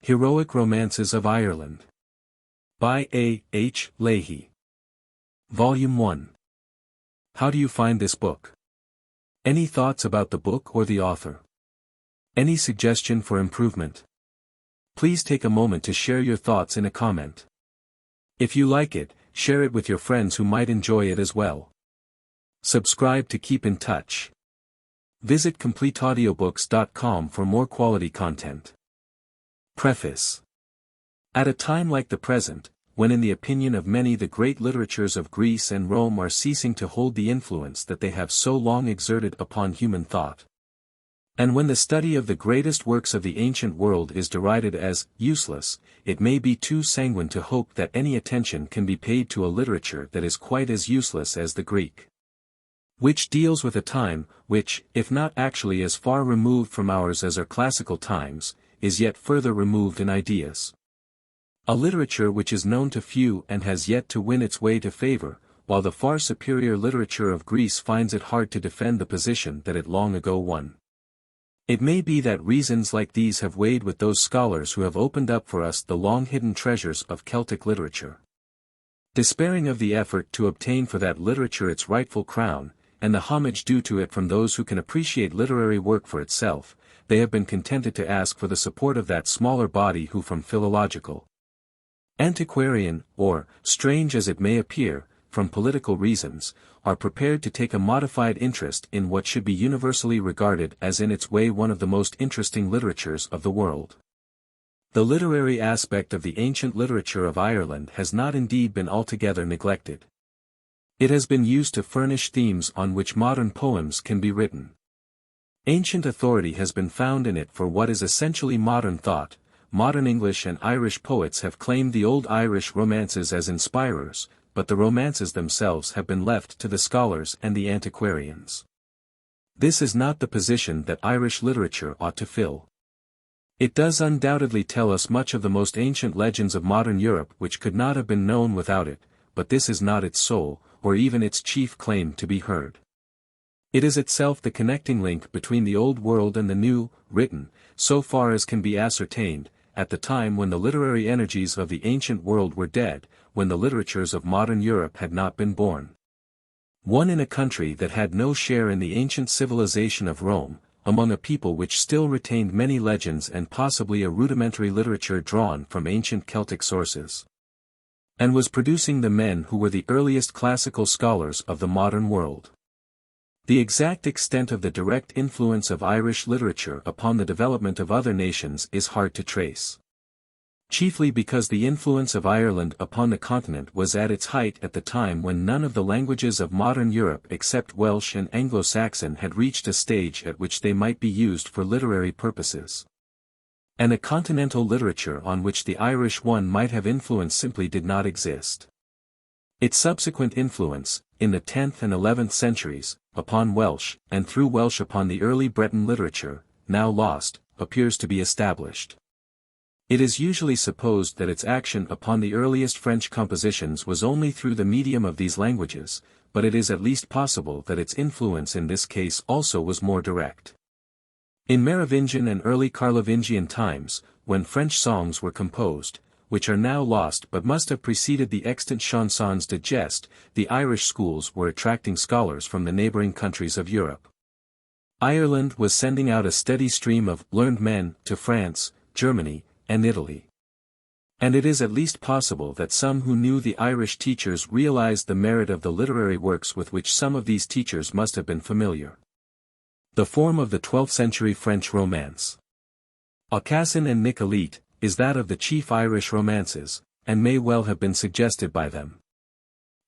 Heroic Romances of Ireland. By A. H. Leahy. Volume 1. How do you find this book? Any thoughts about the book or the author? Any suggestion for improvement? Please take a moment to share your thoughts in a comment. If you like it, share it with your friends who might enjoy it as well. Subscribe to keep in touch. Visit CompleteAudiobooks.com for more quality content. Preface. At a time like the present, when in the opinion of many the great literatures of Greece and Rome are ceasing to hold the influence that they have so long exerted upon human thought, and when the study of the greatest works of the ancient world is derided as useless, it may be too sanguine to hope that any attention can be paid to a literature that is quite as useless as the Greek, which deals with a time which, if not actually as far removed from ours as our classical times, is yet further removed in ideas. A literature which is known to few and has yet to win its way to favor, while the far superior literature of Greece finds it hard to defend the position that it long ago won. It may be that reasons like these have weighed with those scholars who have opened up for us the long-hidden treasures of Celtic literature. Despairing of the effort to obtain for that literature its rightful crown, and the homage due to it from those who can appreciate literary work for itself, they have been contented to ask for the support of that smaller body who from philological, antiquarian, or, strange as it may appear, from political reasons, are prepared to take a modified interest in what should be universally regarded as in its way one of the most interesting literatures of the world. The literary aspect of the ancient literature of Ireland has not indeed been altogether neglected. It has been used to furnish themes on which modern poems can be written. Ancient authority has been found in it for what is essentially modern thought. Modern English and Irish poets have claimed the old Irish romances as inspirers, but the romances themselves have been left to the scholars and the antiquarians. This is not the position that Irish literature ought to fill. It does undoubtedly tell us much of the most ancient legends of modern Europe which could not have been known without it, but this is not its sole, or even its chief claim to be heard. It is itself the connecting link between the old world and the new, written, so far as can be ascertained, at the time when the literary energies of the ancient world were dead, when the literatures of modern Europe had not been born. One in a country that had no share in the ancient civilization of Rome, among a people which still retained many legends and possibly a rudimentary literature drawn from ancient Celtic sources, and was producing the men who were the earliest classical scholars of the modern world. The exact extent of the direct influence of Irish literature upon the development of other nations is hard to trace. Chiefly because the influence of Ireland upon the continent was at its height at the time when none of the languages of modern Europe except Welsh and Anglo-Saxon had reached a stage at which they might be used for literary purposes. And a continental literature on which the Irish one might have influence simply did not exist. Its subsequent influence, in the 10th and 11th centuries, upon Welsh, and through Welsh upon the early Breton literature, now lost, appears to be established. It is usually supposed that its action upon the earliest French compositions was only through the medium of these languages, but it is at least possible that its influence in this case also was more direct. In Merovingian and early Carlovingian times, when French songs were composed, which are now lost but must have preceded the extant chansons de geste, the Irish schools were attracting scholars from the neighboring countries of Europe. Ireland was sending out a steady stream of learned men to France, Germany, and Italy. And it is at least possible that some who knew the Irish teachers realized the merit of the literary works with which some of these teachers must have been familiar. The form of the 12th-century French romance, Aucassin and Nicolete, is that of the chief Irish romances, and may well have been suggested by them.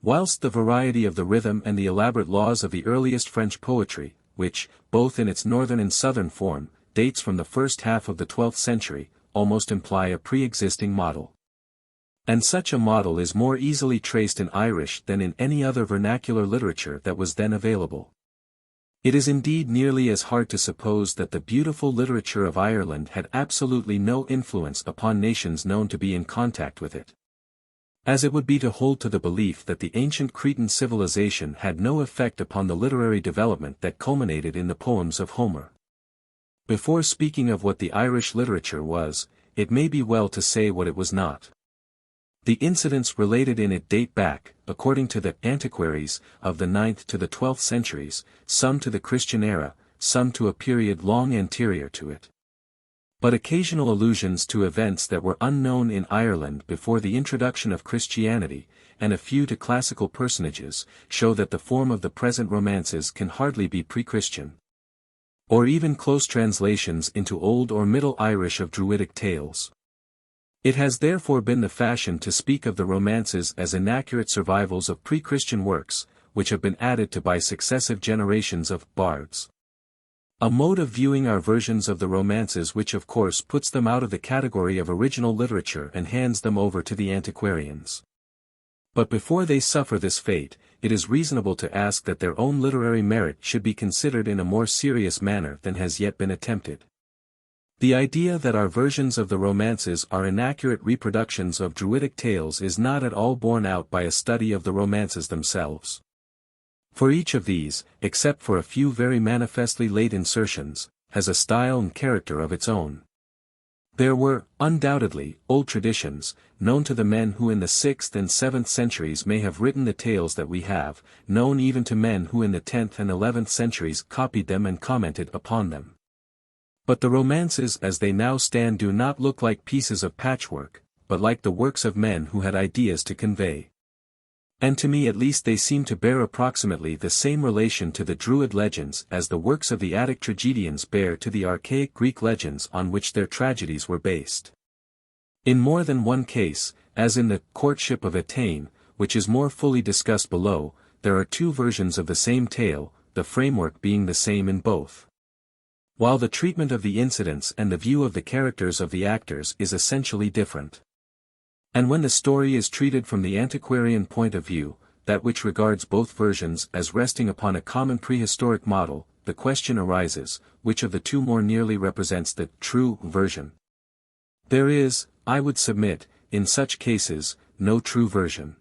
Whilst the variety of the rhythm and the elaborate laws of the earliest French poetry, which, both in its northern and southern form, dates from the first half of the 12th century, almost imply a pre-existing model. And such a model is more easily traced in Irish than in any other vernacular literature that was then available. It is indeed nearly as hard to suppose that the beautiful literature of Ireland had absolutely no influence upon nations known to be in contact with it, as it would be to hold to the belief that the ancient Cretan civilization had no effect upon the literary development that culminated in the poems of Homer. Before speaking of what the Irish literature was, it may be well to say what it was not. The incidents related in it date back, according to the antiquaries, of the 9th to the 12th centuries, some to the Christian era, some to a period long anterior to it. But occasional allusions to events that were unknown in Ireland before the introduction of Christianity, and a few to classical personages, show that the form of the present romances can hardly be pre-Christian. Or even close translations into Old or Middle Irish of Druidic tales. It has therefore been the fashion to speak of the romances as inaccurate survivals of pre-Christian works, which have been added to by successive generations of bards. A mode of viewing our versions of the romances which of course puts them out of the category of original literature and hands them over to the antiquarians. But before they suffer this fate, it is reasonable to ask that their own literary merit should be considered in a more serious manner than has yet been attempted. The idea that our versions of the romances are inaccurate reproductions of Druidic tales is not at all borne out by a study of the romances themselves. For each of these, except for a few very manifestly late insertions, has a style and character of its own. There were, undoubtedly, old traditions, known to the men who in the 6th and 7th centuries may have written the tales that we have, known even to men who in the 10th and 11th centuries copied them and commented upon them. But the romances as they now stand do not look like pieces of patchwork, but like the works of men who had ideas to convey. And to me at least they seem to bear approximately the same relation to the Druid legends as the works of the Attic tragedians bear to the archaic Greek legends on which their tragedies were based. In more than one case, as in the Courtship of Etain, which is more fully discussed below, there are two versions of the same tale, the framework being the same in both. While the treatment of the incidents and the view of the characters of the actors is essentially different. And when the story is treated from the antiquarian point of view, that which regards both versions as resting upon a common prehistoric model, the question arises, which of the two more nearly represents the true version? There is, I would submit, in such cases, no true version.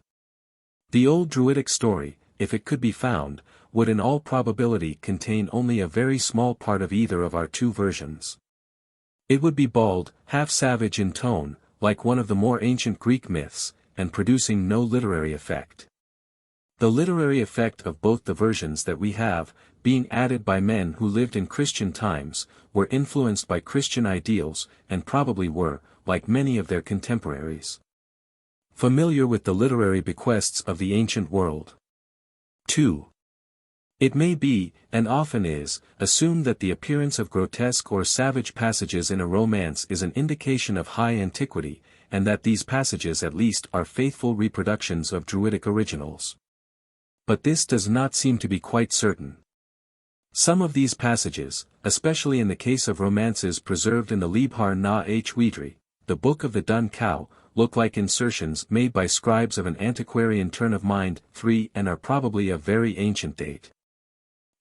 The old Druidic story, if it could be found, would in all probability contain only a very small part of either of our two versions. It would be bald, half-savage in tone, like one of the more ancient Greek myths, and producing no literary effect. The literary effect of both the versions that we have, being added by men who lived in Christian times, were influenced by Christian ideals, and probably were, like many of their contemporaries, familiar with the literary bequests of the ancient world. 2. It may be, and often is, assumed that the appearance of grotesque or savage passages in a romance is an indication of high antiquity, and that these passages at least are faithful reproductions of Druidic originals. But this does not seem to be quite certain. Some of these passages, especially in the case of romances preserved in the Leabhar na H-Uidhri, the Book of the Dun Cow, look like insertions made by scribes of an antiquarian turn of mind, 3 and are probably of very ancient date.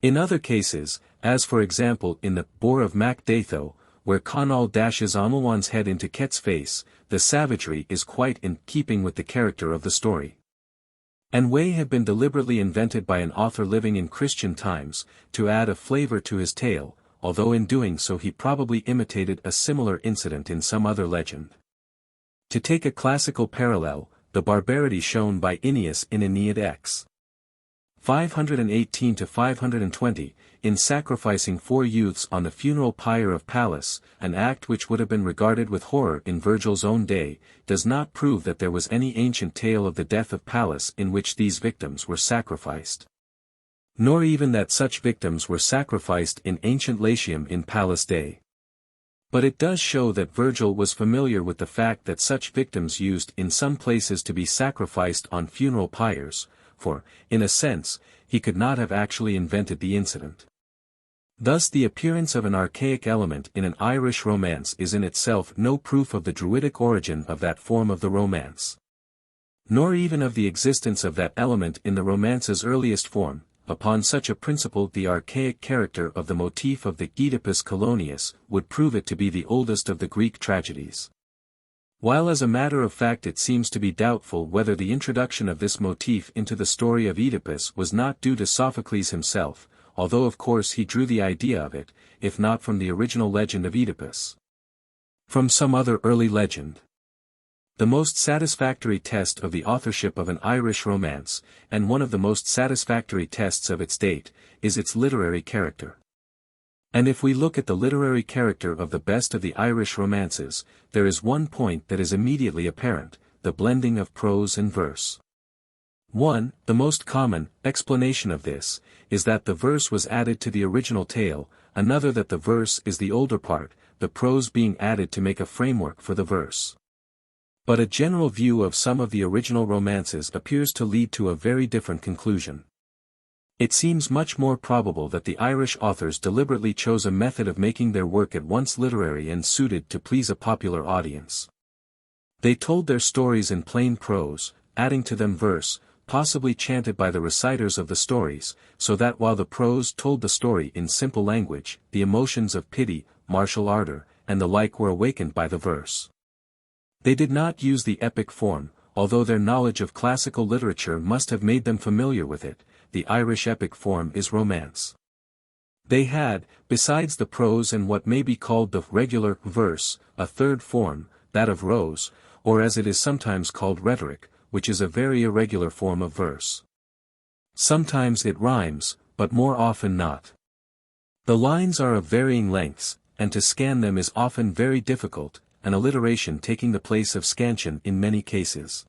In other cases, as for example in the Boar of MacDatho, where Conall dashes Amulwan's head into Ket's face, the savagery is quite in keeping with the character of the story. And way have been deliberately invented by an author living in Christian times, to add a flavor to his tale, although in doing so he probably imitated a similar incident in some other legend. To take a classical parallel, the barbarity shown by Aeneas in Aeneid X. 518-520, in sacrificing 4 youths on the funeral pyre of Pallas, an act which would have been regarded with horror in Virgil's own day, does not prove that there was any ancient tale of the death of Pallas in which these victims were sacrificed. Nor even that such victims were sacrificed in ancient Latium in Pallas' day. But it does show that Virgil was familiar with the fact that such victims used in some places to be sacrificed on funeral pyres, for, in a sense, he could not have actually invented the incident. Thus the appearance of an archaic element in an Irish romance is in itself no proof of the Druidic origin of that form of the romance. Nor even of the existence of that element in the romance's earliest form. Upon such a principle the archaic character of the motif of the Oedipus Coloneus would prove it to be the oldest of the Greek tragedies. While as a matter of fact it seems to be doubtful whether the introduction of this motif into the story of Oedipus was not due to Sophocles himself, although of course he drew the idea of it, if not from the original legend of Oedipus. From some other early legend. The most satisfactory test of the authorship of an Irish romance, and one of the most satisfactory tests of its date, is its literary character. And if we look at the literary character of the best of the Irish romances, there is one point that is immediately apparent: the blending of prose and verse. The most common explanation of this is that the verse was added to the original tale, another that the verse is the older part, the prose being added to make a framework for the verse. But a general view of some of the original romances appears to lead to a very different conclusion. It seems much more probable that the Irish authors deliberately chose a method of making their work at once literary and suited to please a popular audience. They told their stories in plain prose, adding to them verse, possibly chanted by the reciters of the stories, so that while the prose told the story in simple language, the emotions of pity, martial ardor, and the like were awakened by the verse. They did not use the epic form, although their knowledge of classical literature must have made them familiar with it. The Irish epic form is romance. They had, besides the prose and what may be called the regular verse, a third form, that of prose, or as it is sometimes called rhetoric, which is a very irregular form of verse. Sometimes it rhymes, but more often not. The lines are of varying lengths, and to scan them is often very difficult, an alliteration taking the place of scansion in many cases.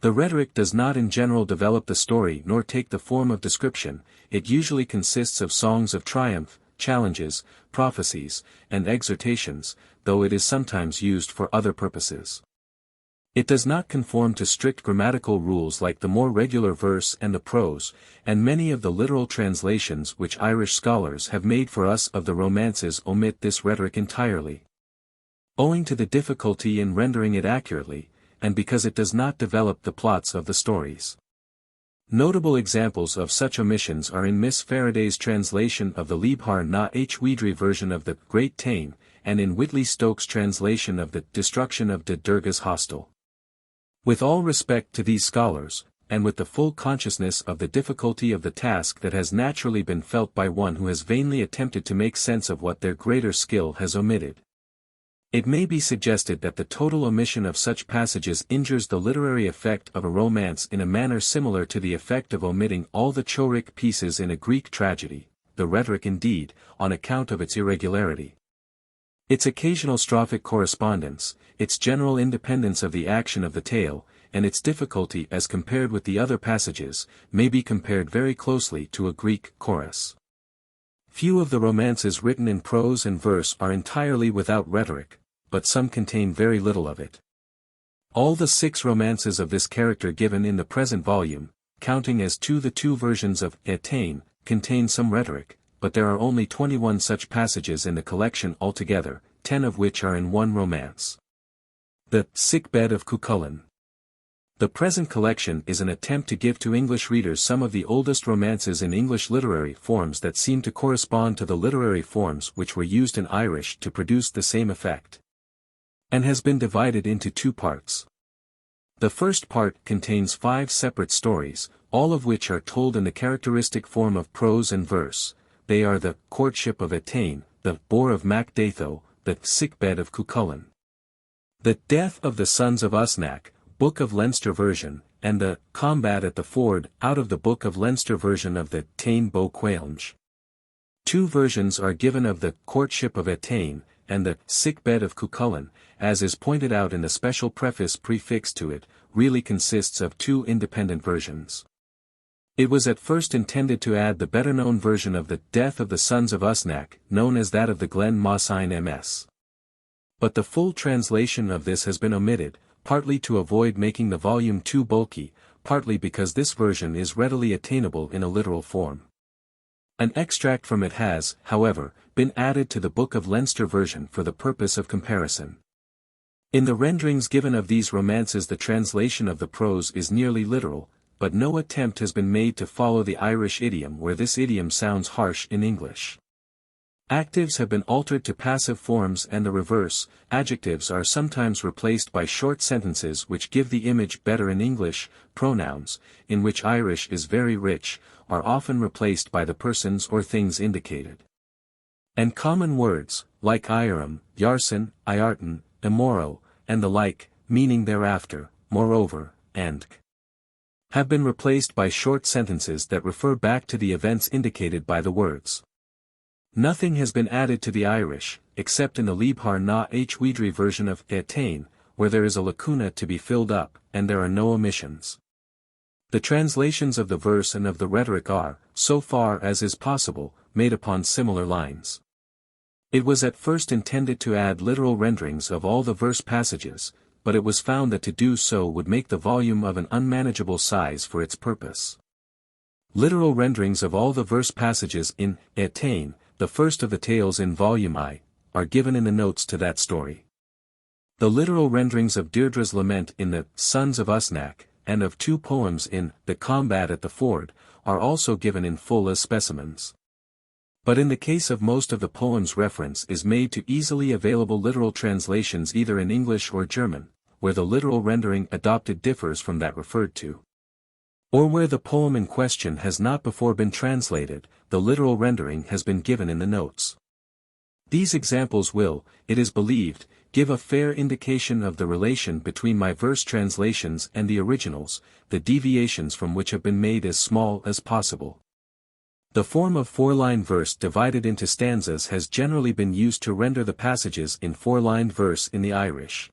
The rhetoric does not in general develop the story nor take the form of description. It usually consists of songs of triumph, challenges, prophecies, and exhortations, though it is sometimes used for other purposes. It does not conform to strict grammatical rules like the more regular verse and the prose, and many of the literal translations which Irish scholars have made for us of the romances omit this rhetoric entirely. Owing to the difficulty in rendering it accurately, and because it does not develop the plots of the stories. Notable examples of such omissions are in Miss Faraday's translation of the Leabhar na H-Uidhri version of the Great Tain, and in Whitley Stokes' translation of the Destruction of de Durga's Hostel. With all respect to these scholars, and with the full consciousness of the difficulty of the task that has naturally been felt by one who has vainly attempted to make sense of what their greater skill has omitted, it may be suggested that the total omission of such passages injures the literary effect of a romance in a manner similar to the effect of omitting all the choric pieces in a Greek tragedy, the rhetoric indeed, on account of its irregularity. Its occasional strophic correspondence, its general independence of the action of the tale, and its difficulty as compared with the other passages, may be compared very closely to a Greek chorus. Few of the romances written in prose and verse are entirely without rhetoric, but some contain very little of it. All the 6 romances of this character given in the present volume, counting as the 2 versions of Etain, contain some rhetoric, but there are only 21 such passages in the collection altogether, 10 of which are in one romance. The Sick-Bed of Cuchulain. The present collection is an attempt to give to English readers some of the oldest romances in English literary forms that seem to correspond to the literary forms which were used in Irish to produce the same effect, and has been divided into 2 parts. The first part contains 5 separate stories, all of which are told in the characteristic form of prose and verse. They are the Courtship of Etain, the Boar of MacDatho, the Sickbed of Cuchulain, the Death of the Sons of Usnach, Book of Leinster version, and the Combat at the Ford out of the Book of Leinster version of the Tain Bo Cualnge. 2 versions are given of the Courtship of Etain, and the Sick-Bed of Cuchulain, as is pointed out in the special preface prefixed to it, really consists of 2 independent versions. It was at first intended to add the better-known version of the Death of the Sons of Usnach, known as that of the Glen Mossine MS. But the full translation of this has been omitted, partly to avoid making the volume too bulky, partly because this version is readily attainable in a literal form. An extract from it has, however, been added to the Book of Leinster version for the purpose of comparison. In the renderings given of these romances the translation of the prose is nearly literal, but no attempt has been made to follow the Irish idiom where this idiom sounds harsh in English. Actives have been altered to passive forms and the reverse. Adjectives are sometimes replaced by short sentences which give the image better in English. Pronouns, in which Irish is very rich, are often replaced by the persons or things indicated. And common words, like Iram, Yarson, Iarton, Emoro, and the like, meaning thereafter, moreover, and have been replaced by short sentences that refer back to the events indicated by the words. Nothing has been added to the Irish, except in the Leabhar na H-Uidhri version of Etain, where there is a lacuna to be filled up, and there are no omissions. The translations of the verse and of the rhetoric are, so far as is possible, made upon similar lines. It was at first intended to add literal renderings of all the verse passages, but it was found that to do so would make the volume of an unmanageable size for its purpose. Literal renderings of all the verse passages in Etain, the first of the tales in Volume I, are given in the notes to that story. The literal renderings of Deirdre's lament in the Sons of Usnach, and of 2 poems in The Combat at the Ford, are also given in full as specimens. But in the case of most of the poems, reference is made to easily available literal translations either in English or German, where the literal rendering adopted differs from that referred to. Or where the poem in question has not before been translated, the literal rendering has been given in the notes. These examples will, it is believed, give a fair indication of the relation between my verse translations and the originals, the deviations from which have been made as small as possible. The form of 4-line verse divided into stanzas has generally been used to render the passages in 4-line verse in the Irish.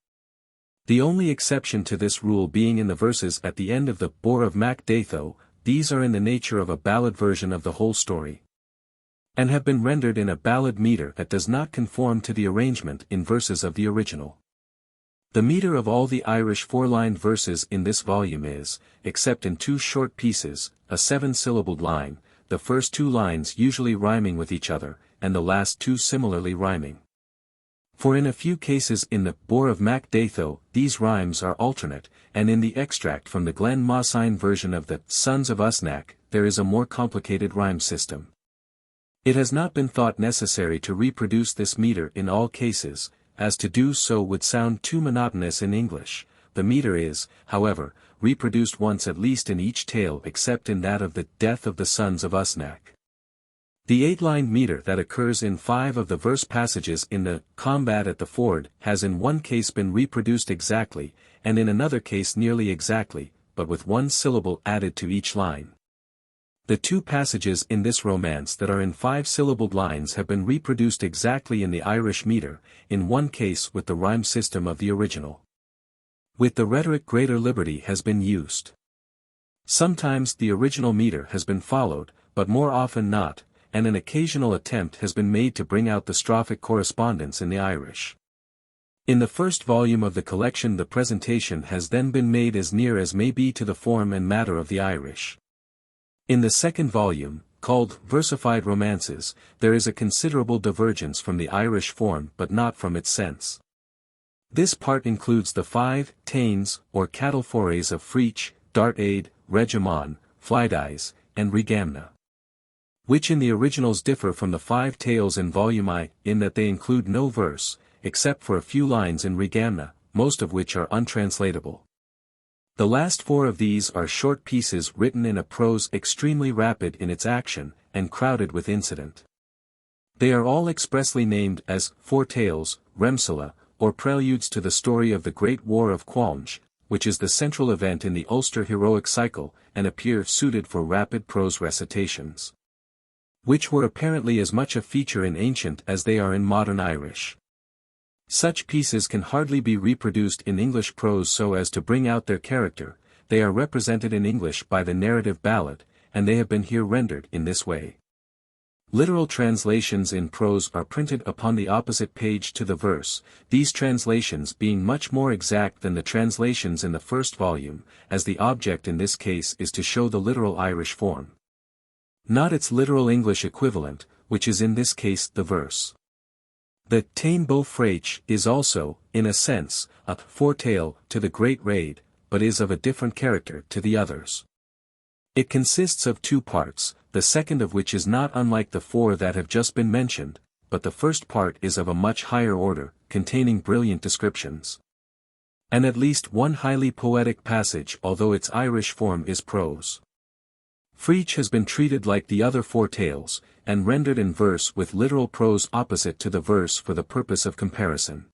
The only exception to this rule being in the verses at the end of the Boar of MacDatho. These are in the nature of a ballad version of the whole story, and have been rendered in a ballad meter that does not conform to the arrangement in verses of the original. The meter of all the Irish 4-line verses in this volume is, except in 2 short pieces, a 7-syllabled line, the first 2 lines usually rhyming with each other, and the last 2 similarly rhyming. For in a few cases in the Boar of MacDatho, these rhymes are alternate, and in the extract from the Glen Mosine version of the Sons of Usnach, there is a more complicated rhyme system. It has not been thought necessary to reproduce this meter in all cases, as to do so would sound too monotonous in English. The meter is, however, reproduced once at least in each tale except in that of the Death of the Sons of Usnach. The 8-line meter that occurs in 5 of the verse passages in the Combat at the Ford has in one case been reproduced exactly, and in another case nearly exactly, but with 1 syllable added to each line. The 2 passages in this romance that are in 5-syllabled lines have been reproduced exactly in the Irish meter, in one case with the rhyme system of the original. With the rhetoric greater liberty has been used. Sometimes the original meter has been followed, but more often not, and an occasional attempt has been made to bring out the strophic correspondence in the Irish. In the first volume of the collection the presentation has then been made as near as may be to the form and matter of the Irish. In the second volume, called Versified Romances, there is a considerable divergence from the Irish form but not from its sense. This part includes the 5 Tains or cattle forays of Fraich, Dartaid, Regamon, Flidais, and Regamon, which in the originals differ from the 5 tales in Volume I, in that they include no verse, except for a few lines in Regamon, most of which are untranslatable. The last 4 of these are short pieces written in a prose extremely rapid in its action, and crowded with incident. They are all expressly named as 4 tales, Remsala, or preludes to the story of the Great War of Cualnge, which is the central event in the Ulster heroic cycle, and appear suited for rapid prose recitations, which were apparently as much a feature in ancient as they are in modern Irish. Such pieces can hardly be reproduced in English prose so as to bring out their character. They are represented in English by the narrative ballad, and they have been here rendered in this way. Literal translations in prose are printed upon the opposite page to the verse, these translations being much more exact than the translations in the first volume, as the object in this case is to show the literal Irish form, not its literal English equivalent, which is in this case the verse. The Tain Bo Fraich is also, in a sense, a foretale to the Great Raid, but is of a different character to the others. It consists of 2 parts, the second of which is not unlike the 4 that have just been mentioned, but the first part is of a much higher order, containing brilliant descriptions, and at least one highly poetic passage although its Irish form is prose. Fraich has been treated like the other four tales, and rendered in verse with literal prose opposite to the verse for the purpose of comparison.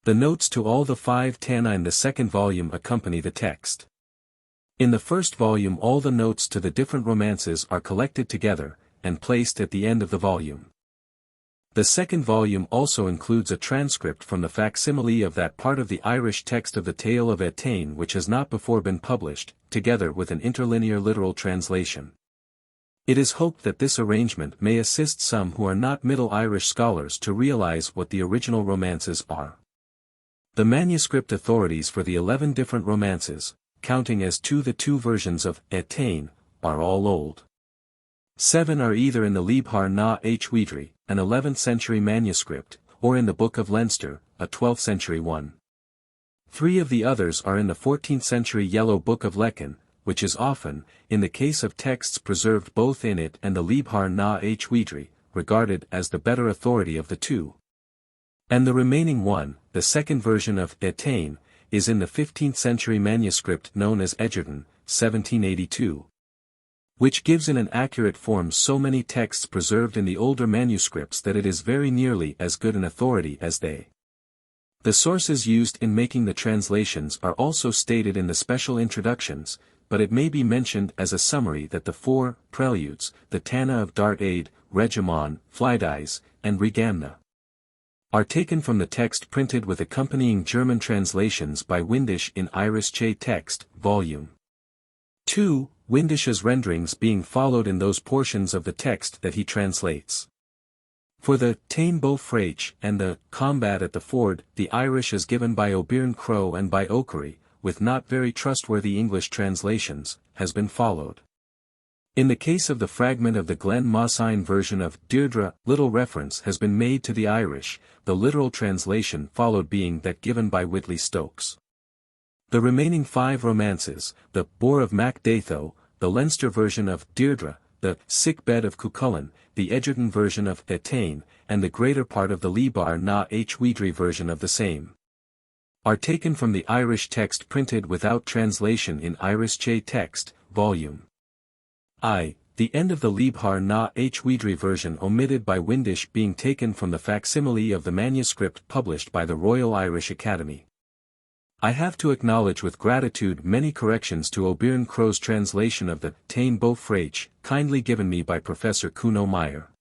The notes to all the 5 Tain in the second volume accompany the text. In the first volume all the notes to the different romances are collected together, and placed at the end of the volume. The second volume also includes a transcript from the facsimile of that part of the Irish text of the Tale of Etain which has not before been published, together with an interlinear literal translation. It is hoped that this arrangement may assist some who are not Middle Irish scholars to realize what the original romances are. The manuscript authorities for the 11 different romances, counting as the two versions of Etain, are all old. 7 are either in the Leabhar na H-Uidhri, an 11th-century manuscript, or in the Book of Leinster, a 12th-century one. 3 of the others are in the 14th-century Yellow Book of Lecan, which is often, in the case of texts preserved both in it and the Leabhar na H-Uidhri, regarded as the better authority of the two. And the remaining one, the second version of Etain, is in the 15th-century manuscript known as Egerton, 1782. Which gives in an accurate form so many texts preserved in the older manuscripts that it is very nearly as good an authority as they. The sources used in making the translations are also stated in the special introductions, but it may be mentioned as a summary that the 4 preludes, the Tana of Dartaid, Regamon, Flidais, and Regamon, are taken from the text printed with accompanying German translations by Windisch in Irish text, Volume 2, Windish's renderings being followed in those portions of the text that he translates. For the Tain Bo Fraich and the Combat at the Ford, the Irish is given by O'Byrne Crow and by O'Uirthi, with not very trustworthy English translations, has been followed. In the case of the fragment of the Glen Mossine version of Deirdre, little reference has been made to the Irish, the literal translation followed being that given by Whitley Stokes. The remaining 5 romances, the Boar of MacDatho, the Leinster version of Deirdre, the Sick-Bed of Cuchulain, the Egerton version of Etain, and the greater part of the Leabhar na H-Uidhri version of the same, are taken from the Irish text printed without translation in Irish text, Volume I, the end of the Leabhar na H-Uidhri version omitted by Windisch being taken from the facsimile of the manuscript published by the Royal Irish Academy. I have to acknowledge with gratitude many corrections to O'Byrne Crow's translation of the Tain Bo Fraich, kindly given me by Professor Kuno Meyer.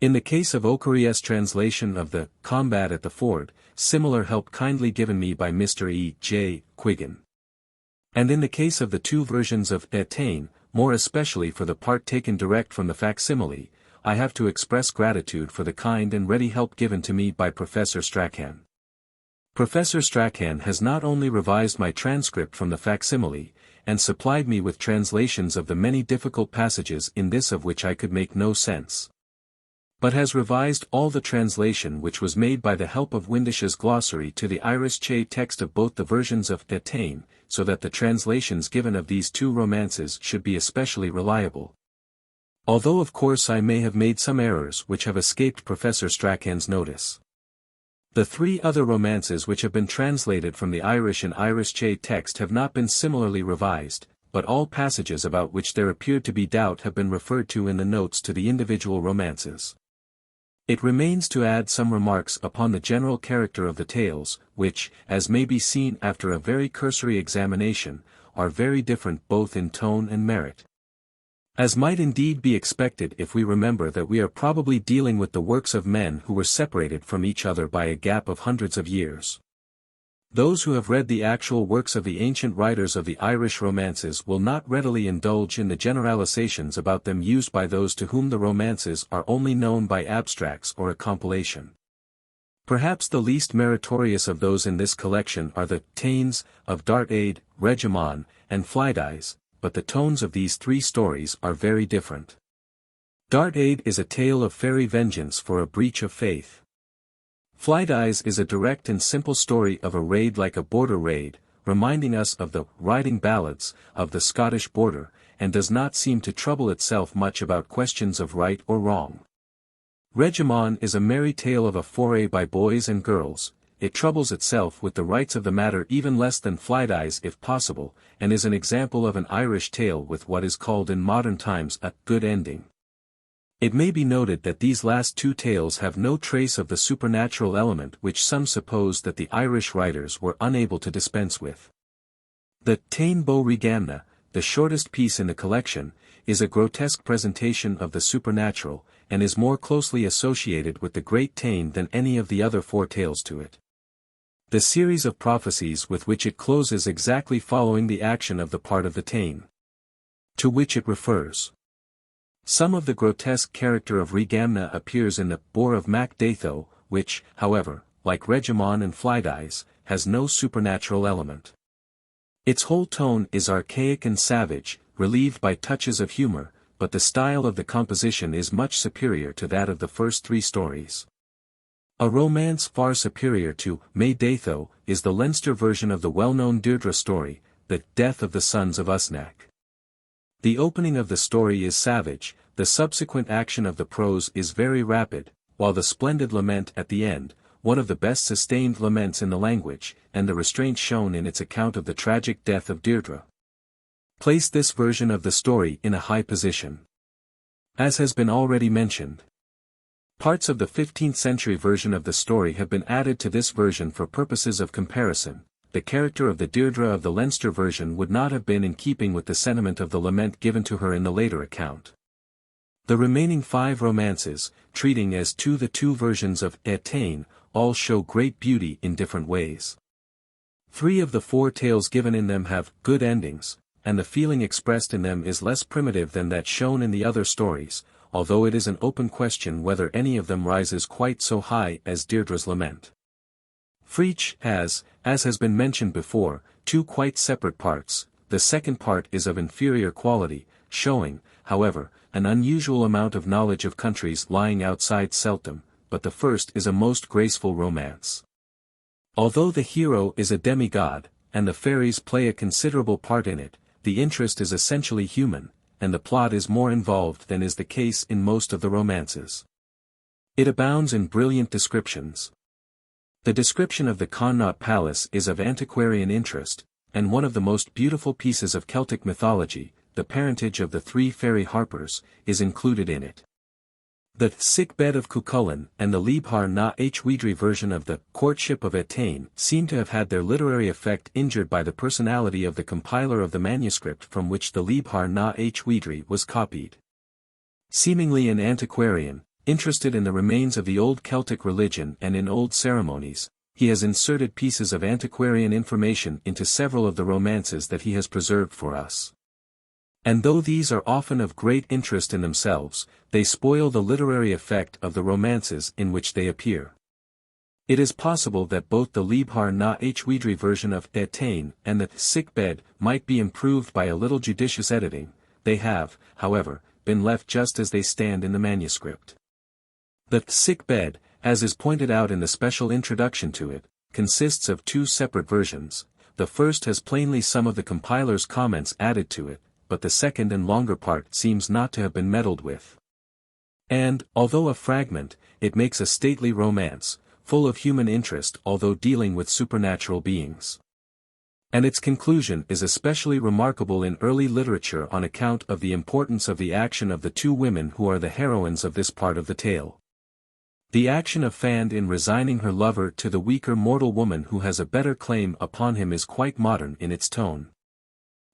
In the case of O'Uirthi's translation of the Combat at the Ford, similar help kindly given me by Mr. E. J. Quiggin. And in the case of the 2 versions of Etain, more especially for the part taken direct from the facsimile, I have to express gratitude for the kind and ready help given to me by Professor Strachan. Professor Strachan has not only revised my transcript from the facsimile, and supplied me with translations of the many difficult passages in this of which I could make no sense, but has revised all the translation which was made by the help of Windish's glossary to the Irish text of both the versions of Etain, so that the translations given of these 2 romances should be especially reliable. Although of course I may have made some errors which have escaped Professor Strachan's notice. The 3 other romances which have been translated from the Irish and Irish text have not been similarly revised, but all passages about which there appeared to be doubt have been referred to in the notes to the individual romances. It remains to add some remarks upon the general character of the tales, which, as may be seen after a very cursory examination, are very different both in tone and merit. As might indeed be expected if we remember that we are probably dealing with the works of men who were separated from each other by a gap of hundreds of years. Those who have read the actual works of the ancient writers of the Irish romances will not readily indulge in the generalizations about them used by those to whom the romances are only known by abstracts or a compilation. Perhaps the least meritorious of those in this collection are the Tains of Dartaid, Regamon, and Flidais, but the tones of these 3 stories are very different. Dartaid is a tale of fairy vengeance for a breach of faith. Flidais is a direct and simple story of a raid like a border raid, reminding us of the riding ballads of the Scottish border, and does not seem to trouble itself much about questions of right or wrong. Regamon is a merry tale of a foray by boys and girls, it troubles itself with the rights of the matter even less than Flidais if possible, and is an example of an Irish tale with what is called in modern times a good ending. It may be noted that these last two tales have no trace of the supernatural element which some suppose that the Irish writers were unable to dispense with. The Tain Bo Regamna, the shortest piece in the collection, is a grotesque presentation of the supernatural, and is more closely associated with the Great Tain than any of the other four tales to it. The series of prophecies with which it closes exactly following the action of the part of the Tain to which it refers. Some of the grotesque character of Regamna appears in the Boar of MacDatho, which, however, like Regamon and Flidais, has no supernatural element. Its whole tone is archaic and savage, relieved by touches of humor, but the style of the composition is much superior to that of the first three stories. A romance far superior to MacDatho is the Leinster version of the well-known Deirdre story, The Death of the Sons of Usnach. The opening of the story is savage, the subsequent action of the prose is very rapid, while the splendid lament at the end, one of the best sustained laments in the language, and the restraint shown in its account of the tragic death of Deirdre, place this version of the story in a high position. As has been already mentioned, parts of the 15th-century version of the story have been added to this version for purposes of comparison. The character of the Deirdre of the Leinster version would not have been in keeping with the sentiment of the lament given to her in the later account. The remaining 5 romances, treating as to the 2 versions of Etain, all show great beauty in different ways. 3 of the 4 tales given in them have good endings, and the feeling expressed in them is less primitive than that shown in the other stories, although it is an open question whether any of them rises quite so high as Deirdre's lament. Fraich has, as has been mentioned before, 2 quite separate parts. The second part is of inferior quality, showing, however, an unusual amount of knowledge of countries lying outside Celtdom, but the first is a most graceful romance. Although the hero is a demigod, and the fairies play a considerable part in it, the interest is essentially human, and the plot is more involved than is the case in most of the romances. It abounds in brilliant descriptions. The description of the Connaught Palace is of antiquarian interest, and one of the most beautiful pieces of Celtic mythology, the parentage of the 3 fairy harpers, is included in it. The Sick-Bed of Cuchulain and the Leabhar na H-Uidhri version of the Courtship of Etain seem to have had their literary effect injured by the personality of the compiler of the manuscript from which the Leabhar na H-Uidhri was copied. Seemingly an antiquarian, interested in the remains of the old Celtic religion and in old ceremonies, he has inserted pieces of antiquarian information into several of the romances that he has preserved for us. And though these are often of great interest in themselves, they spoil the literary effect of the romances in which they appear. It is possible that both the Leabhar na H-Uidhri version of Etain and the Sick-Bed might be improved by a little judicious editing. They have, however, been left just as they stand in the manuscript. The Sick-Bed, as is pointed out in the special introduction to it, consists of 2 separate versions. The first has plainly some of the compiler's comments added to it, but the second and longer part seems not to have been meddled with. And, although a fragment, it makes a stately romance, full of human interest although dealing with supernatural beings. And its conclusion is especially remarkable in early literature on account of the importance of the action of the 2 women who are the heroines of this part of the tale. The action of Fand in resigning her lover to the weaker mortal woman who has a better claim upon him is quite modern in its tone.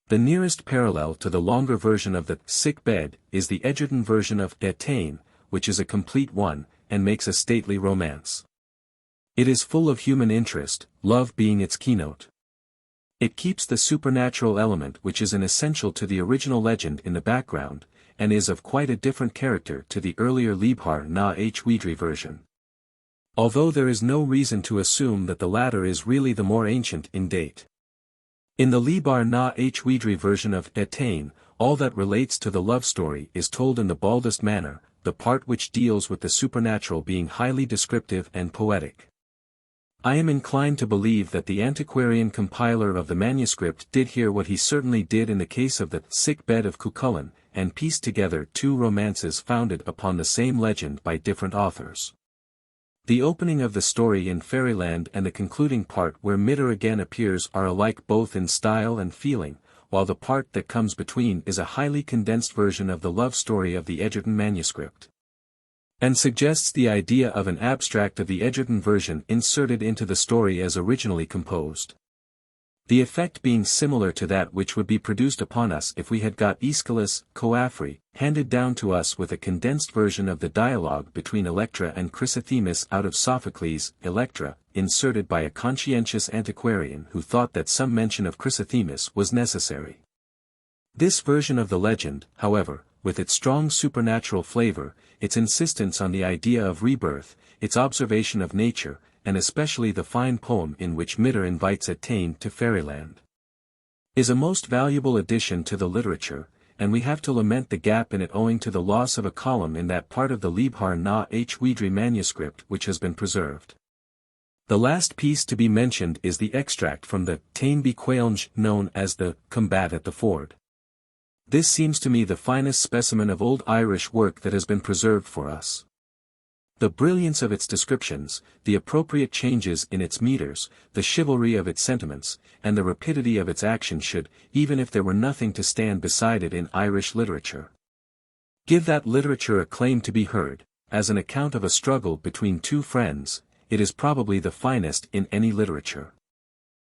The nearest parallel to the longer version of the Sick-Bed is the Egerton version of Etain, which is a complete one, and makes a stately romance. It is full of human interest, love being its keynote. It keeps the supernatural element which is an essential to the original legend in the background, and is of quite a different character to the earlier Leabhar na H-Uidhri version. Although there is no reason to assume that the latter is really the more ancient in date. In the Leabhar na H-Uidhri version of Etain, all that relates to the love story is told in the baldest manner, the part which deals with the supernatural being highly descriptive and poetic. I am inclined to believe that the antiquarian compiler of the manuscript did here what he certainly did in the case of the Sick-Bed of Cuchulain, and pieced together 2 romances founded upon the same legend by different authors. The opening of the story in Fairyland and the concluding part where Midir again appears are alike both in style and feeling, while the part that comes between is a highly condensed version of the love story of the Egerton manuscript, and suggests the idea of an abstract of the Egerton version inserted into the story as originally composed. The effect being similar to that which would be produced upon us if we had got Aeschylus, Coaphri, handed down to us with a condensed version of the dialogue between Electra and Chrysothemis out of Sophocles' Electra, inserted by a conscientious antiquarian who thought that some mention of Chrysothemis was necessary. This version of the legend, however, with its strong supernatural flavor, its insistence on the idea of rebirth, its observation of nature, and especially the fine poem in which Midir invites Tain to Fairyland, is a most valuable addition to the literature, and we have to lament the gap in it owing to the loss of a column in that part of the Leabhar na H-Uidhri manuscript which has been preserved. The last piece to be mentioned is the extract from the Tain of Cualnge known as the Combat at the Ford. This seems to me the finest specimen of Old Irish work that has been preserved for us. The brilliance of its descriptions, the appropriate changes in its meters, the chivalry of its sentiments, and the rapidity of its action should, even if there were nothing to stand beside it in Irish literature, give that literature a claim to be heard. As an account of a struggle between two friends, it is probably the finest in any literature.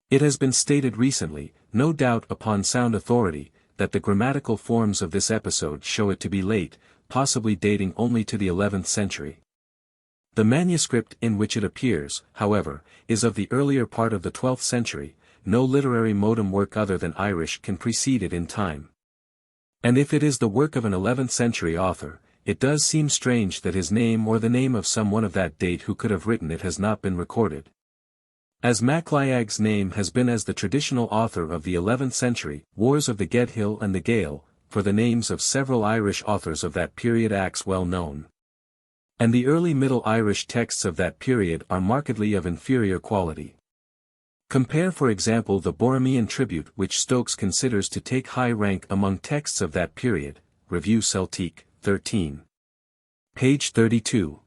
It has been stated recently, no doubt upon sound authority, that the grammatical forms of this episode show it to be late, possibly dating only to the 11th century. The manuscript in which it appears, however, is of the earlier part of the 12th century. No literary modern work other than Irish can precede it in time. And if it is the work of an 11th century author, it does seem strange that his name or the name of someone of that date who could have written it has not been recorded. As MacLiag's name has been as the traditional author of the 11th century, Wars of the Gedhill and the Gael, for the names of several Irish authors of that period acts well known. And the early Middle Irish texts of that period are markedly of inferior quality. Compare for example the Borromean tribute which Stokes considers to take high rank among texts of that period, Revue Celtique, 13. Page 32.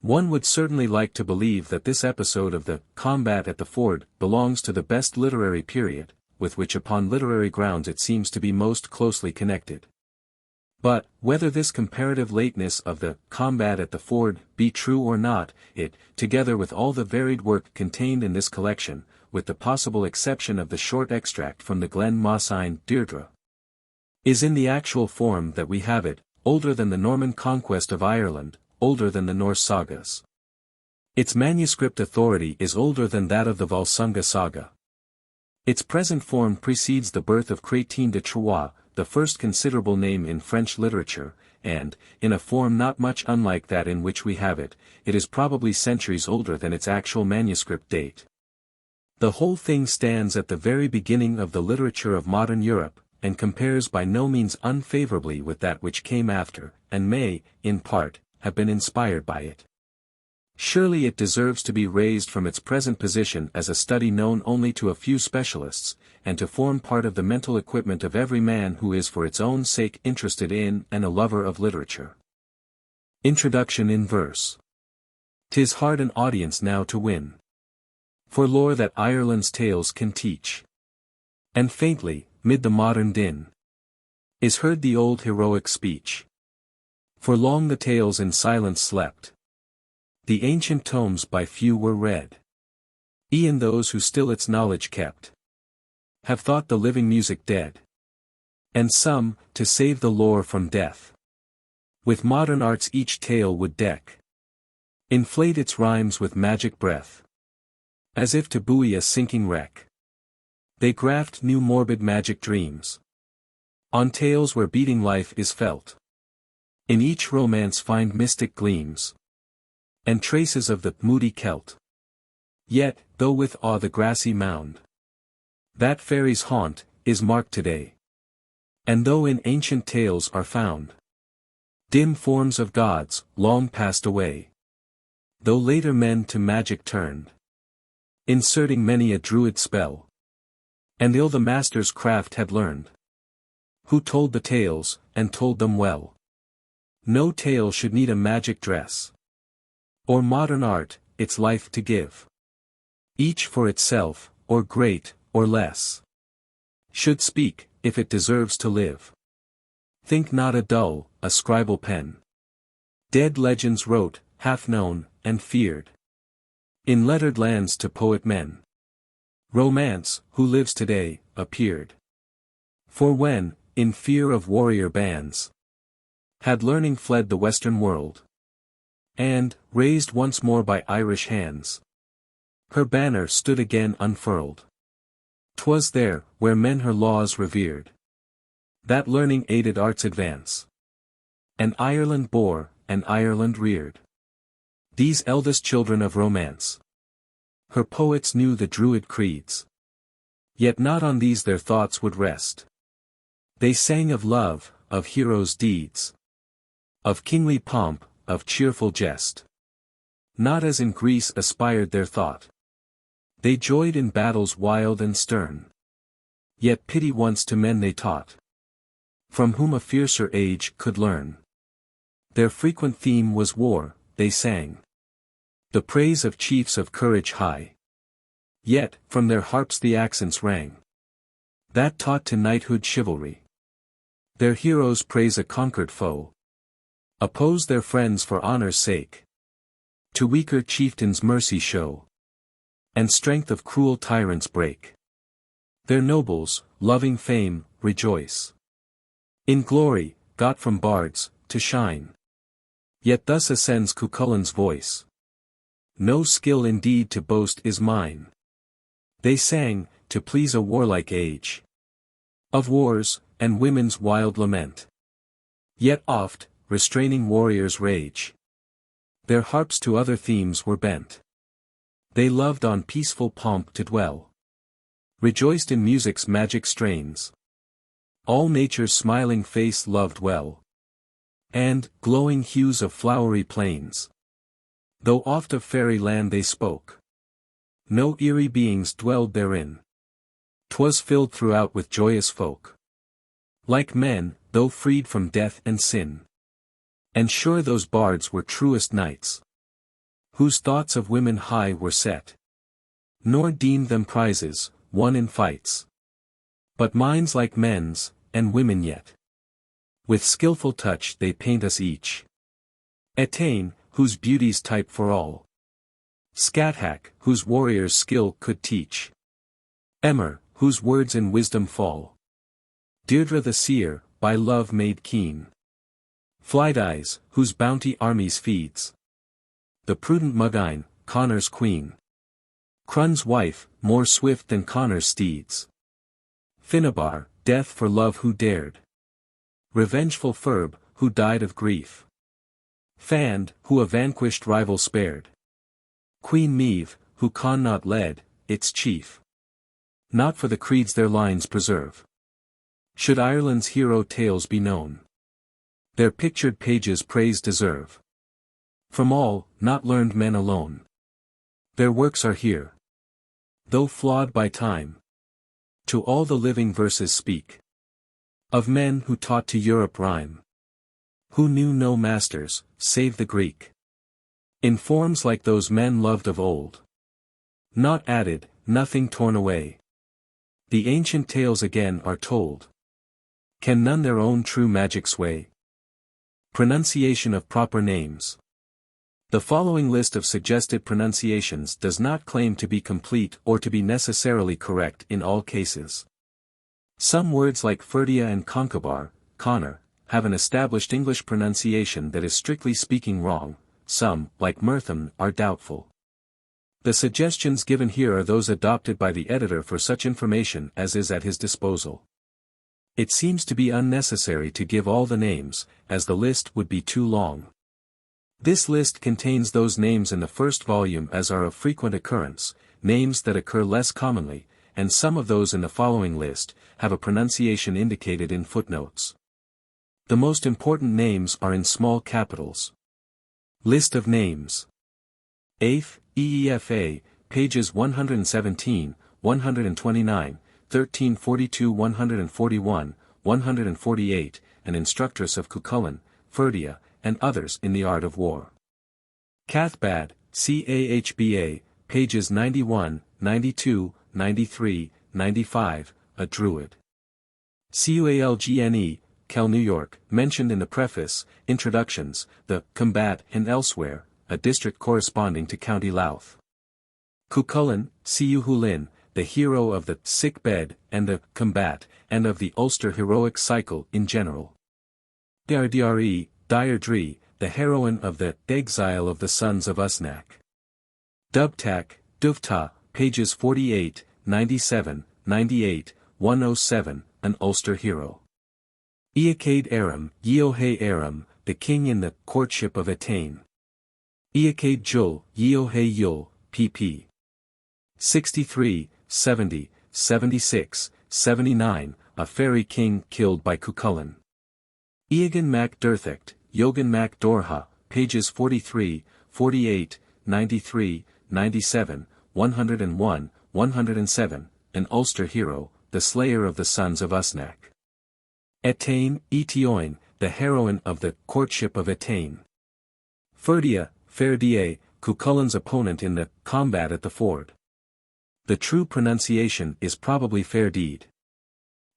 One would certainly like to believe that this episode of the Combat at the Ford belongs to the best literary period, with which upon literary grounds it seems to be most closely connected. But, whether this comparative lateness of the Combat at the Ford be true or not, it, together with all the varied work contained in this collection, with the possible exception of the short extract from the Glen Mossine Deirdre, is in the actual form that we have it, older than the Norman conquest of Ireland, older than the Norse sagas. Its manuscript authority is older than that of the Volsunga saga. Its present form precedes the birth of Chrétien de Troyes, the first considerable name in French literature, and, in a form not much unlike that in which we have it, it is probably centuries older than its actual manuscript date. The whole thing stands at the very beginning of the literature of modern Europe, and compares by no means unfavorably with that which came after, and may, in part, have been inspired by it. Surely it deserves to be raised from its present position as a study known only to a few specialists, and to form part of the mental equipment of every man who is for its own sake interested in and a lover of literature. Introduction in verse. 'Tis hard an audience now to win, for lore that Ireland's tales can teach. And faintly, mid the modern din, is heard the old heroic speech. For long the tales in silence slept. The ancient tomes by few were read. E'en those who still its knowledge kept have thought the living music dead. And some, to save the lore from death, with modern arts each tale would deck. Inflate its rhymes with magic breath, as if to buoy a sinking wreck. They graft new morbid magic dreams on tales where beating life is felt. In each romance find mystic gleams, and traces of the moody Celt. Yet, though with awe the grassy mound, that fairy's haunt, is marked today. And though in ancient tales are found dim forms of gods, long passed away, though later men to magic turned, inserting many a druid spell, and ill the master's craft had learned, who told the tales, and told them well. No tale should need a magic dress, Or modern art, its life to give. Each for itself, or great, or less. Should speak, if it deserves to live. Think not a dull, a scribal pen. Dead legends wrote, half known, and feared. In lettered lands to poet men. Romance, who lives today, appeared. For when, in fear of warrior bands, had learning fled the western world, and, raised once more by Irish hands, her banner stood again unfurled. 'Twas there, where men her laws revered, that learning aided art's advance. And Ireland bore, and Ireland reared these eldest children of romance. Her poets knew the Druid creeds, yet not on these their thoughts would rest. They sang of love, of heroes' deeds, of kingly pomp, of cheerful jest. Not as in Greece aspired their thought. They joyed in battles wild and stern. Yet pity once to men they taught, from whom a fiercer age could learn. Their frequent theme was war, they sang the praise of chiefs of courage high. Yet, from their harps the accents rang that taught to knighthood chivalry. Their heroes praise a conquered foe, oppose their friends for honor's sake, to weaker chieftains mercy show, and strength of cruel tyrants break. Their nobles, loving fame, rejoice in glory, got from bards, to shine. Yet thus ascends Cuchulain's voice. No skill indeed to boast is mine. They sang, to please a warlike age, of wars, and women's wild lament. Yet oft, restraining warriors' rage, their harps to other themes were bent. They loved on peaceful pomp to dwell, rejoiced in music's magic strains. All nature's smiling face loved well, and, glowing hues of flowery plains. Though oft of Fairyland they spoke, no eerie beings dwelled therein. 'Twas filled throughout with joyous folk, like men, though freed from death and sin. And sure those bards were truest knights, whose thoughts of women high were set, nor deemed them prizes, won in fights, but minds like men's, and women yet. With skillful touch they paint us each Etain, whose beauty's type for all. Scathach, whose warrior's skill could teach. Emer, whose words in wisdom fall. Deirdre the seer, by love made keen. Flidais, whose bounty armies feeds. The prudent Mugine, Connor's queen. Crun's wife, more swift than Connor's steeds. Finnabar, death for love who dared. Revengeful Ferb, who died of grief. Fand, who a vanquished rival spared. Queen Meave, who Connaught led, its chief. Not for the creeds their lines preserve. Should Ireland's hero tales be known, their pictured pages praise deserve. From all, not learned men alone, their works are here, though flawed by time. To all the living verses speak of men who taught to Europe rhyme, who knew no masters, save the Greek, in forms like those men loved of old. Not added, nothing torn away. The ancient tales again are told. Can none their own true magic sway? Pronunciation of proper names. The following list of suggested pronunciations does not claim to be complete or to be necessarily correct in all cases. Some words like Ferdia and Concobar, Connor, have an established English pronunciation that is strictly speaking wrong. Some, like Murtham, are doubtful. The suggestions given here are those adopted by the editor for such information as is at his disposal. It seems to be unnecessary to give all the names, as the list would be too long. This list contains those names in the first volume as are of frequent occurrence, names that occur less commonly, and some of those in the following list have a pronunciation indicated in footnotes. The most important names are in small capitals. List of names. 8th, EEFA, pages 117, 129, 1342-141, 148, an instructress of Cuchulain, Ferdia, and others in the art of war. Cathbad, Cahba, pages 91, 92, 93, 95, a Druid. Cualgne, Kel New York, mentioned in the preface, introductions, the Combat and Elsewhere, a district corresponding to County Louth. Cuchulain, H-Uidhri, the hero of the Sick-Bed and the Combat, and of the Ulster heroic cycle in general. Deirdre, the heroine of the Exile of the Sons of Usnach. Dubhtha, pages 48, 97, 98, 107, an Ulster hero. Eachaid Aram, Yeohe Aram, the king in the Courtship of Etain. Eachaid Jul, Yeohe Yul, pp. 63, 70, 76, 79, a fairy king killed by Cuchulain. Eogan mac Durthecht, Yogan mac Dorha, pages 43, 48, 93, 97, 101, 107, an Ulster hero, the slayer of the Sons of Usnach. Etain, Eteoin, the heroine of the Courtship of Etain. Ferdia, Cuchulain's opponent in the combat at the ford. The true pronunciation is probably Fairdeed.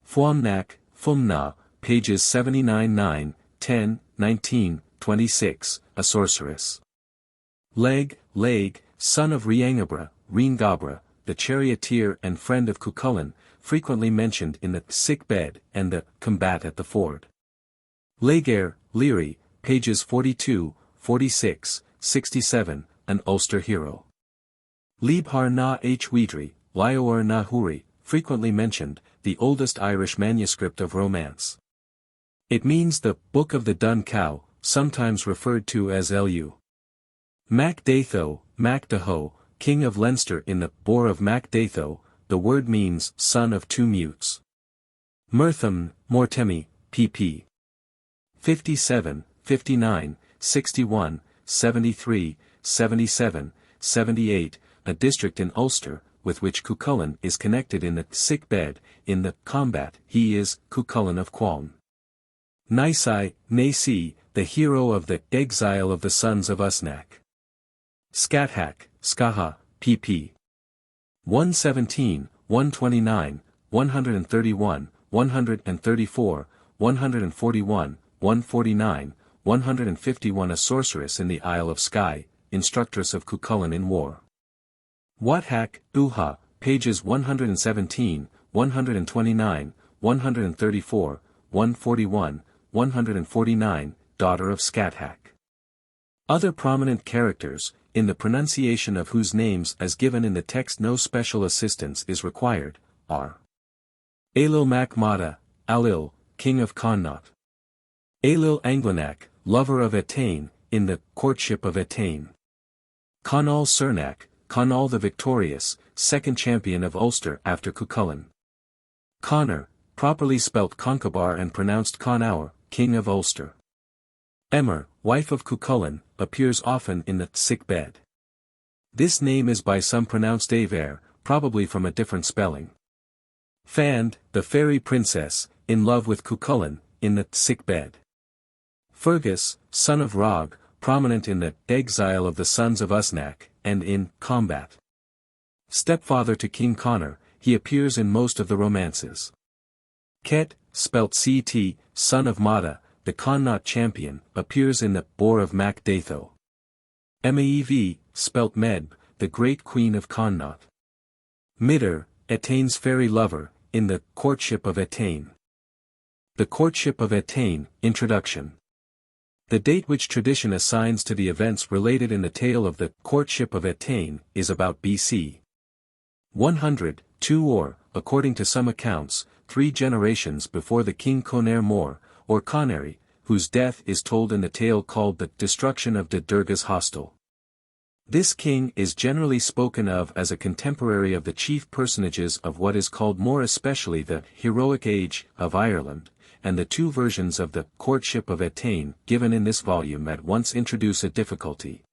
Fuamnach, Fumna, pages 79, 9, 10, 19, 26, a sorceress. Leahy, son of Rheingabra, the charioteer and friend of Cuchulain, frequently mentioned in the Sick-Bed and the Combat at the Ford. Leahy, pages 42, 46, 67, an Ulster hero. Leabhar na H-Uidhri, Leabhar na Huri, frequently mentioned, the oldest Irish manuscript of romance. It means the Book of the Dun Cow, sometimes referred to as Lu. MacDatho, king of Leinster in the Boar of MacDatho, the word means son of two mutes. Mortemi, pp. 57, 59, 61, 73, 77, 78, a district in Ulster, with which Cuchulain is connected in the Sick-Bed, in the combat he is Cuchulain of Cualnge. Naisi, the hero of the Exile of the Sons of Usnach. Skaha, pp. 117, 129, 131, 134, 141, 149, 151 a sorceress in the Isle of Skye, instructress of Cuchulain in war. Wathak, Uha, pages 117, 129, 134, 141, 149, daughter of Skathak. Other prominent characters, in the pronunciation of whose names as given in the text no special assistance is required, are Ailil mac Mada, Alil, king of Connaught. Ailil Anglanach, lover of Etain, in the Courtship of Etain. Conall Cernach, Conall the victorious, second champion of Ulster after Cuchulain. Conor, properly spelt Concobar and pronounced Conaur, king of Ulster. Emer, wife of Cuchulain, appears often in the Sick-Bed. This name is by some pronounced Aver, probably from a different spelling. Fand, the fairy princess, in love with Cuchulain, in the Sick-Bed. Fergus, son of Rog, prominent in the Exile of the Sons of Usnach, and in Combat. Stepfather to King Conor, he appears in most of the romances. Ket, spelt Ct, son of Mada, the Connaught champion, appears in the Boar of MacDatho. Maev, spelt Medb, the great queen of Connaught. Midder, Etain's fairy lover, in the Courtship of Etain. The Courtship of Etain, Introduction. The date which tradition assigns to the events related in the tale of the Courtship of Etain is about BC 100, 2 or, according to some accounts, 3 generations before the king Conair Mór, or Conairí, whose death is told in the tale called the Destruction of de Durga's Hostel. This king is generally spoken of as a contemporary of the chief personages of what is called more especially the heroic age of Ireland, and the 2 versions of the Courtship of Etain given in this volume at once introduce a difficulty.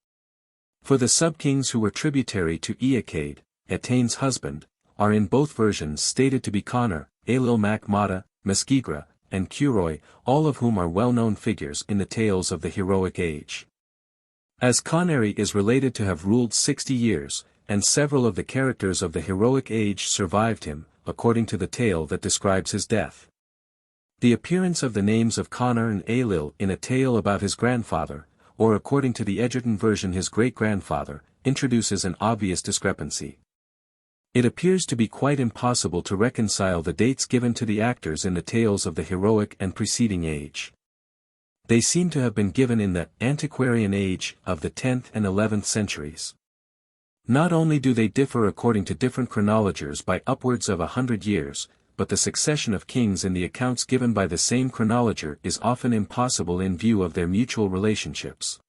For the sub-kings who were tributary to Eachaid, Etain's husband, are in both versions stated to be Conor, Ailil mac Mada, Mesgigra, and Curoy, all of whom are well-known figures in the tales of the heroic age. As Conairy is related to have ruled 60 years, and several of the characters of the heroic age survived him, according to the tale that describes his death. The appearance of the names of Conor and Ailill in a tale about his grandfather, or according to the Egerton version his great-grandfather, introduces an obvious discrepancy. It appears to be quite impossible to reconcile the dates given to the actors in the tales of the heroic and preceding age. They seem to have been given in the antiquarian age of the 10th and 11th centuries. Not only do they differ according to different chronologers by upwards of 100 years, but the succession of kings in the accounts given by the same chronologer is often impossible in view of their mutual relationships.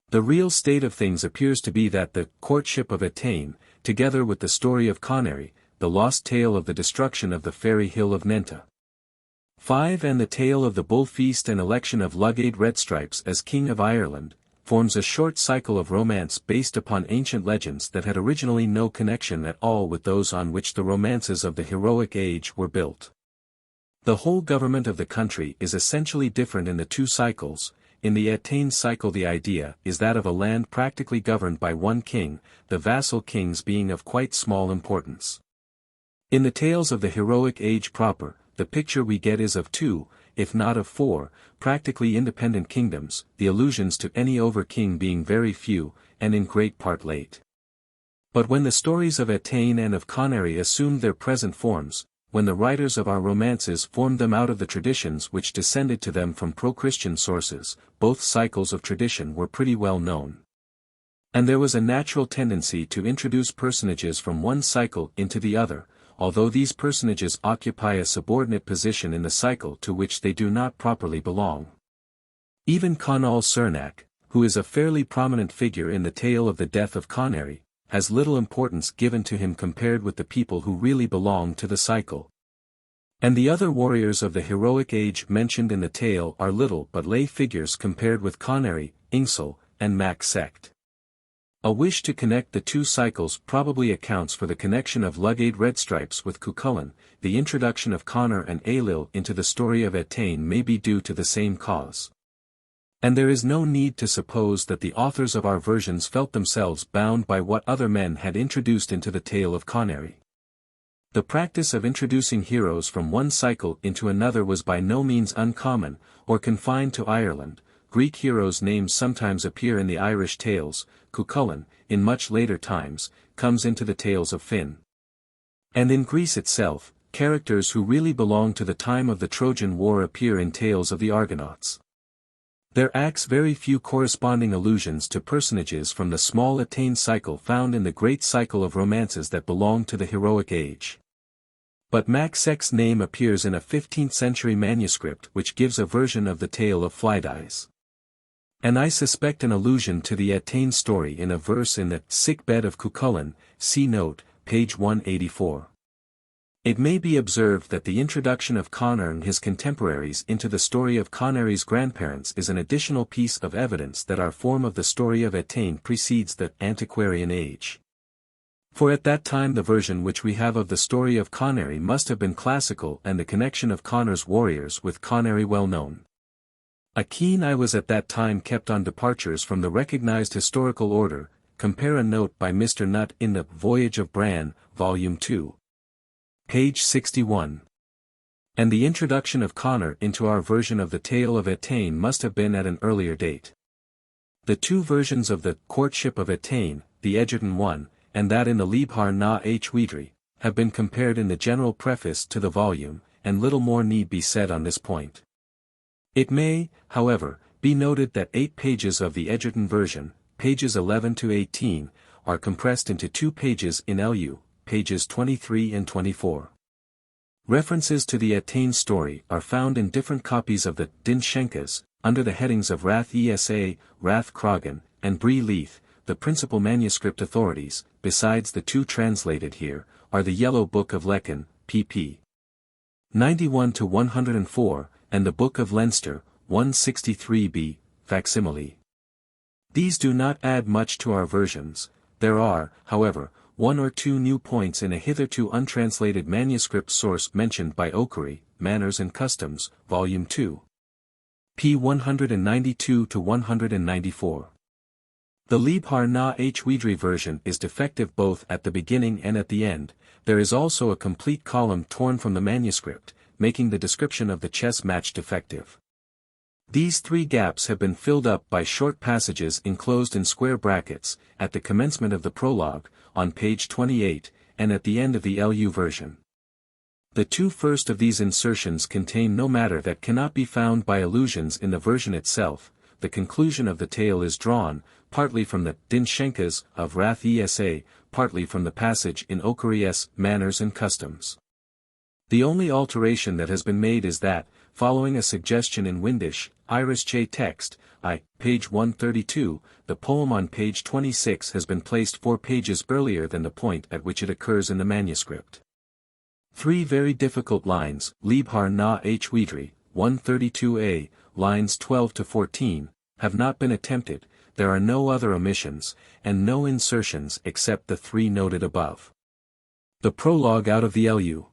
The real state of things appears to be that the Courtship of Etain, together with the story of Conairy, the lost tale of the destruction of the fairy hill of Nenta, 5 and the tale of the bull feast and election of Lugaid Redstripes as King of Ireland, forms a short cycle of romance based upon ancient legends that had originally no connection at all with those on which the romances of the heroic age were built. The whole government of the country is essentially different in the two cycles. In the Etain cycle the idea is that of a land practically governed by one king, the vassal kings being of quite small importance. In the tales of the heroic age proper, the picture we get is of two, if not of four, practically independent kingdoms, the allusions to any over-king being very few, and in great part late. But when the stories of Etain and of Conairy assumed their present forms, when the writers of our romances formed them out of the traditions which descended to them from pro-Christian sources, both cycles of tradition were pretty well known. And there was a natural tendency to introduce personages from one cycle into the other, although these personages occupy a subordinate position in the cycle to which they do not properly belong. Even Conall Cernach, who is a fairly prominent figure in the tale of the death of Conairy, has little importance given to him compared with the people who really belong to the cycle. And the other warriors of the heroic age mentioned in the tale are little but lay figures compared with Conairy, Exile, and Mac Sect. A wish to connect the two cycles probably accounts for the connection of Lugaid Redstripes with Cuchulain. The introduction of Conor and Ailill into the story of Etain may be due to the same cause. And there is no need to suppose that the authors of our versions felt themselves bound by what other men had introduced into the tale of Conairy. The practice of introducing heroes from one cycle into another was by no means uncommon, or confined to Ireland. Greek heroes' names sometimes appear in the Irish tales. Cuchulain, in much later times, comes into the tales of Finn. And in Greece itself, characters who really belong to the time of the Trojan War appear in tales of the Argonauts. There are very few corresponding allusions to personages from the small Etain cycle found in the great cycle of romances that belong to the heroic age. But Mac Sect's name appears in a 15th-century manuscript which gives a version of the tale of Flidais. And I suspect an allusion to the Etain story in a verse in the Sick-Bed of Cuchulain, see note, page 184. It may be observed that the introduction of Conor and his contemporaries into the story of Conairy's grandparents is an additional piece of evidence that our form of the story of Etain precedes the antiquarian age. For at that time the version which we have of the story of Conairy must have been classical and the connection of Conor's warriors with Conairy well known. A keen eye was at that time kept on departures from the recognized historical order, compare a note by Mr. Nutt in the Voyage of Bran, Volume 2. Page 61. And the introduction of Conor into our version of the tale of Etain must have been at an earlier date. The two versions of the Courtship of Etain, the Egerton one, and that in the Leabhar na H-Uidhri, have been compared in the general preface to the volume, and little more need be said on this point. It may, however, be noted that 8 pages of the Egerton version, pages 11 to 18, are compressed into 2 pages in LU, pages 23 and 24. References to the Etain story are found in different copies of the Din Shenkas, under the headings of Rath Esa, Rath Cragan, and Bree Leith. The principal manuscript authorities, besides the 2 translated here, are the Yellow Book of Lecan, pp. 91 to 104, and the Book of Leinster, 163b, facsimile. These do not add much to our versions. There are, however, 1 or 2 new points in a hitherto untranslated manuscript source mentioned by O'Curry, Manners and Customs, Volume 2. p. 192 to 194. The Leabhar na H-Uidhri version is defective both at the beginning and at the end. There is also a complete column torn from the manuscript, making the description of the chess match defective. These three gaps have been filled up by short passages enclosed in square brackets, at the commencement of the prologue, on page 28, and at the end of the LU version. The two first of these insertions contain no matter that cannot be found by allusions in the version itself. The conclusion of the tale is drawn, partly from the Dinshenkas of Rath Esa, partly from the passage in Okari's Manners and Customs. The only alteration that has been made is that, following a suggestion in Windish, Irish Che text, page 132, the poem on page 26 has been placed 4 pages earlier than the point at which it occurs in the manuscript. 3 very difficult lines, Leabhar na H-Uidhri, 132a, lines 12 to 14, have not been attempted. There are no other omissions, and no insertions except the 3 noted above. The prologue out of the LU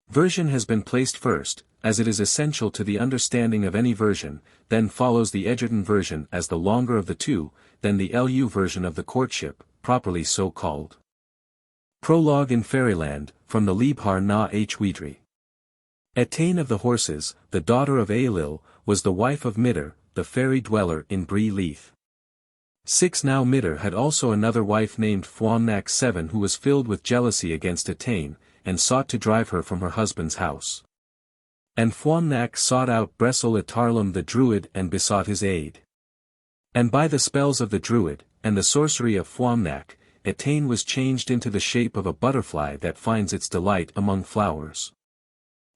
version has been placed first, as it is essential to the understanding of any version, then follows the Egerton version as the longer of the two, then the LU version of the Courtship, properly so called. Prologue in Fairyland, from the Leabhar na H-Uidhri. Etain of the Horses, the daughter of Ailil, was the wife of Midr, the fairy dweller in Bree Leith. 6 Now Midr had also another wife named Fuamnach 7 who was filled with jealousy against Etain, and sought to drive her from her husband's house. And Fuamnach sought out Bresel Itarlam the Druid and besought his aid. And by the spells of the Druid, and the sorcery of Fuamnach, Etain was changed into the shape of a butterfly that finds its delight among flowers.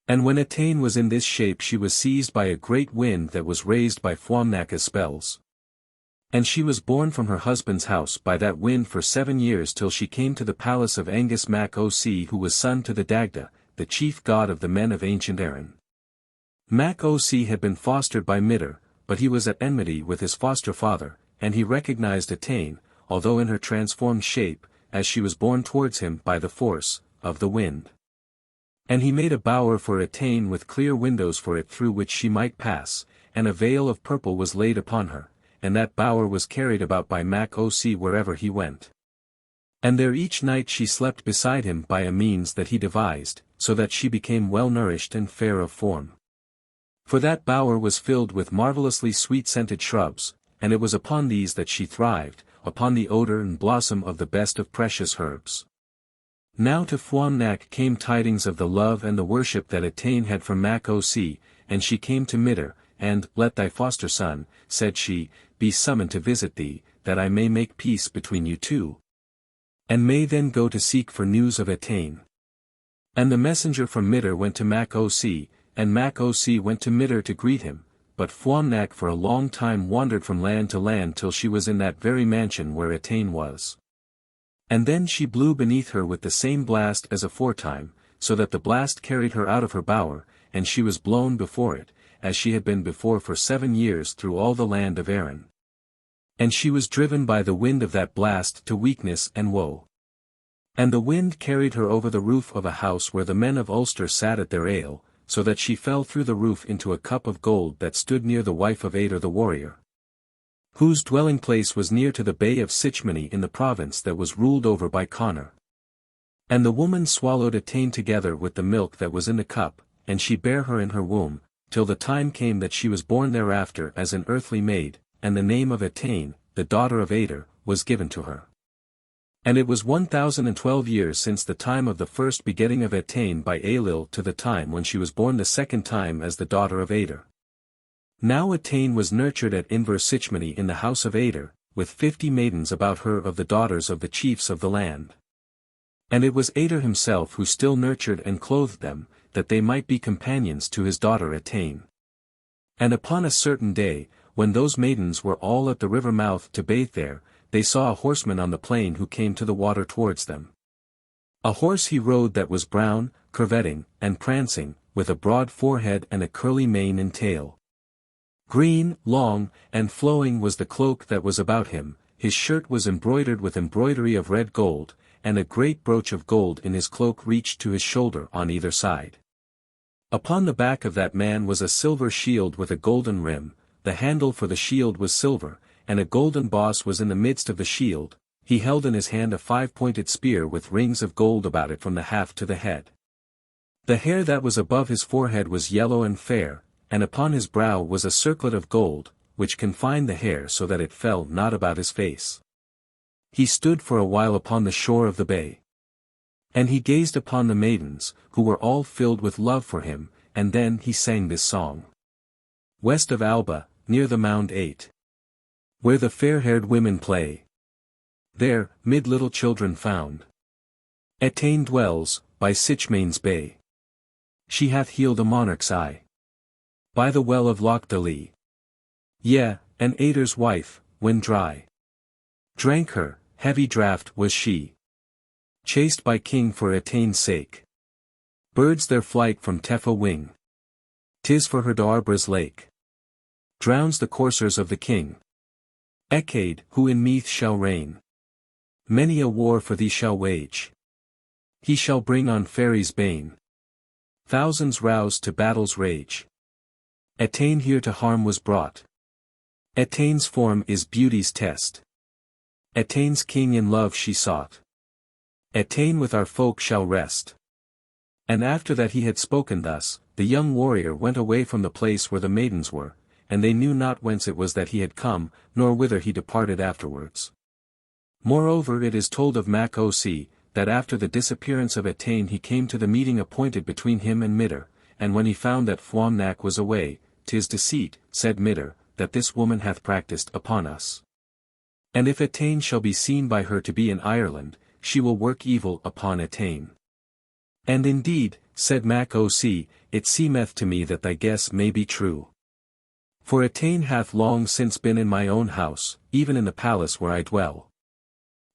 And when Etain was in this shape she was seized by a great wind that was raised by Fuamnach's spells. And she was borne from her husband's house by that wind for 7 years till she came to the palace of Angus Mac Oc who was son to the Dagda, the chief god of the men of ancient Erin. Mac Oc had been fostered by Midr, but he was at enmity with his foster father, and he recognized Etain, although in her transformed shape, as she was borne towards him by the force of the wind. And he made a bower for Etain with clear windows for it through which she might pass, and a veil of purple was laid upon her, and that bower was carried about by Mac Oc wherever he went. And there each night she slept beside him by a means that he devised, so that she became well nourished and fair of form. For that bower was filled with marvellously sweet-scented shrubs, and it was upon these that she thrived, upon the odor and blossom of the best of precious herbs. Now to Fuamnach came tidings of the love and the worship that Etain had from Mac Oc, and she came to Midr, and, Let thy foster son, said she, be summoned to visit thee, that I may make peace between you two. And may then go to seek for news of Etain. And the messenger from Midr went to Mac Oc, and Mac Oc went to Midr to greet him, but Fuamnach for a long time wandered from land to land till she was in that very mansion where Etain was. And then she blew beneath her with the same blast as aforetime, so that the blast carried her out of her bower, and she was blown before it, as she had been before for 7 years through all the land of Erin. And she was driven by the wind of that blast to weakness and woe. And the wind carried her over the roof of a house where the men of Ulster sat at their ale, so that she fell through the roof into a cup of gold that stood near the wife of Eger the warrior, whose dwelling place was near to the bay of Sichmony in the province that was ruled over by Connor. And the woman swallowed Etain together with the milk that was in the cup, and she bare her in her womb, till the time came that she was born thereafter as an earthly maid, and the name of Etain, the daughter of Eger, was given to her. And it was 1012 years since the time of the first begetting of Etain by Ailil to the time when she was born the second time as the daughter of Eger. Now Etain was nurtured at Inver Sichmony in the house of Eger, with 50 maidens about her of the daughters of the chiefs of the land. And it was Eger himself who still nurtured and clothed them, that they might be companions to his daughter Etain. And upon a certain day, when those maidens were all at the river mouth to bathe there, they saw a horseman on the plain who came to the water towards them. A horse he rode that was brown, curvetting, and prancing, with a broad forehead and a curly mane and tail. Green, long, and flowing was the cloak that was about him, his shirt was embroidered with embroidery of red gold, and a great brooch of gold in his cloak reached to his shoulder on either side. Upon the back of that man was a silver shield with a golden rim, the handle for the shield was silver, and a golden boss was in the midst of the shield. He held in his hand a 5-pointed spear with rings of gold about it from the haft to the head. The hair that was above his forehead was yellow and fair, and upon his brow was a circlet of gold, which confined the hair so that it fell not about his face. He stood for a while upon the shore of the bay. And he gazed upon the maidens, who were all filled with love for him, and then he sang this song. West of Alba, near the Mound 8. Where the fair-haired women play. There, mid little children found. Etain dwells, by Sichmain's bay. She hath healed a monarch's eye. By the well of Loch Leahy. Yea, and Aider's wife, when dry. Drank her, heavy draught was she. Chased by king for Etain's sake. Birds their flight from Tefa wing. 'Tis for her Darbra's lake. Drowns the coursers of the king. Echaid, who in Meath shall reign. Many a war for thee shall wage. He shall bring on Fairy's bane. Thousands roused to battle's rage. Etain here to harm was brought. Etain's form is beauty's test. Etain's king in love she sought. Etain with our folk shall rest. And after that he had spoken thus, the young warrior went away from the place where the maidens were, and they knew not whence it was that he had come, nor whither he departed afterwards. Moreover it is told of MacDatho, that after the disappearance of Etain he came to the meeting appointed between him and Midr, and when he found that Fuamnach was away, 'tis deceit, said Midr, that this woman hath practised upon us. And if Etain shall be seen by her to be in Ireland, she will work evil upon Etain. And indeed, said MacDatho, it seemeth to me that thy guess may be true. For Etain hath long since been in my own house, even in the palace where I dwell.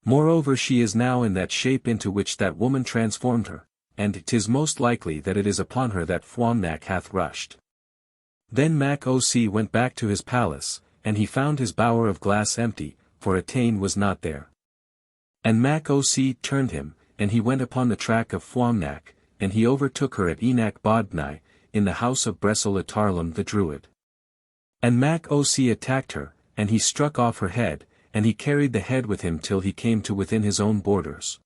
Moreover she is now in that shape into which that woman transformed her, and 'tis most likely that it is upon her that Fuamnach hath rushed. Then MacDatho went back to his palace, and he found his bower of glass empty, for Etain was not there. And MacDatho turned him, and he went upon the track of Fuamnach, and he overtook her at Enoch Bodnai, in the house of Bressil Atarlam the Druid. And MacDatho attacked her, and he struck off her head, and he carried the head with him till he came to within his own borders.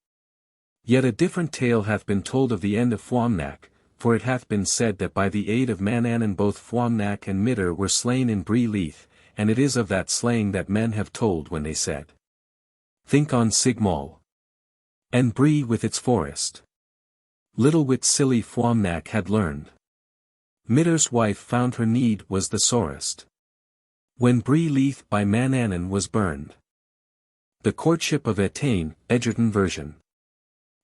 Yet a different tale hath been told of the end of Fuamnach, for it hath been said that by the aid of Manannan both Fuamnach and Midr were slain in Bree Leith, and it is of that slaying that men have told when they said, think on Sigmol. And Bree with its forest. Little wit silly Fuamnach had learned. Midr's wife found her need was the sorest. When Bree Leith by Manannan was burned. The Courtship of Etain, Egerton version.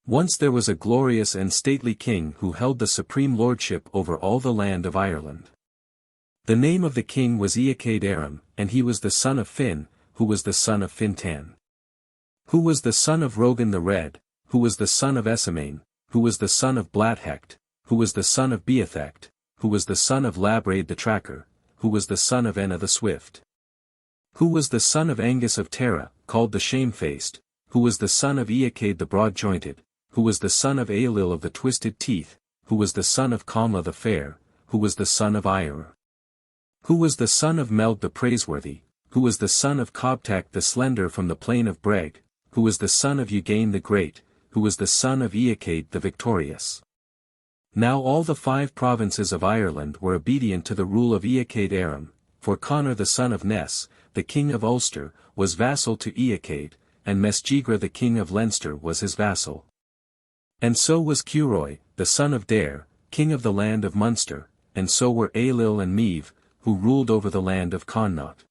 Once there was a glorious and stately king who held the supreme lordship over all the land of Ireland. The name of the king was Eochaid, and he was the son of Finn, who was the son of Fintan. Who was the son of Rogan the Red, who was the son of Esamain, who was the son of Blathecht, who was the son of Beathecht, who was the son of Labraid the Tracker, who was the son of Enna the Swift. Who was the son of Angus of Tara, called the Shamefaced, who was the son of Eochaid the Broad-jointed, who was the son of Aelil of the Twisted Teeth, who was the son of Comla the Fair, who was the son of Ire. Who was the son of Melg the Praiseworthy, who was the son of Cobtak the Slender from the plain of Breg, who was the son of Ugain the Great, who was the son of Eochaid the Victorious. Now all the 5 provinces of Ireland were obedient to the rule of Eochaid, for Conor the son of Ness, the king of Ulster, was vassal to Eochaid, and Mesgigra the king of Leinster was his vassal. And so was Curoy, the son of Dare, king of the land of Munster, and so were Aelil and Meath, who ruled over the land of Connaught.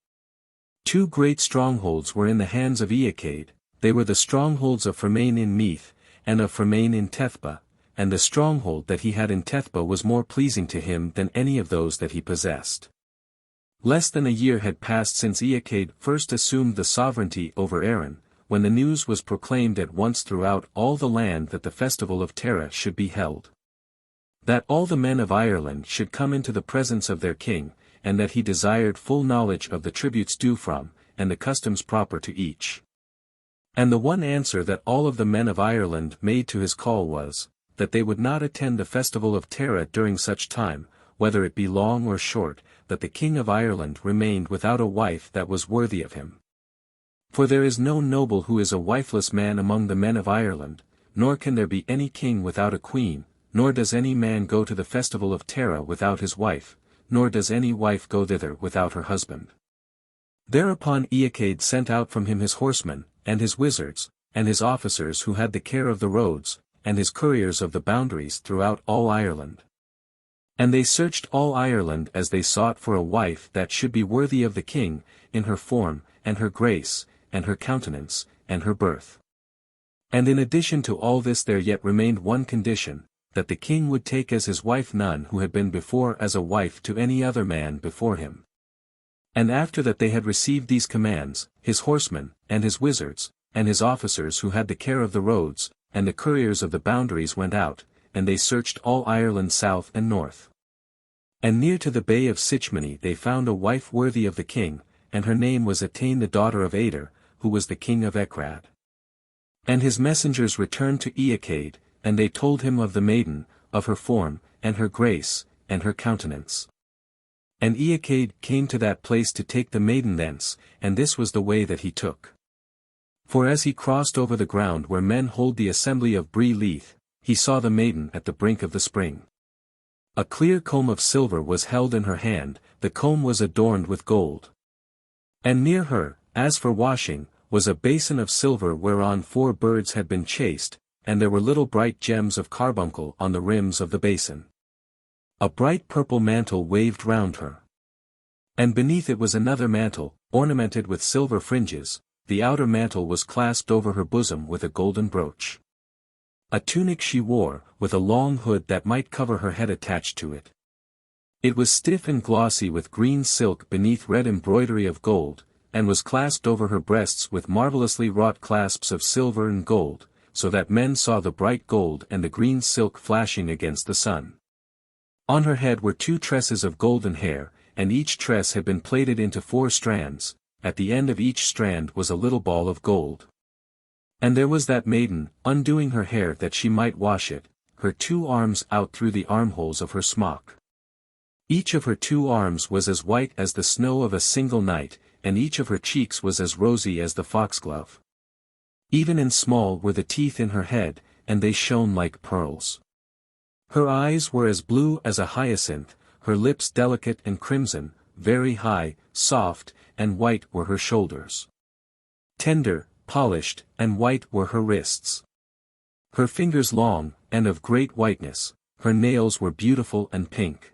2 great strongholds were in the hands of Eochaid, they were the strongholds of Fermain in Meath, and of Fermain in Tethba, and the stronghold that he had in Tethba was more pleasing to him than any of those that he possessed. Less than a year had passed since Eochaid first assumed the sovereignty over Erin, when the news was proclaimed at once throughout all the land that the festival of Tara should be held. That all the men of Ireland should come into the presence of their king, and that he desired full knowledge of the tributes due from, and the customs proper to each. And the one answer that all of the men of Ireland made to his call was, that they would not attend the festival of Tara during such time, whether it be long or short, that the king of Ireland remained without a wife that was worthy of him. For there is no noble who is a wifeless man among the men of Ireland, nor can there be any king without a queen, nor does any man go to the festival of Tara without his wife, nor does any wife go thither without her husband. Thereupon Eochaid sent out from him his horsemen, and his wizards, and his officers who had the care of the roads, and his couriers of the boundaries throughout all Ireland. And they searched all Ireland as they sought for a wife that should be worthy of the king, in her form, and her grace, and her countenance, and her birth. And in addition to all this there yet remained one condition, that the king would take as his wife none who had been before as a wife to any other man before him. And after that they had received these commands, his horsemen, and his wizards, and his officers who had the care of the roads, and the couriers of the boundaries went out, and they searched all Ireland south and north. And near to the bay of Sichmony they found a wife worthy of the king, and her name was Etain the daughter of Eidr, who was the king of Ecrad. And his messengers returned to Eochaid, and they told him of the maiden, of her form, and her grace, and her countenance. And Eochaid came to that place to take the maiden thence, and this was the way that he took. For as he crossed over the ground where men hold the assembly of Bree Leith, he saw the maiden at the brink of the spring. A clear comb of silver was held in her hand, the comb was adorned with gold. And near her, as for washing, was a basin of silver whereon 4 birds had been chased, and there were little bright gems of carbuncle on the rims of the basin. A bright purple mantle waved round her. And beneath it was another mantle, ornamented with silver fringes, the outer mantle was clasped over her bosom with a golden brooch. A tunic she wore, with a long hood that might cover her head attached to it. It was stiff and glossy with green silk beneath red embroidery of gold, and was clasped over her breasts with marvellously wrought clasps of silver and gold, so that men saw the bright gold and the green silk flashing against the sun. On her head were 2 tresses of golden hair, and each tress had been plaited into 4 strands, at the end of each strand was a little ball of gold. And there was that maiden, undoing her hair that she might wash it, her 2 arms out through the armholes of her smock. Each of her 2 arms was as white as the snow of a single night, and each of her cheeks was as rosy as the foxglove. Even and small were the teeth in her head, and they shone like pearls. Her eyes were as blue as a hyacinth, her lips delicate and crimson, very high, soft, and white were her shoulders. Tender, polished, and white were her wrists. Her fingers long, and of great whiteness, her nails were beautiful and pink.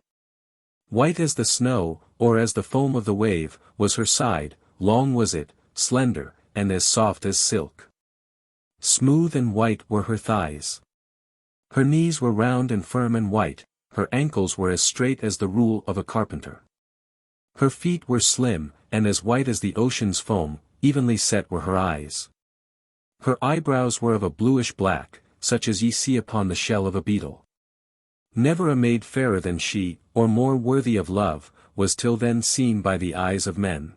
White as the snow, or as the foam of the wave, was her side, long was it, slender, and as soft as silk. Smooth and white were her thighs. Her knees were round and firm and white, her ankles were as straight as the rule of a carpenter. Her feet were slim, and as white as the ocean's foam, evenly set were her eyes. Her eyebrows were of a bluish black, such as ye see upon the shell of a beetle. Never a maid fairer than she, or more worthy of love, was till then seen by the eyes of men.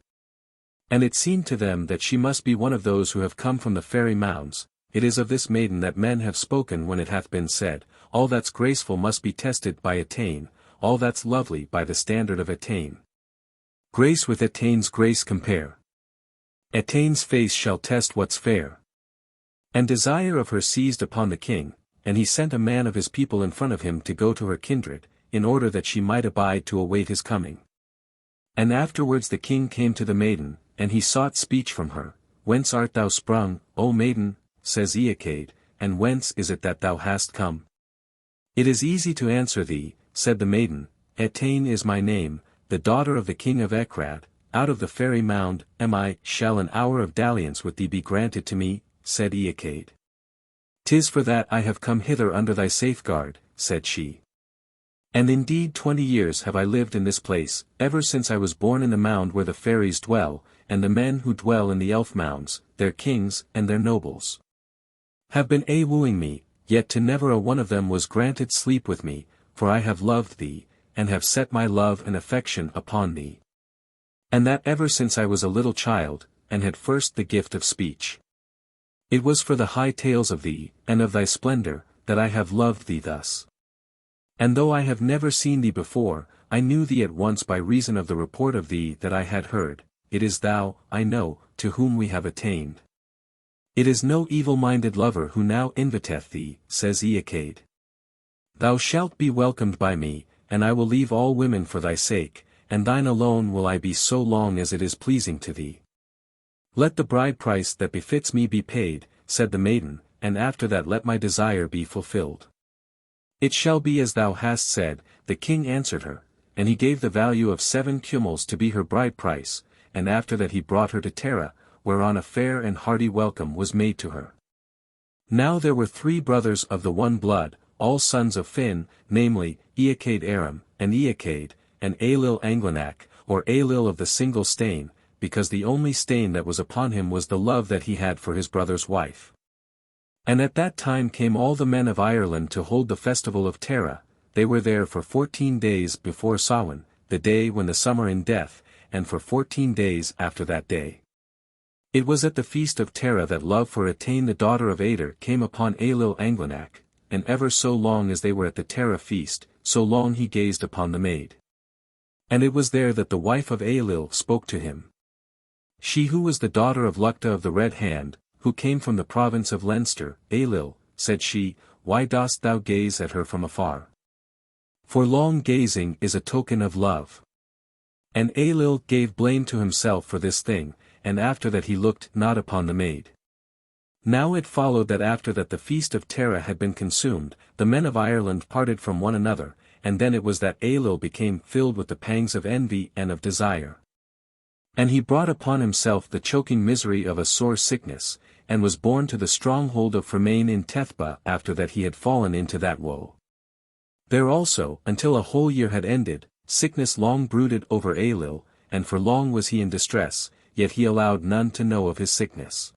And it seemed to them that she must be one of those who have come from the fairy mounds. It is of this maiden that men have spoken when it hath been said, all that's graceful must be tested by Etain, all that's lovely by the standard of Etain. Grace with Etain's grace compare. Etain's face shall test what's fair. And desire of her seized upon the king, and he sent a man of his people in front of him to go to her kindred, in order that she might abide to await his coming. And afterwards the king came to the maiden, and he sought speech from her. Whence art thou sprung, O maiden, says Eochaid, and whence is it that thou hast come? It is easy to answer thee, said the maiden, Etain is my name, the daughter of the king of Ecrad, out of the fairy mound am I. Shall an hour of dalliance with thee be granted to me, said Eochaid. 'Tis for that I have come hither under thy safeguard, said she. And indeed 20 years have I lived in this place, ever since I was born in the mound where the fairies dwell, and the men who dwell in the elf mounds, their kings and their nobles, have been wooing me, yet to never a one of them was granted sleep with me, for I have loved thee, and have set my love and affection upon thee. And that ever since I was a little child, and had first the gift of speech. It was for the high tales of thee, and of thy splendor, that I have loved thee thus. And though I have never seen thee before, I knew thee at once by reason of the report of thee that I had heard. It is thou, I know, to whom we have attained. It is no evil-minded lover who now inviteth thee, says Eachaid. Thou shalt be welcomed by me, and I will leave all women for thy sake, and thine alone will I be so long as it is pleasing to thee. Let the bride price that befits me be paid, said the maiden, and after that let my desire be fulfilled. It shall be as thou hast said, the king answered her, and he gave the value of 7 cumals to be her bride price, and after that he brought her to Tara, whereon a fair and hearty welcome was made to her. Now there were 3 brothers of the one blood, all sons of Finn, namely, Eachaid Aram, and Eachaid, and Aelil Anglenac, or Aelil of the single stain, because the only stain that was upon him was the love that he had for his brother's wife. And at that time came all the men of Ireland to hold the festival of Tara. They were there for 14 days before Samhain, the day when the summer in death, and for 14 days after that day. It was at the feast of Tara that love for Etain the daughter of Eger came upon Aelil Anglenac, and ever so long as they were at the Tara feast, so long he gazed upon the maid. And it was there that the wife of Aelil spoke to him. She who was the daughter of Lucta of the Red Hand, who came from the province of Leinster, Aelil, said she, why dost thou gaze at her from afar? For long gazing is a token of love. And Aelil gave blame to himself for this thing, and after that he looked not upon the maid. Now it followed that after that the feast of Tara had been consumed, the men of Ireland parted from one another, and then it was that Aelil became filled with the pangs of envy and of desire. And he brought upon himself the choking misery of a sore sickness, and was borne to the stronghold of Fermain in Tethba after that he had fallen into that woe. There also, until a whole year had ended, sickness long brooded over Aelil, and for long was he in distress, yet he allowed none to know of his sickness.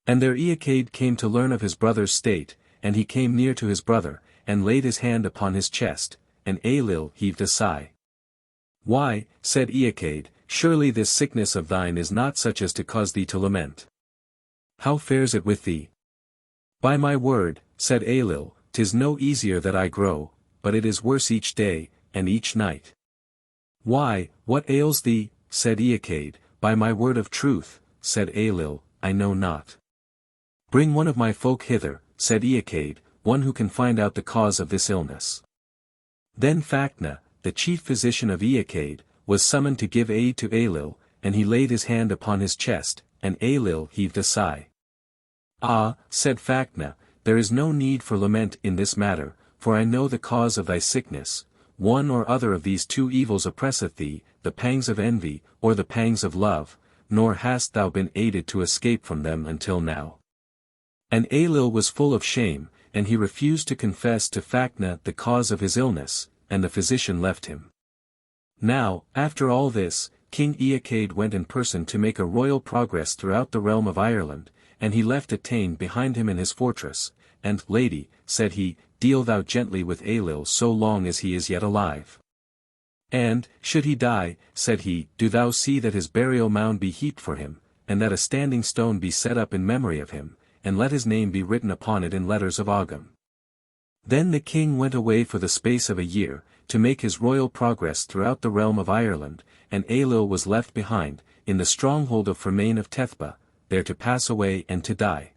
And there Eachaid came to learn of his brother's state, and he came near to his brother, and laid his hand upon his chest, and Aelil heaved a sigh. Why, said Eachaid, surely this sickness of thine is not such as to cause thee to lament. How fares it with thee? By my word, said Aelil, 'tis no easier that I grow, but it is worse each day, and each night. Why, what ails thee, said Eachaid, by my word of truth, said Aelil, I know not. Bring one of my folk hither, said Eachaid, one who can find out the cause of this illness. Then Fachna, the chief physician of Eachaid, was summoned to give aid to Aelil, and he laid his hand upon his chest, and Aelil heaved a sigh. Ah, said Fachna, there is no need for lament in this matter, for I know the cause of thy sickness. One or other of these 2 evils oppresseth thee, the pangs of envy, or the pangs of love, nor hast thou been aided to escape from them until now. And Aelil was full of shame, and he refused to confess to Fachna the cause of his illness, and the physician left him. Now, after all this, King Eachaid went in person to make a royal progress throughout the realm of Ireland, and he left Etain behind him in his fortress, and, Lady, said he, deal thou gently with Aelil so long as he is yet alive. And, should he die, said he, do thou see that his burial mound be heaped for him, and that a standing stone be set up in memory of him, and let his name be written upon it in letters of Ogham. Then the king went away for the space of a year, to make his royal progress throughout the realm of Ireland, and Aelil was left behind, in the stronghold of Fermain of Tethba, there to pass away and to die.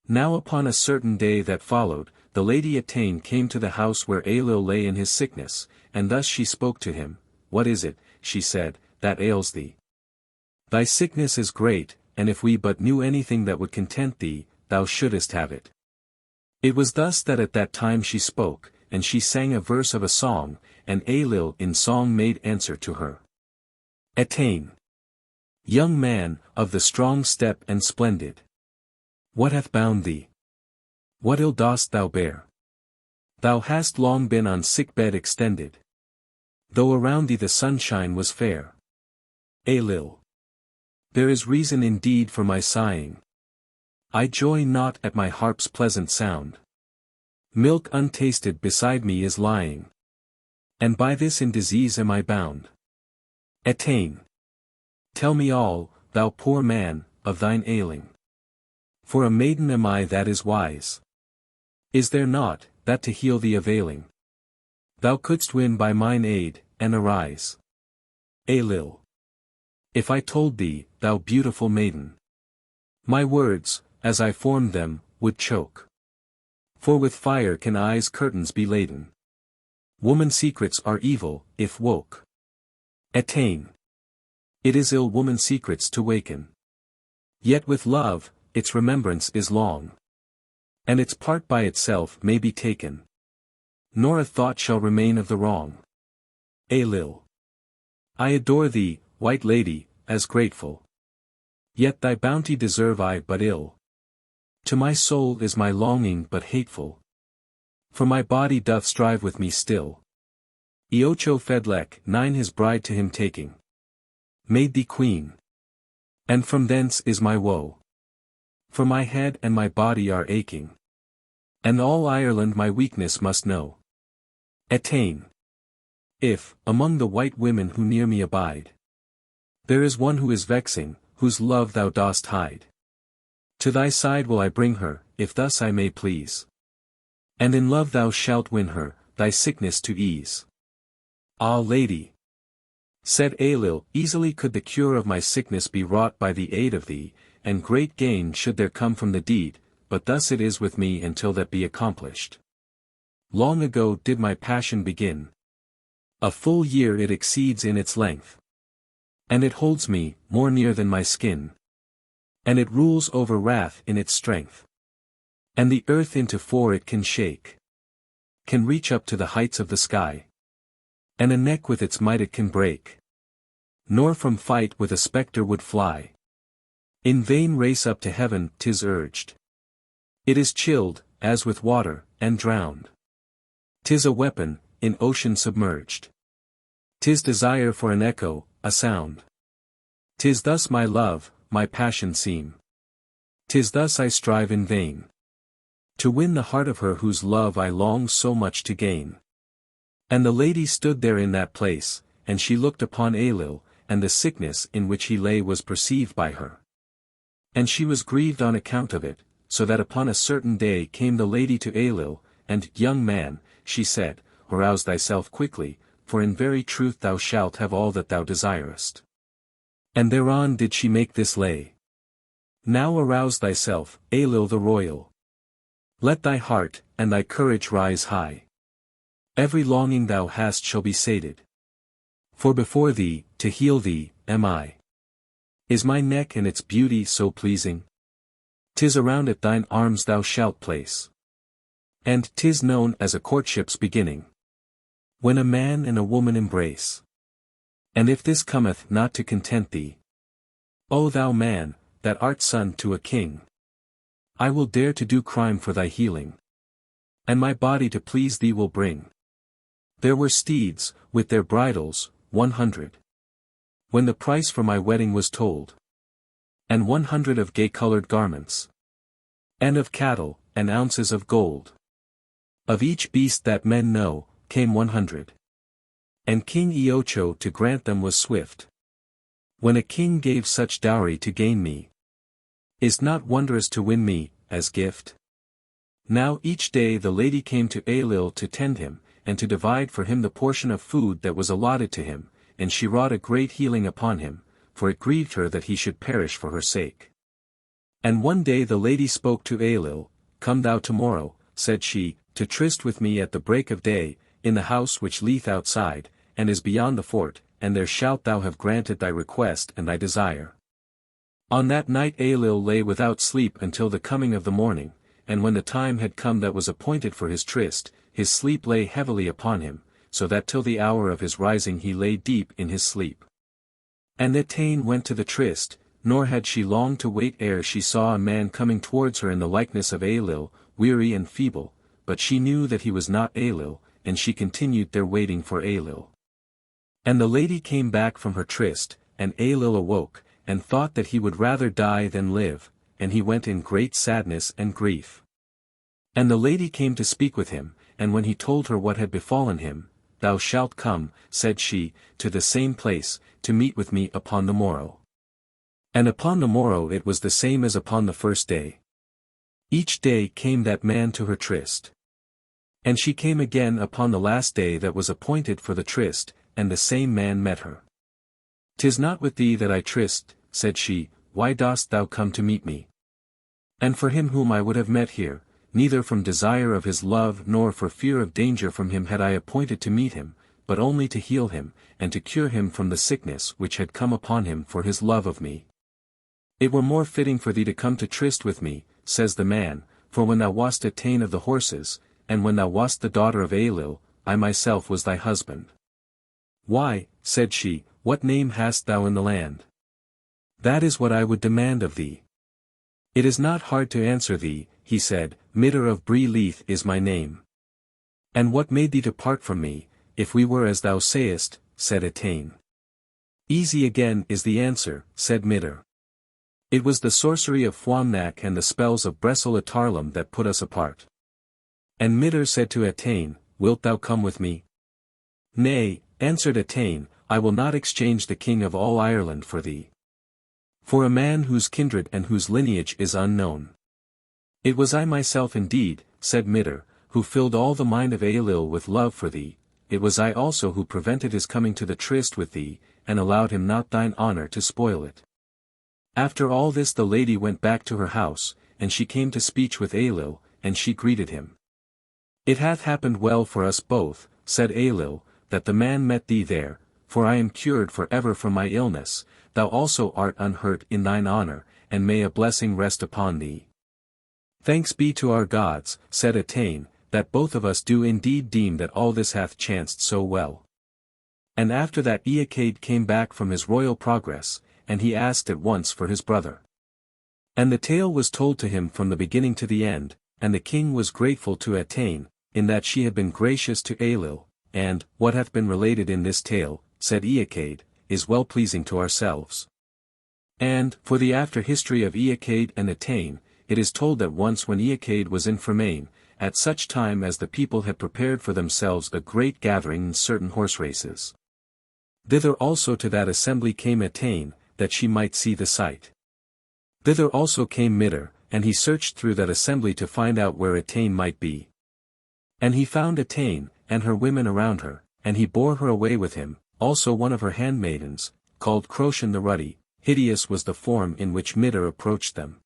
Now upon a certain day that followed, the lady Etain came to the house where Aelil lay in his sickness, and thus she spoke to him. What is it, she said, that ails thee? Thy sickness is great, and if we but knew anything that would content thee, thou shouldest have it. It was thus that at that time she spoke, and she sang a verse of a song, and Aelil in song made answer to her. Etain. Young man, of the strong step and splendid. What hath bound thee? What ill dost thou bear? Thou hast long been on sick bed extended. Though around thee the sunshine was fair. Aelil. There is reason indeed for my sighing. I joy not at my harp's pleasant sound. Milk untasted beside me is lying. And by this in disease am I bound. Etain. Tell me all, thou poor man, of thine ailing. For a maiden am I that is wise. Is there naught, that to heal thee availing? Thou couldst win by mine aid, and arise. Ailill. If I told thee, thou beautiful maiden, my words, as I formed them, would choke. For with fire can eyes' curtains be laden. Woman's secrets are evil, if woke. Etain. It is ill woman's secrets to waken. Yet with love, its remembrance is long. And its part by itself may be taken. Nor a thought shall remain of the wrong. Ailill. I adore thee, white lady, as grateful. Yet thy bounty deserve I but ill. To my soul is my longing but hateful. For my body doth strive with me still. Eocho Fedlec 9 his bride to him taking. Made thee queen. And from thence is my woe. For my head and my body are aching. And all Ireland my weakness must know. Etain. If, among the white women who near me abide, there is one who is vexing, whose love thou dost hide, to thy side will I bring her, if thus I may please. And in love thou shalt win her, thy sickness to ease. Ah lady, said Ailill, easily could the cure of my sickness be wrought by the aid of thee, and great gain should there come from the deed, but thus it is with me until that be accomplished. Long ago did my passion begin. A full year it exceeds in its length. And it holds me, more near than my skin. And it rules over wrath in its strength. And the earth into four it can shake. Can reach up to the heights of the sky. And a neck with its might it can break. Nor from fight with a spectre would fly. In vain race up to heaven, 'tis urged. It is chilled, as with water, and drowned. 'Tis a weapon, in ocean submerged. 'Tis desire for an echo, a sound. 'Tis thus my love, my passion seem. 'Tis thus I strive in vain. To win the heart of her whose love I long so much to gain. And the lady stood there in that place, and she looked upon Ailill, and the sickness in which he lay was perceived by her. And she was grieved on account of it, so that upon a certain day came the lady to Ailill, and, young man, she said, arouse thyself quickly, for in very truth thou shalt have all that thou desirest. And thereon did she make this lay. Now arouse thyself, Ailill the royal. Let thy heart, and thy courage rise high. Every longing thou hast shall be sated. For before thee, to heal thee, am I. Is my neck and its beauty so pleasing? 'Tis around it thine arms thou shalt place. And 'tis known as a courtship's beginning. When a man and a woman embrace. And if this cometh not to content thee, O thou man, that art son to a king, I will dare to do crime for thy healing. And my body to please thee will bring. There were steeds, with their bridles, 100. When the price for my wedding was told. And 100 of gay-colored garments. And of cattle, and ounces of gold. Of each beast that men know, came 100. And King Eocho to grant them was swift. When a king gave such dowry to gain me, is not wondrous to win me, as gift? Now each day the lady came to Ailill to tend him, and to divide for him the portion of food that was allotted to him, and she wrought a great healing upon him, for it grieved her that he should perish for her sake. And one day the lady spoke to Ailill, Come thou tomorrow, said she, to tryst with me at the break of day, in the house which lieth outside, and is beyond the fort, and there shalt thou have granted thy request and thy desire. On that night Ailill lay without sleep until the coming of the morning, and when the time had come that was appointed for his tryst, his sleep lay heavily upon him, so that till the hour of his rising he lay deep in his sleep. And Etain went to the tryst, nor had she long to wait ere she saw a man coming towards her in the likeness of Ailill, weary and feeble, but she knew that he was not Ailill, and she continued there waiting for Ailill. And the lady came back from her tryst, and Ailill awoke, and thought that he would rather die than live, and he went in great sadness and grief. And the lady came to speak with him, and when he told her what had befallen him, Thou shalt come, said she, to the same place, to meet with me upon the morrow. And upon the morrow it was the same as upon the first day. Each day came that man to her tryst. And she came again upon the last day that was appointed for the tryst, and the same man met her. "'Tis not with thee that I tryst," said she, "why dost thou come to meet me?" And for him whom I would have met here, neither from desire of his love nor for fear of danger from him had I appointed to meet him, but only to heal him, and to cure him from the sickness which had come upon him for his love of me. "It were more fitting for thee to come to tryst with me," says the man, "for when thou wast at Tain of the horses, and when thou wast the daughter of Ailill, I myself was thy husband." "Why," said she, "what name hast thou in the land? That is what I would demand of thee." "It is not hard to answer thee," he said, "Midder of Bree Leith is my name." "And what made thee to part from me, if we were as thou sayest?" said Etain. "Easy again is the answer," said Midder. "It was the sorcery of Fuamnach and the spells of Bressil Atarlam that put us apart." And Midder said to Etain, "Wilt thou come with me?" "Nay," answered Etain, "I will not exchange the king of all Ireland for thee. For a man whose kindred and whose lineage is unknown." "It was I myself indeed," said Midder, "who filled all the mind of Ailill with love for thee, it was I also who prevented his coming to the tryst with thee, and allowed him not thine honour to spoil it." After all this the lady went back to her house, and she came to speech with Ailill, and she greeted him. "It hath happened well for us both," said Ailill, "that the man met thee there, for I am cured for ever from my illness, thou also art unhurt in thine honour, and may a blessing rest upon thee." "Thanks be to our gods," said Etain, "that both of us do indeed deem that all this hath chanced so well." And after that Eacade came back from his royal progress, and he asked at once for his brother. And the tale was told to him from the beginning to the end, and the king was grateful to Etain, in that she had been gracious to Ailill, and, what hath been related in this tale, said Eacade, is well pleasing to ourselves. And, for the after history of Eacade and Etain, it is told that once when Eacade was in Fermain, at such time as the people had prepared for themselves a great gathering in certain horse races. Thither also to that assembly came Etain, that she might see the sight. Thither also came Midder, and he searched through that assembly to find out where Etain might be. And he found Etain, and her women around her, and he bore her away with him, also one of her handmaidens, called Courtship the Ruddy. Hideous was the form in which Midder approached them.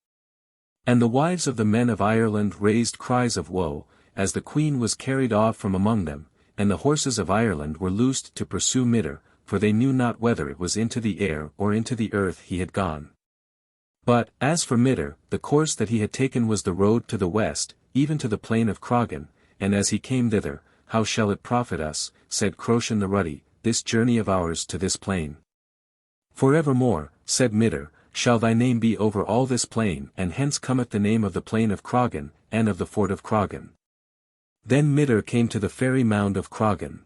And the wives of the men of Ireland raised cries of woe, as the queen was carried off from among them, and the horses of Ireland were loosed to pursue Midder, for they knew not whether it was into the air or into the earth he had gone. But, as for Midder, the course that he had taken was the road to the west, even to the plain of Cragan, and as he came thither, "How shall it profit us," said Courtship the Ruddy, "this journey of ours to this plain?" "For evermore," said Midder, "shall thy name be over all this plain, and hence cometh the name of the plain of Cragan, and of the fort of Cragan." Then Midder came to the fairy mound of Cragan.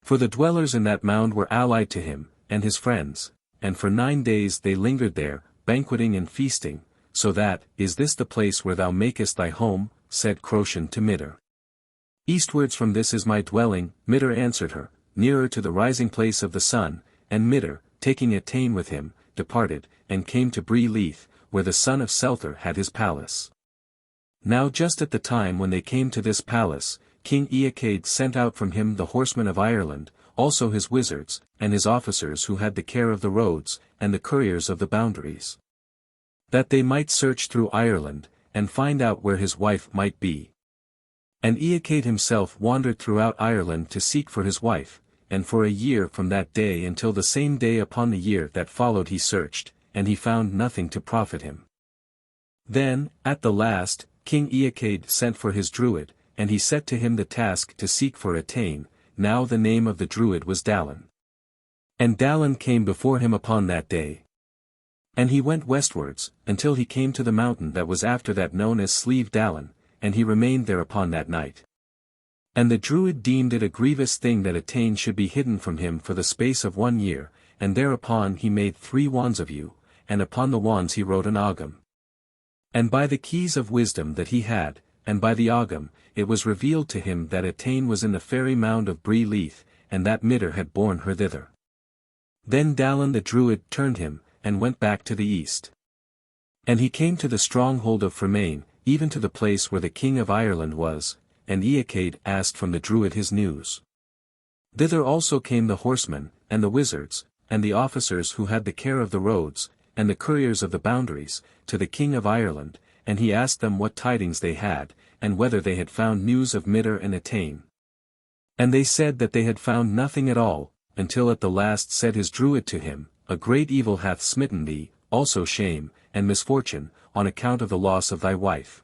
For the dwellers in that mound were allied to him, and his friends, and for 9 days they lingered there, banqueting and feasting, so that, "Is this the place where thou makest thy home?" said Courtship to Midder. "Eastwards from this is my dwelling," Midder answered her, "nearer to the rising place of the sun," and Midder, taking Etain with him, departed, and came to Bree Leith, where the son of Selther had his palace. Now just at the time when they came to this palace, King Eacade sent out from him the horsemen of Ireland, also his wizards, and his officers who had the care of the roads, and the couriers of the boundaries. That they might search through Ireland, and find out where his wife might be. And Eacade himself wandered throughout Ireland to seek for his wife, and for a year from that day until the same day upon the year that followed he searched, and he found nothing to profit him. Then, at the last, King Eacade sent for his druid, and he set to him the task to seek for Etain. Now the name of the druid was Dallan. And Dallan came before him upon that day. And he went westwards, until he came to the mountain that was after that known as Slieve Dallan, and he remained there upon that night. And the druid deemed it a grievous thing that Etain should be hidden from him for the space of 1 year, and thereupon he made 3 wands of yew, and upon the wands he wrote an ogham. And by the keys of wisdom that he had, and by the ogham, it was revealed to him that Etain was in the fairy mound of Bree Leith, and that Midder had borne her thither. Then Dallan the druid turned him, and went back to the east. And he came to the stronghold of Fermain, even to the place where the king of Ireland was, and Eacade asked from the druid his news. Thither also came the horsemen, and the wizards, and the officers who had the care of the roads, and the couriers of the boundaries, to the king of Ireland, and he asked them what tidings they had, and whether they had found news of Midr and Etain. And they said that they had found nothing at all, until at the last said his druid to him, A great evil hath smitten thee, also shame, and misfortune, on account of the loss of thy wife.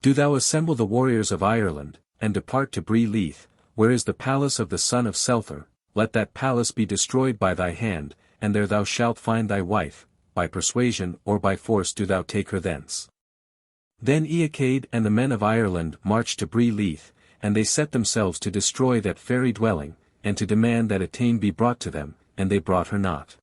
Do thou assemble the warriors of Ireland, and depart to Bree Leith, where is the palace of the son of Selther, let that palace be destroyed by thy hand, and there thou shalt find thy wife, by persuasion or by force do thou take her thence. Then Eachaid and the men of Ireland marched to Bree Leith, and they set themselves to destroy that fairy dwelling, and to demand that Etain be brought to them, and they brought her not.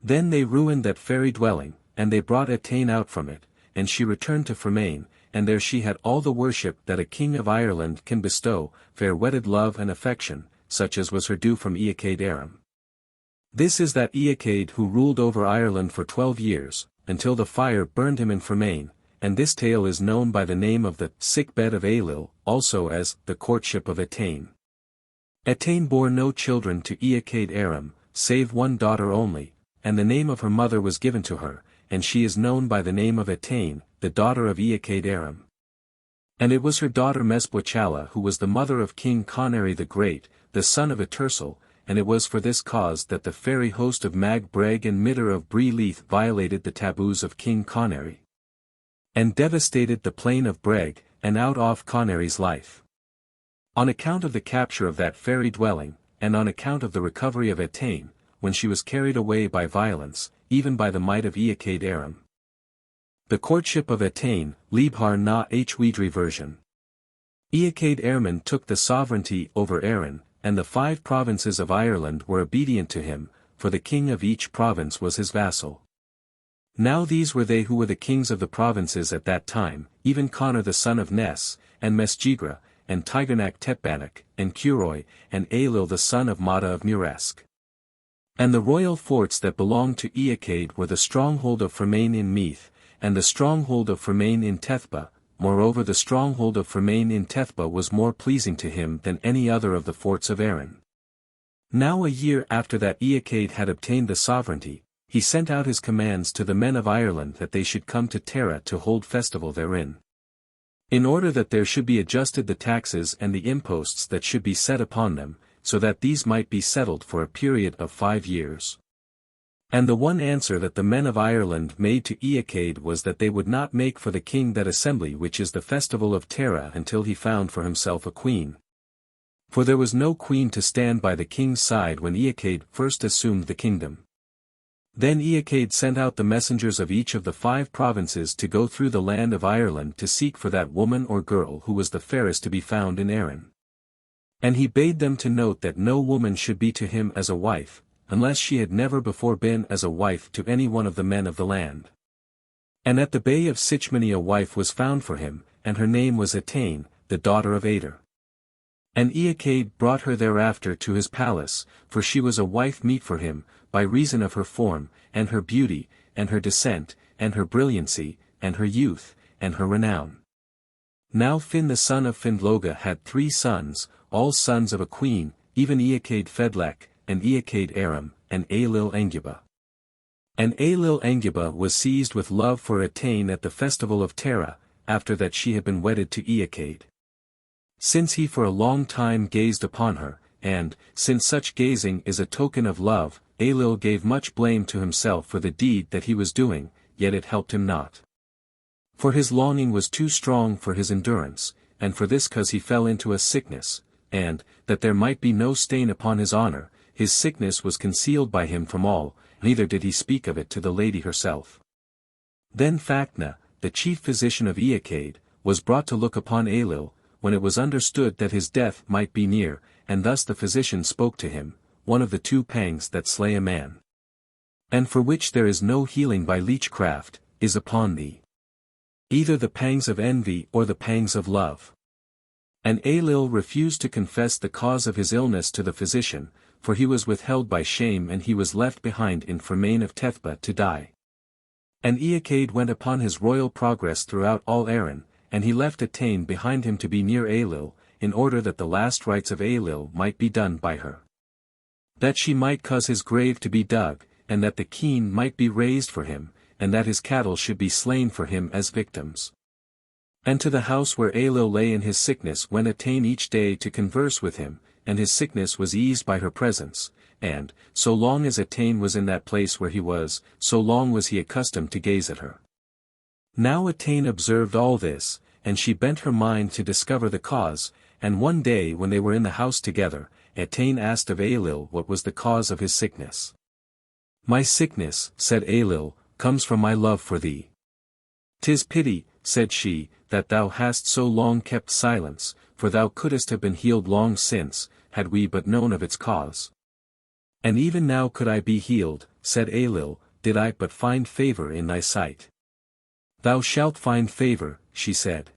Then they ruined that fairy dwelling, and they brought Etain out from it, and she returned to Fermain, and there she had all the worship that a king of Ireland can bestow, fair wedded love and affection, such as was her due from Eachaid Aram. This is that Eachaid who ruled over Ireland for 12 years, until the fire burned him in Fermain, and this tale is known by the name of the Sickbed of Cuchulain, also as the Courtship of Etain. Etain bore no children to Eachaid Aram, save one daughter only, and the name of her mother was given to her, and she is known by the name of Etain, the daughter of Eachaid Aram. And it was her daughter Mesbwchala who was the mother of King Conairy the Great, the son of Etersal, and it was for this cause that the fairy host of Mag Breg and Midr of Bree Leith violated the taboos of King Conairy, and devastated the plain of Breg, and out off Conairy's life. On account of the capture of that fairy dwelling, and on account of the recovery of Etain, when she was carried away by violence, even by the might of Eachaid Aram. The Courtship of Etain, Leabhar na H-Uidhri version. Eachaid Aram took the sovereignty over Erin, and the 5 provinces of Ireland were obedient to him, for the king of each province was his vassal. Now these were they who were the kings of the provinces at that time, even Conor the son of Ness, and Mesjigra, and Tigernach Tepbanach, and Curoi, and Aelil the son of Mada of Muresk. And the royal forts that belonged to Eachaid were the stronghold of Fermain in Meath, and the stronghold of Fermain in Tethba. Moreover the stronghold of Fermain in Tethba was more pleasing to him than any other of the forts of Erin. Now a year after that Eachaid had obtained the sovereignty, he sent out his commands to the men of Ireland that they should come to Tara to hold festival therein, in order that there should be adjusted the taxes and the imposts that should be set upon them, so that these might be settled for a period of 5 years. And the one answer that the men of Ireland made to Eachaid was that they would not make for the king that assembly which is the festival of Tara until he found for himself a queen. For there was no queen to stand by the king's side when Eachaid first assumed the kingdom. Then Eachaid sent out the messengers of each of the 5 provinces to go through the land of Ireland to seek for that woman or girl who was the fairest to be found in Erin. And he bade them to note that no woman should be to him as a wife, unless she had never before been as a wife to any one of the men of the land. And at the bay of Sichmony a wife was found for him, and her name was Etain, the daughter of Eger. And Eachaid brought her thereafter to his palace, for she was a wife meet for him, by reason of her form, and her beauty, and her descent, and her brilliancy, and her youth, and her renown. Now Finn the son of Findloga had 3 sons, all sons of a queen, even Eachaid Fedlech, and Eachaid Aram, and Aelil Anguba. And Aelil Anguba was seized with love for Etain at the festival of Tara, after that she had been wedded to Eachaid. Since he for a long time gazed upon her, and, since such gazing is a token of love, Aelil gave much blame to himself for the deed that he was doing, yet it helped him not. For his longing was too strong for his endurance, and for this cause he fell into a sickness, and, that there might be no stain upon his honor, his sickness was concealed by him from all, neither did he speak of it to the lady herself. Then Facna, the chief physician of Eachaid, was brought to look upon Aelil, when it was understood that his death might be near, and thus the physician spoke to him, one of the 2 pangs that slay a man, and for which there is no healing by leechcraft, is upon thee. Either the pangs of envy or the pangs of love. And Aelil refused to confess the cause of his illness to the physician, for he was withheld by shame and he was left behind in Fermain of Tethba to die. And Eachaid went upon his royal progress throughout all Erin, and he left Etain behind him to be near Aelil, in order that the last rites of Ailill might be done by her. That she might cause his grave to be dug, and that the keen might be raised for him, and that his cattle should be slain for him as victims. And to the house where Ailill lay in his sickness went Etain each day to converse with him, and his sickness was eased by her presence, and, so long as Etain was in that place where he was, so long was he accustomed to gaze at her. Now Etain observed all this, and she bent her mind to discover the cause, and one day when they were in the house together, Etain asked of Ailill what was the cause of his sickness. "My sickness," said Ailill, "comes from my love for thee. 'Tis pity," said she, "that thou hast so long kept silence, for thou couldst have been healed long since, had we but known of its cause." "And even now could I be healed," said Ailill, "did I but find favour in thy sight." "Thou shalt find favour," she said.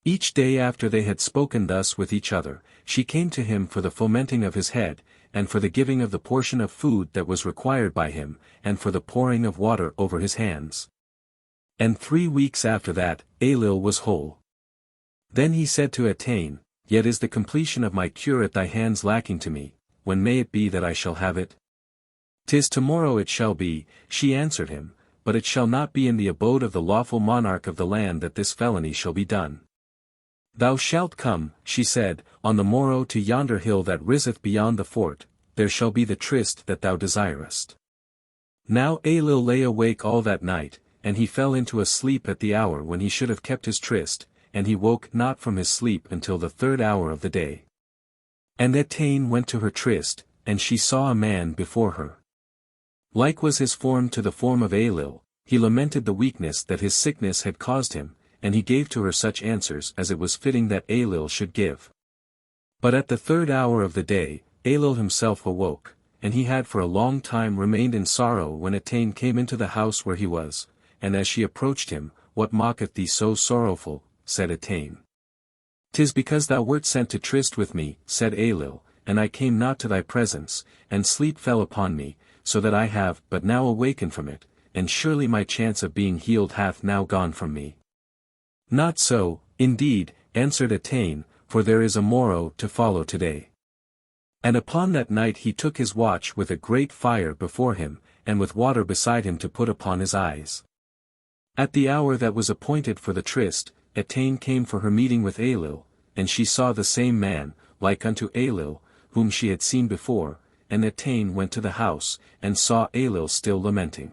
Each day after they had spoken thus with each other, she came to him for the fomenting of his head, and for the giving of the portion of food that was required by him, and for the pouring of water over his hands. And 3 weeks after that, Ailill was whole. Then he said to Etain, "Yet is the completion of my cure at thy hands lacking to me, when may it be that I shall have it?" "'Tis tomorrow it shall be," she answered him, "but it shall not be in the abode of the lawful monarch of the land that this felony shall be done. Thou shalt come," she said, "on the morrow to yonder hill that riseth beyond the fort, there shall be the tryst that thou desirest." Now Ailill lay awake all that night, and he fell into a sleep at the hour when he should have kept his tryst, and he woke not from his sleep until the 3rd hour of the day. And Etain went to her tryst, and she saw a man before her. Like was his form to the form of Ailill, he lamented the weakness that his sickness had caused him, and he gave to her such answers as it was fitting that Ailill should give. But at the 3rd hour of the day, Ailill himself awoke, and he had for a long time remained in sorrow when Etain came into the house where he was, and as she approached him, "What mocketh thee so sorrowful?" said Etain. "'Tis because thou wert sent to tryst with me," said Ailill, "and I came not to thy presence, and sleep fell upon me, so that I have but now awakened from it, and surely my chance of being healed hath now gone from me." "Not so, indeed," answered Etain, "for there is a morrow to follow today." And upon that night he took his watch with a great fire before him, and with water beside him to put upon his eyes. At the hour that was appointed for the tryst, Etain came for her meeting with Ailill, and she saw the same man, like unto Ailill, whom she had seen before, and Etain went to the house, and saw Ailill still lamenting.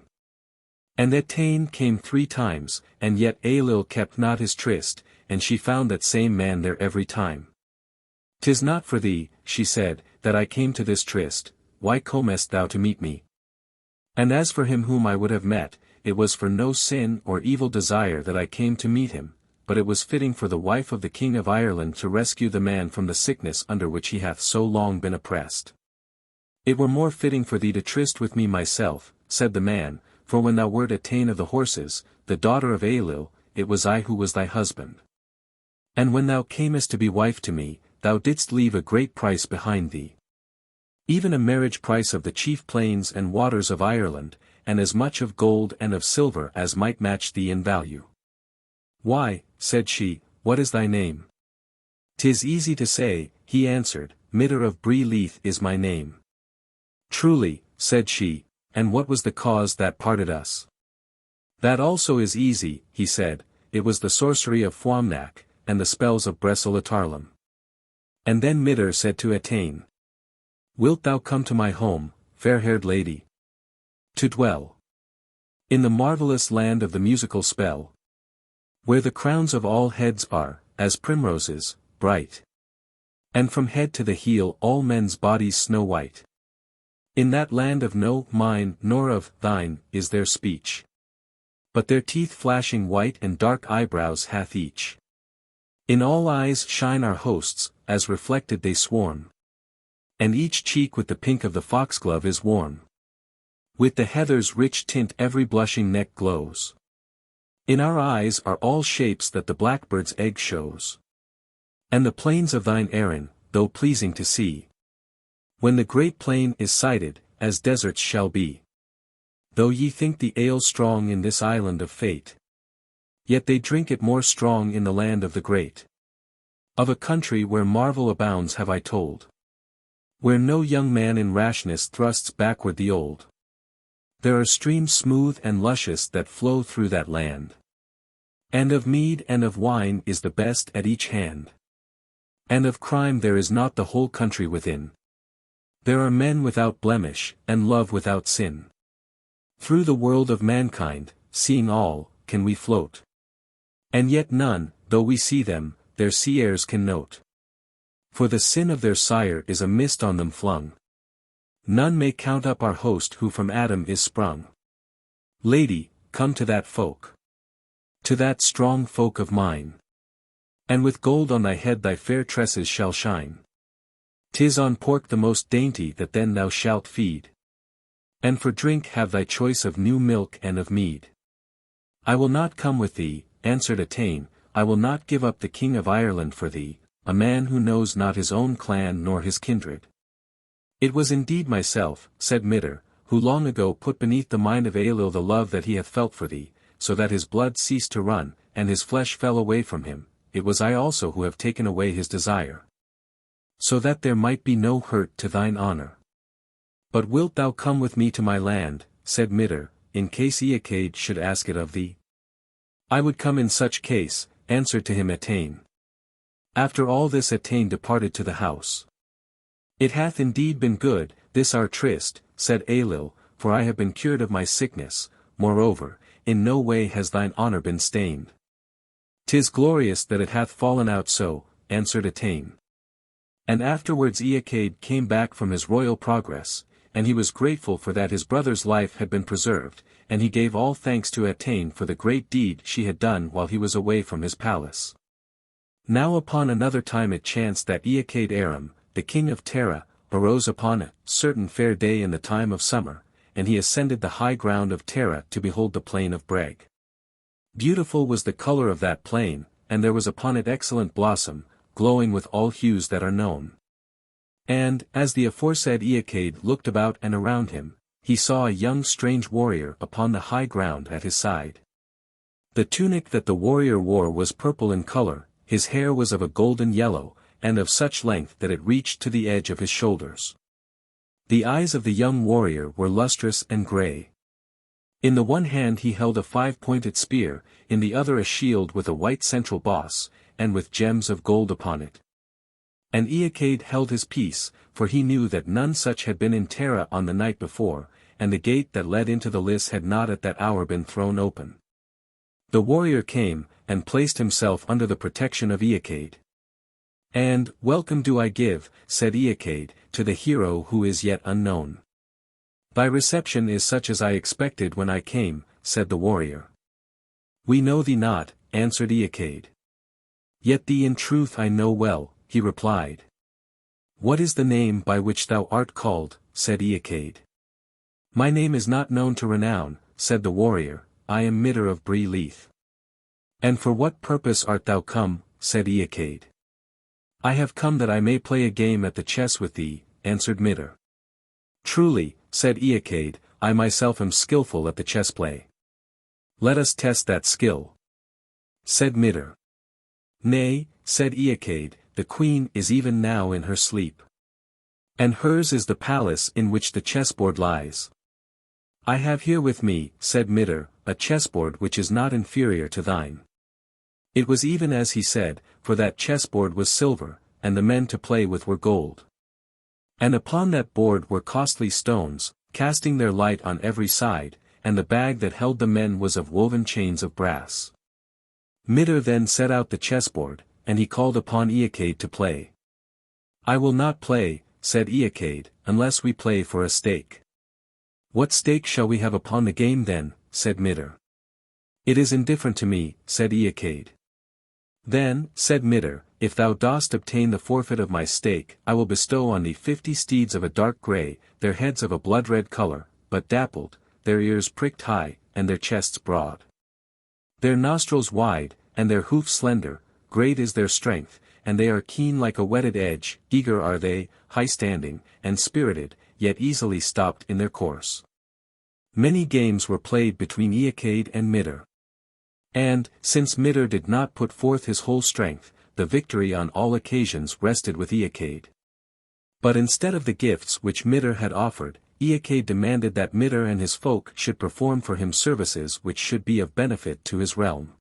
And Etain came 3 times, and yet Ailill kept not his tryst, and she found that same man there every time. "'Tis not for thee," she said, "that I came to this tryst, why comest thou to meet me? And as for him whom I would have met, it was for no sin or evil desire that I came to meet him, but it was fitting for the wife of the King of Ireland to rescue the man from the sickness under which he hath so long been oppressed." "It were more fitting for thee to tryst with me myself," said the man, "for when thou wert Etain of the horses, the daughter of Ailill, it was I who was thy husband. And when thou camest to be wife to me, thou didst leave a great price behind thee. Even a marriage price of the chief plains and waters of Ireland, and as much of gold and of silver as might match thee in value." "Why," said she, "what is thy name?" "'Tis easy to say," he answered, "Midder of Bree Leith is my name." "Truly," said she, "and what was the cause that parted us?" "That also is easy," he said, "it was the sorcery of Fuamnach, and the spells of Bresolatarlam." And then Midder said to Etain, "Wilt thou come to my home, fair-haired lady? To dwell in the marvellous land of the musical spell, where the crowns of all heads are, as primroses, bright, and from head to the heel all men's bodies snow-white. In that land of no mine nor of thine is their speech, but their teeth flashing white and dark eyebrows hath each. In all eyes shine our hosts, as reflected they swarm, and each cheek with the pink of the foxglove is warm. With the heather's rich tint every blushing neck glows. In our eyes are all shapes that the blackbird's egg shows. And the plains of thine Erin, though pleasing to see, when the great plain is sighted, as deserts shall be. Though ye think the ale strong in this island of fate, yet they drink it more strong in the land of the great. Of a country where marvel abounds have I told. Where no young man in rashness thrusts backward the old. There are streams smooth and luscious that flow through that land. And of mead and of wine is the best at each hand. And of crime there is not the whole country within. There are men without blemish, and love without sin. Through the world of mankind, seeing all, can we float. And yet none, though we see them, their sea airs can note. For the sin of their sire is a mist on them flung. None may count up our host who from Adam is sprung. Lady, come to that folk. To that strong folk of mine. And with gold on thy head thy fair tresses shall shine. 'Tis on pork the most dainty that then thou shalt feed. And for drink have thy choice of new milk and of mead. I will not come with thee, answered Etain, I will not give up the king of Ireland for thee, a man who knows not his own clan nor his kindred. It was indeed myself, said Midr, who long ago put beneath the mind of Ailill the love that he hath felt for thee, so that his blood ceased to run, and his flesh fell away from him, it was I also who have taken away his desire. So that there might be no hurt to thine honour. But wilt thou come with me to my land, said Midr, in case Eochaid should ask it of thee? I would come in such case, answered to him Etain. After all this Etain departed to the house. It hath indeed been good, this our tryst, said Ailill, for I have been cured of my sickness, moreover, in no way has thine honour been stained. 'Tis glorious that it hath fallen out so, answered Etain. And afterwards Eochaid came back from his royal progress, and he was grateful for that his brother's life had been preserved, and he gave all thanks to Etain for the great deed she had done while he was away from his palace. Now upon another time it chanced that Eochaid Aram, the king of Tara, arose upon a certain fair day in the time of summer, and he ascended the high ground of Tara to behold the plain of Breg. Beautiful was the colour of that plain, and there was upon it excellent blossom, glowing with all hues that are known. And, as the aforesaid Eochaid looked about and around him, he saw a young strange warrior upon the high ground at his side. The tunic that the warrior wore was purple in colour, his hair was of a golden yellow, and of such length that it reached to the edge of his shoulders. The eyes of the young warrior were lustrous and grey. In the one hand he held a 5-pointed spear, in the other a shield with a white central boss, and with gems of gold upon it. And Eochaid held his peace, for he knew that none such had been in Tara on the night before, and the gate that led into the lists had not at that hour been thrown open. The warrior came, and placed himself under the protection of Eochaid. And, welcome do I give, said Eochaid, to the hero who is yet unknown. Thy reception is such as I expected when I came, said the warrior. We know thee not, answered Eochaid. Yet thee in truth I know well, he replied. What is the name by which thou art called, said Eochaid. My name is not known to renown, said the warrior, I am Midr of Bree Leith. And for what purpose art thou come, said Eochaid. I have come that I may play a game at the chess with thee, answered Midr. Truly, said Eochaid, I myself am skilful at the chess play. Let us test that skill. Said Midr. Nay, said Eochaid, the queen is even now in her sleep. And hers is the palace in which the chessboard lies. I have here with me, said Midr, a chessboard which is not inferior to thine. It was even as he said, for that chessboard was silver, and the men to play with were gold. And upon that board were costly stones, casting their light on every side, and the bag that held the men was of woven chains of brass. Midr then set out the chessboard, and he called upon Eochaid to play. I will not play, said Eochaid, unless we play for a stake. What stake shall we have upon the game then, said Midr. It is indifferent to me, said Eochaid. Then, said Midr, if thou dost obtain the forfeit of my stake, I will bestow on thee 50 steeds of a dark grey, their heads of a blood-red colour, but dappled, their ears pricked high, and their chests broad. Their nostrils wide, and their hoofs slender, great is their strength, and they are keen like a whetted edge, eager are they, high-standing, and spirited, yet easily stopped in their course. Many games were played between Eochaid and Midr. And, since Midr did not put forth his whole strength, the victory on all occasions rested with Eachaid. But instead of the gifts which Midr had offered, Eachaid demanded that Midr and his folk should perform for him services which should be of benefit to his realm.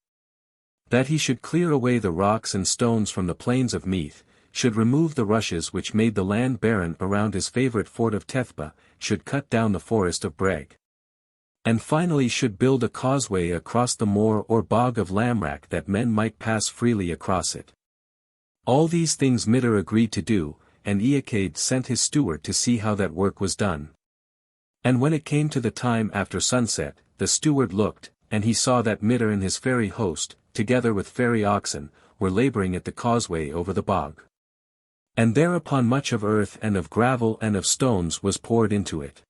That he should clear away the rocks and stones from the plains of Meath, should remove the rushes which made the land barren around his favourite fort of Tethba, should cut down the forest of Breg. And finally should build a causeway across the moor or bog of Lamrack that men might pass freely across it. All these things Midr agreed to do, and Eachaid sent his steward to see how that work was done. And when it came to the time after sunset, the steward looked, and he saw that Midr and his fairy host, together with fairy oxen, were labouring at the causeway over the bog. And thereupon much of earth and of gravel and of stones was poured into it.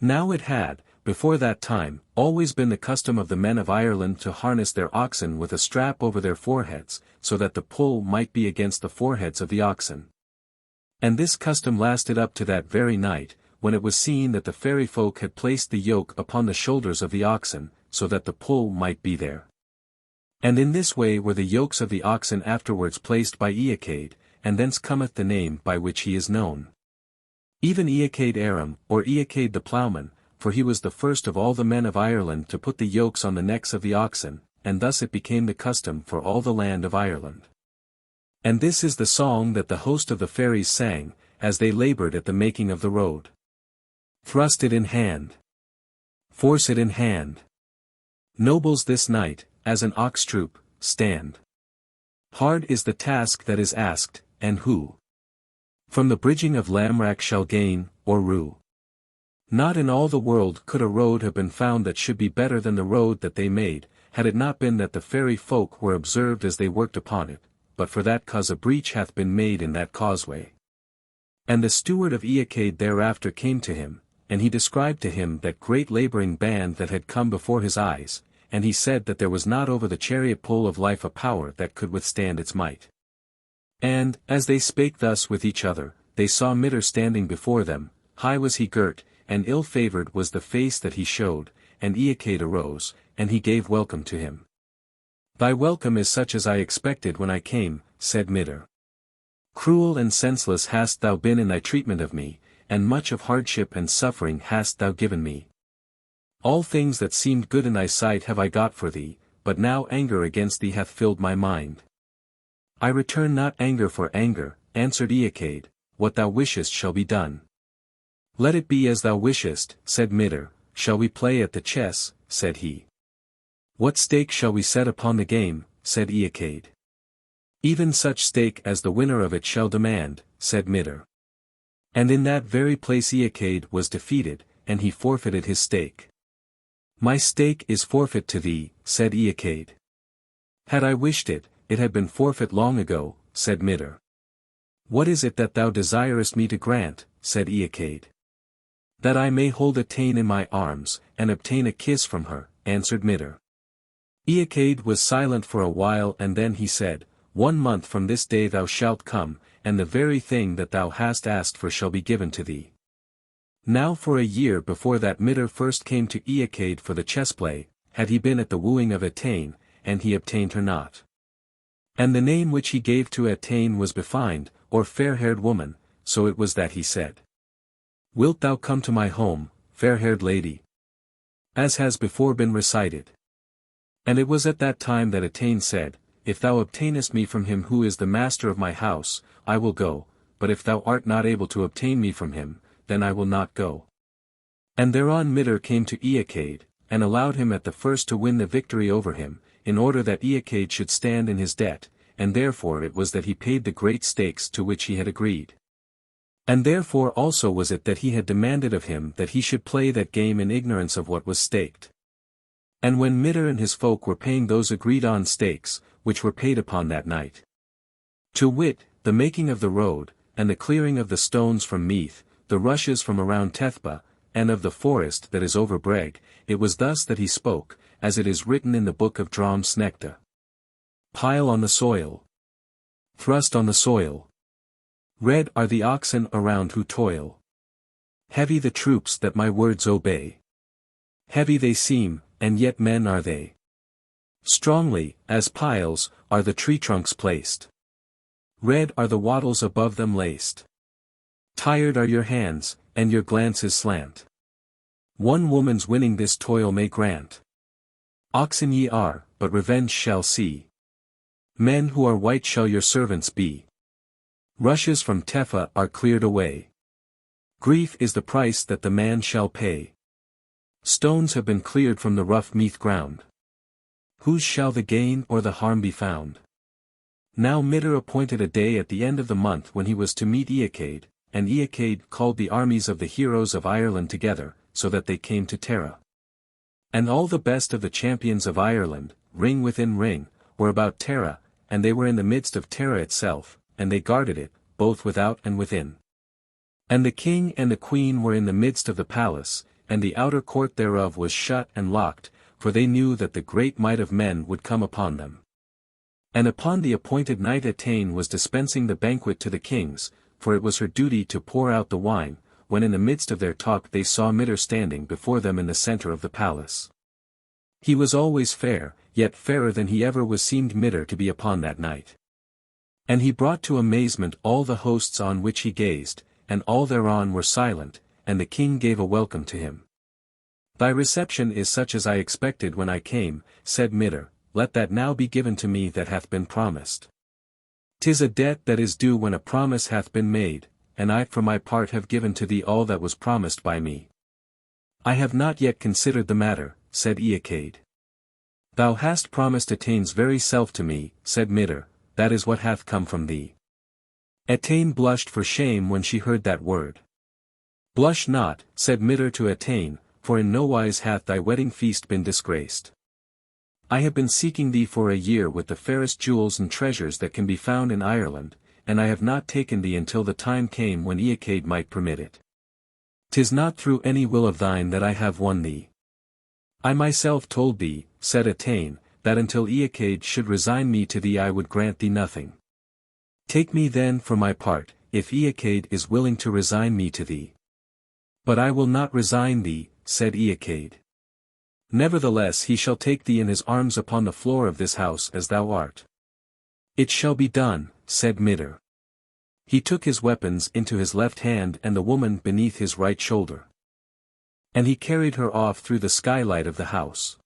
Now it had, before that time, always been the custom of the men of Ireland to harness their oxen with a strap over their foreheads, so that the pull might be against the foreheads of the oxen. And this custom lasted up to that very night, when it was seen that the fairy folk had placed the yoke upon the shoulders of the oxen, so that the pull might be there. And in this way were the yokes of the oxen afterwards placed by Eachaid, and thence cometh the name by which he is known. Even Eachaid Aram, or Eachaid the ploughman, for he was the first of all the men of Ireland to put the yokes on the necks of the oxen, and thus it became the custom for all the land of Ireland. And this is the song that the host of the fairies sang, as they laboured at the making of the road. Thrust it in hand. Force it in hand. Nobles this night, as an ox troop, stand. Hard is the task that is asked, and who from the bridging of Lamrack shall gain, or rue? Not in all the world could a road have been found that should be better than the road that they made, had it not been that the fairy folk were observed as they worked upon it, but for that cause a breach hath been made in that causeway. And the steward of Eachaid thereafter came to him, and he described to him that great labouring band that had come before his eyes, and he said that there was not over the chariot pole of life a power that could withstand its might. And, as they spake thus with each other, they saw Midr standing before them, high was he girt, and ill-favoured was the face that he showed, and Eachaid arose, and he gave welcome to him. Thy welcome is such as I expected when I came, said Midr. Cruel and senseless hast thou been in thy treatment of me, and much of hardship and suffering hast thou given me. All things that seemed good in thy sight have I got for thee, but now anger against thee hath filled my mind. I return not anger for anger, answered Eachaid, what thou wishest shall be done. Let it be as thou wishest, said Midr. Shall we play at the chess, said he. What stake shall we set upon the game, said Eachaid. Even such stake as the winner of it shall demand, said Midr. And in that very place Eachaid was defeated, and he forfeited his stake. My stake is forfeit to thee, said Eachaid. Had I wished it, it had been forfeit long ago, said Midr. What is it that thou desirest me to grant, said Eachaid. That I may hold Etain in my arms, and obtain a kiss from her, answered Midr. Eachaid was silent for a while and then he said, 1 month from this day thou shalt come, and the very thing that thou hast asked for shall be given to thee. Now for a year before that Midr first came to Eachaid for the chess-play, had he been at the wooing of Etain, and he obtained her not. And the name which he gave to Etain was Befind, or fair-haired woman, so it was that he said. Wilt thou come to my home, fair-haired lady? As has before been recited. And it was at that time that Etain said, If thou obtainest me from him who is the master of my house, I will go, but if thou art not able to obtain me from him, then I will not go. And thereon Midr came to Eachaid, and allowed him at the first to win the victory over him, in order that Eachaid should stand in his debt, and therefore it was that he paid the great stakes to which he had agreed. And therefore also was it that he had demanded of him that he should play that game in ignorance of what was staked. And when Midr and his folk were paying those agreed-on stakes, which were paid upon that night, to wit, the making of the road, and the clearing of the stones from Meath, the rushes from around Tethba, and of the forest that is over Breg, it was thus that he spoke, as it is written in the book of Drom Snechta. Pile on the soil. Thrust on the soil. Red are the oxen around who toil. Heavy the troops that my words obey. Heavy they seem, and yet men are they. Strongly, as piles, are the tree trunks placed. Red are the wattles above them laced. Tired are your hands, and your glances slant. One woman's winning this toil may grant. Oxen ye are, but revenge shall see. Men who are white shall your servants be. Rushes from Tepha are cleared away. Grief is the price that the man shall pay. Stones have been cleared from the rough meath ground. Whose shall the gain or the harm be found? Now Midr appointed a day at the end of the month when he was to meet Eochaid, and Eochaid called the armies of the heroes of Ireland together, so that they came to Tara. And all the best of the champions of Ireland, ring within ring, were about Tara, and they were in the midst of Tara itself, and they guarded it, both without and within. And the king and the queen were in the midst of the palace, and the outer court thereof was shut and locked, for they knew that the great might of men would come upon them. And upon the appointed night Etain was dispensing the banquet to the kings, for it was her duty to pour out the wine, when in the midst of their talk they saw Midr standing before them in the centre of the palace. He was always fair, yet fairer than he ever was seemed Midr to be upon that night. And he brought to amazement all the hosts on which he gazed, and all thereon were silent, and the king gave a welcome to him. Thy reception is such as I expected when I came, said Midr, let that now be given to me that hath been promised. 'Tis a debt that is due when a promise hath been made, and I for my part have given to thee all that was promised by me. I have not yet considered the matter, said Eochaid. Thou hast promised Etain's very self to me, said Midr, that is what hath come from thee. Etain blushed for shame when she heard that word. Blush not, said Midr to Etain, for in no wise hath thy wedding feast been disgraced. I have been seeking thee for a year with the fairest jewels and treasures that can be found in Ireland, and I have not taken thee until the time came when Eochaid might permit it. 'Tis not through any will of thine that I have won thee. I myself told thee, said Etain, that until Eochaid should resign me to thee I would grant thee nothing. Take me then for my part, if Eochaid is willing to resign me to thee. But I will not resign thee, said Eochaid. Nevertheless he shall take thee in his arms upon the floor of this house as thou art. It shall be done, said Midr. He took his weapons into his left hand and the woman beneath his right shoulder. And he carried her off through the skylight of the house.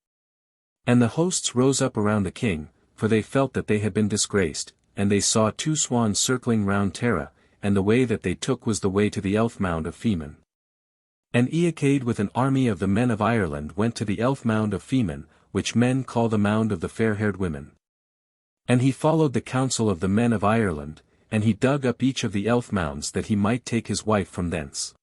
And the hosts rose up around the king, for they felt that they had been disgraced, and they saw two swans circling round Tara, and the way that they took was the way to the elf mound of Feman. And Eochaid with an army of the men of Ireland went to the elf mound of Feman, which men call the mound of the fair-haired women. And he followed the counsel of the men of Ireland, and he dug up each of the elf mounds that he might take his wife from thence.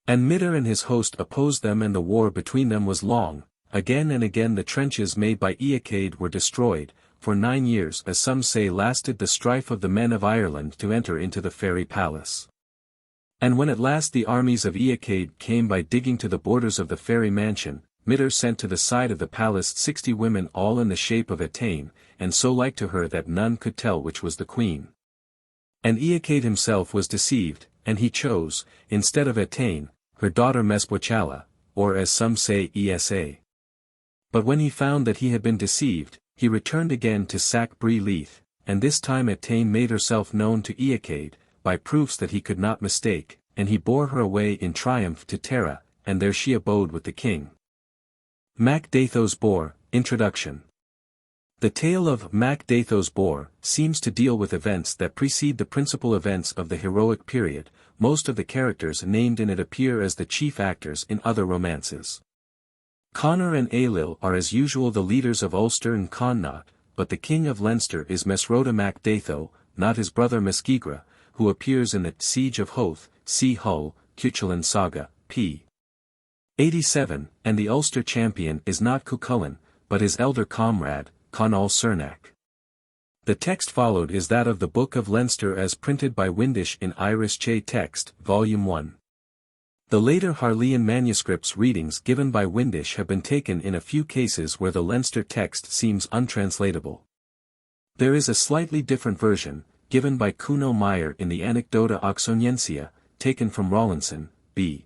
And Midr and his host opposed them and the war between them was long, again and again the trenches made by Eochaid were destroyed, for 9 years as some say lasted the strife of the men of Ireland to enter into the fairy palace. And when at last the armies of Eochaid came by digging to the borders of the fairy mansion, Midr sent to the side of the palace 60 women all in the shape of Etain, and so like to her that none could tell which was the queen. And Eochaid himself was deceived, and he chose, instead of Etain, her daughter Mesbochala, or as some say Esa. But when he found that he had been deceived, he returned again to sack Bree Leith, and this time Etain made herself known to Eochaid, by proofs that he could not mistake, and he bore her away in triumph to Tara, and there she abode with the king. MacDatho's Boar, Introduction. The tale of MacDatho's Boar seems to deal with events that precede the principal events of the heroic period. Most of the characters named in it appear as the chief actors in other romances. Conor and Ailill are as usual the leaders of Ulster and Connaught, but the king of Leinster is Mesrota MacDatho, not his brother Mesgigra, who appears in the Siege of Howth, see Hull, Cuchulain Saga, p. 87, and the Ulster champion is not Cuchulain, but his elder comrade, Conall Cernach. The text followed is that of the Book of Leinster as printed by Windisch in Irish Che Text, Volume 1. The later Harleian manuscripts readings given by Windisch have been taken in a few cases where the Leinster text seems untranslatable. There is a slightly different version, given by Kuno Meyer in the Anecdota Oxoniensia, taken from Rawlinson, b.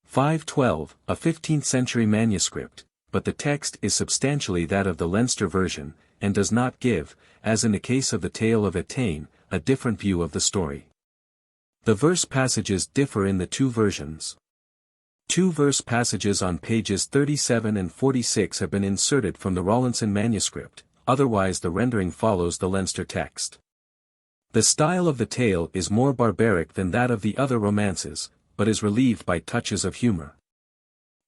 512, a 15th-century manuscript, but the text is substantially that of the Leinster version, and does not give, as in the case of the tale of Etain, a different view of the story. The verse passages differ in the two versions. Two verse passages on pages 37 and 46 have been inserted from the Rawlinson manuscript, otherwise the rendering follows the Leinster text. The style of the tale is more barbaric than that of the other romances, but is relieved by touches of humor.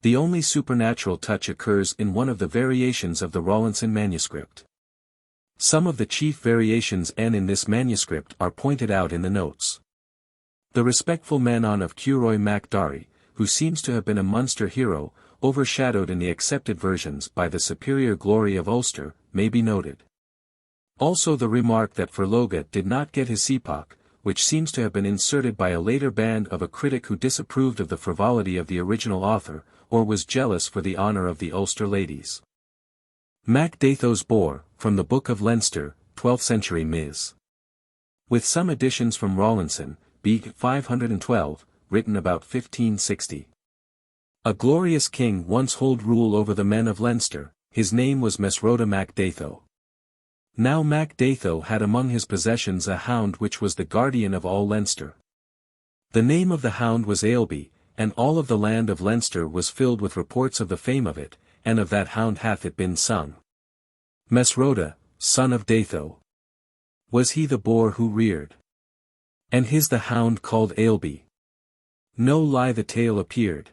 The only supernatural touch occurs in one of the variations of the Rawlinson manuscript. Some of the chief variations in this manuscript are pointed out in the notes. The respectful Manon of Curoy MacDarry, who seems to have been a Munster hero, overshadowed in the accepted versions by the superior glory of Ulster, may be noted. Also the remark that Prologue did not get his epoch, which seems to have been inserted by a later band of a critic who disapproved of the frivolity of the original author, or was jealous for the honour of the Ulster ladies. MacDatho's Boar, from the Book of Leinster, 12th century Ms. With some additions from Rawlinson, b. 512, written about 1560. A glorious king once hold rule over the men of Leinster, his name was Mesroda MacDatho. Now MacDatho had among his possessions a hound which was the guardian of all Leinster. The name of the hound was Ailbe, and all of the land of Leinster was filled with reports of the fame of it, and of that hound hath it been sung. Mesroda, son of Datho. Was he the boar who reared? And his the hound called Ailbe. No lie the tale appeared.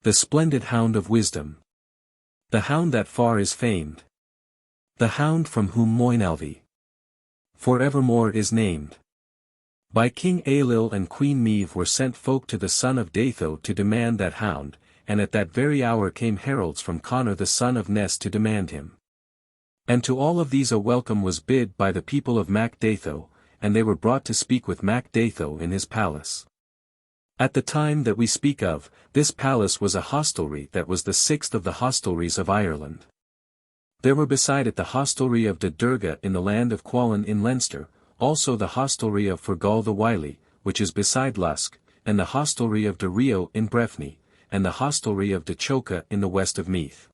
The splendid hound of wisdom. The hound that far is famed. The hound from whom Moynalve for evermore is named. By King Ailill and Queen Meave were sent folk to the son of Datho to demand that hound, and at that very hour came heralds from Conor the son of Ness to demand him. And to all of these a welcome was bid by the people of MacDatho, and they were brought to speak with MacDatho in his palace. At the time that we speak of, this palace was a hostelry that was the sixth of the hostelries of Ireland. There were beside it the hostelry of Deirdre in the land of Cualnge in Leinster, also the hostelry of Fergal the Wily, which is beside Lusk, and the hostelry of de Rio in Breffni, and the hostelry of de Choca in the west of Meath.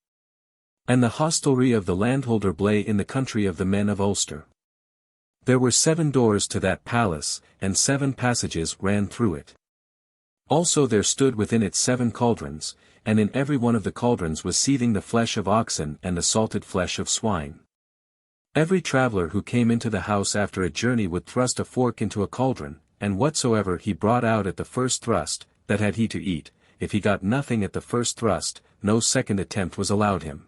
And the hostelry of the landholder Blay in the country of the men of Ulster. There were 7 doors to that palace, and 7 passages ran through it. Also there stood within it 7 cauldrons, and in every one of the cauldrons was seething the flesh of oxen and the salted flesh of swine. Every traveller who came into the house after a journey would thrust a fork into a cauldron, and whatsoever he brought out at the first thrust, that had he to eat. If he got nothing at the first thrust, no second attempt was allowed him.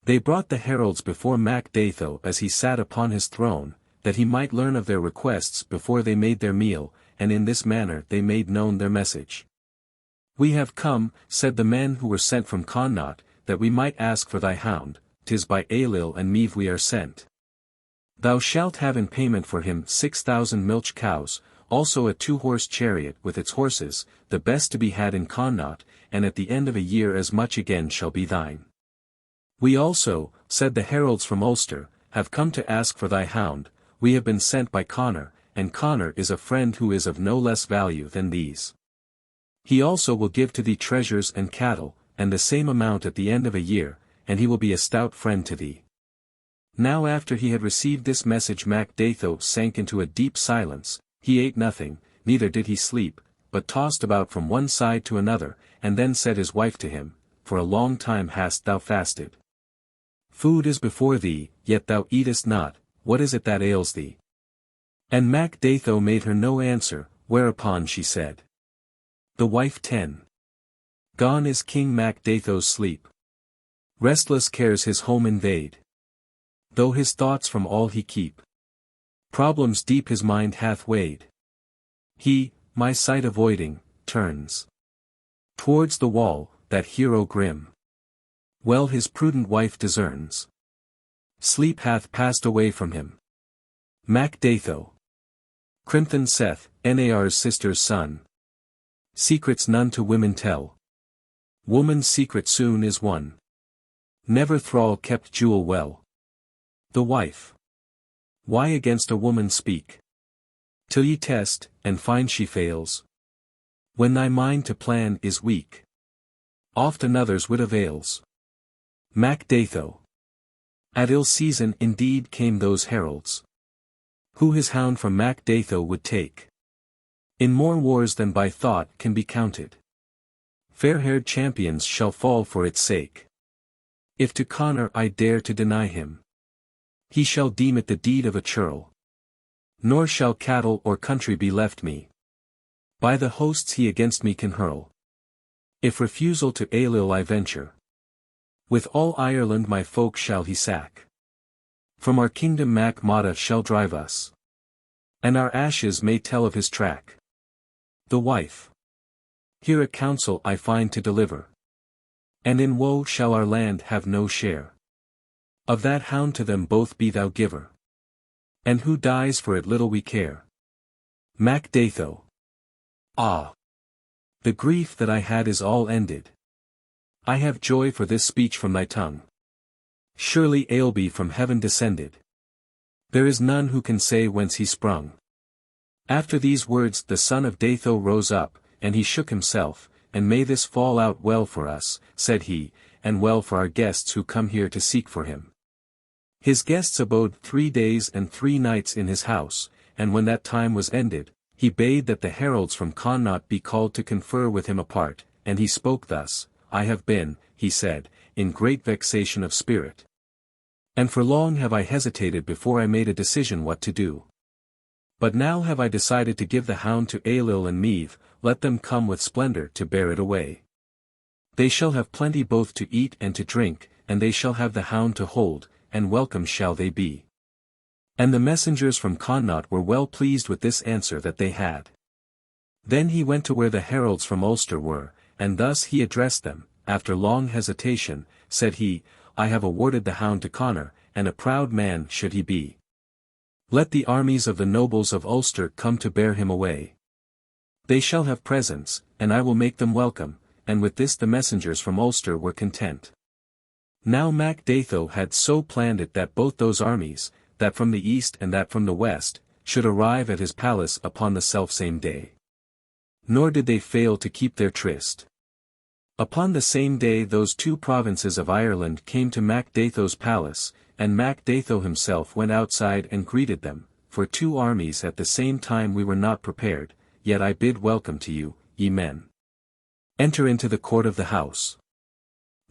They brought the heralds before MacDatho as he sat upon his throne, that he might learn of their requests before they made their meal, and in this manner they made known their message. We have come, said the men who were sent from Connaught, that we might ask for thy hound. 'Tis by Ailill and Meave we are sent. Thou shalt have in payment for him 6,000 milch cows, also a 2-horse chariot with its horses, the best to be had in Connaught, and at the end of a year as much again shall be thine. We also, said the heralds from Ulster, have come to ask for thy hound. We have been sent by Conor, and Conor is a friend who is of no less value than these. He also will give to thee treasures and cattle, and the same amount at the end of a year, and he will be a stout friend to thee. Now after he had received this message MacDatho sank into a deep silence. He ate nothing, neither did he sleep, but tossed about from one side to another, and then said his wife to him, For a long time hast thou fasted. Food is before thee, yet thou eatest not, what is it that ails thee? And MacDatho made her no answer, whereupon she said. The wife 10. Gone is King MacDatho's sleep. Restless cares his home invade. Though his thoughts from all he keep. Problems deep his mind hath weighed. He, my sight avoiding, turns towards the wall, that hero grim. Well his prudent wife discerns. Sleep hath passed away from him. MacDatho. Crimthan Seth, Nar's sister's son. Secrets none to women tell. Woman's secret soon is won. Never thrall kept jewel well. The wife. Why against a woman speak? Till ye test, and find she fails. When thy mind to plan is weak. Oft another's wit avails. MacDatho. At ill season indeed came those heralds. Who his hound from MacDatho would take? In more wars than by thought can be counted. Fair-haired champions shall fall for its sake. If to Connor I dare to deny him, he shall deem it the deed of a churl. Nor shall cattle or country be left me. By the hosts he against me can hurl. If refusal to Ailill I venture, with all Ireland my folk shall he sack. From our kingdom MacMata shall drive us, and our ashes may tell of his track. The wife. Here a counsel I find to deliver. And in woe shall our land have no share. Of that hound to them both be thou giver. And who dies for it little we care. MacDatho. Ah! The grief that I had is all ended. I have joy for this speech from thy tongue. Surely Ailbe from heaven descended. There is none who can say whence he sprung. After these words the son of Datho rose up, and he shook himself, and may this fall out well for us, said he, and well for our guests who come here to seek for him. His guests abode 3 days and 3 nights in his house, and when that time was ended, he bade that the heralds from Connaught be called to confer with him apart, and he spoke thus, I have been, he said, in great vexation of spirit. And for long have I hesitated before I made a decision what to do. But now have I decided to give the hound to Ailill and Meath, let them come with splendor to bear it away. They shall have plenty both to eat and to drink, and they shall have the hound to hold, and welcome shall they be. And the messengers from Connaught were well pleased with this answer that they had. Then he went to where the heralds from Ulster were, and thus he addressed them, after long hesitation, said he, I have awarded the hound to Connor, and a proud man should he be. Let the armies of the nobles of Ulster come to bear him away. They shall have presents, and I will make them welcome, and with this the messengers from Ulster were content. Now MacDatho had so planned it that both those armies, that from the east and that from the west, should arrive at his palace upon the selfsame day. Nor did they fail to keep their tryst. Upon the same day those 2 provinces of Ireland came to MacDatho's palace, and MacDatho himself went outside and greeted them, for 2 armies at the same time we were not prepared, yet I bid welcome to you, ye men. Enter into the court of the house.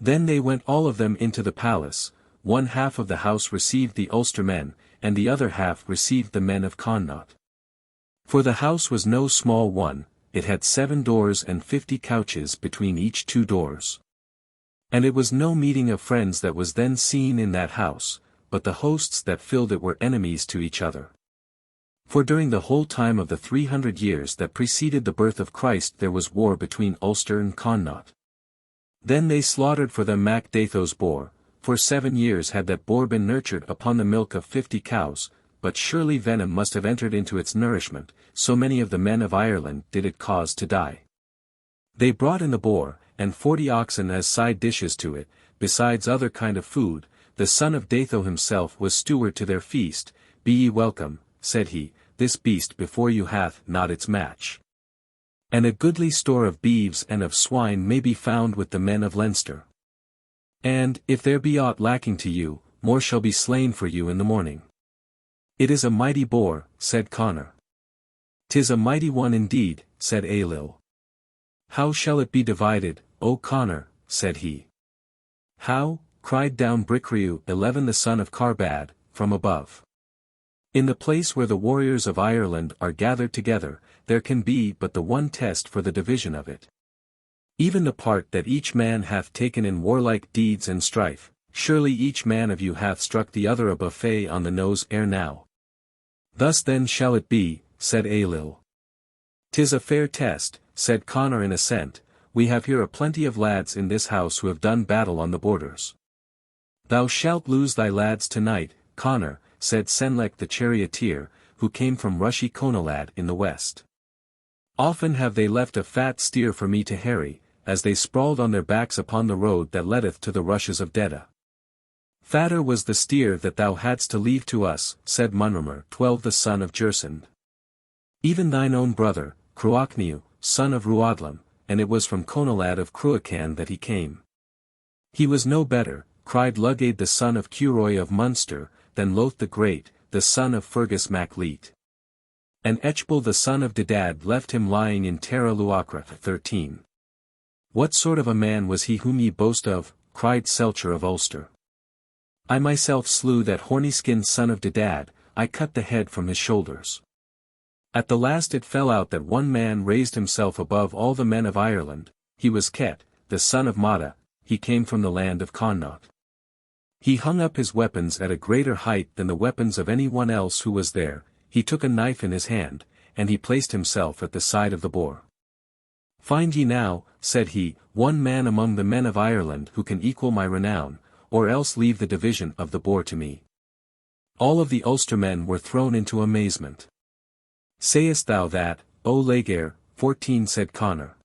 Then they went all of them into the palace, one half of the house received the Ulster men, and the other half received the men of Connaught. For the house was no small one, it had 7 doors and 50 couches between each 2 doors. And it was no meeting of friends that was then seen in that house, but the hosts that filled it were enemies to each other. For during the whole time of the 300 years that preceded the birth of Christ there was war between Ulster and Connaught. Then they slaughtered for them MacDatho's boar, for 7 years had that boar been nurtured upon the milk of 50 cows, but surely venom must have entered into its nourishment, so many of the men of Ireland did it cause to die. They brought in the boar, and 40 oxen as side dishes to it, besides other kind of food. The son of Datho himself was steward to their feast. Be ye welcome, said he, this beast before you hath not its match. And a goodly store of beeves and of swine may be found with the men of Leinster. And, if there be aught lacking to you, more shall be slain for you in the morning. It is a mighty boar, said Connor. 'Tis a mighty one indeed, said Ailill. How shall it be divided, O Connor, said he. How, cried down Bricriu 11 the son of Carbad, from above. In the place where the warriors of Ireland are gathered together, there can be but the one test for the division of it. Even the part that each man hath taken in warlike deeds and strife, surely each man of you hath struck the other a buffet on the nose ere now. Thus then shall it be, said Ailill. 'Tis a fair test, said Connor in assent, we have here a plenty of lads in this house who have done battle on the borders. Thou shalt lose thy lads tonight, Connor, said Senlech the charioteer, who came from Rushy Conalad in the west. Often have they left a fat steer for me to harry, as they sprawled on their backs upon the road that leadeth to the rushes of Deda. Fatter was the steer that thou hadst to leave to us, said Munramer 12 the son of Jersund. Even thine own brother, Cruachniu, son of Ruadlam, and it was from Conalad of Cruachan that he came. He was no better, cried Lugaid the son of Curoy of Munster, than Loth the Great, the son of Fergus mac Leat. And Echbal the son of Dedad left him lying in Terra Luacra. 13. What sort of a man was he whom ye boast of, cried Selcher of Ulster. I myself slew that horny-skinned son of Dedad, I cut the head from his shoulders. At the last it fell out that one man raised himself above all the men of Ireland, he was Ket, the son of Mada, he came from the land of Connaught. He hung up his weapons at a greater height than the weapons of any one else who was there, he took a knife in his hand, and he placed himself at the side of the boar. Find ye now, said he, one man among the men of Ireland who can equal my renown, or else leave the division of the boar to me. All of the Ulstermen were thrown into amazement. Sayest thou that, O Leabhar? 14 said Connor.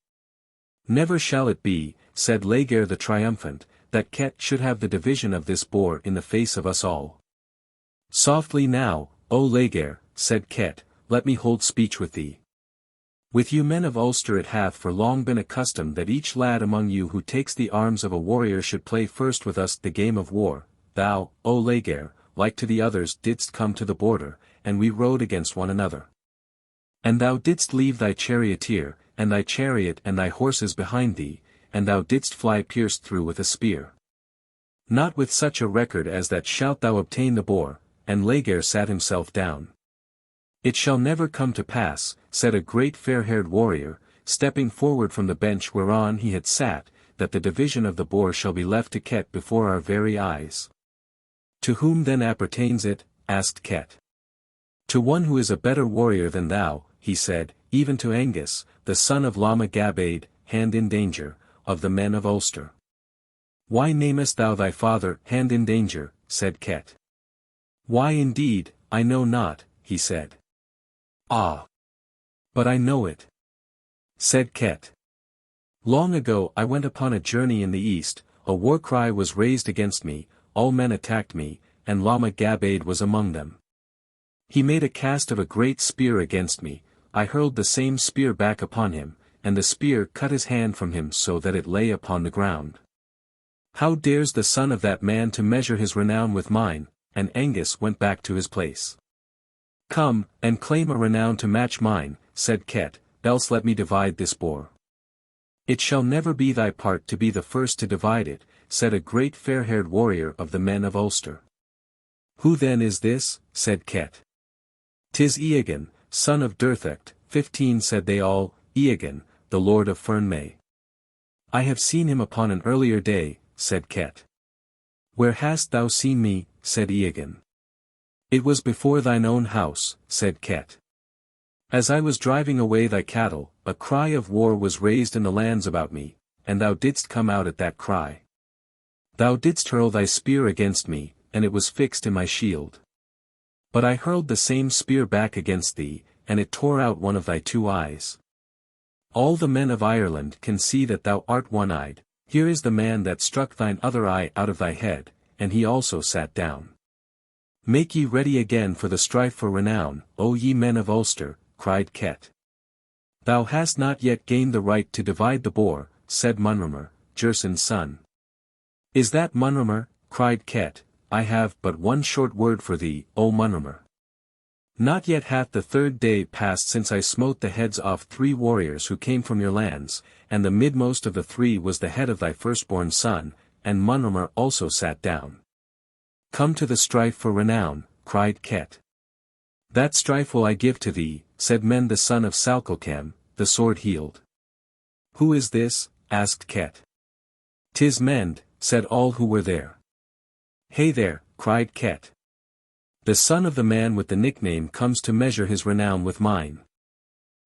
Never shall it be, said Leabhar the triumphant, that Ket should have the division of this boar in the face of us all. Softly now, O Leabhar, said Ket, let me hold speech with thee. With you men of Ulster it hath for long been accustomed that each lad among you who takes the arms of a warrior should play first with us the game of war. Thou, O Leabhar, like to the others didst come to the border, and we rode against one another. And thou didst leave thy charioteer, and thy chariot and thy horses behind thee, and thou didst fly pierced through with a spear. Not with such a record as that shalt thou obtain the boar, and Leabhar sat himself down. It shall never come to pass, said a great fair-haired warrior, stepping forward from the bench whereon he had sat, that the division of the boar shall be left to Ket before our very eyes. To whom then appertains it? asked Ket. To one who is a better warrior than thou, he said, even to Angus, the son of Lama Gabaid, hand in danger, of the men of Ulster. Why namest thou thy father, hand in danger? said Ket. Why indeed, I know not, he said. Ah! But I know it, said Ket. Long ago I went upon a journey in the east, a war cry was raised against me, all men attacked me, and Lama Gabaid was among them. He made a cast of a great spear against me, I hurled the same spear back upon him, and the spear cut his hand from him so that it lay upon the ground. How dares the son of that man to measure his renown with mine? And Angus went back to his place. Come, and claim a renown to match mine, said Ket, else let me divide this boar. It shall never be thy part to be the first to divide it, said a great fair-haired warrior of the men of Ulster. Who then is this? said Ket. 'Tis Egerton, son of Dartaid. 15 said they all, Egerton, the lord of Fernmay. I have seen him upon an earlier day, said Ket. Where hast thou seen me? said Egerton. It was before thine own house, said Ket. As I was driving away thy cattle, a cry of war was raised in the lands about me, and thou didst come out at that cry. Thou didst hurl thy spear against me, and it was fixed in my shield. But I hurled the same spear back against thee, and it tore out one of thy 2 eyes. All the men of Ireland can see that thou art one-eyed, here is the man that struck thine other eye out of thy head, and he also sat down. Make ye ready again for the strife for renown, O ye men of Ulster, cried Ket. Thou hast not yet gained the right to divide the boar, said Munramer, Gerson's son. Is that Munramer? cried Ket, I have but one short word for thee, O Munramer. Not yet hath the 3rd day passed since I smote the heads off 3 warriors who came from your lands, and the midmost of the 3 was the head of thy firstborn son, and Munramer also sat down. Come to the strife for renown, cried Ket. That strife will I give to thee, said Mend the son of Salcocam, the sword-heeled. Who is this? asked Ket. 'Tis Mend, said all who were there. Hey there, cried Ket. The son of the man with the nickname comes to measure his renown with mine.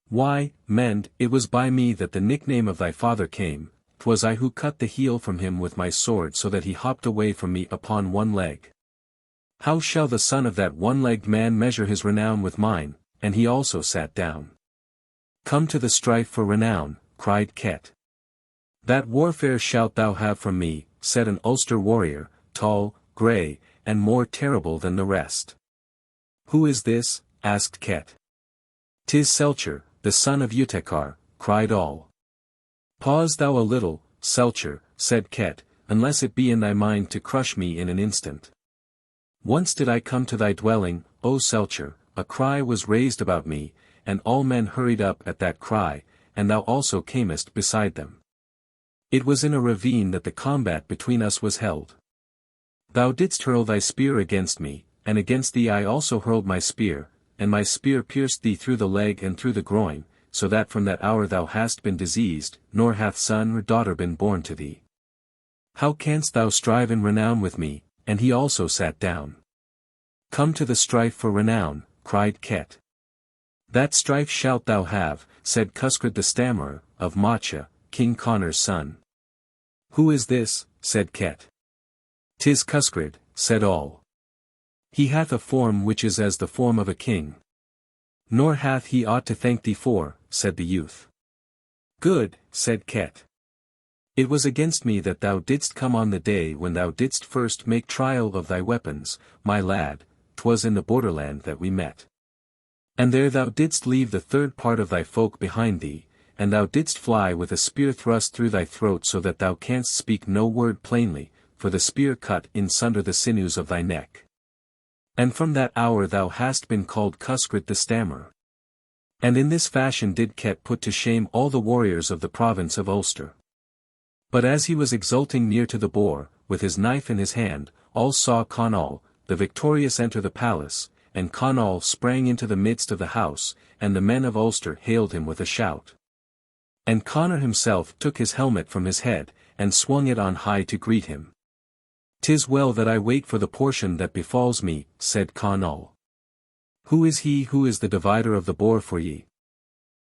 Why, Mend, it was by me that the nickname of thy father came, 'twas I who cut the heel from him with my sword so that he hopped away from me upon one leg. How shall the son of that one-legged man measure his renown with mine? And he also sat down. Come to the strife for renown, cried Ket. That warfare shalt thou have from me, said an Ulster warrior, tall, grey, and more terrible than the rest. Who is this? asked Ket. 'Tis Selcher, the son of Uithri, cried all. Pause thou a little, Selcher, said Ket, unless it be in thy mind to crush me in an instant. Once did I come to thy dwelling, O Selcher, a cry was raised about me, and all men hurried up at that cry, and thou also camest beside them. It was in a ravine that the combat between us was held. Thou didst hurl thy spear against me, and against thee I also hurled my spear, and my spear pierced thee through the leg and through the groin, so that from that hour thou hast been diseased, nor hath son or daughter been born to thee. How canst thou strive in renown with me? And he also sat down. Come to the strife for renown, cried Ket. That strife shalt thou have, said Cuthred the Stammerer, of Macha, King Connor's son. Who is this? Said Ket. Tis Cuthred, said all. He hath a form which is as the form of a king. Nor hath he aught to thank thee for, said the youth. Good, said Ket. It was against me that thou didst come on the day when thou didst first make trial of thy weapons, my lad, 'twas in the borderland that we met. And there thou didst leave the third part of thy folk behind thee, and thou didst fly with a spear thrust through thy throat so that thou canst speak no word plainly, for the spear cut in sunder the sinews of thy neck. And from that hour thou hast been called Cuthred the Stammerer. And in this fashion did Ket put to shame all the warriors of the province of Ulster. But as he was exulting near to the boar, with his knife in his hand, all saw Conall, the victorious enter the palace, and Conall sprang into the midst of the house, and the men of Ulster hailed him with a shout. And Connor himself took his helmet from his head, and swung it on high to greet him. "'Tis well that I wait for the portion that befalls me," said Conall. "Who is he who is the divider of the boar for ye?"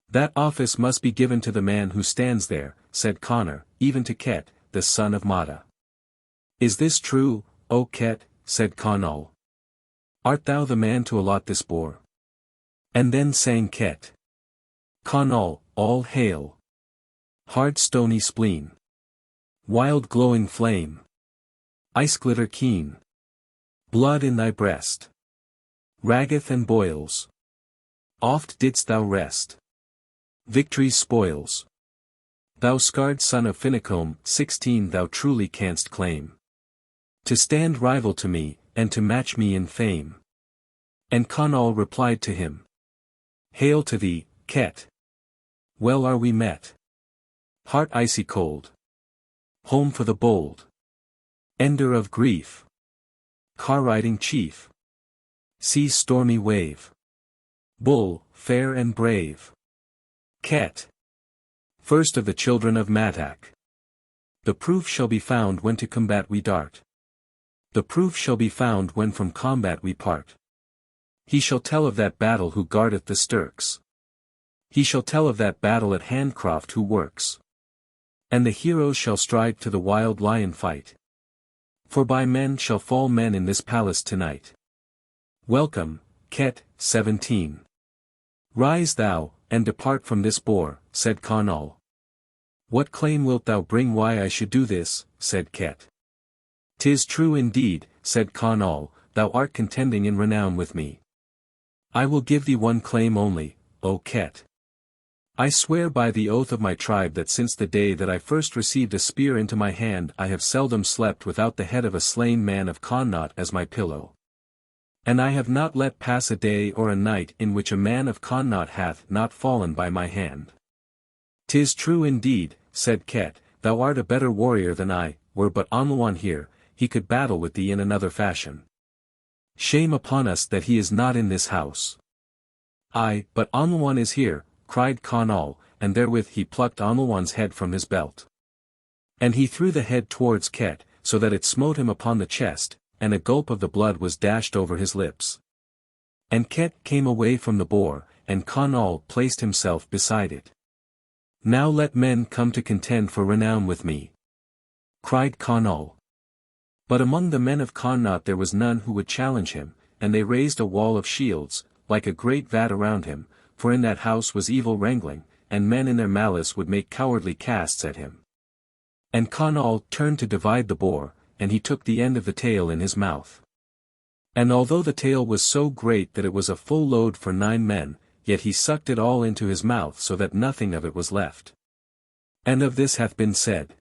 "That office must be given to the man who stands there," said Connor, even to Ket, the son of Mata. "Is this true, O Ket?" said Conall. "Art thou the man to allot this boar?" And then sang Ket. Conall, all hail. Hard stony spleen. Wild glowing flame. Ice glitter keen. Blood in thy breast. Raggeth and boils. Oft didst thou rest. Victory's spoils. Thou scarred son of Finicombe, 16 thou truly canst claim. To stand rival to me, and to match me in fame. And Conall replied to him. Hail to thee, Ket. Well are we met. Heart icy cold. Home for the bold. Ender of grief. Car-riding chief. Sea's stormy wave. Bull, fair and brave. Ket. First of the children of Matak. The proof shall be found when to combat we dart. The proof shall be found when from combat we part. He shall tell of that battle who guardeth the stirks. He shall tell of that battle at handcroft who works. And the heroes shall stride to the wild lion fight. For by men shall fall men in this palace tonight. Welcome, Ket, 17. Rise thou, and depart from this boar, said Conall. What claim wilt thou bring why I should do this, said Ket. 'Tis true indeed, said Conall, thou art contending in renown with me. I will give thee one claim only, O Ket. I swear by the oath of my tribe that since the day that I first received a spear into my hand I have seldom slept without the head of a slain man of Connaught as my pillow. And I have not let pass a day or a night in which a man of Connaught hath not fallen by my hand. 'Tis true indeed, said Ket, thou art a better warrior than I, were but Onluan here, he could battle with thee in another fashion. Shame upon us that he is not in this house. Aye, but Onluan is here, cried Conall, and therewith he plucked Onluan's head from his belt. And he threw the head towards Ket, so that it smote him upon the chest, and a gulp of the blood was dashed over his lips. And Ket came away from the boar, and Conall placed himself beside it. Now let men come to contend for renown with me, cried Conall. But among the men of Connaught there was none who would challenge him, and they raised a wall of shields, like a great vat around him, for in that house was evil wrangling, and men in their malice would make cowardly casts at him. And Conall turned to divide the boar, and he took the end of the tail in his mouth. And although the tail was so great that it was a full load for 9 men, yet he sucked it all into his mouth so that nothing of it was left. And of this hath been said.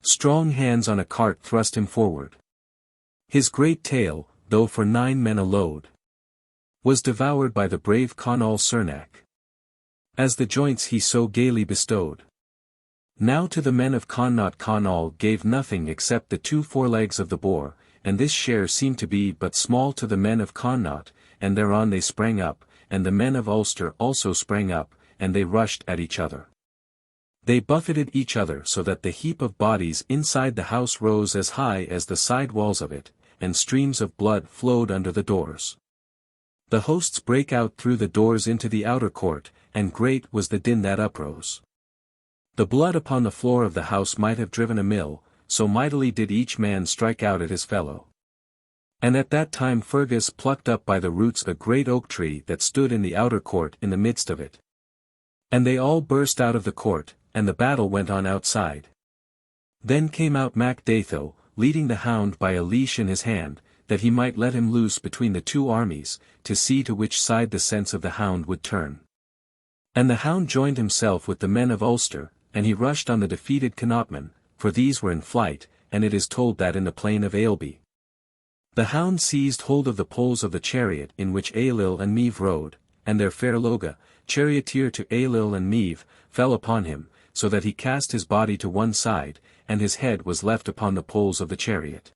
Strong hands on a cart thrust him forward. His great tail, though for 9 men a load, was devoured by the brave Conall Cernach, as the joints he so gaily bestowed. Now to the men of Connaught Conall gave nothing except the 2 forelegs of the boar, and this share seemed to be but small to the men of Connaught, and thereon they sprang up, and the men of Ulster also sprang up, and they rushed at each other. They buffeted each other so that the heap of bodies inside the house rose as high as the side walls of it, and streams of blood flowed under the doors. The hosts brake out through the doors into the outer court, and great was the din that uprose. The blood upon the floor of the house might have driven a mill, so mightily did each man strike out at his fellow. And at that time Fergus plucked up by the roots a great oak tree that stood in the outer court in the midst of it. And they all burst out of the court, and the battle went on outside. Then came out MacDatho, leading the hound by a leash in his hand, that he might let him loose between the 2 armies, to see to which side the sense of the hound would turn. And the hound joined himself with the men of Ulster, and he rushed on the defeated Connaughtmen, for these were in flight, and it is told that in the plain of Ailbe. The hound seized hold of the poles of the chariot in which Ailill and Meave rode, and their fair Loga, charioteer to Ailill and Meave, fell upon him, so that he cast his body to one side, and his head was left upon the poles of the chariot.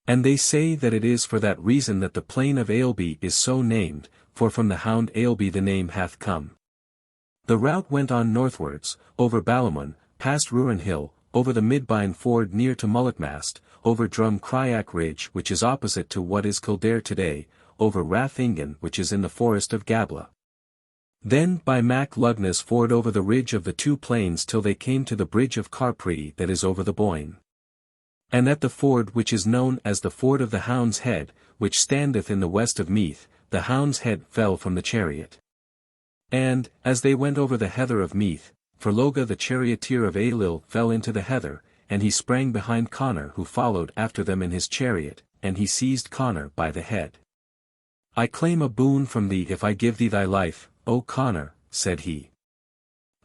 And they say that it is for that reason that the plain of Ailbe is so named, for from the hound Ailbe the name hath come. The route went on northwards, over Ballymun, past Ruin Hill, over the Midbine ford near to Mulletmast, over Drum Cryack Ridge which is opposite to what is Kildare today, over Rathingen which is in the forest of Gabla. Then by Mac Lugna's ford over the ridge of the 2 plains till they came to the bridge of Carpree that is over the Boyne. And at the ford which is known as the ford of the Hound's Head, which standeth in the west of Meath, the Hound's Head fell from the chariot. And, as they went over the heather of Meath, Ferloga the charioteer of Ailill fell into the heather, and he sprang behind Connor who followed after them in his chariot, and he seized Connor by the head. I claim a boon from thee if I give thee thy life, O Connor, said he.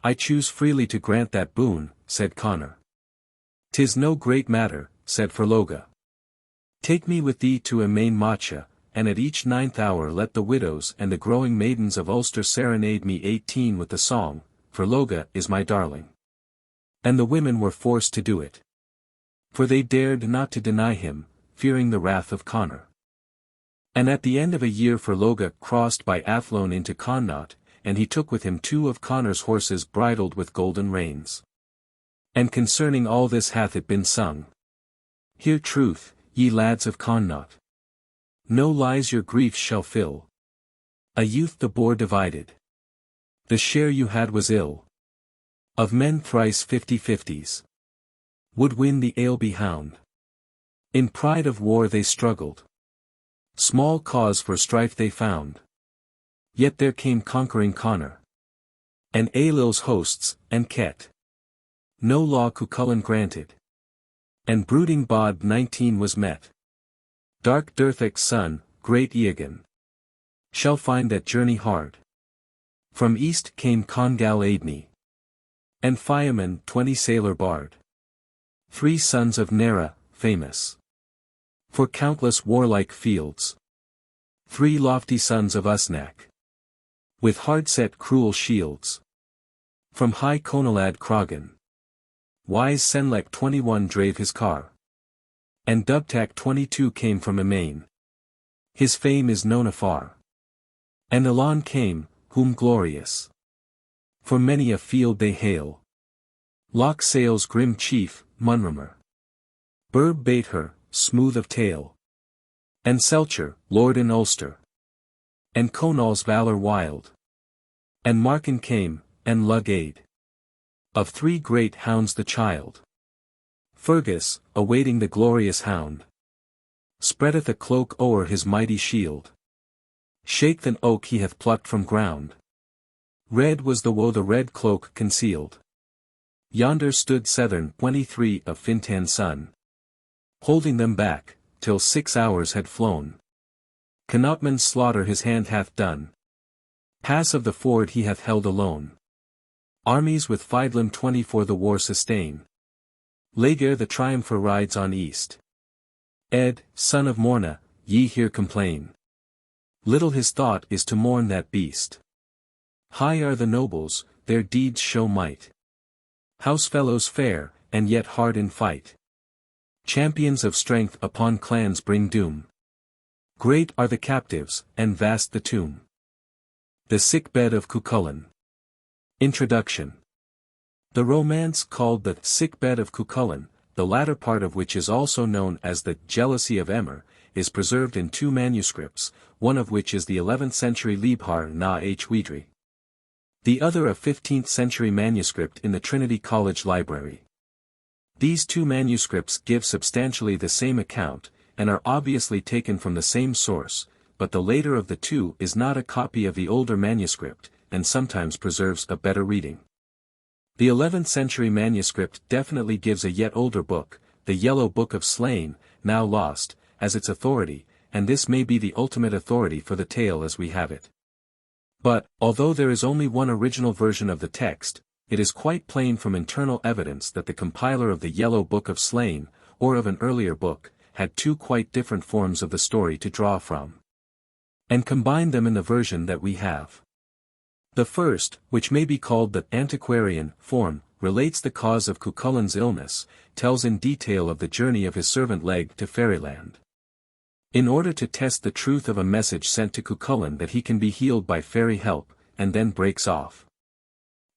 I choose freely to grant that boon, said Connor. 'Tis no great matter, said Ferloga. Take me with thee to Emain Macha, and at each 9th hour let the widows and the growing maidens of Ulster serenade me 18 with the song, Ferloga is my darling. And the women were forced to do it. For they dared not to deny him, fearing the wrath of Connor. And at the end of a year Ferloga crossed by Athlone into Connaught, and he took with him 2 of Connor's horses bridled with golden reins. And concerning all this hath it been sung. Hear truth, ye lads of Connaught. No lies your griefs shall fill. A youth the boar divided. The share you had was ill. Of men thrice 50/50s. Would win the Ailbe hound. In pride of war they struggled. Small cause for strife they found. Yet there came conquering Connor. And Ailill's hosts, and Ket. No law Cuchulain granted. And brooding Bod 19 was met. Dark Derthic's son, great Egerton, shall find that journey hard. From east came Congal Eidni. And Fiaman 20 sailor bard. 3 sons of Nera, famous for countless warlike fields. 3 lofty sons of Usnach, with hard-set cruel shields. From high Conalad Croghan, wise Senlec 21 drave his car. And Dubtak 22 came from Emain. His fame is known afar. And Elon came, whom glorious for many a field they hail. Loch Sale's grim chief, Munramer. Burb Baither, smooth of tail. And Selcher, lord in Ulster. And Conall's valour wild. And Markin came, and Lugade. Of 3 great hounds the child. Fergus, awaiting the glorious hound. Spreadeth a cloak o'er his mighty shield. Shaketh an oak he hath plucked from ground. Red was the woe the red cloak concealed. Yonder stood Southern 23 of Fintan's son. Holding them back, till 6 hours had flown. Connaughtman's slaughter his hand hath done. Pass of the ford he hath held alone. Armies with Feidlim 24 the war sustain. Leaghar the triumpher rides on east. Ed, son of Morna, ye hear complain. Little his thought is to mourn that beast. High are the nobles, their deeds show might. Housefellows fair, and yet hard in fight. Champions of strength upon clans bring doom. Great are the captives, and vast the tomb. The Sick-Bed of Cuchulain. Introduction. The romance called the Sick-Bed of Cuchulain, the latter part of which is also known as the Jealousy of Emer, is preserved in two manuscripts, one of which is the 11th century Leabhar na H-Uidhri. The other a 15th century manuscript in the Trinity College Library. These two manuscripts give substantially the same account, and are obviously taken from the same source, but the later of the two is not a copy of the older manuscript, and sometimes preserves a better reading. The 11th century manuscript definitely gives a yet older book, the Yellow Book of Slane, now lost, as its authority, and this may be the ultimate authority for the tale as we have it. But, although there is only one original version of the text, it is quite plain from internal evidence that the compiler of the Yellow Book of Slane, or of an earlier book, had two quite different forms of the story to draw from, and combined them in the version that we have. The first, which may be called the antiquarian form, relates the cause of Cuchulain's illness, tells in detail of the journey of his servant Leahy to Fairyland. In order to test the truth of a message sent to Cuchulain that he can be healed by fairy help, and then breaks off.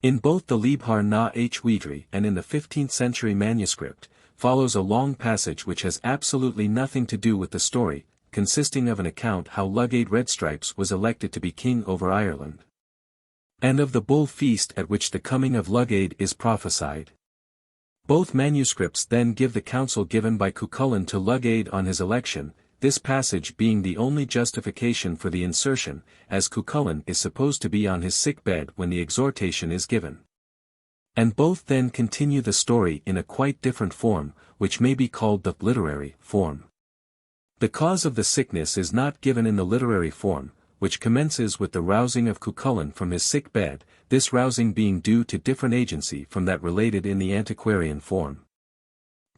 In both the Leabhar na H-Uidhri and in the 15th century manuscript, follows a long passage which has absolutely nothing to do with the story, consisting of an account how Lugaid Redstripes was elected to be king over Ireland, and of the bull feast at which the coming of Lugaid is prophesied. Both manuscripts then give the counsel given by Cuchulain to Lugaid on his election, this passage being the only justification for the insertion, as Cuchulain is supposed to be on his sick bed when the exhortation is given. And both then continue the story in a quite different form, which may be called the literary form. The cause of the sickness is not given in the literary form, which commences with the rousing of Cuchulain from his sick bed, this rousing being due to different agency from that related in the antiquarian form.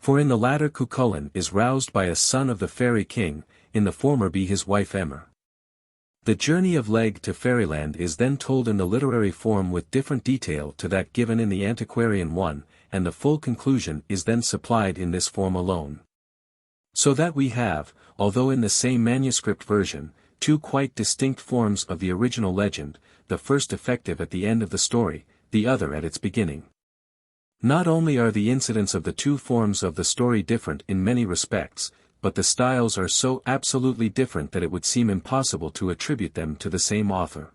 For in the latter Cuchulain is roused by a son of the fairy king, in the former be his wife Emer. The journey of Leahy to Fairyland is then told in the literary form with different detail to that given in the antiquarian one, and the full conclusion is then supplied in this form alone. So that we have, although in the same manuscript version, two quite distinct forms of the original legend, the first effective at the end of the story, the other at its beginning. Not only are the incidents of the two forms of the story different in many respects, but the styles are so absolutely different that it would seem impossible to attribute them to the same author.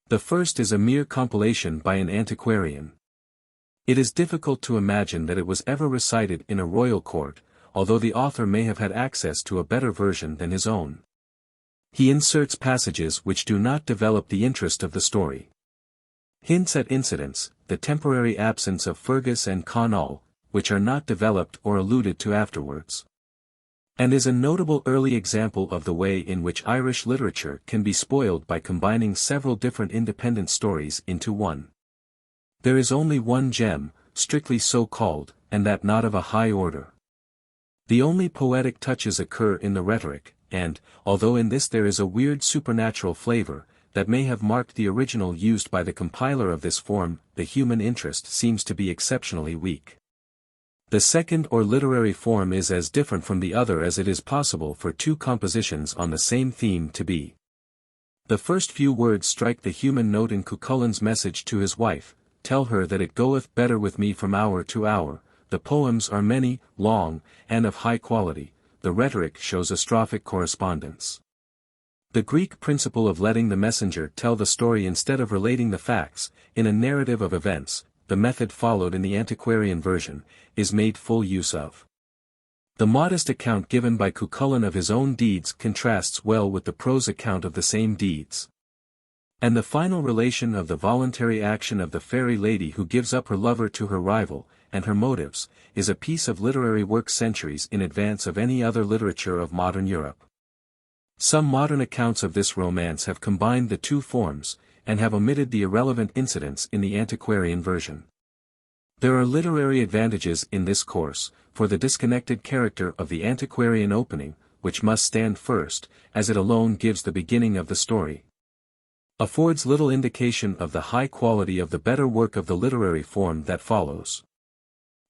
The first is a mere compilation by an antiquarian. It is difficult to imagine that it was ever recited in a royal court, although the author may have had access to a better version than his own. He inserts passages which do not develop the interest of the story. Hints at incidents, the temporary absence of Fergus and Conall, which are not developed or alluded to afterwards. And is a notable early example of the way in which Irish literature can be spoiled by combining several different independent stories into one. There is only one gem, strictly so called, and that not of a high order. The only poetic touches occur in the rhetoric, and, although in this there is a weird supernatural flavor, that may have marked the original used by the compiler of this form, the human interest seems to be exceptionally weak. The second or literary form is as different from the other as it is possible for two compositions on the same theme to be. The first few words strike the human note in Cuchulain's message to his wife, tell her that it goeth better with me from hour to hour. The poems are many, long, and of high quality. The rhetoric shows a strophic correspondence. The Greek principle of letting the messenger tell the story instead of relating the facts, in a narrative of events, the method followed in the antiquarian version, is made full use of. The modest account given by Cuchulain of his own deeds contrasts well with the prose account of the same deeds. And the final relation of the voluntary action of the fairy lady who gives up her lover to her rival, and her motives, is a piece of literary work centuries in advance of any other literature of modern Europe. Some modern accounts of this romance have combined the two forms, and have omitted the irrelevant incidents in the antiquarian version. There are literary advantages in this course, for the disconnected character of the antiquarian opening, which must stand first, as it alone gives the beginning of the story, affords little indication of the high quality of the better work of the literary form that follows.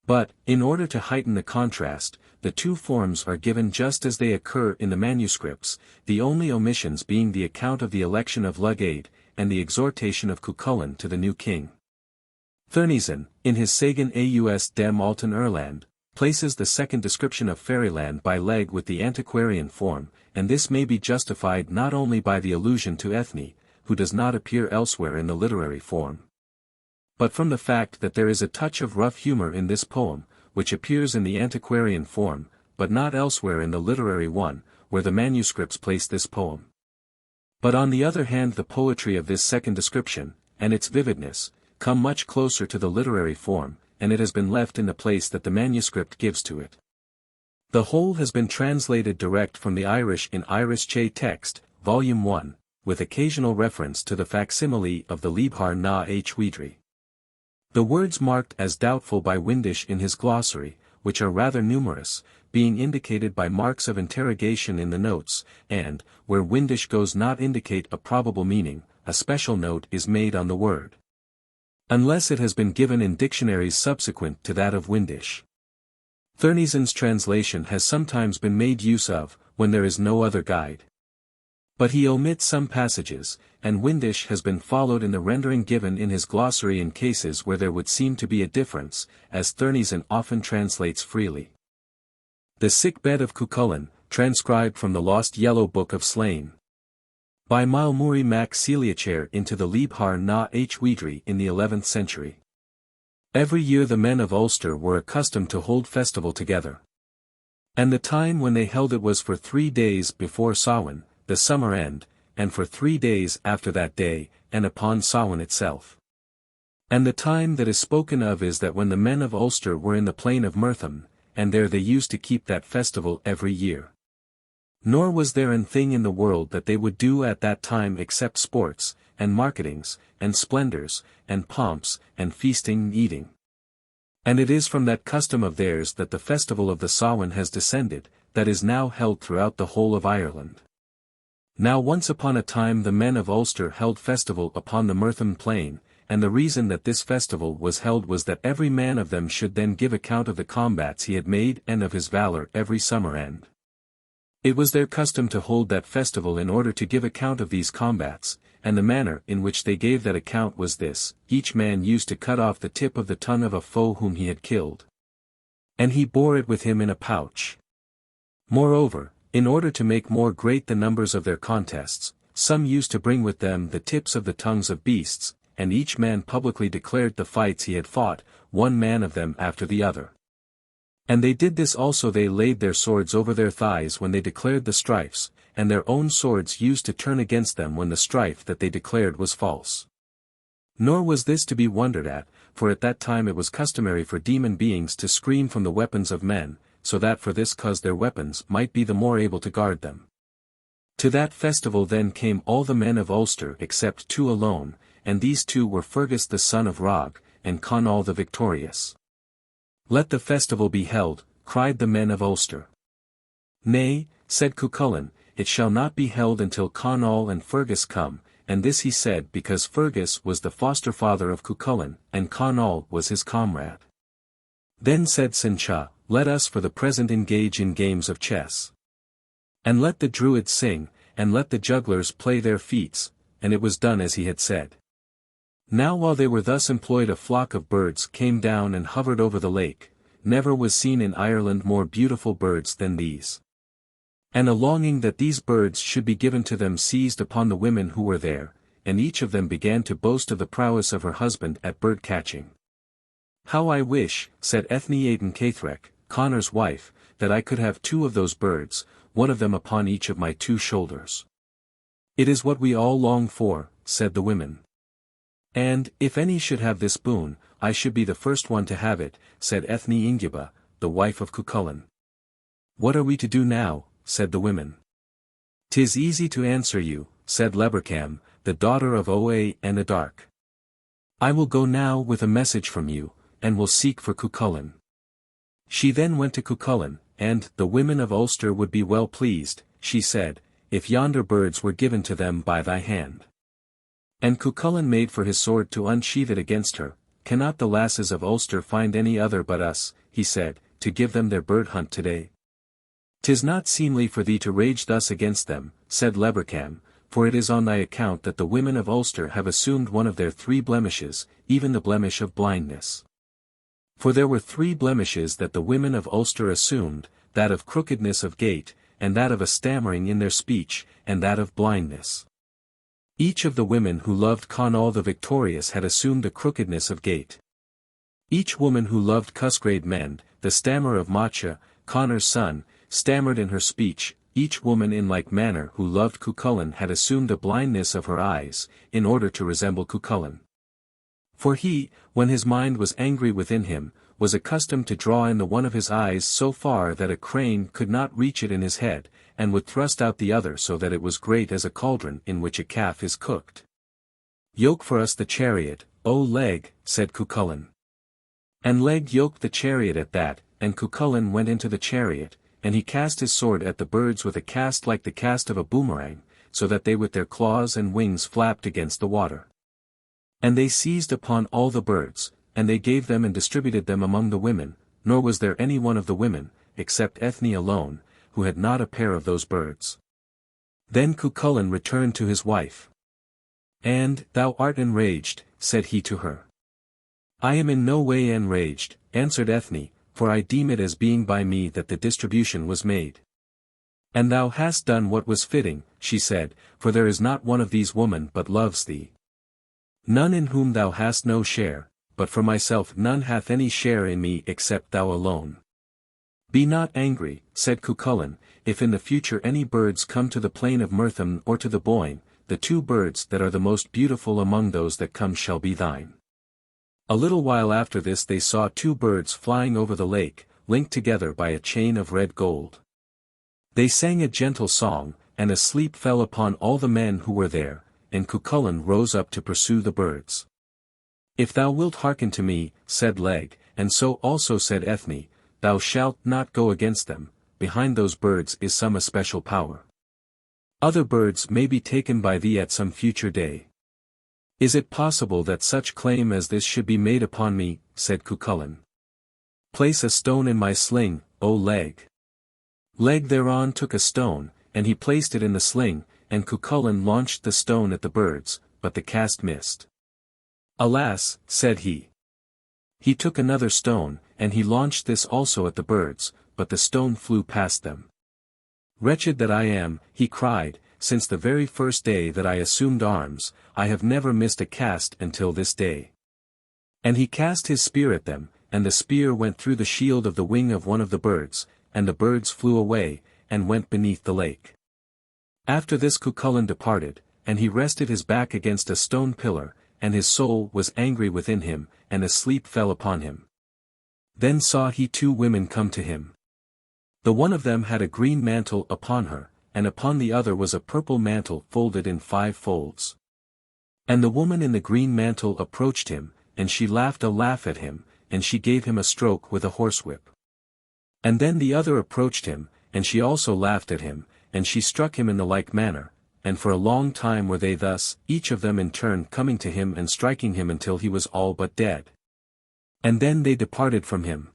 But, in order to heighten the contrast, the two forms are given just as they occur in the manuscripts, the only omissions being the account of the election of Leahy, and the exhortation of Cuchulain to the new king. Thurneson, in his Sagan aus dem Alten Irland, places the second description of Fairyland by leg with the antiquarian form, and this may be justified not only by the allusion to Eithne, who does not appear elsewhere in the literary form, but from the fact that there is a touch of rough humor in this poem, which appears in the antiquarian form, but not elsewhere in the literary one, where the manuscripts place this poem. But on the other hand, the poetry of this second description, and its vividness, come much closer to the literary form, and it has been left in the place that the manuscript gives to it. The whole has been translated direct from the Irish in Irish Che text, Volume 1, with occasional reference to the facsimile of the Leabhar na H-Uidhri. The words marked as doubtful by Windisch in his glossary, which are rather numerous, being indicated by marks of interrogation in the notes, and, where Windisch goes not indicate a probable meaning, a special note is made on the word, unless it has been given in dictionaries subsequent to that of Windisch. Thurneson's translation has sometimes been made use of, when there is no other guide. But he omits some passages, and Windisch has been followed in the rendering given in his glossary in cases where there would seem to be a difference, as Thurneson often translates freely. The Sick-Bed of Cuchulain, transcribed from the Lost Yellow Book of Slane, by Maelmurray mac Celiachair into the Leabhar na H-Uidhri in the 11th century. Every year the men of Ulster were accustomed to hold festival together. And the time when they held it was for 3 days before Samhain, the summer end, and for 3 days after that day, and upon Samhain itself. And the time that is spoken of is that when the men of Ulster were in the plain of Murtham, and there they used to keep that festival every year. Nor was there an thing in the world that they would do at that time except sports, and marketings, and splendours, and pomps, and feasting and eating. And it is from that custom of theirs that the festival of the Samhain has descended, that is now held throughout the whole of Ireland. Now once upon a time the men of Ulster held festival upon the Murtham plain, and the reason that this festival was held was that every man of them should then give account of the combats he had made and of his valour every summer end. It was their custom to hold that festival in order to give account of these combats, and the manner in which they gave that account was this: each man used to cut off the tip of the tongue of a foe whom he had killed, and he bore it with him in a pouch. Moreover, in order to make more great the numbers of their contests, some used to bring with them the tips of the tongues of beasts, and each man publicly declared the fights he had fought, one man of them after the other. And they did this also: they laid their swords over their thighs when they declared the strifes, and their own swords used to turn against them when the strife that they declared was false. Nor was this to be wondered at, for at that time it was customary for demon beings to scream from the weapons of men, so that for this cause their weapons might be the more able to guard them. To that festival then came all the men of Ulster except 2 alone, and these 2 were Fergus the son of Rog, and Conall the victorious. Let the festival be held, cried the men of Ulster. Nay, said Cuchulain, it shall not be held until Conall and Fergus come, and this he said because Fergus was the foster father of Cuchulain, and Conall was his comrade. Then said Sincha, let us for the present engage in games of chess. And let the druids sing, and let the jugglers play their feats, and it was done as he had said. Now while they were thus employed a flock of birds came down and hovered over the lake. Never was seen in Ireland more beautiful birds than these. And a longing that these birds should be given to them seized upon the women who were there, and each of them began to boast of the prowess of her husband at bird-catching. How I wish, said Ethne Aden Caithrec, Connor's wife, that I could have 2 of those birds, one of them upon each of my 2 shoulders. It is what we all long for, said the women. And, if any should have this boon, I should be the first one to have it, said Ethne Ingiba, the wife of Cuchulain. What are we to do now, said the women. 'Tis easy to answer you, said Lebercam, the daughter of Oe and Adarc. I will go now with a message from you, and will seek for Cuchulain. She then went to Cuchulain, and the women of Ulster would be well pleased, she said, if yonder birds were given to them by thy hand. And Cuchulain made for his sword to unsheathe it against her. Cannot the lasses of Ulster find any other but us, he said, to give them their bird hunt today? 'Tis not seemly for thee to rage thus against them, said Leabhar, for it is on thy account that the women of Ulster have assumed one of their 3 blemishes, even the blemish of blindness. For there were 3 blemishes that the women of Ulster assumed, that of crookedness of gait, and that of a stammering in their speech, and that of blindness. Each of the women who loved Conall the Victorious had assumed a crookedness of gait. Each woman who loved Cusgrade Mend, the stammer of Macha, Conor's son, stammered in her speech. Each woman in like manner who loved Cuchulain had assumed a blindness of her eyes, in order to resemble Cuchulain. For he, when his mind was angry within him, was accustomed to draw in the one of his eyes so far that a crane could not reach it in his head, and would thrust out the other so that it was great as a cauldron in which a calf is cooked. Yoke for us the chariot, O Leg, said Cuchulain. And Leg yoked the chariot at that, and Cuchulain went into the chariot, and he cast his sword at the birds with a cast like the cast of a boomerang, so that they with their claws and wings flapped against the water. And they seized upon all the birds, and they gave them and distributed them among the women, nor was there any one of the women, except Eithne alone, who had not a pair of those birds. Then Cuchulain returned to his wife. And, thou art enraged, said he to her. I am in no way enraged, answered Eithne, for I deem it as being by me that the distribution was made. And thou hast done what was fitting, she said, for there is not one of these women but loves thee. None in whom thou hast no share, but for myself none hath any share in me except thou alone. Be not angry, said Cuchulain, if in the future any birds come to the plain of Murtham or to the Boyne, the 2 birds that are the most beautiful among those that come shall be thine. A little while after this they saw 2 birds flying over the lake, linked together by a chain of red gold. They sang a gentle song, and a sleep fell upon all the men who were there, and Cuchulain rose up to pursue the birds. If thou wilt hearken to me, said Leg, and so also said Eithne, thou shalt not go against them. Behind those birds is some especial power. Other birds may be taken by thee at some future day. Is it possible that such claim as this should be made upon me, said Cuchulain. Place a stone in my sling, O Leg. Leg thereon took a stone, and he placed it in the sling, and Cuchulain launched the stone at the birds, but the cast missed. Alas, said he. He took another stone, and he launched this also at the birds, but the stone flew past them. Wretched that I am, he cried, since the very first day that I assumed arms, I have never missed a cast until this day. And he cast his spear at them, and the spear went through the shield of the wing of one of the birds, and the birds flew away, and went beneath the lake. After this Cuchulain departed, and he rested his back against a stone pillar, and his soul was angry within him, and a sleep fell upon him. Then saw he 2 women come to him. The one of them had a green mantle upon her, and upon the other was a purple mantle folded in 5 folds. And the woman in the green mantle approached him, and she laughed a laugh at him, and she gave him a stroke with a horsewhip. And then the other approached him, and she also laughed at him, and she struck him in the like manner, and for a long time were they thus, each of them in turn coming to him and striking him until he was all but dead. And then they departed from him.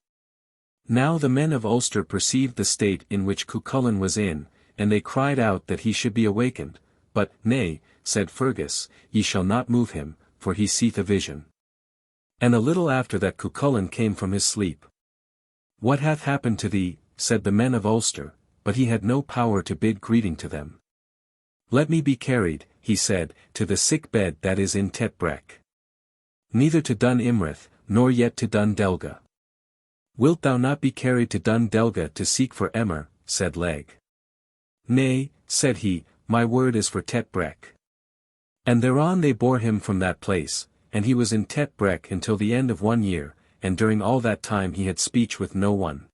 Now the men of Ulster perceived the state in which Cuchulain was in, and they cried out that he should be awakened, but, nay, said Fergus, ye shall not move him, for he seeth a vision. And a little after that Cuchulain came from his sleep. What hath happened to thee, said the men of Ulster, but he had no power to bid greeting to them. Let me be carried, he said, to the sick bed that is in Tetbrec. Neither to Dun Imrith, nor yet to Dun Delga. Wilt thou not be carried to Dun Delga to seek for Emer, said Leg. Nay, said he, my word is for Tetbrec. And thereon they bore him from that place, and he was in Tetbrec until the end of 1 year, and during all that time he had speech with no one.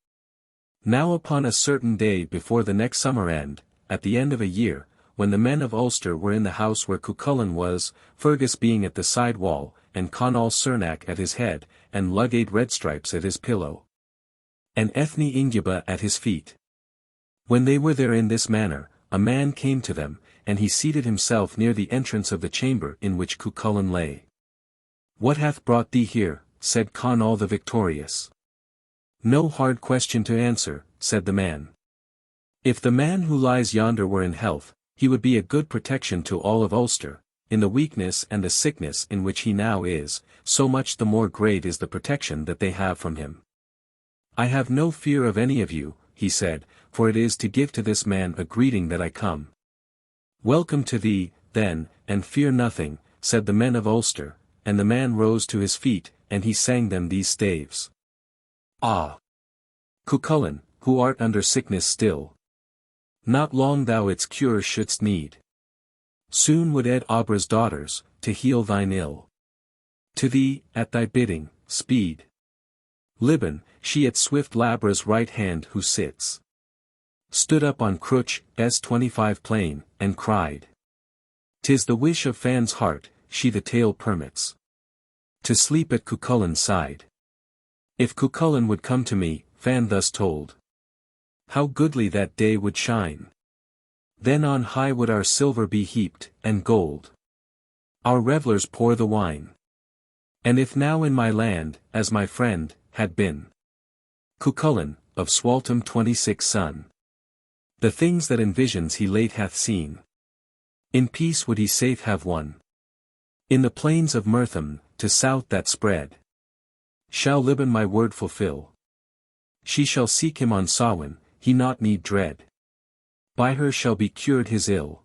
Now upon a certain day before the next summer end, at the end of a year, when the men of Ulster were in the house where Cuchulain was, Fergus being at the side wall, and Conall Cernach at his head, and Lugaid Redstripes at his pillow. and Ethne Inguba at his feet. When they were there in this manner, a man came to them, and he seated himself near the entrance of the chamber in which Cuchulain lay. "What hath brought thee here?" said Conall the victorious. "No hard question to answer," said the man. "If the man who lies yonder were in health, he would be a good protection to all of Ulster. In the weakness and the sickness in which he now is, so much the more great is the protection that they have from him. I have no fear of any of you," he said, "for it is to give to this man a greeting that I come." "Welcome to thee, then, and fear nothing," said the men of Ulster, and the man rose to his feet, and he sang them these staves. "Ah! Cuchulain, who art under sickness still. Not long thou its cure shouldst need. Soon would Eobra's daughters, to heal thine ill. To thee, at thy bidding, speed. Liban, she at swift Leabhar's right hand who sits. Stood up on Cruch's 25 plain, and cried. 'Tis the wish of Fan's heart, she the tale permits. To sleep at Cuchulain's side. If Cuchulain would come to me," Fan thus told. "How goodly that day would shine. Then on high would our silver be heaped, and gold. Our revellers pour the wine. And if now in my land, as my friend, had been Cuchulain, of Swaltam 26 son. The things that in visions he late hath seen. In peace would he safe have won. In the plains of Murtham, to south that spread. Shall Liban my word fulfill. She shall seek him on Samhain, he not need dread. By her shall be cured his ill.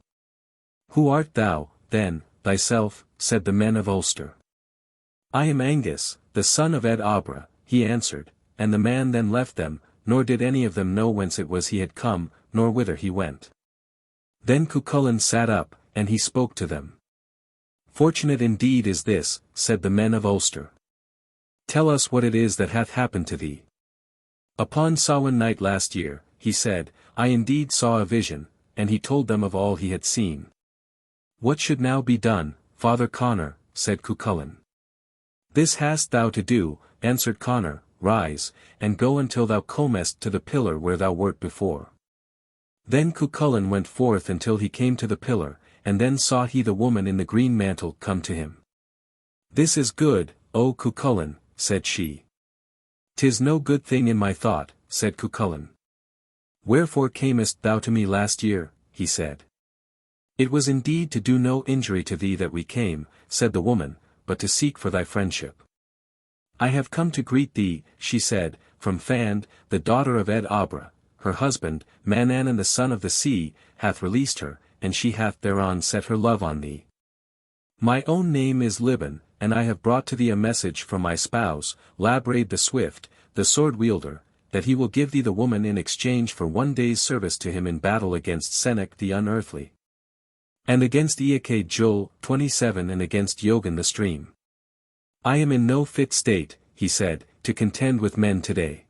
Who art thou, then, thyself?" said the men of Ulster. "I am Angus, the son of Eobraid," he answered, and the man then left them, nor did any of them know whence it was he had come, nor whither he went. Then Cuchulain sat up, and he spoke to them. "Fortunate indeed is this," said the men of Ulster. "Tell us what it is that hath happened to thee." "Upon Samhain night last year," he said, "I indeed saw a vision," and he told them of all he had seen. "What should now be done, Father Connor?" said Cuchulain. "This hast thou to do," answered Connor, "rise, and go until thou comest to the pillar where thou wert before." Then Cuchulain went forth until he came to the pillar, and then saw he the woman in the green mantle come to him. "This is good, O Cuchulain," said she. "'Tis no good thing in my thought," said Cuchulain. "Wherefore camest thou to me last year?" he said. "It was indeed to do no injury to thee that we came," said the woman, "but to seek for thy friendship." "I have come to greet thee," she said, "from Fan, the daughter of Eobraid. Her husband, Manannan the son of the sea, hath released her, and she hath thereon set her love on thee. My own name is Liban, and I have brought to thee a message from my spouse, Labraid the swift, the sword-wielder, that he will give thee the woman in exchange for 1 day's service to him in battle against Senech the unearthly. And against Eachad 27 and against Yogan the stream. I am in no fit state," he said, "to contend with men today."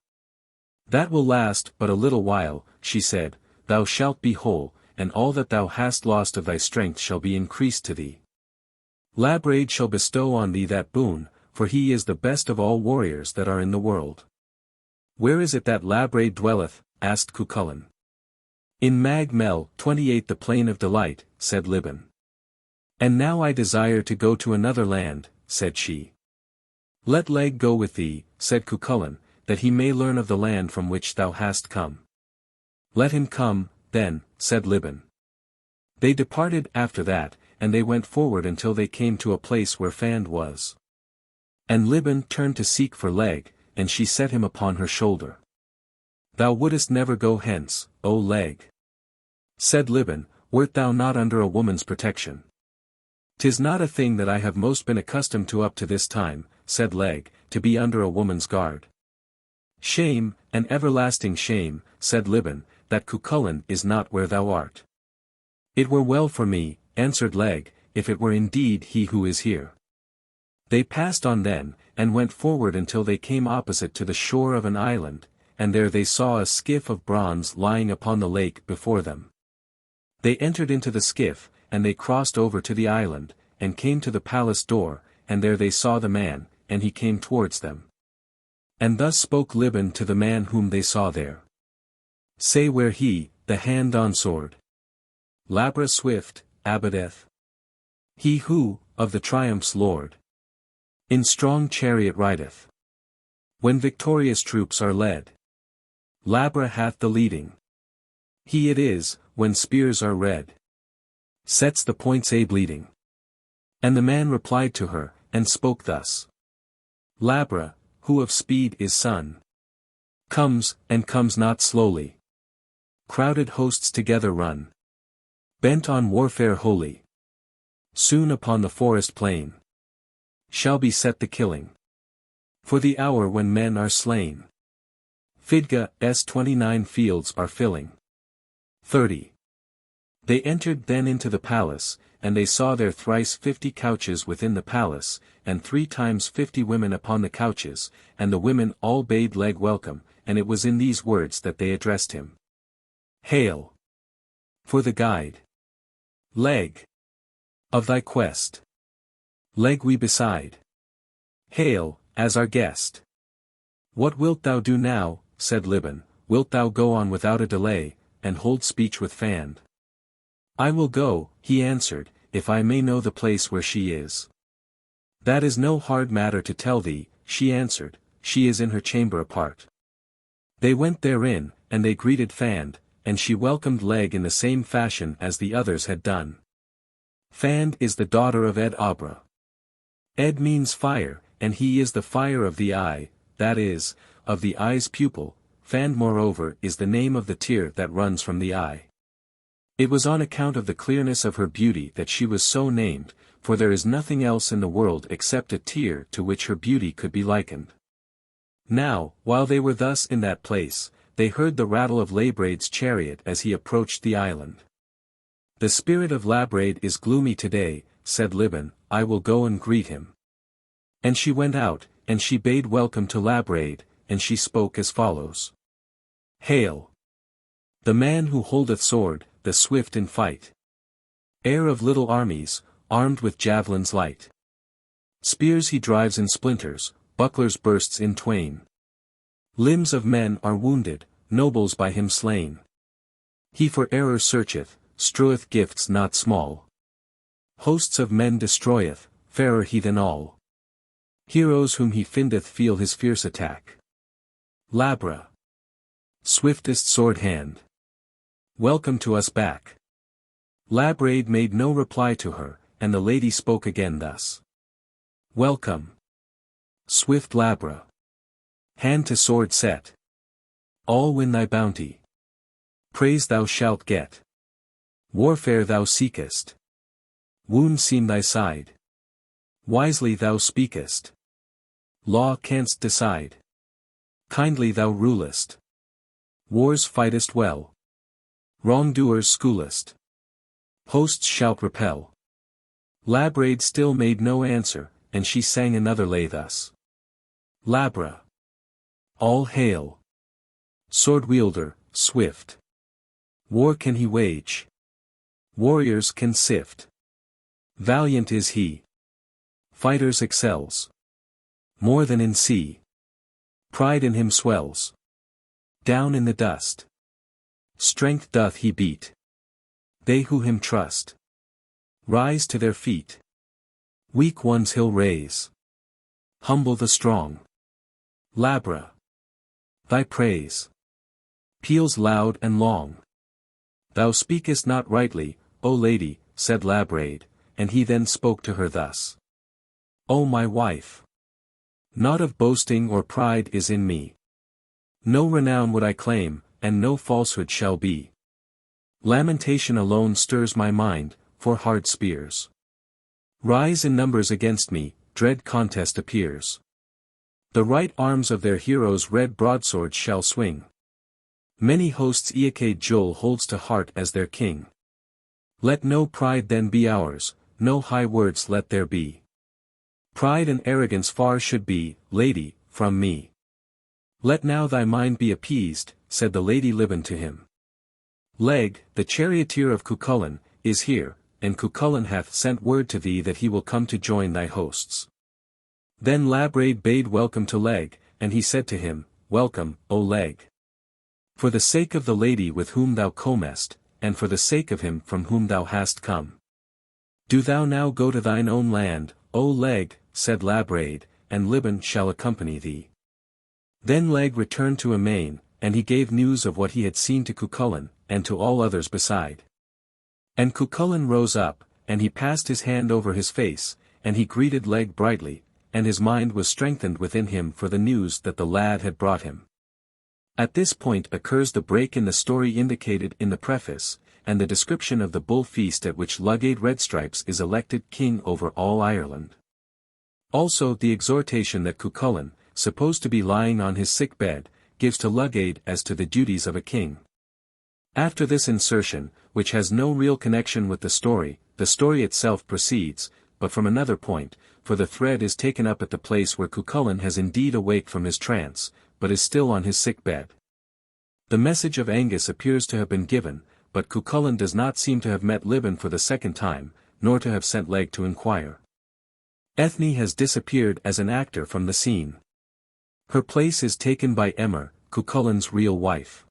"That will last but a little while," she said, "thou shalt be whole, and all that thou hast lost of thy strength shall be increased to thee. Labraid shall bestow on thee that boon, for he is the best of all warriors that are in the world." "Where is it that Labraid dwelleth?" asked Cuchulain. "In Mag Mell 28 the plain of delight," said Liban. "And now I desire to go to another land," said she. "Let Leg go with thee," said Cuchulain, "that he may learn of the land from which thou hast come." "Let him come, then," said Liban. They departed after that, and they went forward until they came to a place where Fan was. And Liban turned to seek for Leg, and she set him upon her shoulder. "Thou wouldest never go hence, O Leg," said Liban, "wert thou not under a woman's protection." "'Tis not a thing that I have most been accustomed to up to this time," said Leg, "to be under a woman's guard." "Shame, an everlasting shame," said Liban, "that Cuchulain is not where thou art." "It were well for me," answered Leg, "if it were indeed he who is here." They passed on then, and went forward until they came opposite to the shore of an island, and there they saw a skiff of bronze lying upon the lake before them. They entered into the skiff, and they crossed over to the island, and came to the palace door, and there they saw the man, and he came towards them. And thus spoke Liban to the man whom they saw there. Say where he, the hand on sword. Labra swift, abideth. He who, of the triumphs lord. In strong chariot rideth. When victorious troops are led. Labra hath the leading. He it is, when spears are red. Sets the points a bleeding. And the man replied to her, and spoke thus. Labra, who of speed is son. Comes, and comes not slowly. Crowded hosts together run. Bent on warfare holy. Soon upon the forest plain. Shall be set the killing. For the hour when men are slain. Fidga s 29 fields are filling. 30. They entered then into the palace, and they saw there thrice 50 couches within the palace, and 3 times 50 women upon the couches, and the women all bade Leg welcome, and it was in these words that they addressed him. Hail! For the guide. Leg! Of thy quest. Leg we beside. Hail, as our guest. What wilt thou do now, said Liban, wilt thou go on without a delay, and hold speech with Fand? I will go, he answered, if I may know the place where she is. That is no hard matter to tell thee, she answered, she is in her chamber apart. They went therein, and they greeted Fand, and she welcomed Leg in the same fashion as the others had done. Fand is the daughter of Ed Abra. Ed means fire, and he is the fire of the eye, that is, of the eye's pupil. Fand moreover is the name of the tear that runs from the eye. It was on account of the clearness of her beauty that she was so named, for there is nothing else in the world except a tear to which her beauty could be likened. Now, while they were thus in that place, they heard the rattle of Labraid's chariot as he approached the island. The spirit of Labraid is gloomy today, said Liban, I will go and greet him. And she went out, and she bade welcome to Labraid, and she spoke as follows. Hail! The man who holdeth sword, the swift in fight. Heir of little armies, armed with javelins light. Spears he drives in splinters, bucklers bursts in twain. Limbs of men are wounded, nobles by him slain. He for error searcheth, streweth gifts not small. Hosts of men destroyeth, fairer he than all. Heroes whom he findeth feel his fierce attack. Labra. Swiftest sword hand. Welcome to us back. Labraid made no reply to her, and the lady spoke again thus. Welcome. Swift Labra. Hand to sword set. All win thy bounty. Praise thou shalt get. Warfare thou seekest. Wounds seem thy side. Wisely thou speakest. Law canst decide. Kindly thou rulest. Wars fightest well. Wrongdoers schoolest. Hosts shalt repel. Labraid still made no answer, and she sang another lay thus. Labra. All hail. Sword-wielder, swift. War can he wage. Warriors can sift. Valiant is he. Fighters excels. More than in sea. Pride in him swells. Down in the dust. Strength doth he beat. They who him trust. Rise to their feet. Weak ones he'll raise. Humble the strong. Labra. Thy praise. Peals loud and long. Thou speakest not rightly, O lady, said Labraid, and he then spoke to her thus. O my wife! Naught of boasting or pride is in me. No renown would I claim, and no falsehood shall be. Lamentation alone stirs my mind, for hard spears rise in numbers against me, dread contest appears. The right arms of their heroes red broadswords shall swing. Many hosts Eacade Jul holds to heart as their king. Let no pride then be ours, no high words let there be. Pride and arrogance far should be, lady, from me. Let now thy mind be appeased, said the lady Liban to him. Leg, the charioteer of Cuchulain, is here, and Cuchulain hath sent word to thee that he will come to join thy hosts. Then Labraid bade welcome to Leg, and he said to him, Welcome, O leg. For the sake of the lady with whom thou comest, and for the sake of him from whom thou hast come. Do thou now go to thine own land, O leg, said Dartaid, and Leabhar shall accompany thee. Then Leg returned to Etain, and he gave news of what he had seen to Cuchulain, and to all others beside. And Cuchulain rose up, and he passed his hand over his face, and he greeted Leg brightly, and his mind was strengthened within him for the news that the lad had brought him. At this point occurs the break in the story indicated in the preface, and the description of the bull feast at which Dartaid Redstripes is elected king over all Ireland. Also the exhortation that Cuchulain, supposed to be lying on his sick bed, gives to Dartaid as to the duties of a king. After this insertion, which has no real connection with the story itself proceeds, but from another point, for the thread is taken up at the place where Cuchulain has indeed awaked from his trance, but is still on his sick bed. The message of Angus appears to have been given, but Cuchulain does not seem to have met Leabhar for the second time, nor to have sent Leg to inquire. Eithne has disappeared as an actor from the scene. Her place is taken by Emer, Cuchulain's real wife.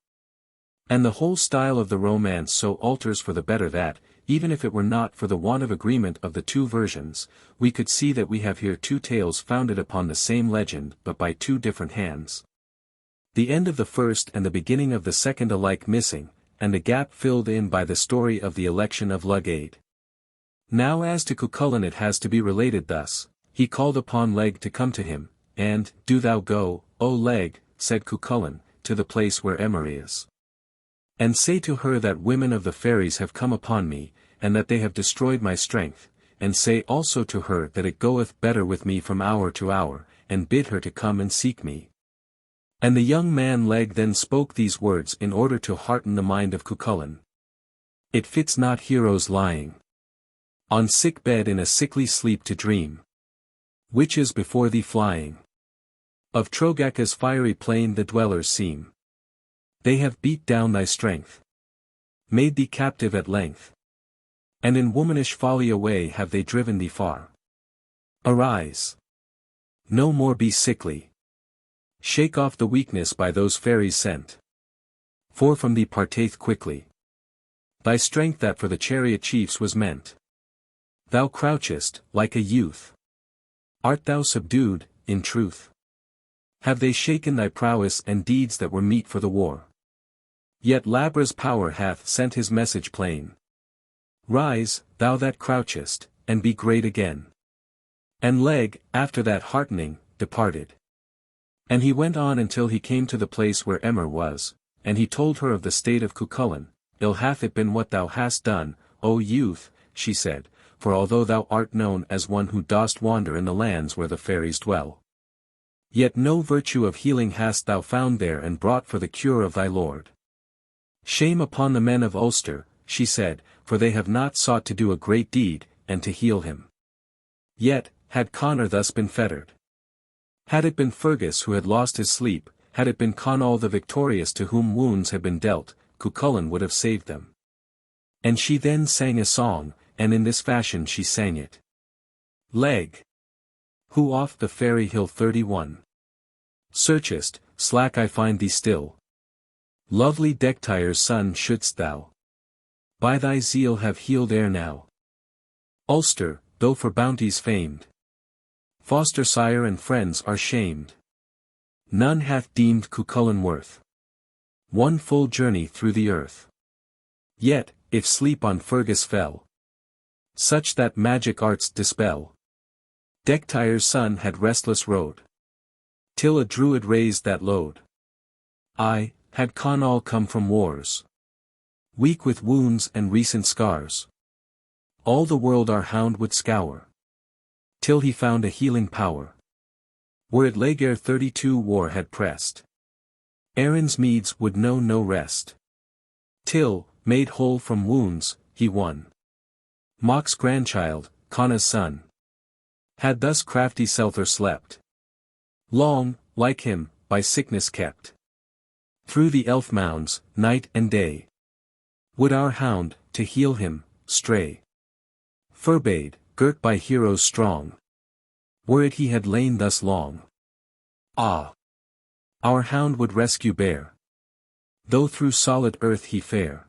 And the whole style of the romance so alters for the better that, even if it were not for the want of agreement of the two versions, we could see that we have here two tales founded upon the same legend but by two different hands. The end of the first and the beginning of the second alike missing, and the gap filled in by the story of the election of Dartaid. Now as to Cuchulain it has to be related thus, he called upon Leg to come to him, and, Do thou go, O Leg, said Cuchulain, to the place where Emer is. And say to her that women of the fairies have come upon me, and that they have destroyed my strength, and say also to her that it goeth better with me from hour to hour, and bid her to come and seek me. And the young man Leg then spoke these words in order to hearten the mind of Cuchulain. It fits not heroes lying on sick bed in a sickly sleep to dream. Witches before thee flying. Of Trogaca's fiery plain the dwellers seem. They have beat down thy strength, made thee captive at length. And in womanish folly away have they driven thee far. Arise. No more be sickly. Shake off the weakness by those fairies sent. For from thee parteth quickly thy strength that for the chariot chiefs was meant. Thou crouchest, like a youth. Art thou subdued, in truth? Have they shaken thy prowess and deeds that were meet for the war? Yet Leabhar's power hath sent his message plain. Rise, thou that crouchest, and be great again. And Leg, after that heartening, departed. And he went on until he came to the place where Emer was, and he told her of the state of Cuchulain. Ill hath it been what thou hast done, O youth, she said, for although thou art known as one who dost wander in the lands where the fairies dwell, yet no virtue of healing hast thou found there and brought for the cure of thy lord. Shame upon the men of Ulster, she said, for they have not sought to do a great deed, and to heal him. Yet, had Conor thus been fettered? Had it been Fergus who had lost his sleep, had it been Conall the victorious to whom wounds had been dealt, Cuchulain would have saved them. And she then sang a song, and in this fashion she sang it. Leg. Who off the fairy hill 31. Searchest, slack I find thee still. Lovely Dectyre's son shouldst thou by thy zeal have healed ere now. Ulster, though for bounties famed, foster sire and friends are shamed. None hath deemed Cuchulain worth one full journey through the earth. Yet, if sleep on Fergus fell, such that magic arts dispel, Dectyre's son had restless rode, till a druid raised that load. I, had Conall come from wars, weak with wounds and recent scars, all the world our hound would scour, till he found a healing power. Were it Leaghar 32 war had pressed, Erin's meads would know no rest, till, made whole from wounds, he won. Mock's grandchild, Conna's son, had thus crafty Selther slept long, like him, by sickness kept. Through the elf mounds, night and day, would our hound, to heal him, stray. Furbade, girt by heroes strong, were it he had lain thus long. Ah! Our hound would rescue bear, though through solid earth he fare.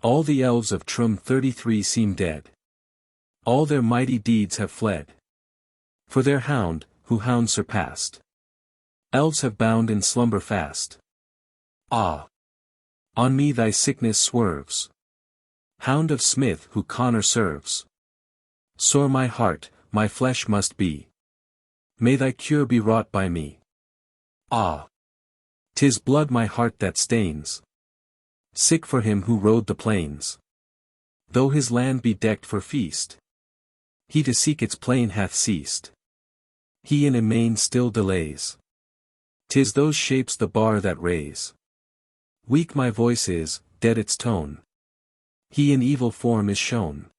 All the elves of Trum 33 seem dead. All their mighty deeds have fled. For their hound, who hound surpassed, elves have bound in slumber fast. Ah! On me thy sickness swerves, hound of Smith who Connor serves. Sore my heart, my flesh must be. May thy cure be wrought by me. Ah! 'Tis blood my heart that stains. Sick for him who rode the plains. Though his land be decked for feast, he to seek its plain hath ceased. He in Emain still delays. 'Tis those shapes the bar that raise. Weak my voice is, dead its tone. He in evil form is shown.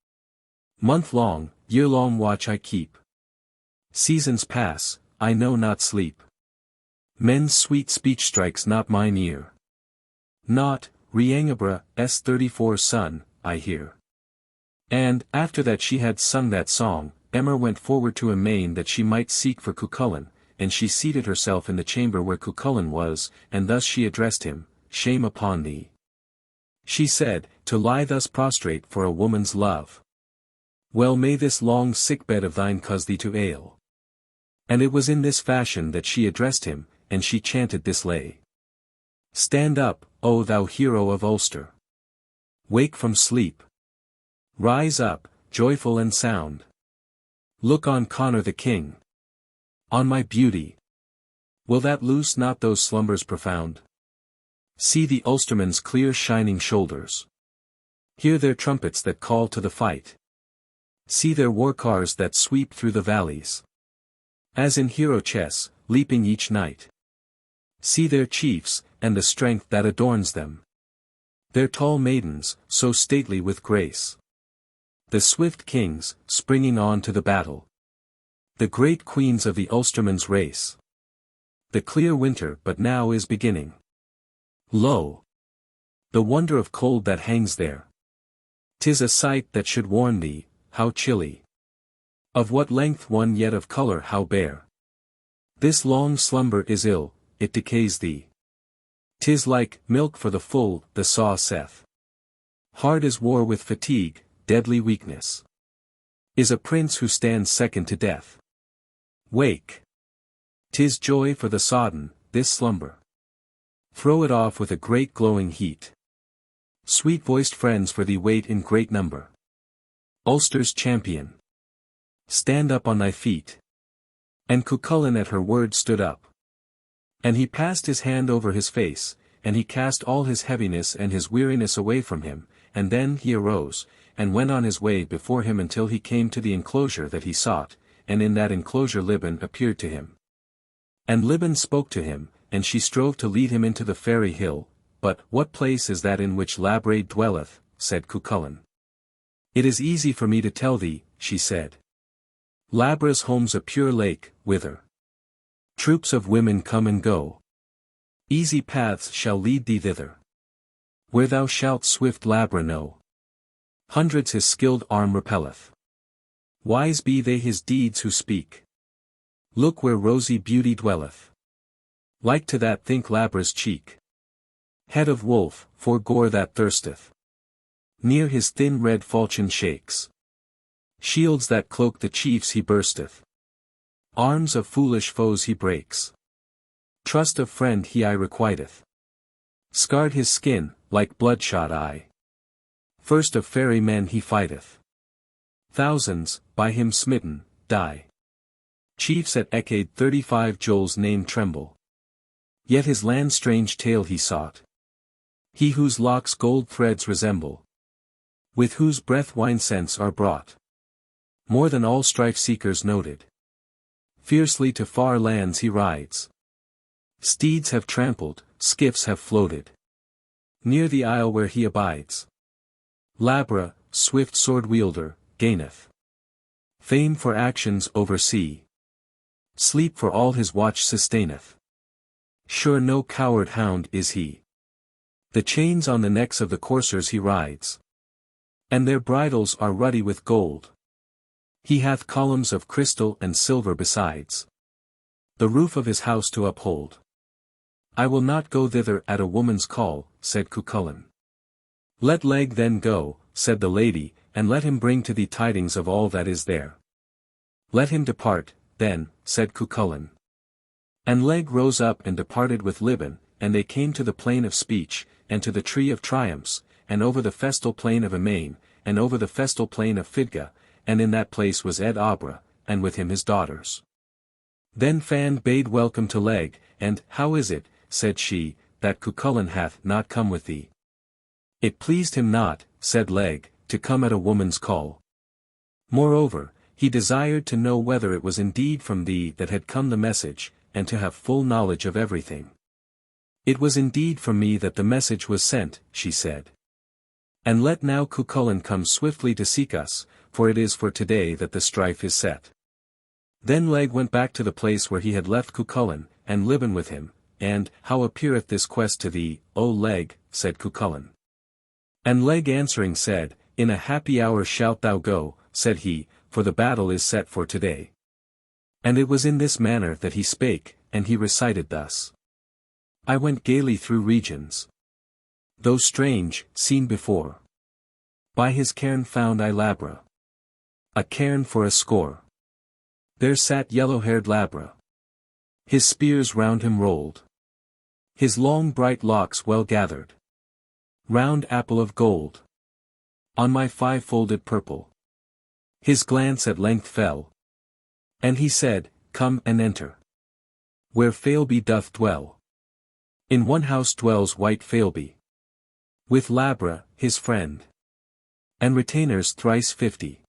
Month-long, year-long watch I keep. Seasons pass, I know not sleep. Men's sweet speech strikes not mine ear. Not, Reangebra, S34 son, I hear. And, after that she had sung that song, Emer went forward to Emain that she might seek for Cuchulain, and she seated herself in the chamber where Cuchulain was, and thus she addressed him, Shame upon thee. She said, to lie thus prostrate for a woman's love. Well may this long sick-bed of thine cause thee to ail. And it was in this fashion that she addressed him, and she chanted this lay. Stand up, O thou hero of Ulster. Wake from sleep. Rise up, joyful and sound. Look on Connor the king. On my beauty. Will that loose not those slumbers profound? See the Ulstermen's clear shining shoulders. Hear their trumpets that call to the fight. See their war cars that sweep through the valleys. As in hero chess, leaping each night. See their chiefs, and the strength that adorns them. Their tall maidens, so stately with grace. The swift kings, springing on to the battle. The great queens of the Ulstermen's race. The clear winter but now is beginning. Lo! The wonder of cold that hangs there. 'Tis a sight that should warn thee, how chilly. Of what length one yet of colour how bare. This long slumber is ill, it decays thee. 'Tis like milk for the full, the saw saith. Hard is war with fatigue, deadly weakness. Is a prince who stands second to death. Wake! 'Tis joy for the sodden, this slumber. Throw it off with a great glowing heat. Sweet-voiced friends for thee wait in great number. Ulster's champion. Stand up on thy feet. And Cuchulain at her word stood up. And he passed his hand over his face, and he cast all his heaviness and his weariness away from him, and then he arose, and went on his way before him until he came to the enclosure that he sought, and in that enclosure Liban appeared to him. And Liban spoke to him, and she strove to lead him into the fairy hill, but, what place is that in which Labraid dwelleth, said Cuchulain. It is easy for me to tell thee, she said. Labra's home's a pure lake, whither troops of women come and go. Easy paths shall lead thee thither. Where thou shalt swift Labra know. Hundreds his skilled arm repelleth. Wise be they his deeds who speak. Look where rosy beauty dwelleth. Like to that think Labra's cheek. Head of wolf, for gore that thirsteth. Near his thin red falchion shakes. Shields that cloak the chiefs he bursteth. Arms of foolish foes he breaks. Trust of friend he I requiteth. Scarred his skin, like bloodshot eye. First of fairy men he fighteth. Thousands, by him smitten, die. Chiefs at Ecade 35 Joel's name tremble. Yet his land strange tale he sought. He whose locks gold threads resemble. With whose breath wine scents are brought. More than all strife-seekers noted. Fiercely to far lands he rides. Steeds have trampled, skiffs have floated. Near the isle where he abides. Labra, swift sword-wielder, gaineth fame for actions over sea. Sleep for all his watch sustaineth. Sure no coward hound is he. The chains on the necks of the coursers he rides. And their bridles are ruddy with gold. He hath columns of crystal and silver besides. The roof of his house to uphold. I will not go thither at a woman's call, said Cuchulain. Let Leg then go, said the lady, and let him bring to thee tidings of all that is there. Let him depart, then, said Cuchulain. And Leg rose up and departed with Liban, and they came to the plain of speech, and to the tree of triumphs, and over the festal plain of Etain, and over the festal plain of Fidga, and in that place was Ed-Abra, and with him his daughters. Then Fan bade welcome to Leg, and, How is it, said she, that Cuchulain hath not come with thee? It pleased him not, said Leg, to come at a woman's call. Moreover, he desired to know whether it was indeed from thee that had come the message, and to have full knowledge of everything. It was indeed from me that the message was sent, she said. And let now Cuchulain come swiftly to seek us, for it is for today that the strife is set. Then Leg went back to the place where he had left Cuchulain, and Liban with him, and, How appeareth this quest to thee, O Leg, said Cuchulain. And Leg answering said, In a happy hour shalt thou go, said he, for the battle is set for today. And it was in this manner that he spake, and he recited thus. I went gaily through regions, though strange, seen before. By his cairn found I Labra, a cairn for a score. There sat yellow-haired Labra. His spears round him rolled, his long bright locks well gathered. Round apple of gold, on my five-folded purple. His glance at length fell, and he said, Come and enter, where Failby doth dwell. In one house dwells white Failby, with Labra, his friend, and retainers thrice 50.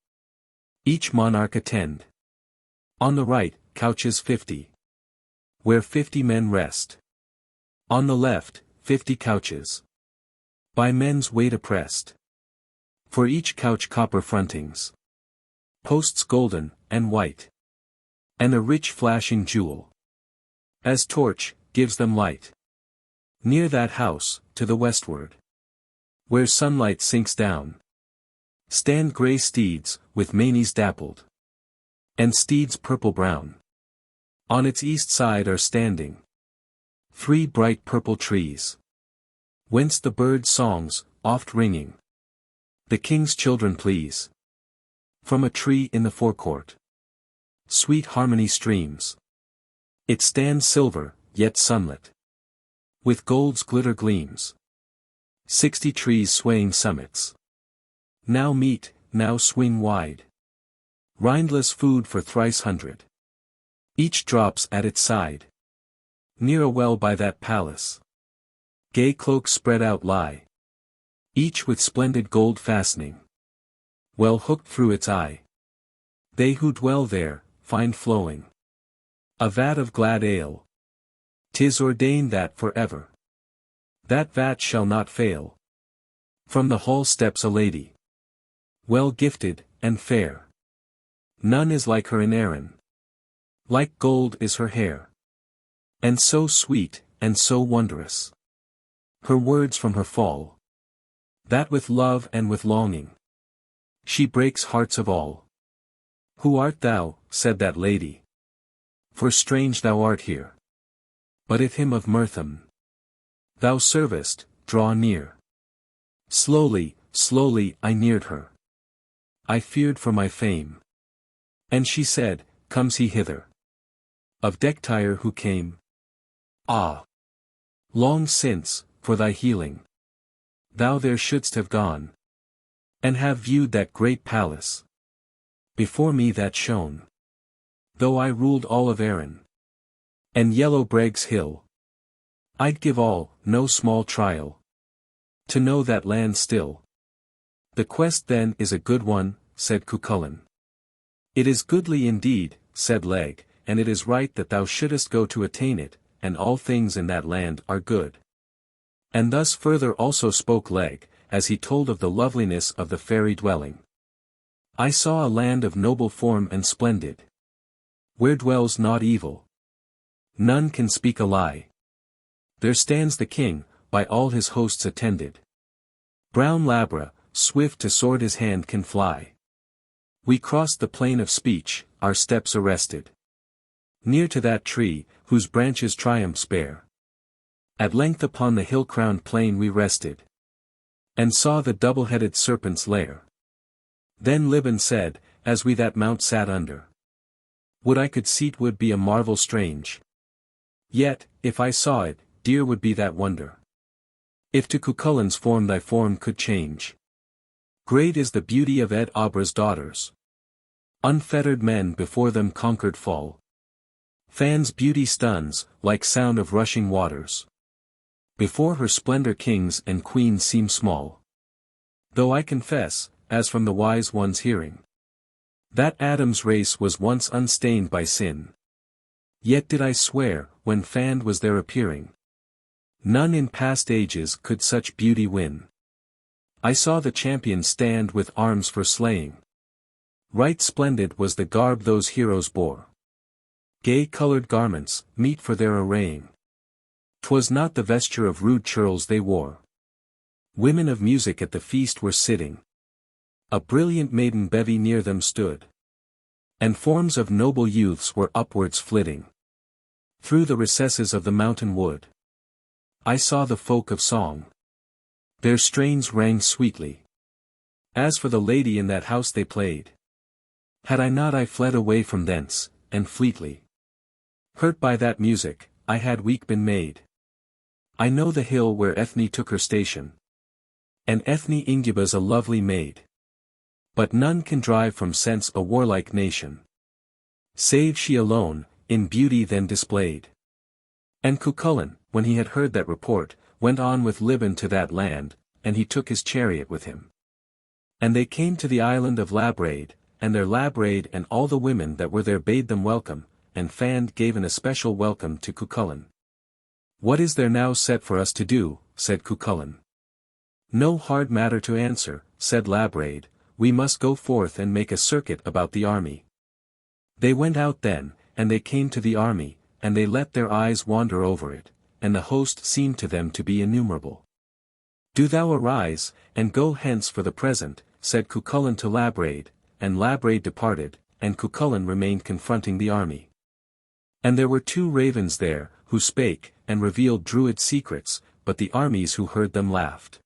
Each monarch attend. On the right, couches 50, where 50 men rest. On the left, 50 couches, by men's weight oppressed. For each couch copper frontings, posts golden, and white, and a rich flashing jewel, as torch, gives them light. Near that house, to the westward, where sunlight sinks down, stand grey steeds, with manes dappled, and steeds purple-brown. On its east side are standing 3 bright purple trees, whence the birds' songs, oft ringing, the king's children please. From a tree in the forecourt, sweet harmony streams. It stands silver, yet sunlit, with gold's glitter gleams. 60 trees swaying summits, now meet, now swing wide. Rindless food for thrice 100. Each drops at its side. Near a well by that palace, gay cloaks spread out lie, each with splendid gold fastening, well hooked through its eye. They who dwell there, find flowing a vat of glad ale. 'Tis ordained that for ever that vat shall not fail. From the hall steps a lady, well gifted, and fair. None is like her in Erin. Like gold is her hair, and so sweet, and so wondrous. Her words from her fall, that with love and with longing, she breaks hearts of all. Who art thou, said that lady? For strange thou art here. But if him of Murtham thou servest, draw near. Slowly, slowly I neared her. I feared for my fame. And she said, Comes he hither? Of Dectyre who came? Ah! Long since, for thy healing, thou there shouldst have gone, and have viewed that great palace, before me that shone. Though I ruled all of Erin, and Yellow Brags Hill, I'd give all, no small trial, to know that land still. The quest then is a good one, said Cuchulain. It is goodly indeed, said Leg, and it is right that thou shouldest go to attain it, and all things in that land are good. And thus further also spoke Leg, as he told of the loveliness of the fairy dwelling. I saw a land of noble form and splendid, where dwells not evil. None can speak a lie. There stands the king, by all his hosts attended. Brown Labra, swift to sword his hand can fly. We crossed the plain of speech, our steps arrested, near to that tree, whose branches triumphs bear. At length upon the hill-crowned plain we rested, and saw the double-headed serpent's lair. Then Leabhar said, as we that mount sat under, would I could see't would be a marvel strange. Yet, if I saw it, dear would be that wonder. If to Cuchulain's form thy form could change. Great is the beauty of Ed-Obra's daughters. Unfettered men before them conquered fall. Fan's beauty stuns, like sound of rushing waters. Before her splendor kings and queens seem small. Though I confess, as from the wise one's hearing, that Adam's race was once unstained by sin. Yet did I swear, when Fan was there appearing, none in past ages could such beauty win. I saw the champion stand with arms for slaying. Right splendid was the garb those heroes bore. Gay-colored garments, meet for their arraying. 'Twas not the vesture of rude churls they wore. Women of music at the feast were sitting. A brilliant maiden bevy near them stood. And forms of noble youths were upwards flitting. Through the recesses of the mountain wood. I saw the folk of song. Their strains rang sweetly. As for the lady in that house they played. Had I fled away from thence, and fleetly. Hurt by that music, I had weak been made. I know the hill where Eithne took her station. And Eithne Inguba's a lovely maid. But none can drive from sense a warlike nation. Save she alone, in beauty then displayed. And Cuchulain, when he had heard that report, went on with Leabhar to that land, and he took his chariot with him. And they came to the island of Labraid, and their Labraid and all the women that were there bade them welcome, and Fan gave an especial welcome to Cuchulain. What is there now set for us to do, said Cuchulain. No hard matter to answer, said Labraid, we must go forth and make a circuit about the army. They went out then, and they came to the army, and they let their eyes wander over it, and the host seemed to them to be innumerable. Do thou arise, and go hence for the present, said Cuchulain to Labraid, and Labraid departed, and Cuchulain remained confronting the army. And there were 2 ravens there, who spake, and revealed Druid secrets, but the armies who heard them laughed.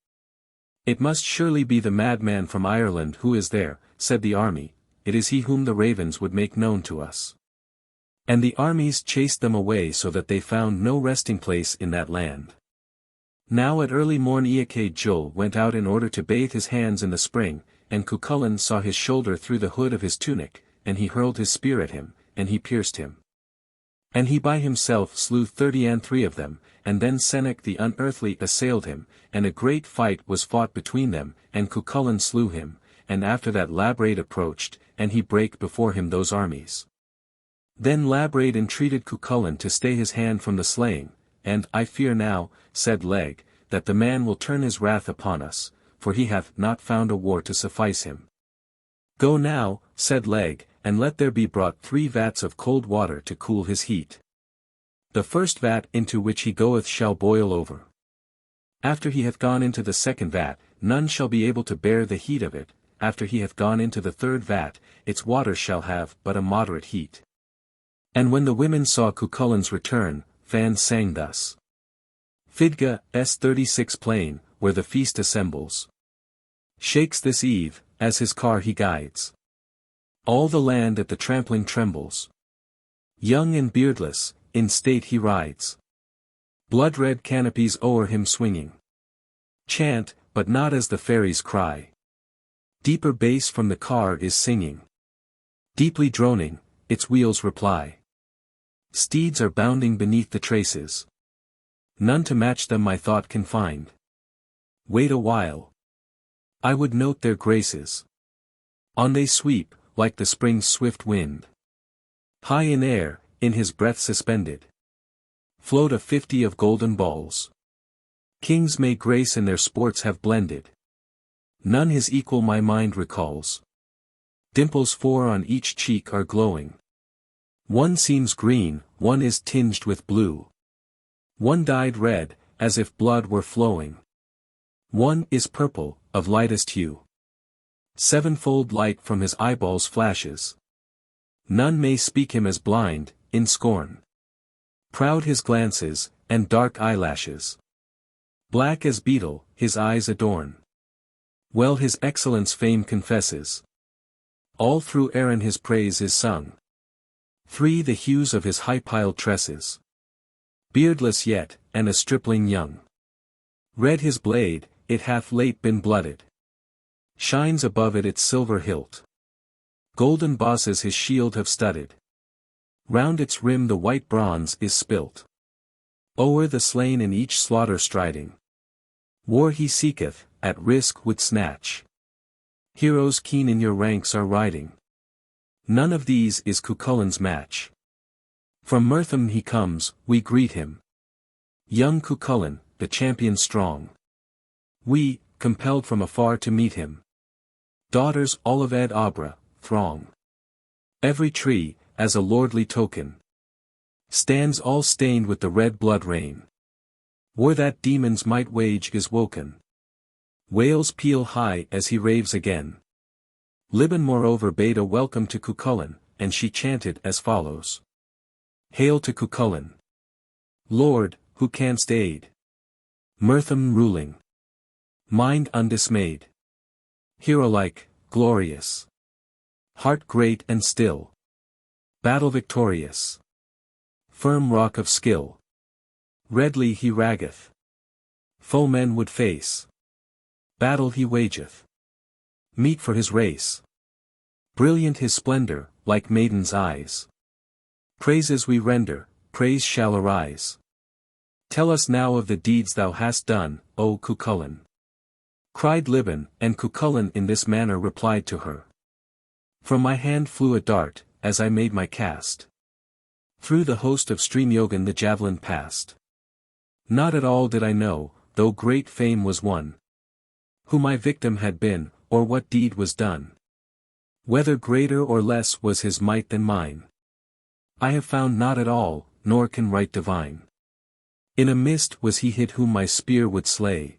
It must surely be the madman from Ireland who is there, said the army, it is he whom the ravens would make known to us. And the armies chased them away so that they found no resting place in that land. Now at early morn Eachad went out in order to bathe his hands in the spring, and Cuchulain saw his shoulder through the hood of his tunic, and he hurled his spear at him, and he pierced him. And he by himself slew 33 of them, and then Senech the unearthly assailed him, and a great fight was fought between them, and Cuchulain slew him, and after that Labraid approached, and he brake before him those armies. Then Labraid entreated Cuchulain to stay his hand from the slaying, and I fear now, said Leg, that the man will turn his wrath upon us, for he hath not found a war to suffice him. Go now, said Leg, and let there be brought 3 vats of cold water to cool his heat. The first vat into which he goeth shall boil over. After he hath gone into the second vat, none shall be able to bear the heat of it, after he hath gone into the third vat, its water shall have but a moderate heat. And when the women saw Cuchulain's return, Fan sang thus. Fidga, S36 plain, where the feast assembles. Shakes this eve, as his car he guides. All the land at the trampling trembles. Young and beardless, in state he rides. Blood-red canopies o'er him swinging. Chant, but not as the fairies cry. Deeper bass from the car is singing. Deeply droning, its wheels reply. Steeds are bounding beneath the traces. None to match them my thought can find. Wait a while. I would note their graces. On they sweep, like the spring's swift wind. High in air, in his breath suspended, float a 50 of golden balls. Kings may grace in their sports have blended. None his equal my mind recalls. Dimples 4 on each cheek are glowing. One seems green, one is tinged with blue. One dyed red, as if blood were flowing. One is purple, of lightest hue. 7-fold light from his eyeballs flashes. None may speak him as blind, in scorn. Proud his glances, and dark eyelashes. Black as beetle, his eyes adorn. Well his excellence fame confesses. All through Erin his praise is sung. 3 The hues of his high-piled tresses. Beardless yet, and a stripling young. Red his blade, it hath late been blooded. Shines above it its silver hilt. Golden bosses his shield have studded. Round its rim the white bronze is spilt. O'er the slain in each slaughter striding. War he seeketh, at risk would snatch. Heroes keen in your ranks are riding. None of these is Cuchulain's match. From Murtham he comes, we greet him. Young Cuchulain, the champion strong. We, compelled from afar to meet him. Daughters all of Ed Abra, throng. Every tree, as a lordly token, stands all stained with the red blood rain. War that demons might wage is woken. Wails peal high as he raves again. Liban moreover bade a welcome to Cuchulain, and she chanted as follows. Hail to Cuchulain! Lord, who canst aid? Murtham ruling. Mind undismayed. Hero-like, glorious. Heart great and still. Battle victorious. Firm rock of skill. Redly he raggeth. Foemen would face. Battle he wageth. Meet for his race. Brilliant his splendor, like maidens' eyes. Praises we render, praise shall arise. Tell us now of the deeds thou hast done, O Cuchulain. Cried Liban, and Cuchulain in this manner replied to her. From my hand flew a dart, as I made my cast. Through the host of Streamyogan the javelin passed. Not at all did I know, though great fame was won, who my victim had been, or what deed was done. Whether greater or less was his might than mine, I have found not at all, nor can write divine. In a mist was he hid whom my spear would slay.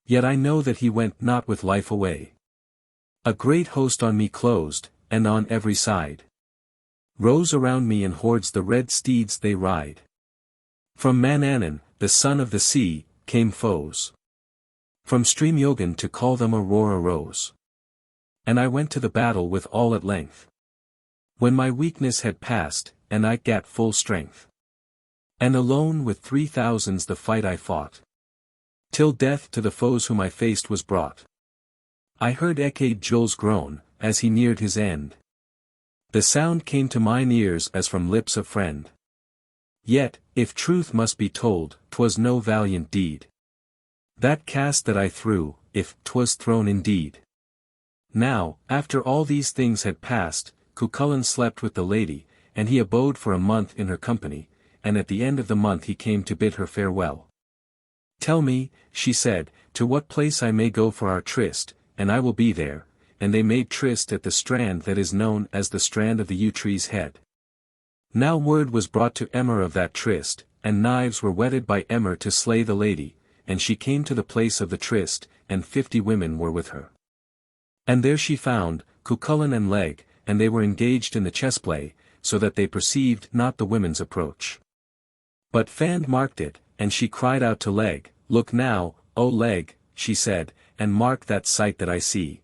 Yet I know that he went not with life away. A great host on me closed, and on every side rose around me in hordes the red steeds they ride. From Manannan, the son of the sea, came foes. From Streamyogan to call them a roar arose. And I went to the battle with all at length. When my weakness had passed, and I gat full strength. And alone with 3,000s the fight I fought. Till death to the foes whom I faced was brought. I heard Echaid Jul's groan, as he neared his end. The sound came to mine ears as from lips of friend. Yet, if truth must be told, 'twas no valiant deed. That cast that I threw, if 'twas thrown indeed. Now, after all these things had passed, Cuchulain slept with the lady, and he abode for a month in her company, and at the end of the month he came to bid her farewell. Tell me, she said, to what place I may go for our tryst, and I will be there, and they made tryst at the strand that is known as the strand of the Uidhri's head. Now word was brought to Emer of that tryst, and knives were whetted by Emer to slay the lady, and she came to the place of the tryst, and 50 women were with her. And there she found, Cuchulain and Leg, and they were engaged in the chess-play, so that they perceived not the women's approach. But Fand marked it, and she cried out to Leg, Look now, O Leg, she said, and mark that sight that I see.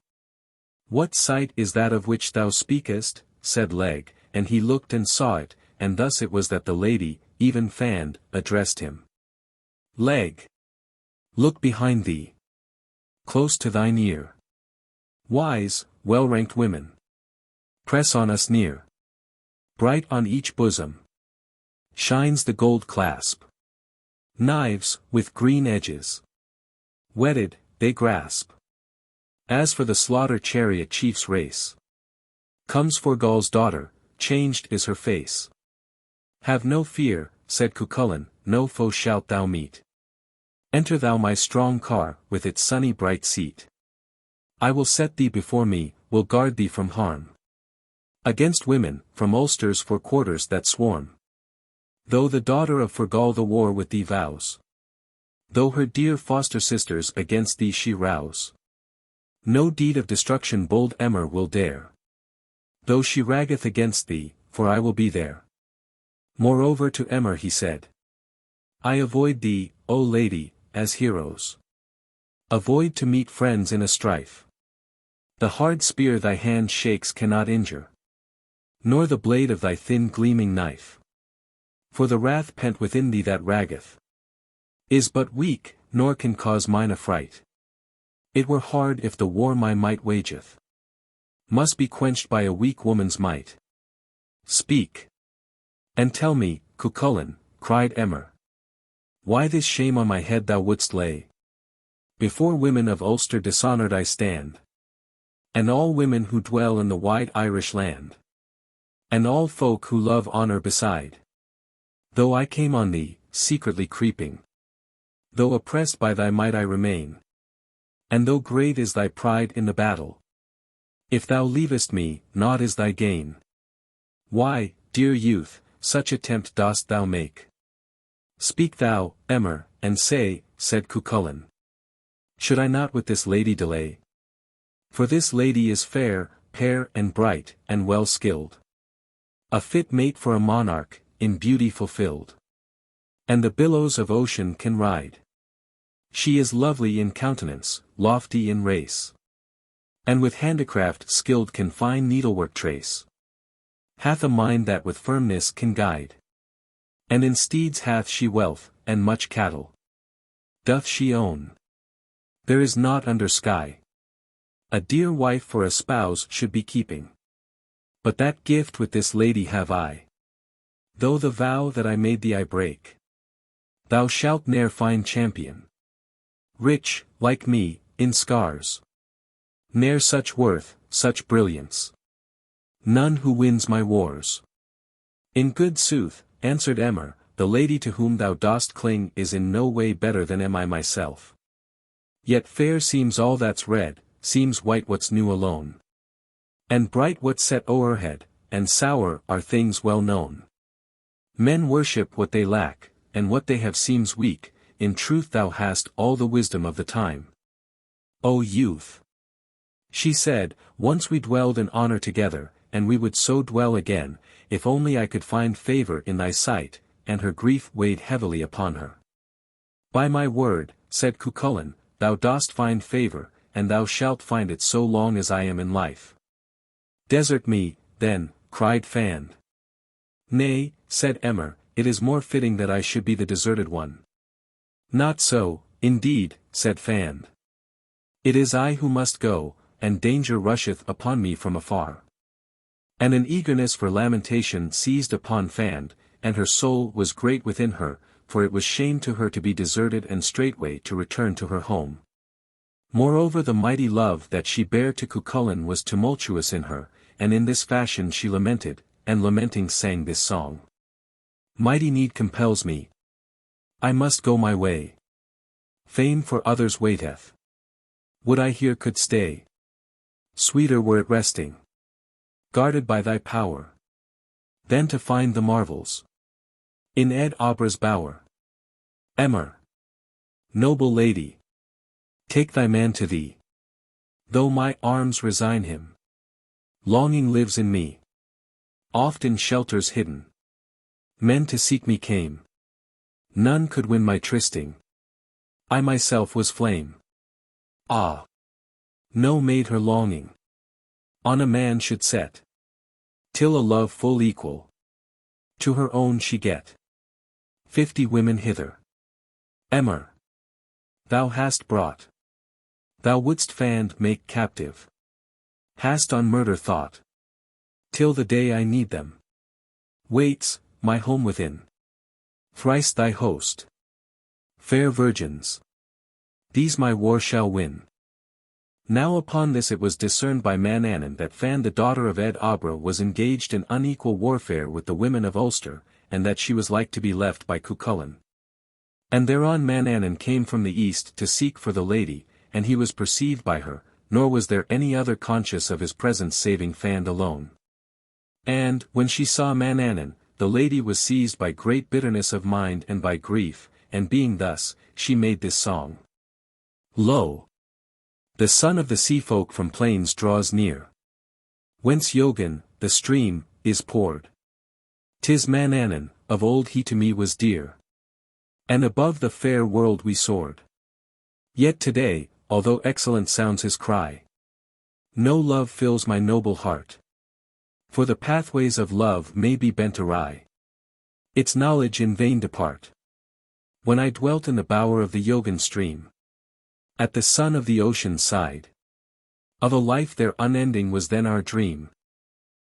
What sight is that of which thou speakest? Said Leg, and he looked and saw it, and thus it was that the lady, even Fand, addressed him. Leg! Look behind thee. Close to thine ear. Wise, well-ranked women. Press on us near. Bright on each bosom shines the gold clasp. Knives, with green edges, whetted, they grasp. As for the slaughter chariot chief's race, comes Forgal's daughter, changed is her face. Have no fear, said Cuchulain, no foe shalt thou meet. Enter thou my strong car, with its sunny bright seat. I will set thee before me, will guard thee from harm. Against women, from Ulster's 4 quarters that swarm. Though the daughter of Forgal the war with thee vows. Though her dear foster sisters against thee she rouse. No deed of destruction bold Emer will dare. Though she raggeth against thee, for I will be there. Moreover to Emer he said. I avoid thee, O lady, as heroes avoid to meet friends in a strife. The hard spear thy hand shakes cannot injure, nor the blade of thy thin gleaming knife. For the wrath pent within thee that raggeth is but weak, nor can cause mine affright. It were hard if the war my might wageth must be quenched by a weak woman's might. Speak, and tell me, Cuchulain, cried Emer, why this shame on my head thou wouldst lay? Before women of Ulster dishonoured I stand, and all women who dwell in the wide Irish land, and all folk who love honour beside. Though I came on thee, secretly creeping, though oppressed by thy might I remain, and though great is thy pride in the battle, if thou leavest me, naught is thy gain. Why, dear youth, such attempt dost thou make? Speak thou, Emer, and say, said Cuchulain, should I not with this lady delay? For this lady is fair, and bright, and well skilled, a fit mate for a monarch, in beauty fulfilled, and the billows of ocean can ride. She is lovely in countenance, lofty in race, and with handicraft skilled can fine needlework trace. Hath a mind that with firmness can guide, and in steeds hath she wealth, and much cattle doth she own. There is naught under sky a dear wife for a spouse should be keeping. But that gift with this lady have I, though the vow that I made thee I break. Thou shalt ne'er find champion rich, like me, in scars, ne'er such worth, such brilliance, none who wins my wars. In good sooth, answered Emer, the lady to whom thou dost cling is in no way better than am I myself. Yet fair seems all that's red, seems white what's new alone, and bright what's set o'erhead, and sour are things well known. Men worship what they lack, and what they have seems weak. In truth thou hast all the wisdom of the time, O youth. She said, once we dwelled in honour together, and we would so dwell again, if only I could find favour in thy sight, and her grief weighed heavily upon her. By my word, said Cuchulain, thou dost find favour, and thou shalt find it so long as I am in life. Desert me, then, cried Fand. Nay, said Emer, it is more fitting that I should be the deserted one. Not so, indeed, said Fand. It is I who must go, and danger rusheth upon me from afar. And an eagerness for lamentation seized upon Fand, and her soul was great within her, for it was shame to her to be deserted and straightway to return to her home. Moreover the mighty love that she bare to Cuchulain was tumultuous in her, and in this fashion she lamented, and lamenting sang this song. Mighty need compels me. I must go my way. Fame for others waiteth. Would I here could stay. Sweeter were it resting, guarded by thy power, than to find the marvels in Ed Obra's bower. Emer, noble lady, take thy man to thee. Though my arms resign him, longing lives in me. Oft in shelters hidden, men to seek me came. None could win my trysting. I myself was flame. Ah! No made her longing on a man should set, till a love full equal to her own she get. 50 women hither, Emer, thou hast brought. Thou wouldst Fand make captive, hast on murder thought, till the day I need them. Waits, my home within, thrice thy host. Fair virgins, these my war shall win. Now upon this it was discerned by Manannan that Fand the daughter of Ed Obra was engaged in unequal warfare with the women of Ulster, and that she was like to be left by Cuchulain. And thereon Manannan came from the east to seek for the lady, and he was perceived by her, nor was there any other conscious of his presence saving Fand alone. And, when she saw Manannan, the lady was seized by great bitterness of mind and by grief, and being thus, she made this song. Lo! The son of the sea folk from plains draws near, whence Yogan, the stream, is poured. 'Tis Manannan, of old he to me was dear. And above the fair world we soared. Yet today, although excellent sounds his cry, no love fills my noble heart. For the pathways of love may be bent awry, its knowledge in vain depart. When I dwelt in the bower of the Yogan stream, at the sun of the ocean's side, of a life there unending was then our dream.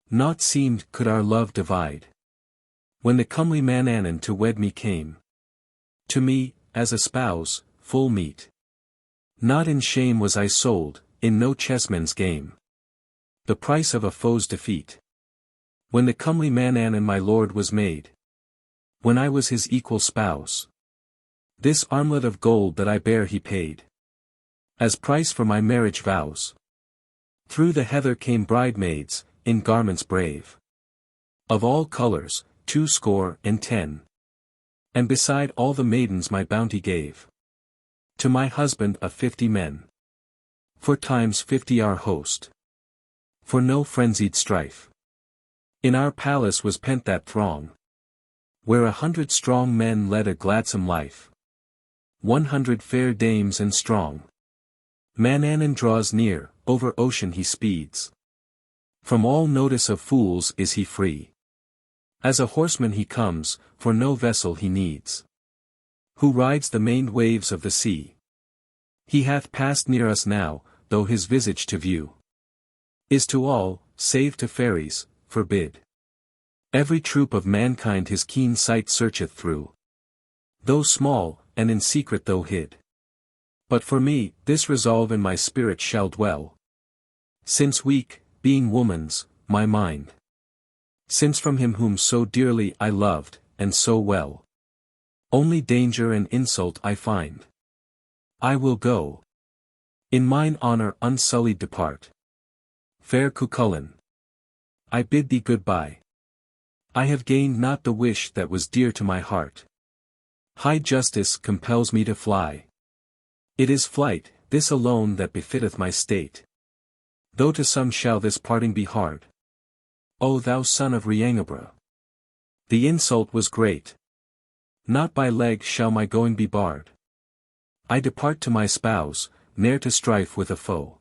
Naught seemed could our love divide. When the comely Manannan to wed me came, to me, as a spouse, full meet. Not in shame was I sold, in no chessman's game, the price of a foe's defeat. When the comely Manannan my lord was made, when I was his equal spouse, this armlet of gold that I bear he paid, as price for my marriage vows. Through the heather came bridemaids, in garments brave, of all colours, 210. And beside all the maidens my bounty gave, to my husband of 50 men. For times 50 our host, for no frenzied strife. In our palace was pent that throng, where 100 strong men led a gladsome life. 100 fair dames and strong. Manannan draws near, over ocean he speeds. From all notice of fools is he free. As a horseman he comes, for no vessel he needs. Who rides the maned waves of the sea. He hath passed near us now, though his visage to view is to all, save to fairies, forbid. Every troop of mankind his keen sight searcheth through, though small, and in secret though hid. But for me, this resolve in my spirit shall dwell, since weak, being woman's, my mind. Since from him whom so dearly I loved, and so well, only danger and insult I find, I will go. In mine honour unsullied depart. Fair Cuchulain, I bid thee good-bye. I have gained not the wish that was dear to my heart. High justice compels me to fly. It is flight, this alone that befitteth my state. Though to some shall this parting be hard. O thou son of Regamon! The insult was great. Not by leg shall my going be barred. I depart to my spouse, ne'er to strife with a foe.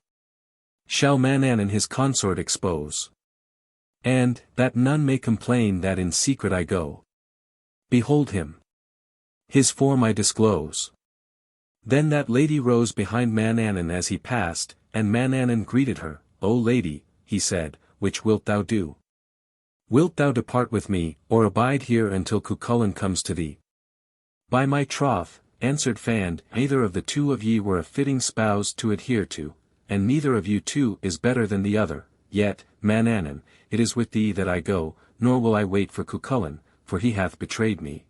Shall Manannan his consort expose? And, that none may complain that in secret I go. Behold him. His form I disclose. Then that lady rose behind Manannan as he passed, and Manannan greeted her. O lady, he said, which wilt thou do? Wilt thou depart with me, or abide here until Cuchulain comes to thee? By my troth, answered Fand, neither of the two of ye were a fitting spouse to adhere to, and neither of you two is better than the other. Yet, Manannan, it is with thee that I go, nor will I wait for Cuchulain, for he hath betrayed me.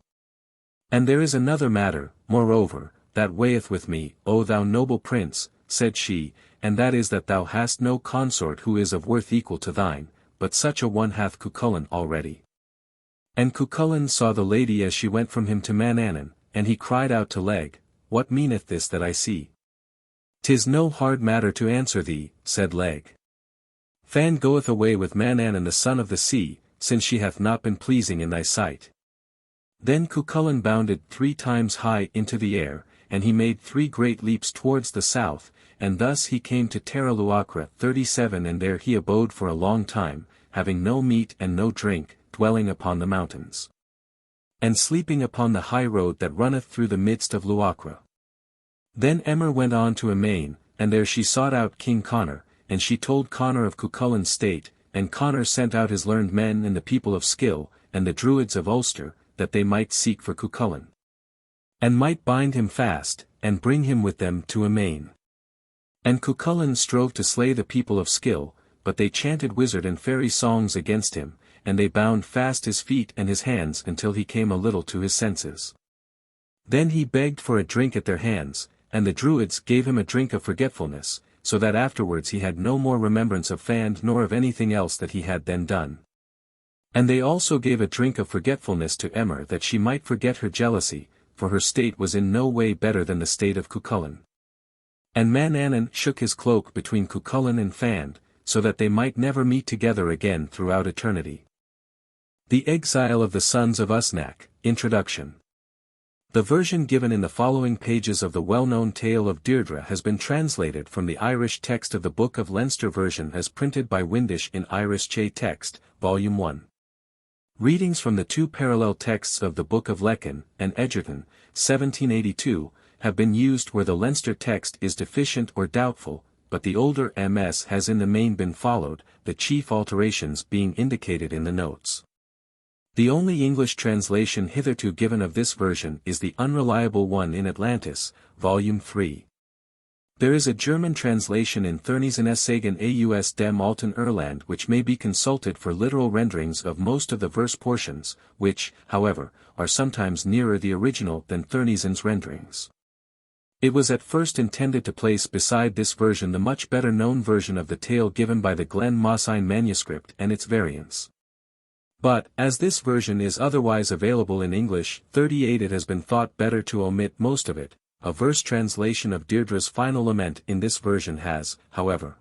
And there is another matter, moreover, that weigheth with me, O thou noble prince, said she, and that is that thou hast no consort who is of worth equal to thine, but such a one hath Cuchulain already. And Cuchulain saw the lady as she went from him to Manannan, and he cried out to Leg, What meaneth this that I see? 'Tis no hard matter to answer thee, said Leg. Fan goeth away with Manannan the son of the sea, since she hath not been pleasing in thy sight. Then Cuchulain bounded 3 times high into the air, and he made 3 great leaps towards the south, and thus he came to Terra Luachra 37, and there he abode for a long time, having no meat and no drink, dwelling upon the mountains, and sleeping upon the high road that runneth through the midst of Luachra. Then Emer went on to Etain, and there she sought out King Connor, and she told Connor of Cuchulain's state, and Connor sent out his learned men and the people of skill, and the druids of Ulster, that they might seek for Cuchulain, and might bind him fast, and bring him with them to Etain. And Cuchulain strove to slay the people of skill, but they chanted wizard and fairy songs against him, and they bound fast his feet and his hands until he came a little to his senses. Then he begged for a drink at their hands, and the druids gave him a drink of forgetfulness, so that afterwards he had no more remembrance of Fand nor of anything else that he had then done. And they also gave a drink of forgetfulness to Emer that she might forget her jealousy, for her state was in no way better than the state of Cuchulain. And Manannan shook his cloak between Cuchulain and Fand, so that they might never meet together again throughout eternity. The Exile of the Sons of Usnach, Introduction. The version given in the following pages of the well-known tale of Deirdre has been translated from the Irish text of the Book of Leinster version as printed by Windisch in Irish Che Text, Volume 1. Readings from the two parallel texts of the Book of Lecan and Egerton, 1782, have been used where the Leinster text is deficient or doubtful, but the older MS has in the main been followed, the chief alterations being indicated in the notes. The only English translation hitherto given of this version is the unreliable one in Atlantis, Volume 3. There is a German translation in Thurney's Essagen aus dem Alten Irland which may be consulted for literal renderings of most of the verse portions, which, however, are sometimes nearer the original than Thurney's renderings. It was at first intended to place beside this version the much better known version of the tale given by the Glen Mosine manuscript and its variants. But, as this version is otherwise available in English 38, it has been thought better to omit most of it. A verse translation of Deirdre's final lament in this version has, however,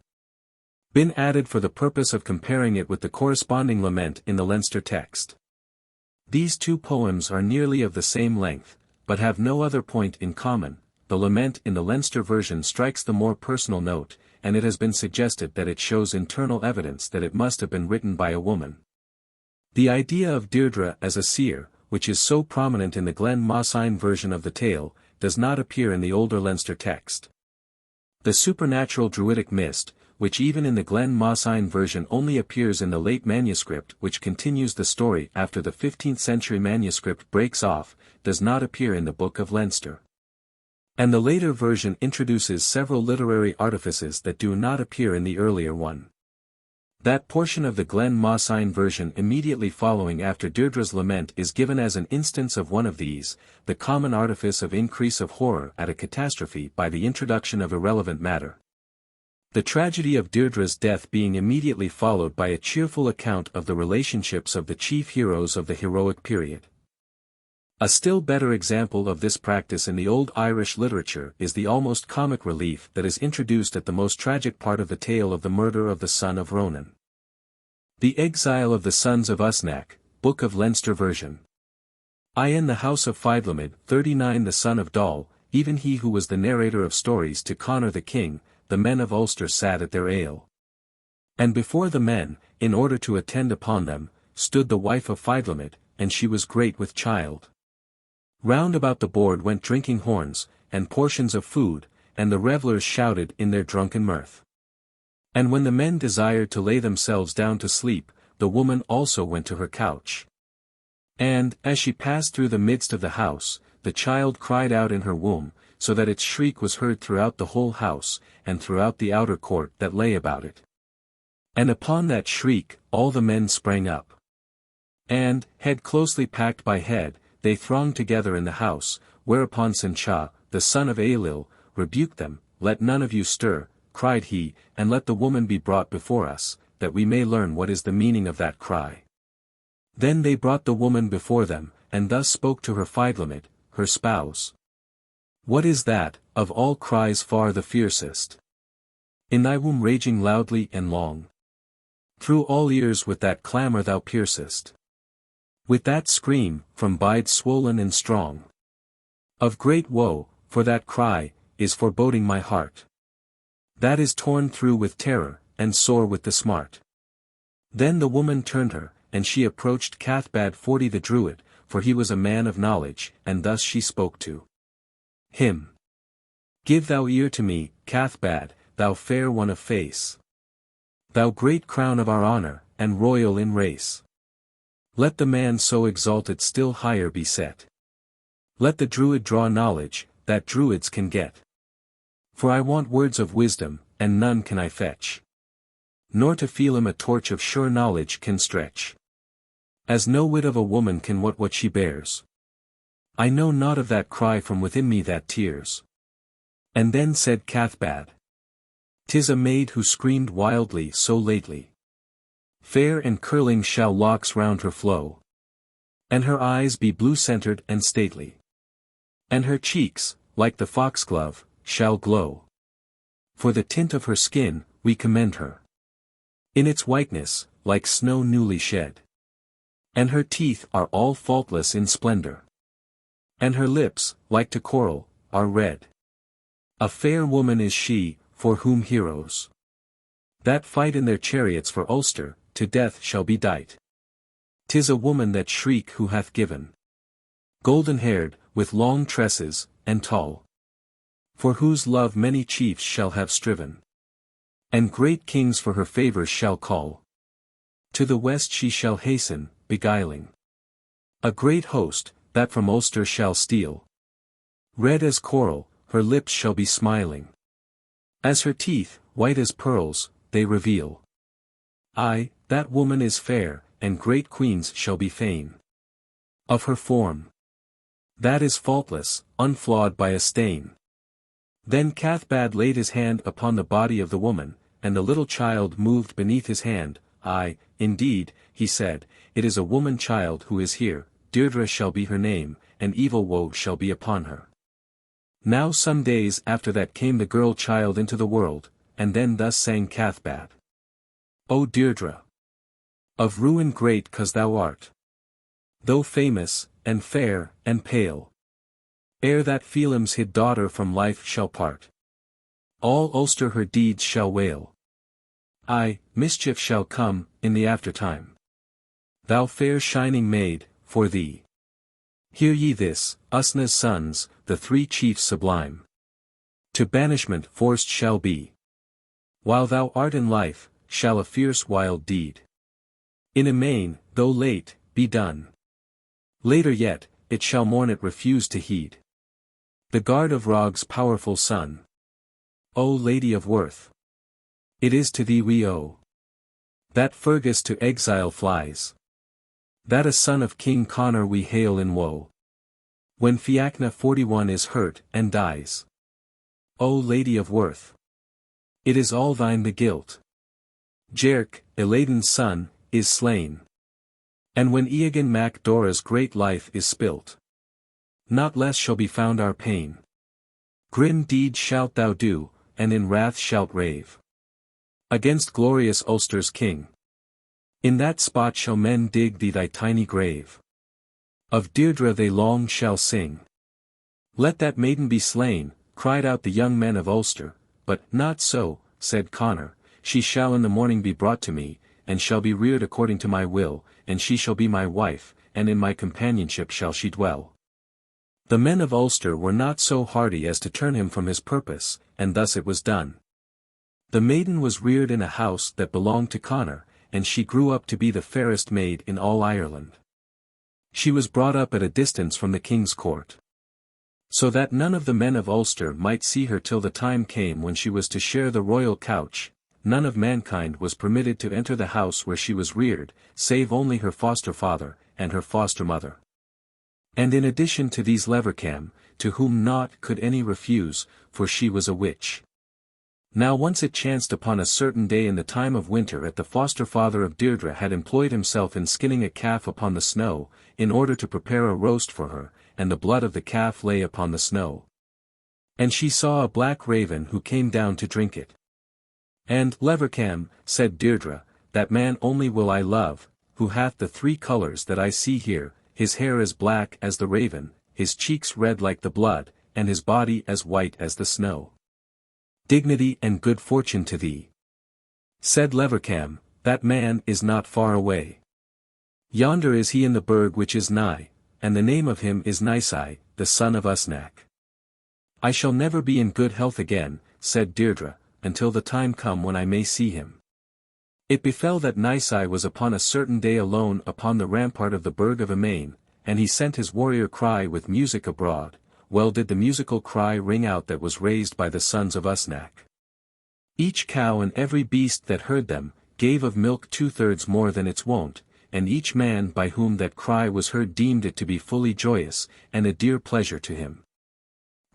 been added for the purpose of comparing it with the corresponding lament in the Leinster text. These two poems are nearly of the same length, but have no other point in common. The lament in the Leinster version strikes the more personal note, and it has been suggested that it shows internal evidence that it must have been written by a woman. The idea of Deirdre as a seer, which is so prominent in the Glen Mosine version of the tale, does not appear in the older Leinster text. The supernatural druidic mist, which even in the Glen Mosine version only appears in the late manuscript which continues the story after the 15th century manuscript breaks off, does not appear in the Book of Leinster. And the later version introduces several literary artifices that do not appear in the earlier one. That portion of the Glen Mosine version immediately following after Deirdre's lament is given as an instance of one of these, the common artifice of increase of horror at a catastrophe by the introduction of irrelevant matter. The tragedy of Deirdre's death being immediately followed by a cheerful account of the relationships of the chief heroes of the heroic period. A still better example of this practice in the old Irish literature is the almost comic relief that is introduced at the most tragic part of the tale of the murder of the son of Ronan. The Exile of the Sons of Usnach, Book of Leinster version. I in the house of Feidlimid 39 the son of Dal, even he who was the narrator of stories to Conor the king, the men of Ulster sat at their ale. And before the men, in order to attend upon them, stood the wife of Feidlimid, and she was great with child. Round about the board went drinking horns, and portions of food, and the revellers shouted in their drunken mirth. And when the men desired to lay themselves down to sleep, the woman also went to her couch. And, as she passed through the midst of the house, the child cried out in her womb, so that its shriek was heard throughout the whole house, and throughout the outer court that lay about it. And upon that shriek, all the men sprang up. And, head closely packed by head, they thronged together in the house, whereupon Sancha, the son of Ailil, rebuked them, "Let none of you stir," cried he, "and let the woman be brought before us, that we may learn what is the meaning of that cry." Then they brought the woman before them, and thus spoke to her Feidlimid, her spouse. "What is that, of all cries far the fiercest? In thy womb raging loudly and long. Through all ears with that clamour thou piercest. With that scream, from bide swollen and strong. Of great woe, for that cry, is foreboding my heart. That is torn through with terror, and sore with the smart." Then the woman turned her, and she approached Cathbad 40 the Druid, for he was a man of knowledge, and thus she spoke to him. "Give thou ear to me, Cathbad, thou fair one of face. Thou great crown of our honour, and royal in race. Let the man so exalted still higher be set. Let the Druid draw knowledge, that Druids can get. For I want words of wisdom, and none can I fetch. Nor to feel him a torch of sure knowledge can stretch. As no wit of a woman can what she bears. I know not of that cry from within me that tears." And then said Cathbad, "'Tis a maid who screamed wildly so lately. Fair and curling shall locks round her flow. And her eyes be blue-centred and stately. And her cheeks, like the foxglove, shall glow. For the tint of her skin, we commend her. In its whiteness, like snow newly shed. And her teeth are all faultless in splendour. And her lips, like to coral, are red. A fair woman is she, for whom heroes that fight in their chariots for Ulster, to death shall be dight. 'Tis a woman that shriek who hath given golden-haired, with long tresses, and tall, for whose love many chiefs shall have striven, and great kings for her favours shall call. To the west she shall hasten, beguiling a great host, that from Ulster shall steal. Red as coral, her lips shall be smiling. As her teeth, white as pearls, they reveal. Aye, that woman is fair, and great queens shall be fain of her form. That is faultless, unflawed by a stain. Then Cathbad laid his hand upon the body of the woman, and the little child moved beneath his hand. Aye, indeed, he said, it is a woman-child who is here, Deirdre shall be her name, and evil woe shall be upon her. Now some days after that came the girl-child into the world, and then thus sang Cathbad. O Deirdre, of ruin great 'cause thou art, though famous, and fair, and pale, ere that Phelim's hid daughter from life shall part, all Ulster her deeds shall wail. Aye, mischief shall come, in the aftertime. Thou fair shining maid, for thee, hear ye this, Usnach's sons, the three chiefs sublime, to banishment forced shall be. While thou art in life, shall a fierce wild deed in Etain, though late, be done. Later yet, it shall mourn it refuse to heed the guard of Rog's powerful son. O Lady of Worth, it is to thee we owe that Fergus to exile flies, that a son of King Conor we hail in woe, when Fiachna 41 is hurt and dies. O Lady of Worth, it is all thine the guilt. Jerk, Eladin's son, is slain, and when Eoghan Mac Dora's great life is spilt, not less shall be found our pain. Grim deeds shalt thou do, and in wrath shalt rave against glorious Ulster's king. In that spot shall men dig thee thy tiny grave. Of Deirdre they long shall sing. Let that maiden be slain, cried out the young men of Ulster, but not so, said Conor, she shall in the morning be brought to me, and shall be reared according to my will, and she shall be my wife, and in my companionship shall she dwell. The men of Ulster were not so hardy as to turn him from his purpose, and thus it was done. The maiden was reared in a house that belonged to Conor, and she grew up to be the fairest maid in all Ireland. She was brought up at a distance from the king's court, so that none of the men of Ulster might see her till the time came when she was to share the royal couch. None of mankind was permitted to enter the house where she was reared, save only her foster father, and her foster mother. And in addition to these Leabhar, to whom naught could any refuse, for she was a witch. Now once it chanced upon a certain day in the time of winter that the foster father of Deirdre had employed himself in skinning a calf upon the snow, in order to prepare a roast for her, and the blood of the calf lay upon the snow. And she saw a black raven who came down to drink it. And Leabhar, said Deirdre, that man only will I love, who hath the three colours that I see here, his hair as black as the raven, his cheeks red like the blood, and his body as white as the snow. Dignity and good fortune to thee, said Leabhar, that man is not far away. Yonder is he in the burg which is nigh, and the name of him is Nisai, the son of Usnach. I shall never be in good health again, said Deirdre, until the time come when I may see him. It befell that Nisai was upon a certain day alone upon the rampart of the burg of Etain, and he sent his warrior cry with music abroad. Well did the musical cry ring out that was raised by the sons of Usnach. Each cow and every beast that heard them, gave of milk 2/3 more than its wont, and each man by whom that cry was heard deemed it to be fully joyous, and a dear pleasure to him.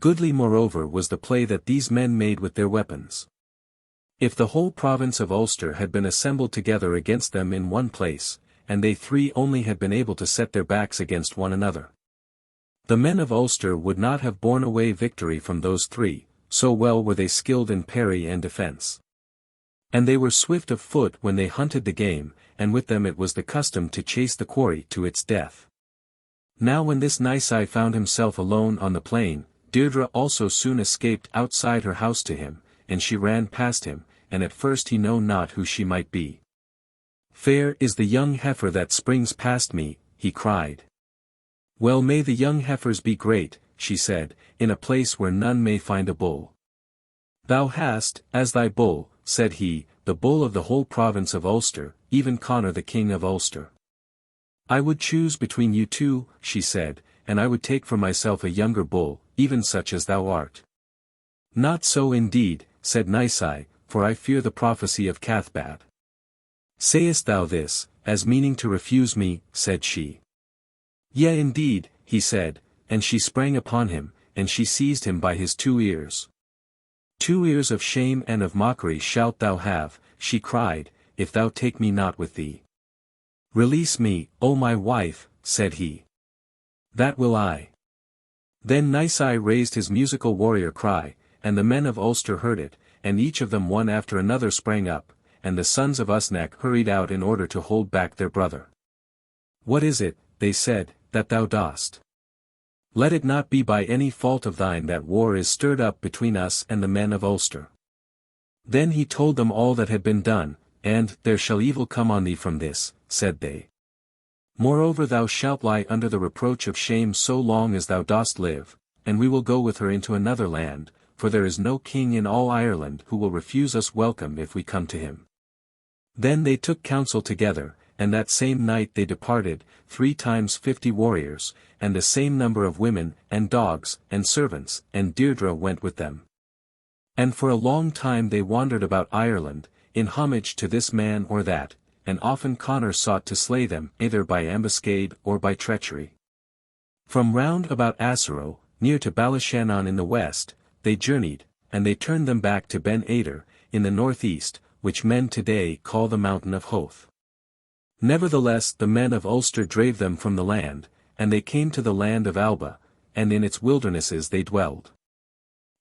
Goodly moreover was the play that these men made with their weapons. If the whole province of Ulster had been assembled together against them in one place, and they three only had been able to set their backs against one another, the men of Ulster would not have borne away victory from those three, so well were they skilled in parry and defence. And they were swift of foot when they hunted the game, and with them it was the custom to chase the quarry to its death. Now when this Nisai found himself alone on the plain, Deirdre also soon escaped outside her house to him, and she ran past him, and at first he knew not who she might be. "Fair is the young heifer that springs past me," he cried. "Well may the young heifers be great," she said, "in a place where none may find a bull." "Thou hast, as thy bull," said he, "the bull of the whole province of Ulster, even Conor the king of Ulster." "I would choose between you two," she said, "and I would take for myself a younger bull, even such as thou art." "Not so indeed," said Nisai, "for I fear the prophecy of Cathbad." "Sayest thou this, as meaning to refuse me?" said she. "Yea indeed," he said, and she sprang upon him, and she seized him by his 2 ears. "2 ears of shame and of mockery shalt thou have," she cried, "if thou take me not with thee." "Release me, O my wife," said he. "That will I." Then Nisai raised his musical warrior cry, and the men of Ulster heard it, and each of them one after another sprang up, and the sons of Usnach hurried out in order to hold back their brother. "What is it," they said, "that thou dost? Let it not be by any fault of thine that war is stirred up between us and the men of Ulster." Then he told them all that had been done, and, "There shall evil come on thee from this," said they. "Moreover thou shalt lie under the reproach of shame so long as thou dost live, and we will go with her into another land, for there is no king in all Ireland who will refuse us welcome if we come to him." Then they took counsel together, and that same night they departed, 3 times 50 warriors, and the same number of women, and dogs, and servants, and Deirdre went with them. And for a long time they wandered about Ireland, in homage to this man or that, and often Conor sought to slay them either by ambuscade or by treachery. From round about Assaroe, near to Ballyshannon in the west, they journeyed, and they turned them back to Ben Ader, in the northeast, which men today call the mountain of Hoth. Nevertheless the men of Ulster drave them from the land, and they came to the land of Alba, and in its wildernesses they dwelled.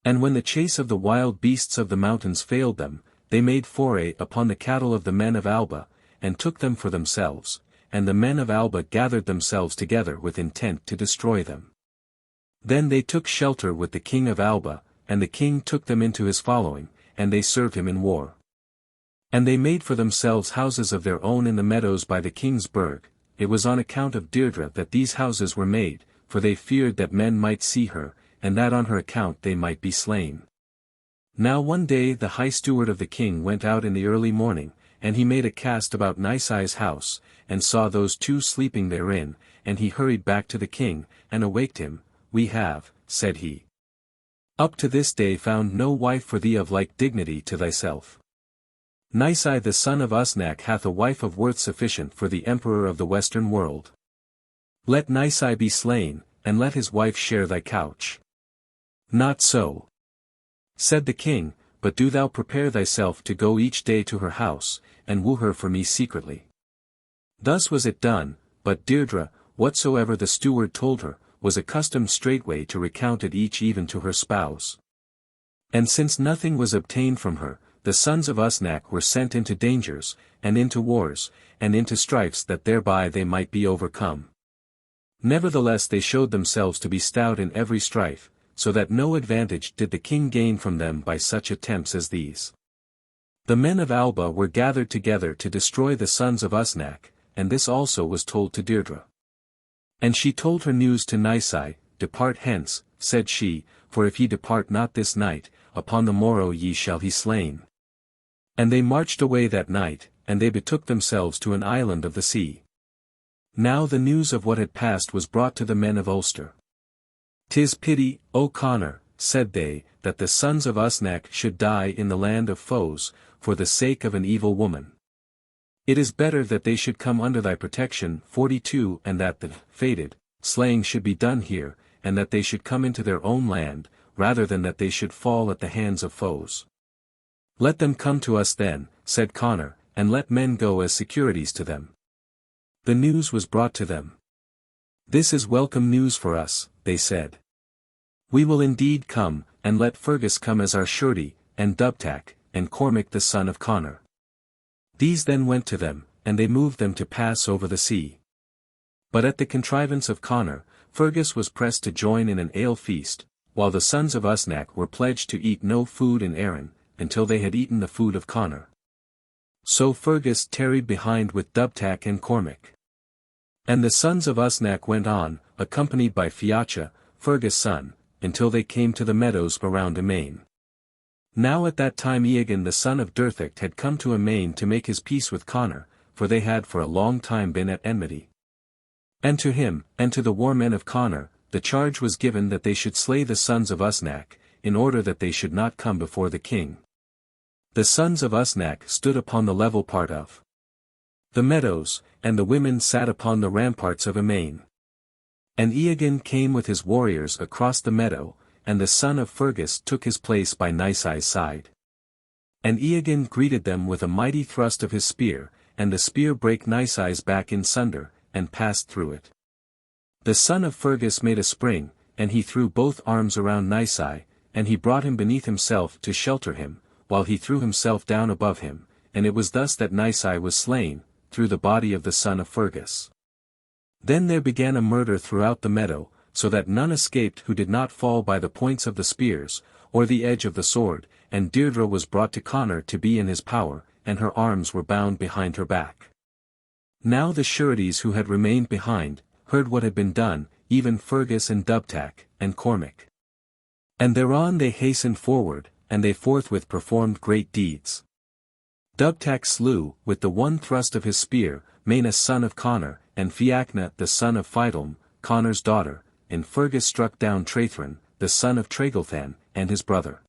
And when the chase of the wild beasts of the mountains failed them, they made foray upon the cattle of the men of Alba, and took them for themselves, and the men of Alba gathered themselves together with intent to destroy them. Then they took shelter with the king of Alba, and the king took them into his following, and they served him in war. And they made for themselves houses of their own in the meadows by the king's burg. It was on account of Deirdre that these houses were made, for they feared that men might see her, and that on her account they might be slain. Now one day the high steward of the king went out in the early morning, and he made a cast about Nisai's house, and saw those 2 sleeping therein, and he hurried back to the king, and awaked him. "We have," said he, "up to this day found no wife for thee of like dignity to thyself. Nisai the son of Usnach hath a wife of worth sufficient for the emperor of the western world. Let Nisai be slain, and let his wife share thy couch." "Not so," said the king, "but do thou prepare thyself to go each day to her house, and woo her for me secretly." Thus was it done, but Deirdre, whatsoever the steward told her, was accustomed straightway to recount it each even to her spouse. And since nothing was obtained from her, the sons of Usnach were sent into dangers, and into wars, and into strifes that thereby they might be overcome. Nevertheless they showed themselves to be stout in every strife, so that no advantage did the king gain from them by such attempts as these. The men of Alba were gathered together to destroy the sons of Usnach, and this also was told to Deirdre. And she told her news to Nisai. "Depart hence," said she, "for if ye depart not this night, upon the morrow ye shall be slain." And they marched away that night, and they betook themselves to an island of the sea. Now the news of what had passed was brought to the men of Ulster. "'Tis pity, O Conor," said they, "that the sons of Usnach should die in the land of foes, for the sake of an evil woman. It is better that they should come under thy protection. 42 And that the fated slaying should be done here, and that they should come into their own land, rather than that they should fall at the hands of foes." "Let them come to us then," said Conor, "and let men go as securities to them." The news was brought to them. "This is welcome news for us," they said. "We will indeed come, and let Fergus come as our surety, and Dubtak, and Cormac the son of Conor." These then went to them, and they moved them to pass over the sea. But at the contrivance of Connor, Fergus was pressed to join in an ale feast, while the sons of Usnach were pledged to eat no food in Erin, until they had eaten the food of Connor. So Fergus tarried behind with Dubhtac and Cormac. And the sons of Usnach went on, accompanied by Fiacha, Fergus' son, until they came to the meadows around Etain. Now at that time Eogan the son of Derthacht had come to Etain to make his peace with Connor, for they had for a long time been at enmity. And to him, and to the war men of Connor, the charge was given that they should slay the sons of Usnach, in order that they should not come before the king. The sons of Usnach stood upon the level part of the meadows, and the women sat upon the ramparts of Etain. And Eogan came with his warriors across the meadow, and the son of Fergus took his place by Nisai's side. And Eogan greeted them with a mighty thrust of his spear, and the spear brake Nisai's back in sunder, and passed through it. The son of Fergus made a spring, and he threw both arms around Nisai, and he brought him beneath himself to shelter him, while he threw himself down above him, and it was thus that Nisai was slain, through the body of the son of Fergus. Then there began a murder throughout the meadow, so that none escaped who did not fall by the points of the spears, or the edge of the sword, and Deirdre was brought to Connor to be in his power, and her arms were bound behind her back. Now the sureties who had remained behind, heard what had been done, even Fergus and Dubhtac, and Cormac. And thereon they hastened forward, and they forthwith performed great deeds. Dubhtac slew, with the one thrust of his spear, Maenus son of Connor, and Fiachna the son of Phaedulm, Connor's daughter, and Fergus struck down Traithrin, the son of Tregulthan, and his brother.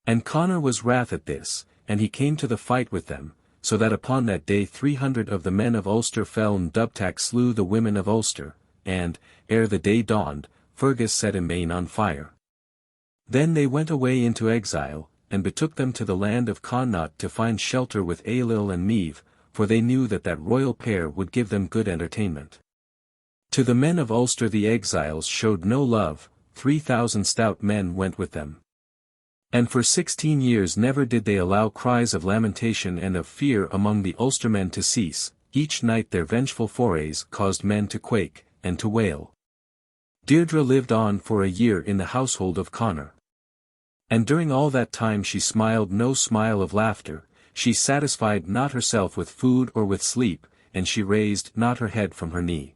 And Connor was wrath at this, and he came to the fight with them, so that upon that day 300 of the men of Ulster fell, and Dubhtac slew the women of Ulster, and, ere the day dawned, Fergus set Etain on fire. Then they went away into exile, and betook them to the land of Connaught to find shelter with Ailill and Meave, for they knew that that royal pair would give them good entertainment. To the men of Ulster the exiles showed no love, 3,000 stout men went with them. And for 16 years never did they allow cries of lamentation and of fear among the Ulstermen to cease, each night their vengeful forays caused men to quake, and to wail. Deirdre lived on for a year in the household of Connor. And during all that time she smiled no smile of laughter, she satisfied not herself with food or with sleep, and she raised not her head from her knee.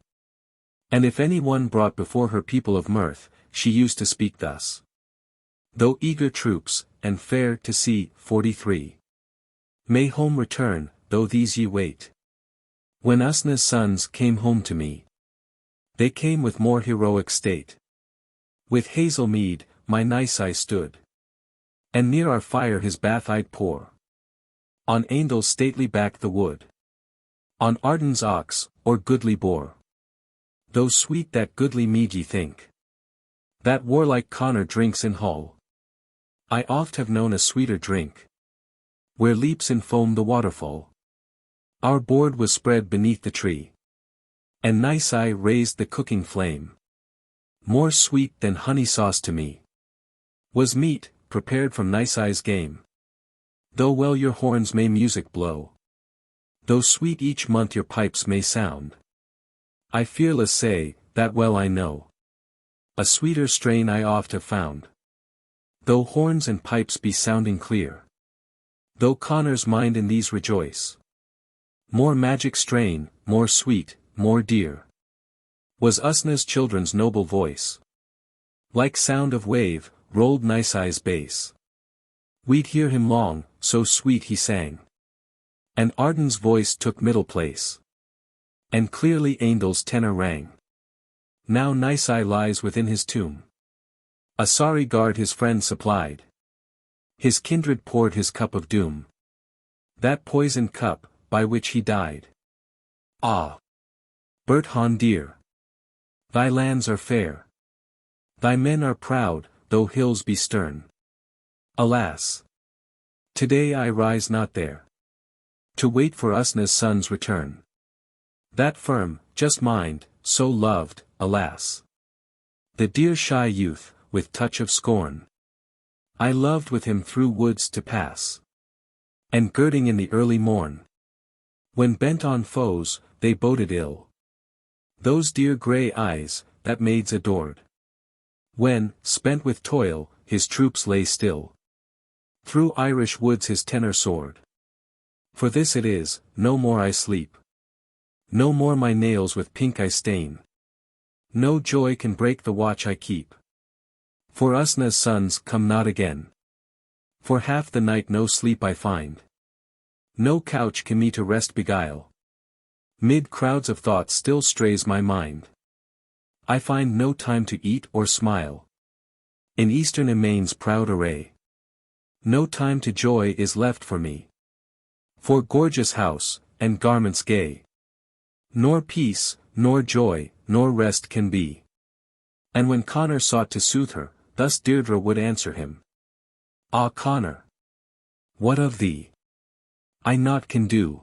And if any one brought before her people of mirth, she used to speak thus. Though eager troops, and fair to see, 43. May home return, though these ye wait. When Usna's sons came home to me, they came with more heroic state. With hazel mead, my Nisai stood. And near our fire his bath I'd pour. On Aindle's stately back the wood. On Arden's ox, or goodly boar. Though sweet that goodly mead ye think, that warlike Connor drinks in Hull, I oft have known a sweeter drink, where leaps in foam the waterfall. Our board was spread beneath the tree, and Nisai raised the cooking flame. More sweet than honey sauce to me was meat, prepared from Nisai's game. Though well your horns may music blow, though sweet each month your pipes may sound, I fearless say, that well I know, a sweeter strain I oft have found. Though horns and pipes be sounding clear, though Connor's mind in these rejoice, more magic strain, more sweet, more dear, was Usna's children's noble voice. Like sound of wave, rolled Nisai's bass. We'd hear him long, so sweet he sang. And Arden's voice took middle place. And clearly Aindle's tenor rang. Now Nisai lies within his tomb. A sorry guard his friend supplied. His kindred poured his cup of doom. That poisoned cup, by which he died. Ah! Berthon dear! Thy lands are fair. Thy men are proud, though hills be stern. Alas! Today I rise not there, to wait for Usna's son's return. That firm, just mind, so loved, alas! The dear shy youth, with touch of scorn, I loved with him through woods to pass. And girding in the early morn, when bent on foes, they boded ill. Those dear grey eyes, that maids adored. When, spent with toil, his troops lay still. Through Irish woods his tenor soared. For this it is, no more I sleep. No more my nails with pink I stain. No joy can break the watch I keep. For Usnach's sons come not again. For half the night no sleep I find. No couch can me to rest beguile. Mid crowds of thoughts still strays my mind. I find no time to eat or smile. In Eastern Emain's proud array. No time to joy is left for me. For gorgeous house, and garments gay. Nor peace, nor joy, nor rest can be. And when Connor sought to soothe her, thus Deirdre would answer him. Ah Connor! What of thee? I naught can do.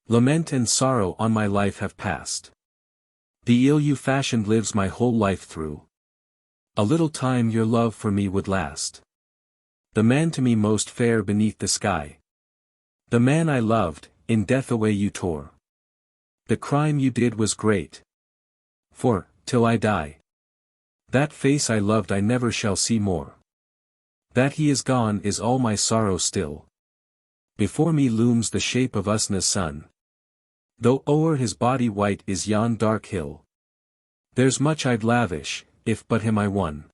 Lament and sorrow on my life have passed. The ill you fashioned lives my whole life through. A little time your love for me would last. The man to me most fair beneath the sky. The man I loved, in death away you tore. The crime you did was great. For, till I die, that face I loved I never shall see more. That he is gone is all my sorrow still. Before me looms the shape of Usnach's son. Though o'er his body white is yon dark hill. There's much I'd lavish, if but him I won.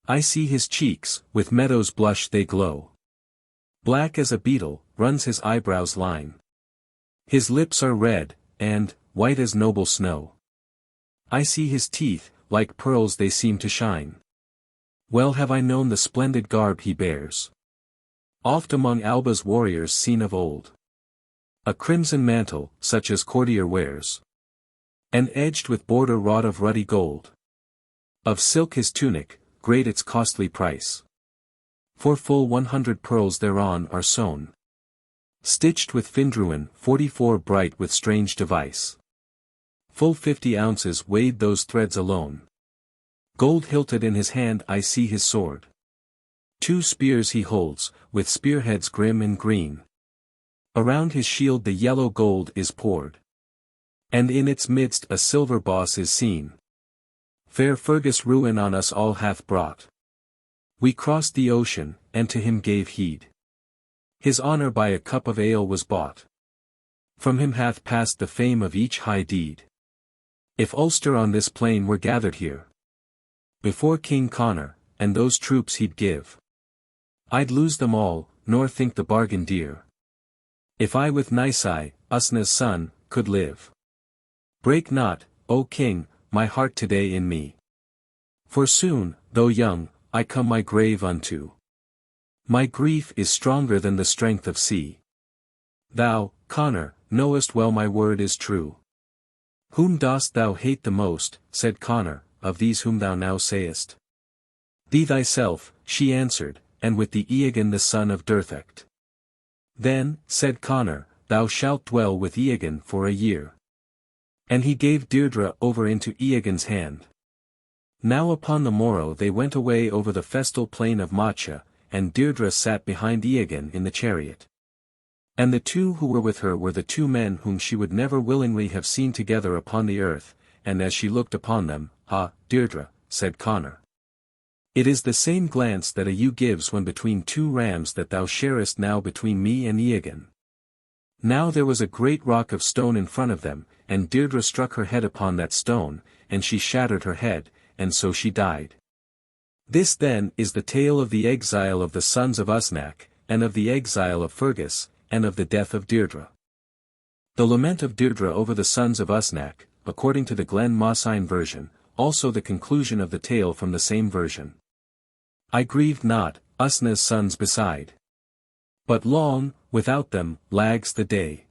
I see his cheeks, with meadow's blush they glow. Black as a beetle, runs his eyebrows line. His lips are red, and, white as noble snow. I see his teeth, like pearls they seem to shine. Well have I known the splendid garb he bears. Oft among Alba's warriors seen of old. A crimson mantle, such as courtier wears. And edged with border wrought of ruddy gold. Of silk his tunic, great its costly price. For full 100 pearls thereon are sewn. Stitched with findruin 44 bright with strange device. Full 50 ounces weighed those threads alone. Gold hilted in his hand I see his sword. 2 spears he holds, with spearheads grim and green. Around his shield the yellow gold is poured. And in its midst a silver boss is seen. Fair Fergus ruin on us all hath brought. We crossed the ocean, and to him gave heed. His honor by a cup of ale was bought. From him hath passed the fame of each high deed. If Ulster on this plain were gathered here, before King Connor, and those troops he'd give, I'd lose them all, nor think the bargain dear. If I with Nisai, Usnach's son, could live. Break not, O King, my heart today in me. For soon, though young, I come my grave unto. My grief is stronger than the strength of sea. Thou, Connor, knowest well my word is true. Whom dost thou hate the most, said Connor, of these whom thou now sayest? Thee thyself, she answered, and with the Egerton the son of Dartaid. Then, said Connor, thou shalt dwell with Egerton for a year. And he gave Deirdre over into Egerton's hand. Now upon the morrow they went away over the festal plain of Macha, and Deirdre sat behind Egerton in the chariot. And the 2 who were with her were the 2 men whom she would never willingly have seen together upon the earth, and as she looked upon them, Ah, Deirdre, said Connor. It is the same glance that a ewe gives when between 2 rams that thou sharest now between me and Egerton. Now there was a great rock of stone in front of them, and Deirdre struck her head upon that stone, and she shattered her head, and so she died. This then is the tale of the exile of the sons of Usnach, and of the exile of Fergus, and of the death of Deirdre. The lament of Deirdre over the sons of Usnach, according to the Glen Mosine version, also the conclusion of the tale from the same version. I grieved not, Usnach's sons beside. But long, without them, lags the day.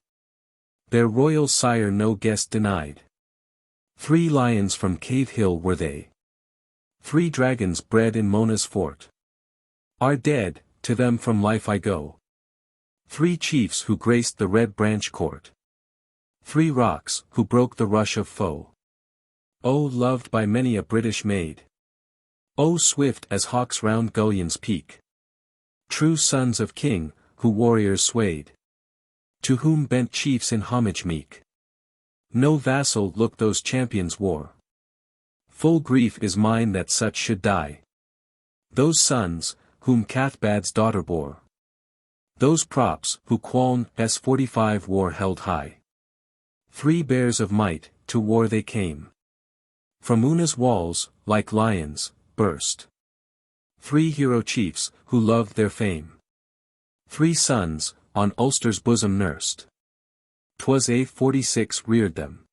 Their royal sire no guest denied. 3 lions from Cave Hill were they. 3 dragons bred in Mona's fort. Are dead, to them from life I go. 3 chiefs who graced the Red Branch court. 3 rocks, who broke the rush of foe. O loved by many a British maid. O swift as hawks round Gullion's peak. True sons of king, who warriors swayed. To whom bent chiefs in homage meek. No vassal look those champions wore. Full grief is mine that such should die. Those sons, whom Cathbad's daughter bore. Those props, who Cualnge s45 war held high. 3 bears of might, to war they came. From Una's walls, like lions, burst. 3 hero chiefs, who loved their fame. 3 sons, on Ulster's bosom nursed. 'Twas A46 reared them.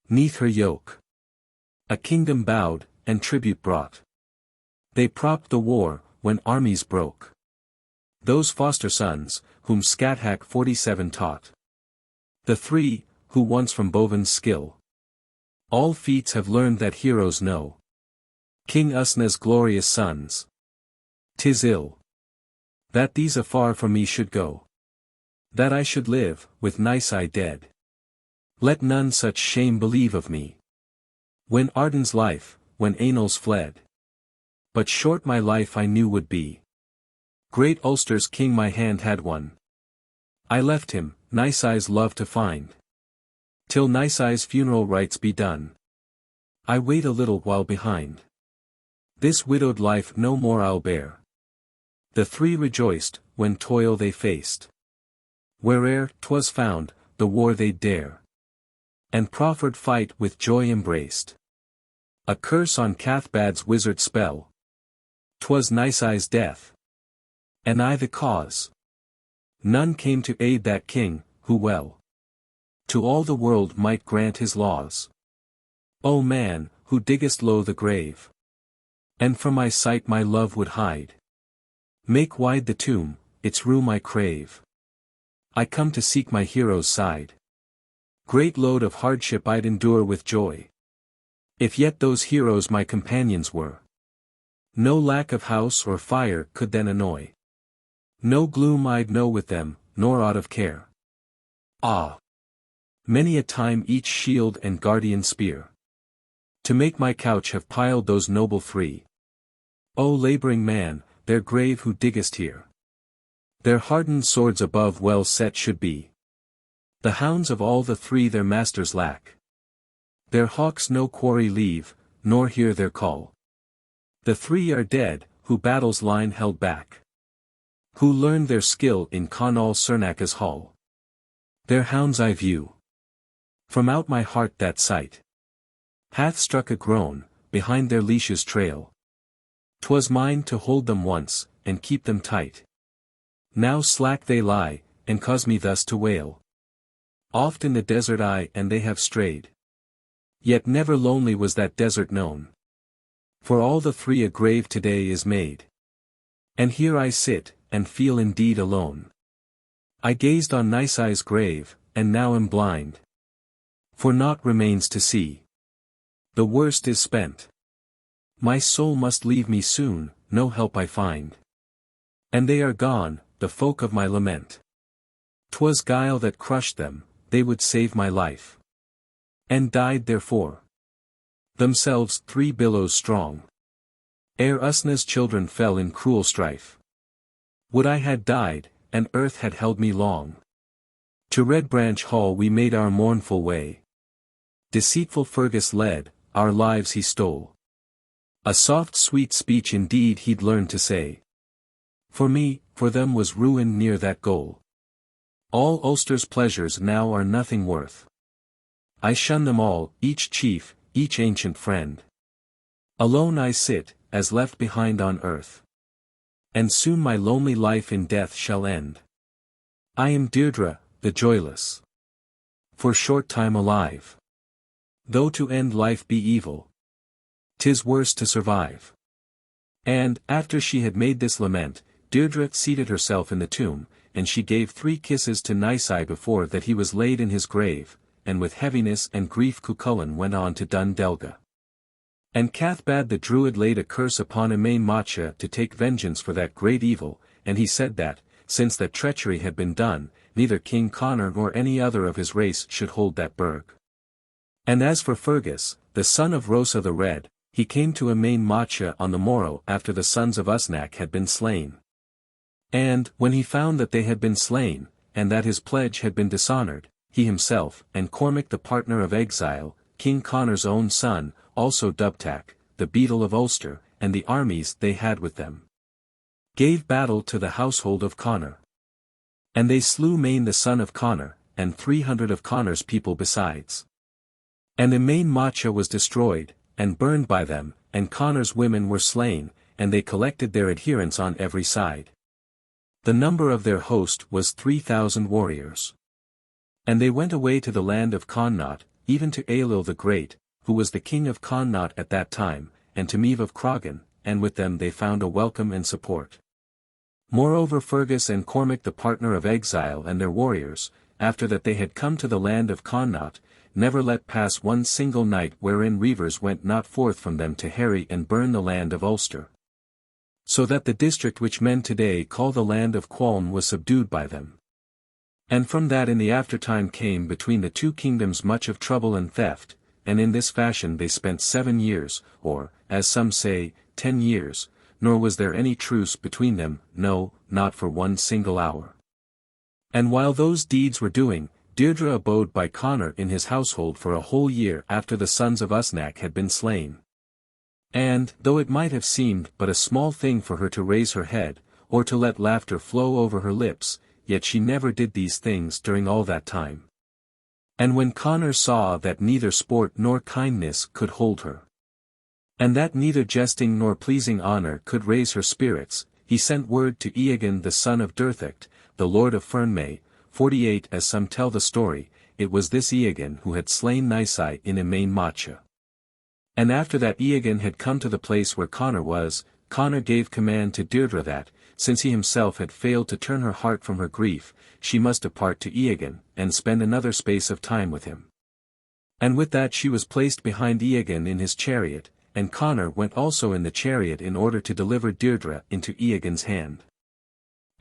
'Neath her yoke. A kingdom bowed, and tribute brought. They propped the war, when armies broke. Those foster sons, whom Scathach 47 taught. The 3, who once from Boven's skill. All feats have learned that heroes know. King Usnach's glorious sons. 'Tis ill. That these afar from me should go. That I should live, with Nisai dead. Let none such shame believe of me. When Arden's life, when Ainul's fled. But short my life I knew would be. Great Ulster's king my hand had won. I left him, Nisai's love to find. Till Nisai's funeral rites be done. I wait a little while behind. This widowed life no more I'll bear. The 3 rejoiced, when toil they faced. Where'er 'twas found, the war they'd dare. And proffered fight with joy embraced. A curse on Cathbad's wizard spell. 'Twas Nisai's death. And I the cause. None came to aid that king, who well to all the world might grant his laws. O man, who diggest low the grave, and from my sight my love would hide. Make wide the tomb, its room I crave. I come to seek my hero's side. Great load of hardship I'd endure with joy. If yet those heroes my companions were. No lack of house or fire could then annoy. No gloom I'd know with them, nor aught of care. Ah! Many a time each shield and guardian spear. To make my couch have piled those noble 3. O labouring man, their grave who diggest here. Their hardened swords above well set should be. The hounds of all the 3 their masters lack. Their hawks no quarry leave, nor hear their call. The 3 are dead, who battle's line held back. Who learned their skill in Conall Cernach's hall. Their hounds I view. From out my heart that sight hath struck a groan, behind their leashes trail. 'Twas mine to hold them once, and keep them tight. Now slack they lie, and cause me thus to wail. Oft in the desert and they have strayed. Yet never lonely was that desert known. For all the 3 a grave today is made. And here I sit, and feel indeed alone. I gazed on Nisai's grave, and now am blind. For naught remains to see. The worst is spent. My soul must leave me soon, no help I find. And they are gone, the folk of my lament. 'Twas guile that crushed them, they would save my life. And died therefore. Themselves 3 billows strong. Ere Usnach's children fell in cruel strife. Would I had died, and earth had held me long. To Red Branch Hall we made our mournful way. Deceitful Fergus led, our lives he stole. A soft sweet speech indeed he'd learned to say. For me, for them was ruin near that goal. All Ulster's pleasures now are nothing worth. I shun them all, each chief, each ancient friend. Alone I sit, as left behind on earth. And soon my lonely life in death shall end. I am Deirdre, the joyless. For short time alive. Though to end life be evil, 'tis worse to survive. And, after she had made this lament, Deirdre seated herself in the tomb, and she gave 3 kisses to Nisai before that he was laid in his grave, and with heaviness and grief Cuchulain went on to Dun Delga. And Cathbad the Druid laid a curse upon Etain Macha to take vengeance for that great evil, and he said that, since that treachery had been done, neither King Conor nor any other of his race should hold that burg. And as for Fergus, the son of Rosa the Red, he came to Etain Macha on the morrow after the Sons of Usnach had been slain. And, when he found that they had been slain, and that his pledge had been dishonored, he himself, and Cormac the partner of Exile, King Conor's own son, also Dubtak, the beadle of Ulster, and the armies they had with them, gave battle to the household of Conor. And they slew Main the son of Conor, and 300 of Conor's people besides. And Main Macha was destroyed, and burned by them, and Conor's women were slain, and they collected their adherents on every side. The number of their host was 3,000 warriors. And they went away to the land of Connaught, even to Ailill the Great, who was the king of Connaught at that time, and to Meath of Croghan, and with them they found a welcome and support. Moreover Fergus and Cormac the partner of Exile and their warriors, after that they had come to the land of Connaught, never let pass one single night wherein reivers went not forth from them to harry and burn the land of Ulster. So that the district which men today call the land of Cualnge was subdued by them. And from that in the aftertime came between the two kingdoms much of trouble and theft, and in this fashion they spent 7 years, or, as some say, 10 years, nor was there any truce between them, no, not for one single hour. And while those deeds were doing, Deirdre abode by Conor in his household for a whole year after the sons of Usnach had been slain. And, though it might have seemed but a small thing for her to raise her head, or to let laughter flow over her lips, yet she never did these things during all that time. And when Conor saw that neither sport nor kindness could hold her, and that neither jesting nor pleasing honour could raise her spirits, he sent word to Egerton the son of Durthacht, the lord of Fernmay, 48 as some tell the story, it was this Egerton who had slain Nisai in Main Macha. And after that Egerton had come to the place where Conor was, Conor gave command to Deirdre that, since he himself had failed to turn her heart from her grief, she must depart to Egerton, and spend another space of time with him. And with that she was placed behind Egerton in his chariot, and Conor went also in the chariot in order to deliver Deirdre into Egerton's hand.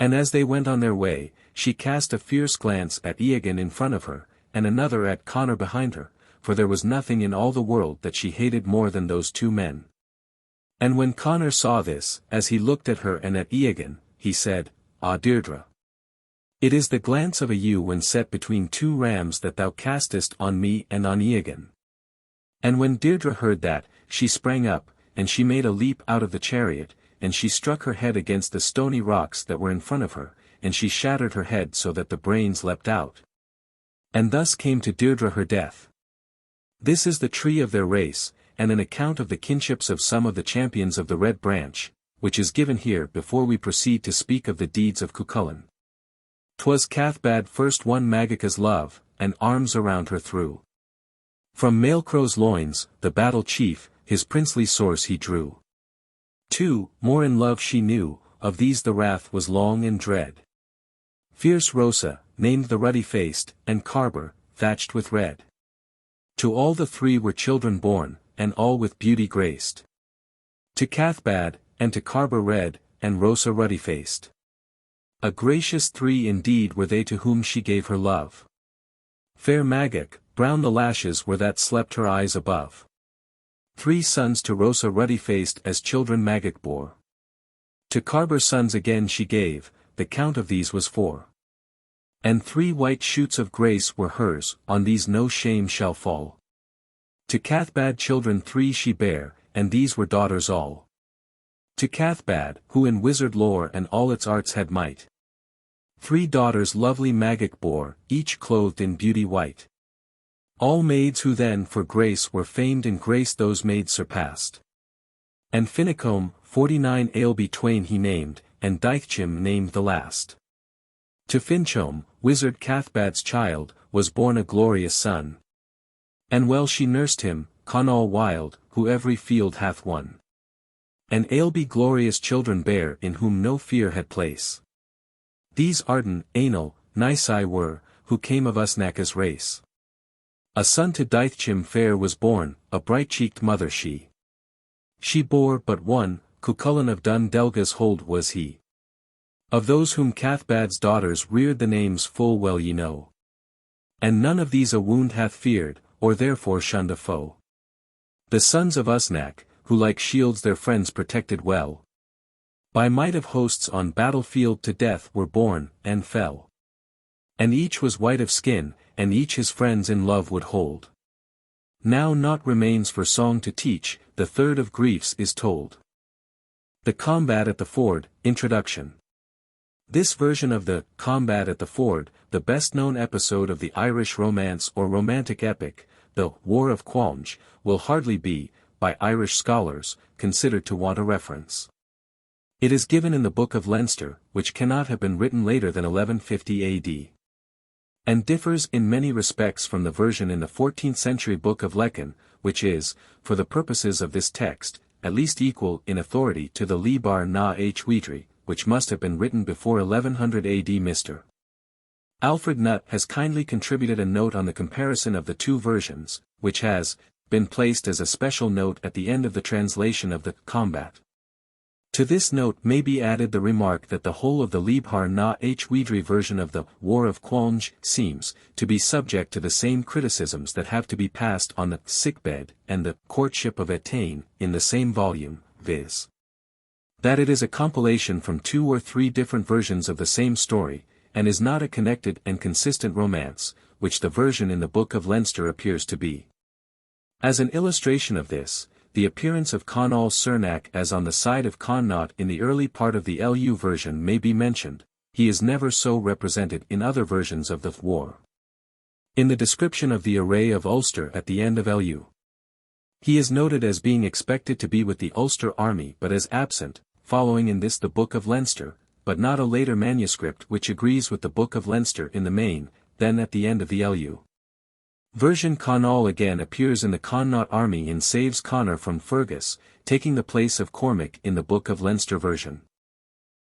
And as they went on their way, she cast a fierce glance at Egerton in front of her, and another at Conor behind her, for there was nothing in all the world that she hated more than those two men. And when Conor saw this, as he looked at her and at Egerton, he said, Ah Deirdre! It is the glance of a ewe when set between two rams that thou castest on me and on Egerton. And when Deirdre heard that, she sprang up, and she made a leap out of the chariot, and she struck her head against the stony rocks that were in front of her, and she shattered her head so that the brains leapt out. And thus came to Deirdre her death. This is the tree of their race, and an account of the kinships of some of the champions of the Red Branch, which is given here before we proceed to speak of the deeds of Cuchulain. 'Twas Cathbad first won Magica's love, and arms around her threw. From Maelcrow's loins, the battle chief, his princely source he drew. 2. More in love she knew, of these the wrath was long and dread. Fierce Rosa, named the ruddy-faced, and Carber, thatched with red. To all the three were children born, and all with beauty graced. To Cathbad, and to Carber red, and Rosa ruddy-faced. A gracious three indeed were they to whom she gave her love. Fair Magic, brown the lashes were that slept her eyes above. 3 sons to Rosa ruddy-faced as children Magic bore. To Carber sons again she gave, the count of these was 4. And 3 white shoots of grace were hers, on these no shame shall fall. To Cathbad children 3 she bare, and these were daughters all. To Cathbad, who in wizard lore and all its arts had might. 3 daughters lovely Magic bore, each clothed in beauty white. All maids who then for grace were famed in grace those maids surpassed. And Finicombe, 49 Ailbe twain he named, and Deichim named the last. To Finchom, wizard Cathbad's child, was born a glorious son. And well she nursed him, Conall wild, who every field hath won. And Ailbe glorious children bare in whom no fear had place. These Arden, Ainul, Nisai were, who came of Usnach's race. A son to Deichim fair was born, a bright-cheeked mother she. She bore but one, Cuchulain of Dun Delga's hold was he. Of those whom Cathbad's daughters reared the names full well ye know. And none of these a wound hath feared, or therefore shunned a foe. The sons of Usnach, who like shields their friends protected well. By might of hosts on battlefield to death were born, and fell. And each was white of skin, and each his friends in love would hold. Now naught remains for song to teach, the third of griefs is told. The Combat at the Ford, Introduction. This version of the Combat at the Ford, the best-known episode of the Irish romance or romantic epic, the War of Cualnge, will hardly be, by Irish scholars, considered to want a reference. It is given in the Book of Leinster, which cannot have been written later than 1150 AD. And differs in many respects from the version in the 14th-century Book of Lecan, which is, for the purposes of this text, at least equal in authority to the Leabhar na H-Uidhri, which must have been written before 1100 AD. Mr. Alfred Nutt has kindly contributed a note on the comparison of the two versions, which has been placed as a special note at the end of the translation of the Combat. To this note may be added the remark that the whole of the Leabhar na H-Uidhri version of the War of Cualnge seems to be subject to the same criticisms that have to be passed on the Sickbed and the Courtship of Etain in the same volume, viz. that it is a compilation from 2 or 3 different versions of the same story, and is not a connected and consistent romance, which the version in the Book of Leinster appears to be. As an illustration of this, the appearance of Conall Cernach as on the side of Connaught in the early part of the LU version may be mentioned. He is never so represented in other versions of the war. In the description of the array of Ulster at the end of LU, he is noted as being expected to be with the Ulster army but as absent, following in this the Book of Leinster, but not a later manuscript which agrees with the Book of Leinster in the main, then at the end of the LU. Version Conall again appears in the Connaught army and saves Connor from Fergus, taking the place of Cormac in the Book of Leinster version.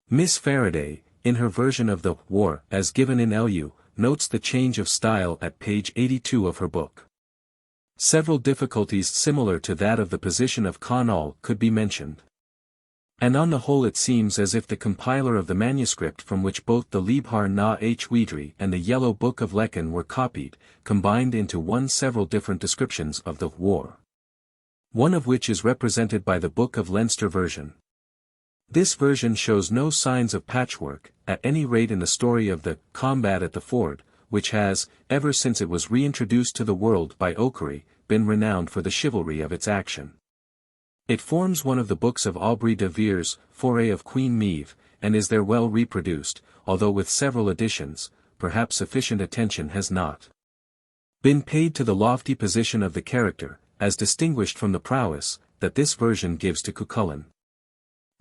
Miss Faraday, in her version of the War as given in LU, notes the change of style at page 82 of her book. Several difficulties similar to that of the position of Conall could be mentioned. And on the whole it seems as if the compiler of the manuscript from which both the Leabhar na H-Uidhri and the Yellow Book of Lecan were copied, combined into one several different descriptions of the war. One of which is represented by the Book of Leinster version. This version shows no signs of patchwork, at any rate in the story of the Combat at the Ford, which has, ever since it was reintroduced to the world by O'Curry, been renowned for the chivalry of its action. It forms one of the books of Aubrey de Vere's Foray of Queen Maeve, and is there well reproduced, although with several additions, perhaps sufficient attention has not been paid to the lofty position of the character, as distinguished from the prowess, that this version gives to Cuchulain.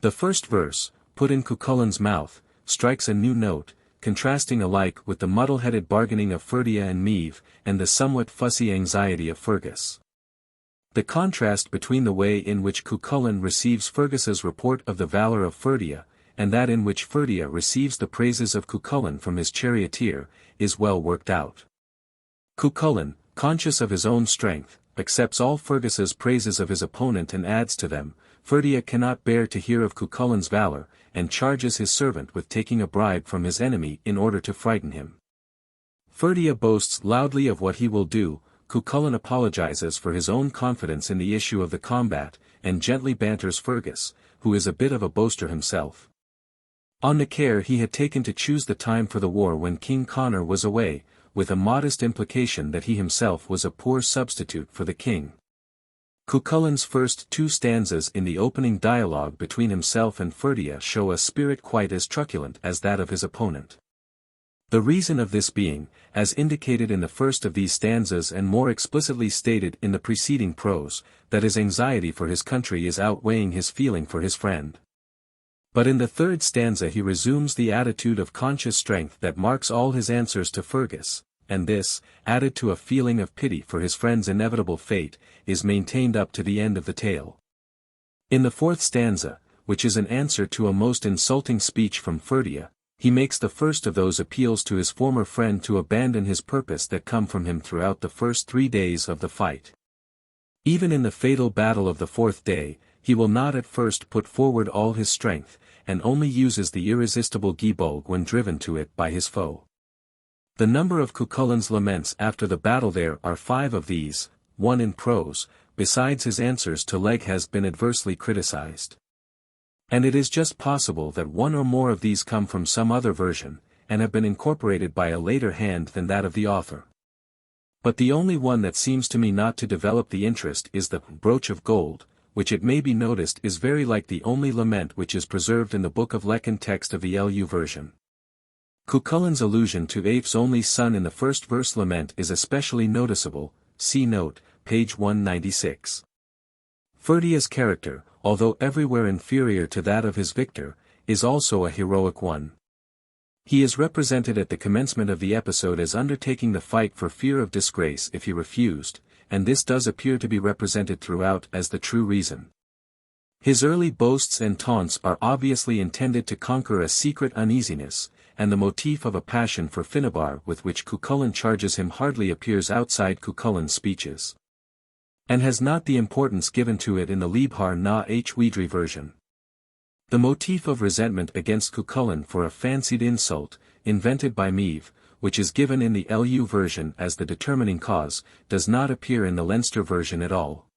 The first verse, put in Cuchulain's mouth, strikes a new note, contrasting alike with the muddle-headed bargaining of Ferdia and Maeve, and the somewhat fussy anxiety of Fergus. The contrast between the way in which Cuchulain receives Fergus's report of the valour of Ferdia, and that in which Ferdia receives the praises of Cuchulain from his charioteer, is well worked out. Cuchulain, conscious of his own strength, accepts all Fergus's praises of his opponent and adds to them. Ferdia cannot bear to hear of Cuchulain's valour, and charges his servant with taking a bribe from his enemy in order to frighten him. Ferdia boasts loudly of what he will do. Cuchulain apologizes for his own confidence in the issue of the combat, and gently banters Fergus, who is a bit of a boaster himself, on the care he had taken to choose the time for the war when King Conor was away, with a modest implication that he himself was a poor substitute for the king. Cuchulain's first 2 stanzas in the opening dialogue between himself and Ferdia show a spirit quite as truculent as that of his opponent. The reason of this being, as indicated in the first of these stanzas and more explicitly stated in the preceding prose, that his anxiety for his country is outweighing his feeling for his friend. But in the 3rd stanza he resumes the attitude of conscious strength that marks all his answers to Fergus, and this, added to a feeling of pity for his friend's inevitable fate, is maintained up to the end of the tale. In the 4th stanza, which is an answer to a most insulting speech from Ferdia, he makes the first of those appeals to his former friend to abandon his purpose that come from him throughout the first 3 days of the fight. Even in the fatal battle of the 4th day, he will not at first put forward all his strength, and only uses the irresistible Gibog when driven to it by his foe. The number of Cuchulain's laments after the battle there are 5 of these, 1 in prose, besides his answers to Legge has been adversely criticized. And it is just possible that 1 or more of these come from some other version, and have been incorporated by a later hand than that of the author. But the only one that seems to me not to develop the interest is the Brooch of Gold, which it may be noticed is very like the only lament which is preserved in the Book of Lecan text of the LU version. Cuchulain's allusion to Eif's only son in the first verse lament is especially noticeable, see note, page 196. Ferdia's character, although everywhere inferior to that of his victor, is also a heroic one. He is represented at the commencement of the episode as undertaking the fight for fear of disgrace if he refused, and this does appear to be represented throughout as the true reason. His early boasts and taunts are obviously intended to conquer a secret uneasiness, and the motif of a passion for Finnabar with which Cuchulain charges him hardly appears outside Cuchulain's speeches, and has not the importance given to it in the Leabhar na H-Uidhri version. The motif of resentment against Cuchulain for a fancied insult, invented by Maeve, which is given in the LU version as the determining cause, does not appear in the Leinster version at all.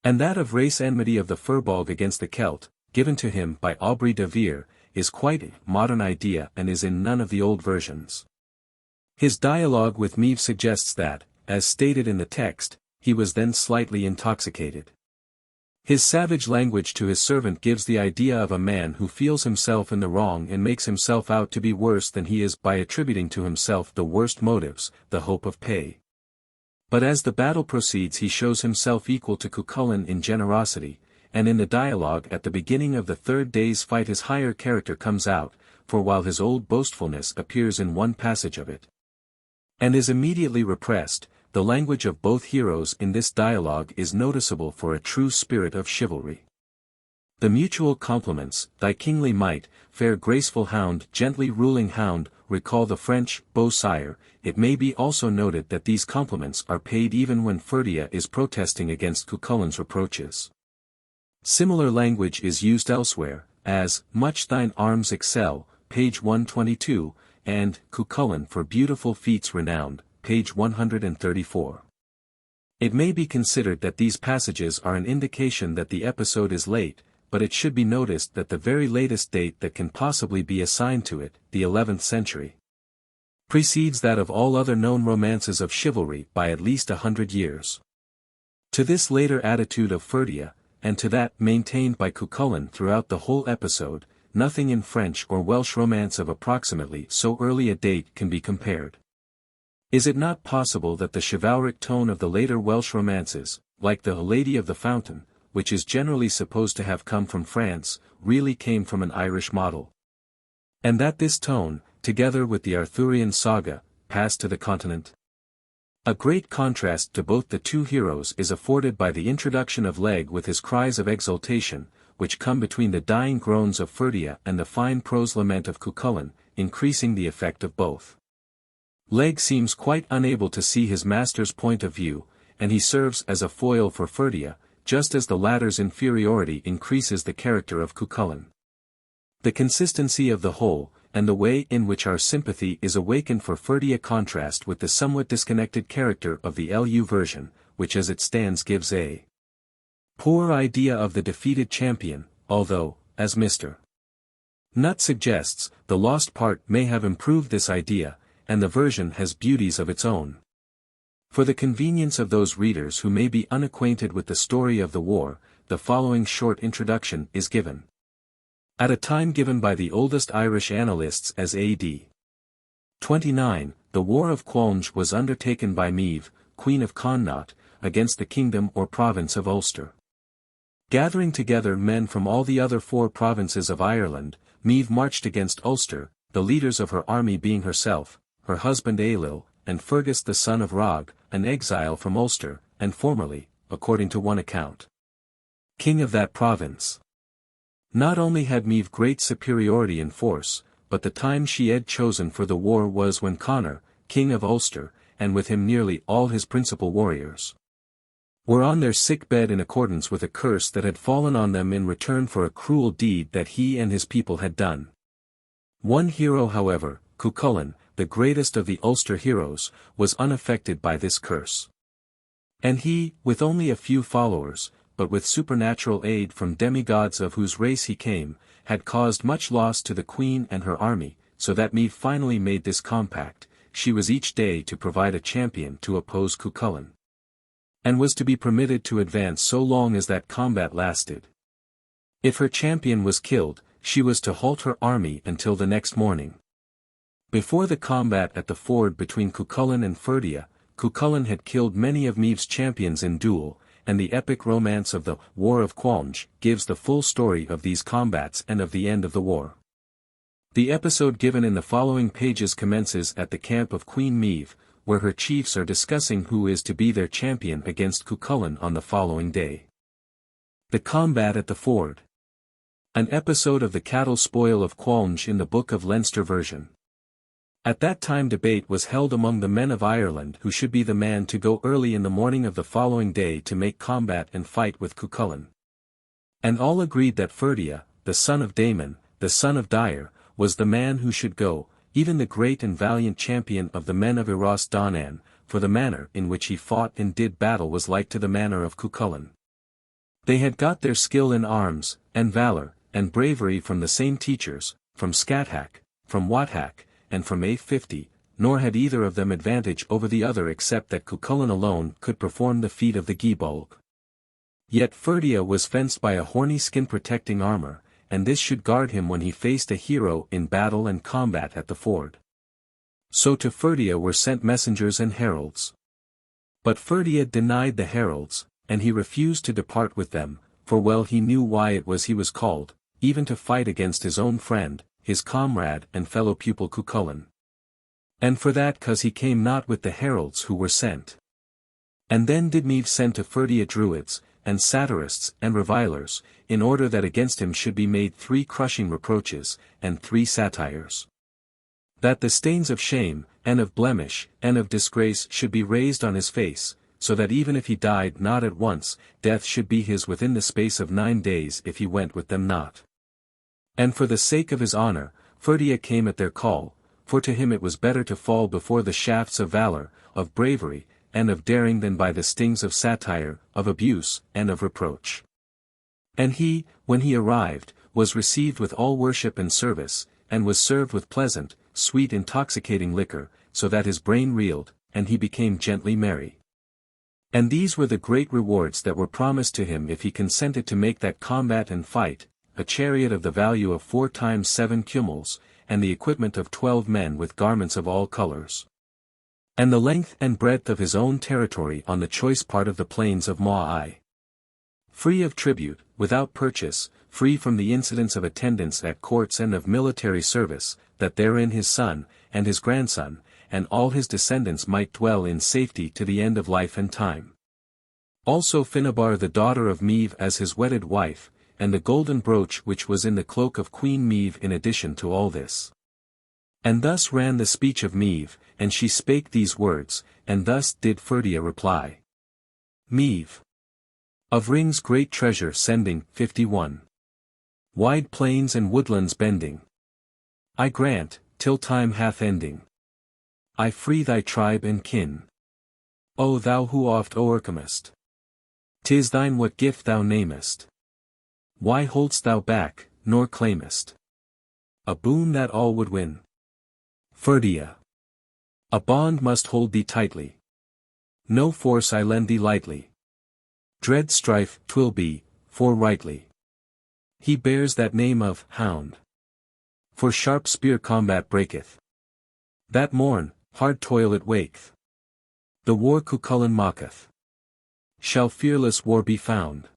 And that of race enmity of the Firbolg against the Celt, given to him by Aubrey de Vere, is quite a modern idea and is in none of the old versions. His dialogue with Maeve suggests that, as stated in the text, he was then slightly intoxicated. His savage language to his servant gives the idea of a man who feels himself in the wrong and makes himself out to be worse than he is by attributing to himself the worst motives, the hope of pay. But as the battle proceeds he shows himself equal to Cuchulain in generosity, and in the dialogue at the beginning of the third day's fight his higher character comes out, for while his old boastfulness appears in one passage of it, and is immediately repressed, the language of both heroes in this dialogue is noticeable for a true spirit of chivalry. The mutual compliments, thy kingly might, fair graceful hound, gently ruling hound, recall the French, beau sire. It may be also noted that these compliments are paid even when Ferdia is protesting against Cuchulain's reproaches. Similar language is used elsewhere, as, much thine arms excel, page 122, and, Cuchulain for beautiful feats renowned, page 134. It may be considered that these passages are an indication that the episode is late, but it should be noticed that the very latest date that can possibly be assigned to it, the 11th century, precedes that of all other known romances of chivalry by at least 100 years. To this later attitude of Ferdia, and to that maintained by Cuchulain throughout the whole episode, nothing in French or Welsh romance of approximately so early a date can be compared. Is it not possible that the chivalric tone of the later Welsh romances, like the Lady of the Fountain, which is generally supposed to have come from France, really came from an Irish model? And that this tone, together with the Arthurian saga, passed to the continent? A great contrast to both the two heroes is afforded by the introduction of Leg with his cries of exultation, which come between the dying groans of Ferdia and the fine prose lament of Cuchulain, increasing the effect of both. Leg seems quite unable to see his master's point of view, and he serves as a foil for Ferdia, just as the latter's inferiority increases the character of Cuchulain. The consistency of the whole, and the way in which our sympathy is awakened for Ferdia contrast with the somewhat disconnected character of the LU version, which as it stands gives a poor idea of the defeated champion, although, as Mr. Nutt suggests, the lost part may have improved this idea, and the version has beauties of its own. For the convenience of those readers who may be unacquainted with the story of the war, the following short introduction is given. At a time given by the oldest Irish annalists as A.D. 29, the War of Cualnge was undertaken by Maeve, Queen of Connaught, against the kingdom or province of Ulster. Gathering together men from all the other 4 provinces of Ireland, Maeve marched against Ulster, the leaders of her army being herself, her husband Ailill, and Fergus the son of Rog, an exile from Ulster, and formerly, according to one account, king of that province. Not only had Maeve great superiority in force, but the time she had chosen for the war was when Conor, king of Ulster, and with him nearly all his principal warriors, were on their sick bed in accordance with a curse that had fallen on them in return for a cruel deed that he and his people had done. One hero however, Cuchulain, the greatest of the Ulster heroes, was unaffected by this curse. And he, with only a few followers, but with supernatural aid from demigods of whose race he came, had caused much loss to the queen and her army, so that Maeve finally made this compact, she was each day to provide a champion to oppose Cuchulain, and was to be permitted to advance so long as that combat lasted. If her champion was killed, she was to halt her army until the next morning. Before the combat at the ford between Cuchulain and Ferdia, Cuchulain had killed many of Meave's champions in duel, and the epic romance of the War of Cualnge gives the full story of these combats and of the end of the war. The episode given in the following pages commences at the camp of Queen Meave, where her chiefs are discussing who is to be their champion against Cuchulain on the following day. The combat at the ford. An episode of the cattle spoil of Cualnge in the Book of Leinster version. At that time debate was held among the men of Ireland who should be the man to go early in the morning of the following day to make combat and fight with Cuchulain. And all agreed that Ferdia, the son of Damon, the son of Dire, was the man who should go, even the great and valiant champion of the men of Iros Donnan, for the manner in which he fought and did battle was like to the manner of Cuchulain. They had got their skill in arms, and valour, and bravery from the same teachers, from Scathach, from Wathack, and from A50, nor had either of them advantage over the other except that Cuchulain alone could perform the feat of the Gibolg. Yet Ferdia was fenced by a horny skin protecting armour, and this should guard him when he faced a hero in battle and combat at the ford. So to Ferdia were sent messengers and heralds. But Ferdia denied the heralds, and he refused to depart with them, for well he knew why it was he was called, even to fight against his own friend, his comrade and fellow pupil Cuchulain. And for that cause he came not with the heralds who were sent. And then did Meave send to Ferdia druids, and satirists and revilers, in order that against him should be made 3 crushing reproaches, and 3 satires. That the stains of shame, and of blemish, and of disgrace should be raised on his face, so that even if he died not at once, death should be his within the space of 9 days if he went with them not. And for the sake of his honour, Ferdia came at their call, for to him it was better to fall before the shafts of valour, of bravery, and of daring than by the stings of satire, of abuse, and of reproach. And he, when he arrived, was received with all worship and service, and was served with pleasant, sweet intoxicating liquor, so that his brain reeled, and he became gently merry. And these were the great rewards that were promised to him if he consented to make that combat and fight, a chariot of the value of 4 times 7 cumels, and the equipment of 12 men with garments of all colours. And the length and breadth of his own territory on the choice part of the plains of Moai. Free of tribute, without purchase, free from the incidents of attendance at courts and of military service, that therein his son, and his grandson, and all his descendants might dwell in safety to the end of life and time. Also Finnabar the daughter of Meave as his wedded wife, and the golden brooch which was in the cloak of Queen Meave in addition to all this. And thus ran the speech of Meave, and she spake these words, and thus did Ferdia reply. Meave. Of rings great treasure sending, 51. Wide plains and woodlands bending. I grant, till time hath ending. I free thy tribe and kin. O thou who oft o'ercomest. 'Tis thine what gift thou namest. Why hold'st thou back, nor claimest a boon that all would win? Ferdia. A bond must hold thee tightly. No force I lend thee lightly. Dread strife 'twill be, for rightly he bears that name of hound. For sharp spear combat breaketh. That morn, hard toil it waketh. The war Cuchulain mocketh. Shall fearless war be found?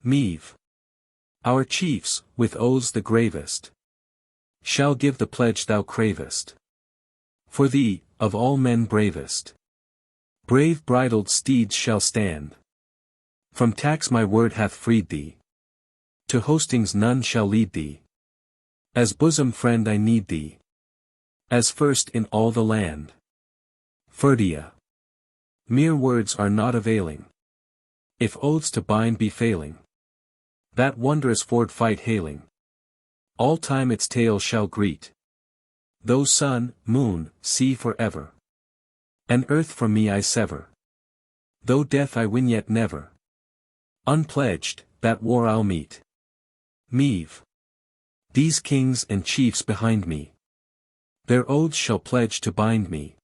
Meave. Our chiefs, with oaths the gravest, shall give the pledge thou cravest. For thee, of all men bravest, brave bridled steeds shall stand. From tax my word hath freed thee. To hostings none shall lead thee. As bosom friend I need thee. As first in all the land. Ferdia. Mere words are not availing. If oaths to bind be failing. That wondrous ford fight hailing. All time its tale shall greet. Though sun, moon, sea for ever. And earth from me I sever. Though death I win yet never. Unpledged, that war I'll meet. Meave. These kings and chiefs behind me. Their oaths shall pledge to bind me.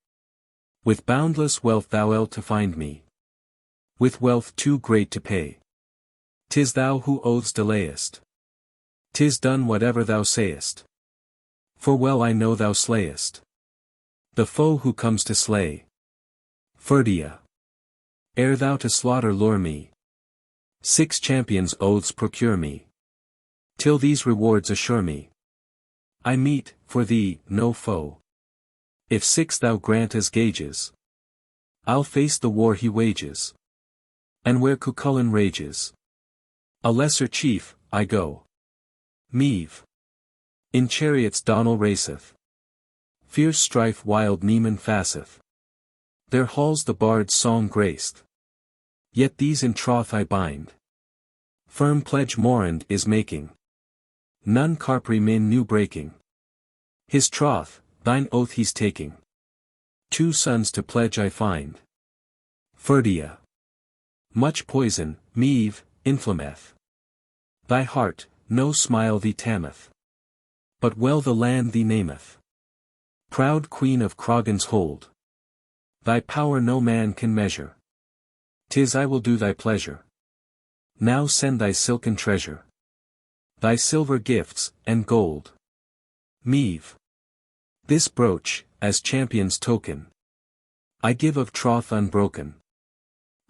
With boundless wealth thou'll to find me. With wealth too great to pay. 'Tis thou who oaths delayest. 'Tis done whatever thou sayest. For well I know thou slayest the foe who comes to slay. Ferdia. Ere thou to slaughter lure me. 6 champions' oaths procure me. Till these rewards assure me. I meet, for thee, no foe. If 6 thou grant as gages, I'll face the war he wages. And where Cuchulain rages, a lesser chief, I go. Meave. In chariots Donal raceth. Fierce strife wild Neman fasseth. Their halls the bard's song graced. Yet these in troth I bind. Firm pledge Morand is making. None carpri min new breaking. His troth, thine oath he's taking. 2 sons to pledge I find. Ferdia. Much poison, Meave, inflammeth. Thy heart, no smile thee tameth. But well the land thee nameth. Proud queen of Croghan's hold. Thy power no man can measure. 'Tis I will do thy pleasure. Now send thy silken treasure. Thy silver gifts, and gold. Meave. This brooch, as champion's token, I give of troth unbroken.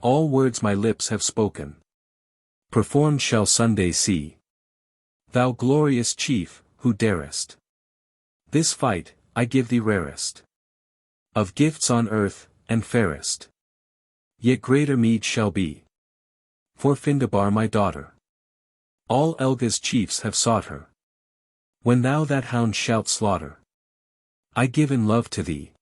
All words my lips have spoken, performed shall Sunday see. Thou glorious chief, who darest this fight, I give thee rarest of gifts on earth, and fairest. Yet greater meed shall be for Findabar my daughter. All Elga's chiefs have sought her. When thou that hound shalt slaughter, I give in love to thee.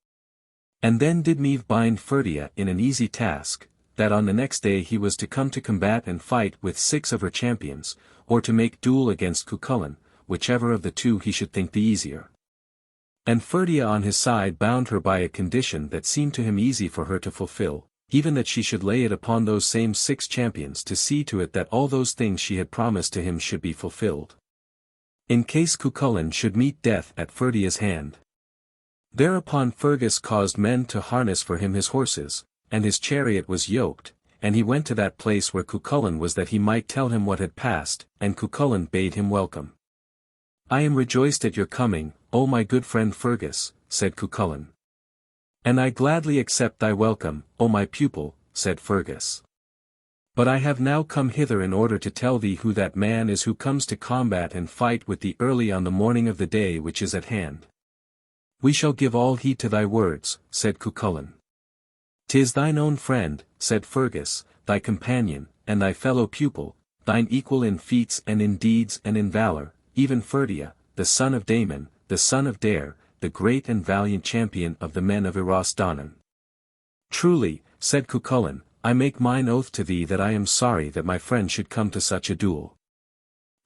And then did Meave bind Ferdia in an easy task, that on the next day he was to come to combat and fight with 6 of her champions, or to make duel against Cuchulain, whichever of the 2 he should think the easier. And Ferdia on his side bound her by a condition that seemed to him easy for her to fulfill, even that she should lay it upon those same 6 champions to see to it that all those things she had promised to him should be fulfilled. In case Cuchulain should meet death at Ferdia's hand. Thereupon Fergus caused men to harness for him his horses, and his chariot was yoked, and he went to that place where Cuchulain was that he might tell him what had passed, and Cuchulain bade him welcome. I am rejoiced at your coming, O my good friend Fergus, said Cuchulain. And I gladly accept thy welcome, O my pupil, said Fergus. But I have now come hither in order to tell thee who that man is who comes to combat and fight with thee early on the morning of the day which is at hand. We shall give all heed to thy words, said Cuchulain. 'Tis thine own friend, said Fergus, thy companion, and thy fellow pupil, thine equal in feats and in deeds and in valour, even Ferdia, the son of Damon, the son of Dare, the great and valiant champion of the men of Irosdonan. Truly, said Cuchulain, I make mine oath to thee that I am sorry that my friend should come to such a duel.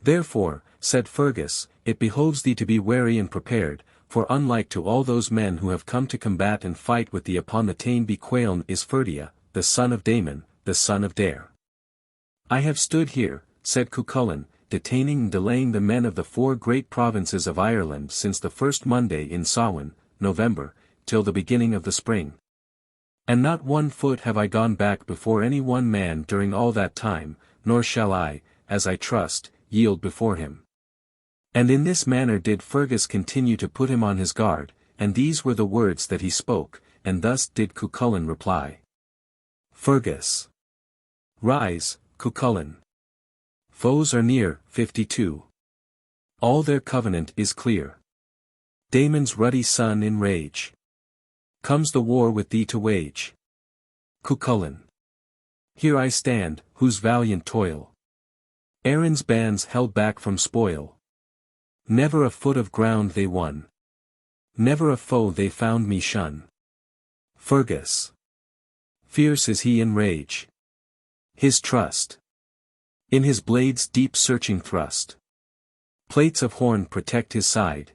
Therefore, said Fergus, it behoves thee to be wary and prepared, for unlike to all those men who have come to combat and fight with thee upon the Tain be Cualnge is Ferdia, the son of Damon, the son of Dare. I have stood here, said Cuchulain, detaining and delaying the men of the 4 great provinces of Ireland since the first Monday in Samhain, November, till the beginning of the spring. And not 1 foot have I gone back before any one man during all that time, nor shall I, as I trust, yield before him. And in this manner did Fergus continue to put him on his guard, and these were the words that he spoke, and thus did Cuchulain reply. Fergus. Rise, Cuchulain. Foes are near, 52. All their covenant is clear. Damon's ruddy son in rage. Comes the war with thee to wage. Cuchulain. Here I stand, whose valiant toil Erin's bands held back from spoil. Never a foot of ground they won. Never a foe they found me shun. Fergus. Fierce is he in rage. His trust in his blade's deep searching thrust. Plates of horn protect his side.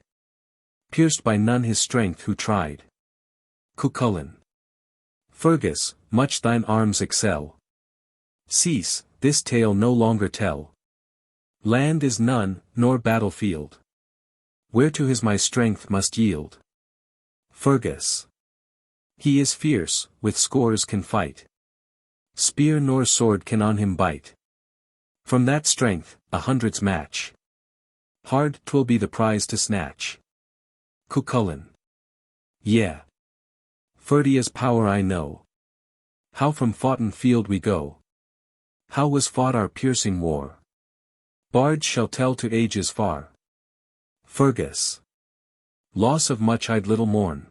Pierced by none his strength who tried. Cuchulain. Fergus, much thine arms excel. Cease, this tale no longer tell. Land is none, nor battlefield, whereto his my strength must yield. Fergus. He is fierce, with scores can fight. Spear nor sword can on him bite. From that strength, 100's match. Hard 'twill be the prize to snatch. Cuchulain. Yeah. Ferdia's power I know. How from foughten field we go. How was fought our piercing war. Bards shall tell to ages far. Fergus. Loss of much I'd little mourn.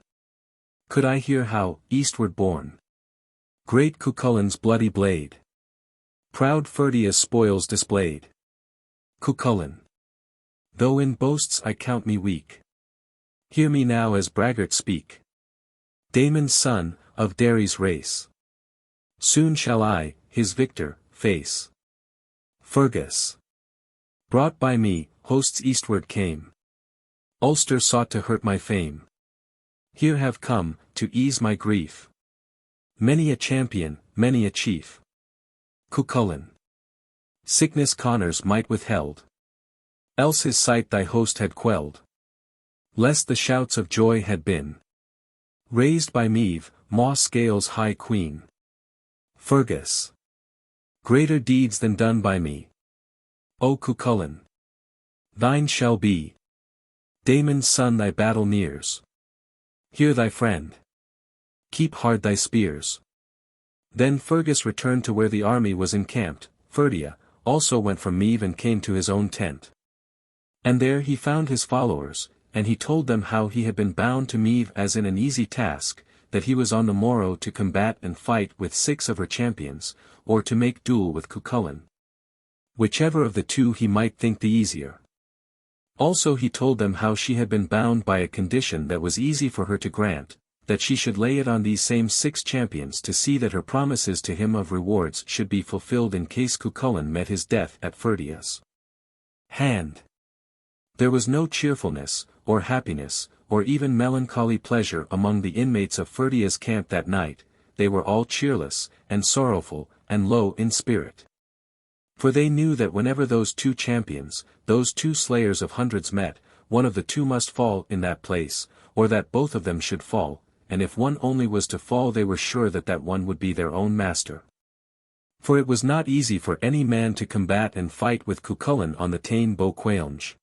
Could I hear how, eastward borne. Great Cuchulain's bloody blade. Proud Ferdia's spoils displayed. Cuchulain. Though in boasts I count me weak. Hear me now as braggart speak. Damon's son, of Derry's race. Soon shall I, his victor, face. Fergus. Brought by me, hosts eastward came. Ulster sought to hurt my fame. Here have come, to ease my grief. Many a champion, many a chief. Cuchulain. Sickness Connor's might withheld. Else his sight thy host had quelled. Lest the shouts of joy had been raised by Meave, Maw Scales high queen. Fergus. Greater deeds than done by me. O Cuchulain. Thine shall be. Damon's son thy battle nears. Hear thy friend. Keep hard thy spears. Then Fergus returned to where the army was encamped. Ferdia also went from Meave and came to his own tent. And there he found his followers, and he told them how he had been bound to Meave as in an easy task, that he was on the morrow to combat and fight with 6 of her champions, or to make duel with Cuchulain. Whichever of the two he might think the easier. Also he told them how she had been bound by a condition that was easy for her to grant, that she should lay it on these same 6 champions to see that her promises to him of rewards should be fulfilled in case Cuchulain met his death at Ferdia's hand. There was no cheerfulness, or happiness, or even melancholy pleasure among the inmates of Ferdia's camp that night. They were all cheerless, and sorrowful, and low in spirit. For they knew that whenever those 2 champions, those 2 slayers of hundreds met, one of the 2 must fall in that place, or that both of them should fall, and if one only was to fall they were sure that that one would be their own master. For it was not easy for any man to combat and fight with Cuchulain on the Tain Bo Cualnge.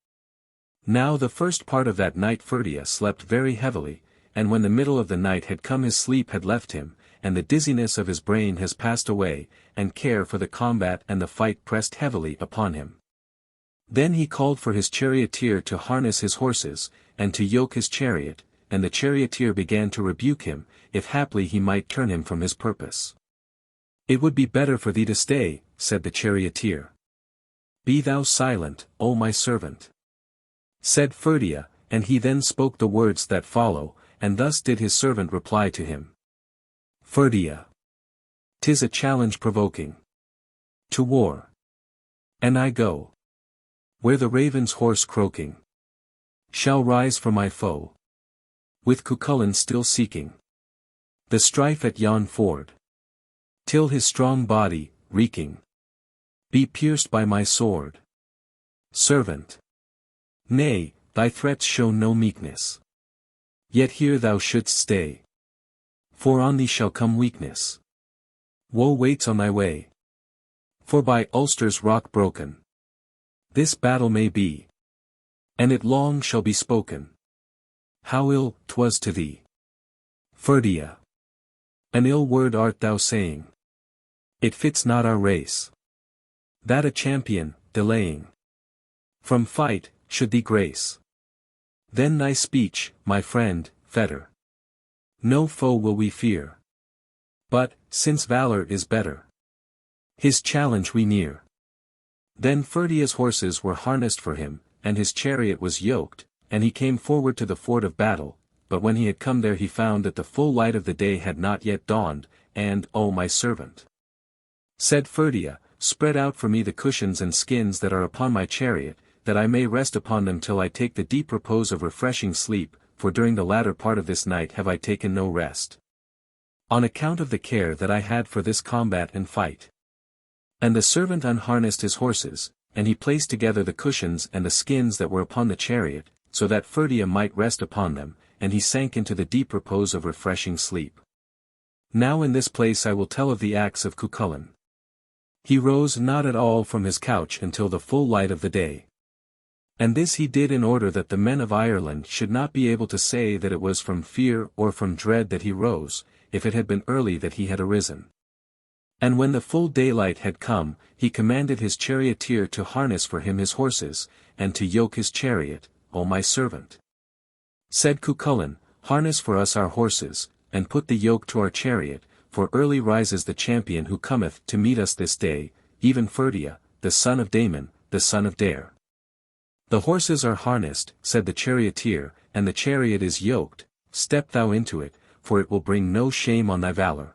Now the first part of that night Ferdia slept very heavily, and when the middle of the night had come his sleep had left him, and the dizziness of his brain has passed away, and care for the combat and the fight pressed heavily upon him. Then he called for his charioteer to harness his horses, and to yoke his chariot, and the charioteer began to rebuke him, if haply he might turn him from his purpose. It would be better for thee to stay, said the charioteer. Be thou silent, O my servant. Said Ferdia, and he then spoke the words that follow, and thus did his servant reply to him. Ferdia. 'Tis a challenge provoking. To war. And I go. Where the raven's hoarse croaking shall rise for my foe. With Cuchulain still seeking the strife at yon ford. Till his strong body, reeking, be pierced by my sword. Servant. Nay, thy threats show no meekness. Yet here thou shouldst stay. For on thee shall come weakness. Woe waits on thy way. For by Ulster's rock broken, this battle may be. And it long shall be spoken. How ill 'twas to thee. Ferdia. An ill word art thou saying. It fits not our race. That a champion, delaying from fight, should thee grace. Then thy speech, my friend, fetter. No foe will we fear. But, since valor is better, his challenge we near. Then Ferdia's horses were harnessed for him, and his chariot was yoked, and he came forward to the ford of battle, but when he had come there he found that the full light of the day had not yet dawned, and, O my servant, said Ferdia, spread out for me the cushions and skins that are upon my chariot, that I may rest upon them till I take the deep repose of refreshing sleep, for during the latter part of this night have I taken no rest. On account of the care that I had for this combat and fight. And the servant unharnessed his horses, and he placed together the cushions and the skins that were upon the chariot, so that Ferdia might rest upon them, and he sank into the deep repose of refreshing sleep. Now in this place I will tell of the acts of Cuchulain. He rose not at all from his couch until the full light of the day. And this he did in order that the men of Ireland should not be able to say that it was from fear or from dread that he rose, if it had been early that he had arisen. And when the full daylight had come, he commanded his charioteer to harness for him his horses, and to yoke his chariot, O my servant. Said Cuchulain, harness for us our horses, and put the yoke to our chariot, for early rises the champion who cometh to meet us this day, even Ferdia, the son of Damon, the son of Dare. The horses are harnessed, said the charioteer, and the chariot is yoked, step thou into it, for it will bring no shame on thy valor.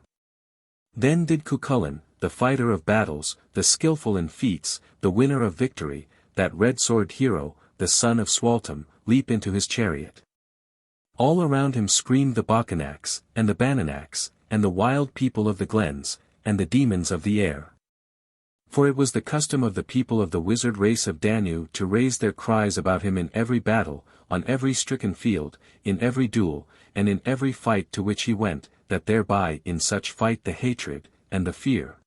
Then did Cuchulain, the fighter of battles, the skillful in feats, the winner of victory, that red-sword hero, the son of Swaltam, leap into his chariot. All around him screamed the Bacchanacs, and the Bananacs, and the wild people of the glens, and the demons of the air. For it was the custom of the people of the wizard race of Danu to raise their cries about him in every battle, on every stricken field, in every duel, and in every fight to which he went, that thereby in such fight the hatred, and the fear,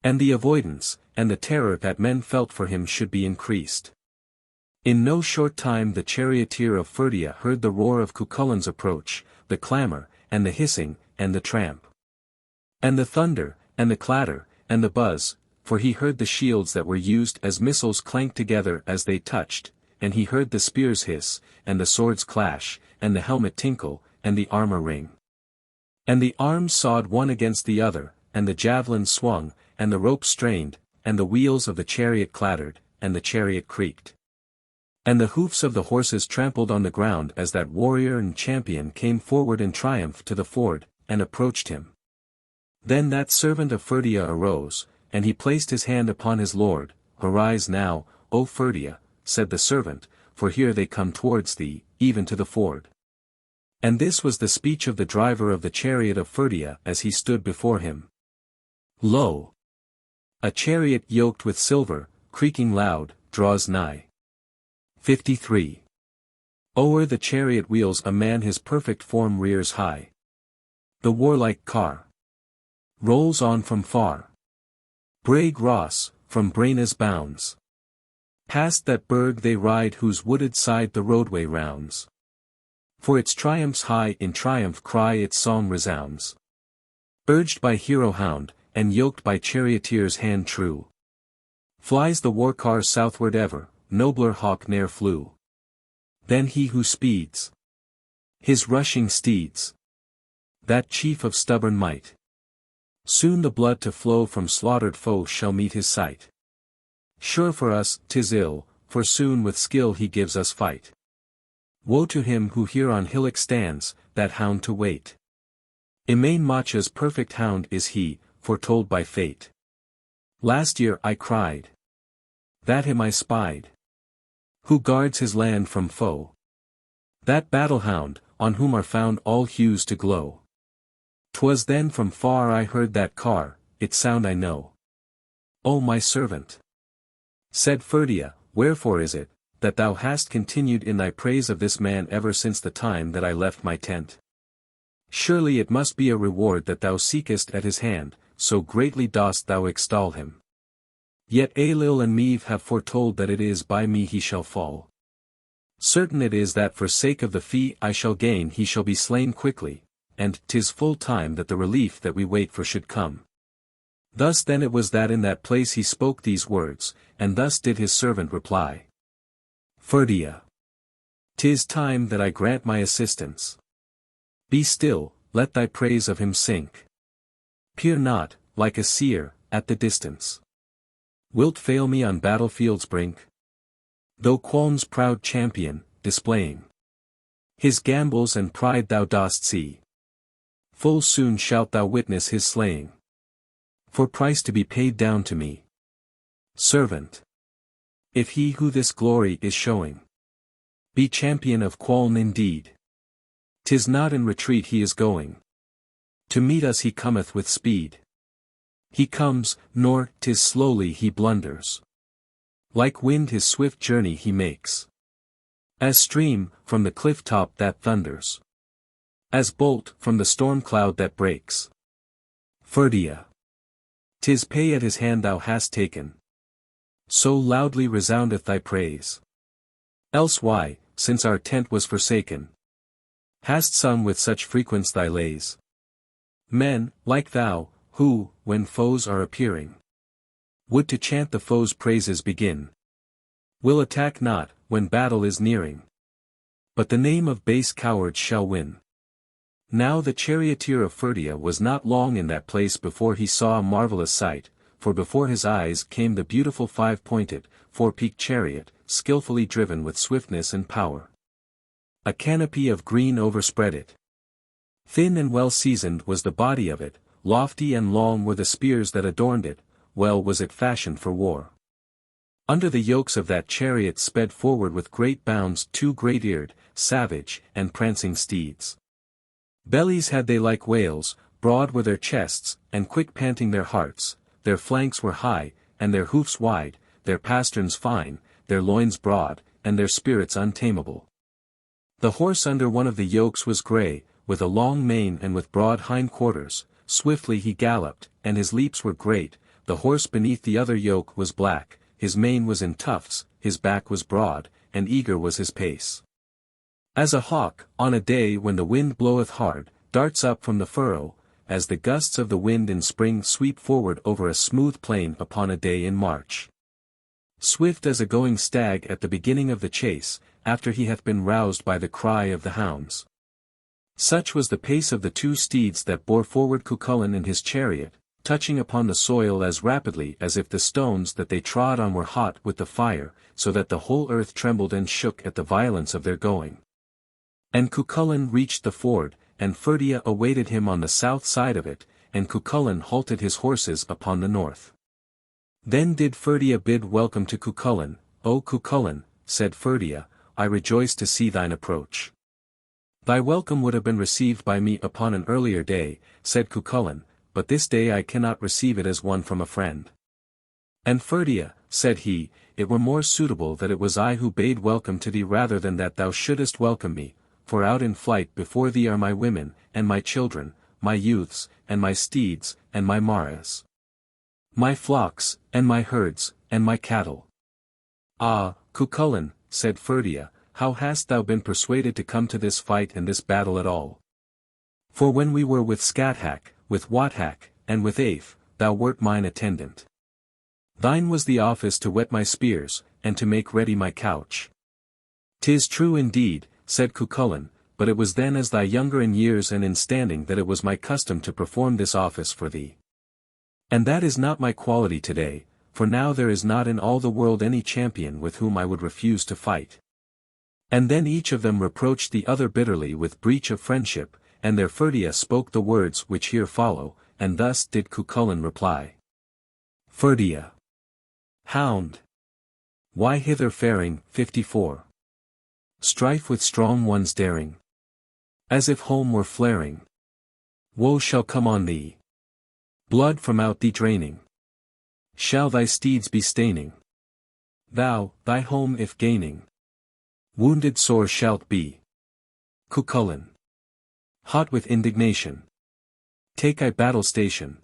and the avoidance, and the terror that men felt for him should be increased. In no short time the charioteer of Ferdia heard the roar of Cuchulain's approach, the clamour, and the hissing, and the tramp, and the thunder, and the clatter, and the buzz, for he heard the shields that were used as missiles clank together as they touched, and he heard the spears hiss, and the swords clash, and the helmet tinkle, and the armour ring. And the arms sawed one against the other, and the javelins swung, and the rope strained, and the wheels of the chariot clattered, and the chariot creaked. And the hoofs of the horses trampled on the ground as that warrior and champion came forward in triumph to the ford, and approached him. Then that servant of Ferdia arose, and he placed his hand upon his lord. Arise now, O Ferdia, said the servant, for here they come towards thee, even to the ford. And this was the speech of the driver of the chariot of Ferdia as he stood before him. Lo! A chariot yoked with silver, creaking loud, draws nigh. 53. O'er the chariot wheels a man his perfect form rears high. The warlike car rolls on from far. Braig Ross, from Braina's bounds. Past that burg they ride whose wooded side the roadway rounds. For its triumphs high in triumph cry its song resounds. Urged by hero hound, and yoked by charioteer's hand true. Flies the war car southward ever, nobler hawk ne'er flew. Than he who speeds his rushing steeds. That chief of stubborn might. Soon the blood to flow from slaughtered foe shall meet his sight. Sure for us, 'tis ill, for soon with skill he gives us fight. Woe to him who here on hillock stands, that hound to wait. Emain Macha's perfect hound is he, foretold by fate. Last year I cried. That him I spied. Who guards his land from foe. That battle hound, on whom are found all hues to glow. 'Twas then from far I heard that car, its sound I know. O my servant! Said Ferdia, wherefore is it, that thou hast continued in thy praise of this man ever since the time that I left my tent? Surely it must be a reward that thou seekest at his hand, so greatly dost thou extol him. Yet Ailill and Meave have foretold that it is by me he shall fall. Certain it is that for sake of the fee I shall gain he shall be slain quickly, and 'tis full time that the relief that we wait for should come. Thus then it was that in that place he spoke these words, and thus did his servant reply. Ferdia! 'Tis time that I grant my assistance. Be still, let thy praise of him sink. Peer not, like a seer, at the distance. Wilt fail me on battlefield's brink? Though Cualnge's proud champion, displaying his gambols and pride thou dost see. Full soon shalt thou witness his slaying. For price to be paid down to me. Servant! If he who this glory is showing be champion of Cualnge indeed, 'tis not in retreat he is going. To meet us he cometh with speed. He comes, nor 'tis slowly he blunders. Like wind his swift journey he makes. As stream, from the cliff top that thunders. As bolt, from the storm cloud that breaks. Ferdia. 'Tis pay at his hand thou hast taken. So loudly resoundeth thy praise. Else why, since our tent was forsaken, hast sung with such frequence thy lays? Men, like thou, who, when foes are appearing, would to chant the foe's praises begin, will attack not, when battle is nearing, but the name of base cowards shall win. Now the charioteer of Ferdia was not long in that place before he saw a marvellous sight, for before his eyes came the beautiful five-pointed, four-peaked chariot, skillfully driven with swiftness and power. A canopy of green overspread it. Thin and well-seasoned was the body of it, lofty and long were the spears that adorned it, well was it fashioned for war. Under the yokes of that chariot sped forward with great bounds two great-eared, savage, and prancing steeds. Bellies had they like whales, broad were their chests, and quick panting their hearts, their flanks were high, and their hoofs wide, their pasterns fine, their loins broad, and their spirits untamable. The horse under one of the yokes was grey, with a long mane and with broad hind quarters, swiftly he galloped, and his leaps were great. The horse beneath the other yoke was black, his mane was in tufts, his back was broad, and eager was his pace. As a hawk, on a day when the wind bloweth hard, darts up from the furrow, as the gusts of the wind in spring sweep forward over a smooth plain upon a day in March. Swift as a going stag at the beginning of the chase, after he hath been roused by the cry of the hounds. Such was the pace of the two steeds that bore forward Cuchulain in his chariot, touching upon the soil as rapidly as if the stones that they trod on were hot with the fire, so that the whole earth trembled and shook at the violence of their going. And Cuchulain reached the ford, and Ferdia awaited him on the south side of it, and Cuchulain halted his horses upon the north. Then did Ferdia bid welcome to Cuchulain. O Cuchulain, said Ferdia, I rejoice to see thine approach. Thy welcome would have been received by me upon an earlier day, said Cuchulain, but this day I cannot receive it as one from a friend. And Ferdia, said he, it were more suitable that it was I who bade welcome to thee rather than that thou shouldest welcome me, for out in flight before thee are my women, and my children, my youths, and my steeds, and my maras. My flocks, and my herds, and my cattle. Ah, Cuchulain, said Ferdia, how hast thou been persuaded to come to this fight and this battle at all? For when we were with Scathach, with Wathach, and with Aif, thou wert mine attendant. Thine was the office to whet my spears, and to make ready my couch. 'Tis true indeed, said Cuchulain, but it was then as thy younger in years and in standing that it was my custom to perform this office for thee. And that is not my quality today, for now there is not in all the world any champion with whom I would refuse to fight. And then each of them reproached the other bitterly with breach of friendship, and their Ferdia spoke the words which here follow, and thus did Cuchulain reply. Ferdia. Hound. Why hither faring? 54. Strife with strong ones daring. As if home were flaring. Woe shall come on thee. Blood from out thee draining. Shall thy steeds be staining. Thou, thy home if gaining. Wounded sore shalt be. Cuchulain. Hot with indignation. Take I battle station.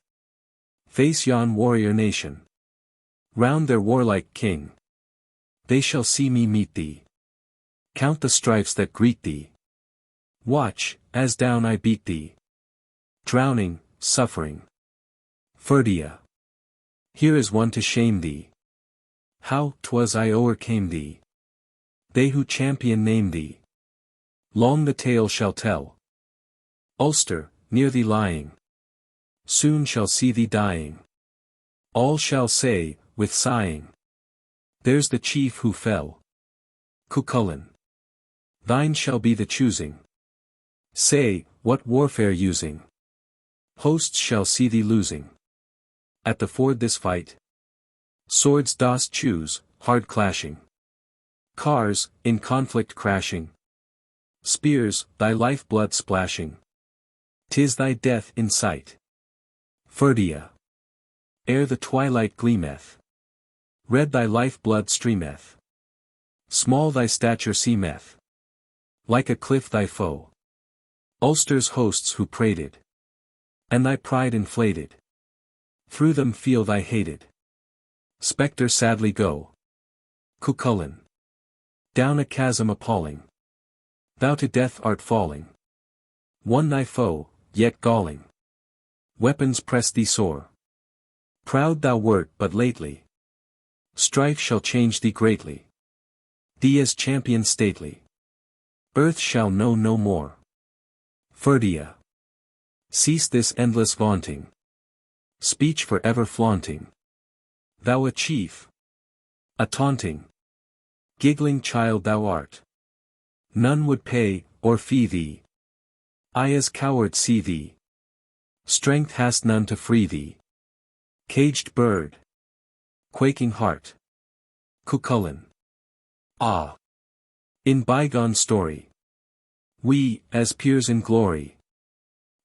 Face yon warrior nation. Round their warlike king. They shall see me meet thee. Count the strifes that greet thee. Watch, as down I beat thee. Drowning, suffering. Ferdia. Here is one to shame thee. How 'twas I o'ercame thee. They who champion name thee. Long the tale shall tell. Ulster, near thee lying. Soon shall see thee dying. All shall say, with sighing. There's the chief who fell. Cuchulain. Thine shall be the choosing. Say, what warfare using? Hosts shall see thee losing. At the ford this fight. Swords dost choose, hard clashing. Cars, in conflict crashing. Spears, thy life blood splashing. 'Tis thy death in sight. Ferdia. Ere the twilight gleameth. Red thy life blood streameth. Small thy stature seemeth. Like a cliff thy foe. Ulster's hosts who prated. And thy pride inflated. Through them feel thy hated. Spectre sadly go. Cuchulain. Down a chasm appalling. Thou to death art falling. Won thy foe, yet galling. Weapons press thee sore. Proud thou wert but lately. Strife shall change thee greatly. Thee as champion stately. Earth shall know no more. Ferdia. Cease this endless vaunting. Speech for ever flaunting. Thou a chief. A taunting. Giggling child thou art. None would pay, or fee thee. I as coward see thee. Strength hast none to free thee. Caged bird. Quaking heart. Cuchulain. Ah! In bygone story. We, as peers in glory.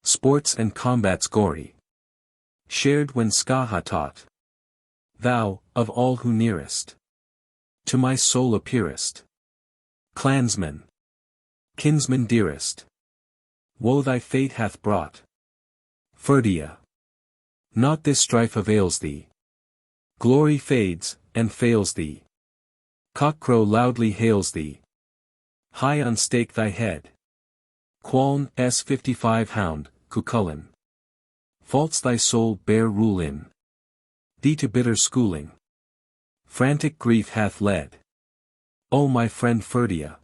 Sports and combats gory. Shared when Skaha taught. Thou, of all who nearest. To my soul appearest. Clansman. Kinsman dearest. Woe thy fate hath brought. Ferdia. Not this strife avails thee. Glory fades, and fails thee. Cockcrow loudly hails thee. High on stake thy head. Cualnge S55 Hound, Cuchulain. Faults thy soul bear rule in. Thee to bitter schooling. Frantic grief hath led. O my friend Ferdia.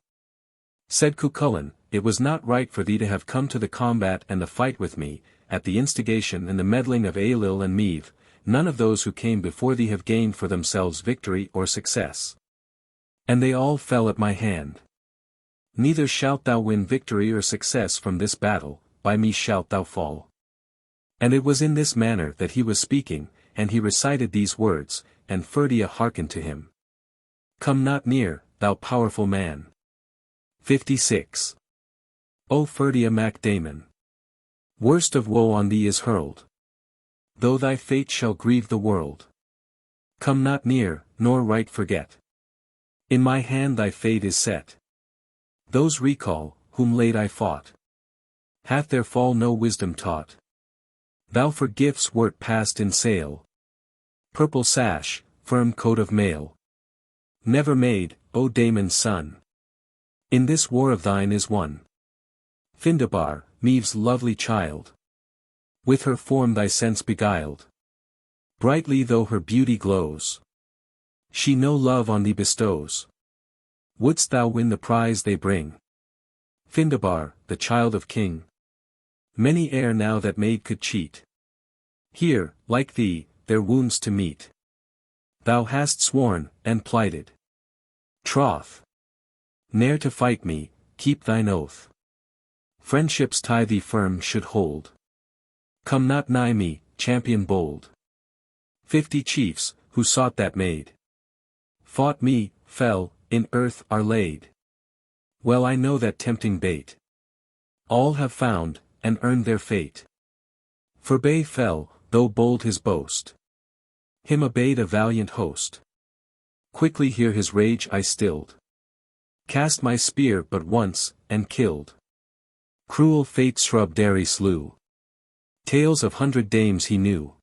Said Cuchulain, it was not right for thee to have come to the combat and the fight with me, at the instigation and the meddling of Ailill and Meath. None of those who came before thee have gained for themselves victory or success. And they all fell at my hand. Neither shalt thou win victory or success from this battle, by me shalt thou fall. And it was in this manner that he was speaking, and he recited these words, and Ferdia hearkened to him. Come not near, thou powerful man. 56. O Ferdia MacDamon. Worst of woe on thee is hurled. Though thy fate shall grieve the world. Come not near, nor right forget. In my hand thy fate is set. Those recall, whom late I fought. Hath their fall no wisdom taught. Thou for gifts wert passed in sale. Purple sash, firm coat of mail. Never made, O Damon's son. In this war of thine is won. Findabar, Meath's lovely child. With her form thy sense beguiled. Brightly though her beauty glows. She no love on thee bestows. Wouldst thou win the prize they bring? Findabar, the child of king. Many ere now that maid could cheat. Here, like thee, their wounds to meet. Thou hast sworn, and plighted troth. Ne'er to fight me, keep thine oath. Friendship's tie thee firm should hold. Come not nigh me, champion bold. 50 chiefs, who sought that maid. Fought me, fell, in earth are laid. Well I know that tempting bait. All have found, and earned their fate. Forbay fell, though bold his boast. Him obeyed a valiant host. Quickly here his rage I stilled. Cast my spear but once, and killed. Cruel fate Shrubberry slew. Tales of 100 dames he knew.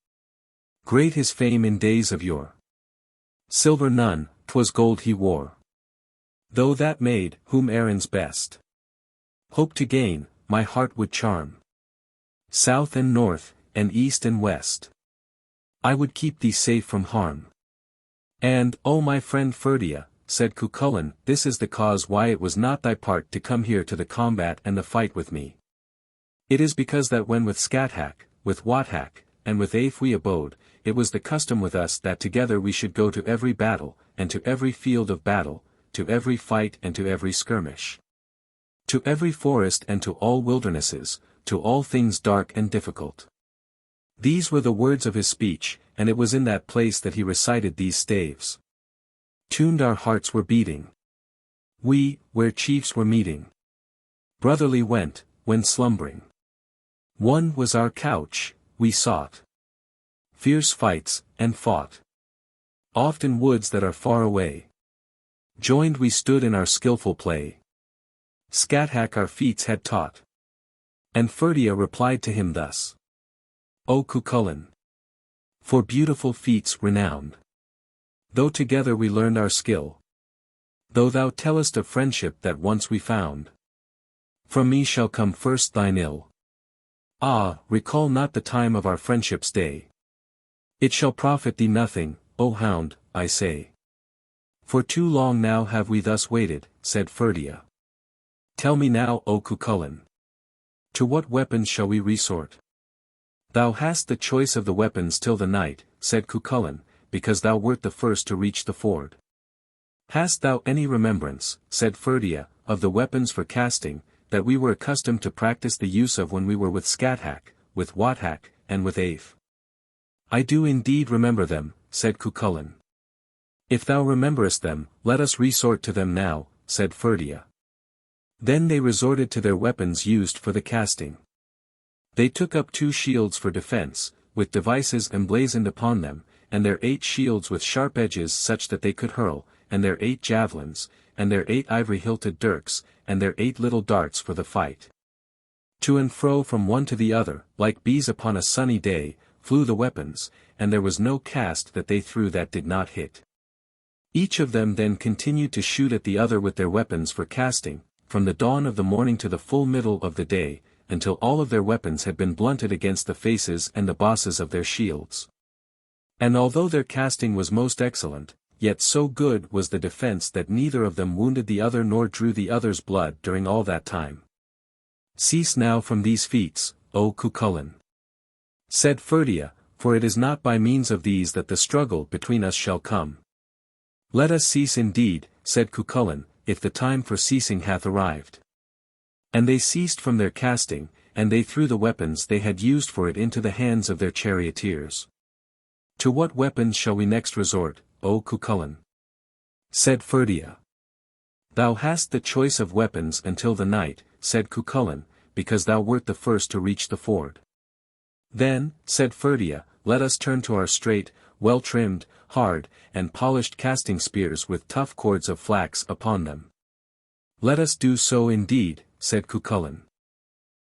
Great his fame in days of yore. Silver none, 'twas gold he wore. Though that maid, whom Erin's best hope to gain, my heart would charm. South and north, and east and west. I would keep thee safe from harm. And, O my friend Ferdia, said Cuchulain, this is the cause why it was not thy part to come here to the combat and the fight with me. It is because that when with Scathach, with Wathach, and with Aeth we abode, it was the custom with us that together we should go to every battle, and to every field of battle, to every fight and to every skirmish. To every forest and to all wildernesses, to all things dark and difficult. These were the words of his speech, and it was in that place that he recited these staves. Tuned our hearts were beating. We, where chiefs were meeting. Brotherly went, when slumbering. One was our couch, we sought. Fierce fights, and fought. Oft in woods that are far away. Joined we stood in our skilful play. Scathack our feats had taught. And Ferdia replied to him thus. O Cuchulain! For beautiful feats renowned. Though together we learned our skill. Though thou tellest of friendship that once we found. From me shall come first thine ill. Ah, recall not the time of our friendship's day. It shall profit thee nothing, O hound, I say. For too long now have we thus waited, said Ferdia. Tell me now, O Cuchulain. To what weapons shall we resort? Thou hast the choice of the weapons till the night, said Cuchulain, because thou wert the first to reach the ford. Hast thou any remembrance, said Ferdia, of the weapons for casting, that we were accustomed to practice the use of when we were with Scathack, with Wathack, and with Aith? I do indeed remember them, said Cuchulain. If thou rememberest them, let us resort to them now, said Ferdia. Then they resorted to their weapons used for the casting. They took up 2 shields for defense, with devices emblazoned upon them, and their 8 shields with sharp edges such that they could hurl, and their 8 javelins, and their 8 ivory-hilted dirks, and their 8 little darts for the fight. To and fro from one to the other, like bees upon a sunny day, flew the weapons, and there was no cast that they threw that did not hit. Each of them then continued to shoot at the other with their weapons for casting, from the dawn of the morning to the full middle of the day, until all of their weapons had been blunted against the faces and the bosses of their shields. And although their casting was most excellent, yet so good was the defense that neither of them wounded the other nor drew the other's blood during all that time. Cease now from these feats, O Cuchulain, said Ferdia, for it is not by means of these that the struggle between us shall come. Let us cease indeed, said Cuchulain, if the time for ceasing hath arrived. And they ceased from their casting, and they threw the weapons they had used for it into the hands of their charioteers. To what weapons shall we next resort, O Cuchulain? Said Ferdia. Thou hast the choice of weapons until the night, said Cuchulain, because thou wert the first to reach the ford. Then, said Ferdia, let us turn to our straight, well-trimmed, hard, and polished casting spears with tough cords of flax upon them. Let us do so indeed, said Cuchulain.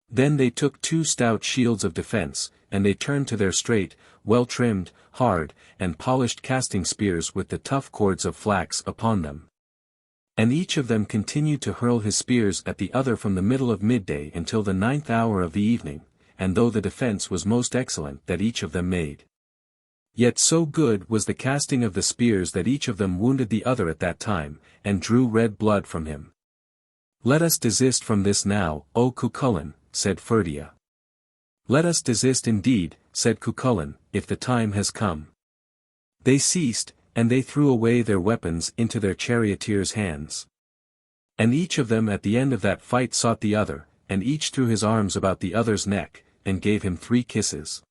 Then they took 2 stout shields of defense, and they turned to their straight, well-trimmed, hard, and polished casting spears with the tough cords of flax upon them. And each of them continued to hurl his spears at the other from the middle of midday until the 9th hour of the evening, and though the defense was most excellent that each of them made, yet so good was the casting of the spears that each of them wounded the other at that time, and drew red blood from him. Let us desist from this now, O Cuchulain, said Ferdia. Let us desist indeed, said Cuchulain, if the time has come. They ceased, and they threw away their weapons into their charioteers' hands. And each of them at the end of that fight sought the other, and each threw his arms about the other's neck, and gave him 3 kisses.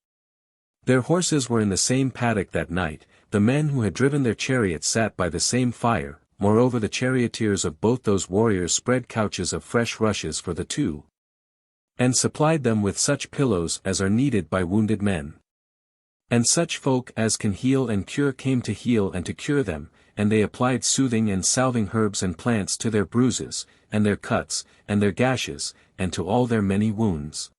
Their horses were in the same paddock that night, the men who had driven their chariots sat by the same fire, moreover the charioteers of both those warriors spread couches of fresh rushes for the 2, and supplied them with such pillows as are needed by wounded men. And such folk as can heal and cure came to heal and to cure them, and they applied soothing and salving herbs and plants to their bruises, and their cuts, and their gashes, and to all their many wounds.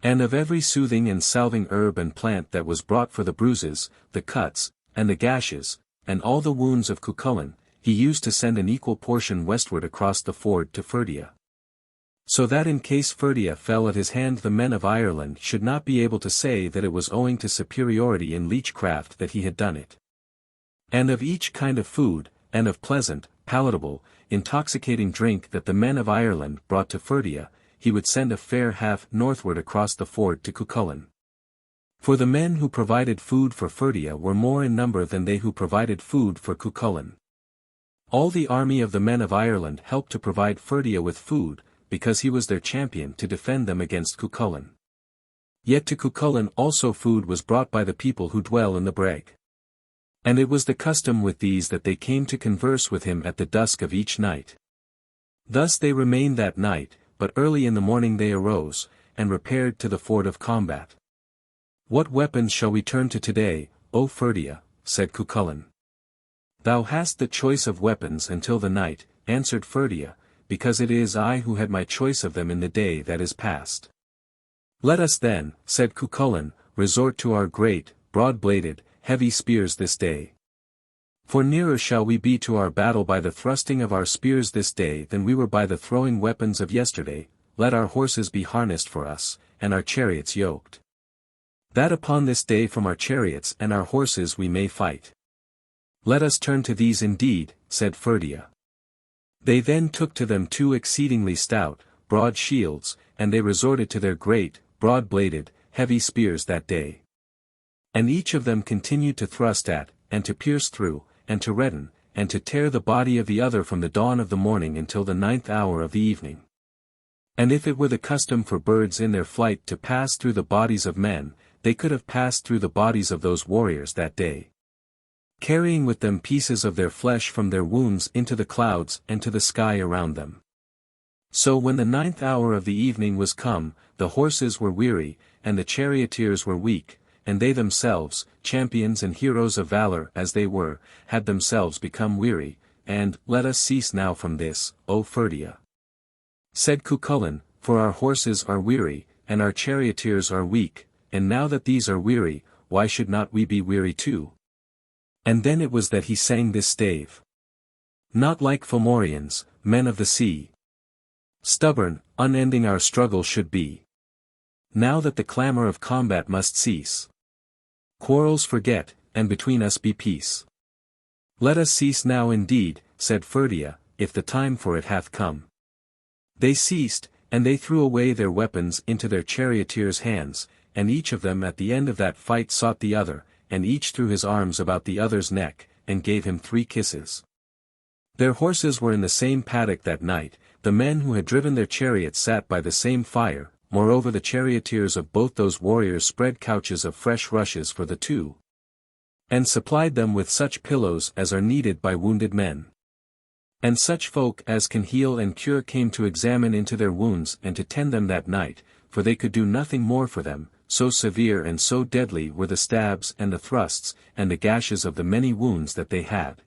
And of every soothing and salving herb and plant that was brought for the bruises, the cuts, and the gashes, and all the wounds of Cuchulain, he used to send an equal portion westward across the ford to Ferdia. So that in case Ferdia fell at his hand the men of Ireland should not be able to say that it was owing to superiority in leechcraft that he had done it. And of each kind of food, and of pleasant, palatable, intoxicating drink that the men of Ireland brought to Ferdia, he would send a fair half northward across the ford to Cuchulain. For the men who provided food for Ferdia were more in number than they who provided food for Cuchulain. All the army of the men of Ireland helped to provide Ferdia with food, because he was their champion to defend them against Cuchulain. Yet to Cuchulain also food was brought by the people who dwell in the breg. And it was the custom with these that they came to converse with him at the dusk of each night. Thus they remained that night, but early in the morning they arose, and repaired to the ford of combat. What weapons shall we turn to today, O Ferdia, said Cuchulain. Thou hast the choice of weapons until the night, answered Ferdia, because it is I who had my choice of them in the day that is past. Let us then, said Cuchulain, resort to our great, broad-bladed, heavy spears this day. For nearer shall we be to our battle by the thrusting of our spears this day than we were by the throwing weapons of yesterday. Let our horses be harnessed for us, and our chariots yoked. That upon this day from our chariots and our horses we may fight. Let us turn to these indeed, said Ferdia. They then took to them 2 exceedingly stout, broad shields, and they resorted to their great, broad-bladed, heavy spears that day. And each of them continued to thrust at, and to pierce through, and to redden, and to tear the body of the other from the dawn of the morning until the 9th hour of the evening. And if it were the custom for birds in their flight to pass through the bodies of men, they could have passed through the bodies of those warriors that day, carrying with them pieces of their flesh from their wounds into the clouds and to the sky around them. So when the 9th hour of the evening was come, the horses were weary, and the charioteers were weak, and they themselves, champions and heroes of valor as they were, had themselves become weary, and, let us cease now from this, O Ferdia. Said Cuchulain, for our horses are weary, and our charioteers are weak, and now that these are weary, why should not we be weary too? And then it was that he sang this stave. Not like Fomorians, men of the sea. Stubborn, unending our struggle should be. Now that the clamor of combat must cease. Quarrels forget, and between us be peace. Let us cease now indeed, said Ferdia, if the time for it hath come. They ceased, and they threw away their weapons into their charioteers' hands, and each of them at the end of that fight sought the other, and each threw his arms about the other's neck, and gave him 3 kisses. Their horses were in the same paddock that night, the men who had driven their chariots sat by the same fire, moreover the charioteers of both those warriors spread couches of fresh rushes for the 2. And supplied them with such pillows as are needed by wounded men. And such folk as can heal and cure came to examine into their wounds and to tend them that night, for they could do nothing more for them, so severe and so deadly were the stabs and the thrusts, and the gashes of the many wounds that they had.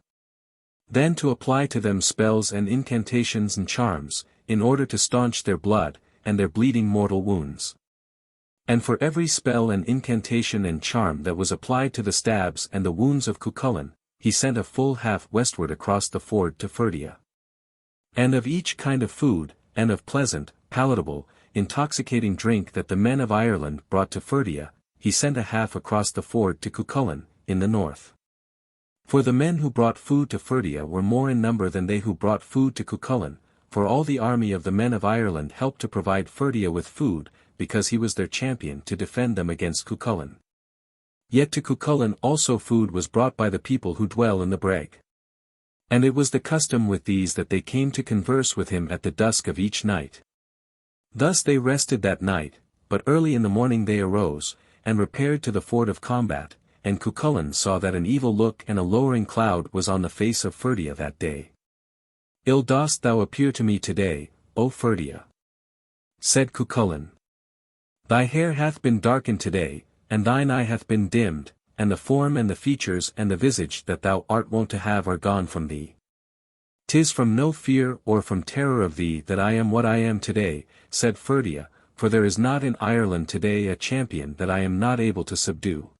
Then to apply to them spells and incantations and charms, in order to staunch their blood, and their bleeding mortal wounds. And for every spell and incantation and charm that was applied to the stabs and the wounds of Cuchulain, he sent a full half westward across the ford to Ferdia. And of each kind of food, and of pleasant, palatable, intoxicating drink that the men of Ireland brought to Ferdia, he sent a half across the ford to Cuchulain, in the north. For the men who brought food to Ferdia were more in number than they who brought food to Cuchulain, for all the army of the men of Ireland helped to provide Ferdia with food, because he was their champion to defend them against Cuchulain. Yet to Cuchulain also food was brought by the people who dwell in the breg. And it was the custom with these that they came to converse with him at the dusk of each night. Thus they rested that night, but early in the morning they arose, and repaired to the ford of combat, and Cuchulain saw that an evil look and a lowering cloud was on the face of Ferdia that day. Ill dost thou appear to me today, O Ferdia, said Cuchulain. Thy hair hath been darkened today, and thine eye hath been dimmed, and the form and the features and the visage that thou art wont to have are gone from thee. 'Tis from no fear or from terror of thee that I am what I am today, said Ferdia, for there is not in Ireland today a champion that I am not able to subdue.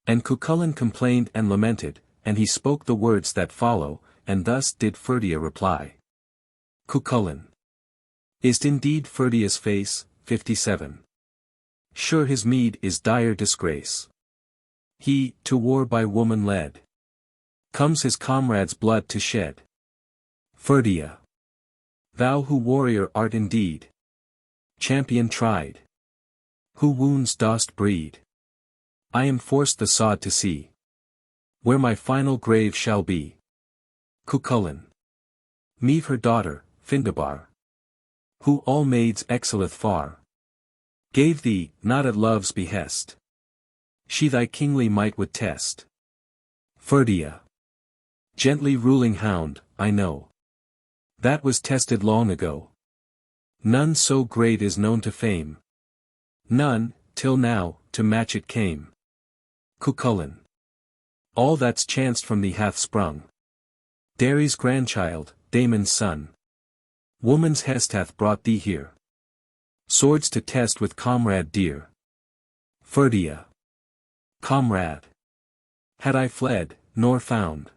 And Cuchulain complained and lamented, and he spoke the words that follow, and thus did Ferdia reply. Cuchulain. Is't indeed Ferdia's face, 57. Sure his meed is dire disgrace. He, to war by woman led, comes his comrade's blood to shed. Ferdia. Thou who warrior art indeed, champion tried, who wounds dost breed, I am forced the sod to see, where my final grave shall be. Cuchulain. Meave her daughter, Findabar, who all maids excelleth far, gave thee, not at love's behest, she thy kingly might would test. Ferdia. Gently ruling hound, I know. That was tested long ago. None so great is known to fame. None, till now, to match it came. Cuchulain. All that's chanced from thee hath sprung. Derry's grandchild, Damon's son. Woman's hest hath brought thee here. Swords to test with comrade dear. Ferdia. Comrade. Had I fled, nor found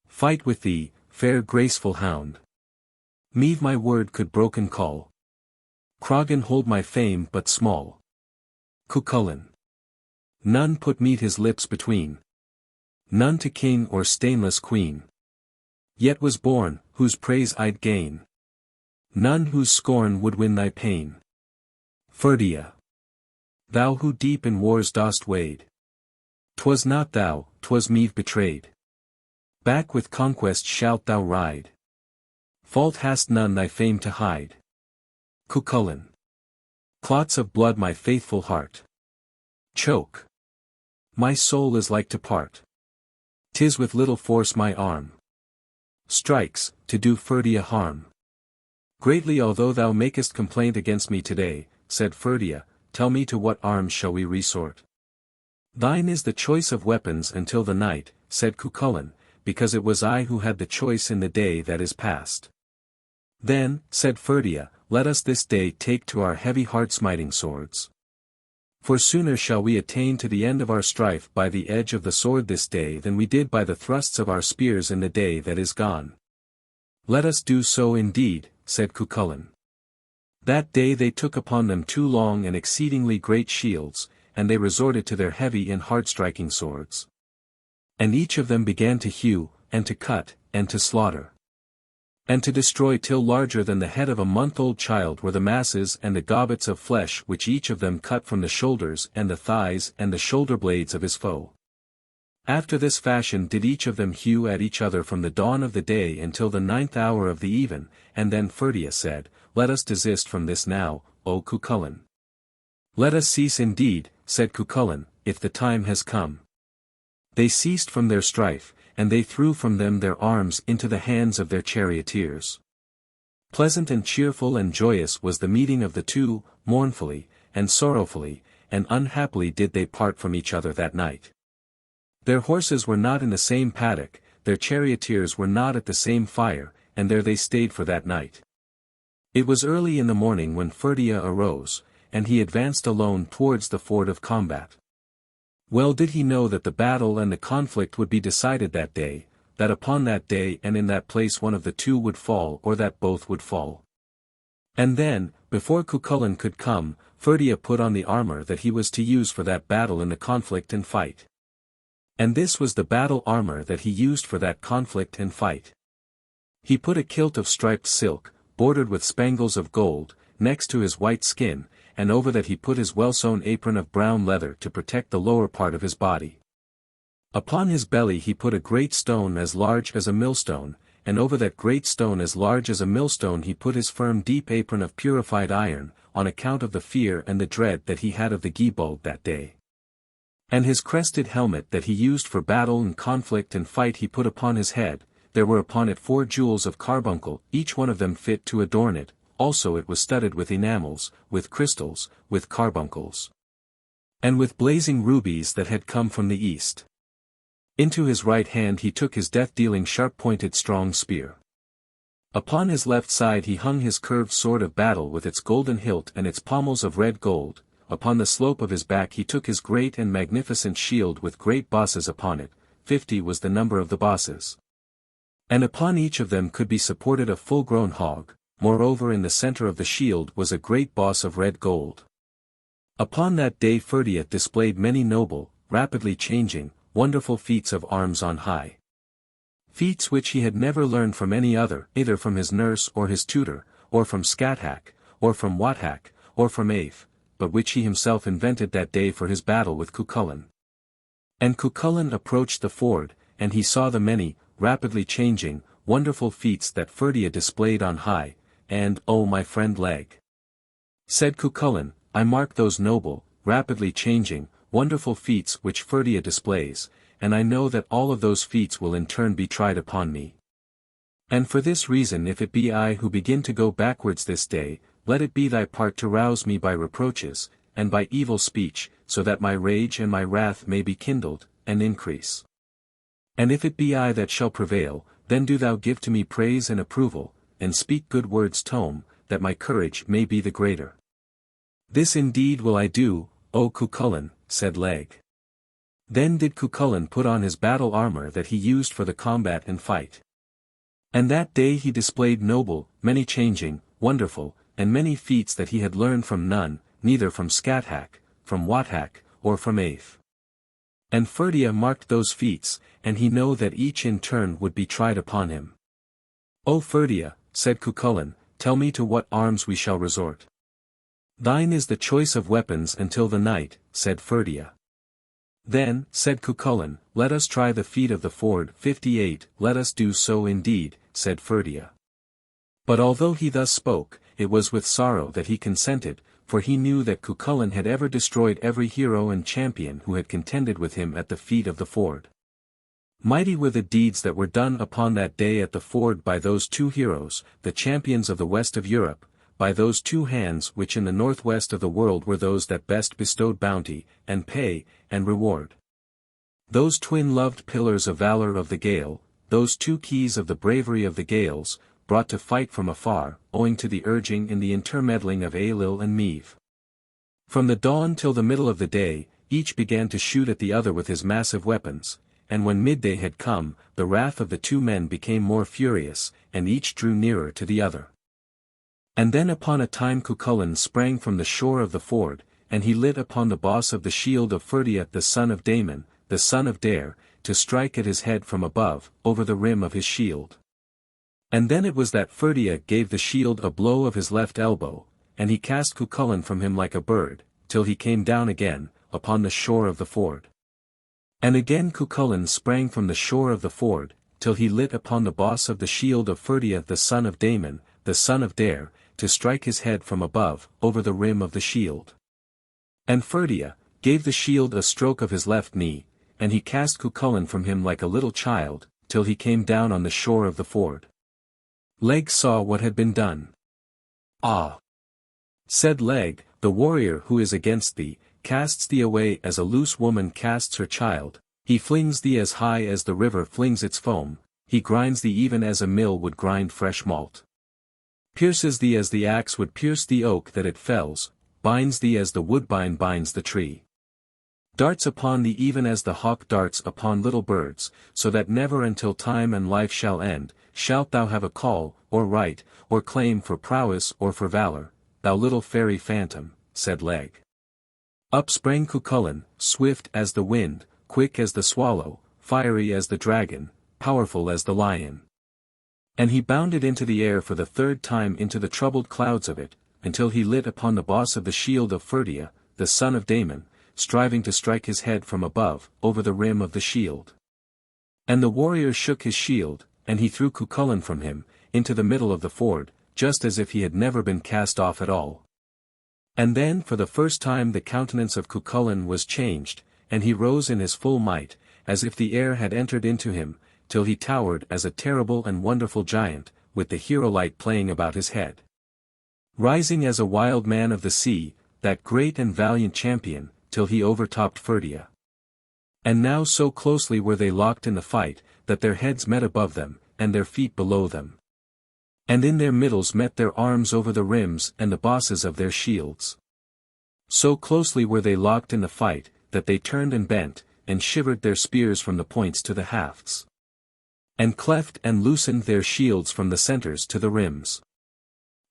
fight with thee, fair graceful hound. Meave my word could broken call. Croghan hold my fame but small. Cuchulain. None put meet his lips between. None to king or stainless queen. Yet was born, whose praise I'd gain. None whose scorn would win thy pain. Ferdia. Thou who deep in wars dost wade. 'Twas not thou, 'twas Meave betrayed. Back with conquest shalt thou ride. Fault hast none thy fame to hide. Cuchulain. Clots of blood my faithful heart choke. My soul is like to part. 'Tis with little force my arm strikes, to do Ferdia harm. Greatly although thou makest complaint against me today, said Ferdia, tell me to what arms shall we resort? Thine is the choice of weapons until the night, said Cuchulain, because it was I who had the choice in the day that is past. Then, said Ferdia, let us this day take to our heavy heart-smiting swords. For sooner shall we attain to the end of our strife by the edge of the sword this day than we did by the thrusts of our spears in the day that is gone. Let us do so indeed, said Cuchulain. That day they took upon them 2 long and exceedingly great shields, and they resorted to their heavy and hard-striking swords. And each of them began to hew, and to cut, and to slaughter. And to destroy till larger than the head of a month-old child were the masses and the gobbets of flesh which each of them cut from the shoulders and the thighs and the shoulder-blades of his foe. After this fashion did each of them hew at each other from the dawn of the day until the 9th hour of the even, and then Ferdia said, let us desist from this now, O Cuchulain. Let us cease indeed, said Cuchulain, if the time has come. They ceased from their strife, and they threw from them their arms into the hands of their charioteers. Pleasant and cheerful and joyous was the meeting of the two, mournfully, and sorrowfully, and unhappily did they part from each other that night. Their horses were not in the same paddock, their charioteers were not at the same fire, and there they stayed for that night. It was early in the morning when Ferdia arose, and he advanced alone towards the ford of combat. Well did he know that the battle and the conflict would be decided that day, that upon that day and in that place one of the two would fall or that both would fall. And then, before Cuchulain could come, Ferdia put on the armor that he was to use for that battle in the conflict and fight. And this was the battle armor that he used for that conflict and fight. He put a kilt of striped silk, bordered with spangles of gold, next to his white skin, and over that he put his well-sewn apron of brown leather to protect the lower part of his body. Upon his belly he put a great stone as large as a millstone, and over that great stone as large as a millstone he put his firm deep apron of purified iron, on account of the fear and the dread that he had of the Giebald that day. And his crested helmet that he used for battle and conflict and fight he put upon his head, there were upon it 4 jewels of carbuncle, each one of them fit to adorn it, also it was studded with enamels, with crystals, with carbuncles, and with blazing rubies that had come from the east. Into his right hand he took his death-dealing sharp-pointed strong spear. Upon his left side he hung his curved sword of battle with its golden hilt and its pommels of red gold, upon the slope of his back he took his great and magnificent shield with great bosses upon it, 50 was the number of the bosses. And upon each of them could be supported a full-grown hog. Moreover in the center of the shield was a great boss of red gold. Upon that day Ferdia displayed many noble, rapidly changing, wonderful feats of arms on high. Feats which he had never learned from any other, either from his nurse or his tutor, or from Scathach, or from Wathach, or from Aif, but which he himself invented that day for his battle with Cuchulain. And Cuchulain approached the ford, and he saw the many, rapidly changing, wonderful feats that Ferdia displayed on high, and, oh my friend Leg, said Cuchulain, I mark those noble, rapidly changing, wonderful feats which Ferdia displays, and I know that all of those feats will in turn be tried upon me. And for this reason if it be I who begin to go backwards this day, let it be thy part to rouse me by reproaches, and by evil speech, so that my rage and my wrath may be kindled, and increase. And if it be I that shall prevail, then do thou give to me praise and approval, and speak good words tome, that my courage may be the greater. This indeed will I do, O Cuchulain, said Leg. Then did Cuchulain put on his battle armor that he used for the combat and fight. And that day he displayed noble, many-changing, wonderful, and many feats that he had learned from none, neither from Scathach, from Wathach, or from Aeth. And Ferdia marked those feats, and he know that each in turn would be tried upon him. O Ferdia, said Cuchulain, tell me to what arms we shall resort. Thine is the choice of weapons until the night, said Ferdia. Then, said Cuchulain, let us try the feat of the ford 58, let us do so indeed, said Ferdia. But although he thus spoke, it was with sorrow that he consented, for he knew that Cuchulain had ever destroyed every hero and champion who had contended with him at the feat of the ford. Mighty were the deeds that were done upon that day at the ford by those two heroes, the champions of the west of Europe, by those two hands which in the northwest of the world were those that best bestowed bounty, and pay, and reward. Those twin-loved pillars of valor of the Gael, those two keys of the bravery of the Gaels, brought to fight from afar, owing to the urging and the intermeddling of Ailill and Meave. From the dawn till the middle of the day, each began to shoot at the other with his massive weapons, and when midday had come, the wrath of the two men became more furious, and each drew nearer to the other. And then upon a time Cuchulain sprang from the shore of the ford, and he lit upon the boss of the shield of Ferdia the son of Damon, the son of Dare, to strike at his head from above, over the rim of his shield. And then it was that Ferdia gave the shield a blow of his left elbow, and he cast Cuchulain from him like a bird, till he came down again, upon the shore of the ford. And again Cuchulain sprang from the shore of the ford, till he lit upon the boss of the shield of Ferdia the son of Damon, the son of Dare, to strike his head from above, over the rim of the shield. And Ferdia gave the shield a stroke of his left knee, and he cast Cuchulain from him like a little child, till he came down on the shore of the ford. Leg saw what had been done. Ah! Said Leg, the warrior who is against thee, casts thee away as a loose woman casts her child, he flings thee as high as the river flings its foam, he grinds thee even as a mill would grind fresh malt. Pierces thee as the axe would pierce the oak that it fells, binds thee as the woodbine binds the tree. Darts upon thee even as the hawk darts upon little birds, so that never until time and life shall end, shalt thou have a call, or right, or claim for prowess or for valor, thou little fairy phantom, said Leg. Up sprang Cuchulain, swift as the wind, quick as the swallow, fiery as the dragon, powerful as the lion. And he bounded into the air for the third time into the troubled clouds of it, until he lit upon the boss of the shield of Ferdia, the son of Damon, striving to strike his head from above, over the rim of the shield. And the warrior shook his shield, and he threw Cuchulain from him, into the middle of the ford, just as if he had never been cast off at all. And then for the first time the countenance of Cuchulain was changed, and he rose in his full might, as if the air had entered into him, till he towered as a terrible and wonderful giant, with the hero light playing about his head. Rising as a wild man of the sea, that great and valiant champion, till he overtopped Ferdia. And now so closely were they locked in the fight, that their heads met above them, and their feet below them. And in their middles met their arms over the rims and the bosses of their shields. So closely were they locked in the fight, that they turned and bent, and shivered their spears from the points to the hafts. And cleft and loosened their shields from the centres to the rims.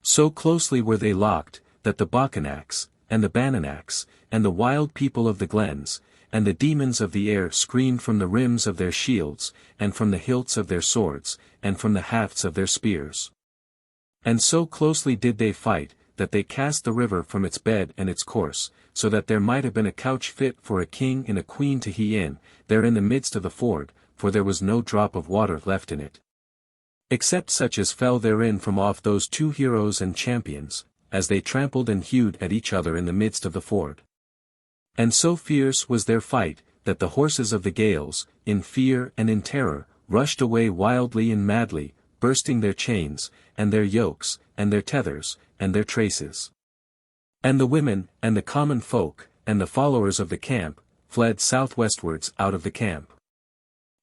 So closely were they locked, that the Bacchanacs, and the Bananacs, and the wild people of the glens, and the demons of the air screamed from the rims of their shields, and from the hilts of their swords, and from the hafts of their spears. And so closely did they fight, that they cast the river from its bed and its course, so that there might have been a couch fit for a king and a queen to he in, there in the midst of the ford, for there was no drop of water left in it. Except such as fell therein from off those two heroes and champions, as they trampled and hewed at each other in the midst of the ford. And so fierce was their fight, that the horses of the Gaels, in fear and in terror, rushed away wildly and madly, bursting their chains, and their yokes, and their tethers, and their traces. And the women, and the common folk, and the followers of the camp, fled southwestwards out of the camp.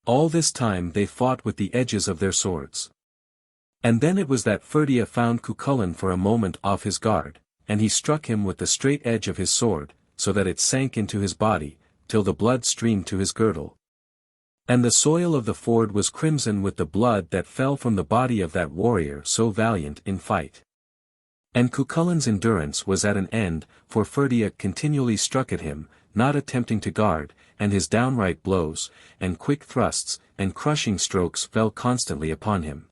All this time they fought with the edges of their swords. And then it was that Ferdia found Cuchulain for a moment off his guard, and he struck him with the straight edge of his sword, so that it sank into his body, till the blood streamed to his girdle. And the soil of the ford was crimson with the blood that fell from the body of that warrior so valiant in fight. And Cuchulain's endurance was at an end, for Ferdia continually struck at him, not attempting to guard, and his downright blows, and quick thrusts, and crushing strokes fell constantly upon him.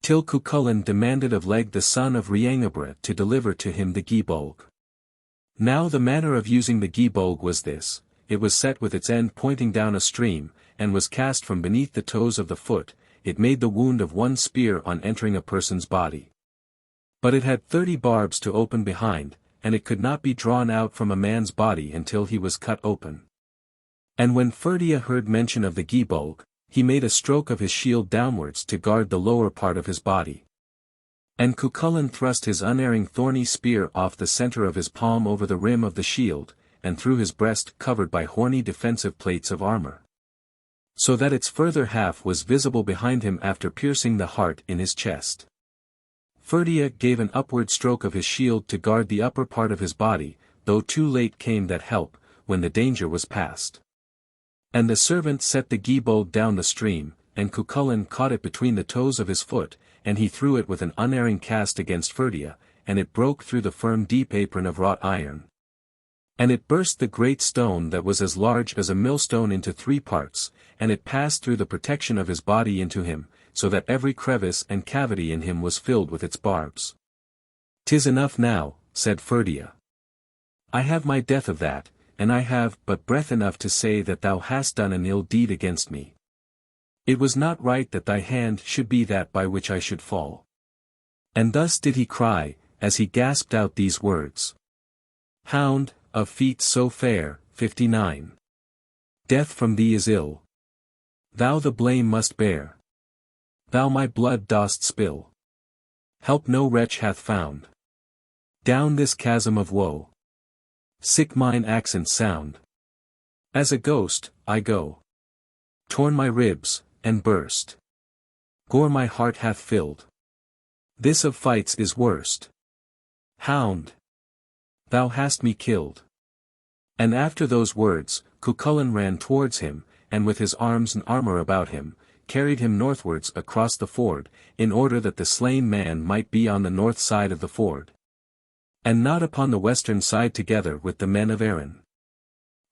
Till Cuchulain demanded of Leg the son of Rhiannobre to deliver to him the gibog. Now the manner of using the gibog was this: it was set with its end pointing down a stream, and was cast from beneath the toes of the foot. It made the wound of one spear on entering a person's body. But it had 30 barbs to open behind, and it could not be drawn out from a man's body until he was cut open. And when Ferdia heard mention of the gibog, he made a stroke of his shield downwards to guard the lower part of his body. And Cuchulain thrust his unerring thorny spear off the center of his palm over the rim of the shield, and through his breast covered by horny defensive plates of armor, so that its further half was visible behind him after piercing the heart in his chest. Ferdia gave an upward stroke of his shield to guard the upper part of his body, though too late came that help, when the danger was past. And the servant set the gibog down the stream, and Cuchulain caught it between the toes of his foot, and he threw it with an unerring cast against Ferdia, and it broke through the firm deep apron of wrought iron. And it burst the great stone that was as large as a millstone into 3 parts, and it passed through the protection of his body into him, so that every crevice and cavity in him was filled with its barbs. "'Tis enough now," said Ferdia. "I have my death of that, and I have but breath enough to say that thou hast done an ill deed against me. It was not right that thy hand should be that by which I should fall." And thus did he cry, as he gasped out these words. "Hound, of feet so fair, 59. Death from thee is ill. Thou the blame must bear. Thou my blood dost spill. Help no wretch hath found. Down this chasm of woe. Sick mine accents sound. As a ghost, I go. Torn my ribs, and burst. Gore my heart hath filled. This of fights is worst. Hound! Thou hast me killed." And after those words, Cuchulain ran towards him, and with his arms and armor about him, carried him northwards across the ford, in order that the slain man might be on the north side of the ford, and not upon the western side together with the men of Erin.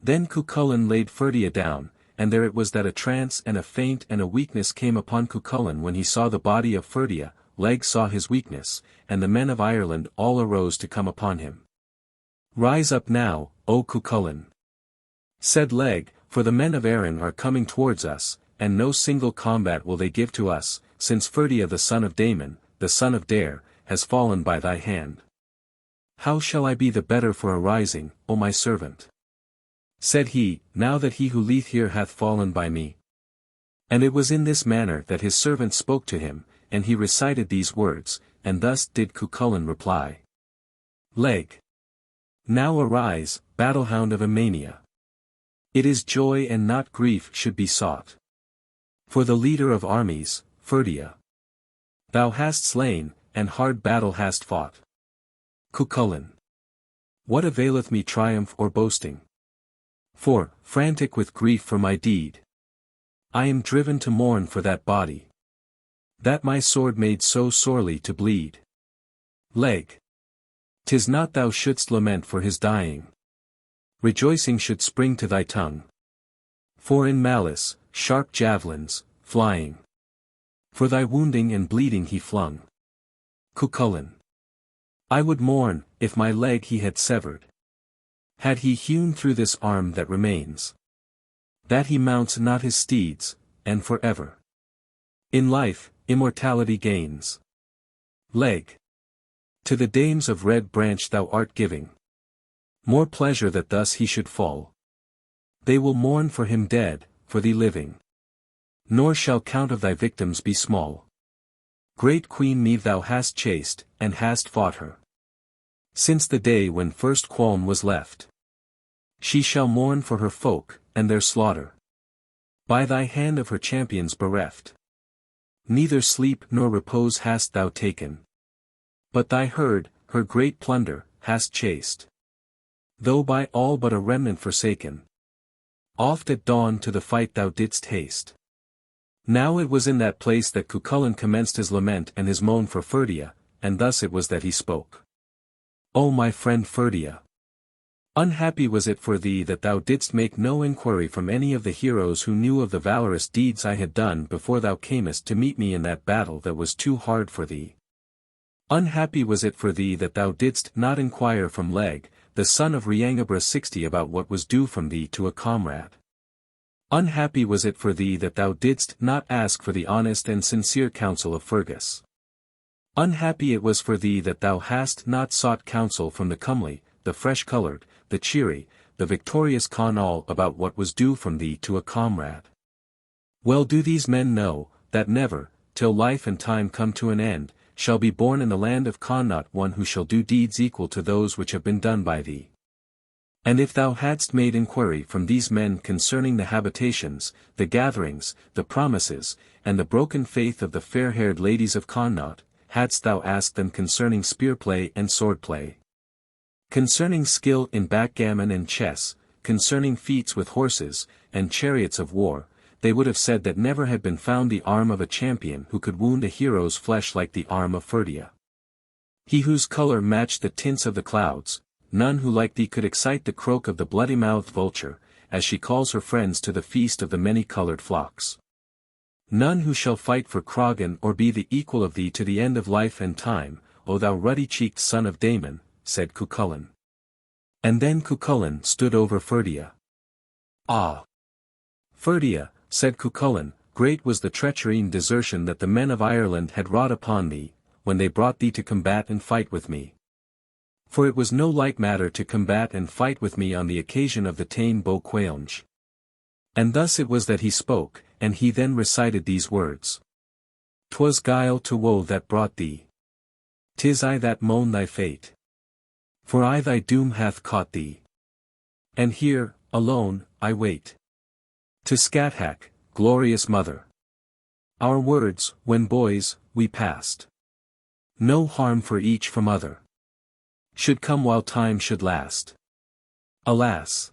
Then Cuchulain laid Ferdia down, and there it was that a trance and a faint and a weakness came upon Cuchulain when he saw the body of Ferdia. Leg saw his weakness, and the men of Ireland all arose to come upon him. "Rise up now, O Cuchulain," said Leg, "for the men of Erin are coming towards us, and no single combat will they give to us, since Ferdia the son of Damon, the son of Dare, has fallen by thy hand. How shall I be the better for a rising, O my servant?" said he, "now that he who Leahy hath fallen by me?" And it was in this manner that his servant spoke to him, and he recited these words, and thus did Cuchulain reply. "Leg. Now arise, battle-hound of Emania. It is joy and not grief should be sought. For the leader of armies, Ferdia. Thou hast slain, and hard battle hast fought. Cuchulain. What availeth me triumph or boasting? For, frantic with grief for my deed, I am driven to mourn for that body, that my sword made so sorely to bleed. Leg. 'Tis not thou shouldst lament for his dying. Rejoicing should spring to thy tongue. For in malice, sharp javelins, flying, for thy wounding and bleeding he flung. Cuchulain. I would mourn, if my leg he had severed. Had he hewn through this arm that remains, that he mounts not his steeds, and for ever. In life, immortality gains. Leg. To the dames of Red Branch thou art giving more pleasure that thus he should fall. They will mourn for him dead, for thee living. Nor shall count of thy victims be small. Great Queen Meve thou hast chased, and hast fought her. Since the day when first Cualnge was left. She shall mourn for her folk, and their slaughter. By thy hand of her champions bereft. Neither sleep nor repose hast thou taken. But thy herd, her great plunder, hast chased. Though by all but a remnant forsaken. Oft at dawn to the fight thou didst haste. Now it was in that place that Cuchulain commenced his lament and his moan for Ferdia, and thus it was that he spoke. O my friend Ferdia! Unhappy was it for thee that thou didst make no inquiry from any of the heroes who knew of the valorous deeds I had done before thou camest to meet me in that battle that was too hard for thee. Unhappy was it for thee that thou didst not inquire from Leg, the son of Riangabra 60 about what was due from thee to a comrade. Unhappy was it for thee that thou didst not ask for the honest and sincere counsel of Fergus. Unhappy it was for thee that thou hast not sought counsel from the comely, the fresh-coloured, the cheery, the victorious Conall about what was due from thee to a comrade. Well do these men know, that never, till life and time come to an end, shall be born in the land of Connaught one who shall do deeds equal to those which have been done by thee. And if thou hadst made inquiry from these men concerning the habitations, the gatherings, the promises, and the broken faith of the fair-haired ladies of Connaught, hadst thou asked them concerning spear-play and sword-play, concerning skill in backgammon and chess, concerning feats with horses, and chariots of war, they would have said that never had been found the arm of a champion who could wound a hero's flesh like the arm of Ferdia. He whose colour matched the tints of the clouds, none who like thee could excite the croak of the bloody-mouthed vulture, as she calls her friends to the feast of the many-coloured flocks. None who shall fight for Croghan or be the equal of thee to the end of life and time, O thou ruddy-cheeked son of Daemon, said Cuchulain. And then Cuchulain stood over Ferdia. Ah! Ferdia, said Cuchulain, great was the treachery and desertion that the men of Ireland had wrought upon thee, when they brought thee to combat and fight with me. For it was no light matter to combat and fight with me on the occasion of the Tain Bo Cualnge. And thus it was that he spoke, and he then recited these words. 'Twas guile to woe that brought thee. 'Tis I that moan thy fate. For I thy doom hath caught thee. And here, alone, I wait. To Scathack, glorious mother. Our words, when boys, we passed. No harm for each from other. Should come while time should last. Alas!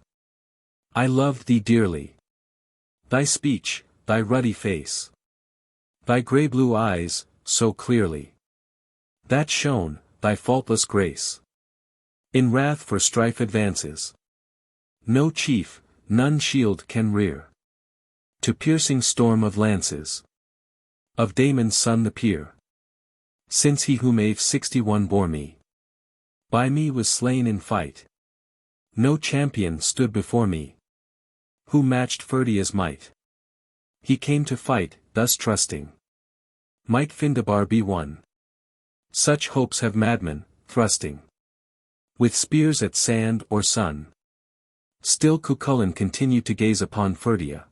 I loved thee dearly. Thy speech, thy ruddy face. Thy grey-blue eyes, so clearly. That shone, thy faultless grace. In wrath for strife advances. No chief, none shield can rear. To piercing storm of lances. Of Daemon's son the peer. Since he whom Ave 61 bore me. By me was slain in fight. No champion stood before me. Who matched Ferdia's might. He came to fight, thus trusting. Might Findabar be won? Such hopes have madmen, thrusting. With spears at sand or sun. Still Cuchulain continued to gaze upon Ferdia.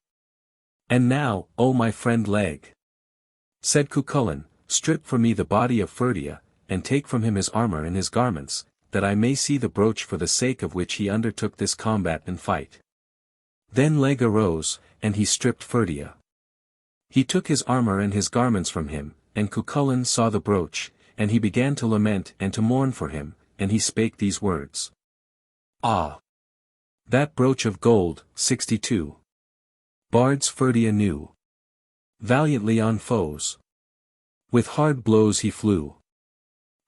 And now, O my friend Leg, said Cuchulain, strip from me the body of Ferdia, and take from him his armour and his garments, that I may see the brooch for the sake of which he undertook this combat and fight. Then Leg arose, and he stripped Ferdia. He took his armour and his garments from him, and Cuchulain saw the brooch, and he began to lament and to mourn for him, and he spake these words. Ah! That brooch of gold, 62. Bards Ferdia knew. Valiantly on foes. With hard blows he flew.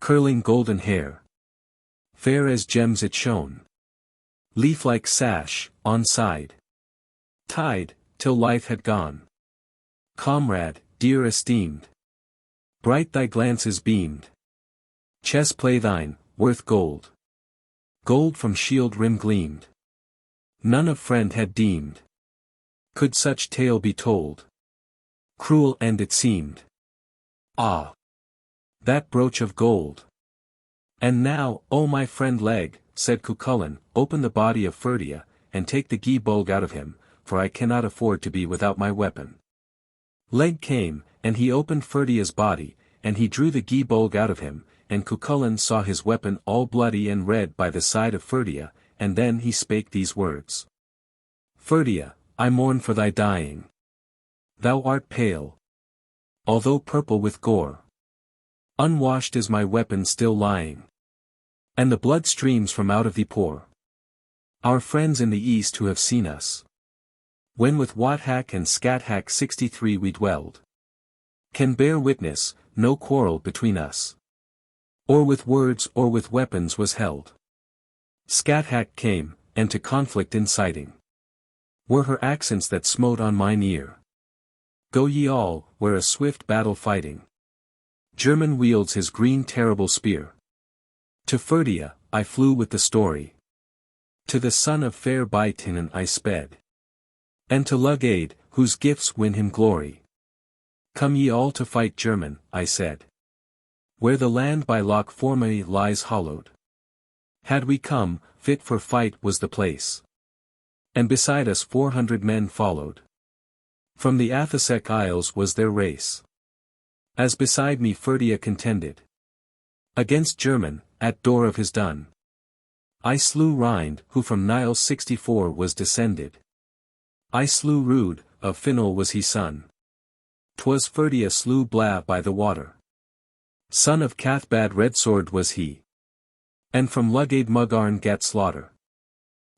Curling golden hair. Fair as gems it shone. Leaf-like sash, on side. Tied, till life had gone. Comrade, dear esteemed. Bright thy glances beamed. Chess play thine, worth gold. Gold from shield rim gleamed. None of friend had deemed. Could such tale be told? Cruel end it seemed. Ah! That brooch of gold! And now, O my friend Leg, said Cuchulain, open the body of Ferdia, and take the gee-bulg out of him, for I cannot afford to be without my weapon. Leg came, and he opened Ferdia's body, and he drew the gee-bulg out of him, and Cuchulain saw his weapon all bloody and red by the side of Ferdia, and then he spake these words. Ferdia, I mourn for thy dying. Thou art pale. Although purple with gore. Unwashed is my weapon still lying. And the blood streams from out of thee pour. Our friends in the east who have seen us, when with Wathack and Scathack 63 we dwelled, can bear witness, no quarrel between us, or with words or with weapons was held. Scathack came, and to conflict inciting, were her accents that smote on mine ear. Go ye all, where a swift battle fighting, German wields his green terrible spear. To Ferdia, I flew with the story. To the son of fair Etain I sped. And to Lugaid, whose gifts win him glory. Come ye all to fight German, I said. Where the land by Loch Formay lies hollowed. Had we come, fit for fight was the place. And beside us 400 men followed. From the Athasec Isles was their race. As beside me Ferdia contended. Against German, at door of his dun. I slew Rind, who from Niles 64 was descended. I slew Rude, of Finol was he son. 'Twas Ferdia slew Blah by the water. Son of Cathbad Redsword was he. And from Lugaid Mugarn gat slaughter.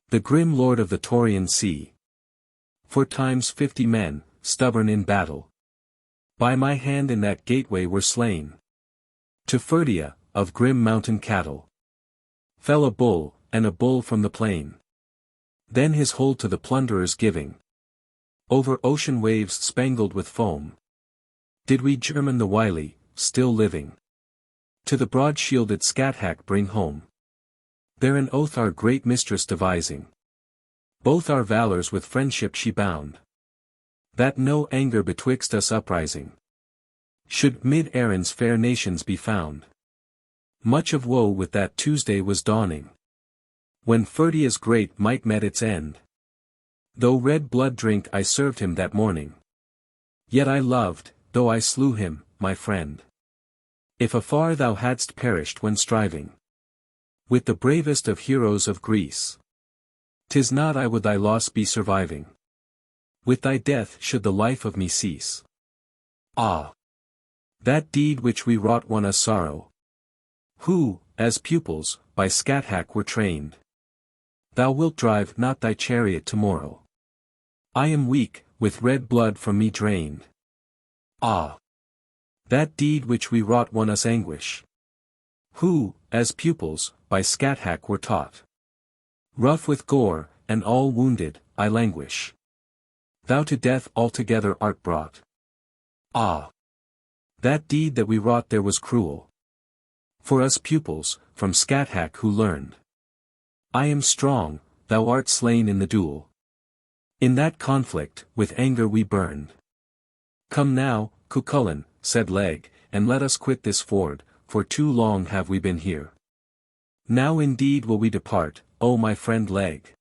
The grim lord of the Taurian sea. 4 times 50 men, stubborn in battle. By my hand in that gateway were slain. To Ferdia, of grim mountain cattle. Fell a bull, and a bull from the plain. Then his hold to the plunderers giving. Over ocean waves spangled with foam. Did we German the wily, still living. To the broad-shielded Scathack bring home. There an oath our great mistress devising. Both our valors with friendship she bound. That no anger betwixt us uprising should mid Erin's fair nations be found. Much of woe with that Tuesday was dawning, when Ferdia's great might met its end. Though red blood drink I served him that morning, yet I loved, though I slew him, my friend. If afar thou hadst perished when striving with the bravest of heroes of Greece, 'tis not I would thy loss be surviving. With thy death should the life of me cease. Ah! That deed which we wrought won us sorrow. Who, as pupils, by Scathack were trained. Thou wilt drive not thy chariot tomorrow. I am weak, with red blood from me drained. Ah! That deed which we wrought won us anguish. Who, as pupils, by Scathack were taught. Rough with gore, and all wounded, I languish. Thou to death altogether art brought. Ah! That deed that we wrought there was cruel. For us pupils, from Scathack who learned. I am strong, thou art slain in the duel. In that conflict, with anger we burned. Come now, Cuchulain, said Leg, and let us quit this ford, for too long have we been here. Now indeed will we depart, O my friend Leg.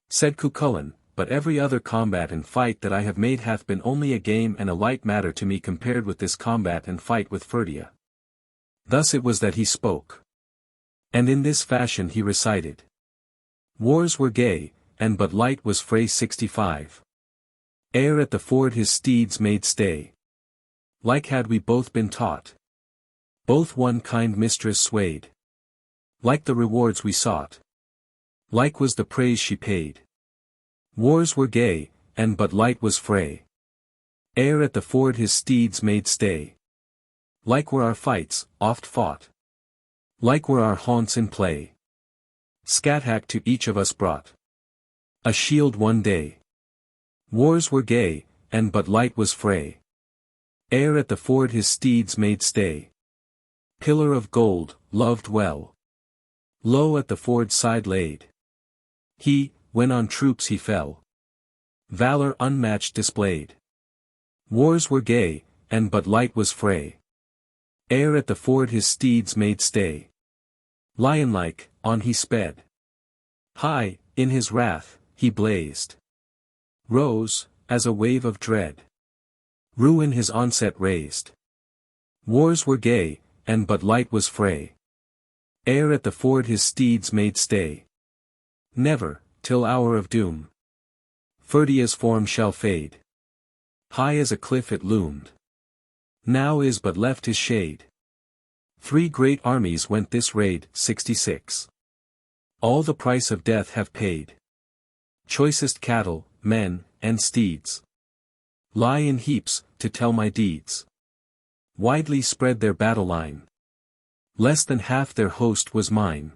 Said Cuchulain, but every other combat and fight that I have made hath been only a game and a light matter to me compared with this combat and fight with Ferdia. Thus it was that he spoke. And in this fashion he recited. Wars were gay, and but light was fray 65. Ere at the ford his steeds made stay. Like had we both been taught. Both one kind mistress swayed. Like the rewards we sought. Like was the praise she paid. Wars were gay, and but light was fray. Ere at the ford his steeds made stay. Like were our fights, oft fought. Like were our haunts in play. Scathack to each of us brought a shield one day. Wars were gay, and but light was fray. Ere at the ford his steeds made stay. Pillar of gold, loved well. Low at the ford's side laid. He, when on troops he fell. Valor unmatched displayed. Wars were gay, and but light was fray. Ere at the ford his steeds made stay. Lion-like, on he sped. High, in his wrath, he blazed. Rose, as a wave of dread. Ruin his onset raised. Wars were gay, and but light was fray. Ere at the ford his steeds made stay. Never, till hour of doom, Ferdia's form shall fade. High as a cliff it loomed. Now is but left his shade. 3 great armies went this raid, 66. All the price of death have paid. Choicest cattle, men, and steeds lie in heaps, to tell my deeds. Widely spread their battle line. Less than half their host was mine.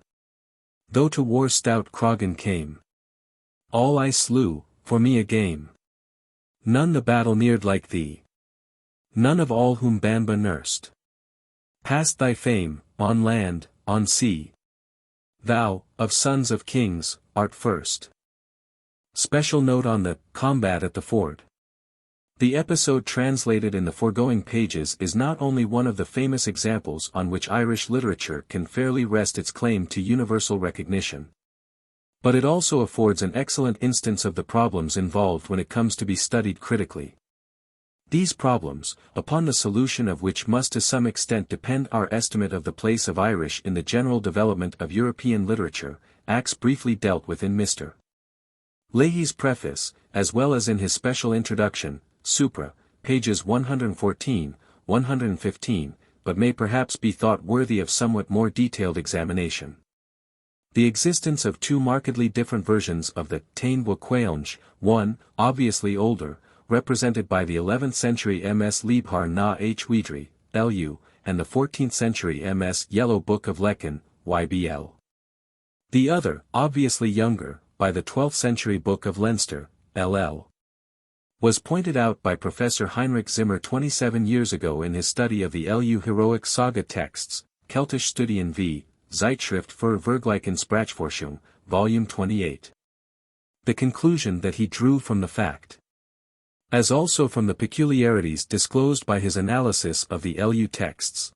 Though to war stout Cragan came. All I slew, for me a game. None the battle neared like thee. None of all whom Banba nursed. Past thy fame, on land, on sea. Thou, of sons of kings, art first. Special note on the combat at the ford. The episode translated in the foregoing pages is not only one of the famous examples on which Irish literature can fairly rest its claim to universal recognition, but it also affords an excellent instance of the problems involved when it comes to be studied critically. These problems, upon the solution of which must to some extent depend our estimate of the place of Irish in the general development of European literature, acts briefly dealt with in Mr. Leahy's preface, as well as in his special introduction, Supra, pages 114, 115, but may perhaps be thought worthy of somewhat more detailed examination. The existence of 2 markedly different versions of the Tain Book Cualnge, one, obviously older, represented by the 11th century MS Leabhar na H-Uidhri, LU, and the 14th century MS Yellow Book of Lecan, YBL. The other, obviously younger, by the 12th century Book of Leinster, LL. Was pointed out by Professor Heinrich Zimmer 27 years ago in his study of the LU heroic saga texts, Keltisch Studien v. Zeitschrift für Vergleichen Sprachforschung, Volume 28. The conclusion that he drew from the fact, as also from the peculiarities disclosed by his analysis of the LU texts,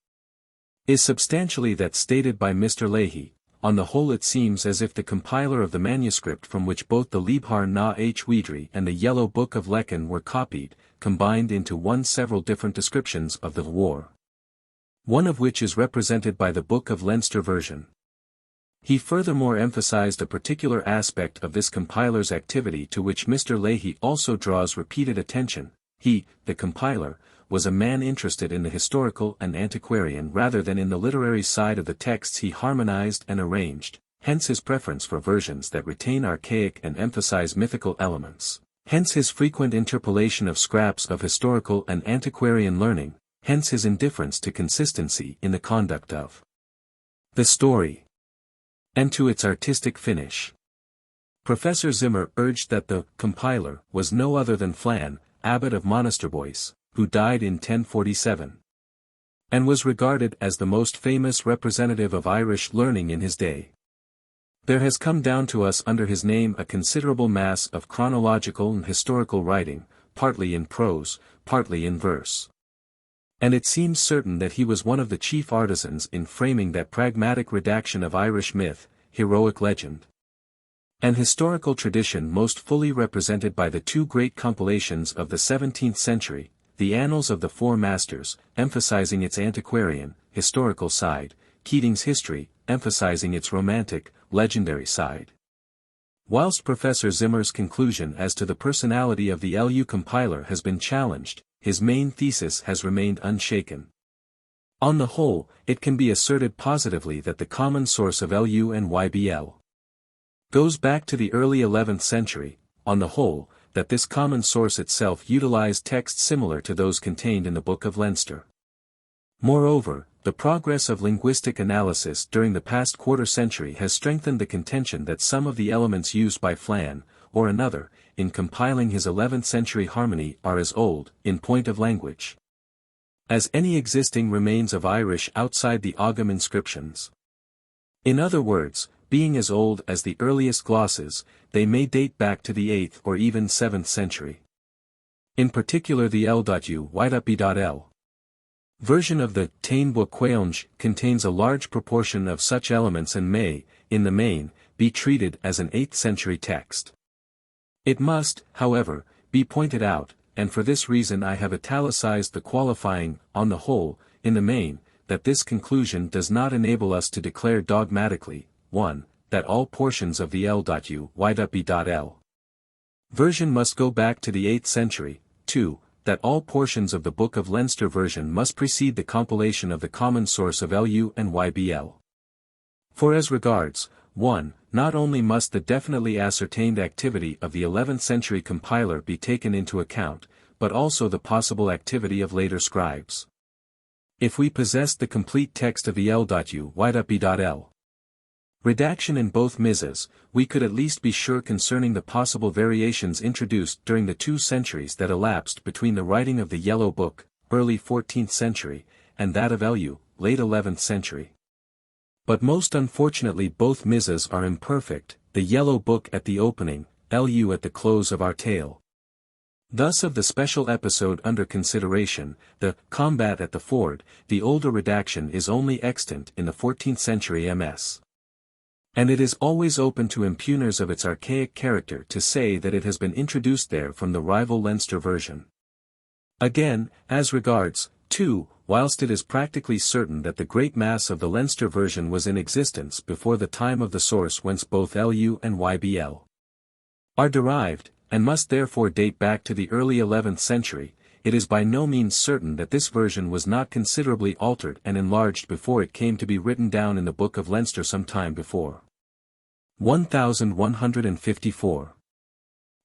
is substantially that stated by Mr. Leahy. On the whole it seems as if the compiler of the manuscript from which both the Leabhar na H-Uidhri and the Yellow Book of Lecan were copied, combined into one several different descriptions of the war, one of which is represented by the Book of Leinster version. He furthermore emphasized a particular aspect of this compiler's activity to which Mr. Leahy also draws repeated attention. He, the compiler, was a man interested in the historical and antiquarian rather than in the literary side of the texts he harmonized and arranged, hence his preference for versions that retain archaic and emphasize mythical elements, hence his frequent interpolation of scraps of historical and antiquarian learning, hence his indifference to consistency in the conduct of the story, and to its artistic finish. Professor Zimmer urged that the compiler was no other than Flann, abbot of Monasterboice, who died in 1047, and was regarded as the most famous representative of Irish learning in his day. There has come down to us under his name a considerable mass of chronological and historical writing, partly in prose, partly in verse. And it seems certain that he was one of the chief artisans in framing that pragmatic redaction of Irish myth, heroic legend, and historical tradition most fully represented by the 2 great compilations of the 17th century, the Annals of the Four Masters, emphasizing its antiquarian, historical side, Keating's History, emphasizing its romantic, legendary side. Whilst Professor Zimmer's conclusion as to the personality of the LU compiler has been challenged, his main thesis has remained unshaken. On the whole, it can be asserted positively that the common source of LU and YBL goes back to the early 11th century, on the whole, that this common source itself utilized texts similar to those contained in the Book of Leinster. Moreover, the progress of linguistic analysis during the past quarter-century has strengthened the contention that some of the elements used by Flann, or another, in compiling his 11th-century harmony are as old, in point of language, as any existing remains of Irish outside the Ogham inscriptions. In other words, being as old as the earliest glosses, they may date back to the 8th or even 7th century. In particular the L.U.Y.L. version of the Tain Book Cualnge contains a large proportion of such elements and may, in the main, be treated as an 8th century text. It must, however, be pointed out, and for this reason I have italicized the qualifying, on the whole, in the main, that this conclusion does not enable us to declare dogmatically, 1. That all portions of the L.U.Y.L. version must go back to the 8th century, 2. that all portions of the Book of Leinster version must precede the compilation of the common source of LU and YBL. For as regards, 1. Not only must the definitely ascertained activity of the 11th century compiler be taken into account, but also the possible activity of later scribes. If we possessed the complete text of El.U.Y.B.L. redaction in both Mizas, we could at least be sure concerning the possible variations introduced during the 2 centuries that elapsed between the writing of the Yellow Book, early 14th century, and that of LU, late 11th century. But most unfortunately both Mizas are imperfect, the Yellow Book at the opening, LU at the close of our tale. Thus of the special episode under consideration, the combat at the ford, the older redaction is only extant in the 14th century MS. And it is always open to impugners of its archaic character to say that it has been introduced there from the rival Leinster version. Again, as regards, 2, whilst it is practically certain that the great mass of the Leinster version was in existence before the time of the source whence both LU and YBL are derived, and must therefore date back to the early 11th century, it is by no means certain that this version was not considerably altered and enlarged before it came to be written down in the Book of Leinster some time before. 1154.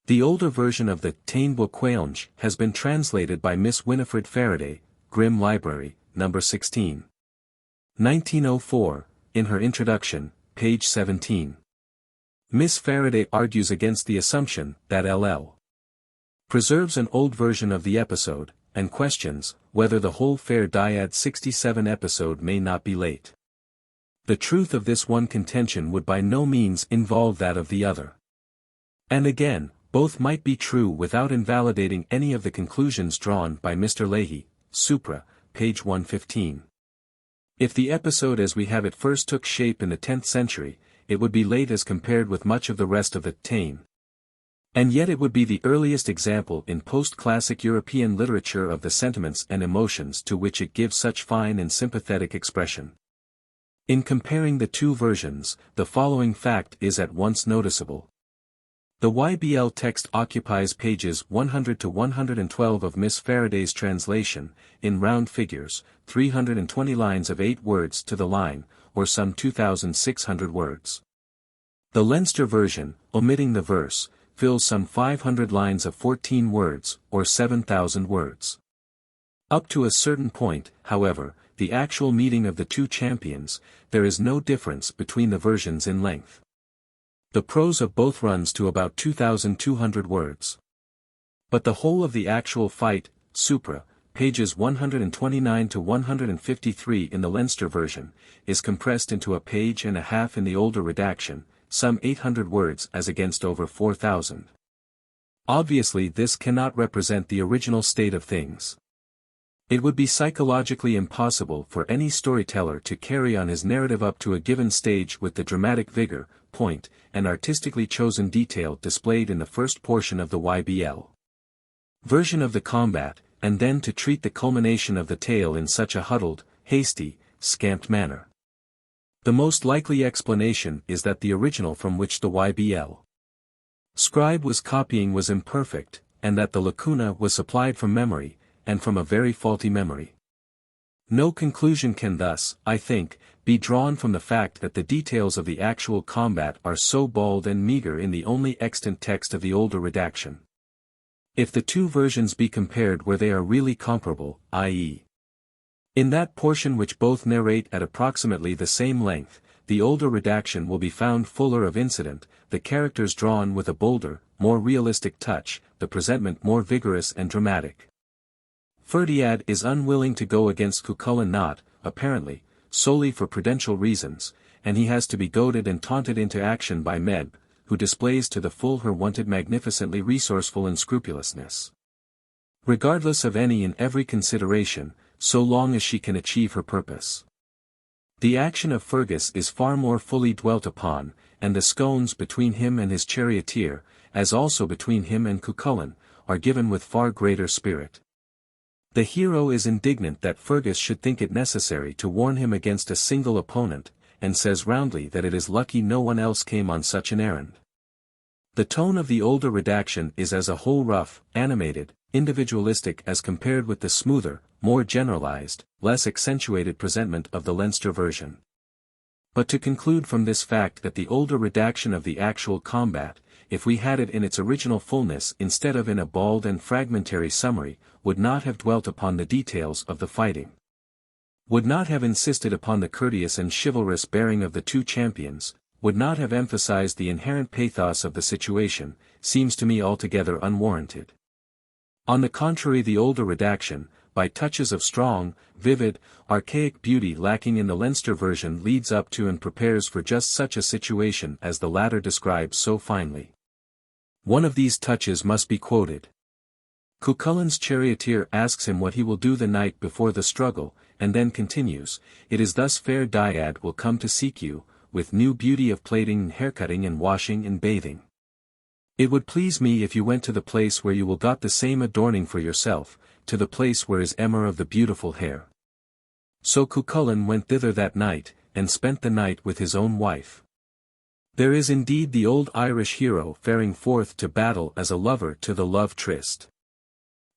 The older version of the Tain Book Cualnge has been translated by Miss Winifred Faraday, Grimm Library, No. 16. 1904, in her introduction, page 17. Miss Faraday argues against the assumption that LL preserves an old version of the episode, and questions whether the whole fair dyad 67 episode may not be late. The truth of this one contention would by no means involve that of the other. And again, both might be true without invalidating any of the conclusions drawn by Mr. Leahy, Supra, page 115. If the episode as we have it first took shape in the 10th century, it would be late as compared with much of the rest of the Tain. And yet it would be the earliest example in post-classic European literature of the sentiments and emotions to which it gives such fine and sympathetic expression. In comparing the two versions, the following fact is at once noticeable. The YBL text occupies pages 100 to 112 of Miss Faraday's translation, in round figures, 320 lines of 8 words to the line, or some 2,600 words. The Leinster version, omitting the verse, fills some 500 lines of 14 words, or 7,000 words. Up to a certain point, however, the actual meeting of the two champions, there is no difference between the versions in length. The prose of both runs to about 2,200 words. But the whole of the actual fight, Supra, pages 129 to 153 in the Leinster version, is compressed into a page and a half in the older redaction, some 800 words as against over 4,000. Obviously this cannot represent the original state of things. It would be psychologically impossible for any storyteller to carry on his narrative up to a given stage with the dramatic vigor, point, and artistically chosen detail displayed in the first portion of the YBL version of the combat, and then to treat the culmination of the tale in such a huddled, hasty, scamped manner. The most likely explanation is that the original from which the YBL scribe was copying was imperfect, and that the lacuna was supplied from memory, and from a very faulty memory. No conclusion can thus, I think, be drawn from the fact that the details of the actual combat are so bald and meager in the only extant text of the older redaction. If the two versions be compared where they are really comparable, i.e. in that portion which both narrate at approximately the same length, the older redaction will be found fuller of incident, the characters drawn with a bolder, more realistic touch, the presentment more vigorous and dramatic. Ferdiad is unwilling to go against Cuchulain not, apparently, solely for prudential reasons, and he has to be goaded and taunted into action by Meb, who displays to the full her wonted magnificently resourceful unscrupulousness. Regardless of any and every consideration, so long as she can achieve her purpose. The action of Fergus is far more fully dwelt upon, and the scones between him and his charioteer, as also between him and Cuchulain, are given with far greater spirit. The hero is indignant that Fergus should think it necessary to warn him against a single opponent, and says roundly that it is lucky no one else came on such an errand. The tone of the older redaction is as a whole rough, animated, individualistic as compared with the smoother, more generalized, less accentuated presentment of the Leinster version. But to conclude from this fact that the older redaction of the actual combat, if we had it in its original fullness instead of in a bald and fragmentary summary, would not have dwelt upon the details of the fighting. Would not have insisted upon the courteous and chivalrous bearing of the two champions, would not have emphasized the inherent pathos of the situation, seems to me altogether unwarranted. On the contrary, the older redaction, by touches of strong, vivid, archaic beauty lacking in the Leinster version, leads up to and prepares for just such a situation as the latter describes so finely. One of these touches must be quoted. Cuchulain's charioteer asks him what he will do the night before the struggle, and then continues, "It is thus fair Daiad will come to seek you, with new beauty of plaiting and haircutting and washing and bathing. It would please me if you went to the place where you will got the same adorning for yourself, to the place where is Emmer of the beautiful hair." So Cuchulain went thither that night, and spent the night with his own wife. There is indeed the old Irish hero faring forth to battle as a lover to the love tryst.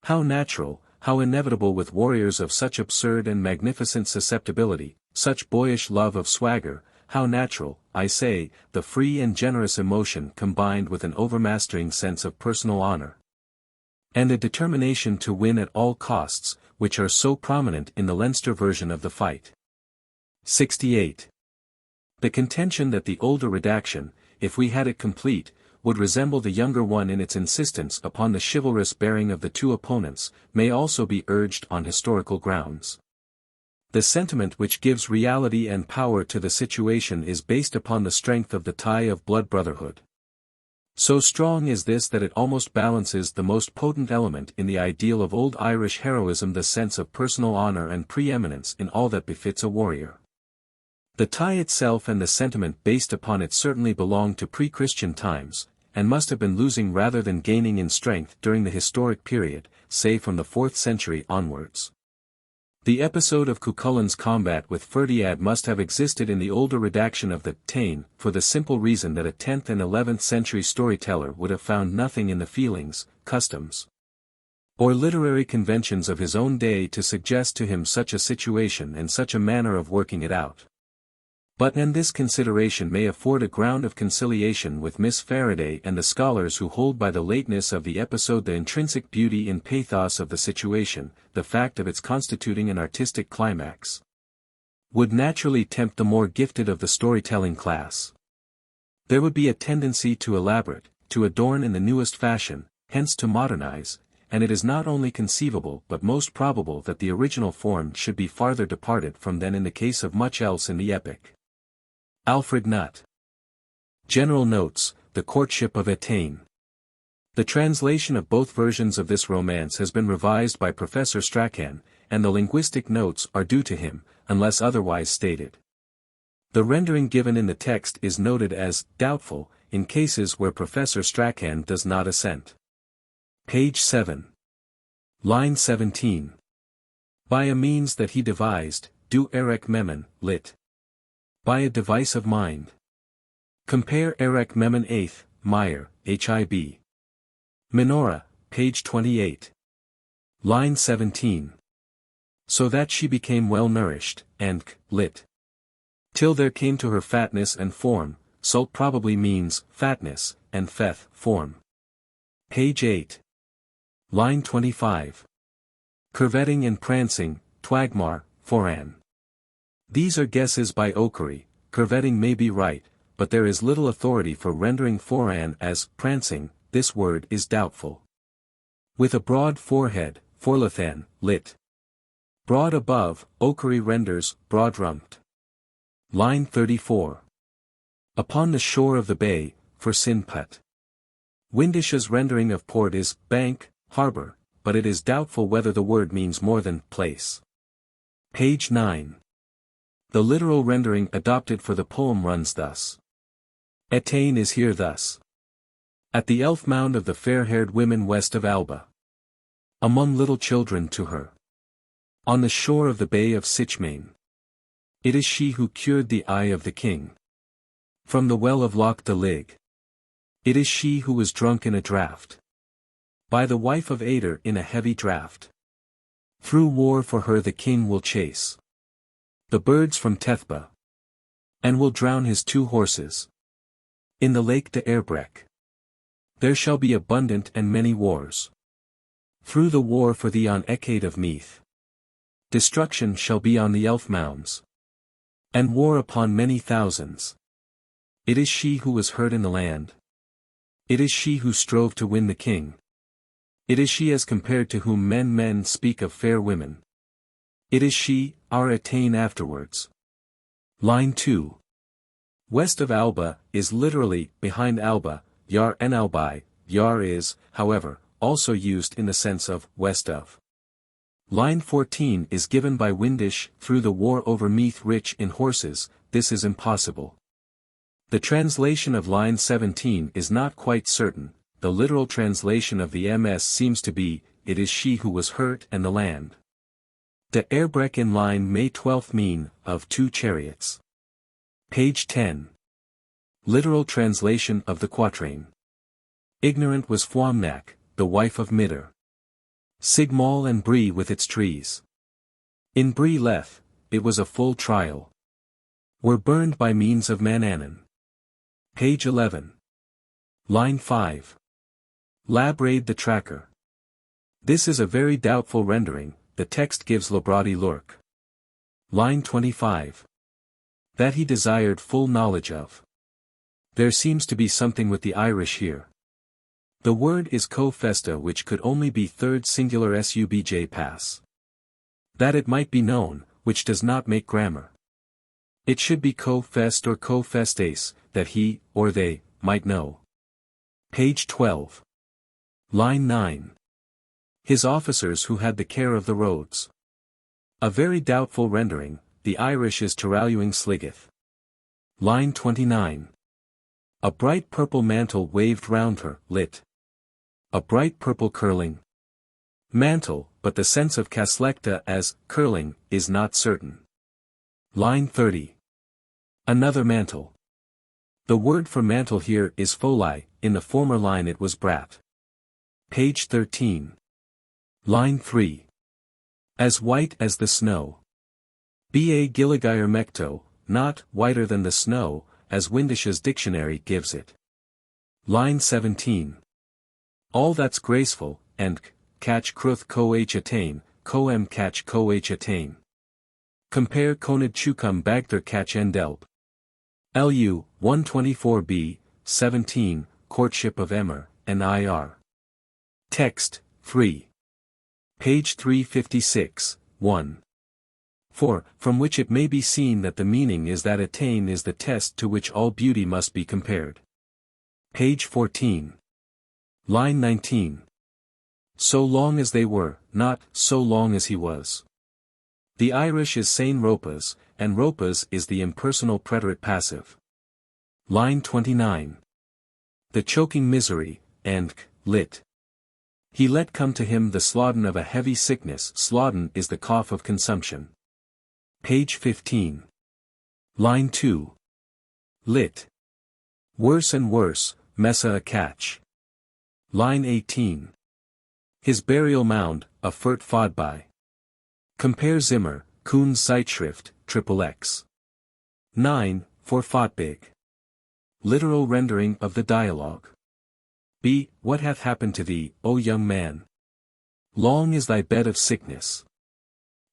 How natural, how inevitable with warriors of such absurd and magnificent susceptibility, such boyish love of swagger, how natural, I say, the free and generous emotion combined with an overmastering sense of personal honor. And a determination to win at all costs, which are so prominent in the Leinster version of the fight. 68. The contention that the older redaction, if we had it complete, would resemble the younger one in its insistence upon the chivalrous bearing of the two opponents, may also be urged on historical grounds. The sentiment which gives reality and power to the situation is based upon the strength of the tie of blood brotherhood. So strong is this that it almost balances the most potent element in the ideal of old Irish heroism, the sense of personal honor and preeminence in all that befits a warrior. The tie itself and the sentiment based upon it certainly belong to pre-Christian times, and must have been losing rather than gaining in strength during the historic period, say from the 4th century onwards. The episode of Cuchulain's combat with Ferdiad must have existed in the older redaction of the Tain, for the simple reason that a 10th and 11th century storyteller would have found nothing in the feelings, customs, or literary conventions of his own day to suggest to him such a situation and such a manner of working it out. But and this consideration may afford a ground of conciliation with Miss Faraday and the scholars who hold by the lateness of the episode, the intrinsic beauty and pathos of the situation, the fact of its constituting an artistic climax, would naturally tempt the more gifted of the storytelling class. There would be a tendency to elaborate, to adorn in the newest fashion, hence to modernize, and it is not only conceivable but most probable that the original form should be farther departed from than in the case of much else in the epic. Alfred Nutt. General Notes, The Courtship of Etain. The translation of both versions of this romance has been revised by Professor Strachan, and the linguistic notes are due to him, unless otherwise stated. The rendering given in the text is noted as doubtful, in cases where Professor Strachan does not assent. Page 7. Line 17. By a means that he devised, do Erech Memon, lit. By a device of mind. Compare Erech Memon 8th, Meyer, H.I.B. Minora, page 28. Line 17. So that she became well nourished, and, lit. Till there came to her fatness and form, salt probably means, fatness, and feth, form. Page 8. Line 25. Curvetting and prancing, Twagmar, Foran. These are guesses by O'Curry. Curvetting may be right, but there is little authority for rendering Foran as prancing. This word is doubtful. With a broad forehead, Forlathan, lit. Broad above, O'Curry renders, broad-rumped. Line 34. Upon the shore of the bay, for Sinput. Windish's rendering of port is, bank, harbor, but it is doubtful whether the word means more than, place. Page 9. The literal rendering adopted for the poem runs thus. Etain is here thus. At the elf mound of the fair-haired women west of Alba. Among little children to her. On the shore of the bay of Sichmain. It is she who cured the eye of the king. From the well of Loch de Lig. It is she who was drunk in a draught. By the wife of Eger in a heavy draught. Through war for her the king will chase the birds from Tethba, and will drown his 2 horses. In the lake de Erbreck there shall be abundant and many wars. Through the war for the on Ecade of Meath, destruction shall be on the elf mounds, and war upon many thousands. It is she who was heard in the land. It is she who strove to win the king. It is she as compared to whom men speak of fair women. It is she, our Etain afterwards. Line 2. West of Alba is literally behind Alba, Yar en Albai. Yar is, however, also used in the sense of west of. Line 14 is given by Windish, through the war over Meath rich in horses. This is impossible. The translation of line 17 is not quite certain. The literal translation of the MS seems to be, it is she who was hurt and the land. De Erbreck in line May 12 mean, of 2 chariots. Page 10. Literal translation of the quatrain. Ignorant was Fuamnak, the wife of Midder. Sigmal and Bree with its trees. In Bree Leth, it was a full trial. Were burned by means of Manannan. Page 11. Line 5. Raid the tracker. This is a very doubtful rendering. The text gives Labradi Lurk. Line 25. That he desired full knowledge of. There seems to be something with the Irish here. The word is co-festa, which could only be third singular subj pass. That it might be known, which does not make grammar. It should be co-fest or co-festes, that he, or they, might know. Page 12. Line 9. His officers who had the care of the roads. A very doubtful rendering. The Irish is Tiraluing Sliggeth. Line 29. A bright purple mantle waved round her, lit. A bright purple curling mantle, but the sense of Caslechta as curling is not certain. Line 30. Another mantle. The word for mantle here is folai, in the former line it was brat. Page 13. Line 3. As white as the snow. Ba Gilligire Mecto, not whiter than the snow, as Windish's dictionary gives it. Line 17. All that's graceful, and catch cruth H-Uidhri, coem catch H-Uidhri. Compare Conid Chukum Bagther catch Endelb. LU, 124b, 17, Courtship of Etain, and IR. Text, 3. Page 356, 1. 4, from which it may be seen that the meaning is that Etain is the test to which all beauty must be compared. Page 14. Line 19. So long as they were, not so long as he was. The Irish is Sain Ropas, and Ropas is the impersonal preterite passive. Line 29. The choking misery, and lit. He let come to him the slodden of a heavy sickness. Slodden is the cough of consumption. Page 15. Line 2. Lit. Worse and worse, Messa a catch. Line 18. His burial mound, a furt fod by. Compare Zimmer, Kuhn's Zeitschrift, XXX. 9, for Fotbig. Literal rendering of the dialogue. B. What hath happened to thee, O young man? Long is thy bed of sickness.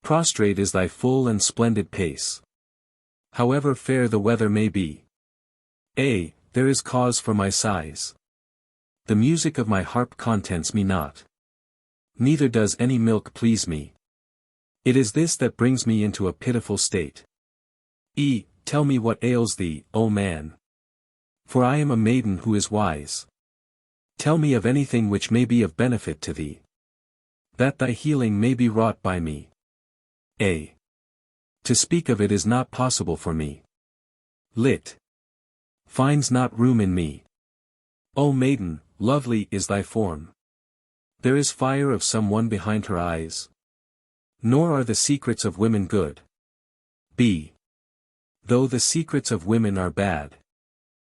Prostrate is thy full and splendid pace. However fair the weather may be. A. There is cause for my sighs. The music of my harp contents me not. Neither does any milk please me. It is this that brings me into a pitiful state. E. Tell me what ails thee, O man. For I am a maiden who is wise. Tell me of anything which may be of benefit to thee. That thy healing may be wrought by me. A. To speak of it is not possible for me. Lit. Finds not room in me. O maiden, lovely is thy form. There is fire of some one behind her eyes. Nor are the secrets of women good. B. Though the secrets of women are bad.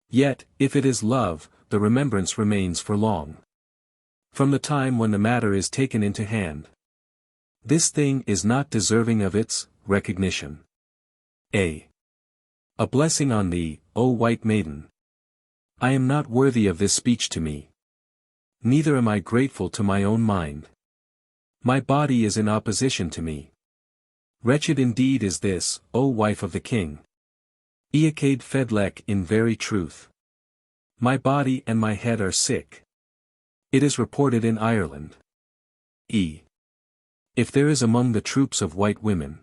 Yet, if it is love, the remembrance remains for long. From the time when the matter is taken into hand. This thing is not deserving of its recognition. A blessing on thee, O white maiden. I am not worthy of this speech to me. Neither am I grateful to my own mind. My body is in opposition to me. Wretched indeed is this, O wife of the king. Eachad Fedlec in very truth. My body and my head are sick. It is reported in Ireland. If there is among the troops of white women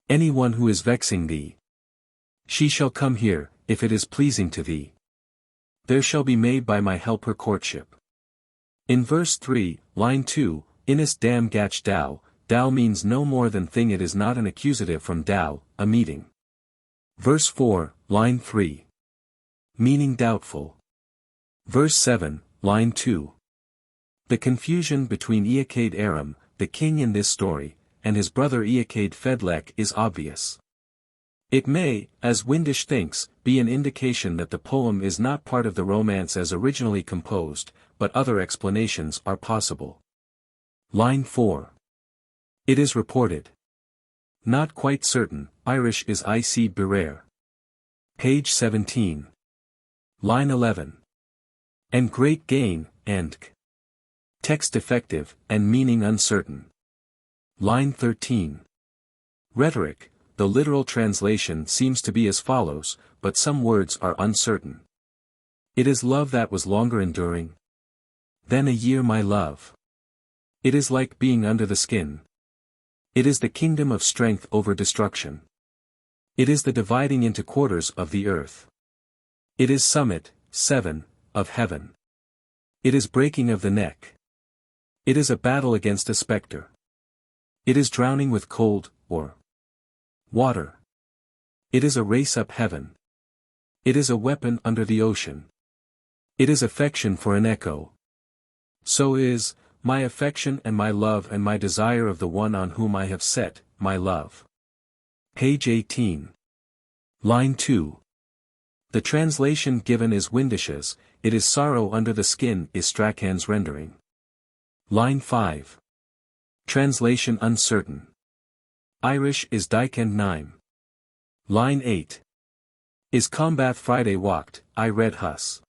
any one who is vexing thee, she shall come here, if it is pleasing to thee. There shall be made by my help her courtship. In verse 3, line 2, Innis dam gach dow, dow means no more than thing. It is not an accusative from dow, a meeting. Verse 4, line 3. Meaning doubtful. Verse 7, line 2. The confusion between Eachad Aram, the king in this story, and his brother Eachad Fedlec is obvious. It may, as Windisch thinks, be an indication that the poem is not part of the romance as originally composed, but other explanations are possible. Line 4. It is reported. Not quite certain, Irish is ic Berer. Page 17. Line 11. And great gain, and text defective, and meaning uncertain. Line 13. Rhetoric, the literal translation seems to be as follows, but some words are uncertain. It is love that was longer enduring than a year, my love. It is like being under the skin. It is the kingdom of strength over destruction. It is the dividing into quarters of the earth. It is summit, 7, of heaven. It is breaking of the neck. It is a battle against a spectre. It is drowning with cold, or water. It is a race up heaven. It is a weapon under the ocean. It is affection for an echo. So is my affection and my love and my desire of the one on whom I have set my love. Page 18. Line 2. The translation given is Windisch's, it is sorrow under the skin is Strachan's rendering. Line 5. Translation uncertain. Irish is Dikend Nime. Line 8. Is Combath Friday walked, I read Hus.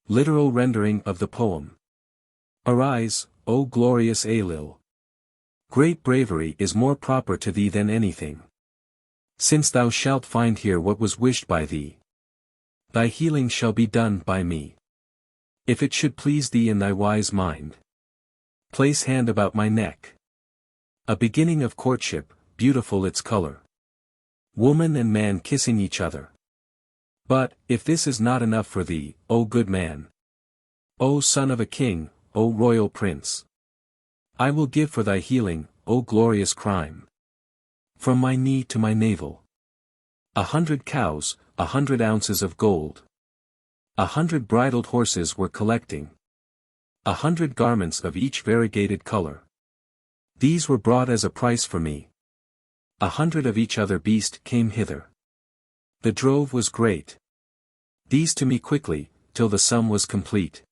Literal rendering of the poem. Arise, O glorious Ailil. Great bravery is more proper to thee than anything. Since thou shalt find here what was wished by thee. Thy healing shall be done by me. If it should please thee in thy wise mind. Place hand about my neck. A beginning of courtship, beautiful its color. Woman and man kissing each other. But, if this is not enough for thee, O good man. O son of a king, O royal prince. I will give for thy healing, O glorious crime. From my knee to my navel. 100 cows, 100 ounces of gold. 100 bridled horses were collecting. 100 garments of each variegated color. These were brought as a price for me. 100 of each other beast came hither. The drove was great. These to me quickly, till the sum was complete.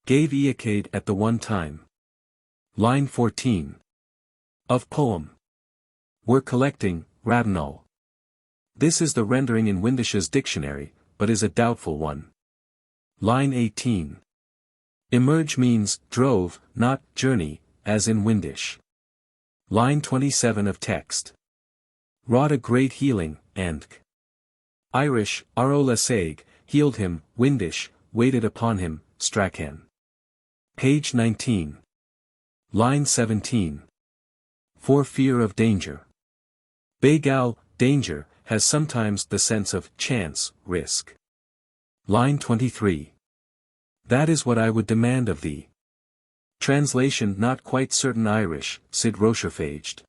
Gave Eachad at the one time. Line 14. Of poem. Were collecting, Radinal. This is the rendering in Windisch's dictionary, but is a doubtful one. Line 18. Emerge means, drove, not, journey, as in Windisch. Line 27 of text. Wrought a great healing, and Irish, Arolaseg, healed him, Windisch, waited upon him, Strachan. Page 19. Line 17. For fear of danger. Begal, danger, has sometimes the sense of chance, risk. Line 23. That is what I would demand of thee. Translation not quite certain Irish, Sid Rocherfaged.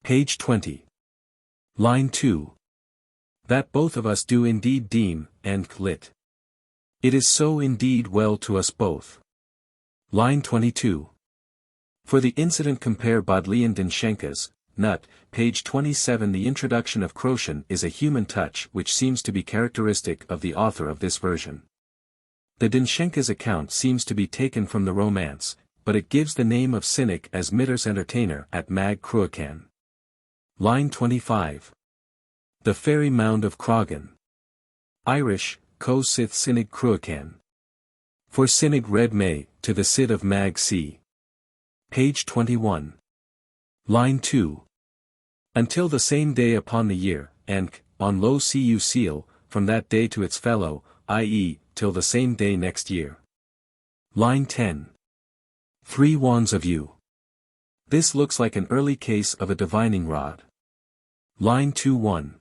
Page 20. Line 2. That both of us do indeed deem, and lit. It is so indeed well to us both. Line 22. For the incident compare Bodleian den Schenkas, Nut, page 27. The introduction of Crotian is a human touch which seems to be characteristic of the author of this version. The Dinshenka's account seems to be taken from the romance, but it gives the name of Cynic as Midder's entertainer at Mag Cruachan. Line 25. The Fairy Mound of Cragan. Irish, Co Sith Sinig Cruachan. For Sinig Red May, to the Cid of Mag C. Page 21. Line 2. Until the same day upon the year, and, on lo cu seal, from that day to its fellow, i.e., till the same day next year. Line 10. 3 wands of you. This looks like an early case of a divining rod. Line 2-1.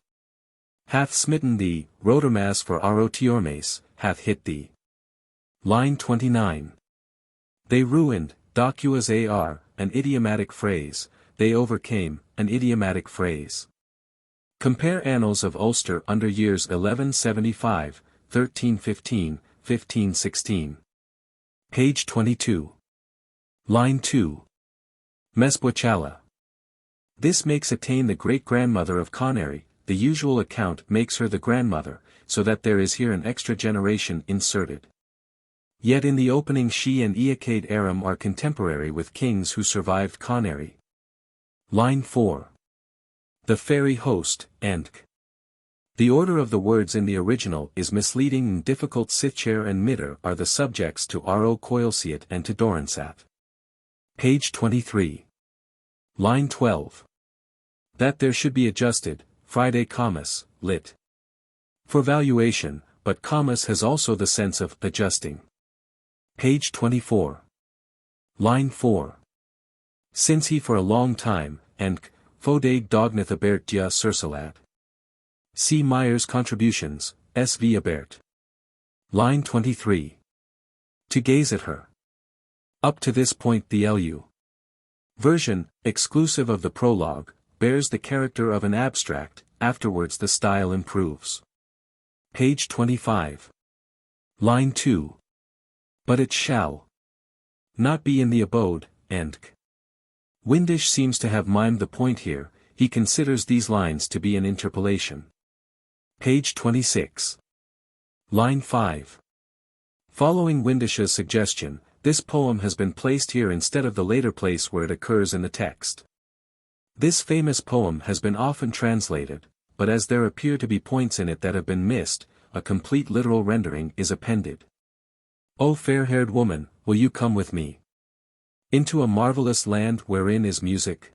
Hath smitten thee, Rodermas for Arotiormes, hath hit thee. Line 29. They ruined, docuas ar, an idiomatic phrase, they overcame, an idiomatic phrase. Compare Annals of Ulster under years 1175, 1315, 1516. Page 22. Line 2. Mesbwachala. This makes Etain the great-grandmother of Conairy, the usual account makes her the grandmother, so that there is here an extra generation inserted. Yet in the opening she and Eachad Aram are contemporary with kings who survived Conairy. Line 4. The fairy host, Entk. The order of the words in the original is misleading and difficult. Sitcher and Midder are the subjects to Aro Coilseat and to Dorinsat. Page 23. Line 12. That there should be adjusted, Friday commas, lit. For valuation, but commas has also the sense of adjusting. Page 24. Line 4. Since he for a long time, Entk, Fodag Dogneth Abert Dia Sursalat. See Meyer's contributions, S.V. Abert. Line 23. To gaze at her. Up to this point the LU version, exclusive of the prologue, bears the character of an abstract, afterwards the style improves. Page 25. Line 2. But it shall not be in the abode, Entk. Windisch seems to have mimed the point here, he considers these lines to be an interpolation. Page 26. Line 5. Following Windisch's suggestion, this poem has been placed here instead of the later place where it occurs in the text. This famous poem has been often translated, but as there appear to be points in it that have been missed, a complete literal rendering is appended. O fair-haired woman, will you come with me into a marvelous land wherein is music?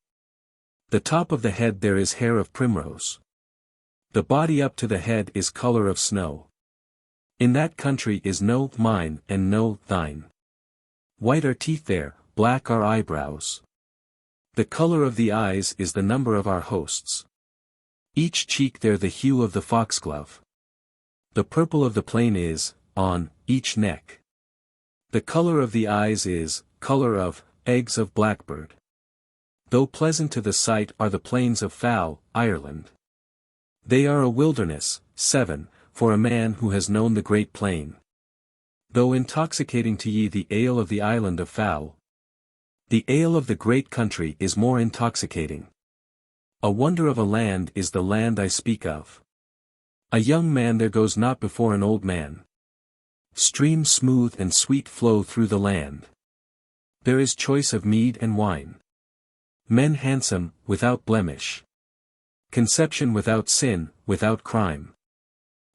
The top of the head there is hair of primrose. The body up to the head is color of snow. In that country is no mine and no thine. White are teeth there, black are eyebrows. The color of the eyes is the number of our hosts. Each cheek there the hue of the foxglove. The purple of the plain is, on, each neck. The color of the eyes is, color of, eggs of blackbird. Though pleasant to the sight are the plains of Fowl, Ireland. They are a wilderness, 7, for a man who has known the great plain. Though intoxicating to ye the ale of the island of Fowl. The ale of the great country is more intoxicating. A wonder of a land is the land I speak of. A young man there goes not before an old man. Streams smooth and sweet flow through the land. There is choice of mead and wine. Men handsome, without blemish. Conception without sin, without crime.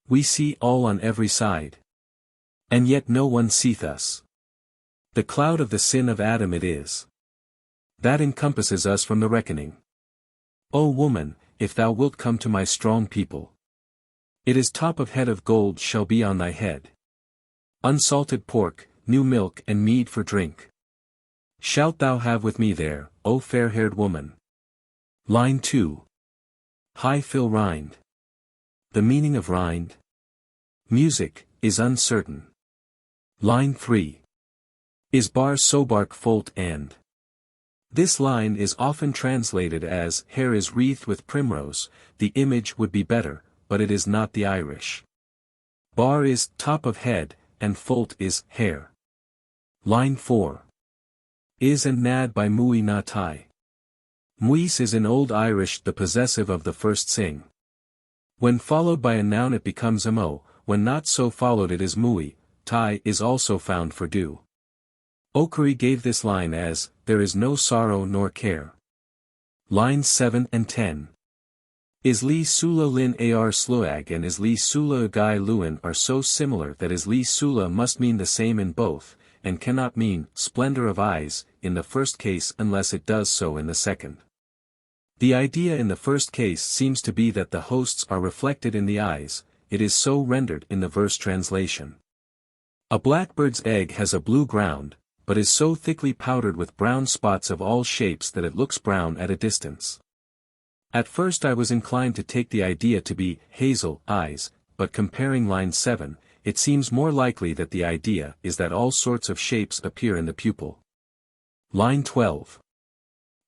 We see all on every side. And yet no one seeth us. The cloud of the sin of Adam it is. That encompasses us from the reckoning. O woman, if thou wilt come to my strong people. It is top of head of gold shall be on thy head. Unsalted pork, new milk and mead for drink. Shalt thou have with me there, O fair-haired woman. Line 2. High fill rind. The meaning of rind. Music, is uncertain. Line 3. Is bar sobark folt and. This line is often translated as hair is wreathed with primrose, the image would be better, but it is not the Irish. Bar is top of head, and folt is hair. Line 4. Is and nad by mui na tai. Muis is in Old Irish the possessive of the first sing. When followed by a noun it becomes mo, when not so followed it is mui, Tai is also found for do. H-Uidhri gave this line as, there is no sorrow nor care. Lines 7 and 10. Is Li Sula Lin Ar Sluag and Is Li Sula Gai Luin are so similar that Is Li Sula must mean the same in both, and cannot mean splendor of eyes in the first case unless it does so in the second. The idea in the first case seems to be that the hosts are reflected in the eyes, it is so rendered in the verse translation. A blackbird's egg has a blue ground, but is so thickly powdered with brown spots of all shapes that it looks brown at a distance. At first I was inclined to take the idea to be hazel eyes, but comparing line 7, it seems more likely that the idea is that all sorts of shapes appear in the pupil. Line 12.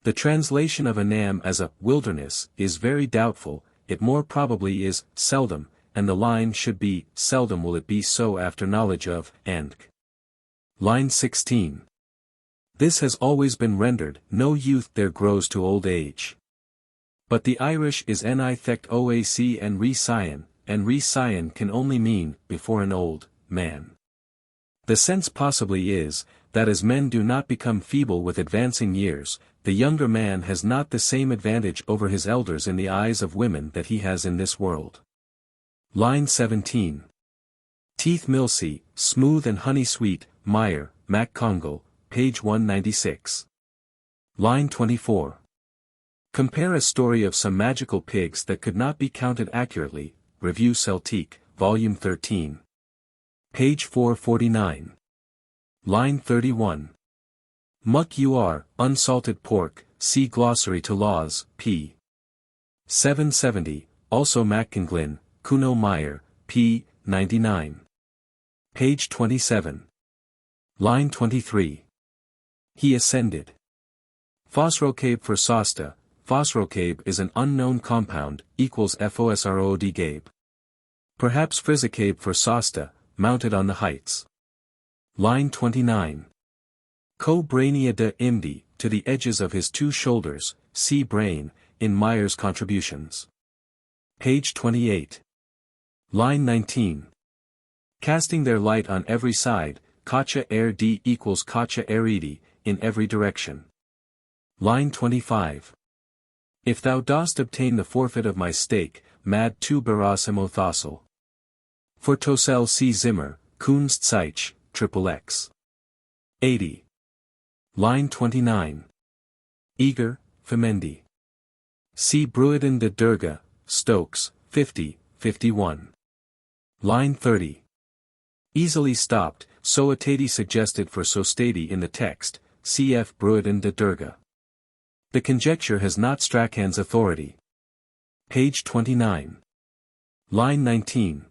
The translation of Anam as a wilderness is very doubtful, it more probably is seldom, and the line should be seldom will it be so after knowledge of and. Line 16. This has always been rendered, no youth there grows to old age. But the Irish is ni thect oac and re-cyan can only mean, before an old man. The sense possibly is, that as men do not become feeble with advancing years, the younger man has not the same advantage over his elders in the eyes of women that he has in this world. Line 17. Teeth Milsey, smooth and honey sweet, Meyer, Mac Congal, page 196. Line 24. Compare a story of some magical pigs that could not be counted accurately, Revue Celtique, volume 13. Page 449. Line 31. Muck you are, unsalted pork, see glossary to laws, p. 770, also Macconglin, Kuno Meyer, p. 99. Page 27. Line 23. He ascended. Phosrocabe for Sosta, phosrocabe is an unknown compound, equals Fosrood gabe. Perhaps frizicabe for Sosta, mounted on the heights. Line 29. Co brainia de imdi, to the edges of his two shoulders, see brain, in Meyer's contributions. Page 28. Line 19. Casting their light on every side, Kacha er d equals Kacha eridi, in every direction. Line 25. If thou dost obtain the forfeit of my stake, mad tu barasimo thossel. For Tosel C. Zimmer, Kunst Zeich, XXX. 80. Line 29. Eager, Femendi. C. Bruiden de Durga, Stokes, 50, 51. Line 30. Easily stopped, so Atadi suggested for Sostadi in the text, cf. Bruiden de Durga. The conjecture has not Strachan's authority. Page 29. Line 19.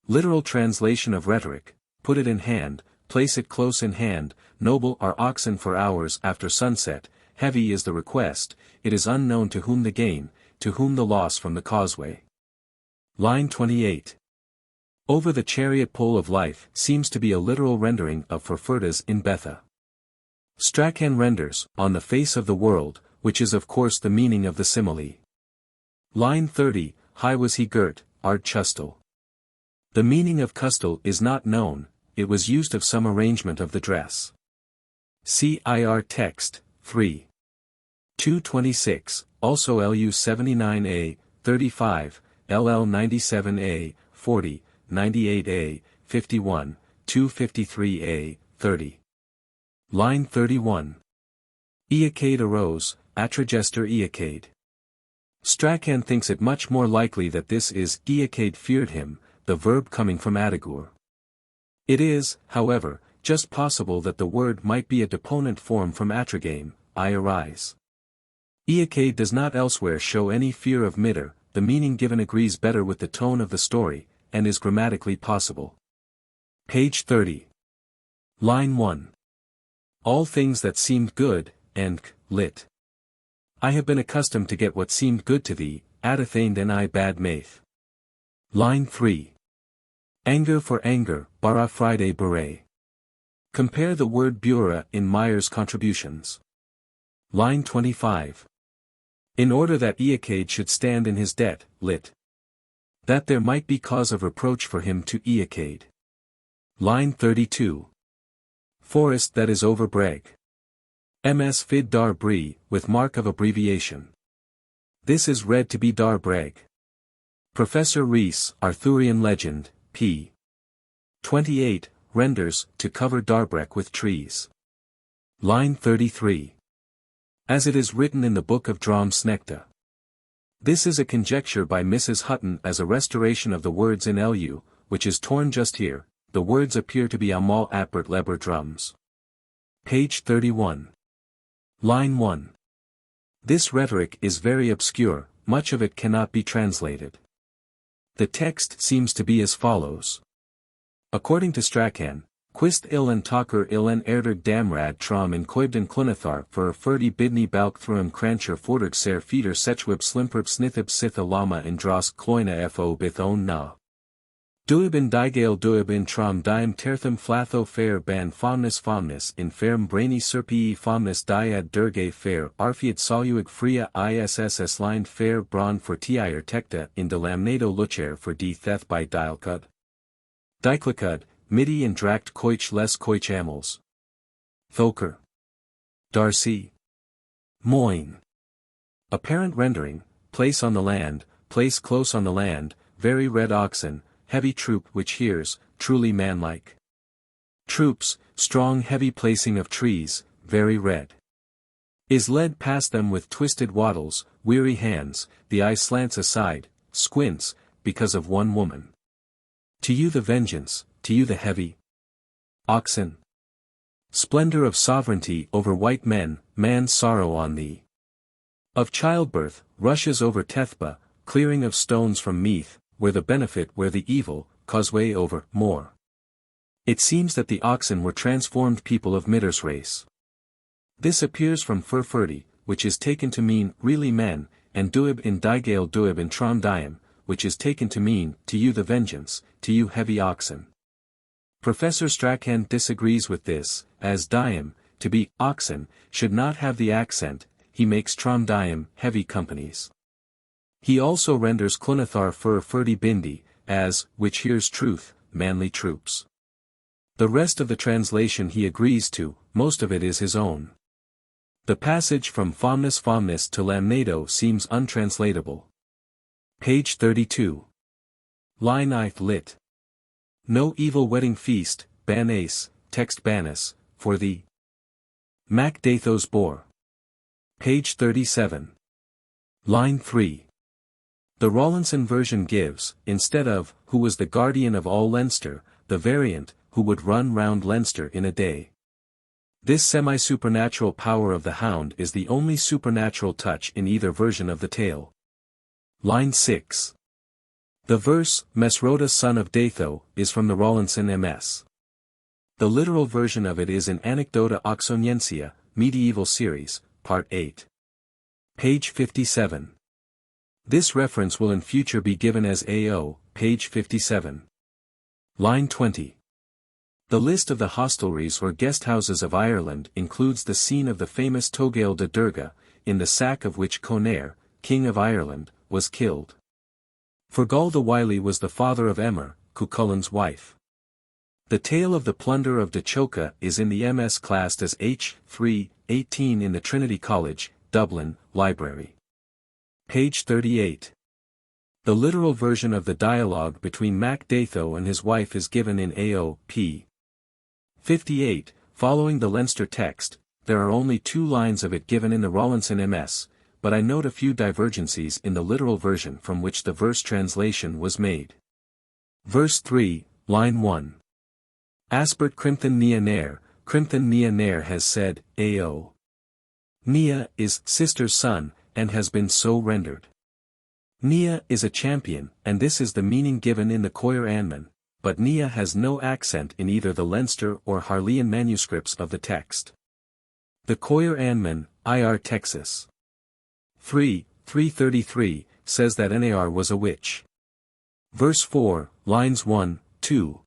Literal translation of rhetoric, put it in hand, place it close in hand, noble are oxen for hours after sunset, heavy is the request, it is unknown to whom the gain, to whom the loss from the causeway. Line 28. Over the chariot pole of life seems to be a literal rendering of Forfurdas in Betha. Strachan renders, on the face of the world, which is of course the meaning of the simile. Line 30, high was he girt, ard chustel. The meaning of custel is not known, it was used of some arrangement of the dress. CIR text, 3. 226, also LU 79A, 35, LL 97A, 40, 98A, 51, 253A, 30. Line 31. Eacade arose, Atragester Eacade. Strachan thinks it much more likely that this is Eacade feared him, the verb coming from Adagur. It is, however, just possible that the word might be a deponent form from atragame, I arise. Eacade does not elsewhere show any fear of Mitter, the meaning given agrees better with the tone of the story, and is grammatically possible. Page 30. Line 1. All things that seemed good, and lit. I have been accustomed to get what seemed good to thee, Adathain than I bad maith. Line 3. Anger for anger, bara Friday beret. Compare the word bura in Meyer's contributions. Line 25. In order that Eacade should stand in his debt, lit. That there might be cause of reproach for him to Eacade. Line 32. Forest that is over breg. Ms fid dar brie, with mark of abbreviation. This is read to be dar breg. Professor Rees, Arthurian legend, p. 28, renders, to cover Darbrek with trees. Line 33. As it is written in the Book of Drom Snechta. This is a conjecture by Mrs. Hutton as a restoration of the words in Lu, which is torn just here. The words appear to be Amal Apert Leber drums. Page 31. Line 1. This rhetoric is very obscure, much of it cannot be translated. The text seems to be as follows. According to Strachan, Quist ilan taker ilan erder damrad trom in koibden clunathar for ferdi bidni balk thrum crancher forderg ser feeder sechwib slimperb snithib sitha lama in dros cloina fo bithon na. Duib in digale duib in trom diem tertham flatho fair ban fomnis in ferm brainy serpii fomnis diad durge fair arfiad soluig fria isss line fair braun for tiir tecta in de lamnado lucher for d theth by dialcud. Diclicud, midi and dract coich les coich amels. Thoker. Darcy. Moyne. Apparent rendering, place on the land, place close on the land, very red oxen, heavy troop which hears, truly manlike. Troops, strong heavy placing of trees, very red. Is led past them with twisted wattles, weary hands, the eye slants aside, squints, because of one woman. To you the vengeance, to you the heavy oxen. Splendor of sovereignty over white men, man's sorrow on thee. Of childbirth, rushes over Tethba, clearing of stones from Meath, where the benefit where the evil, causeway over, more. It seems that the oxen were transformed people of Midder's race. This appears from Furfurdi, which is taken to mean, really men, and Duib in Digale Duib in Trom Diem, which is taken to mean, to you the vengeance, to you heavy oxen. Professor Strachan disagrees with this, as Diem, to be, oxen, should not have the accent, he makes Trom Diem, heavy companies. He also renders Clunathar fur furdi bindi, as, which hears truth, manly troops. The rest of the translation he agrees to, most of it is his own. The passage from Fomnis to Lamnado seems untranslatable. Page 32. Line 9th lit. No evil wedding feast, ban ace, text banis, for thee. MacDatho's Boar. Page 37. Line 3. The Rawlinson version gives, instead of, who was the guardian of all Leinster, the variant, who would run round Leinster in a day. This semi-supernatural power of the hound is the only supernatural touch in either version of the tale. Line 6. The verse, Mesroda son of Datho, is from the Rawlinson MS. The literal version of it is in Anecdota Oxoniensia, Medieval Series, Part 8. Page 57. This reference will in future be given as AO, page 57. Line 20. The list of the hostelries or guesthouses of Ireland includes the scene of the famous Toghail de Durga, in the sack of which Conair, King of Ireland, was killed. Fergal the Wily was the father of Emer, Cuchulain's wife. The tale of the plunder of Dechoka is in the MS classed as H-Uidhri, 18 in the Trinity College, Dublin, Library. Page 38. The literal version of the dialogue between MacDatho and his wife is given in AO, p. 58, following the Leinster text. There are only 2 lines of it given in the Rawlinson MS, but I note a few divergencies in the literal version from which the verse translation was made. Verse 3, line 1. Asbert Crimthan Nia Nair has said, AO. Nia is sister's son, and has been so rendered. Nia is a champion, and this is the meaning given in the Coir Anman, but Nia has no accent in either the Leinster or Harleian manuscripts of the text. The Coir Anman, IR Texas 3:333, says that Nar was a witch. Verse 4, lines 1, 2.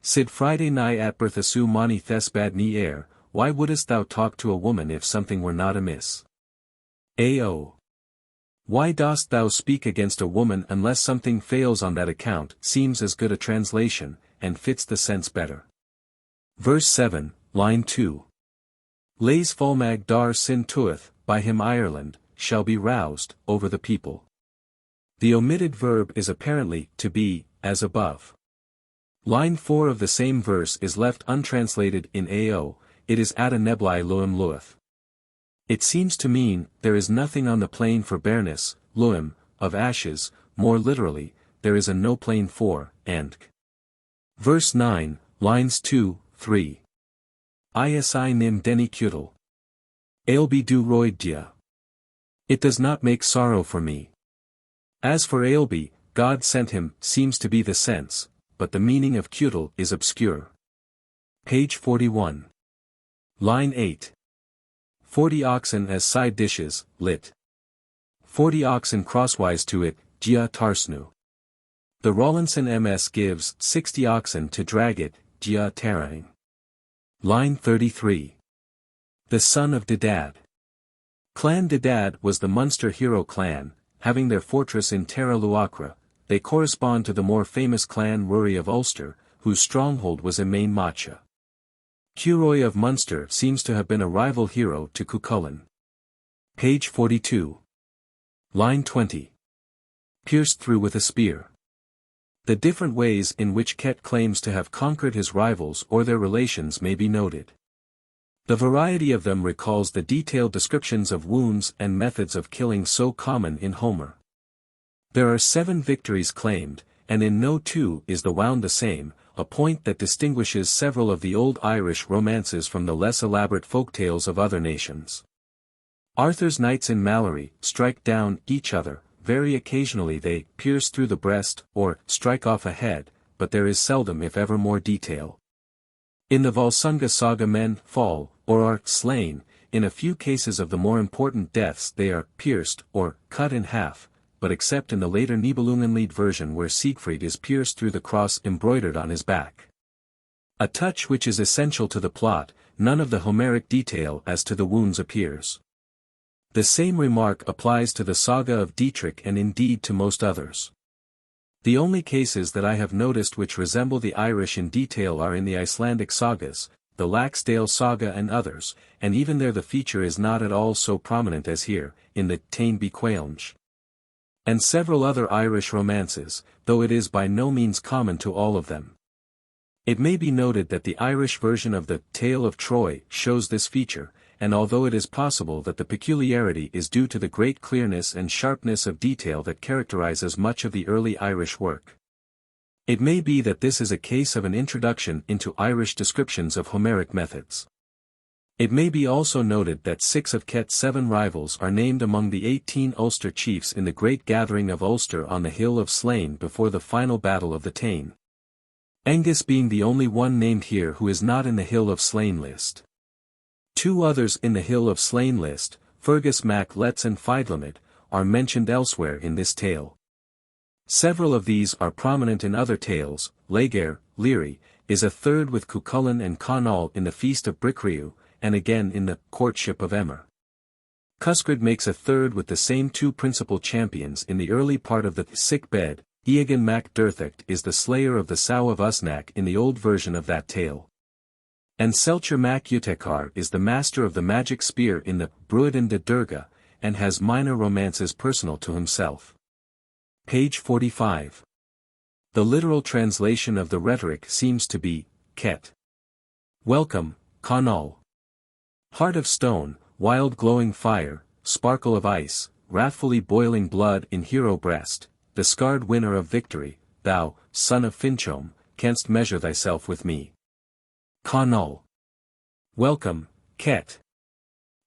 Sid Friday ni at Berthasu mani thesbad ni air, why wouldest thou talk to a woman if something were not amiss? AO. Why dost thou speak against a woman unless something fails on that account, seems as good a translation, and fits the sense better. Verse 7, line 2. Lays Fulmag dar sin tuath, by him Ireland, shall be roused, over the people. The omitted verb is apparently, to be, as above. Line 4 of the same verse is left untranslated in AO, it is Ada Neblai Luim Luath. It seems to mean, there is nothing on the plain for bareness, Luim, of ashes, more literally, there is a no plain for, and. Verse 9, lines 2, 3. Isi nim deni cutil. Ailbe du roid dia. It does not make sorrow for me. As for Ailbe, God sent him, seems to be the sense, but the meaning of cutil is obscure. Page 41. Line 8. 40 oxen as side dishes, lit. 40 oxen crosswise to it, gia tarsnu. The Rawlinson MS gives 60 oxen to drag it, gia taraing. Line 33. The son of Dedad. Clan Dedad was the Munster hero clan, having their fortress in Terra Luacra. They correspond to the more famous clan Ruaidhri of Ulster, whose stronghold was Emain Macha. Curoy of Munster seems to have been a rival hero to Cuchulain. Page 42. Line 20. Pierced through with a spear. The different ways in which Ket claims to have conquered his rivals or their relations may be noted. The variety of them recalls the detailed descriptions of wounds and methods of killing so common in Homer. There are 7 victories claimed, and in no 2 is the wound the same, a point that distinguishes several of the old Irish romances from the less elaborate folktales of other nations. Arthur's knights in Mallory strike down each other, very occasionally they pierce through the breast or strike off a head, but there is seldom if ever more detail. In the Volsunga saga men fall, or are slain, in a few cases of the more important deaths they are pierced or cut in half, but except in the later Nibelungenlied version where Siegfried is pierced through the cross embroidered on his back. A touch which is essential to the plot, none of the Homeric detail as to the wounds appears. The same remark applies to the saga of Dietrich and indeed to most others. The only cases that I have noticed which resemble the Irish in detail are in the Icelandic sagas, the Laxdale saga and others, and even there the feature is not at all so prominent as here, in the Tain be Cualnge. And several other Irish romances, though it is by no means common to all of them. It may be noted that the Irish version of the Tale of Troy shows this feature, and although it is possible that the peculiarity is due to the great clearness and sharpness of detail that characterizes much of the early Irish work, it may be that this is a case of an introduction into Irish descriptions of Homeric methods. It may be also noted that 6 of Ket's 7 rivals are named among the 18 Ulster chiefs in the great gathering of Ulster on the hill of Slane before the final battle of the Tain. Angus being the only one named here who is not in the Hill of Slane list. 2 others in the Hill of Slane list, Fergus Mac Letts and Feidlimid, are mentioned elsewhere in this tale. Several of these are prominent in other tales. Leaghar, Leahy, is a third with Cuchulain and Conall in the Feast of Bricriu, and again in the Courtship of Etain. Cuscrid makes a third with the same 2 principal champions in the early part of the Sick-Bed. Eoghan MacDatho is the slayer of the Sons of Usnach in the old version of that tale. And Selcher Mac-Utekar is the master of the magic spear in the Bruiden de Durga, and has minor romances personal to himself. Page 45. The literal translation of the rhetoric seems to be, Ket. Welcome, Conall. Heart of stone, wild glowing fire, sparkle of ice, wrathfully boiling blood in hero breast, the scarred winner of victory, thou, son of Finchom, canst measure thyself with me. Conall. Welcome, Ket.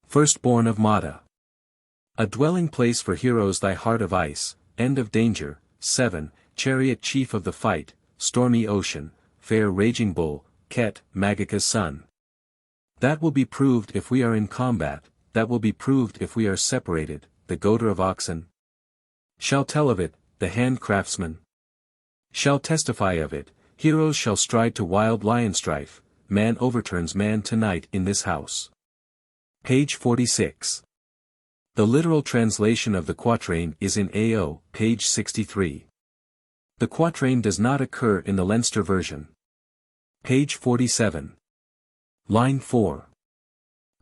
Firstborn of Mada. A dwelling place for heroes thy heart of ice, end of danger, 7, chariot chief of the fight, stormy ocean, fair raging bull, Ket, Magica's son. That will be proved if we are in combat, that will be proved if we are separated, the goater of oxen. Shall tell of it, the handcraftsman. Shall testify of it, heroes shall stride to wild lion strife, man overturns man tonight in this house. Page 46. The literal translation of the quatrain is in AO, page 63. The quatrain does not occur in the Leinster version. Page 47. Line 4.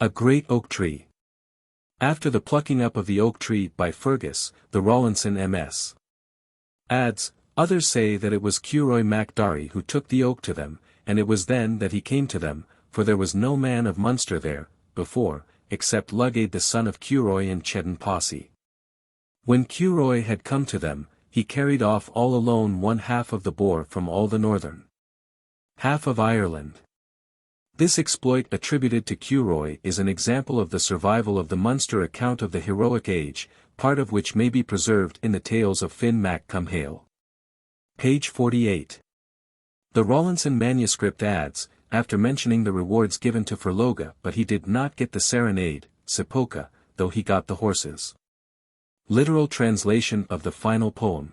A great oak tree. After the plucking up of the oak tree by Fergus, the Rawlinson MS. Adds, others say that it was Curoy MacDarry who took the oak to them, and it was then that he came to them, for there was no man of Munster there, before, except Lugaid the son of Curoy and Cheddon Posse. When Curoy had come to them, he carried off all alone one half of the boar from all the northern half of Ireland. This exploit attributed to Curoy is an example of the survival of the Munster account of the heroic age, part of which may be preserved in the tales of Finn Mac Cumhale. Page 48. The Rawlinson manuscript adds, after mentioning the rewards given to Prologue, but he did not get the serenade, Sipoka, though he got the horses. Literal translation of the final poem.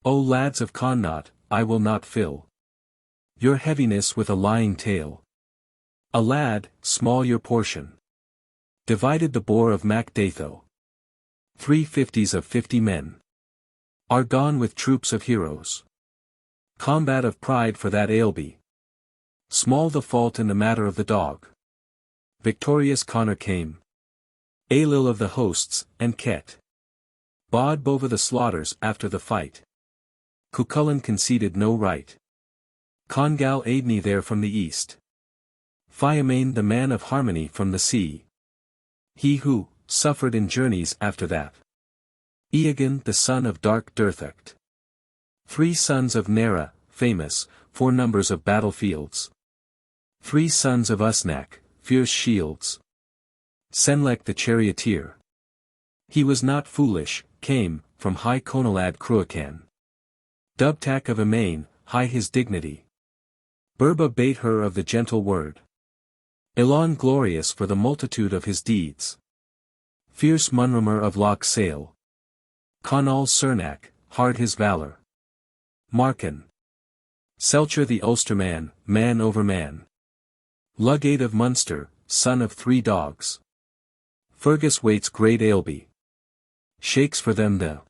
O lads of Connaught, I will not fill your heaviness with a lying tale. A lad, small your portion. Divided the boar of MacDatho. 350s of 50 men are gone with troops of heroes. Combat of pride for that Ailbe. Small the fault in the matter of the dog. Victorious Connor came. Ailil of the hosts, and Ket. Bod bova the slaughters after the fight. Cuchulain conceded no right. Congal Eidni there from the east. Fiamane the man of harmony from the sea. He who suffered in journeys after that. Egerton the son of dark Dirthacht. 3 sons of Nera, famous, 4 numbers of battlefields. 3 sons of Usnach, fierce shields. Senlech the charioteer. He was not foolish, came, from high Conalad Cruachan. Dubtak of Etain, high his dignity. Burba bate her of the gentle word. Elon glorious for the multitude of his deeds. Fierce Munramer of Loch Sale. Conall Cernach, hard his valour. Marken. Selcher the Ulsterman, man over man. Lugaid of Munster, son of 3 dogs. Fergus waits great Ailbe. Shakes for them the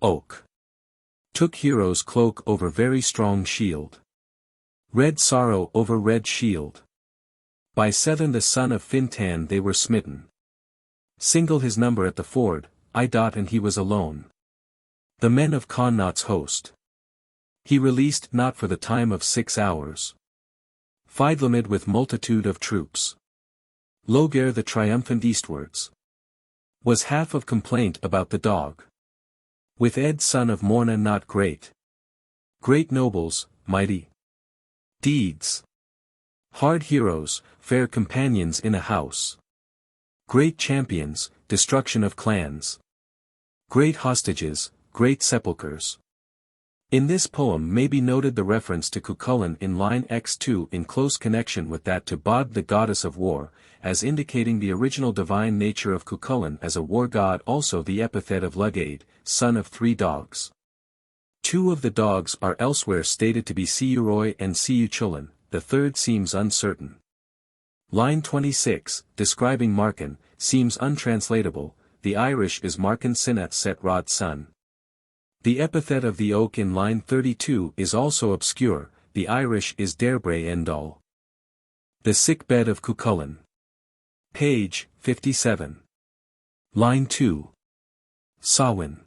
oak. Took hero's cloak over very strong shield. Red sorrow over red shield. By Sethan the son of Fintan they were smitten. Single his number at the ford, and he was alone. The men of Connaught's host. He released not for the time of 6 hours. Fidlamid with multitude of troops. Logair the triumphant eastwards. Was half of complaint about the dog. With Ed son of Morna not great. Great nobles, mighty deeds. Hard heroes, fair companions in a house. Great champions, destruction of clans. Great hostages, great sepulchres. In this poem may be noted the reference to Cuchulain in line X2 in close connection with that to Bod the goddess of war, as indicating the original divine nature of Cuchulain as a war god, also the epithet of Lugaid, son of 3 dogs. 2 of the dogs are elsewhere stated to be Siuroy and Siuchulain, the third seems uncertain. Line 26, describing Marken, seems untranslatable, the Irish is Marken Sinat Set Rod's son. The epithet of the oak in line 32 is also obscure, the Irish is Derbre Endal. The Sick-Bed of Cuchulain. Page 57. Line 2. Samhain.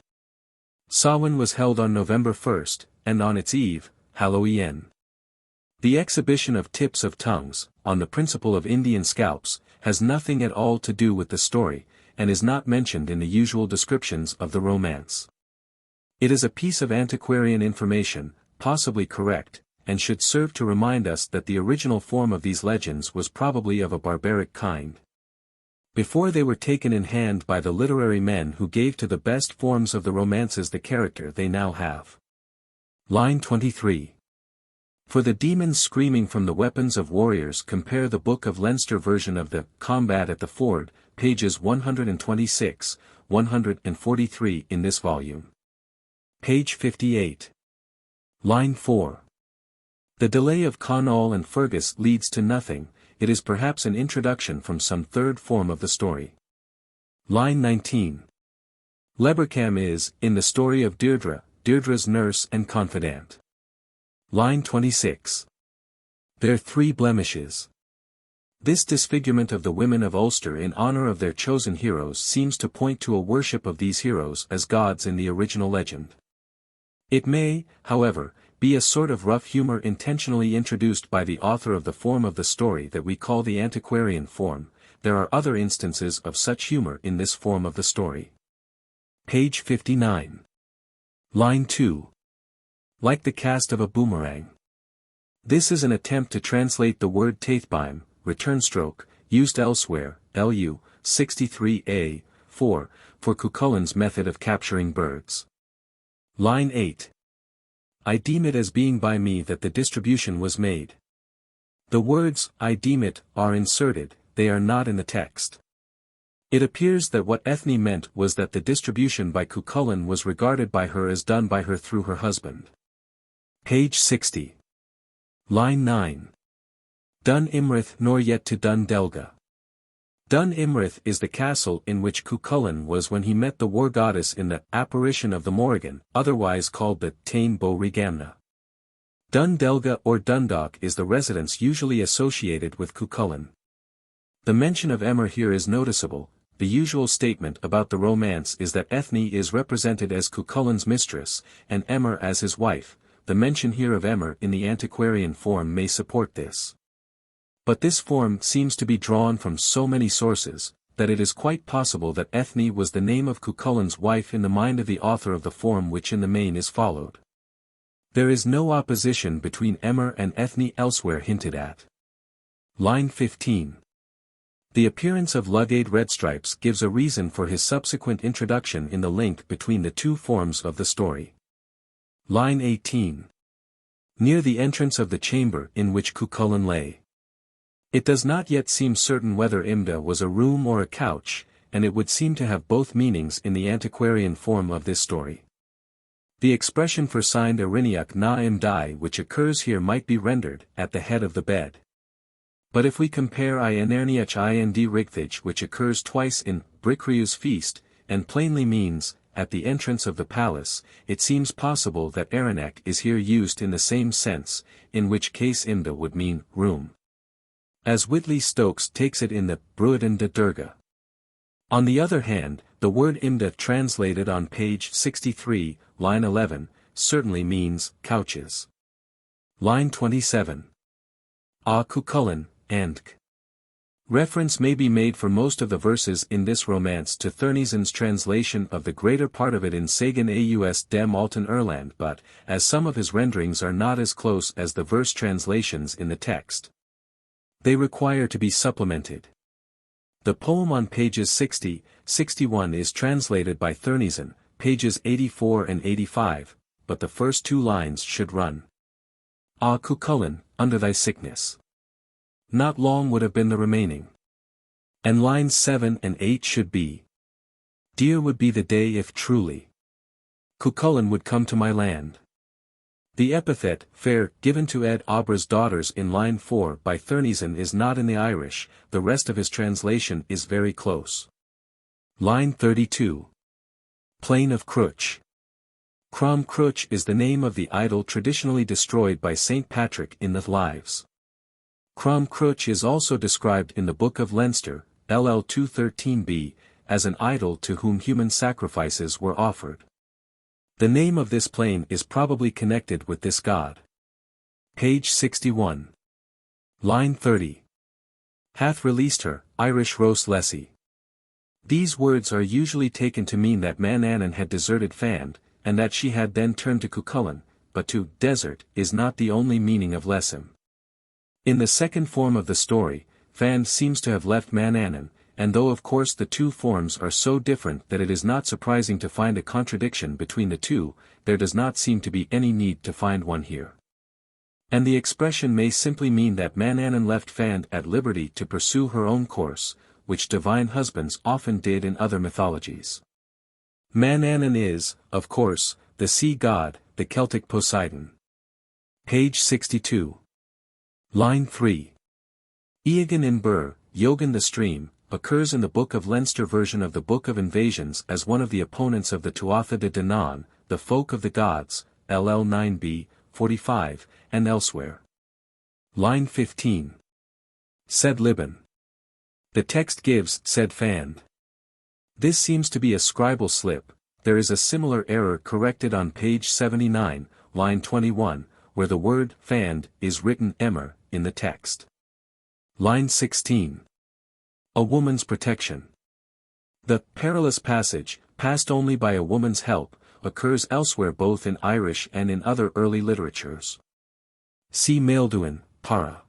Samhain was held on November 1st, and on its eve, Halloween. The exhibition of tips of tongues, on the principle of Indian scalps, has nothing at all to do with the story, and is not mentioned in the usual descriptions of the romance. It is a piece of antiquarian information, possibly correct, and should serve to remind us that the original form of these legends was probably of a barbaric kind. Before they were taken in hand by the literary men who gave to the best forms of the romances the character they now have. Line 23. For the demons screaming from the weapons of warriors, compare the Book of Leinster version of the Combat at the Ford, pages 126, 143 in this volume. Page 58. Line 4. The delay of Conall and Fergus leads to nothing, it is perhaps an introduction from some third form of the story. Line 19. Lebercam is, in the story of Deirdre, Deirdre's nurse and confidant. Line 26. Their 3 blemishes. This disfigurement of the women of Ulster in honor of their chosen heroes seems to point to a worship of these heroes as gods in the original legend. It may, however, be a sort of rough humor intentionally introduced by the author of the form of the story that we call the antiquarian form. There are other instances of such humor in this form of the story. Page 59. Line 2. Like the cast of a boomerang. This is an attempt to translate the word taithbeim, return stroke, used elsewhere, LU 63a, 4, for Cuchulain's method of capturing birds. Line 8. I deem it as being by me that the distribution was made. The words, I deem it, are inserted, they are not in the text. It appears that what Eithne meant was that the distribution by Cuchulain was regarded by her as done by her through her husband. Page 60. Line 9. Dun Imrith nor yet to Dun Delga. Dun Imrith is the castle in which Cuchulain was when he met the war goddess in the Apparition of the Morrigan, otherwise called the Tain Bo Regamna. Dun Delga or Dundalk is the residence usually associated with Cuchulain. The mention of Emer here is noticeable. The usual statement about the romance is that Eithne is represented as Cuchulain's mistress, and Emer as his wife. The mention here of Emer in the antiquarian form may support this. But this form seems to be drawn from so many sources, that it is quite possible that Eithne was the name of Cuchulain's wife in the mind of the author of the form which in the main is followed. There is no opposition between Emer and Eithne elsewhere hinted at. Line 15. The appearance of Lugaid Redstripes gives a reason for his subsequent introduction in the link between the 2 forms of the story. Line 18. Near the entrance of the chamber in which Cuchulain lay. It does not yet seem certain whether Imda was a room or a couch, and it would seem to have both meanings in the antiquarian form of this story. The expression for signed Iriniac na Imdai which occurs here might be rendered, at the head of the bed. But if we compare Inerniach Ind Rigthage which occurs twice in Bricriu's feast, and plainly means, at the entrance of the palace, it seems possible that Iriniac is here used in the same sense, in which case Imda would mean, room. As Whitley Stokes takes it in the Bruadan de Durga. On the other hand, the word Imda translated on page 63, line 11, certainly means, couches. Line 27. Cuchulain, Andk. Reference may be made for most of the verses in this romance to Thurnison's translation of the greater part of it in Sagan Aus dem Alten Erland but, as some of his renderings are not as close as the verse translations in the text, they require to be supplemented. The poem on pages 60, 61 is translated by Thurnison, pages 84 and 85, but the first 2 lines should run. Cuchulain, under thy sickness. Not long would have been the remaining. And lines 7 and 8 should be. Dear would be the day if truly Cuchulain would come to my land. The epithet, fair, given to Ed Obra's daughters in line 4 by Thurnison is not in the Irish, the rest of his translation is very close. Line 32. Plain of Cruch. Crom Cruch is the name of the idol traditionally destroyed by St. Patrick in the Lives. Crom Cruch is also described in the Book of Leinster, LL 213b, as an idol to whom human sacrifices were offered. The name of this plain is probably connected with this god. Page 61. Line 30. Hath released her, Irish Rose Lessie. These words are usually taken to mean that Manannan had deserted Fand, and that she had then turned to Cuchulain, but to desert is not the only meaning of Lessim. In the second form of the story, Fand seems to have left Manannan, and though of course the 2 forms are so different that it is not surprising to find a contradiction between the 2, there does not seem to be any need to find one here. And the expression may simply mean that Manannan left Fand at liberty to pursue her own course, which divine husbands often did in other mythologies. Manannan is, of course, the sea god, the Celtic Poseidon. Page 62. Line 3. Eogan in Bur, Yogan the stream, occurs in the Book of Leinster version of the Book of Invasions as one of the opponents of the Tuatha de Danann, the folk of the gods, LL 9b, 45, and elsewhere. Line 15. Said Liban. The text gives said fand. This seems to be a scribal slip. There is a similar error corrected on page 79, line 21, where the word fand is written emer in the text. Line 16. A woman's protection. The perilous passage, passed only by a woman's help, occurs elsewhere both in Irish and in other early literatures. See Maelduin, Para.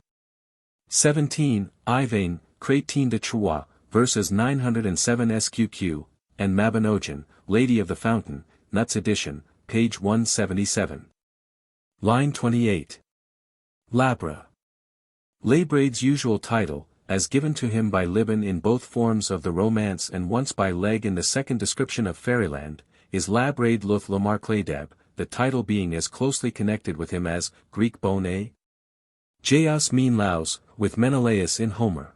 17, Etain, Cretin de Troyes, verses 907 SQQ, and Mabinogion, Lady of the Fountain, Nuts edition, page 177. Line 28. Labra. Labraid's usual title, as given to him by Liban in both forms of the romance and once by Legge in the second description of Fairyland, is Labraid Luth Lamarcladeb, the title being as closely connected with him as Greek Bone. Jaios mean Laos, with Menelaus in Homer.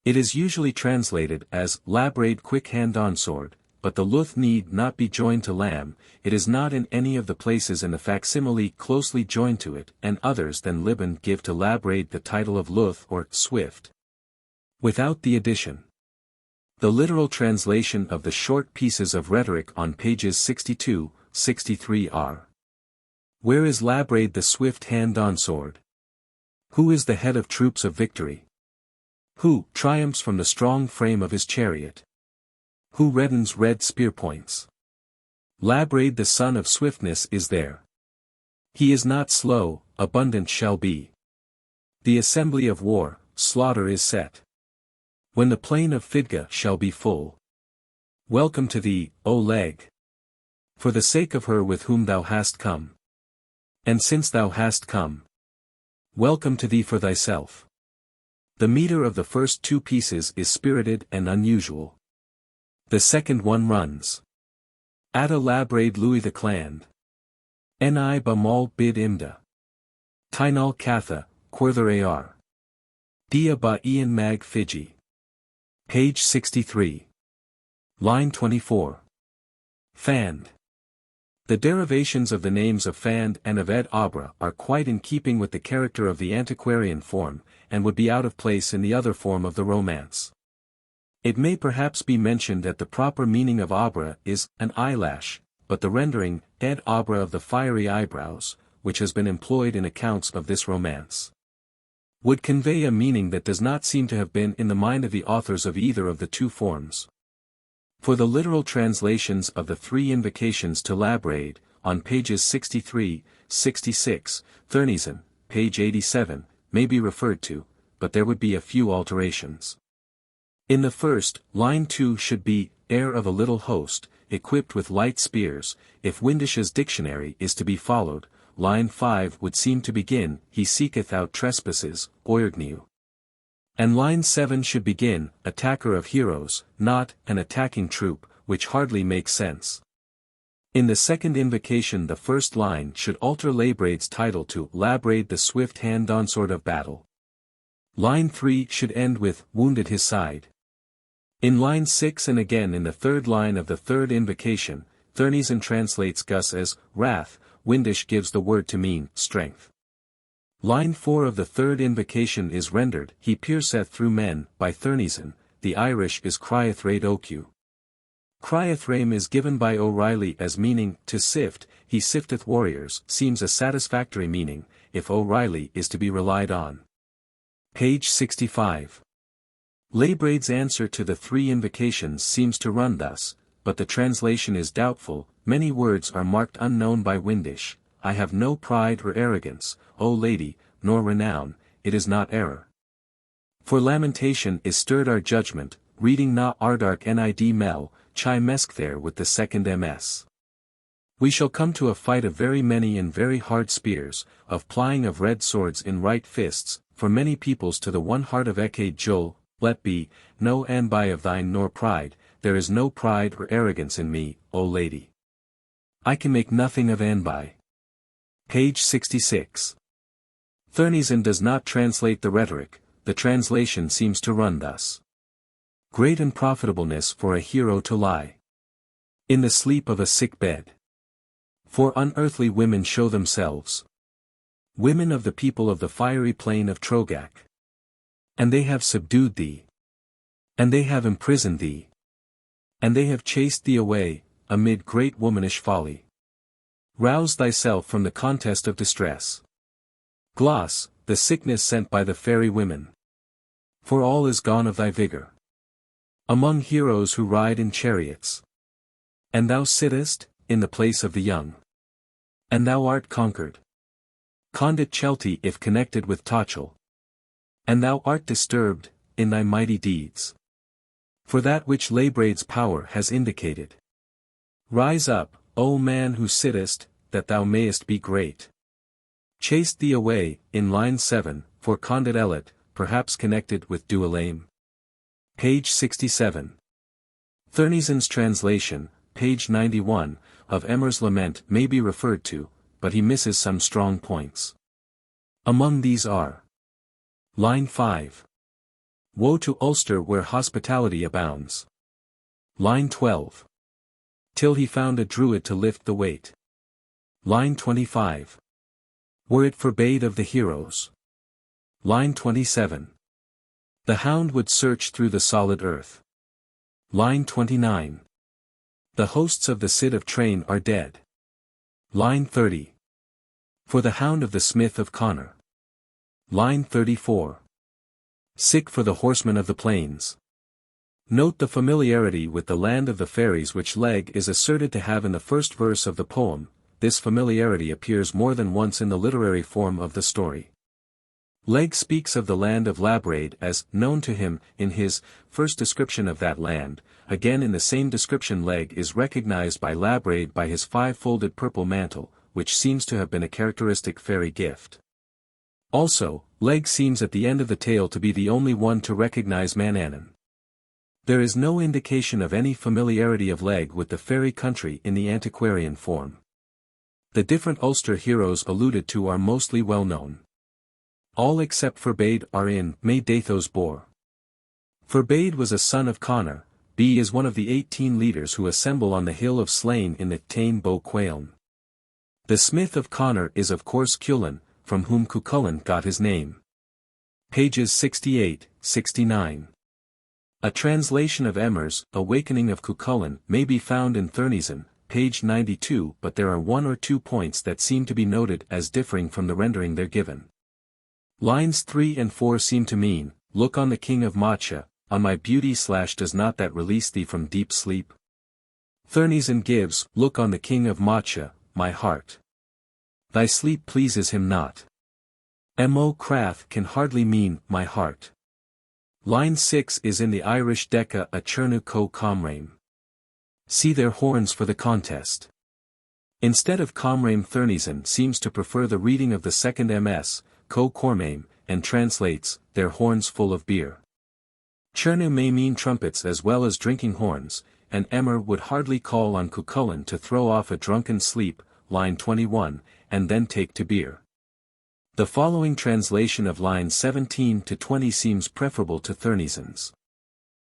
It is usually translated as Labraid quick hand-on sword, but the Luth need not be joined to Lam, it is not in any of the places in the facsimile closely joined to it, and others than Liban give to Labraid the title of Luth or Swift. Without the addition. The literal translation of the short pieces of rhetoric on pages 62, 63 are. Where is Labraid the swift hand-on sword? Who is the head of troops of victory? Who triumphs from the strong frame of his chariot? Who reddens red spear points? Labraid the son of swiftness is there. He is not slow, abundant shall be. The assembly of war, slaughter is set. When the plain of Fidga shall be full. Welcome to thee, O Legge. For the sake of her with whom thou hast come. And since thou hast come. Welcome to thee for thyself. The meter of the first two pieces is spirited and unusual. The second one runs. Atta Labraid Louis the Cland. Ni ba mal bid imda. Tainal Catha, Quirther ar. Dia ba Ian mag Fiji. Page 63. Line 24. Fand. The derivations of the names of Fand and of Ed Abra are quite in keeping with the character of the antiquarian form, and would be out of place in the other form of the romance. It may perhaps be mentioned that the proper meaning of Abra is an eyelash, but the rendering, Ed Abra of the fiery eyebrows, which has been employed in accounts of this romance, would convey a meaning that does not seem to have been in the mind of the authors of either of the two forms. For the literal translations of the three invocations to Labraid, on pages 63, 66, Thurnison, page 87, may be referred to, but there would be a few alterations. In the first, line 2 should be, heir of a little host, equipped with light spears, if Windish's dictionary is to be followed, line 5 would seem to begin, he seeketh out trespasses, Oirgniu. And line 7 should begin, attacker of heroes, not, an attacking troop, which hardly makes sense. In the second invocation the first line should alter Labraid's title to Labraid the swift hand-on sword of battle. Line 3 should end with, wounded his side. In line 6 and again in the third line of the third invocation, Thurnison translates Gus as, wrath, Windish gives the word to mean, strength. Line 4 of the third invocation is rendered, he pierceth through men, by Thurnison, the Irish is crieth raid ocu. Crieth rame is given by O'Reilly as meaning, to sift, he sifteth warriors, seems a satisfactory meaning, if O'Reilly is to be relied on. Page 65. Labraid's answer to the three invocations seems to run thus, but the translation is doubtful, many words are marked unknown by Windish, I have no pride or arrogance, O lady, nor renown, it is not error. For lamentation is stirred our judgment, reading na ardark nid mel, chai meskthare with the second ms. We shall come to a fight of very many and very hard spears, of plying of red swords in right fists, for many peoples to the one heart of Eke Jol, let be, no anby of thine nor pride, there is no pride or arrogance in me, O lady. I can make nothing of anby. Page 66. Thurnison does not translate the rhetoric, the translation seems to run thus. Great unprofitableness for a hero to lie in the sleep of a sick bed. For unearthly women show themselves women of the people of the fiery plain of Trogak. And they have subdued thee. And they have imprisoned thee. And they have chased thee away, amid great womanish folly. Rouse thyself from the contest of distress. Gloss, the sickness sent by the fairy women. For all is gone of thy vigor. Among heroes who ride in chariots. And thou sittest, in the place of the young. And thou art conquered. Condit Chelty if connected with Tochel. And thou art disturbed, in thy mighty deeds. For that which Leabraid's power has indicated. Rise up, O man who sittest, that thou mayest be great. Chased thee away, in line 7, for Condit Elet, perhaps connected with Dualaim. Page 67. Thurnison's translation, page 91, of Emer's Lament may be referred to, but he misses some strong points. Among these are: line 5. Woe to Ulster where hospitality abounds. Line 12. Till he found a druid to lift the weight. Line 25. Were it forbade of the heroes. Line 27. The hound would search through the solid earth. Line 29. The hosts of the Cid of Train are dead. Line 30. For the hound of the smith of Connor. Line 34. Sick for the horsemen of the plains. Note the familiarity with the land of the fairies which Legge is asserted to have in the first verse of the poem. This familiarity appears more than once in the literary form of the story. Legge speaks of the land of Leabhar as known to him in his first description of that land. Again in the same description Legge is recognized by Leabhar by his five-folded purple mantle, which seems to have been a characteristic fairy gift. Also, Legge seems at the end of the tale to be the only one to recognize Manannan. There is no indication of any familiarity of Legge with the fairy country in the antiquarian form. The different Ulster heroes alluded to are mostly well known. All except Forbade are in MacDatho's Boar. Forbade was a son of Connor. B is one of the 18 leaders who assemble on the hill of Slane in the Tain Bo Cualnge. The smith of Connor is of course Cuchulain, from whom Cuchulain got his name. Pages 68, 69. A translation of Emer's Awakening of Cuchulain may be found in Thurnison, page 92, but there are one or two points that seem to be noted as differing from the rendering there given. Lines 3 and 4 seem to mean, look on the king of Macha, on my beauty / does not that release thee from deep sleep? Thurnison gives, look on the king of Macha, my heart. Thy sleep pleases him not. Mo Crath can hardly mean, my heart. Line 6 is in the Irish Deca a Chernu Co Comrame. See their horns for the contest. Instead of Comrame Thurnison seems to prefer the reading of the second MS, Co Cormame, and translates, their horns full of beer. Chernu may mean trumpets as well as drinking horns, and Emer would hardly call on Cuchulain to throw off a drunken sleep, line 21, and then take to beer. The following translation of lines 17 to 20 seems preferable to Thurnison's.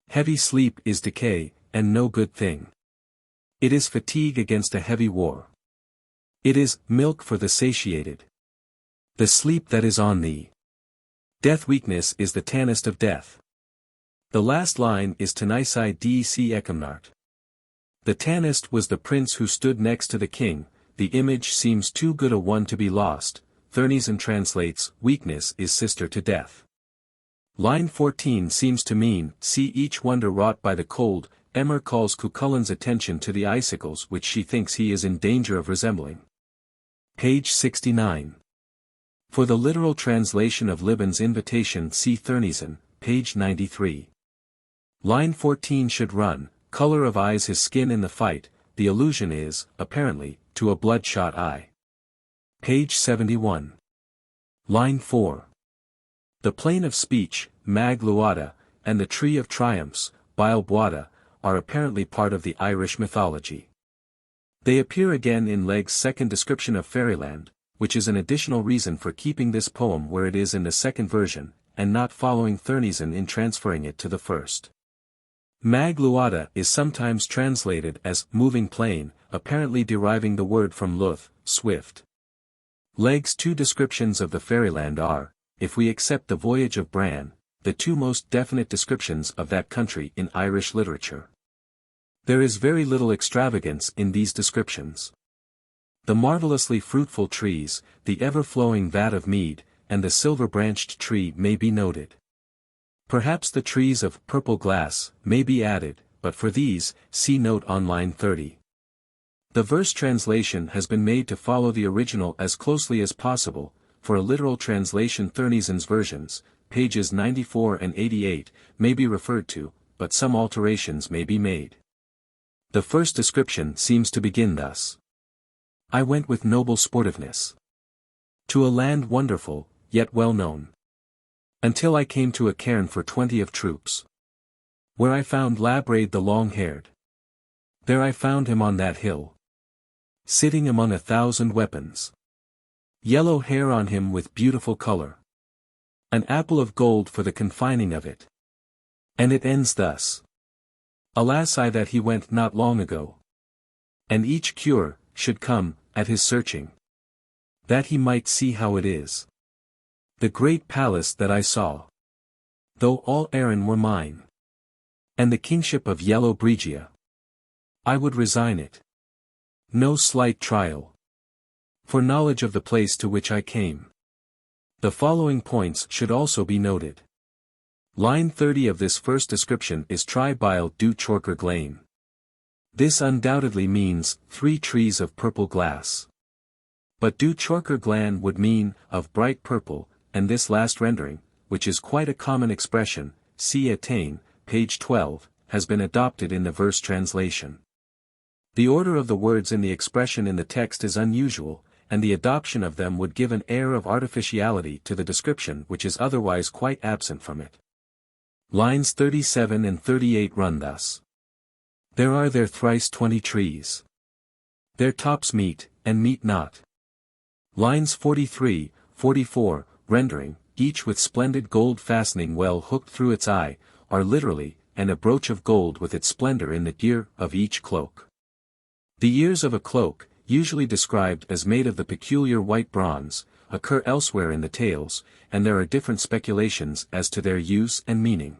Heavy sleep is decay, and no good thing. It is fatigue against a heavy war. It is milk for the satiated. The sleep that is on thee. Death weakness is the tannest of death. The last line is Tenisai dec Ecumnart. The tannest was the prince who stood next to the king. The image seems too good a one to be lost. Thurnison translates, weakness is sister to death. Line 14 seems to mean, see each wonder wrought by the cold. Emer calls Cuchulain's attention to the icicles which she thinks he is in danger of resembling. Page 69. For the literal translation of Libban's invitation see Thurnison, page 93. Line 14 should run, color of eyes his skin in the fight. The allusion is, apparently, to a bloodshot eye. Page 71. Line 4. The plane of speech, Mag Luada, and the tree of triumphs, Baal Buada, are apparently part of the Irish mythology. They appear again in Legge's second description of Fairyland, which is an additional reason for keeping this poem where it is in the second version, and not following Thurnison in transferring it to the first. Mag Luada is sometimes translated as moving plain, apparently deriving the word from luth, swift. Leg's two descriptions of the Fairyland are, if we accept the Voyage of Bran, the two most definite descriptions of that country in Irish literature. There is very little extravagance in these descriptions. The marvellously fruitful trees, the ever-flowing vat of mead, and the silver-branched tree may be noted. Perhaps the trees of purple glass may be added, but for these, see note on line 30. The verse translation has been made to follow the original as closely as possible. For a literal translation, Thurnison's versions, pages 94 and 88, may be referred to, but some alterations may be made. The first description seems to begin thus. I went with noble sportiveness to a land wonderful, yet well known. Until I came to a cairn for 20 of troops, where I found Labraid the long-haired. There I found him on that hill, sitting among 1,000 weapons. Yellow hair on him with beautiful color. An apple of gold for the confining of it. And it ends thus. Alas, I that he went not long ago. And each cure should come, at his searching, that he might see how it is. The great palace that I saw, though all Erin were mine, and the kingship of Yellow Bregia, I would resign it. No slight trial. For knowledge of the place to which I came. The following points should also be noted. Line 30 of this first description is Tribile du Chorker Glane. This undoubtedly means 3 trees of purple glass. But du Chorker Glan would mean, of bright purple, and this last rendering, which is quite a common expression, see Etain, page 12, has been adopted in the verse translation. The order of the words in the expression in the text is unusual, and the adoption of them would give an air of artificiality to the description which is otherwise quite absent from it. Lines 37 and 38 run thus. There are there thrice 20 trees. Their tops meet, and meet not. Lines 43, 44, rendering, each with splendid gold fastening well hooked through its eye, are literally, and a brooch of gold with its splendor in the ear of each cloak. The ears of a cloak, usually described as made of the peculiar white bronze, occur elsewhere in the tales, and there are different speculations as to their use and meaning.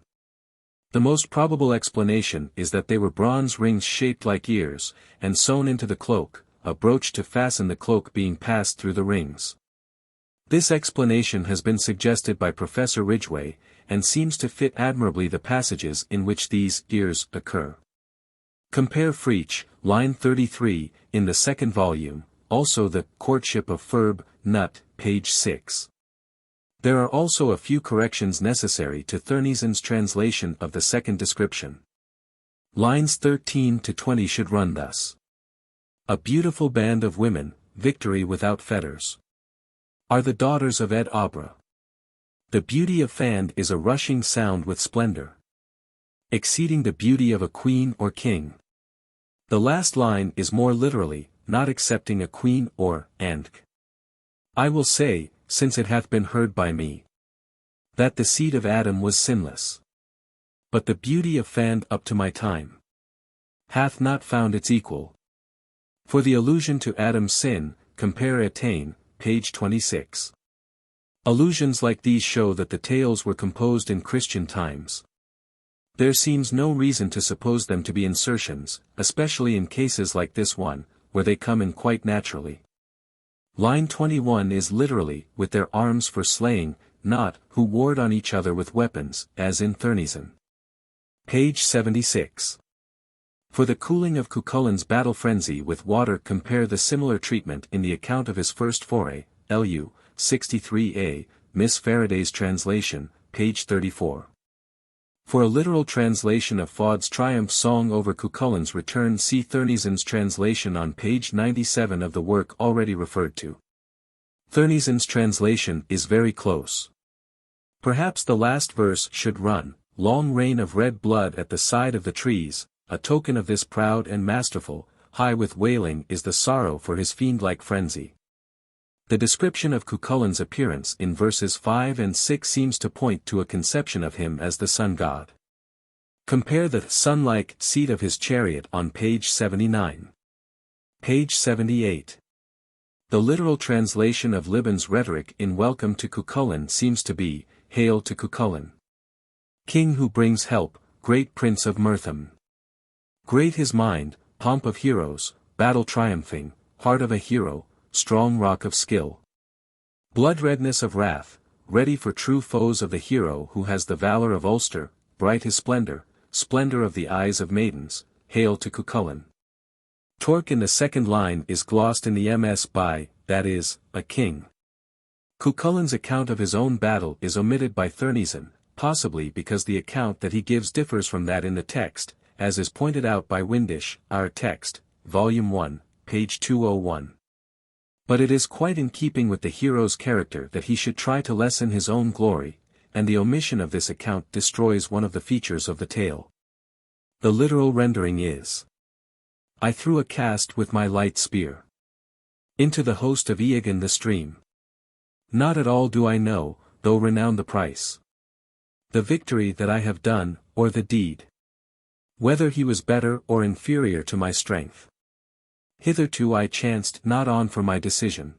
The most probable explanation is that they were bronze rings shaped like ears, and sewn into the cloak, a brooch to fasten the cloak being passed through the rings. This explanation has been suggested by Professor Ridgway, and seems to fit admirably the passages in which these ears occur. Compare Fraich, line 33, in the second volume, also the Courtship of Etain, page 6. There are also a few corrections necessary to Thurnison's translation of the second description. Lines 13 to 20 should run thus. A beautiful band of women, victory without fetters, are the daughters of Ed Abra. The beauty of Fand is a rushing sound with splendor, exceeding the beauty of a queen or king. The last line is more literally, not excepting a queen or Andk. I will say, since it hath been heard by me, that the seed of Adam was sinless. But the beauty of Fand up to my time hath not found its equal. For the allusion to Adam's sin, compare Etain, page 26. Allusions like these show that the tales were composed in Christian times. There seems no reason to suppose them to be insertions, especially in cases like this one, where they come in quite naturally. Line 21 is literally, with their arms for slaying, not, who warred on each other with weapons, as in Thurnison. Page 76. For the cooling of Cuchulain's battle frenzy with water, compare the similar treatment in the account of his first foray, LU, 63a, Miss Faraday's translation, page 34. For a literal translation of Faud's triumph song over Cuchulain's return, see Thurnison's translation on page 97 of the work already referred to. Thurnison's translation is very close. Perhaps the last verse should run, long rain of red blood at the side of the trees, a token of this proud and masterful, high with wailing is the sorrow for his fiend-like frenzy. The description of Cuchulain's appearance in verses 5 and 6 seems to point to a conception of him as the sun god. Compare the sun-like seat of his chariot on page 79. Page 78. The literal translation of Libban's rhetoric in Welcome to Cuchulain seems to be, Hail to Cuchulain, King who brings help, great Prince of Murtham. Great his mind, pomp of heroes, battle triumphing, heart of a hero, strong rock of skill. Blood-redness of wrath, ready for true foes of the hero who has the valor of Ulster, bright his splendor, splendor of the eyes of maidens, hail to Cuchulain. Torque in the second line is glossed in the MS by, that is, a king. Cuchulain's account of his own battle is omitted by Thurneson, possibly because the account that he gives differs from that in the text, as is pointed out by Windisch, Our Text, Volume 1, page 201. But it is quite in keeping with the hero's character that he should try to lessen his own glory, and the omission of this account destroys one of the features of the tale. The literal rendering is, I threw a cast with my light spear into the host of Egerton the stream. Not at all do I know, though renown the price, the victory that I have done, or the deed, whether he was better or inferior to my strength. Hitherto I chanced not on for my decision.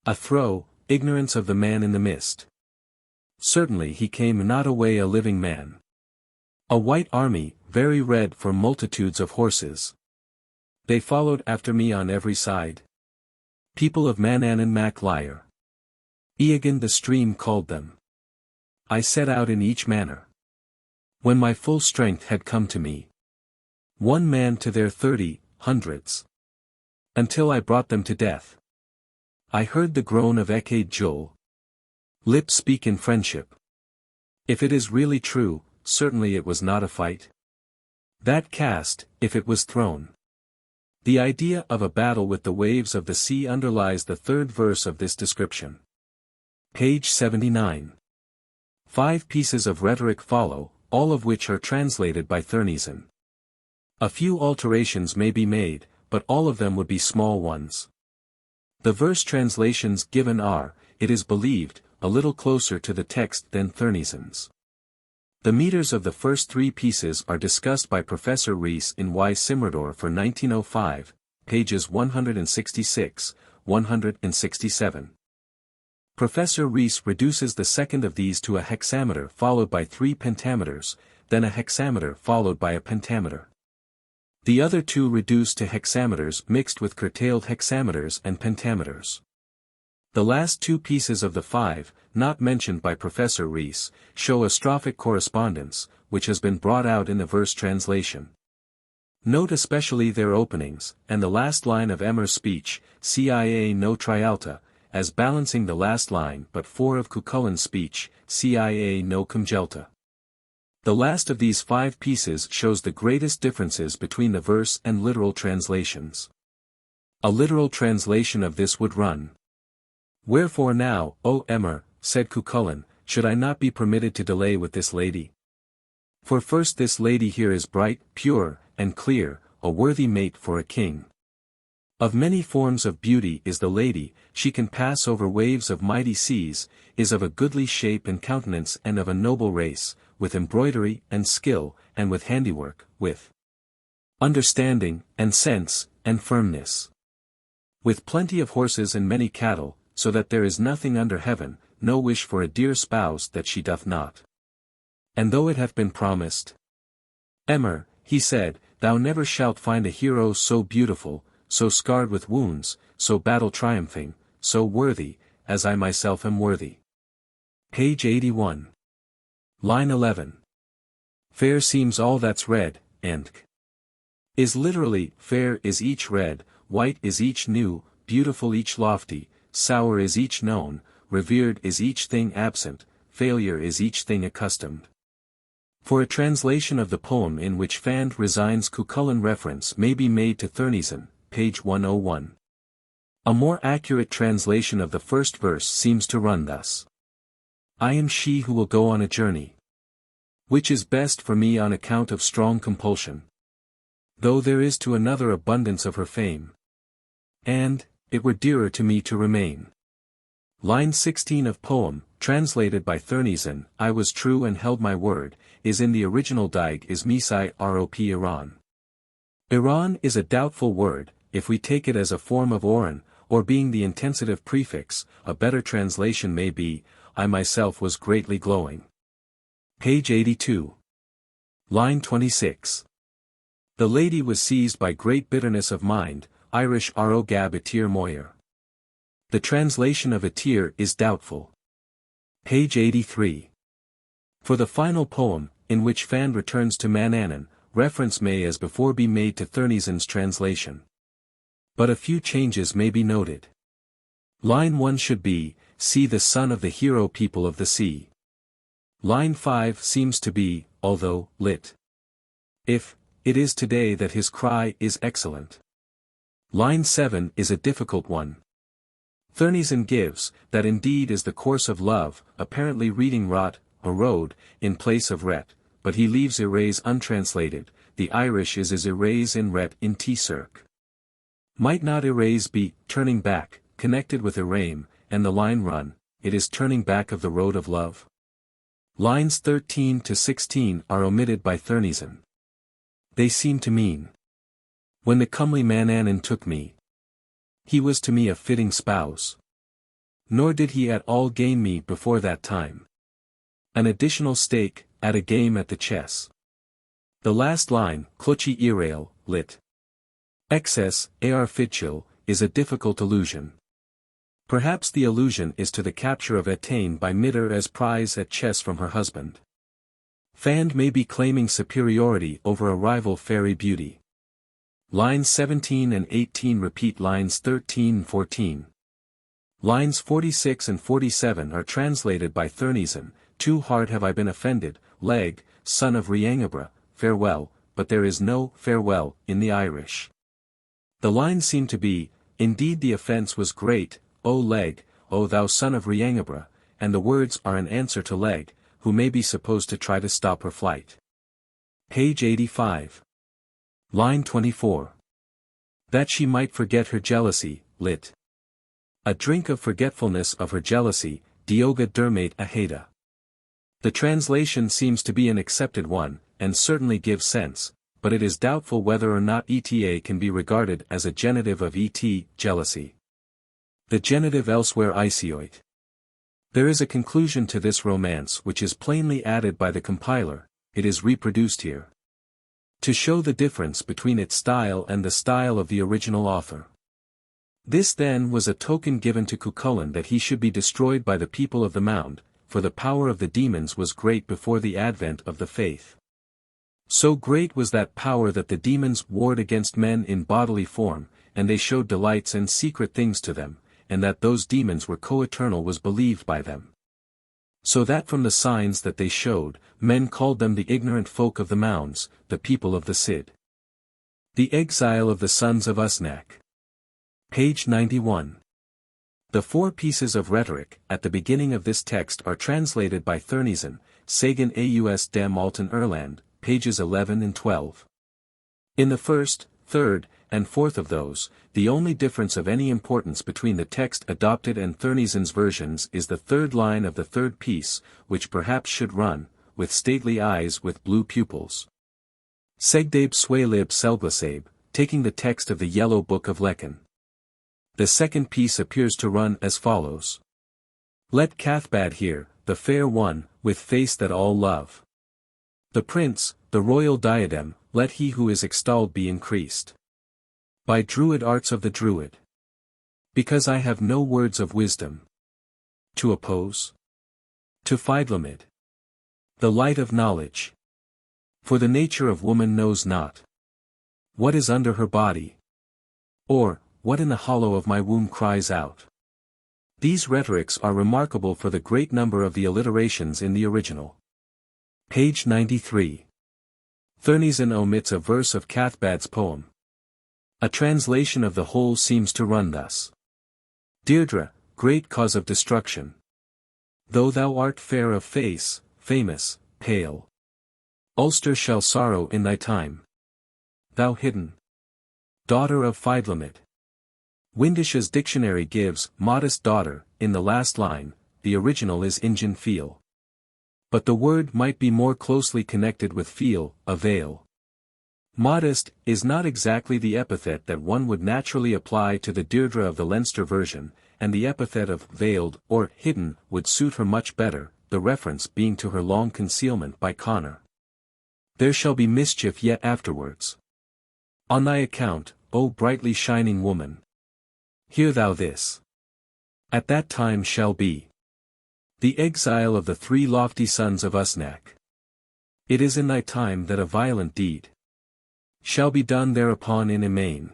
A throw, ignorance of the man in the mist. Certainly he came not away a living man. A white army, very red for multitudes of horses. They followed after me on every side. People of Manan and MacLyre. Egerton the stream called them. I set out in each manner. When my full strength had come to me, one man to their 30, hundreds. Until I brought them to death. I heard the groan of H-Uidhri. Lips speak in friendship. If it is really true, certainly it was not a fight. That cast, if it was thrown. The idea of a battle with the waves of the sea underlies the third verse of this description. Page 79. 5 pieces of rhetoric follow, all of which are translated by Thurneson. A few alterations may be made, but all of them would be small ones. The verse translations given are, it is believed, a little closer to the text than Thurneson's. The meters of the first 3 pieces are discussed by Professor Rees in Y. Simrador for 1905, pages 166, 167. Professor Rees reduces the second of these to a hexameter followed by 3 pentameters, then a hexameter followed by a pentameter. The other 2 reduced to hexameters mixed with curtailed hexameters and pentameters. The last 2 pieces of the 5, not mentioned by Professor Rees, show a strophic correspondence, which has been brought out in the verse translation. Note especially their openings, and the last line of Emer's speech, Cia no trialta, as balancing the last line but 4 of Cuchulain's speech, Cia no cumgelta. The last of these 5 pieces shows the greatest differences between the verse and literal translations. A literal translation of this would run. Wherefore now, O Emer, said Cuchulain, should I not be permitted to delay with this lady? For first this lady here is bright, pure, and clear, a worthy mate for a king. Of many forms of beauty is the lady, she can pass over waves of mighty seas, is of a goodly shape and countenance and of a noble race, with embroidery and skill, and with handiwork, with understanding, and sense, and firmness. With plenty of horses and many cattle, so that there is nothing under heaven, no wish for a dear spouse that she doth not. And though it hath been promised, Emer, he said, thou never shalt find a hero so beautiful, so scarred with wounds, so battle triumphing, so worthy, as I myself am worthy. Page 81. Line 11. Fair seems all that's red, and is literally, fair is each red, white is each new, beautiful each lofty, sour is each known, revered is each thing absent, failure is each thing accustomed. For a translation of the poem in which Fand resigns Cuchulain reference may be made to Thurneson, page 101. A more accurate translation of the first verse seems to run thus. I am she who will go on a journey, which is best for me on account of strong compulsion, though there is to another abundance of her fame, and it were dearer to me to remain. Line 16 of poem, translated by Thurneson, I was true and held my word, is in the original Daig is Misai Rop Iran. Iran is a doubtful word, if we take it as a form of Oran, or being the intensive prefix, a better translation may be, I myself was greatly glowing. Page 82. Line 26. The lady was seized by great bitterness of mind, Irish Aro Gab Etir Moyer. The translation of Etir is doubtful. Page 83. For the final poem, in which Fan returns to Manannan, reference may as before be made to Thurnison's translation. But a few changes may be noted. Line 1 should be, see the son of the hero people of the sea. Line 5 seems to be, although, lit. If, it is today that his cry is excellent. Line 7 is a difficult one. Thurnison gives, that indeed is the course of love, apparently reading rot, a road, in place of ret, but he leaves erase untranslated, the Irish is erase in ret in t-circ. Might not erase be, turning back, connected with erame, and the line run, it is turning back of the road of love? Lines 13 to 16 are omitted by Thurnison. They seem to mean, when the comely Manannan took me, he was to me a fitting spouse. Nor did he at all gain me before that time. An additional stake, at a game at the chess. The last line, Clutchy Irail, lit. Excess, ar fitchil, is a difficult allusion. Perhaps the allusion is to the capture of Etain by Midder as prize at chess from her husband. Fand may be claiming superiority over a rival fairy beauty. Lines 17 and 18 repeat lines 13 and 14. Lines 46 and 47 are translated by Thurnison, too hard have I been offended, Leg, son of Riangabra, farewell, but there is no farewell in the Irish. The lines seem to be, indeed the offence was great, O Leg, O thou son of Riangabra, and the words are an answer to Leg, who may be supposed to try to stop her flight. Page 85. Line 24. That she might forget her jealousy, lit. A drink of forgetfulness of her jealousy, Dioga Dermate Aheda. The translation seems to be an accepted one, and certainly gives sense, but it is doubtful whether or not eta can be regarded as a genitive of et, jealousy. The genitive elsewhere H-Uidhri. There is a conclusion to this romance which is plainly added by the compiler, it is reproduced here. To show the difference between its style and the style of the original author. This then was a token given to Cuchulain that he should be destroyed by the people of the Mound, for the power of the demons was great before the advent of the faith. So great was that power that the demons warred against men in bodily form, and they showed delights and secret things to them, and that those demons were co-eternal was believed by them. So that from the signs that they showed, men called them the ignorant folk of the mounds, the people of the Cid. The Exile of the Sons of Usnach. Page 91. The 4 pieces of rhetoric, at the beginning of this text are translated by Thurnison, Sagan Aus dem Alten Erland, pages 11 and 12. In the first, third, and fourth of those, the only difference of any importance between the text adopted and Thurnison's versions is the third line of the third piece, which perhaps should run, with stately eyes with blue pupils. Segdabe Swalib Selglasabe, taking the text of the Yellow Book of Lecan. The second piece appears to run as follows. Let Cathbad hear, the fair one, with face that all love. The prince, the royal diadem, let he who is extolled be increased. By Druid arts of the Druid. Because I have no words of wisdom. To oppose. To Fidlamid. The light of knowledge. For the nature of woman knows not. What is under her body? Or, what in the hollow of my womb cries out? These rhetorics are remarkable for the great number of the alliterations in the original. Page 93. Thurnison omits a verse of Cathbad's poem. A translation of the whole seems to run thus. Deirdre, great cause of destruction. Though thou art fair of face, famous, pale. Ulster shall sorrow in thy time. Thou hidden daughter of Fidlamid. Windish's dictionary gives, modest daughter, in the last line, the original is Injin feel. But the word might be more closely connected with feel, a veil. Modest is not exactly the epithet that one would naturally apply to the Deirdre of the Leinster version, and the epithet of veiled or hidden would suit her much better, the reference being to her long concealment by Connor. There shall be mischief yet afterwards. On thy account, O brightly shining woman. Hear thou this. At that time shall be the exile of the 3 lofty sons of Usnach. It is in thy time that a violent deed shall be done thereupon in Etain.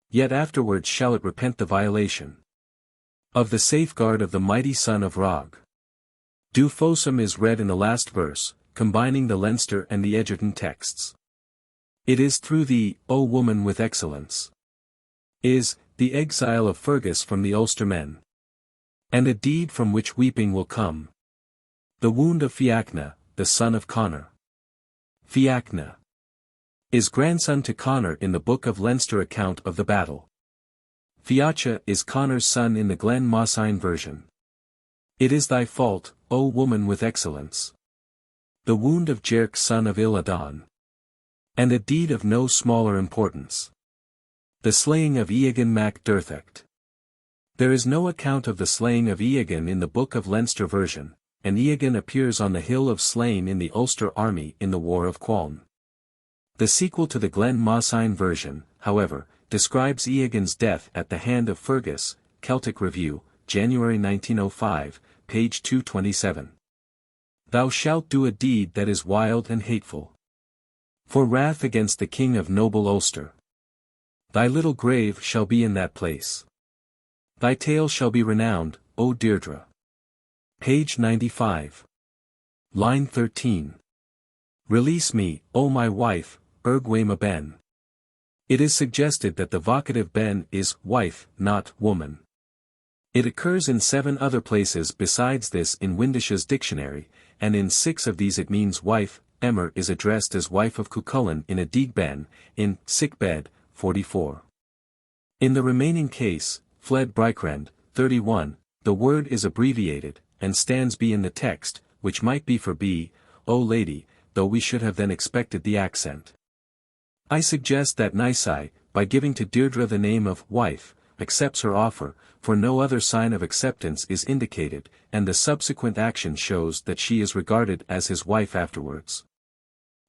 Yet afterwards shall it repent the violation of the safeguard of the mighty son of Rog. Du Fossum is read in the last verse, combining the Leinster and the Egerton texts. It is through thee, O woman with excellence, is the exile of Fergus from the Ulster men, and a deed from which weeping will come. The wound of Fiachna, the son of Connor. Fiachna is grandson to Connor in the Book of Leinster account of the battle. Fiacha is Connor's son in the Glen Mosine version. It is thy fault, O woman with excellence. The wound of Jerk son of Iladon. And a deed of no smaller importance. The slaying of Eogan MacDatho. There is no account of the slaying of Eogan in the Book of Leinster version, and Eogan appears on the hill of Slane in the Ulster army in the War of Cualnge. The sequel to the Glen Mosine version, however, describes Eogan's death at the hand of Fergus, Celtic Review, January 1905, page 227. Thou shalt do a deed that is wild and hateful. For wrath against the king of noble Ulster. Thy little grave shall be in that place. Thy tale shall be renowned, O Deirdre. Page 95. Line 13. Release me, O my wife, Ergwema ben. It is suggested that the vocative ben is wife, not woman. It occurs in 7 other places besides this in Windish's dictionary, and in 6 of these it means wife. Emer is addressed as wife of Cuchulain in a Digben, in Sickbed, 44. In the remaining case, Fled Brykrend, 31, the word is abbreviated, and stands B in the text, which might be for B, O lady, though we should have then expected the accent. I suggest that Nisai, by giving to Deirdre the name of wife, accepts her offer, for no other sign of acceptance is indicated, and the subsequent action shows that she is regarded as his wife afterwards.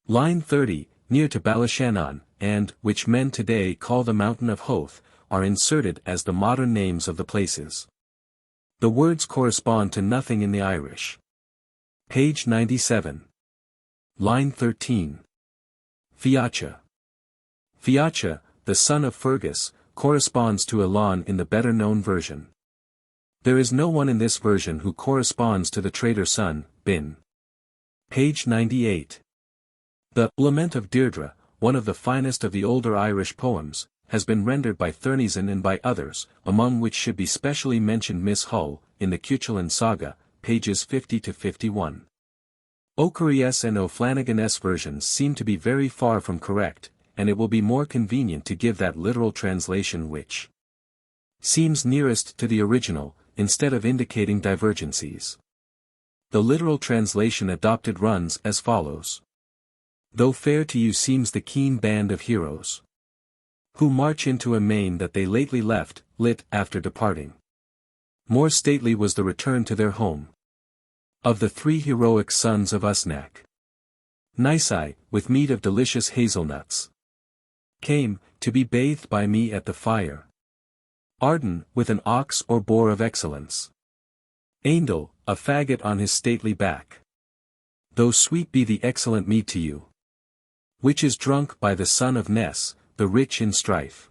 Line 30, near to Balishannon, and which men today call the Mountain of Hoth, are inserted as the modern names of the places. The words correspond to nothing in the Irish. Page 97. Line 13. Fiacha. Fiacha, the son of Fergus, corresponds to Elan in the better-known version. There is no one in this version who corresponds to the traitor son, Bin. Page 98. The Lament of Deirdre, one of the finest of the older Irish poems, has been rendered by Thurneson and by others, among which should be specially mentioned Miss Hull, in the Cuchulain saga, pages 50-51. O'Curry and O'Flanagan versions seem to be very far from correct, and it will be more convenient to give that literal translation which seems nearest to the original, instead of indicating divergencies. The literal translation adopted runs as follows. Though fair to you seems the keen band of heroes, who march into a main that they lately left, lit after departing. More stately was the return to their home of the 3 heroic sons of Usnach. Nisai, with meat of delicious hazelnuts, came, to be bathed by me at the fire. Arden, with an ox or boar of excellence. Aindel, a faggot on his stately back. Though sweet be the excellent meat to you, which is drunk by the son of Ness, the rich in strife.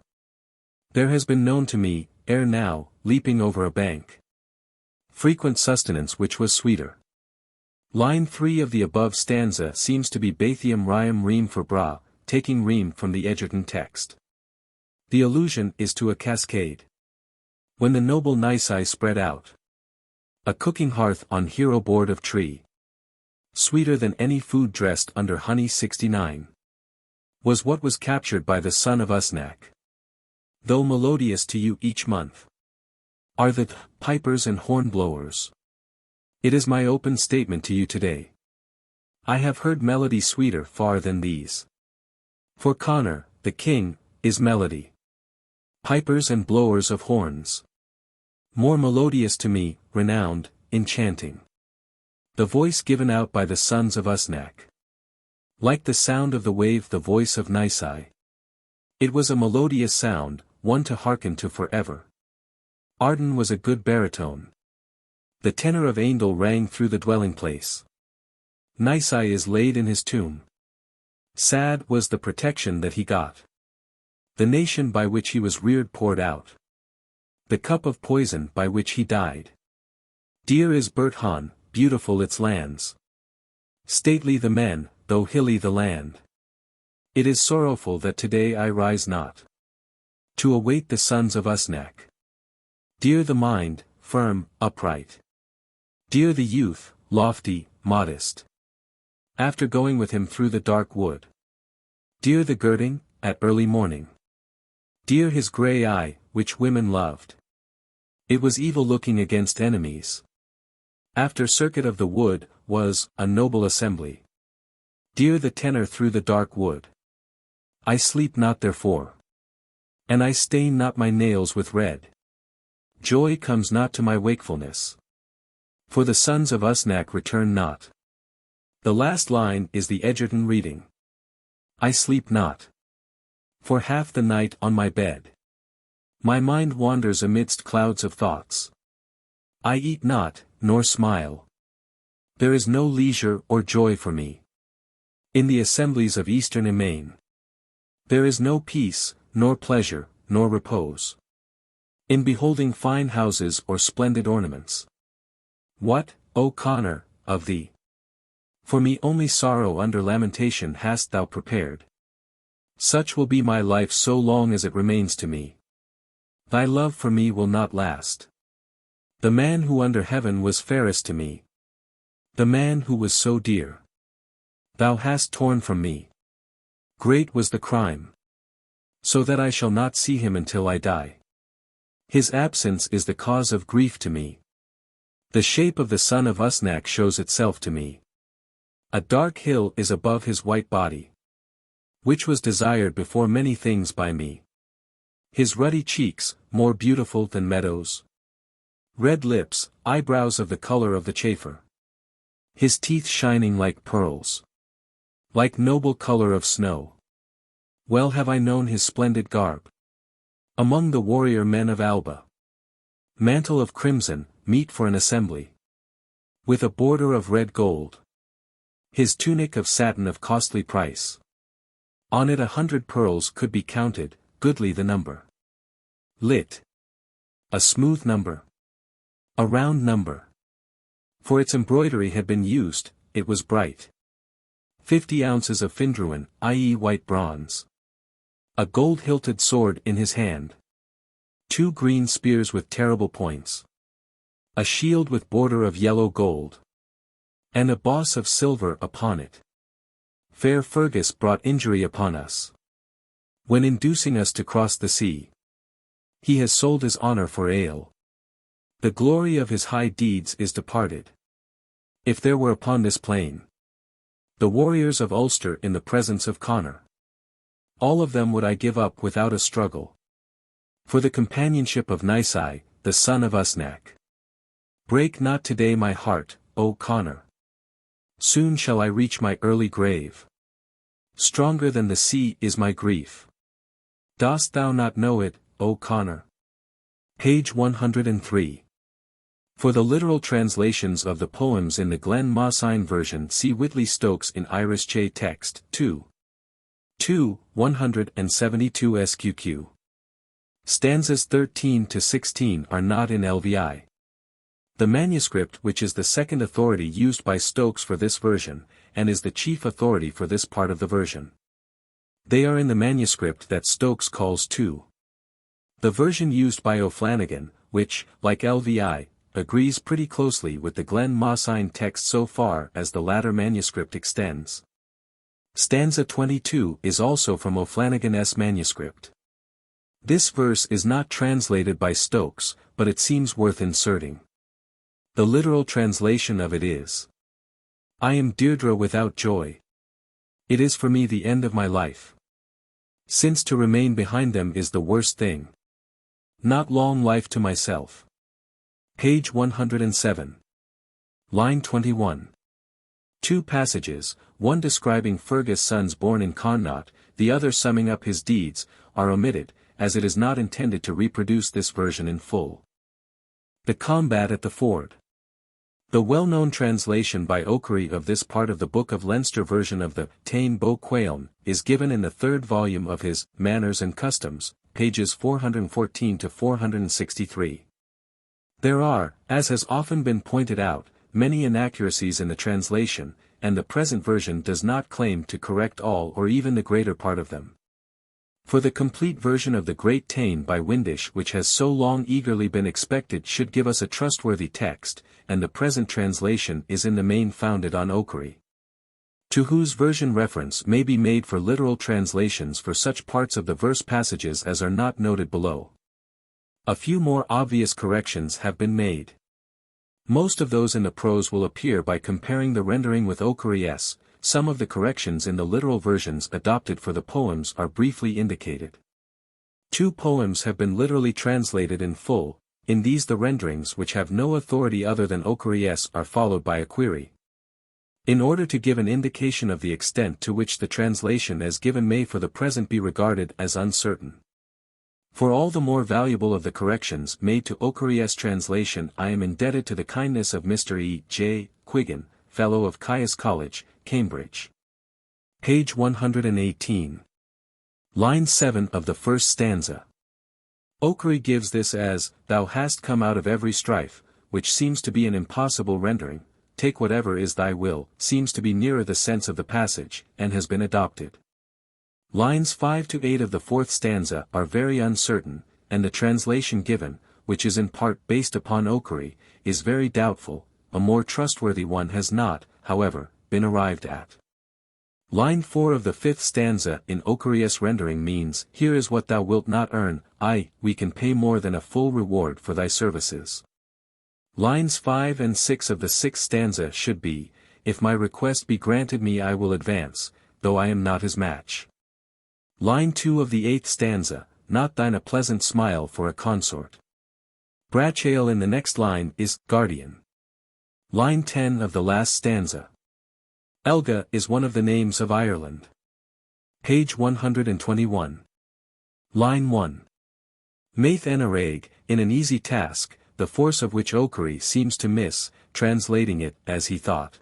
There has been known to me, ere now, leaping over a bank, frequent sustenance which was sweeter. Line 3 of the above stanza seems to be Bathium Riam Ream for Bra, taking ream from the Egerton text. The allusion is to a cascade. When the noble Nisai spread out a cooking hearth on hero board of tree, sweeter than any food dressed under honey 69, was what was captured by the son of Usnach. Though melodious to you each month are the pipers and hornblowers. It is my open statement to you today. I have heard melody sweeter far than these. For Conor, the king, is melody. Pipers and blowers of horns. More melodious to me, renowned, enchanting. The voice given out by the Sons of Usnach. Like the sound of the wave, the voice of Leahy. It was a melodious sound, one to hearken to forever. Arden was a good baritone. The tenor of Eindel rang through the dwelling place. Leahy is laid in his tomb. Sad was the protection that he got. The nation by which he was reared poured out. The cup of poison by which he died. Dear is Berthan, beautiful its lands. Stately the men, though hilly the land. It is sorrowful that today I rise not. To await the Sons of Usnach. Dear the mind, firm, upright. Dear the youth, lofty, modest. After going with him through the dark wood. Dear the girding, at early morning. Dear his grey eye, which women loved. It was evil looking against enemies. After circuit of the wood, was, a noble assembly. Dear the tenor through the dark wood. I sleep not therefore. And I stain not my nails with red. Joy comes not to my wakefulness. For the Sons of Usnach return not. The last line is the Egerton reading. I sleep not. For half the night on my bed. My mind wanders amidst clouds of thoughts. I eat not, nor smile. There is no leisure or joy for me. In the assemblies of Eastern Etain. There is no peace, nor pleasure, nor repose. In beholding fine houses or splendid ornaments. What, O Conor, of thee? For me only sorrow under lamentation hast thou prepared. Such will be my life so long as it remains to me. Thy love for me will not last. The man who under heaven was fairest to me. The man who was so dear. Thou hast torn from me. Great was the crime. So that I shall not see him until I die. His absence is the cause of grief to me. The shape of the Son of Usnach shows itself to me. A dark hill is above his white body. Which was desired before many things by me. His ruddy cheeks, more beautiful than meadows. Red lips, eyebrows of the color of the chafer. His teeth shining like pearls. Like noble color of snow. Well have I known his splendid garb. Among the warrior men of Alba. Mantle of crimson, meet for an assembly. With a border of red gold. His tunic of satin of costly price. On it 100 pearls could be counted, goodly the number. Lit. A smooth number. A round number. For its embroidery had been used, it was bright. 50 ounces of findruin, i.e. white bronze. A gold-hilted sword in his hand. 2 green spears with terrible points. A shield with border of yellow gold. And a boss of silver upon it. Fair Fergus brought injury upon us. When inducing us to cross the sea. He has sold his honor for ale. The glory of his high deeds is departed. If there were upon this plain the warriors of Ulster in the presence of Conor. All of them would I give up without a struggle. For the companionship of Leahy, the Son of Usnach. Break not today my heart, O Conor. Soon shall I reach my early grave. Stronger than the sea is my grief. Dost thou not know it, O Conor? Page 103. For the literal translations of the poems in the Glen Mosine version see Whitley Stokes in Irish Che text, 2. 172 SQQ. Stanzas 13 to 16 are not in LVI. The manuscript, which is the second authority used by Stokes for this version, and is the chief authority for this part of the version. They are in the manuscript that Stokes calls 2. The version used by O'Flanagan, which, like LVI, agrees pretty closely with the Glen Mosine text so far as the latter manuscript extends. Stanza 22 is also from O'Flanagan's manuscript. This verse is not translated by Stokes, but it seems worth inserting. The literal translation of it is: I am Deirdre without joy. It is for me the end of my life. Since to remain behind them is the worst thing. Not long life to myself. Page 107. Line 21. Two passages, one describing Fergus' sons born in Connaught, the other summing up his deeds, are omitted, as it is not intended to reproduce this version in full. The combat at the ford. The well-known translation by Egerton of this part of the Book of Leinster version of the Tain Bo Cualnge is given in the third volume of his Manners and Customs, pages 414 to 463. There are, as has often been pointed out, many inaccuracies in the translation, and the present version does not claim to correct all or even the greater part of them. For the complete version of the Great Tain by Windisch, which has so long eagerly been expected, should give us a trustworthy text, and the present translation is in the main founded on Egerton, to whose version reference may be made for literal translations for such parts of the verse passages as are not noted below. A few more obvious corrections have been made. Most of those in the prose will appear by comparing the rendering with Egerton's. Some of the corrections in the literal versions adopted for the poems are briefly indicated. Two poems have been literally translated in full. In these the renderings which have no authority other than Egerton's are followed by a query. In order to give an indication of the extent to which the translation as given may for the present be regarded as uncertain. For all the more valuable of the corrections made to Egerton's translation I am indebted to the kindness of Mr. E. J. Quiggin, Fellow of Caius College, Cambridge. Page 118. Line 7 of the first stanza. Egerton gives this as, "Thou hast come out of every strife," which seems to be an impossible rendering. "Take whatever is thy will," seems to be nearer the sense of the passage, and has been adopted. Lines 5 to 8 of the fourth stanza are very uncertain, and the translation given, which is in part based upon Egerton, is very doubtful. A more trustworthy one has not, however, been arrived at. Line 4 of the fifth stanza in Egerton's rendering means, "Here is what thou wilt not earn, we can pay more than a full reward for thy services." Lines 5 and 6 of the sixth stanza should be, "If my request be granted me I will advance, though I am not his match." Line 2 of the eighth stanza, "Not thine a pleasant smile for a consort." Brachale in the next line is, "Guardian." Line 10 of the last stanza. Elga is one of the names of Ireland. Page 121. Line 1. Maith Enarag, in an easy task, the force of which Egerton seems to miss, translating it as he thought.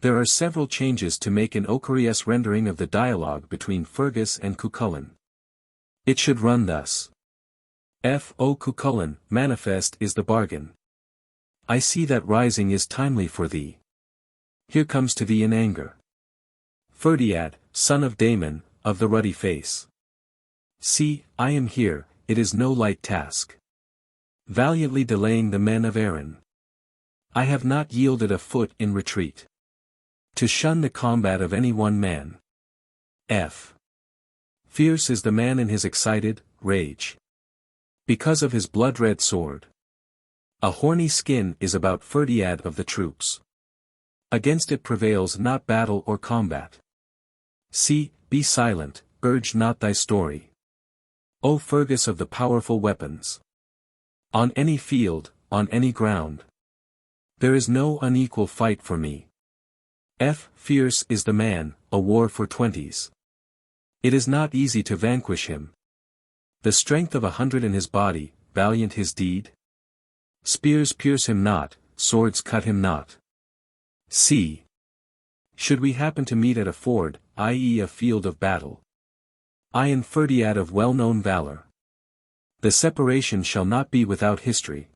There are several changes to make in Egerton's rendering of the dialogue between Fergus and Cuchulain. It should run thus. O Cuchulain, manifest is the bargain. I see that rising is timely for thee. Here comes to thee in anger. Ferdiad, son of Damon, of the ruddy face. See, I am here, it is no light task. Valiantly delaying the men of Erin. I have not yielded a foot in retreat. To shun the combat of any one man. Fierce is the man in his excited rage. Because of his blood-red sword. A horny skin is about Ferdiad of the troops. Against it prevails not battle or combat. See, be silent, urge not thy story. O Fergus of the powerful weapons. On any field, on any ground. There is no unequal fight for me. Fierce is the man, a war for twenties. It is not easy to vanquish him. The strength of 100 in his body, valiant his deed. Spears pierce him not, swords cut him not. See. Should we happen to meet at a ford, i.e. a field of battle. I and Ferdiad of well-known valor. The separation shall not be without history.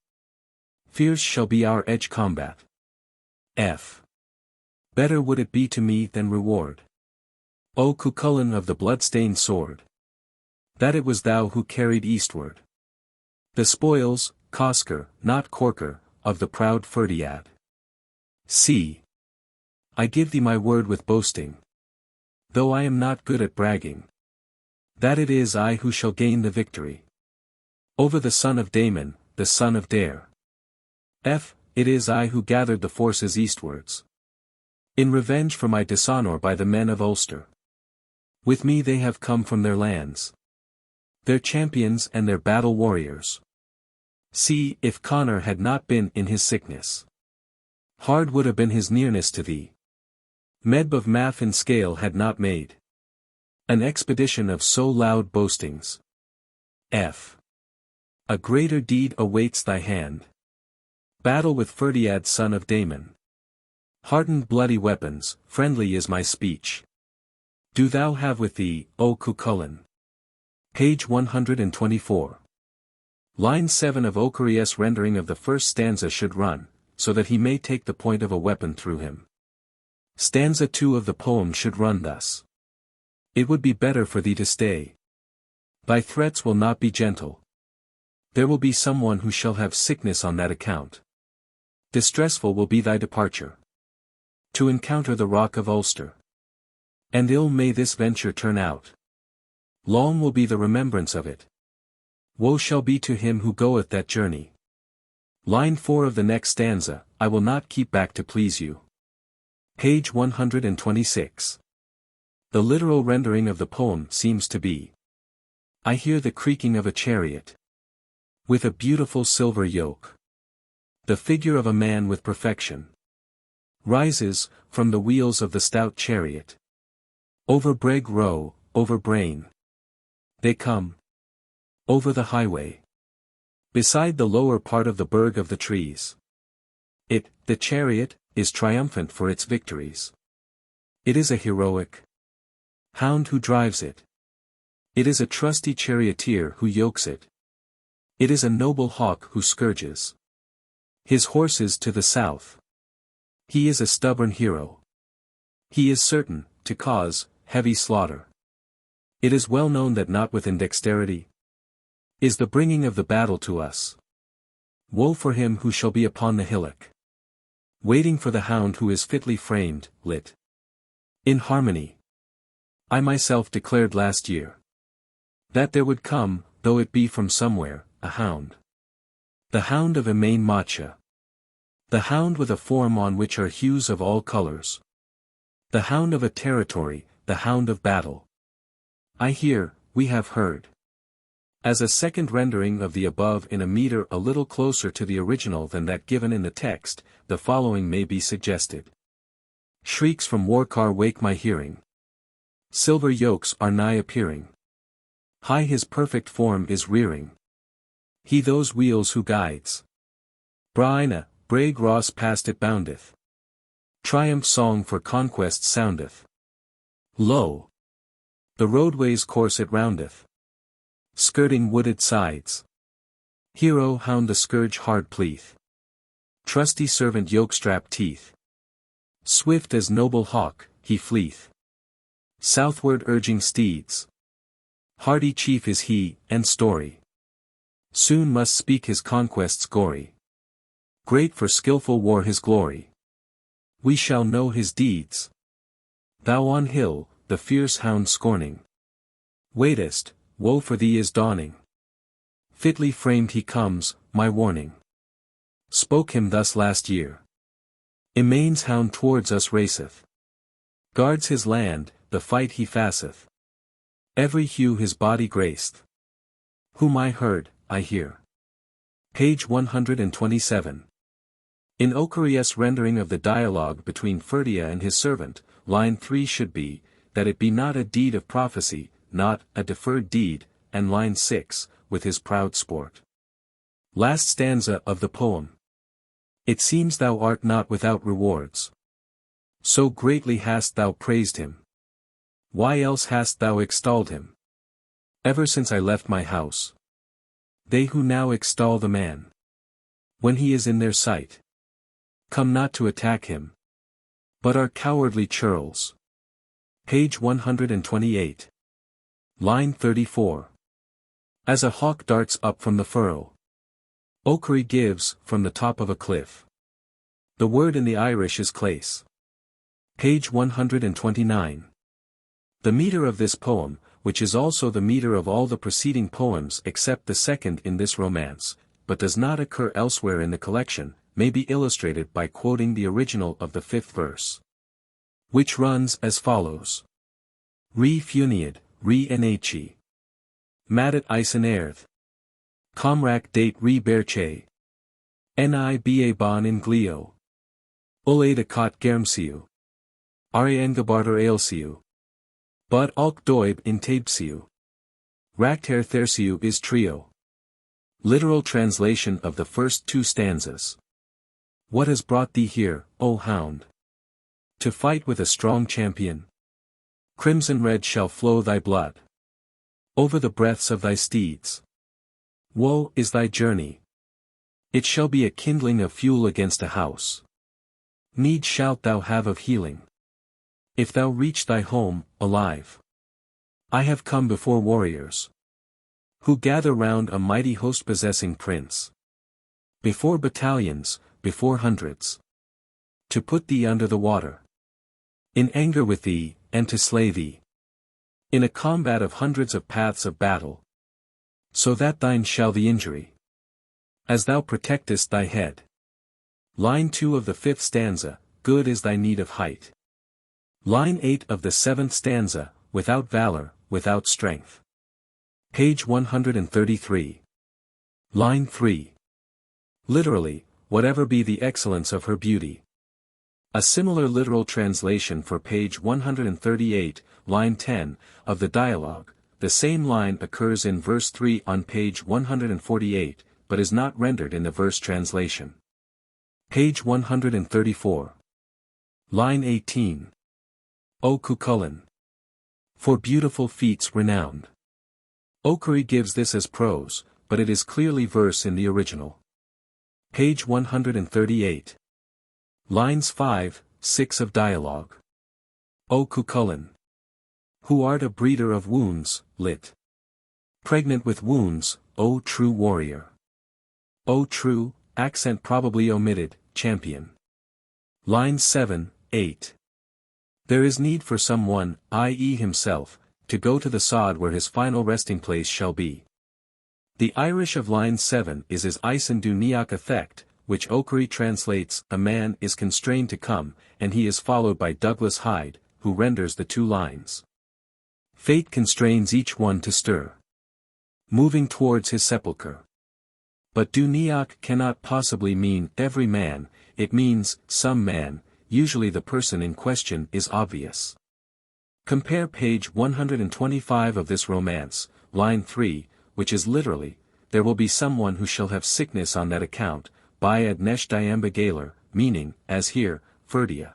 Fierce shall be our edge combat. Better would it be to me than reward. O Cuchulain of the blood-stained sword. That it was thou who carried eastward. The spoils, Cosker, not Corker, of the proud Ferdiad. See. I give thee my word with boasting. Though I am not good at bragging. That it is I who shall gain the victory. Over the son of Damon, the son of Dare. It is I who gathered the forces eastwards. In revenge for my dishonour by the men of Ulster. With me they have come from their lands. Their champions and their battle warriors. See, if Connor had not been in his sickness. Hard would have been his nearness to thee. Medb of Math and Scale had not made an expedition of so loud boastings. F. A greater deed awaits thy hand. Battle with Ferdiad son of Damon. Hardened bloody weapons, friendly is my speech. Do thou have with thee, O Cuchulain. Page 124. Line 7 of Ocherius' rendering of the first stanza should run, so that he may take the point of a weapon through him. Stanza 2 of the poem should run thus. It would be better for thee to stay. Thy threats will not be gentle. There will be someone who shall have sickness on that account. Distressful will be thy departure. To encounter the rock of Ulster. And ill may this venture turn out. Long will be the remembrance of it. Woe shall be to him who goeth that journey. Line 4 of the next stanza, I will not keep back to please you. Page 126. The literal rendering of the poem seems to be. I hear the creaking of a chariot. With a beautiful silver yoke. The figure of a man with perfection. Rises, from the wheels of the stout chariot. Over Breg Row, over Brain. They come. Over the highway. Beside the lower part of the Burg of the Trees. It, the chariot, is triumphant for its victories. It is a heroic hound who drives it. It is a trusty charioteer who yokes it. It is a noble hawk who scourges his horses to the south. He is a stubborn hero. He is certain to cause heavy slaughter. It is well known that not with indexterity is the bringing of the battle to us. Woe for him who shall be upon the hillock, waiting for the hound who is fitly framed, lit in harmony. I myself declared last year that there would come, though it be from somewhere, a hound. The hound of Etain Macha. The hound with a form on which are hues of all colors. The hound of a territory, the hound of battle. I hear, we have heard. As a second rendering of the above in a meter a little closer to the original than that given in the text, the following may be suggested. Shrieks from Warcar wake my hearing. Silver yokes are nigh appearing. High his perfect form is rearing. He those wheels who guides. Braina, Breg Ross past it boundeth. Triumph song for conquest soundeth. Lo! The roadway's course it roundeth. Skirting wooded sides. Hero hound the scourge hard pleath. Trusty servant yoke-strap teeth. Swift as noble hawk, he fleeth. Southward urging steeds. Hardy chief is he, and story. Soon must speak his conquests gory. Great for skilful war his glory. We shall know his deeds. Thou on hill, the fierce hound scorning. Waitest, woe for thee is dawning. Fitly framed he comes, my warning. Spoke him thus last year. Emain's hound towards us raceth. Guards his land, the fight he fasseth. Every hue his body graced. Whom I heard, I hear. Page 127. In Ocherius' rendering of the dialogue between Ferdia and his servant, line 3 should be, that it be not a deed of prophecy, not a deferred deed, and line 6, with his proud sport. Last stanza of the poem. It seems thou art not without rewards. So greatly hast thou praised him. Why else hast thou extolled him? Ever since I left my house. They who now extol the man, when he is in their sight, come not to attack him, but are cowardly churls. Page 128. Line 34. As a hawk darts up from the furrow, Ocheri gives, from the top of a cliff. The word in the Irish is clace. Page 129. The meter of this poem, which is also the meter of all the preceding poems except the second in this romance, but does not occur elsewhere in the collection, may be illustrated by quoting the original of the 5th verse, which runs as follows. Re Funiad, Re Enachi. Madat Isen Airth. Comrac date Re Berche. Ni Ba Bon in Glio. Ule de Cot Germsiu. Ariengabarter Ailsiu. Bud Alk Doib in Tabesiu. Rakter Thersiu is Trio. Literal translation of the first two stanzas. What has brought thee here, O hound? To fight with a strong champion? Crimson red shall flow thy blood over the breaths of thy steeds. Woe is thy journey. It shall be a kindling of fuel against a house. Need shalt thou have of healing, if thou reach thy home, alive. I have come before warriors, who gather round a mighty host possessing prince. Before battalions, before hundreds. To put thee under the water. In anger with thee, and to slay thee. In a combat of hundreds of paths of battle. So that thine shall the injury. As thou protectest thy head. Line 2 of the 5th stanza, good is thy need of height. Line 8 of the 7th stanza, without valor, without strength. Page 133. Line 3. Literally, whatever be the excellence of her beauty. A similar literal translation for page 138, line 10, of the dialogue. The same line occurs in verse 3 on page 148, but is not rendered in the verse translation. Page 134. Line 18. O Cuchulain. For beautiful feats renowned. H-Uidhri gives this as prose, but it is clearly verse in the original. Page 138. Lines 5, 6 of dialogue. O Cuchulain. Who art a breeder of wounds, lit. Pregnant with wounds, O true warrior. O true, accent probably omitted, champion. Lines 7, 8. There is need for someone, i.e. himself, to go to the sod where his final resting place shall be. The Irish of line 7 is as Isen du Neach effect, which H-Uidhri translates, a man is constrained to come, and he is followed by Douglas Hyde, who renders the two lines. Fate constrains each one to stir, moving towards his sepulchre. But du Neach cannot possibly mean every man, it means some man, usually the person in question is obvious. Compare page 125 of this romance, line 3, which is literally, there will be someone who shall have sickness on that account, by ad nesh diamba galer, meaning, as here, Ferdia.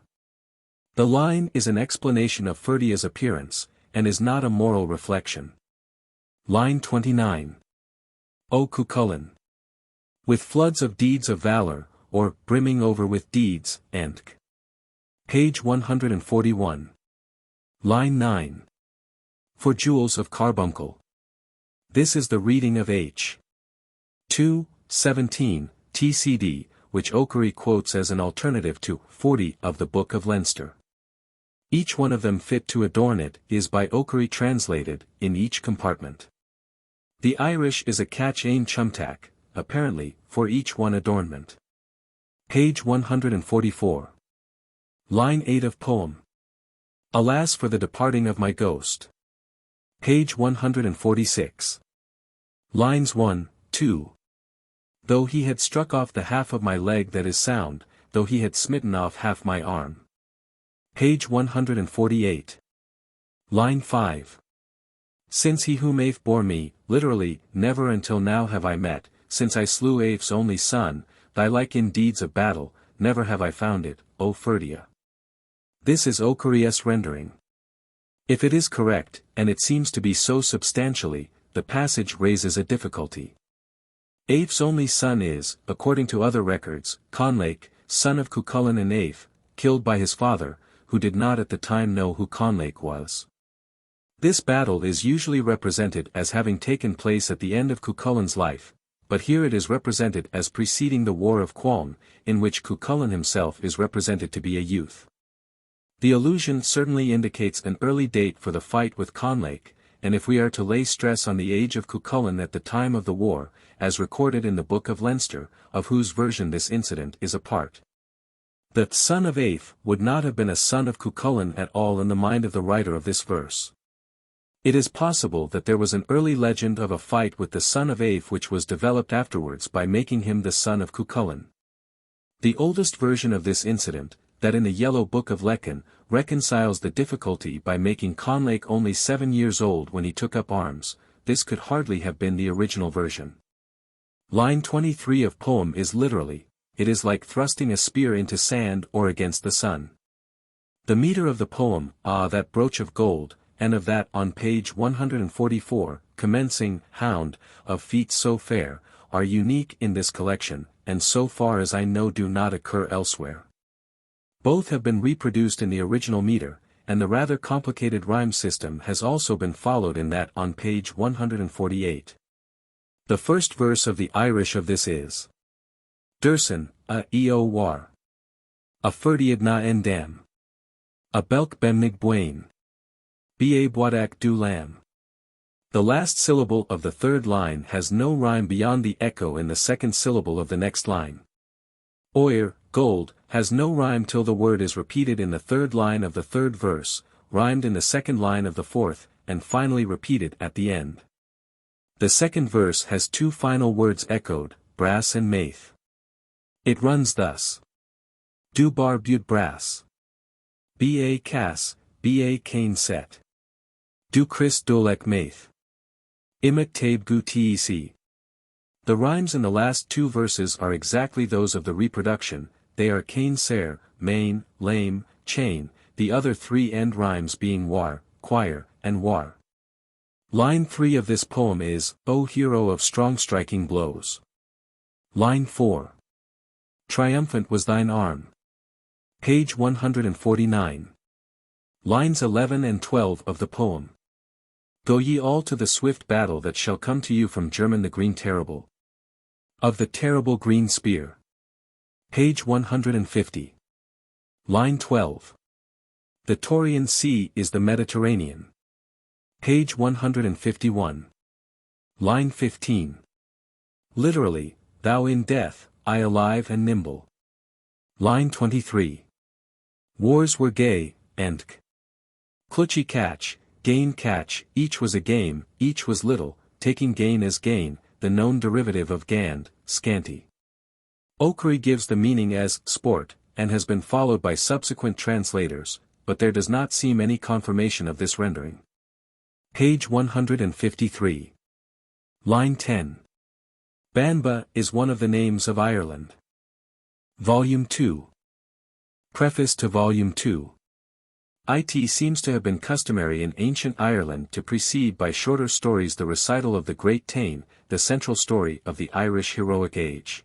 The line is an explanation of Ferdia's appearance, and is not a moral reflection. Line 29. O Cuchulain. With floods of deeds of valor, or brimming over with deeds, Entk. Page 141. Line 9. For jewels of carbuncle. This is the reading of H. 2, 17, TCD, which H-Uidhri quotes as an alternative to 40 of the Book of Leinster. Each one of them fit to adorn it is by H-Uidhri translated, in each compartment. The Irish is a catch ain chumtak, apparently, for each one adornment. Page 144. Line 8 of poem. Alas for the departing of my ghost. Page 146. Lines 1, 2. Though he had struck off the half of my leg that is sound, though he had smitten off half my arm. Page 148. Line 5. Since he whom Aeth bore me, literally, never until now have I met, since I slew Aeth's only son, thy like in deeds of battle, never have I found it, O Ferdia. This is H-Uidhri's rendering. If it is correct, and it seems to be so substantially, the passage raises a difficulty. Aeth's only son is, according to other records, Conlake, son of Cuchulain and Aeth, killed by his father, who did not at the time know who Conlake was. This battle is usually represented as having taken place at the end of Cuchulain's life, but here it is represented as preceding the War of Cualnge, in which Cuchulain himself is represented to be a youth. The allusion certainly indicates an early date for the fight with Conlake, and if we are to lay stress on the age of Cuchulain at the time of the war, as recorded in the Book of Leinster, of whose version this incident is a part. The son of Aeth would not have been a son of Cuchulain at all in the mind of the writer of this verse. It is possible that there was an early legend of a fight with the son of Eith which was developed afterwards by making him the son of Cuchulain. The oldest version of this incident, that in the Yellow Book of Lecan, reconciles the difficulty by making Cualnge only 7 years old when he took up arms. This could hardly have been the original version. Line 23 of poem is literally, "It is like thrusting a spear into sand or against the sun." The meter of the poem, "Ah, that brooch of gold," and of that on page 144, commencing, "Hound, of feet so fair," are unique in this collection, and so far as I know do not occur elsewhere. Both have been reproduced in the original meter, and the rather complicated rhyme system has also been followed in that on page 148. The first verse of the Irish of this is Dursan, a eo war. A ferdiad na endam. A belk bemnig bwain. Ba boadak du lam. The last syllable of the third line has no rhyme beyond the echo in the second syllable of the next line. Oir, gold, has no rhyme till the word is repeated in the third line of the third verse, rhymed in the second line of the fourth, and finally repeated at the end. The second verse has 2 final words echoed, brass and maith. It runs thus. Du bar bud brass. Ba cas, ba cain set. Du Chris dolek maith. Imic tabe gu tec. The rhymes in the last 2 verses are exactly those of the reproduction, they are cain ser, main, lame, chain, the other 3 end rhymes being war, choir, and war. Line 3 of this poem is, O hero of strong striking blows. Line 4. Triumphant was thine arm. Page 149. Lines 11 and 12 of the poem. Go ye all to the swift battle that shall come to you from German the Green Terrible. Of the terrible green spear. Page 150. Line 12. The Taurian Sea is the Mediterranean. Page 151. Line 15. Literally, thou in death, I alive and nimble. Line 23. Wars were gay, and clutchy catch, gain catch, each was a game, each was little, taking gain as gain, the known derivative of gand, scanty. H-Uidhri gives the meaning as sport, and has been followed by subsequent translators, but there does not seem any confirmation of this rendering. Page 153. Line 10. Banba is one of the names of Ireland. Volume 2. Preface to Volume 2. It seems to have been customary in ancient Ireland to precede by shorter stories the recital of the Great Tain, the central story of the Irish heroic age.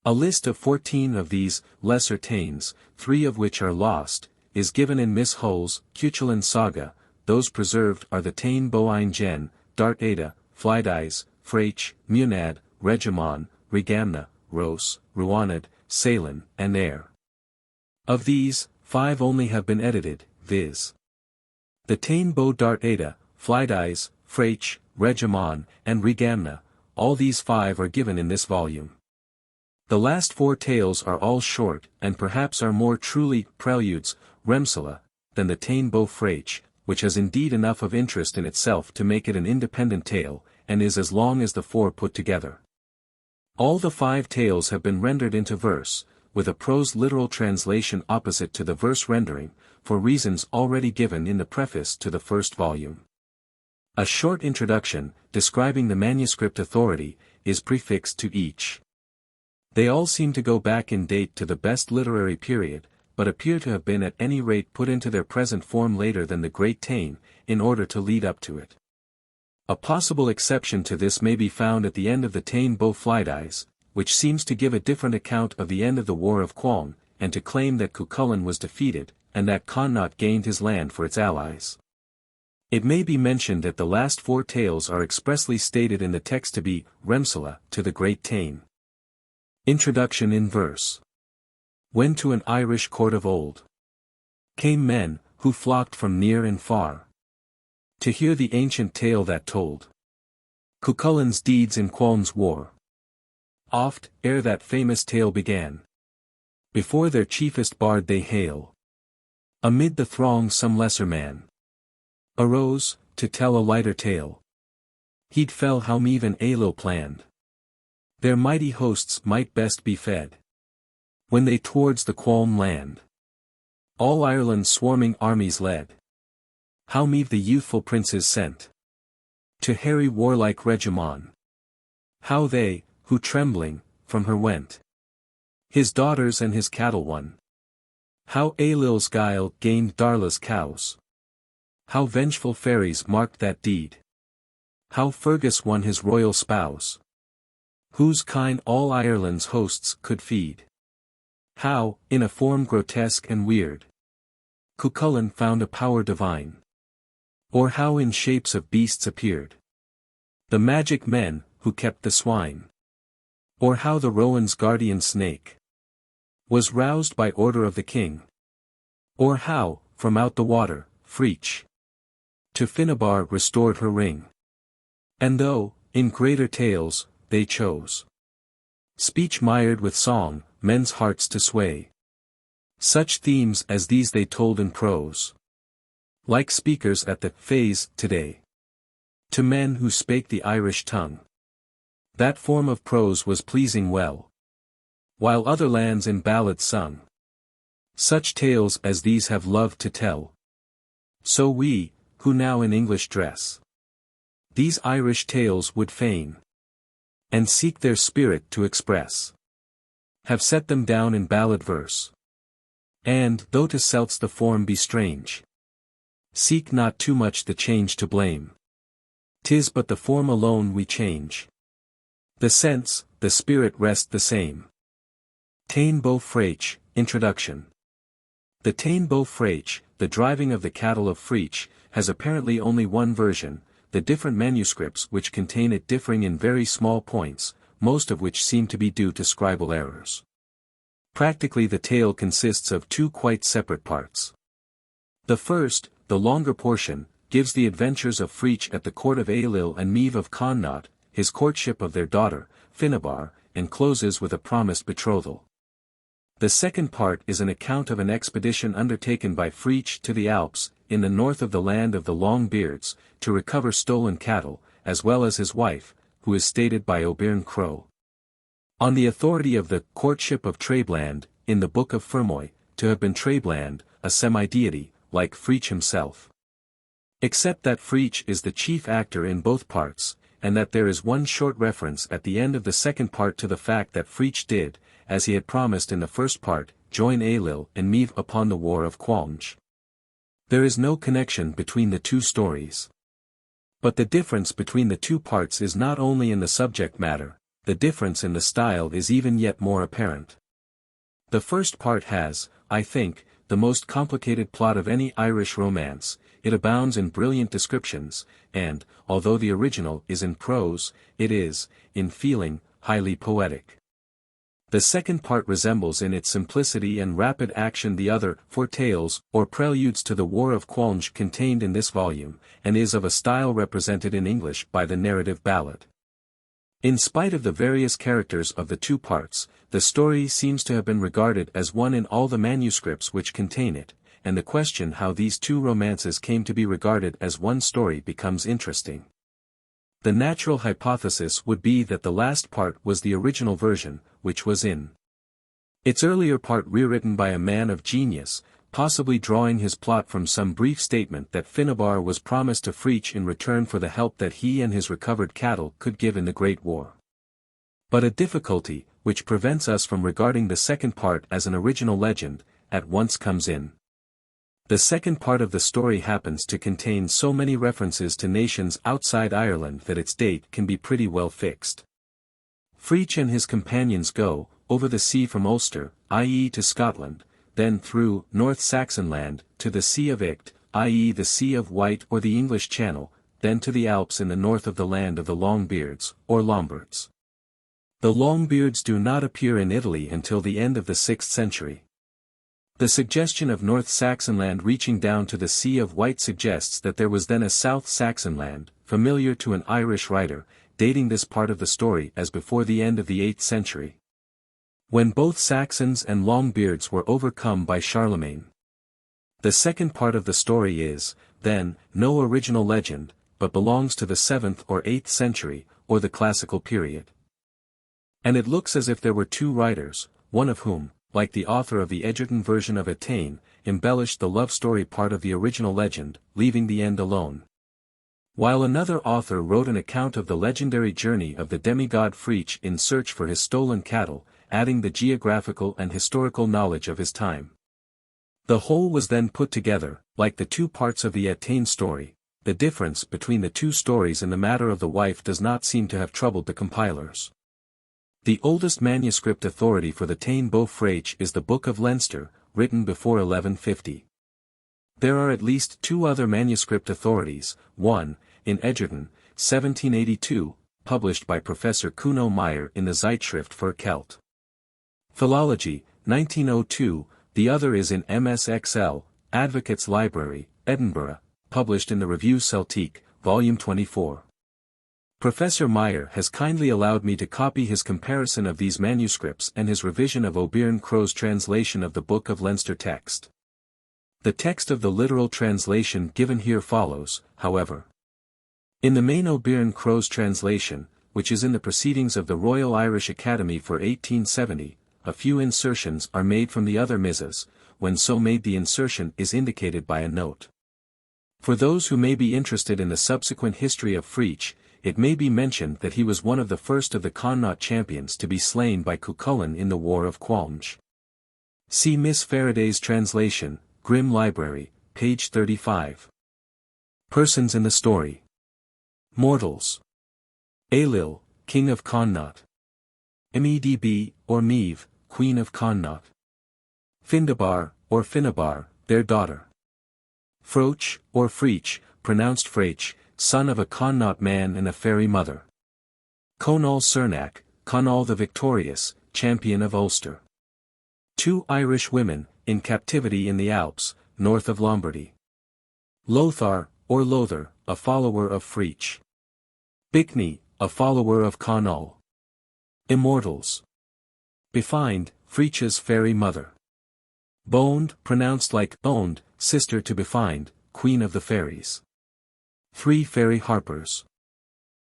A list of 14 of these lesser Tains, 3 of which are lost, is given in Miss Hull's Cuchulain saga. Those preserved are the Tain Boain Gen, Dartaid, Flidais, Fraich, Munad, Regamon, Regamna, Ros, Ruanad, Slane, and Ayr. Of these, 5 only have been edited, viz. The Tain Bo Dartaid, Flidais, Fraich, Regamon, and Regamna, all these 5 are given in this volume. The last 4 tales are all short, and perhaps are more truly preludes, remsala, than the Tain Bo Fraich, which has indeed enough of interest in itself to make it an independent tale, and is as long as the 4 put together. All the 5 tales have been rendered into verse, with a prose literal translation opposite to the verse rendering, for reasons already given in the preface to the first volume. A short introduction, describing the manuscript authority, is prefixed to each. They all seem to go back in date to the best literary period, but appear to have been at any rate put into their present form later than the Great Tain, in order to lead up to it. A possible exception to this may be found at the end of the Tain Bo Flidais, which seems to give a different account of the end of the War of Cualnge, and to claim that Cuchulain was defeated, and that Connaught gained his land for its allies. It may be mentioned that the last 4 tales are expressly stated in the text to be remsala to the Great Tain. Introduction in verse. When to an Irish court of old came men, who flocked from near and far, to hear the ancient tale that told Cuchulain's deeds in Cualnge's war. Oft, ere that famous tale began, before their chiefest bard they hail, amid the throng some lesser man, arose, to tell a lighter tale. He'd fell how Meave and Ailill planned. Their mighty hosts might best be fed. When they towards the Cualnge land. All Ireland's swarming armies led. How Meave the youthful princes sent. To harry warlike Regamon. How they, who trembling, from her went. His daughters and his cattle won. How Ailill's guile gained Darla's cows. How vengeful fairies marked that deed. How Fergus won his royal spouse. Whose kine all Ireland's hosts could feed. How, in a form grotesque and weird, Cuchulain found a power divine. Or how in shapes of beasts appeared the magic men, who kept the swine. Or how the Rowan's guardian snake was roused by order of the king. Or how, from out the water, Fraich to Finnabar restored her ring. And though, in greater tales, they chose speech mired with song, men's hearts to sway. Such themes as these they told in prose. Like speakers at the Fays today. To men who spake the Irish tongue. That form of prose was pleasing well. While other lands in ballads sung. Such tales as these have loved to tell. So we, who now in English dress, these Irish tales would fain, and seek their spirit to express, have set them down in ballad verse. And, though to selfs the form be strange, seek not too much the change to blame. 'Tis but the form alone we change. The sense, the spirit rest the same. Tain Bo Fraich, Introduction. The Tain Bo Fraich, the driving of the cattle of Fraich, has apparently only one version, the different manuscripts which contain it differing in very small points, most of which seem to be due to scribal errors. Practically the tale consists of two quite separate parts. The first, the longer portion, gives the adventures of Fraich at the court of Ailill and Meave of Connaught, his courtship of their daughter, Finnabar, and closes with a promised betrothal. The second part is an account of an expedition undertaken by Fraich to the Alps, in the north of the land of the Long-Beards, to recover stolen cattle, as well as his wife, who is stated by O'Byrne Crow. On the authority of the Courtship of Treibland, in the Book of Fermoy, to have been Treibland, a semi-deity, like Fraich himself. Except that Fraich is the chief actor in both parts, and that there is one short reference at the end of the second part to the fact that Fraich did, as he had promised in the first part, join Ailill and Meave upon the War of Cualnge. There is no connection between the two stories. But the difference between the two parts is not only in the subject matter, the difference in the style is even yet more apparent. The first part has, I think, the most complicated plot of any Irish romance. It abounds in brilliant descriptions, and, although the original is in prose, it is, in feeling, highly poetic. The second part resembles in its simplicity and rapid action the other four tales, or preludes to the War of Cualnge contained in this volume, and is of a style represented in English by the narrative ballad. In spite of the various characters of the two parts, the story seems to have been regarded as one in all the manuscripts which contain it, and the question how these two romances came to be regarded as one story becomes interesting. The natural hypothesis would be that the last part was the original version, which was in its earlier part rewritten by a man of genius, possibly drawing his plot from some brief statement that Finnabar was promised to Fraich in return for the help that he and his recovered cattle could give in the Great War. But a difficulty, which prevents us from regarding the second part as an original legend, at once comes in. The second part of the story happens to contain so many references to nations outside Ireland that its date can be pretty well fixed. Fraich and his companions go, over the sea from Ulster, i.e. to Scotland, then through North Saxonland, to the Sea of Echt, i.e. the Sea of Wight or the English Channel, then to the Alps in the north of the land of the Long-Beards, or Lombards. The Long-Beards do not appear in Italy until the end of the 6th century. The suggestion of North Saxonland reaching down to the Sea of Wight suggests that there was then a South Saxonland, familiar to an Irish writer, dating this part of the story as before the end of the 8th century. When both Saxons and Long-Beards were overcome by Charlemagne. The second part of the story is, then, no original legend, but belongs to the 7th or 8th century, or the classical period. And it looks as if there were two writers, one of whom, like the author of the Egerton version of Etain, embellished the love story part of the original legend, leaving the end alone. While another author wrote an account of the legendary journey of the demigod Fraich in search for his stolen cattle, adding the geographical and historical knowledge of his time. The whole was then put together, like the two parts of the Etain story. The difference between the two stories in the matter of the wife does not seem to have troubled the compilers. The oldest manuscript authority for the Tain Bo Fraich is the Book of Leinster, written before 1150. There are at least two other manuscript authorities, one, in Egerton, 1782, published by Professor Kuno Meyer in the Zeitschrift für Celt. Philology, 1902, the other is in MS Exile, Advocates' Library, Edinburgh, published in the Revue Celtique, Volume 24. Professor Meyer has kindly allowed me to copy his comparison of these manuscripts and his revision of O'Byrne Crow's translation of the Book of Leinster text. The text of the literal translation given here follows, however. In the main O'Byrne Crow's translation, which is in the Proceedings of the Royal Irish Academy for 1870, a few insertions are made from the other misas, when so made the insertion is indicated by a note. For those who may be interested in the subsequent history of Fraich, it may be mentioned that he was one of the first of the Connaught champions to be slain by Cuchulain in the War of Cualnge. See Miss Faraday's translation, Grimm Library, page 35. Persons in the story. Mortals. Ailill, King of Connaught. Medb, or Meave, Queen of Connaught. Findabar, or Finnabar, their daughter. Froch, or Fraich, pronounced Fraich, son of a Connaught man and a fairy mother. Conall Cernach, Conall the Victorious, champion of Ulster. Two Irish women, in captivity in the Alps, north of Lombardy. Lothar, or Lother, a follower of Fraich. Bickney, a follower of Conall. Immortals. Befind, Fraich's fairy mother. Boned, pronounced like owned, sister to Befind, queen of the fairies. Three fairy harpers.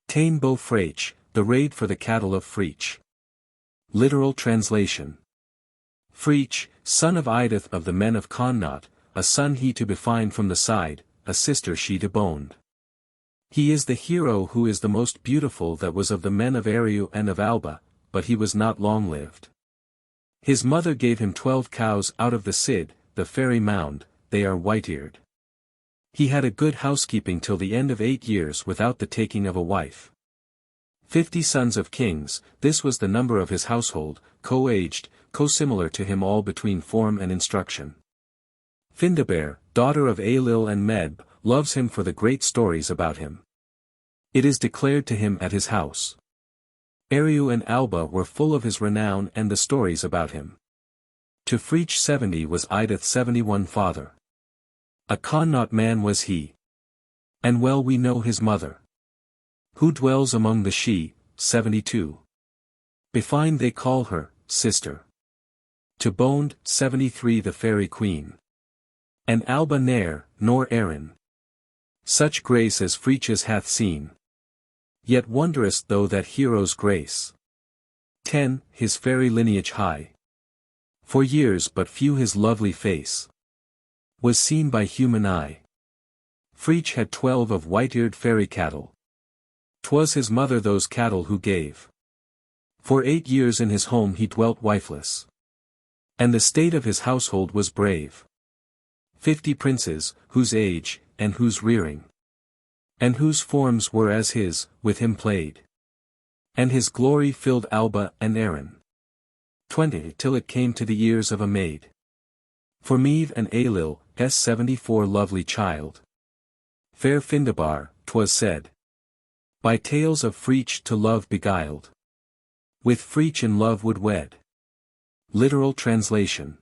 Tain Bo Fraich, the raid for the cattle of Fraich. Literal translation. Fraich, son of Eidith of the men of Connaught, a son he to Befind from the side, a sister she to Boned. He is the hero who is the most beautiful that was of the men of Eriu and of Alba, but he was not long-lived. His mother gave him 12 cows out of the Cid, the fairy mound, they are white-eared. He had a good housekeeping till the end of 8 years without the taking of a wife. 50 sons of kings, this was the number of his household, co-aged, co-similar to him all between form and instruction. Findabar, daughter of Ailill and Medb, loves him for the great stories about him. It is declared to him at his house. Eriu and Alba were full of his renown and the stories about him. To Fraich 70 was Eidith 71 father. A Connaught man was he. And well we know his mother. Who dwells among the she, 72. Befind they call her, sister. To Boned, 73 the fairy queen. And Alba ne'er, nor Erin. Such grace as Fraich's hath seen. Yet wondrous though that hero's grace. 10. His fairy lineage high. For years but few his lovely face was seen by human eye. Fraich had 12 of white-eared fairy cattle. 'Twas his mother those cattle who gave. For 8 years in his home he dwelt wifeless. And the state of his household was brave. 50 princes, whose age, and whose rearing, and whose forms were as his, with him played. And his glory filled Alba and Erin. 20 till it came to the ears of a maid. For Meave and Ailill, S74 lovely child. Fair Findabar, 'twas said. By tales of Fraich to love beguiled. With Fraich in love would wed. Literal translation.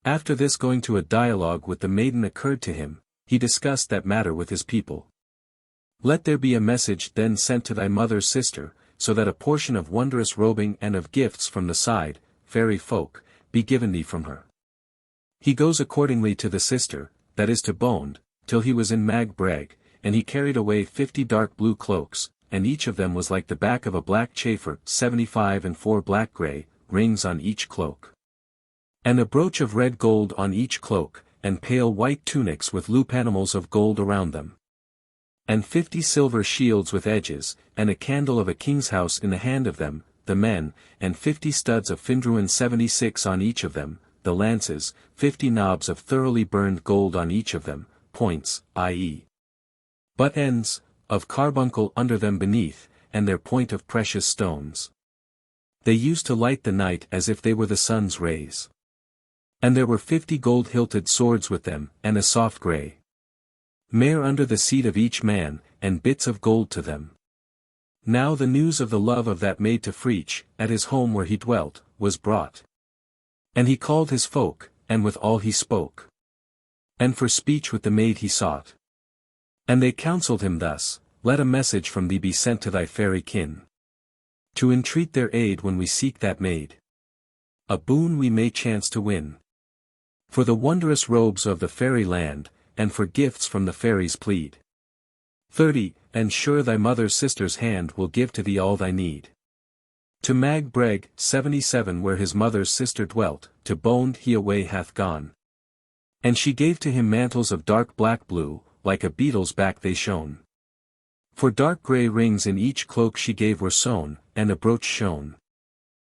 After this going to a dialogue with the maiden occurred to him, he discussed that matter with his people. Let there be a message then sent to thy mother's sister, so that a portion of wondrous robing and of gifts from the side, fairy folk, be given thee from her. He goes accordingly to the sister, that is to Boned, till he was in Mag Breg, and he carried away 50 dark blue cloaks, and each of them was like the back of a black chafer, 75 and 4 black-grey, rings on each cloak. And a brooch of red gold on each cloak, and pale white tunics with loop animals of gold around them. And 50 silver shields with edges, and a candle of a king's house in the hand of them, the men, and 50 studs of Findruin 76 on each of them, the lances, 50 knobs of thoroughly burned gold on each of them, points, i.e. butt ends, of carbuncle under them beneath, and their point of precious stones. They used to light the night as if they were the sun's rays. And there were 50 gold-hilted swords with them, and a soft grey mare under the seat of each man, and bits of gold to them. Now the news of the love of that maid to Fraich, at his home where he dwelt, was brought. And he called his folk, and with all he spoke. And for speech with the maid he sought. And they counselled him thus, let a message from thee be sent to thy fairy kin. To entreat their aid when we seek that maid. A boon we may chance to win. For the wondrous robes of the Fairyland, and for gifts from the fairies plead. 30, and sure thy mother's sister's hand will give to thee all thy need. To Mag Breg, 77 where his mother's sister dwelt, to Boned he away hath gone. And she gave to him mantles of dark black blue, like a beetle's back they shone. For dark grey rings in each cloak she gave were sewn, and a brooch shone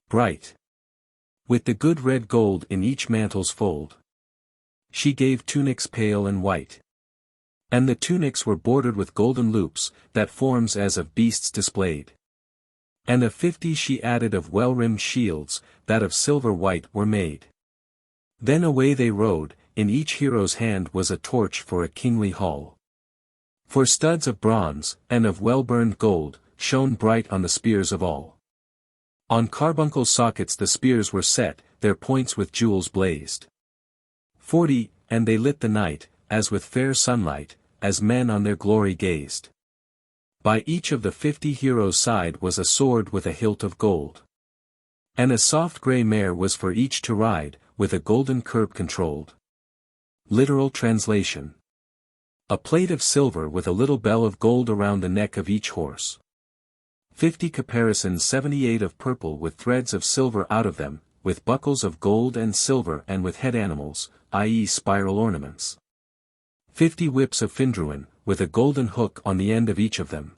bright with the good red gold in each mantle's fold. She gave tunics pale and white. And the tunics were bordered with golden loops, that forms as of beasts displayed. And of 50 she added of well-rimmed shields, that of silver white were made. Then away they rode, in each hero's hand was a torch for a kingly hall. For studs of bronze, and of well-burned gold, shone bright on the spears of all. On carbuncle sockets the spears were set, their points with jewels blazed. 40, and they lit the night, as with fair sunlight, as men on their glory gazed. By each of the 50 heroes' side was a sword with a hilt of gold. And a soft grey mare was for each to ride, with a golden curb controlled. Literal translation. A plate of silver with a little bell of gold around the neck of each horse. 50 caparisons 78 of purple with threads of silver out of them, with buckles of gold and silver and with head animals, i.e. spiral ornaments. 50 whips of Findruin, with a golden hook on the end of each of them.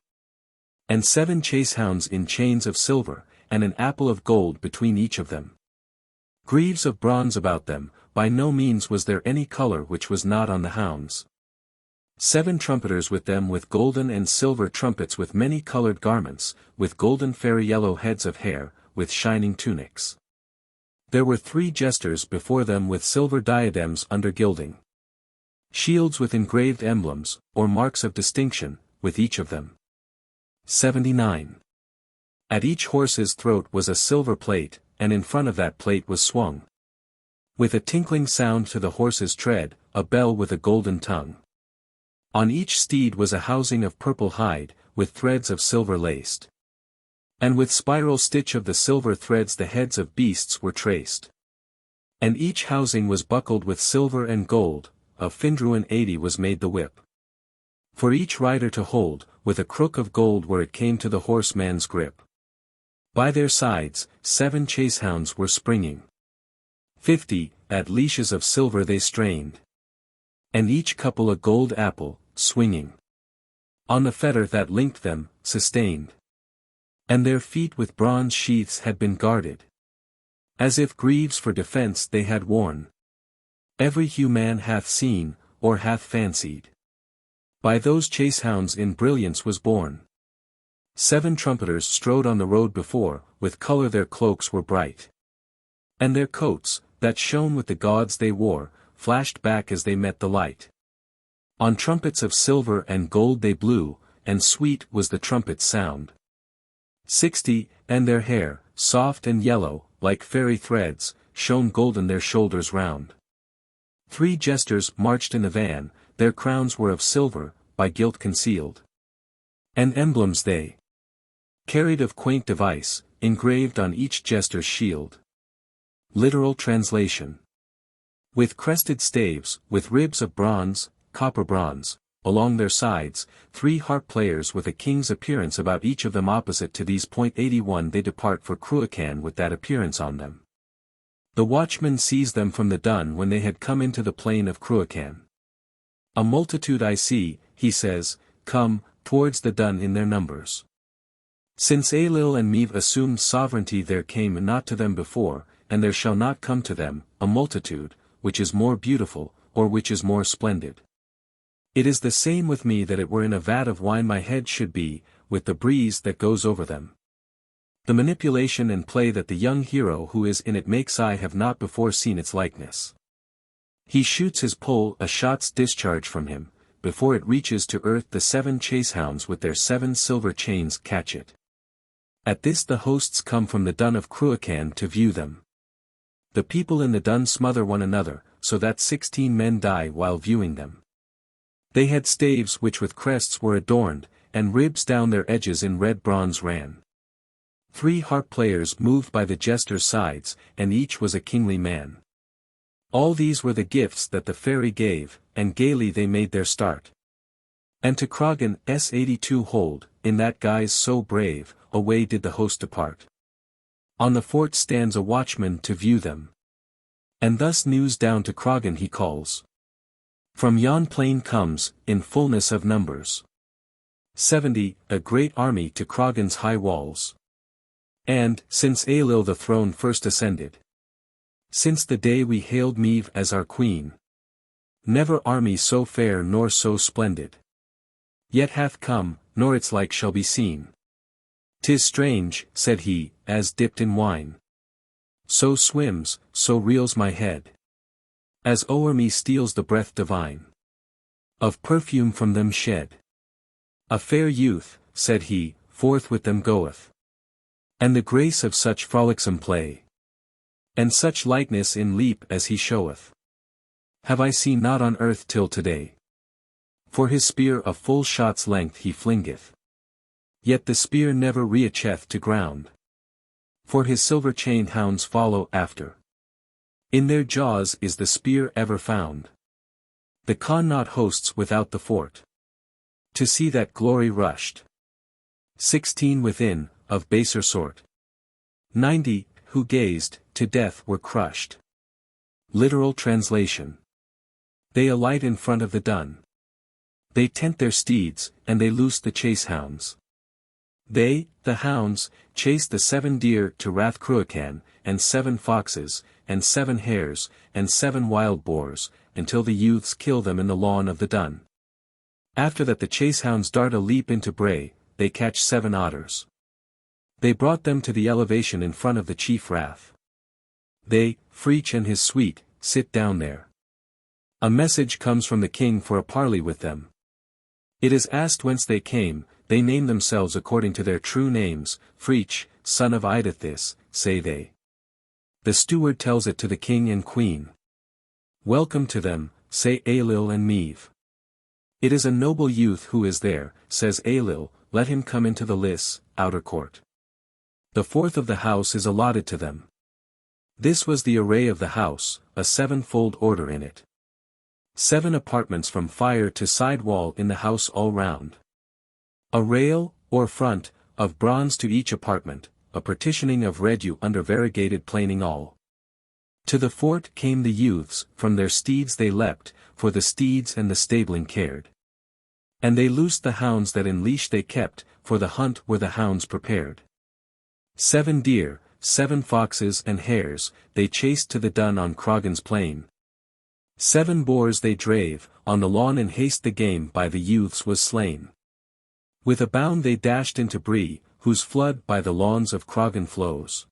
And 7 chasehounds in chains of silver, and an apple of gold between each of them. Greaves of bronze about them, by no means was there any colour which was not on the hounds. 7 trumpeters with them with golden and silver trumpets with many coloured garments, with golden fairy yellow heads of hair, with shining tunics. There were 3 jesters before them with silver diadems under gilding. Shields with engraved emblems, or marks of distinction, with each of them. 79. At each horse's throat was a silver plate, and in front of that plate was swung, with a tinkling sound to the horse's tread, a bell with a golden tongue. On each steed was a housing of purple hide, with threads of silver laced. And with spiral stitch of the silver threads the heads of beasts were traced. And each housing was buckled with silver and gold, of Findruin 80 was made the whip. For each rider to hold, with a crook of gold where it came to the horseman's grip. By their sides, 7 chasehounds were springing. 50, at leashes of silver they strained. And each couple a gold apple, swinging. On the fetter that linked them, sustained. And their feet with bronze sheaths had been guarded. As if greaves for defence they had worn. Every hue man hath seen, or hath fancied. By those chasehounds in brilliance was born. 7 trumpeters strode on the road before, with colour their cloaks were bright. And their coats, that shone with the gauds they wore, flashed back as they met the light. On trumpets of silver and gold they blew, and sweet was the trumpet's sound. 60, and their hair, soft and yellow, like fairy threads, shone golden their shoulders round. 3 jesters marched in the van, their crowns were of silver, by gilt concealed. And emblems they carried of quaint device, engraved on each jester's shield. Literal translation. With crested staves, with ribs of bronze, copper bronze, along their sides, 3 harp players with a king's appearance about each of them opposite to these. 81 They depart for Cuchulain with that appearance on them. The watchman sees them from the dun when they had come into the plain of Cuchulain. A multitude I see, he says, come, towards the dun in their numbers. Since Ailill and Meath assumed sovereignty there came not to them before, and there shall not come to them, a multitude, which is more beautiful, or which is more splendid. It is the same with me that it were in a vat of wine my head should be, with the breeze that goes over them. The manipulation and play that the young hero who is in it makes I have not before seen its likeness. He shoots his pole a shot's discharge from him, before it reaches to earth the 7 chasehounds with their 7 silver chains catch it. At this the hosts come from the dun of Cuchulain to view them. The people in the dun smother one another, so that 16 men die while viewing them. They had staves which with crests were adorned, and ribs down their edges in red bronze ran. 3 harp players moved by the jesters' sides, and each was a kingly man. All these were the gifts that the fairy gave, and gaily they made their start. And to Cragan's 82 hold, in that guise so brave, away did the host depart. On the fort stands a watchman to view them. And thus news down to Cragan he calls. From yon plain comes, in fullness of numbers, 70, a great army to Cragan's high walls. And, since Ailill the throne first ascended, since the day we hailed Meath as our queen, never army so fair nor so splendid yet hath come, nor its like shall be seen. 'Tis strange, said he, as dipped in wine, so swims, so reels my head, as o'er me steals the breath divine of perfume from them shed. A fair youth, said he, forth with them goeth, and the grace of such frolicsome play, and such lightness in leap as he showeth, have I seen not on earth till today. For his spear a full shot's length he flingeth, yet the spear never reacheth to ground. For his silver chain hounds follow after. In their jaws is the spear ever found. The Connaught hosts without the fort, to see that glory rushed. 16 within, of baser sort. 90, who gazed, to death were crushed. Literal translation. They alight in front of the dun. They tent their steeds, and they loose the chasehounds. They, the hounds, chase the 7 deer to Rath Cuchulain, and 7 foxes, and 7 hares, and 7 wild boars, until the youths kill them in the lawn of the dun. After that the chasehounds dart a leap into Bray, they catch 7 otters. They brought them to the elevation in front of the chief Rath. They, Fraich and his suite, sit down there. A message comes from the king for a parley with them. It is asked whence they came, they name themselves according to their true names, Fraich, son of H-Uidhri, say they. The steward tells it to the king and queen. Welcome to them, say Ailill and Meath. It is a noble youth who is there, says Ailill, let him come into the lists, outer court. The fourth of the house is allotted to them. This was the array of the house, a 7-fold order in it. 7 apartments from fire to side wall in the house all round. A rail, or front, of bronze to each apartment, a partitioning of red yew under variegated planing all. To the fort came the youths, from their steeds they leapt, for the steeds and the stabling cared. And they loosed the hounds that in leash they kept, for the hunt were the hounds prepared. 7 deer, 7 foxes and hares, they chased to the dun on Cragan's plain. 7 boars they drave, on the lawn in haste the game by the youths was slain. With a bound they dashed into Bree, whose flood by the lawns of Cragan flows.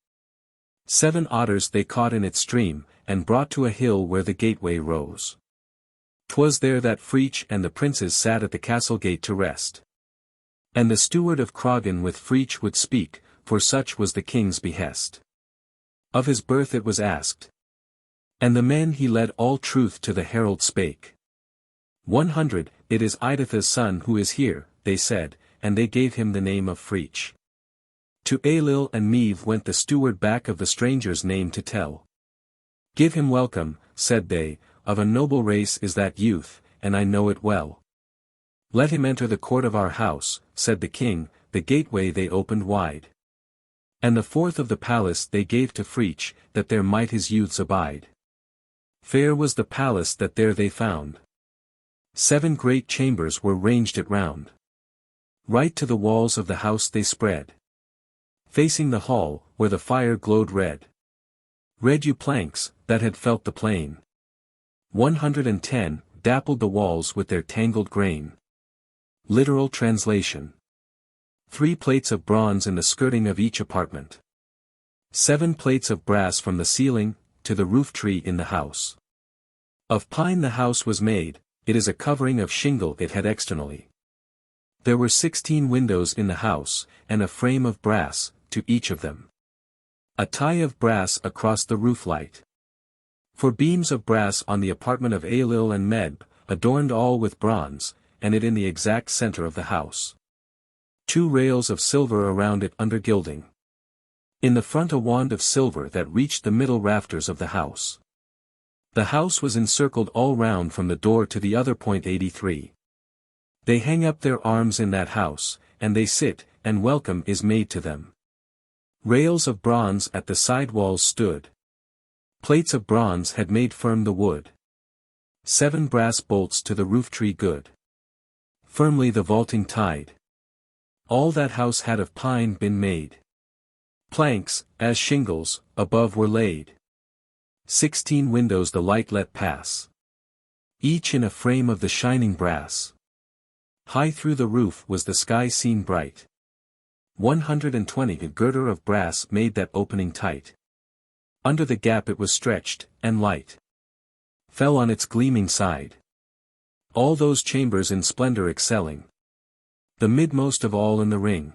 7 otters they caught in its stream, and brought to a hill where the gateway rose. 'Twas there that Fraich and the princes sat at the castle gate to rest. And the steward of Cragan with Fraich would speak, for such was the king's behest. Of his birth it was asked. And the men he led all truth to the herald spake. 100, it is Eiditha's son who is here, they said, and they gave him the name of Fraich. To Ailill and Meath went the steward back of the stranger's name to tell. Give him welcome, said they, of a noble race is that youth, and I know it well. Let him enter the court of our house, said the king, the gateway they opened wide. And the fourth of the palace they gave to Fraich, that there might his youths abide. Fair was the palace that there they found. 7 great chambers were ranged it round. Right to the walls of the house they spread. Facing the hall, where the fire glowed red. Red yew planks, that had felt the plain. 110, dappled the walls with their tangled grain. Literal translation. 3 plates of bronze in the skirting of each apartment. 7 plates of brass from the ceiling, to the roof tree in the house. Of pine the house was made, it is a covering of shingle it had externally. There were 16 windows in the house, and a frame of brass, to each of them. A tie of brass across the roof light. 4 beams of brass on the apartment of Ailill and Medb, adorned all with bronze, and it in the exact center of the house. 2 rails of silver around it under gilding. In the front a wand of silver that reached the middle rafters of the house. The house was encircled all round from the door to the other point 83. They hang up their arms in that house, and they sit, and welcome is made to them. Rails of bronze at the side walls stood. Plates of bronze had made firm the wood. 7 brass bolts to the roof tree good. Firmly the vaulting tied. All that house had of pine been made. Planks, as shingles, above were laid. 16 windows the light let pass. Each in a frame of the shining brass. High through the roof was the sky seen bright. 120 a girder of brass made that opening tight. Under the gap it was stretched, and light fell on its gleaming side. All those chambers in splendor excelling. The midmost of all in the ring.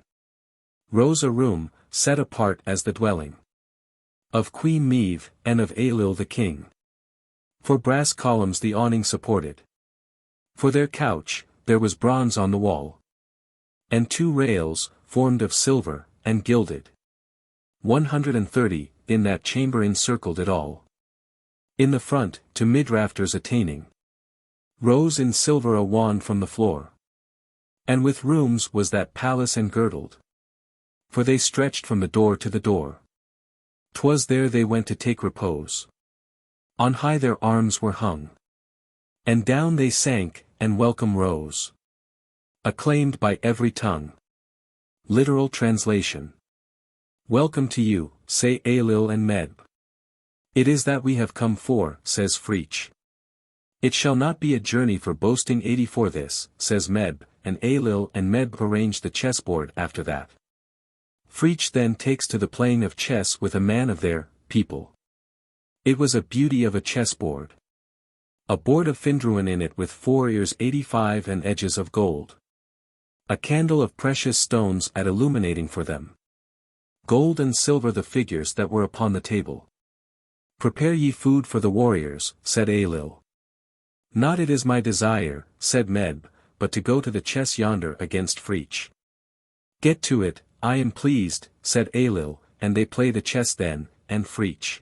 Rose a room, set apart as the dwelling of Queen Maeve, and of Ailill the king. 4 brass columns the awning supported. For their couch, there was bronze on the wall. And 2 rails, formed of silver, and gilded. 130, in that chamber encircled it all. In the front, to mid-rafters attaining. Rose in silver a wand from the floor. And with rooms was that palace engirdled. For they stretched from the door to the door. 'Twas there they went to take repose. On high their arms were hung. And down they sank, and welcome rose. Acclaimed by every tongue. Literal translation. Welcome to you, say Ailill and Medb. It is that we have come for, says Fraich. It shall not be a journey for boasting 84 this, says Medb, and Ailill and Medb arrange the chessboard after that. Fraich then takes to the playing of chess with a man of their people. It was a beauty of a chessboard. A board of Findruin in it with 4 ears 85 and edges of gold. A candle of precious stones at illuminating for them. Gold and silver the figures that were upon the table. Prepare ye food for the warriors, said Ailill. Not it is my desire, said Medb, but to go to the chess yonder against Fraich. Get to it, I am pleased, said Ailill, and they play the chess then, and Fraich.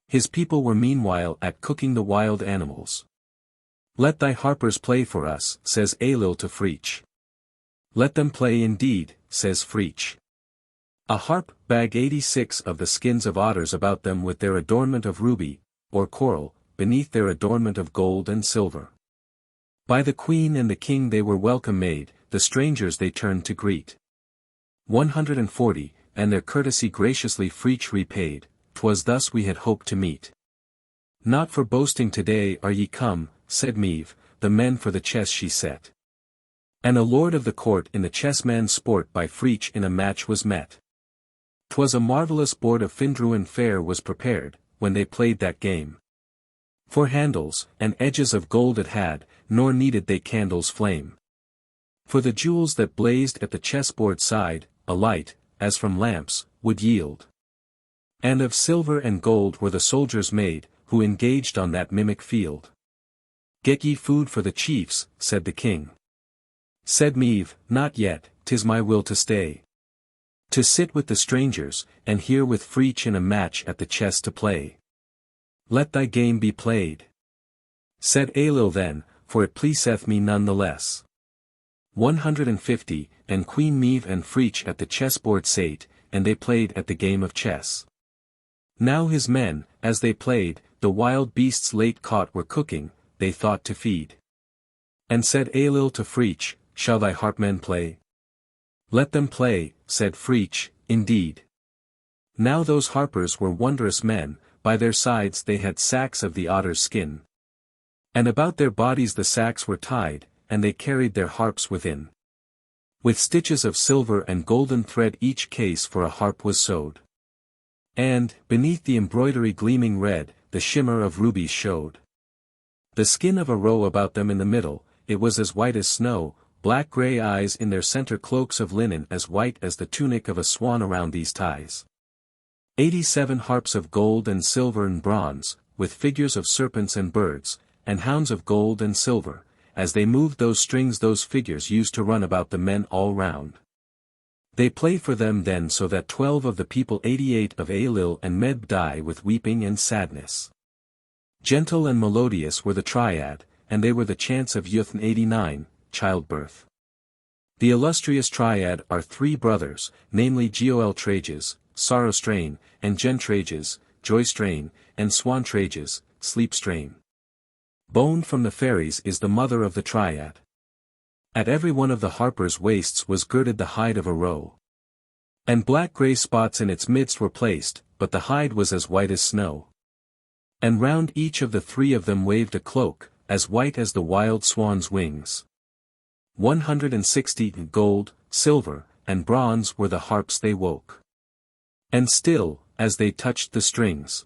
His people were meanwhile at cooking the wild animals. Let thy harpers play for us, says Ailill to Fraich. Let them play indeed, says Fraich. A harp, bag 86 of the skins of otters about them with their adornment of ruby, or coral, beneath their adornment of gold and silver. By the queen and the king they were welcome made, the strangers they turned to greet. 140, and their courtesy graciously Fraich repaid, 'twas thus we had hoped to meet. Not for boasting today are ye come, said Maeve, the men for the chess she set. And a lord of the court in the chessman's sport by Fraich in a match was met. 'Twas a marvellous board of Findruin fair was prepared, when they played that game. 4 handles, and edges of gold it had, nor needed they candles flame. For the jewels that blazed at the chessboard side, a light, as from lamps, would yield. And of silver and gold were the soldiers made, who engaged on that mimic field. Get ye food for the chiefs, said the king. Said Maeve, not yet, 'tis my will to stay. To sit with the strangers, and here with Fraich in a match at the chess to play. Let thy game be played. Said Ailill then, for it pleaseth me none the less. 150, and Queen Meave and Fraich at the chessboard sate, and they played at the game of chess. Now his men, as they played, the wild beasts late caught were cooking, they thought to feed. And said Ailill to Fraich, shall thy harpmen play? Let them play, said Fraich, indeed. Now those harpers were wondrous men, by their sides they had sacks of the otter's skin. And about their bodies the sacks were tied, and they carried their harps within. With stitches of silver and golden thread each case for a harp was sewed. And, beneath the embroidery gleaming red, the shimmer of rubies showed. The skin of a roe about them in the middle, it was as white as snow, black-grey eyes in their centre cloaks of linen as white as the tunic of a swan around these ties. 87 harps of gold and silver and bronze, with figures of serpents and birds, and hounds of gold and silver, as they moved those strings those figures used to run about the men all round. They play for them then so that 12 of the people 88 of Ailill and Medb die with weeping and sadness. Gentle and melodious were the triad, and they were the chants of Uithne 89, childbirth. The illustrious triad are 3 brothers, namely Geol-Trages, Sorrow-Strain, and Gen-Trages, Joy-Strain, and Swan-Trages, Sleep-Strain. Bone from the fairies is the mother of the triad. At every one of the harpers' waists was girded the hide of a roe. And black-grey spots in its midst were placed, but the hide was as white as snow. And round each of the 3 of them waved a cloak, as white as the wild swan's wings. 160 gold, silver, and bronze were the harps they woke. And still, as they touched the strings,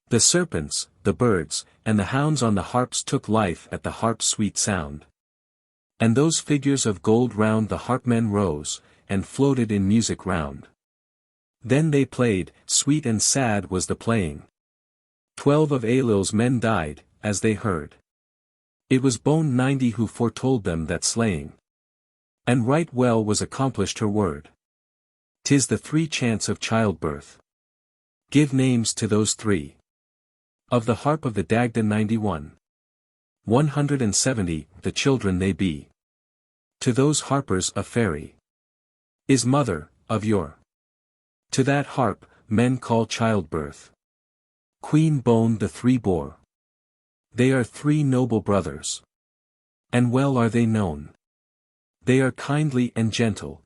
the serpents, the birds, and the hounds on the harps took life at the harp's sweet sound. And those figures of gold round the harpmen rose, and floated in music round. Then they played, sweet and sad was the playing. 12 of Ailill's men died, as they heard. It was Bone 90 who foretold them that slaying. And right well was accomplished her word. 'Tis the 3 chants of childbirth. Give names to those 3. Of the harp of the Dagda 91. 170, the children they be. To those harpers a fairy is mother, of yore. To that harp, men call childbirth. Queen Bone the 3 bore. They are 3 noble brothers. And well are they known. They are kindly and gentle.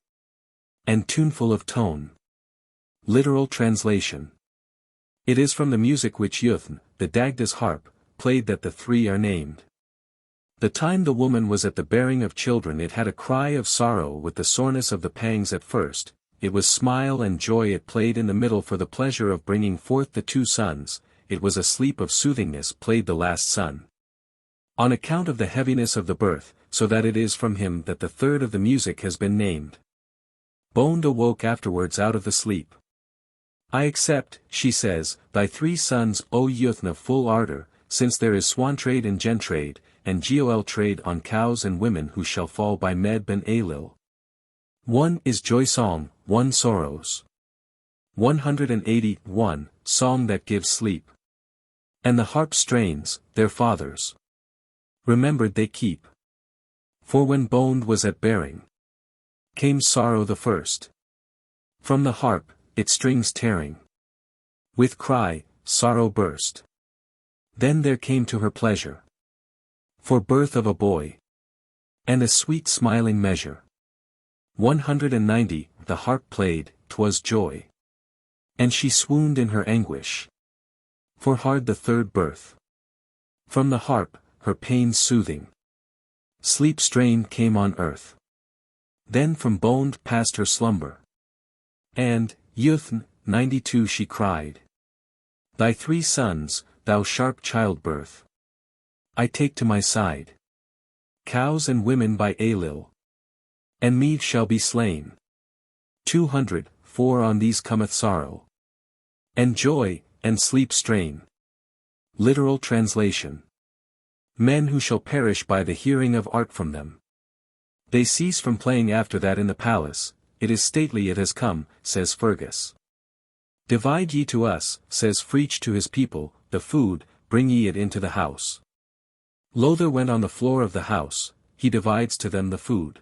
And tuneful of tone. Literal translation. It is from the music which Uithne, the Dagda's harp, played that the 3 are named. The time the woman was at the bearing of children it had a cry of sorrow with the soreness of the pangs at first, it was smile and joy it played in the middle for the pleasure of bringing forth the 2 sons, it was a sleep of soothingness played the last son. On account of the heaviness of the birth, so that it is from him that the 3rd of the music has been named. Bone awoke afterwards out of the sleep. I accept, she says, thy 3 sons O Uithne of full ardour, since there is Swan-Trade and Gen-Trade, and Geol-Trade on cows and women who shall fall by Medb and Ailill. 1 is joy-song, 1 sorrows. 181, song that gives sleep. And the harp strains, their fathers remembered they keep. For when Bone was at bearing, came sorrow the first. From the harp, its strings tearing. With cry, sorrow burst. Then there came to her pleasure. For birth of a boy. And a sweet smiling measure. 190, the harp played, 'twas joy. And she swooned in her anguish. For hard the 3rd birth. From the harp, her pains soothing. Sleep strain came on earth. Then from Bone past her slumber. And, Uithne, 92 she cried. Thy 3 sons, thou sharp childbirth. I take to my side. Cows and women by Ailill. And Meave shall be slain. 200, for on these cometh sorrow. And joy, and sleep strain. Literal translation. Men who shall perish by the hearing of art from them. They cease from playing after that in the palace, it is stately it has come, says Fergus. Divide ye to us, says Fraich to his people, the food, bring ye it into the house. Leabhar went on the floor of the house, he divides to them the food.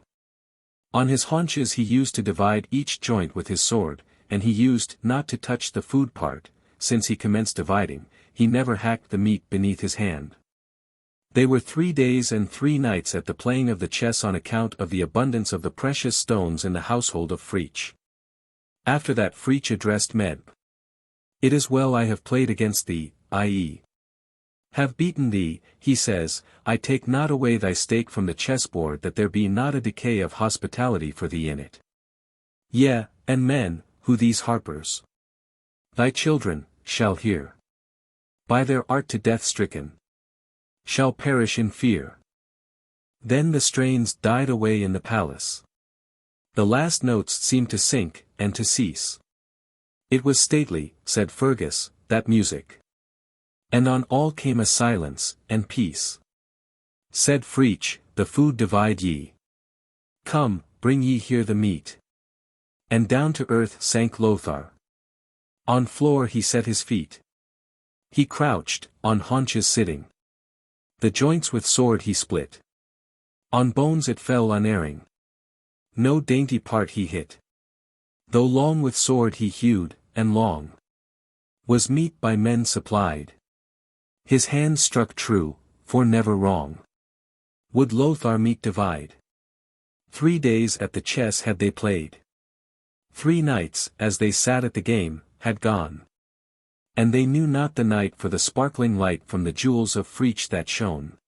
On his haunches he used to divide each joint with his sword, and he used not to touch the food part, since he commenced dividing, he never hacked the meat beneath his hand. They were 3 days and 3 nights at the playing of the chess on account of the abundance of the precious stones in the household of Fraich. After that Fraich addressed Meb. It is well I have played against thee, i.e. have beaten thee, he says, I take not away thy stake from the chessboard that there be not a decay of hospitality for thee in it. Yea, and men, who these harpers, thy children, shall hear. By their art to death stricken, shall perish in fear. Then the strains died away in the palace. The last notes seemed to sink, and to cease. It was stately, said Fergus, that music. And on all came a silence, and peace. Said Fraich, the food divide ye. Come, bring ye here the meat. And down to earth sank Leabhar. On floor he set his feet. He crouched, on haunches sitting. The joints with sword he split. On bones it fell unerring. No dainty part he hit. Though long with sword he hewed, and long was meat by men supplied. His hand struck true, for never wrong would Leabhar meat divide. 3 days at the chess had they played. 3 nights, as they sat at the game, had gone. And they knew not the night for the sparkling light from the jewels of Fraich that shone.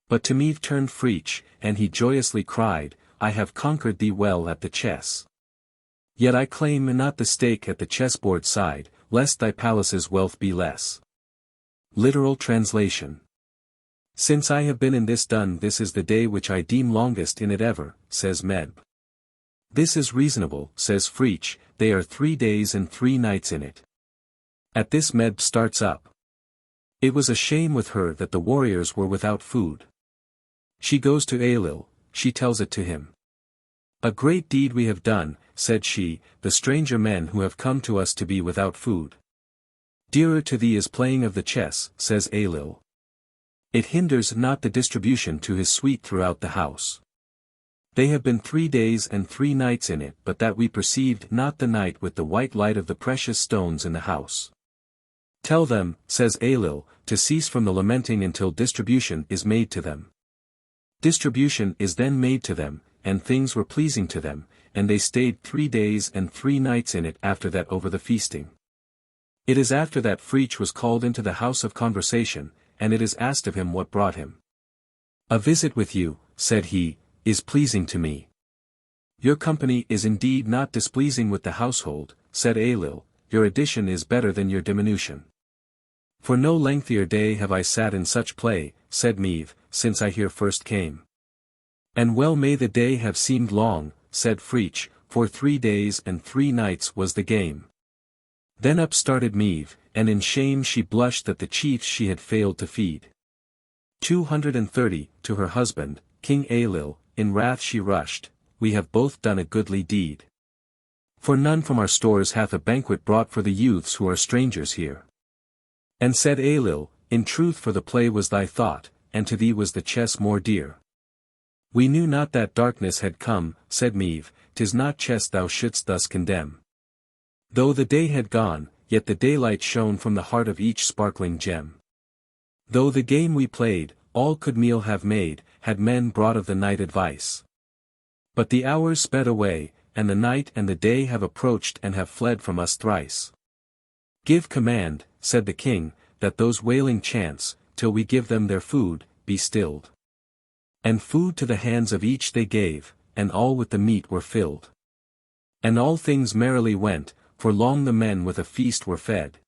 But to Meave turned Fraich, and he joyously cried, I have conquered thee well at the chess. Yet I claim not the stake at the chessboard side, lest thy palace's wealth be less. Literal translation. Since I have been in this dun, this is the day which I deem longest in it ever, says Meb. This is reasonable, says Fraich, they are 3 days and 3 nights in it. At this Meb starts up. It was a shame with her that the warriors were without food. She goes to Ailill, she tells it to him. A great deed we have done, said she, the stranger men who have come to us to be without food. Dearer to thee is playing of the chess, says Ailill. It hinders not the distribution to his suite throughout the house. They have been 3 days and 3 nights in it, but that we perceived not the night with the white light of the precious stones in the house. Tell them, says Ailill, to cease from the lamenting until distribution is made to them. Distribution is then made to them, and things were pleasing to them, and they stayed 3 days and 3 nights in it after that over the feasting. It is after that Fraich was called into the house of conversation, and it is asked of him what brought him. A visit with you, said he, is pleasing to me. Your company is indeed not displeasing with the household, said Ailill, your addition is better than your diminution. For no lengthier day have I sat in such play, said Meave, since I here first came. And well may the day have seemed long, said Fraich, for 3 days and 3 nights was the game. Then up started Meave, and in shame she blushed that the chiefs she had failed to feed. 230, to her husband, King Ailill, in wrath she rushed, we have both done a goodly deed. For none from our stores hath a banquet brought for the youths who are strangers here. And said Ailill, in truth for the play was thy thought, and to thee was the chess more dear. We knew not that darkness had come, said Meave, 'tis not chess thou shouldst thus condemn. Though the day had gone, yet the daylight shone from the heart of each sparkling gem. Though the game we played, all could meal have made, had men brought of the night advice. But the hours sped away, and the night and the day have approached and have fled from us thrice. Give command, said the king, that those wailing chants, till we give them their food, be stilled. And food to the hands of each they gave, and all with the meat were filled. And all things merrily went, for long the men with a feast were fed.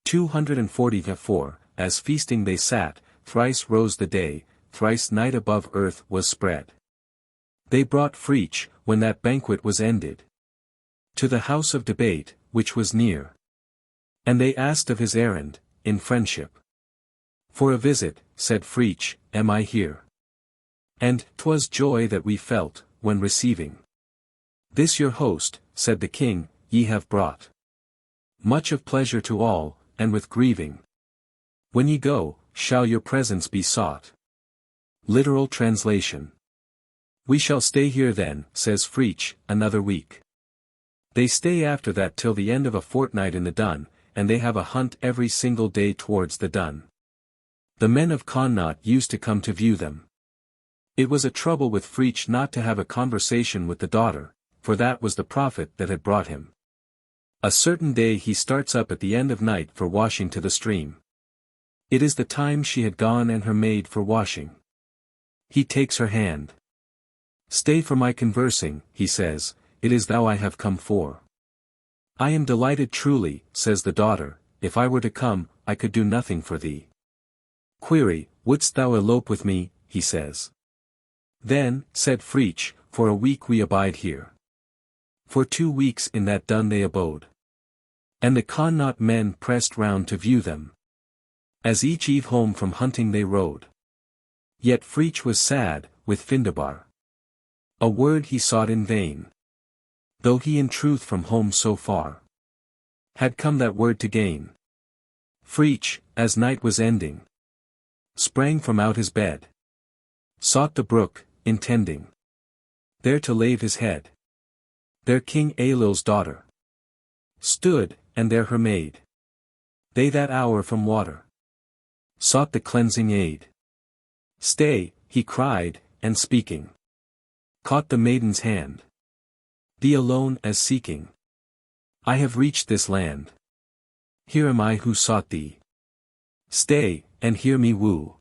244, as feasting they sat, thrice rose the day, thrice night above earth was spread. They brought Fraich, when that banquet was ended, to the house of debate, which was near. And they asked of his errand, in friendship. For a visit, said Fraich, am I here. And 'twas joy that we felt, when receiving this your host, said the king, ye have brought much of pleasure to all, and with grieving. When ye go, shall your presence be sought. Literal translation. We shall stay here then, says Fraich, another week. They stay after that till the end of a fortnight in the dun, and they have a hunt every single day towards the dun. The men of Connaught used to come to view them. It was a trouble with Fraich not to have a conversation with the daughter, for that was the prophet that had brought him. A certain day he starts up at the end of night for washing to the stream. It is the time she had gone and her maid for washing. He takes her hand. Stay for my conversing, he says, it is thou I have come for. I am delighted truly, says the daughter, if I were to come, I could do nothing for thee. Query, wouldst thou elope with me, he says. Then, said Fraich, for a week we abide here. For 2 weeks in that dun they abode. And the Connaught men pressed round to view them. As each eve home from hunting they rode. Yet Fraich was sad, with Findabar. A word he sought in vain. Though he in truth from home so far had come that word to gain. Fraich, as night was ending, sprang from out his bed. Sought the brook, intending there to lave his head. There King Ailill's daughter stood, and there her maid. They that hour from water sought the cleansing aid. Stay, he cried, and speaking, caught the maiden's hand. Thee alone as seeking. I have reached this land. Here am I who sought thee. Stay, and hear me woo.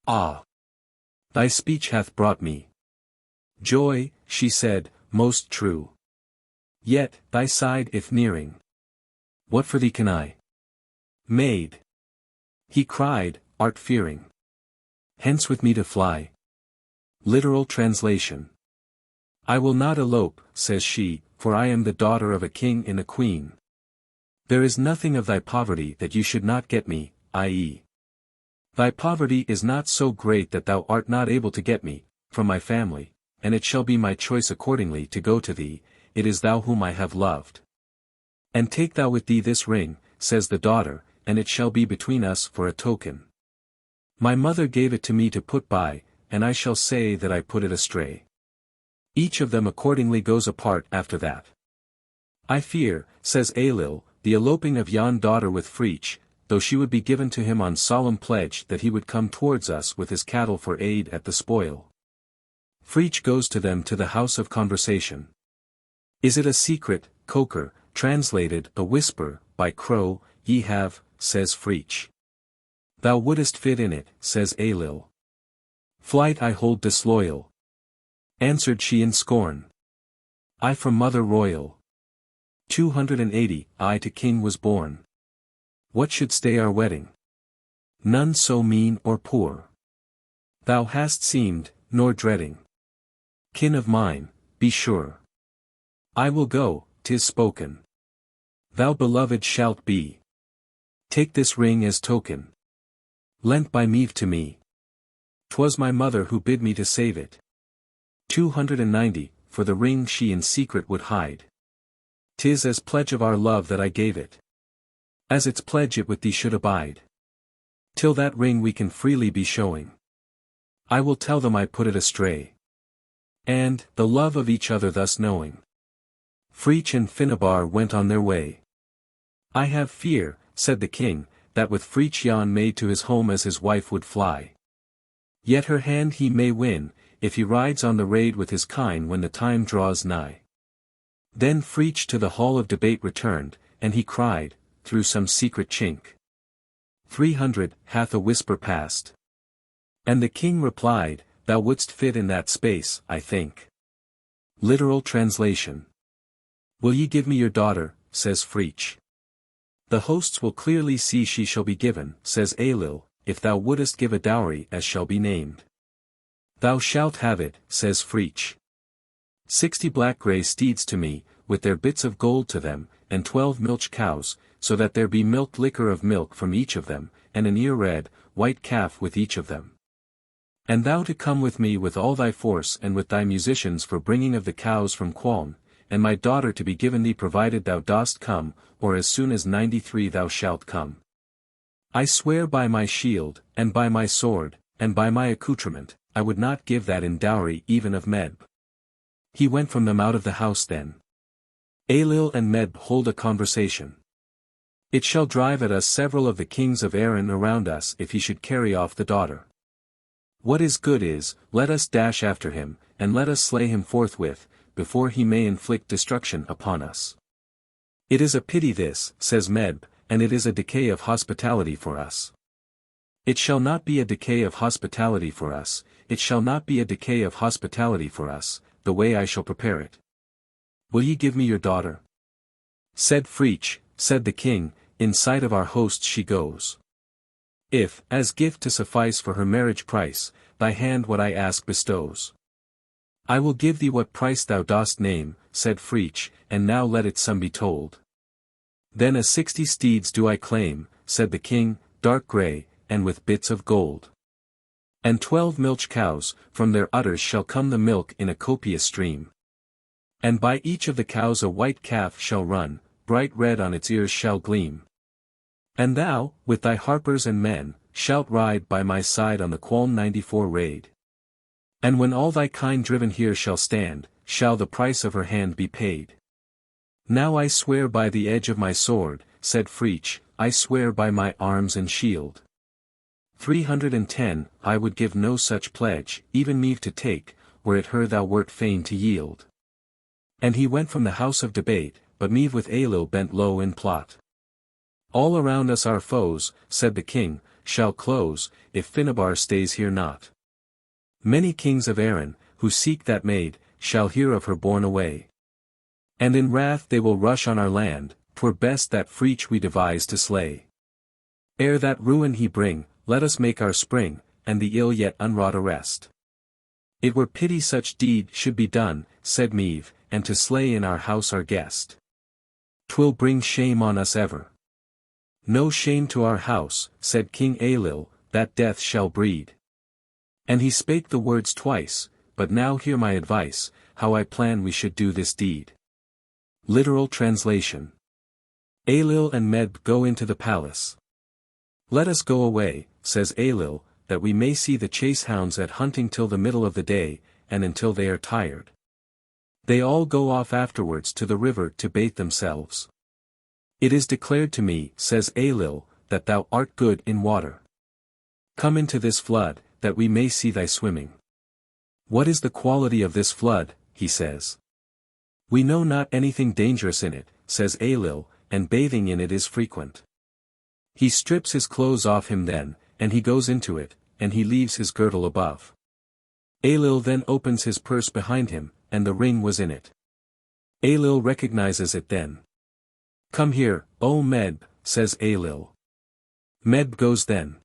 Ah! Thy speech hath brought me joy, she said, most true. Yet, thy side if nearing. What for thee can I? Maid. He cried, art fearing hence with me to fly? Literal translation. I will not elope, says she, for I am the daughter of a king and a queen. There is nothing of thy poverty that you should not get me, i.e. thy poverty is not so great that thou art not able to get me, from my family, and it shall be my choice accordingly to go to thee, it is thou whom I have loved. And take thou with thee this ring, says the daughter, and it shall be between us for a token. My mother gave it to me to put by, and I shall say that I put it astray. Each of them accordingly goes apart after that. I fear, says Ailill, the eloping of yon daughter with Fraich, though she would be given to him on solemn pledge that he would come towards us with his cattle for aid at the spoil. Fraich goes to them to the house of conversation. Is it a secret, Coker, translated, a whisper, by Crow, ye have, says Fraich. Thou wouldest fit in it, says Ailill. Flight I hold disloyal. Answered she in scorn. I from mother royal. 280, I to king was born. What should stay our wedding? None so mean or poor. Thou hast seemed, nor dreading. Kin of mine, be sure. I will go, 'tis spoken. Thou beloved shalt be. Take this ring as token. Lent by Meave to me. 'Twas my mother who bid me to save it. 290, for the ring she in secret would hide. 'Tis as pledge of our love that I gave it. As its pledge it with thee should abide. Till that ring we can freely be showing. I will tell them I put it astray. And, the love of each other thus knowing. Fraich and Finnabar went on their way. I have fear, said the king, that with Fraich yon maid to his home as his wife would fly. Yet her hand he may win, if he rides on the raid with his kine when the time draws nigh. Then Fraich to the hall of debate returned, and he cried, through some secret chink. 300, hath a whisper passed. And the king replied, thou wouldst fit in that space, I think. Literal translation. Will ye give me your daughter, says Fraich. The hosts will clearly see she shall be given, says Ailill, if thou wouldest give a dowry as shall be named. Thou shalt have it, says Fraich. 60 black grey steeds to me, with their bits of gold to them, and 12 milch cows, so that there be milk liquor of milk from each of them, and an ear red, white calf with each of them. And thou to come with me with all thy force and with thy musicians for bringing of the cows from Cualnge, and my daughter to be given thee provided thou dost come, or as soon as 93 thou shalt come. I swear by my shield, and by my sword, and by my accoutrement, I would not give that in dowry even of Meb. He went from them out of the house then. Ailill and Meb hold a conversation. It shall drive at us several of the kings of Erin around us if he should carry off the daughter. What is good is, let us dash after him, and let us slay him forthwith, before he may inflict destruction upon us. It is a pity this, says Meb, and it is a decay of hospitality for us. It shall not be a decay of hospitality for us, it shall not be a decay of hospitality for us, the way I shall prepare it. Will ye give me your daughter? Said Fraich, said the king, in sight of our hosts she goes. If, as gift to suffice for her marriage price, thy hand what I ask bestows. I will give thee what price thou dost name, said Fraich, and now let it some be told. Then 60 steeds do I claim, said the king, dark grey, and with bits of gold. And 12 milch cows, from their udders shall come the milk in a copious stream. And by each of the cows a white calf shall run, bright red on its ears shall gleam. And thou, with thy harpers and men, shalt ride by my side on the Cualnge 94 raid. And when all thy kind driven here shall stand, shall the price of her hand be paid. Now I swear by the edge of my sword, said Fraich, I swear by my arms and shield. 310, I would give no such pledge, even Meve to take, were it her thou wert fain to yield. And he went from the house of debate, but Meve with Ailill bent low in plot. All around us our foes, said the king, shall close, if Finnabar stays here not. Many kings of Erin, who seek that maid, shall hear of her borne away. And in wrath they will rush on our land, 'twere best that Fraich we devise to slay. Ere that ruin he bring, let us make our spring, and the ill yet unwrought arrest. It were pity such deed should be done, said Meve, and to slay in our house our guest. 'Twill bring shame on us ever. No shame to our house, said King Ailill, that death shall breed. And he spake the words twice, but now hear my advice, how I plan we should do this deed. Literal translation. Ailill and Meb go into the palace. Let us go away, says Ailill, that we may see the chase hounds at hunting till the middle of the day, and until they are tired. They all go off afterwards to the river to bathe themselves. It is declared to me, says Ailill, that thou art good in water. Come into this flood, that we may see thy swimming. What is the quality of this flood, he says. We know not anything dangerous in it, says Ailill, and bathing in it is frequent. He strips his clothes off him then, and he goes into it, and he leaves his girdle above. Ailill then opens his purse behind him, and the ring was in it. Ailill recognizes it then. Come here, O Meb, says Ailill. Meb goes then.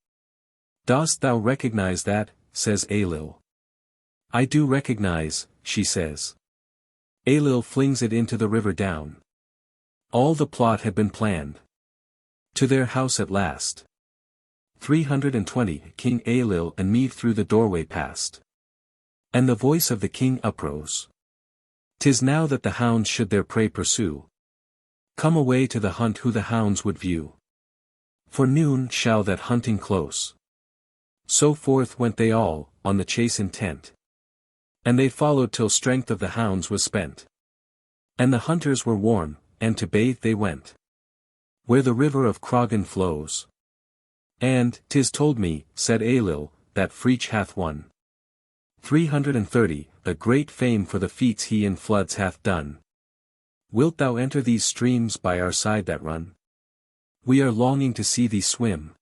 Dost thou recognize that, says Ailill. I do recognize, she says. Ailill flings it into the river down. All the plot had been planned. To their house at last. 320 King Ailill and Meve through the doorway passed. And the voice of the king uprose. 'Tis now that the hounds should their prey pursue. Come away to the hunt who the hounds would view. For noon shall that hunting close. So forth went they all, on the chase intent. And they followed till strength of the hounds was spent. And the hunters were warm, and to bathe they went. Where the river of Cragan flows. And, 'tis told me, said Ailill, that Fraich hath won. 330, a great fame for the feats he in floods hath done. Wilt thou enter these streams by our side that run? We are longing to see thee swim.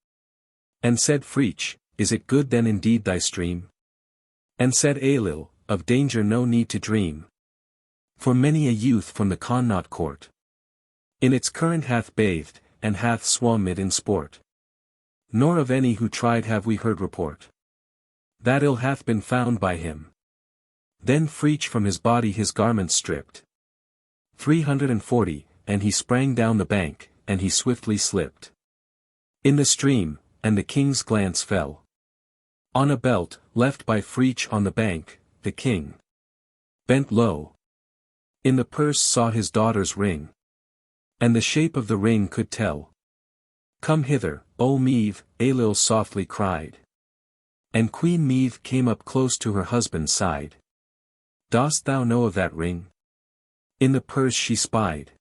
And said Fraich, is it good then indeed thy stream? And said Ailill, of danger no need to dream. For many a youth from the Connaught court in its current hath bathed, and hath swum it in sport. Nor of any who tried have we heard report. That ill hath been found by him. Then Fraich from his body his garments stripped. 340, and he sprang down the bank, and he swiftly slipped in the stream, and the king's glance fell on a belt, left by Fraich on the bank. The king bent low. In the purse sought his daughter's ring. And the shape of the ring could tell. Come hither, O Meve, Ailill softly cried. And Queen Meave came up close to her husband's side. Dost thou know of that ring? In the purse she spied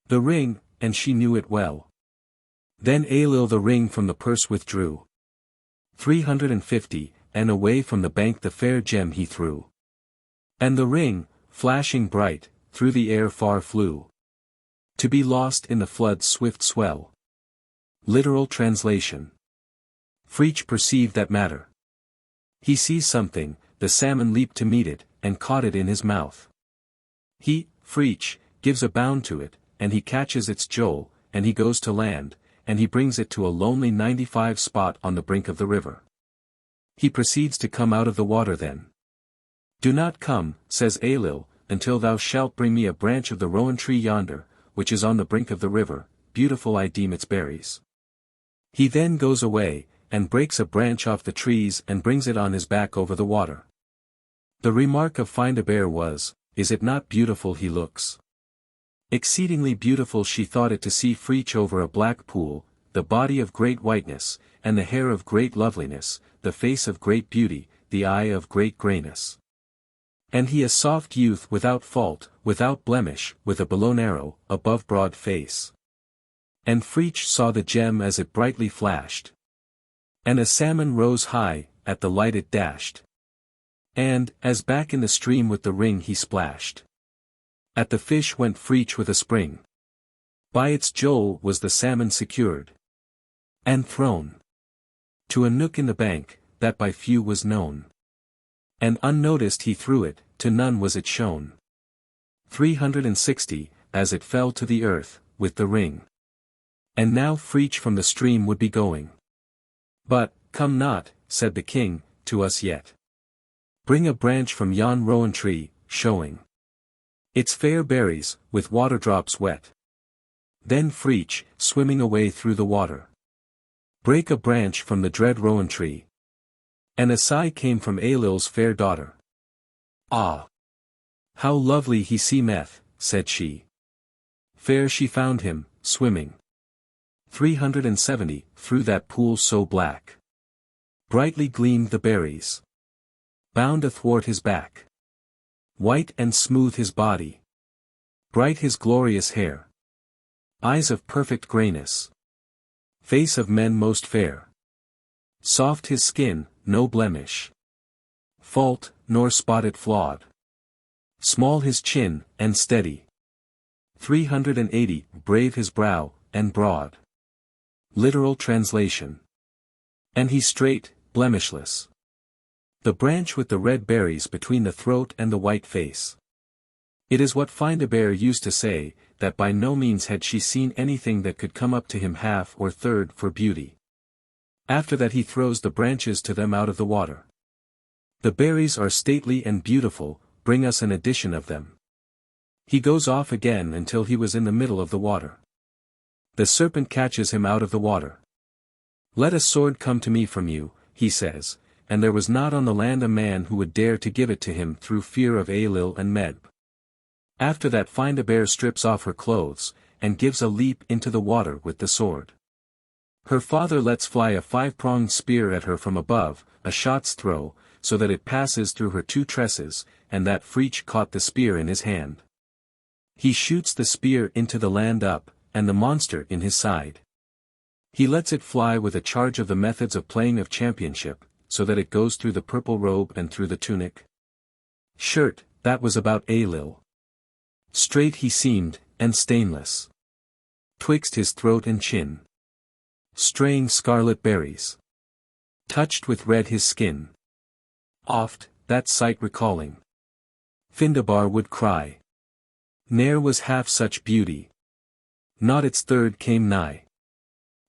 the ring, and she knew it well. Then Ailill the ring from the purse withdrew. 350, and away from the bank the fair gem he threw. And the ring, flashing bright, through the air far flew, to be lost in the flood's swift swell. Literal translation. Fraich perceived that matter. He sees something, the salmon leaped to meet it, and caught it in his mouth. He, Fraich, gives a bound to it, and he catches its jowl, and he goes to land, and he brings it to a lonely 95 spot on the brink of the river. He proceeds to come out of the water then. Do not come, says Ailill, until thou shalt bring me a branch of the rowan tree yonder, which is on the brink of the river, beautiful I deem its berries. He then goes away, and breaks a branch off the trees and brings it on his back over the water. The remark of Find-A-Bear was, is it not beautiful he looks? Exceedingly beautiful she thought it to see Fraich over a black pool, the body of great whiteness, and the hair of great loveliness, the face of great beauty, the eye of great greyness. And he a soft youth without fault, without blemish, with a below narrow, above broad face. And Fraich saw the gem as it brightly flashed. And a salmon rose high, at the light it dashed. And, as back in the stream with the ring he splashed. At the fish went Fraich with a spring. By its jowl was the salmon secured. And thrown to a nook in the bank, that by few was known. And unnoticed he threw it, to none was it shown. 360, as it fell to the earth, with the ring. And now Fraich from the stream would be going. But, come not, said the king, to us yet. Bring a branch from yon rowan tree, showing its fair berries, with water drops wet. Then Fraich, swimming away through the water, brake a branch from the dread rowan tree. And a sigh came from Ailill's fair daughter. Ah! How lovely he seemeth, said she. Fair she found him, swimming 370, through that pool so black. Brightly gleamed the berries, bound athwart his back. White and smooth his body, bright his glorious hair. Eyes of perfect greyness, face of men most fair. Soft his skin, no blemish, fault, nor spotted flawed. Small his chin, and steady. 380, brave his brow, and broad. Literal translation. And he straight, blemishless. The branch with the red berries between the throat and the white face. It is what Find-A-Bear used to say, that by no means had she seen anything that could come up to him half or third for beauty. After that he throws the branches to them out of the water. The berries are stately and beautiful, bring us an edition of them. He goes off again until he was in the middle of the water. The serpent catches him out of the water. Let a sword come to me from you, he says, and there was not on the land a man who would dare to give it to him through fear of Ailill and Medb. After that Find-A-Bear strips off her clothes, and gives a leap into the water with the sword. Her father lets fly a 5-pronged spear at her from above, a shot's throw, so that it passes through her 2 tresses, and that Fraich caught the spear in his hand. He shoots the spear into the land up, and the monster in his side. He lets it fly with a charge of the methods of playing of championship, so that it goes through the purple robe and through the tunic. Shirt, that was about Ailill. Straight he seemed, and stainless. Twixt his throat and chin. Straying scarlet berries. Touched with red his skin. Oft, that sight recalling, Find-A-Bear would cry. Ne'er was half such beauty. Not its third came nigh.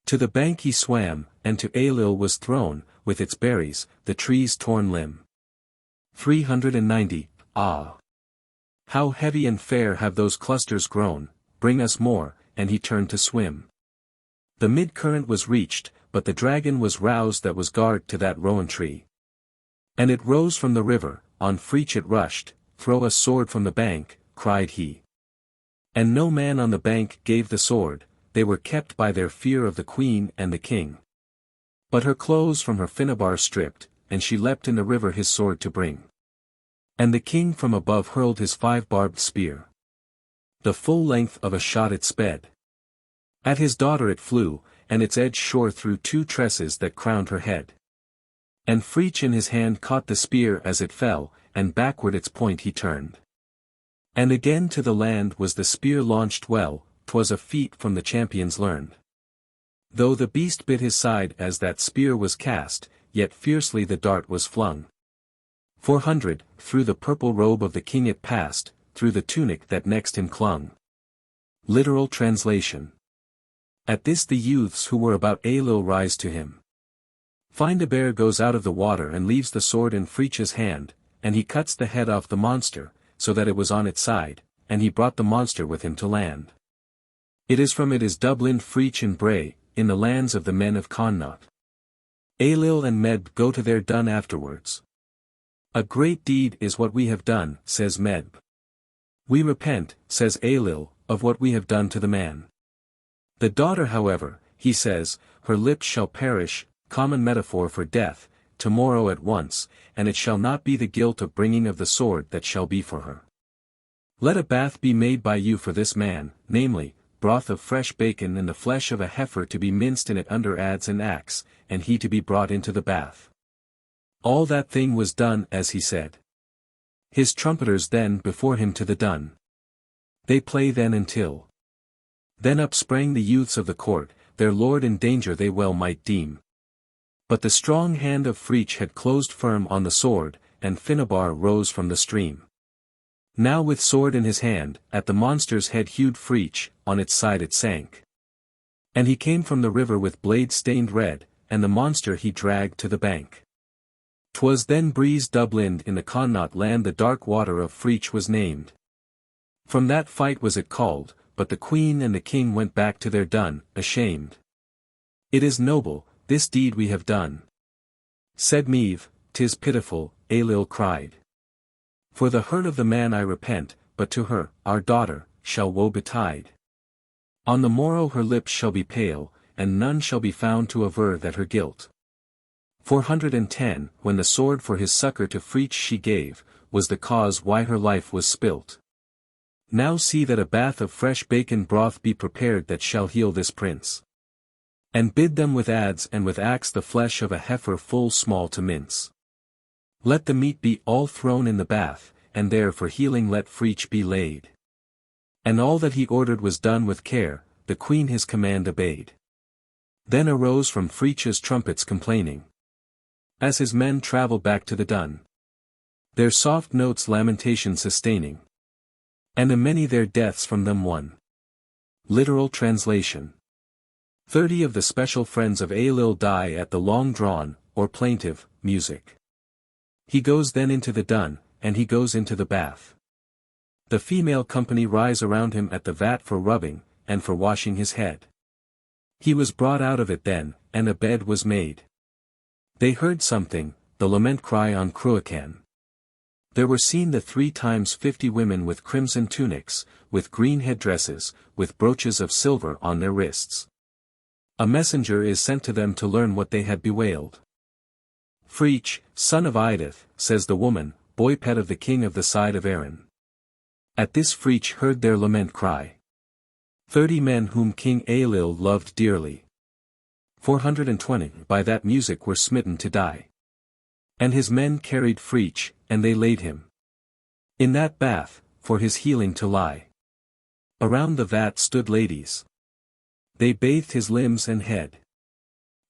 To the bank he swam, and to Ailill was thrown, with its berries, the tree's torn limb. 390, ah! How heavy and fair have those clusters grown, bring us more, and he turned to swim. The mid-current was reached, but the dragon was roused that was guard to that rowan tree. And it rose from the river, on Fraich it rushed, throw a sword from the bank, cried he. And no man on the bank gave the sword, they were kept by their fear of the queen and the king. But her clothes from her Find-A-Bear stripped, and she leapt in the river his sword to bring. And the king from above hurled his 5-barbed spear. The full length of a shot it sped. At his daughter it flew, and its edge shore through 2 tresses that crowned her head. And Fraich in his hand caught the spear as it fell, and backward its point he turned. And again to the land was the spear launched well, 'twas a feat from the champions learned. Though the beast bit his side as that spear was cast, yet fiercely the dart was flung. 400, through the purple robe of the king it passed, through the tunic that next him clung. Literal translation. At this the youths who were about Ailill rise to him. Bear goes out of the water and leaves the sword in Fraich's hand, and he cuts the head off the monster, so that it was on its side, and he brought the monster with him to land. It is Dublin Fraich and Bray, in the lands of the men of Connaught. Ailill and Medb go to their dun afterwards. A great deed is what we have done, says Medb. We repent, says Ailill, of what we have done to the man. The daughter however, he says, her lips shall perish, common metaphor for death, tomorrow at once, and it shall not be the guilt of bringing of the sword that shall be for her. Let a bath be made by you for this man, namely, broth of fresh bacon and the flesh of a heifer to be minced in it under adze and axe, and he to be brought into the bath. All that thing was done as he said. His trumpeters then before him to the dun. They play then until. Then up sprang the youths of the court, their lord in danger they well might deem. But the strong hand of Fraich had closed firm on the sword, and Finnabar rose from the stream. Now with sword in his hand, at the monster's head hewed Fraich, on its side it sank. And he came from the river with blade stained red, and the monster he dragged to the bank. 'Twas then breeze Dublin in the Connaught land the dark water of Fraich was named. From that fight was it called, but the queen and the king went back to their dun, ashamed. It is noble, this deed we have done. Said Meave, 'tis pitiful, Ailill cried. For the hurt of the man I repent, but to her, our daughter, shall woe betide. On the morrow her lips shall be pale, and none shall be found to aver that her guilt. 410, when the sword for his succor to Fraich she gave, was the cause why her life was spilt. Now see that a bath of fresh bacon broth be prepared that shall heal this prince. And bid them with adze and with axe the flesh of a heifer full small to mince. Let the meat be all thrown in the bath, and there for healing let Fraich be laid. And all that he ordered was done with care, the queen his command obeyed. Then arose from Fraich's trumpets complaining. As his men travelled back to the dun. Their soft notes lamentation sustaining. And a many their deaths from them won. Literal translation. 30 of the special friends of Ailill die at the long-drawn, or plaintive, music. He goes then into the dun, and he goes into the bath. The female company rise around him at the vat for rubbing, and for washing his head. He was brought out of it then, and a bed was made. They heard something, the lament cry on Cuchulain. There were seen the 3 times 50 women with crimson tunics, with green headdresses, with brooches of silver on their wrists. A messenger is sent to them to learn what they had bewailed. Fraich, son of Uidhri, says the woman, boy pet of the king of the side of Erin. At this Fraich heard their lament cry. 30 men whom King Ailill loved dearly. 420 by that music were smitten to die. And his men carried Fraich, and they laid him in that bath, for his healing to lie. Around the vat stood ladies. They bathed his limbs and head.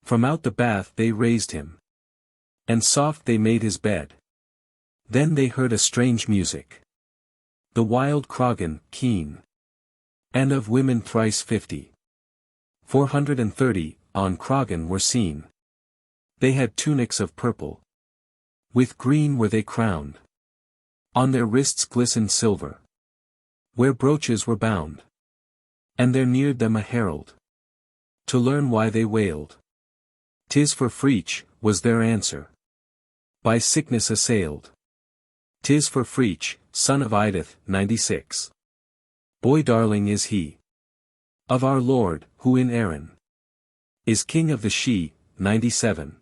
From out the bath they raised him. And soft they made his bed. Then they heard a strange music. The wild Crogan, keen. And of women thrice 50. 430, on Crogan were seen. They had tunics of purple. With green were they crowned. On their wrists glistened silver. Where brooches were bound. And there neared them a herald. To learn why they wailed. 'Tis for Fraich, was their answer. By sickness assailed. 'Tis for Fraich, son of Uidhri, 96. Boy darling is he. Of our Lord, who in Erin is king of the She, 97.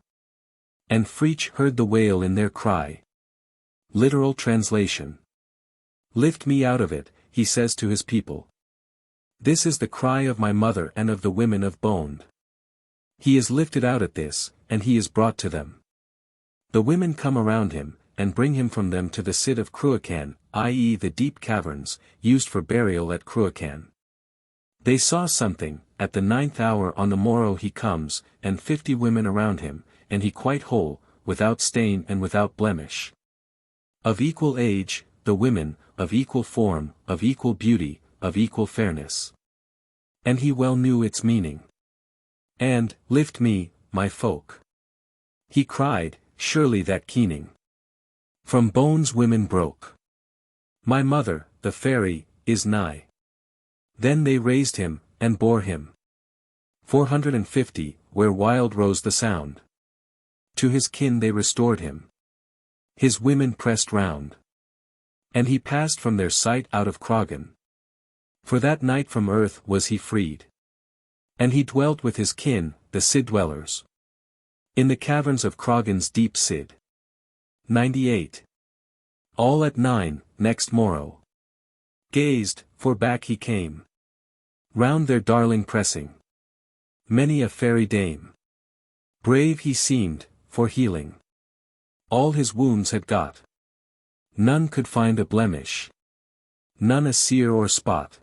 And Fraich heard the wail in their cry. Literal translation. Lift me out of it, he says to his people. This is the cry of my mother and of the women of Bond. He is lifted out at this, and he is brought to them. The women come around him, and bring him from them to the Sickbed of Cuchulain, i.e. the deep caverns, used for burial at Cuchulain. They saw something, at the 9th hour on the morrow he comes, and 50 women around him, and he quite whole, without stain and without blemish. Of equal age, the women, of equal form, of equal beauty, of equal fairness. And he well knew its meaning. And, lift me, my folk. He cried, surely that keening. From bones women broke. My mother, the fairy, is nigh. Then they raised him, and bore him. 450, where wild rose the sound. To his kin they restored him. His women pressed round. And he passed from their sight out of Crágan. For that night from earth was he freed. And he dwelt with his kin, the Sid dwellers. In the caverns of Crágan's deep Sid. 98. All at 9, next morrow. Gazed, for back he came. Round their darling pressing. Many a fairy dame. Brave he seemed, for healing. All his wounds had got. None could find a blemish. None a sear or spot.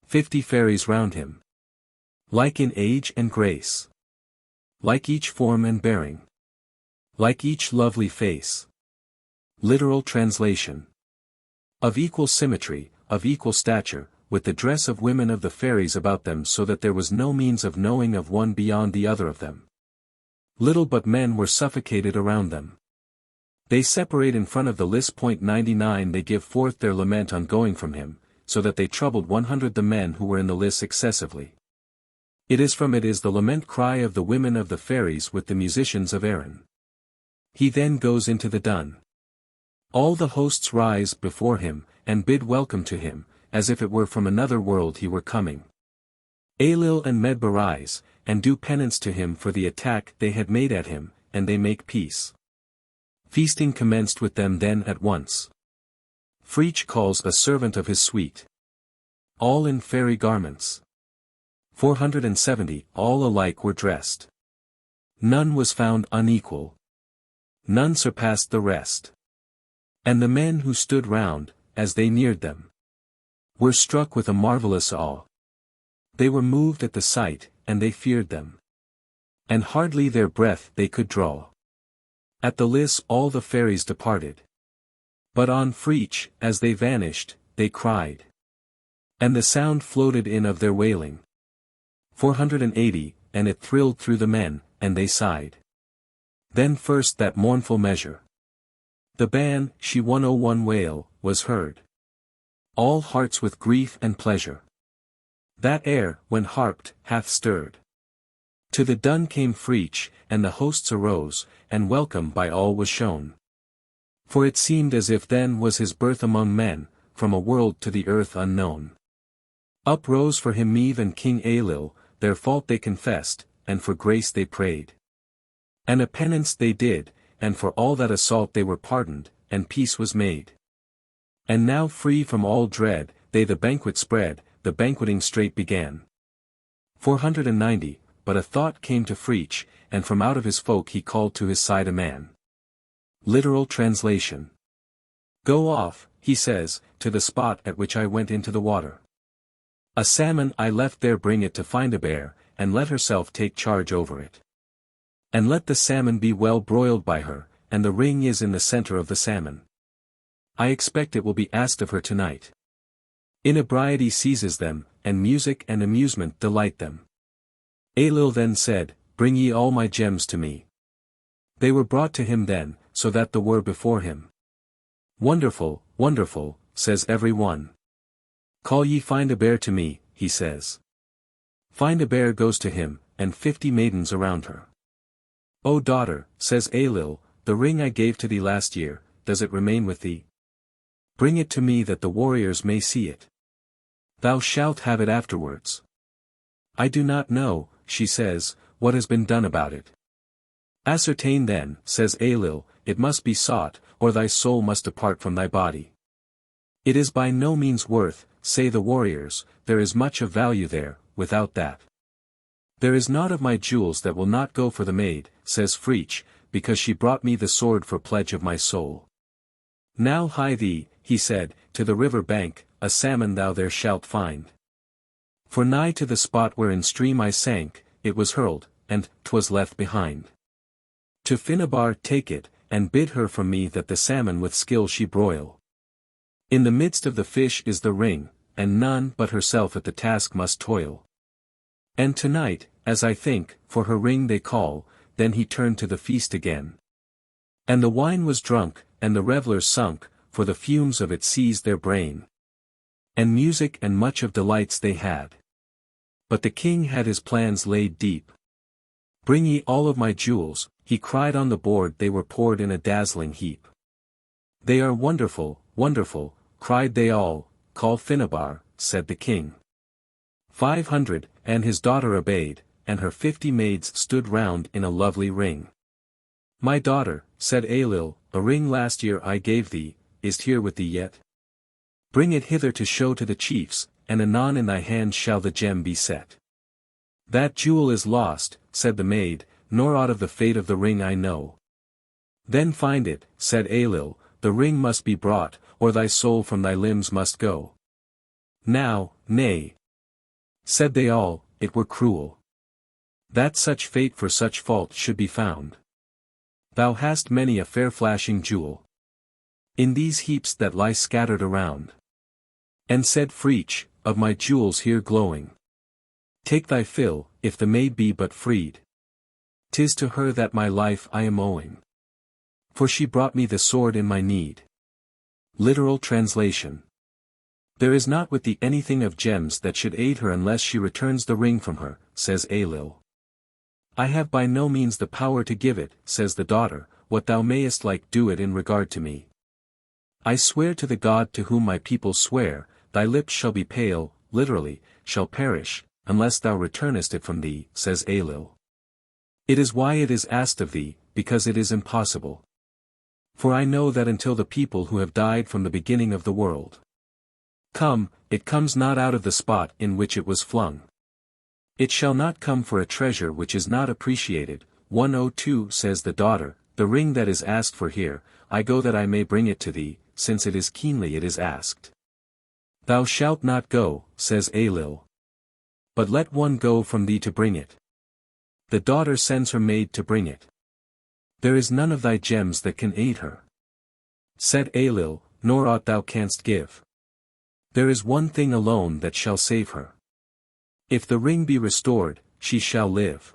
50 fairies round him. Like in age and grace. Like each form and bearing. Like each lovely face. Literal translation. Of equal symmetry, of equal stature, with the dress of women of the fairies about them so that there was no means of knowing of one beyond the other of them. Little but men were suffocated around them. They separate in front of the list. 99 They give forth their lament on going from him, so that they troubled 100 the men who were in the list excessively. It is the lament cry of the women of the fairies with the musicians of Erin. He then goes into the dun. All the hosts rise before him, and bid welcome to him, as if it were from another world he were coming. Ailill and Medb arise, and do penance to him for the attack they had made at him, and they make peace. Feasting commenced with them then at once. Fraich calls a servant of his suite. All in fairy garments. 470 All alike were dressed. None was found unequal. None surpassed the rest. And the men who stood round, as they neared them, were struck with a marvellous awe. They were moved at the sight, and they feared them. And hardly their breath they could draw. At the liss all the fairies departed. But on Fraich, as they vanished, they cried. And the sound floated in of their wailing. 480, and it thrilled through the men, and they sighed. Then first that mournful measure. The ban, she 101 wail, was heard. All hearts with grief and pleasure. That air, when harped, hath stirred. To the dun came Fraich, and the hosts arose, and welcome by all was shown. For it seemed as if then was his birth among men, from a world to the earth unknown. Up rose for him Medb and King Ailill, their fault they confessed, and for grace they prayed. And a penance they did, and for all that assault they were pardoned, and peace was made. And now free from all dread, they the banquet spread, the banqueting straight began. 490, but a thought came to Fraich, and from out of his folk he called to his side a man. Literal translation. Go off, he says, to the spot at which I went into the water. A salmon I left there, bring it to find a bear, and let herself take charge over it. And let the salmon be well broiled by her, and the ring is in the center of the salmon. I expect it will be asked of her tonight. Inebriety seizes them, and music and amusement delight them. Ailill then said, Bring ye all my gems to me. They were brought to him then, so that the were before him. Wonderful, wonderful, says every one. Call ye find a bear to me, he says. Find a bear goes to him, and 50 maidens around her. O daughter, says Ailill, the ring I gave to thee last year, does it remain with thee? Bring it to me that the warriors may see it. Thou shalt have it afterwards. I do not know, she says, what has been done about it. Ascertain then, says Ailill, it must be sought, or thy soul must depart from thy body. It is by no means worth, say the warriors, there is much of value there, without that. There is naught of my jewels that will not go for the maid, says Fraich, because she brought me the sword for pledge of my soul. Now hie thee, he said, to the river bank, a salmon thou there shalt find. For nigh to the spot where in stream I sank, it was hurled, and 'twas left behind. To Finnabar take it, and bid her from me that the salmon with skill she broil. In the midst of the fish is the ring, and none but herself at the task must toil. And tonight, as I think, for her ring they call, then he turned to the feast again. And the wine was drunk, and the revellers sunk, for the fumes of it seized their brain. And music and much of delights they had. But the king had his plans laid deep. Bring ye all of my jewels, he cried on the board they were poured in a dazzling heap. They are wonderful, wonderful, cried they all, call Finnabar, said the king. 500, and his daughter obeyed, and her 50 maids stood round in a lovely ring. My daughter, said Ailill, a ring last year I gave thee, is here with thee yet? Bring it hither to show to the chiefs, and anon in thy hand shall the gem be set. That jewel is lost, said the maid, nor aught of the fate of the ring I know. Then find it, said Ailill, the ring must be brought, or thy soul from thy limbs must go. Now, nay, said they all, it were cruel, that such fate for such fault should be found. Thou hast many a fair flashing jewel in these heaps that lie scattered around. And said Fraich, of my jewels here glowing, take thy fill, if the maid be but freed. 'Tis to her that my life I am owing. For she brought me the sword in my need. Literal translation. There is not with thee anything of gems that should aid her unless she returns the ring from her, says Ailill. I have by no means the power to give it, says the daughter, what thou mayest like do it in regard to me. I swear to the God to whom my people swear, thy lips shall be pale, literally, shall perish, unless thou returnest it from thee, says Ailill. It is why it is asked of thee, because it is impossible. For I know that until the people who have died from the beginning of the world come, it comes not out of the spot in which it was flung. It shall not come for a treasure which is not appreciated. 102 says the daughter, the ring that is asked for here, I go that I may bring it to thee, since it is keenly it is asked. Thou shalt not go, says Ailill. But let one go from thee to bring it. The daughter sends her maid to bring it. There is none of thy gems that can aid her. Said Ailill, nor aught thou canst give. There is one thing alone that shall save her. If the ring be restored, she shall live.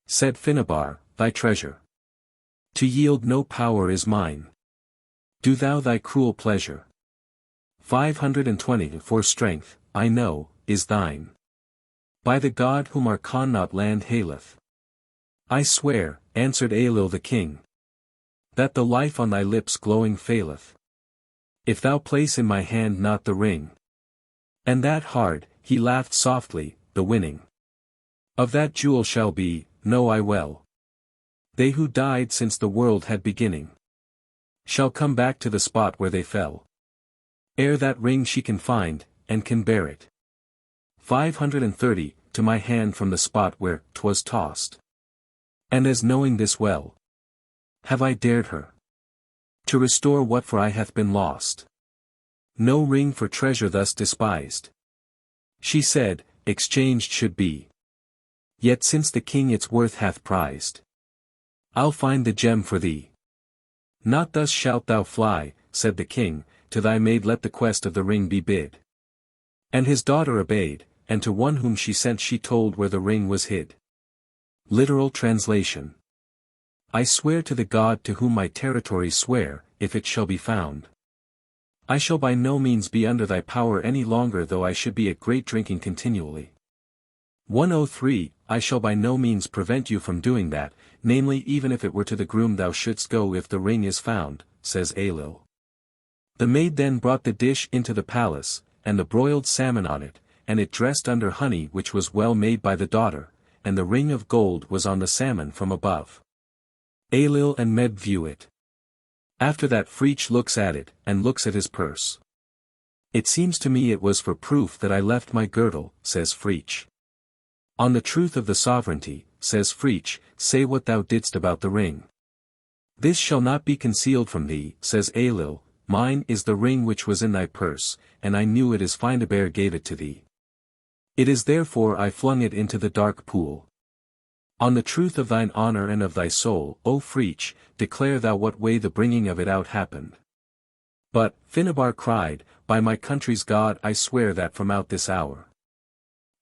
Said Finnabar, thy treasure. To yield no power is mine. Do thou thy cruel pleasure. 520 for strength, I know, is thine. By the God whom our Connaught land haileth. I swear, answered Ailill the king, that the life on thy lips glowing faileth. If thou place in my hand not the ring. And that hard, he laughed softly, the winning of that jewel shall be, know I well. They who died since the world had beginning shall come back to the spot where they fell. Ere that ring she can find, and can bear it. 530, to my hand from the spot where 'twas tossed. And as knowing this well, have I dared her to restore what for I hath been lost. No ring for treasure thus despised. She said, exchanged should be. Yet since the king its worth hath prized, I'll find the gem for thee. Not thus shalt thou fly, said the king, to thy maid let the quest of the ring be bid. And his daughter obeyed, and to one whom she sent she told where the ring was hid. Literal translation. I swear to the God to whom my territories swear, if it shall be found. I shall by no means be under thy power any longer though I should be at great drinking continually. 103, I shall by no means prevent you from doing that, namely even if it were to the groom thou shouldst go if the ring is found, says Ailill. The maid then brought the dish into the palace, and the broiled salmon on it, and it dressed under honey which was well made by the daughter, and the ring of gold was on the salmon from above. Ailill and Meb view it. After that Fraich looks at it, and looks at his purse. It seems to me it was for proof that I left my girdle, says Fraich. On the truth of the sovereignty, says Fraich, say what thou didst about the ring. This shall not be concealed from thee, says Ailill, mine is the ring which was in thy purse, and I knew it as Findabair gave it to thee. It is therefore I flung it into the dark pool. On the truth of thine honour and of thy soul, O Fraich, declare thou what way the bringing of it out happened. But, Findabair cried, by my country's God I swear that from out this hour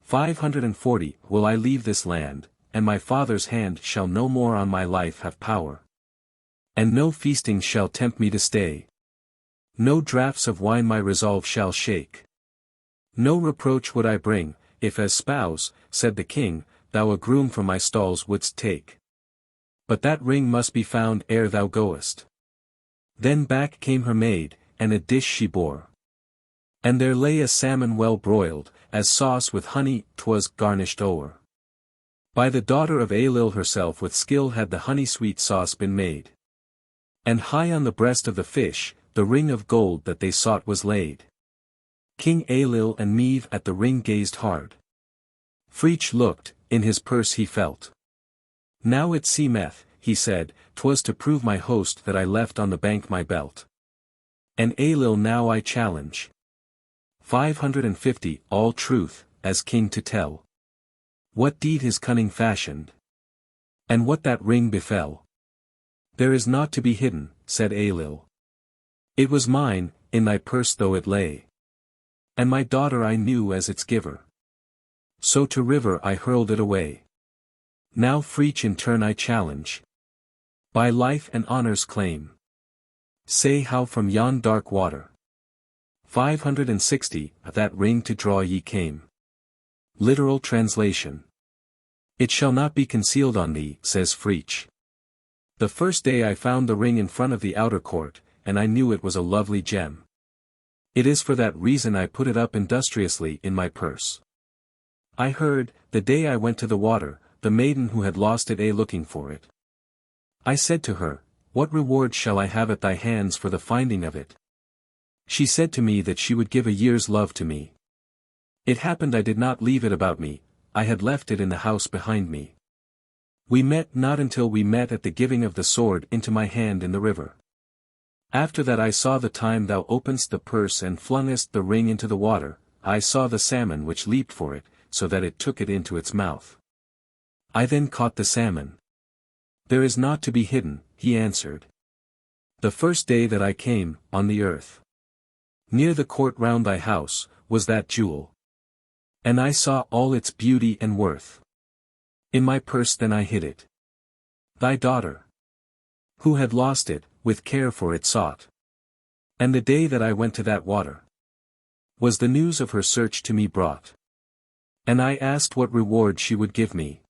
540 will I leave this land, and my father's hand shall no more on my life have power. And no feasting shall tempt me to stay. No draughts of wine my resolve shall shake. No reproach would I bring, if as spouse, said the king, thou a groom from my stalls wouldst take. But that ring must be found ere thou goest. Then back came her maid, and a dish she bore. And there lay a salmon well broiled, as sauce with honey 'twas garnished o'er. By the daughter of Ailill herself with skill had the honey-sweet sauce been made. And high on the breast of the fish, the ring of gold that they sought was laid. King Ailill and Meve at the ring gazed hard. Fraich looked, in his purse he felt. Now it seemeth, he said, 'twas to prove my host that I left on the bank my belt. And Ailill now I challenge. 550 all truth, as king to tell. What deed his cunning fashioned? And what that ring befell? There is naught to be hidden, said Ailill. It was mine, in thy purse though it lay. And my daughter I knew as its giver. So to river I hurled it away. Now Fraich in turn I challenge. By life and honour's claim. Say how from yon dark water 560 that ring to draw ye came. Literal translation. It shall not be concealed on thee, says Fraich. The first day I found the ring in front of the outer court, and I knew it was a lovely gem. It is for that reason I put it up industriously in my purse. I heard, the day I went to the water, the maiden who had lost it looking for it. I said to her, what reward shall I have at thy hands for the finding of it? She said to me that she would give a year's love to me. It happened I did not leave it about me, I had left it in the house behind me. We met not until we met at the giving of the sword into my hand in the river. After that I saw the time thou openedst the purse and flungest the ring into the water, I saw the salmon which leaped for it, so that it took it into its mouth. I then caught the salmon. There is naught to be hidden, he answered. The first day that I came, on the earth. Near the court round thy house, was that jewel. And I saw all its beauty and worth. In my purse then I hid it. Thy daughter, who had lost it, with care for it sought. And the day that I went to that water, was the news of her search to me brought. And I asked what reward she would give me.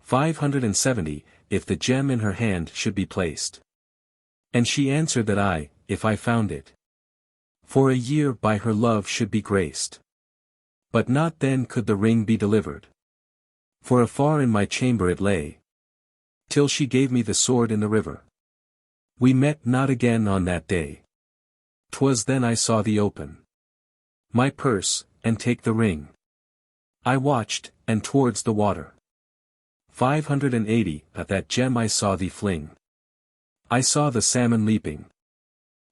570, if the gem in her hand should be placed. And she answered that I, if I found it, for a year by her love should be graced. But not then could the ring be delivered. For afar in my chamber it lay. Till she gave me the sword in the river. We met not again on that day. 'Twas then I saw thee open my purse, and take the ring. I watched, and towards the water 580 at that gem I saw thee fling. I saw the salmon leaping.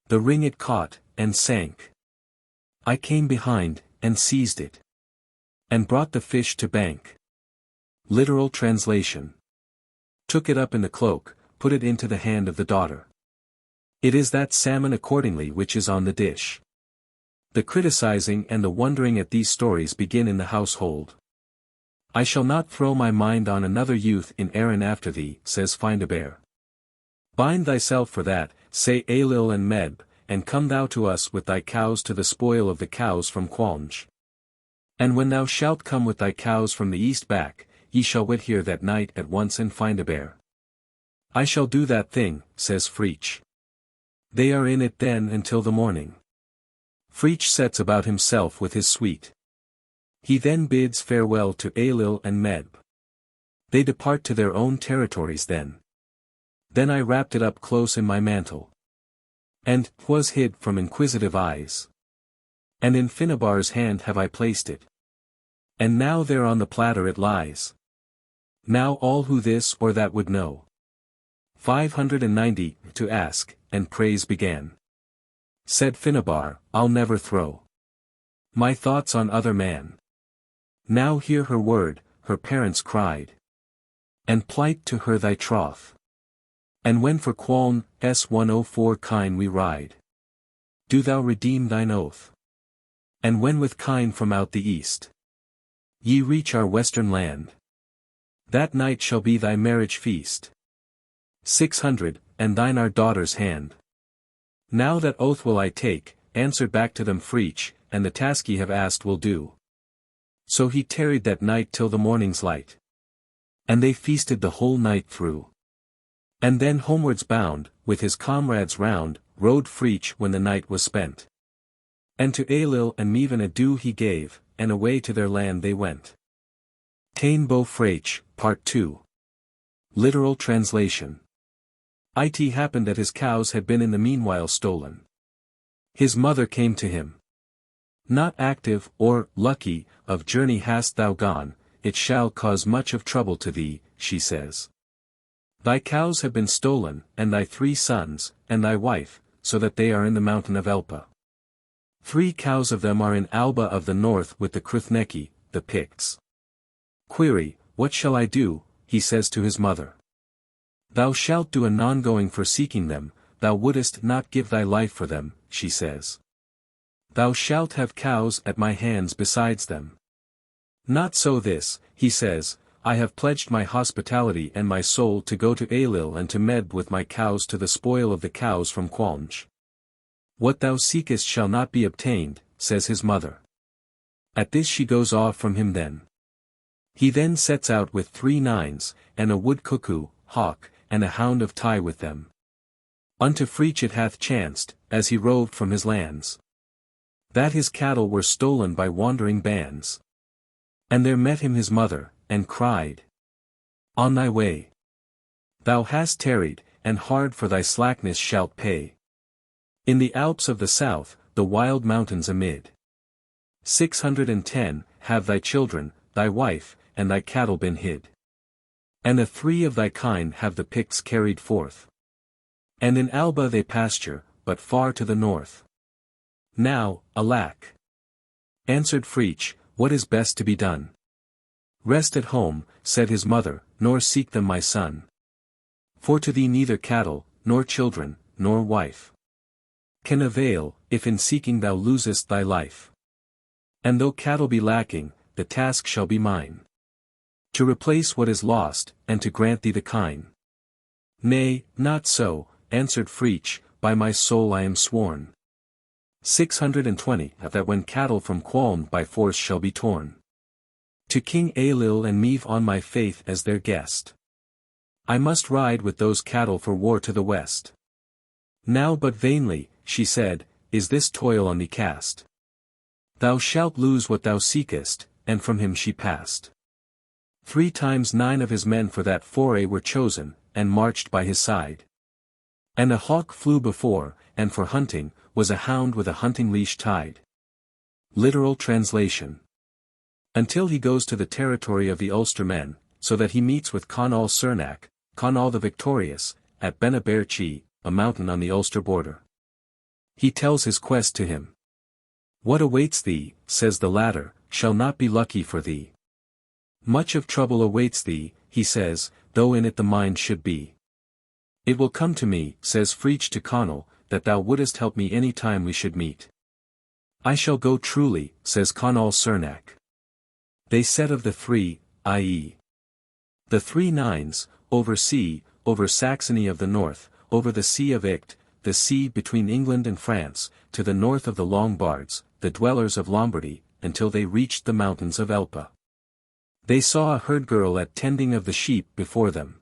The ring it caught, and sank. I came behind, and seized it. And brought the fish to bank. Literal translation. Took it up in the cloak, put it into the hand of the daughter. It is that salmon accordingly which is on the dish. The criticizing and the wondering at these stories begin in the household. I shall not throw my mind on another youth in Erin after thee, says Findabair. Bind thyself for that, say Ailill and Meb, and come thou to us with thy cows to the spoil of the cows from Cualnge. And when thou shalt come with thy cows from the east back, ye shall wit here that night at once in Findabair. I shall do that thing, says Fraich. They are in it then until the morning. Fraich sets about himself with his suite. He then bids farewell to Ailill and Meb. They depart to their own territories then. Then I wrapped it up close in my mantle. And 'twas hid from inquisitive eyes. And in Finnebar's hand have I placed it. And now there on the platter it lies. Now all who this or that would know. 590, to ask, and praise began. Said Finnebar, I'll never throw my thoughts on other man. Now hear her word, her parents cried. And plight to her thy troth. And when for Cualnge, S104 kine we ride, do thou redeem thine oath. And when with kine from out the east, ye reach our western land, that night shall be thy marriage feast. 600, and thine our daughter's hand. Now that oath will I take, answered back to them Fraich, and the task ye have asked will do. So he tarried that night till the morning's light. And they feasted the whole night through. And then homewards bound, with his comrades round, rode Fraich when the night was spent. And to Ailill and Meavan adieu he gave, and away to their land they went. Tain Bo Fraich, Part 2. Literal translation. It happened that his cows had been in the meanwhile stolen. His mother came to him. Not active, or, lucky, of journey hast thou gone, it shall cause much of trouble to thee, she says. Thy cows have been stolen, and thy 3 sons, and thy wife, so that they are in the mountain of Elpa. 3 cows of them are in Alba of the north with the Cruithnecki, the Picts. Query, what shall I do, he says to his mother. Thou shalt do a non-going for seeking them, thou wouldest not give thy life for them, she says. Thou shalt have cows at my hands besides them. Not so this, he says, I have pledged my hospitality and my soul to go to Ailill and to med with my cows to the spoil of the cows from Cualnge. What thou seekest shall not be obtained, says his mother. At this she goes off from him then. He then sets out with 3 nines, and a wood cuckoo, hawk, and a hound of Tye with them. Unto Fraich it hath chanced, as he roved from his lands, that his cattle were stolen by wandering bands. And there met him his mother, and cried, On thy way. Thou hast tarried, and hard for thy slackness shalt pay. In the Alps of the south, the wild mountains amid. 610, have thy children, thy wife, and thy cattle been hid. And the 3 of thy kind have the Picts carried forth. And in Alba they pasture, but far to the north. Now, alack! Answered Fraich, what is best to be done? Rest at home, said his mother, nor seek them my son. For to thee neither cattle, nor children, nor wife can avail, if in seeking thou losest thy life. And though cattle be lacking, the task shall be mine, to replace what is lost, and to grant thee the kine. Nay, not so, answered Fraich, by my soul I am sworn. 620, that when cattle from Cualnge by force shall be torn, to King Ailill and Meath on my faith as their guest, I must ride with those cattle for war to the west. Now but vainly, she said, is this toil on thee cast. Thou shalt lose what thou seekest, and from him she passed. 3 times 9 of his men for that foray were chosen, and marched by his side. And a hawk flew before, and for hunting, was a hound with a hunting leash tied. Literal translation. Until he goes to the territory of the Ulster men, so that he meets with Conall Cernach, Conall the victorious, at Benaberchi, a mountain on the Ulster border. He tells his quest to him. What awaits thee, says the latter, shall not be lucky for thee. Much of trouble awaits thee, he says, though in it the mind should be. It will come to me, says Fraich to Conall, that thou wouldest help me any time we should meet. I shall go truly, says Conall Cernach. They said of the 3, i.e. the 3 nines, over sea, over Saxony of the north, over the Sea of Icht, the sea between England and France, to the north of the Lombards, the dwellers of Lombardy, until they reached the mountains of Elpa. They saw a herd girl at tending of the sheep before them.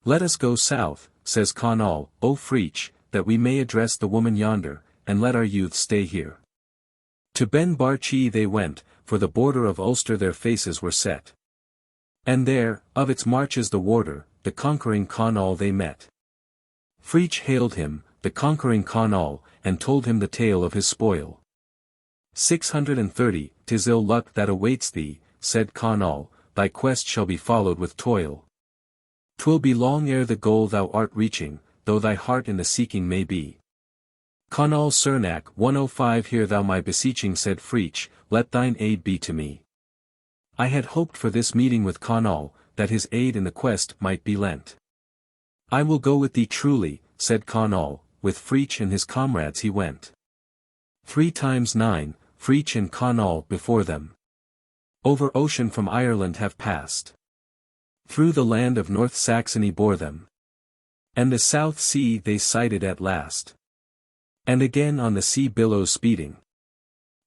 Let us go south, says Conall, O Fraich, that we may address the woman yonder, and let our youth stay here. To Ben Barchi they went, for the border of Ulster their faces were set. And there, of its marches the warder, the conquering Conall they met. Fraich hailed him, the conquering Conall, and told him the tale of his spoil. 630, 'Tis ill luck that awaits thee, said Conall, thy quest shall be followed with toil. 'Twill be long ere the goal thou art reaching, though thy heart in the seeking may be. Conall Usnach 105 Hear thou my beseeching said Fraich, let thine aid be to me. I had hoped for this meeting with Conall, that his aid in the quest might be lent. I will go with thee truly, said Conall, with Fraich and his comrades he went. 3 times 9, Fraich and Conall before them. Over ocean from Ireland have passed. Through the land of North Saxony bore them. And the South Sea they sighted at last. And again on the sea billows speeding.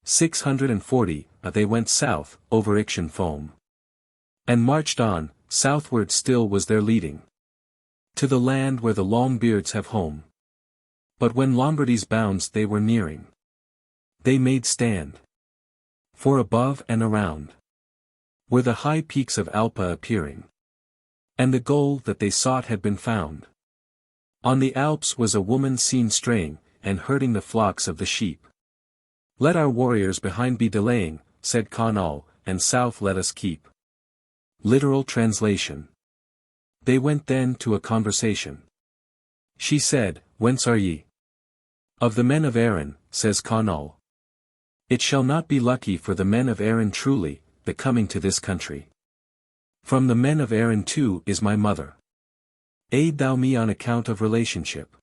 640, they went south, over Iction foam. And marched on, southward still was their leading. To the land where the Longbeards have home. But when Lombardy's bounds they were nearing. They made stand. For above and around. Were the high peaks of Alpa appearing. And the goal that they sought had been found. On the Alps was a woman seen straying, and herding the flocks of the sheep. Let our warriors behind be delaying, said Conall, and south let us keep. Literal translation. They went then to a conversation. She said, Whence are ye? Of the men of Erin, says Conall. It shall not be lucky for the men of Erin truly, the coming to this country. From the men of Erin too is my mother. Aid thou me on account of relationship.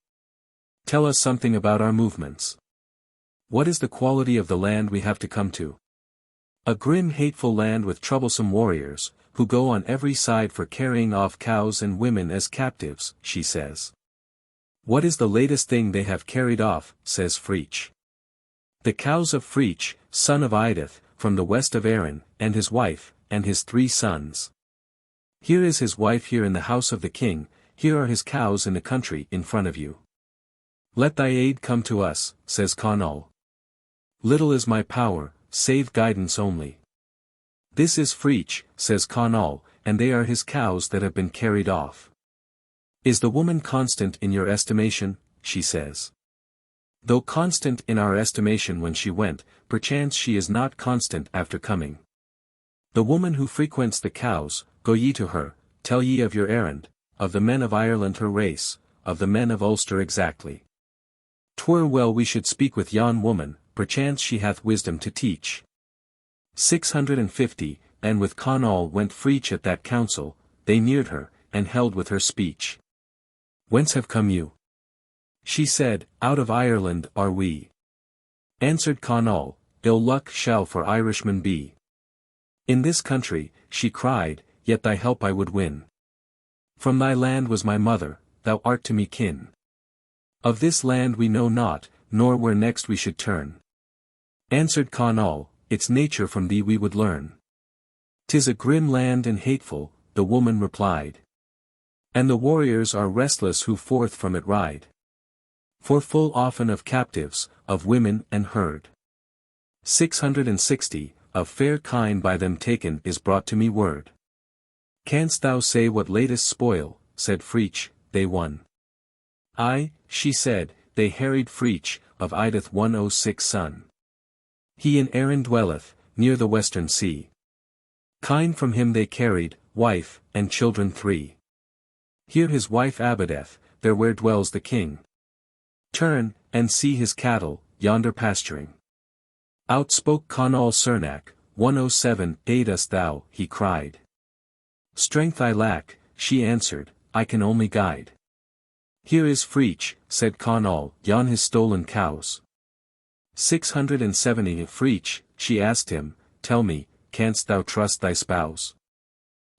Tell us something about our movements. What is the quality of the land we have to come to? A grim hateful land with troublesome warriors, who go on every side for carrying off cows and women as captives, she says. What is the latest thing they have carried off, says Fraich. The cows of Fraich, son of Uidhri, from the west of Erin, and his wife, and his 3 sons. Here is his wife here in the house of the king, here are his cows in the country in front of you. Let thy aid come to us, says Conall. Little is my power, save guidance only. This is Fraich, says Conall, and they are his cows that have been carried off. Is the woman constant in your estimation, she says. Though constant in our estimation when she went, perchance she is not constant after coming. The woman who frequents the cows, go ye to her, tell ye of your errand, of the men of Ireland her race, of the men of Ulster exactly. 'Twere well we should speak with yon woman, perchance she hath wisdom to teach. 650, and with Conall went Fraich at that council, they neared her, and held with her speech. Whence have come you? She said, Out of Ireland are we. Answered Conall, Ill luck shall for Irishmen be. In this country, she cried, yet thy help I would win. From thy land was my mother, thou art to me kin. Of this land we know not, nor where next we should turn. Answered Conall, its nature from thee we would learn. 'Tis a grim land and hateful, the woman replied. And the warriors are restless who forth from it ride. For full often of captives, of women and herd. 660, of fair kine by them taken is brought to me word. Canst thou say what latest spoil, said Fraich, they won? Aye, she said, they harried Fraich, of Uidhri 106 son. He in Erin dwelleth, near the western sea. Kine from him they carried, wife, and children 3. Here his wife abideth, there where dwells the king. Turn, and see his cattle, yonder pasturing. Out spoke Conall Usnach, 107, Aid us thou, he cried. Strength I lack, she answered, I can only guide. Here is Fraich, said Conall, yon his stolen cows. 670 Fraich, she asked him, tell me, canst thou trust thy spouse?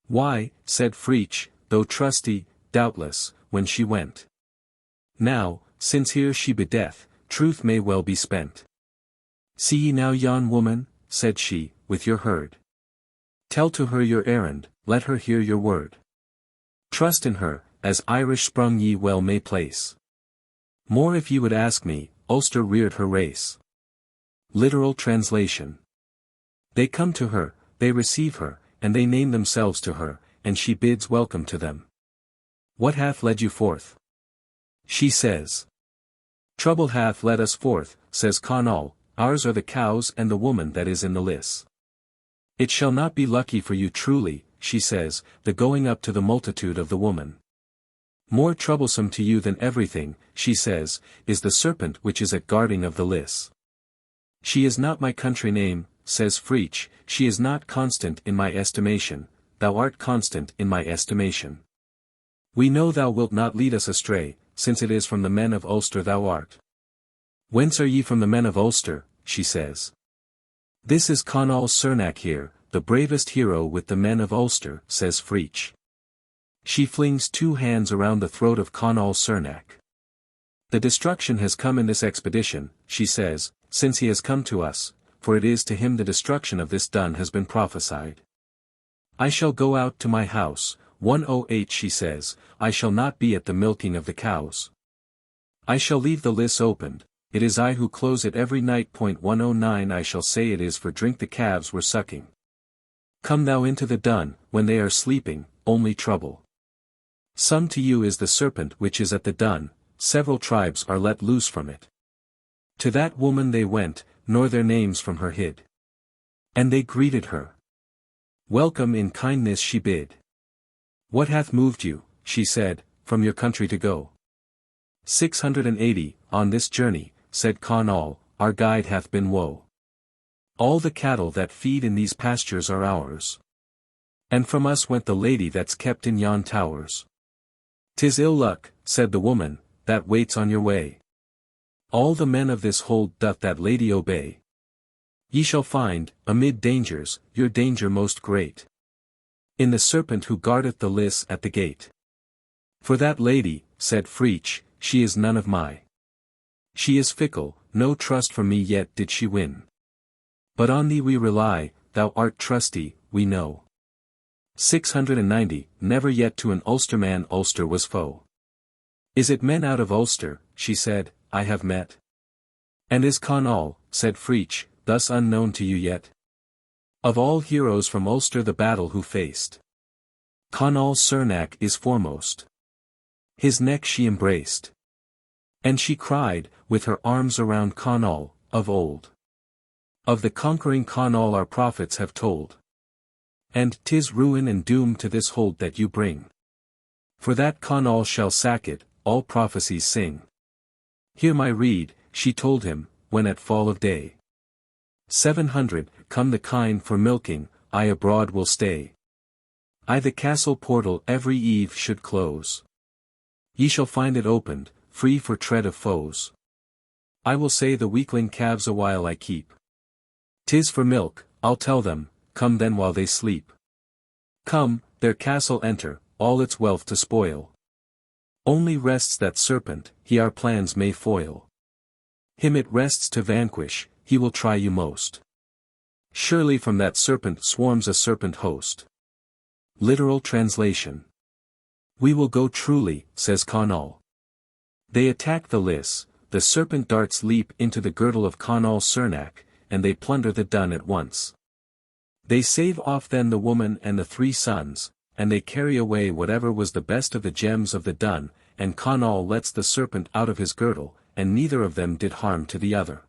Why, said Fraich, though trusty, doubtless, when she went. Now, since here she bedeth, truth may well be spent. See ye now yon woman, said she, with your herd. Tell to her your errand, let her hear your word. Trust in her, as Irish sprung ye well may place. More if ye would ask me, Ulster reared her race. Literal translation. They come to her, they receive her, and they name themselves to her, and she bids welcome to them. What hath led you forth? She says. Trouble hath led us forth, says Conall, ours are the cows and the woman that is in the lists. It shall not be lucky for you truly, she says, the going up to the multitude of the woman. More troublesome to you than everything, she says, is the serpent which is at guarding of the lists. She is not my country name, says Fraich, she is not constant in my estimation, thou art constant in my estimation. We know thou wilt not lead us astray, since it is from the men of Ulster thou art. Whence are ye from the men of Ulster, she says. This is Conall Cernach here, the bravest hero with the men of Ulster, says Fraich. She flings 2 hands around the throat of Conall Cernach. The destruction has come in this expedition, she says, since he has come to us, for it is to him the destruction of this dun has been prophesied. I shall go out to my house, 108 she says, I shall not be at the milking of the cows. I shall leave the lists opened, it is I who close it every night. 109 I shall say it is for drink the calves were sucking. Come thou into the dun, when they are sleeping, only trouble. Some to you is the serpent which is at the dun, several tribes are let loose from it. To that woman they went, nor their names from her hid. And they greeted her. Welcome in kindness she bid. What hath moved you, she said, from your country to go? 680, on this journey, said Conall, our guide hath been woe. All the cattle that feed in these pastures are ours. And from us went the lady that's kept in yon towers. 'Tis ill luck, said the woman, that waits on your way. All the men of this hold doth that lady obey. Ye shall find, amid dangers, your danger most great. In the serpent who guardeth the lists at the gate. For that lady, said Fraich, she is none of my. She is fickle, no trust from me yet did she win. But on thee we rely, thou art trusty, we know. 690, never yet to an Ulsterman Ulster was foe. Is it men out of Ulster, she said, I have met? And is Conall, said Fraich, thus unknown to you yet? Of all heroes from Ulster the battle who faced. Conall Cernach is foremost. His neck she embraced. And she cried, with her arms around Conall, of old. Of the conquering Conall our prophets have told. And 'tis ruin and doom to this hold that you bring. For that Conall shall sack it, all prophecies sing. Hear my rede, she told him, when at fall of day. 700, come the kine for milking, I abroad will stay. I the castle portal every eve should close. Ye shall find it opened, free for tread of foes. I will say the weakling calves awhile I keep. 'Tis for milk, I'll tell them, come then while they sleep. Come, their castle enter, all its wealth to spoil. Only rests that serpent, he our plans may foil. Him it rests to vanquish, he will try you most. Surely from that serpent swarms a serpent host. Literal translation. We will go truly, says Conall. They attack the lists, the serpent darts leap into the girdle of Conall Cernach, and they plunder the dun at once. They save off then the woman and the 3 sons, and they carry away whatever was the best of the gems of the dun, and Conall lets the serpent out of his girdle, and neither of them did harm to the other.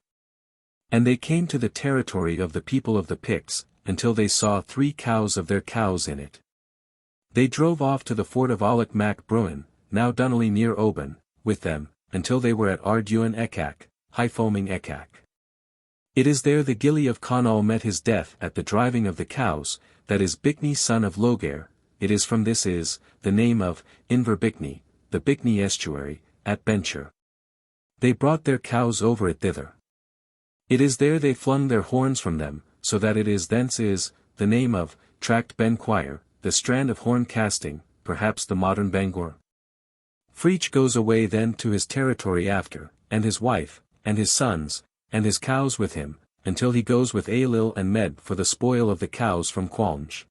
And they came to the territory of the people of the Picts, until they saw 3 cows of their cows in it. They drove off to the fort of Alec Mac Bruin, now Dunolly near Oban, with them, until they were at Arduin Echach, high-foaming Echach. It is there the gilly of Conall met his death at the driving of the cows, that is Bickney son of Logair, it is from this is, the name of, Inver Bickney, the Bickney estuary, at Bencher. They brought their cows over it thither. It is there they flung their horns from them, so that it is thence is, the name of, Tract Ben Quire, the strand of horn casting, perhaps the modern Bangor. Fraich goes away then to his territory after, and his wife, and his sons, and his cows with him, until he goes with Ailill and Med for the spoil of the cows from Cualnge.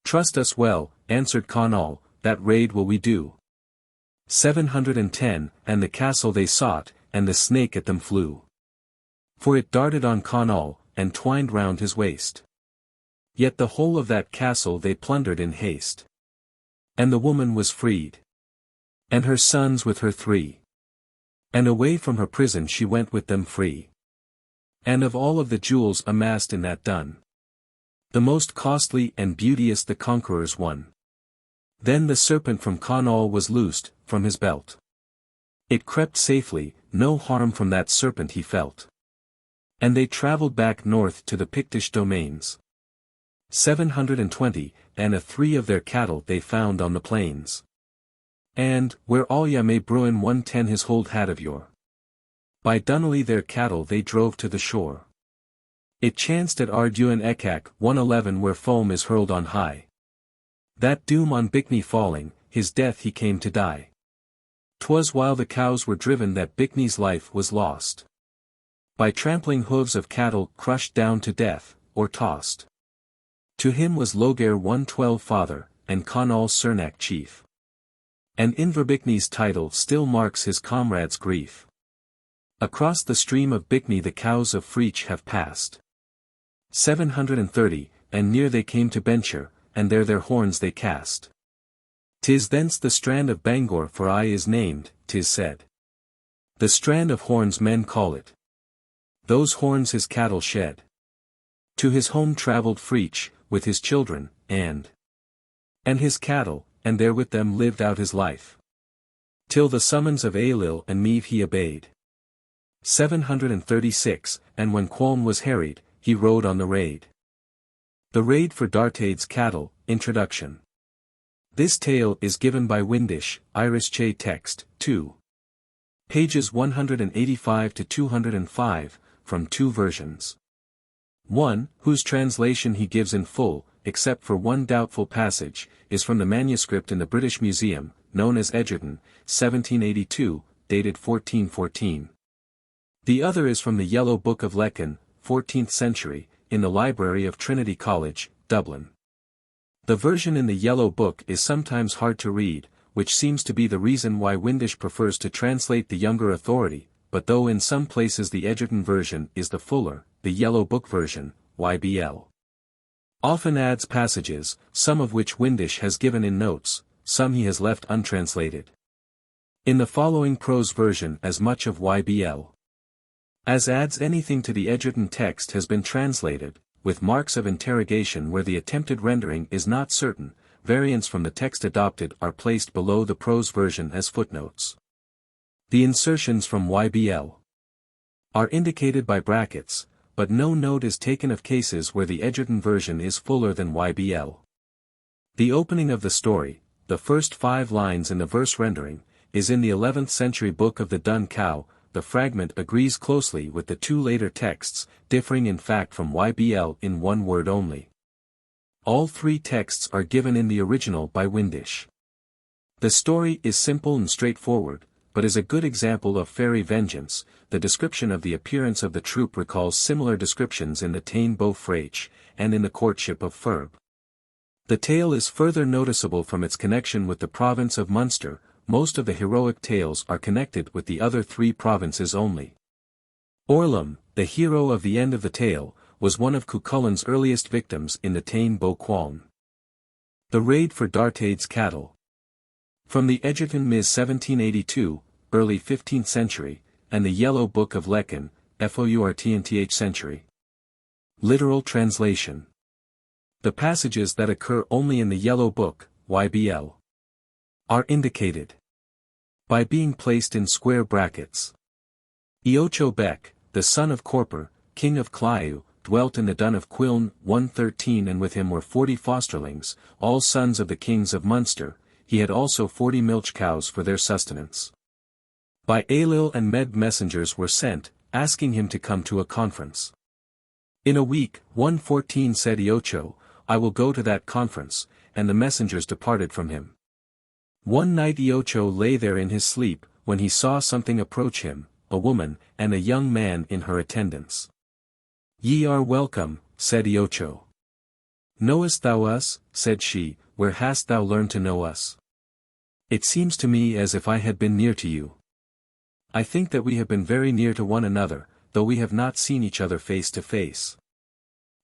Trust us well, answered Conall, that raid will we do. 710, and the castle they sought, and the snake at them flew. For it darted on Conall, and twined round his waist. Yet the whole of that castle they plundered in haste. And the woman was freed. And her sons with her 3. And away from her prison she went with them free. And of all of the jewels amassed in that dun, the most costly and beauteous the conquerors won. Then the serpent from Connaught was loosed, from his belt. It crept safely, no harm from that serpent he felt. And they travelled back north to the Pictish domains. 720, and 3 of their cattle they found on the plains. And, where Alya may bruin 110 his hold had of yore. By Dunolly their cattle they drove to the shore. It chanced at Arduin Ekak 111 where foam is hurled on high. That doom on Bickney falling, his death he came to die. 'Twas while the cows were driven that Bickney's life was lost. By trampling hooves of cattle crushed down to death, or tossed. To him was Logair 112 father, and Connaught Cernac chief. And Inverbickney's title still marks his comrade's grief. Across the stream of Bickney the cows of Fraich have passed. 730, and near they came to Bencher, and there their horns they cast. 'Tis thence the strand of Bangor for aye is named, 'tis said. The strand of horns men call it. Those horns his cattle shed. To his home travelled Fraich, with his children, and his cattle, and there with them lived out his life. Till the summons of Ailill and Meave he obeyed. 736, and when Cualnge was harried, he rode on the raid. The Raid for Dartaid's Cattle, Introduction. This tale is given by Windisch, Irish Che text, 2. Pages 185 to 205, from 2 versions. 1, whose translation he gives in full, except for one doubtful passage, is from the manuscript in the British Museum, known as Egerton, 1782, dated 1414. The other is from the Yellow Book of Lecan, 14th century, in the library of Trinity College, Dublin. The version in the Yellow Book is sometimes hard to read, which seems to be the reason why Windisch prefers to translate the younger authority, but though in some places the Egerton version is the fuller, the Yellow Book version, YBL, often adds passages, some of which Windisch has given in notes, some he has left untranslated. In the following prose version as much of YBL as adds anything to the Egerton text has been translated, with marks of interrogation where the attempted rendering is not certain. Variants from the text adopted are placed below the prose version as footnotes. The insertions from YBL are indicated by brackets, but no note is taken of cases where the Egerton version is fuller than YBL. The opening of the story, the first 5 lines in the verse rendering, is in the 11th century Book of the Dun Cow. The fragment agrees closely with the 2 later texts, differing in fact from YBL in 1 word only. All 3 texts are given in the original by Windisch. The story is simple and straightforward, but is a good example of fairy vengeance. The description of the appearance of the troop recalls similar descriptions in the Tain Bo Fraich, and in the Courtship of Ferb. The tale is further noticeable from its connection with the province of Munster. Most of the heroic tales are connected with the other 3 provinces only. Orlam, the hero of the end of the tale, was one of Cuchulain's earliest victims in the Tain Bo Cualnge. The Raid for Dartaid's Cattle. From the Egerton Ms. 1782, early 15th century, and the Yellow Book of Lecan, Fourteenth century. Literal translation. The passages that occur only in the Yellow Book, YBL, are indicated by being placed in square brackets. Eocho Beck, the son of Corpor, king of Cliu, dwelt in the Dun of Cualnge 113 and with him were 40 fosterlings, all sons of the kings of Munster. He had also 40 milch cows for their sustenance. By Ailill and Med messengers were sent, asking him to come to a conference. In a week, 114 said Eocho, I will go to that conference, and the messengers departed from him. One night Eocho lay there in his sleep, when he saw something approach him, a woman, and a young man in her attendance. Ye are welcome, said Eocho. Knowest thou us, said she, where hast thou learned to know us? It seems to me as if I had been near to you. I think that we have been very near to one another, though we have not seen each other face to face.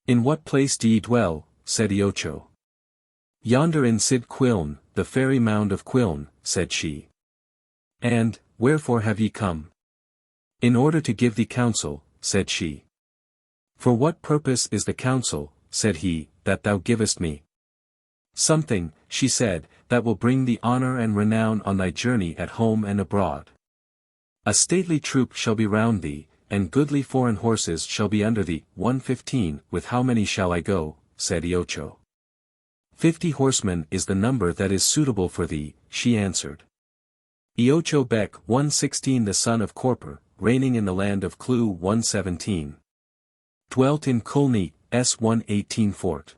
In what place do ye dwell, said Eocho. Yonder in Sid Cualnge, the fairy mound of Cualnge, said she. And, wherefore have ye come? In order to give thee counsel, said she. For what purpose is the counsel, said he, that thou givest me? Something, she said, that will bring thee honor and renown on thy journey at home and abroad. A stately troop shall be round thee, and goodly foreign horses shall be under thee. 115 With how many shall I go, said Eocho. 50 horsemen is the number that is suitable for thee, she answered. Eocho Beck 116 The son of Corpor, reigning in the land of Clew 117. Dwelt in Cualnge, S118 Fort.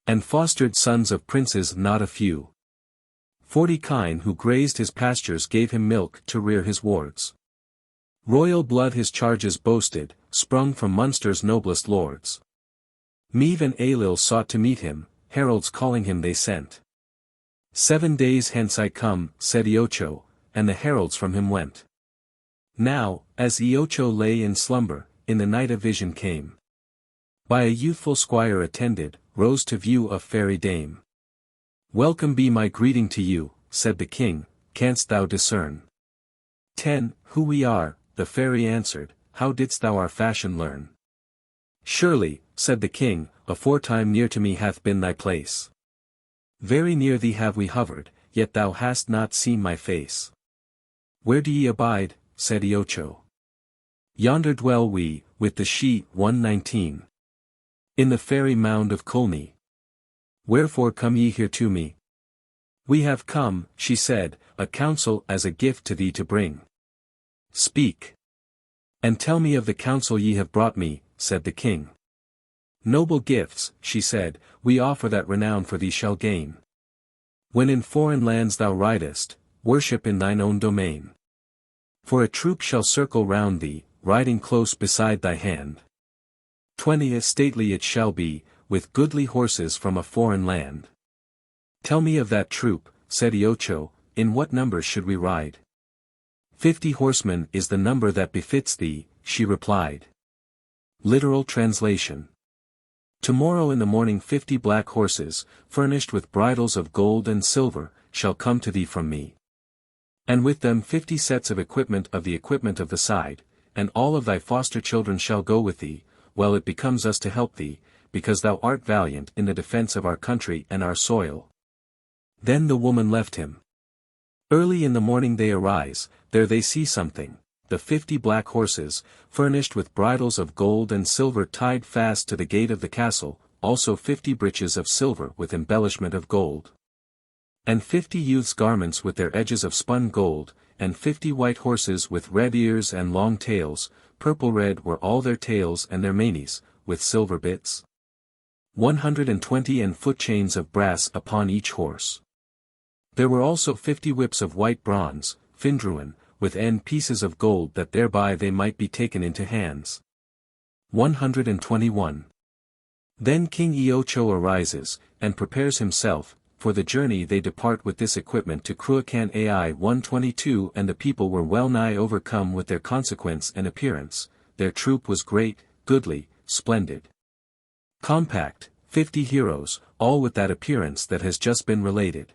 And fostered sons of princes not a few. 40 kine who grazed his pastures gave him milk to rear his wards. Royal blood his charges boasted, sprung from Munster's noblest lords. Meave and Ailill sought to meet him, heralds calling him they sent. 7 days hence I come, said Eocho, and the heralds from him went. Now, as Eocho lay in slumber, in the night a vision came. By a youthful squire attended, rose to view a fairy dame. Welcome be my greeting to you, said the king, canst thou discern? 10 Who we are, the fairy answered, how didst thou our fashion learn? Surely, said the king, aforetime near to me hath been thy place. Very near thee have we hovered, yet thou hast not seen my face. Where do ye abide, said Eocho. Yonder dwell we, with the she. 119. In the fairy mound of Cualnge. Wherefore come ye here to me? We have come, she said, a counsel as a gift to thee to bring. Speak. And tell me of the counsel ye have brought me, said the king. Noble gifts, she said, we offer that renown for thee shall gain. When in foreign lands thou ridest, worship in thine own domain. For a troop shall circle round thee, riding close beside thy hand. 20 stately it shall be, with goodly horses from a foreign land. Tell me of that troop, said Eocho, in what numbers should we ride? 50 horsemen is the number that befits thee, she replied. Literal translation. Tomorrow in the morning 50 black horses, furnished with bridles of gold and silver, shall come to thee from me. And with them 50 sets of equipment of the equipment of the side, and all of thy foster children shall go with thee, well it becomes us to help thee, because thou art valiant in the defense of our country and our soil. Then the woman left him. Early in the morning they arise, there they see something, the 50 black horses, furnished with bridles of gold and silver tied fast to the gate of the castle, also 50 breeches of silver with embellishment of gold. And 50 youths' garments with their edges of spun gold, and 50 white horses with red ears and long tails, purple red were all their tails and their manes, with silver bits. 120 and foot chains of brass upon each horse. There were also 50 whips of white bronze, findruin, with end pieces of gold that thereby they might be taken into hands. 121. Then King Eocho arises, and prepares himself, for the journey they depart with this equipment to Cruachan Ai 122 and the people were well nigh overcome with their consequence and appearance, their troop was great, goodly, splendid. Compact, 50 heroes, all with that appearance that has just been related.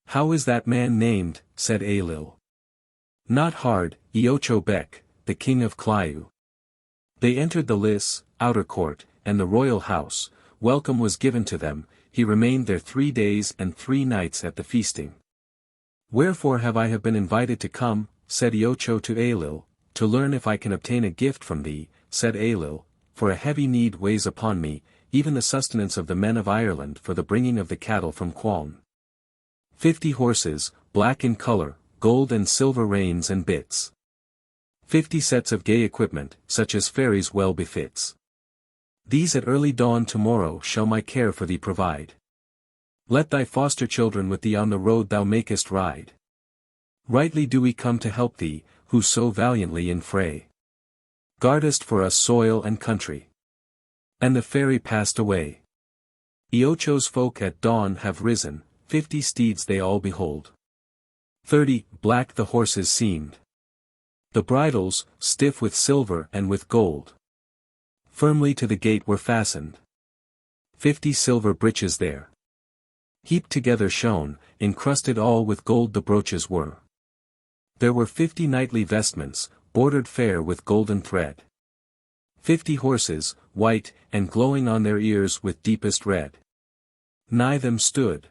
How is that man named, said Ailill. Not hard, Eocho Beck, the king of Cliu. They entered the lists, outer court, and the royal house, welcome was given to them, he remained there 3 days and 3 nights at the feasting. Wherefore have I been invited to come, said Eocho to Ailill, to learn if I can obtain a gift from thee, said Ailill, for a heavy need weighs upon me, even the sustenance of the men of Ireland for the bringing of the cattle from Cualnge. 50 horses, black in color, gold and silver reins and bits. 50 sets of gay equipment, such as fairies well befits. These at early dawn tomorrow shall my care for thee provide. Let thy foster children with thee on the road thou makest ride. Rightly do we come to help thee, who so valiantly in fray guardest for us soil and country. And the fairy passed away. Eocho's folk at dawn have risen, 50 steeds they all behold. 30 black the horses seemed. The bridles, stiff with silver and with gold, firmly to the gate were fastened. 50 silver breeches there, heaped together shone, encrusted all with gold the brooches were. There were 50 knightly vestments, bordered fair with golden thread. 50 horses, white, and glowing on their ears with deepest red. Nigh them stood.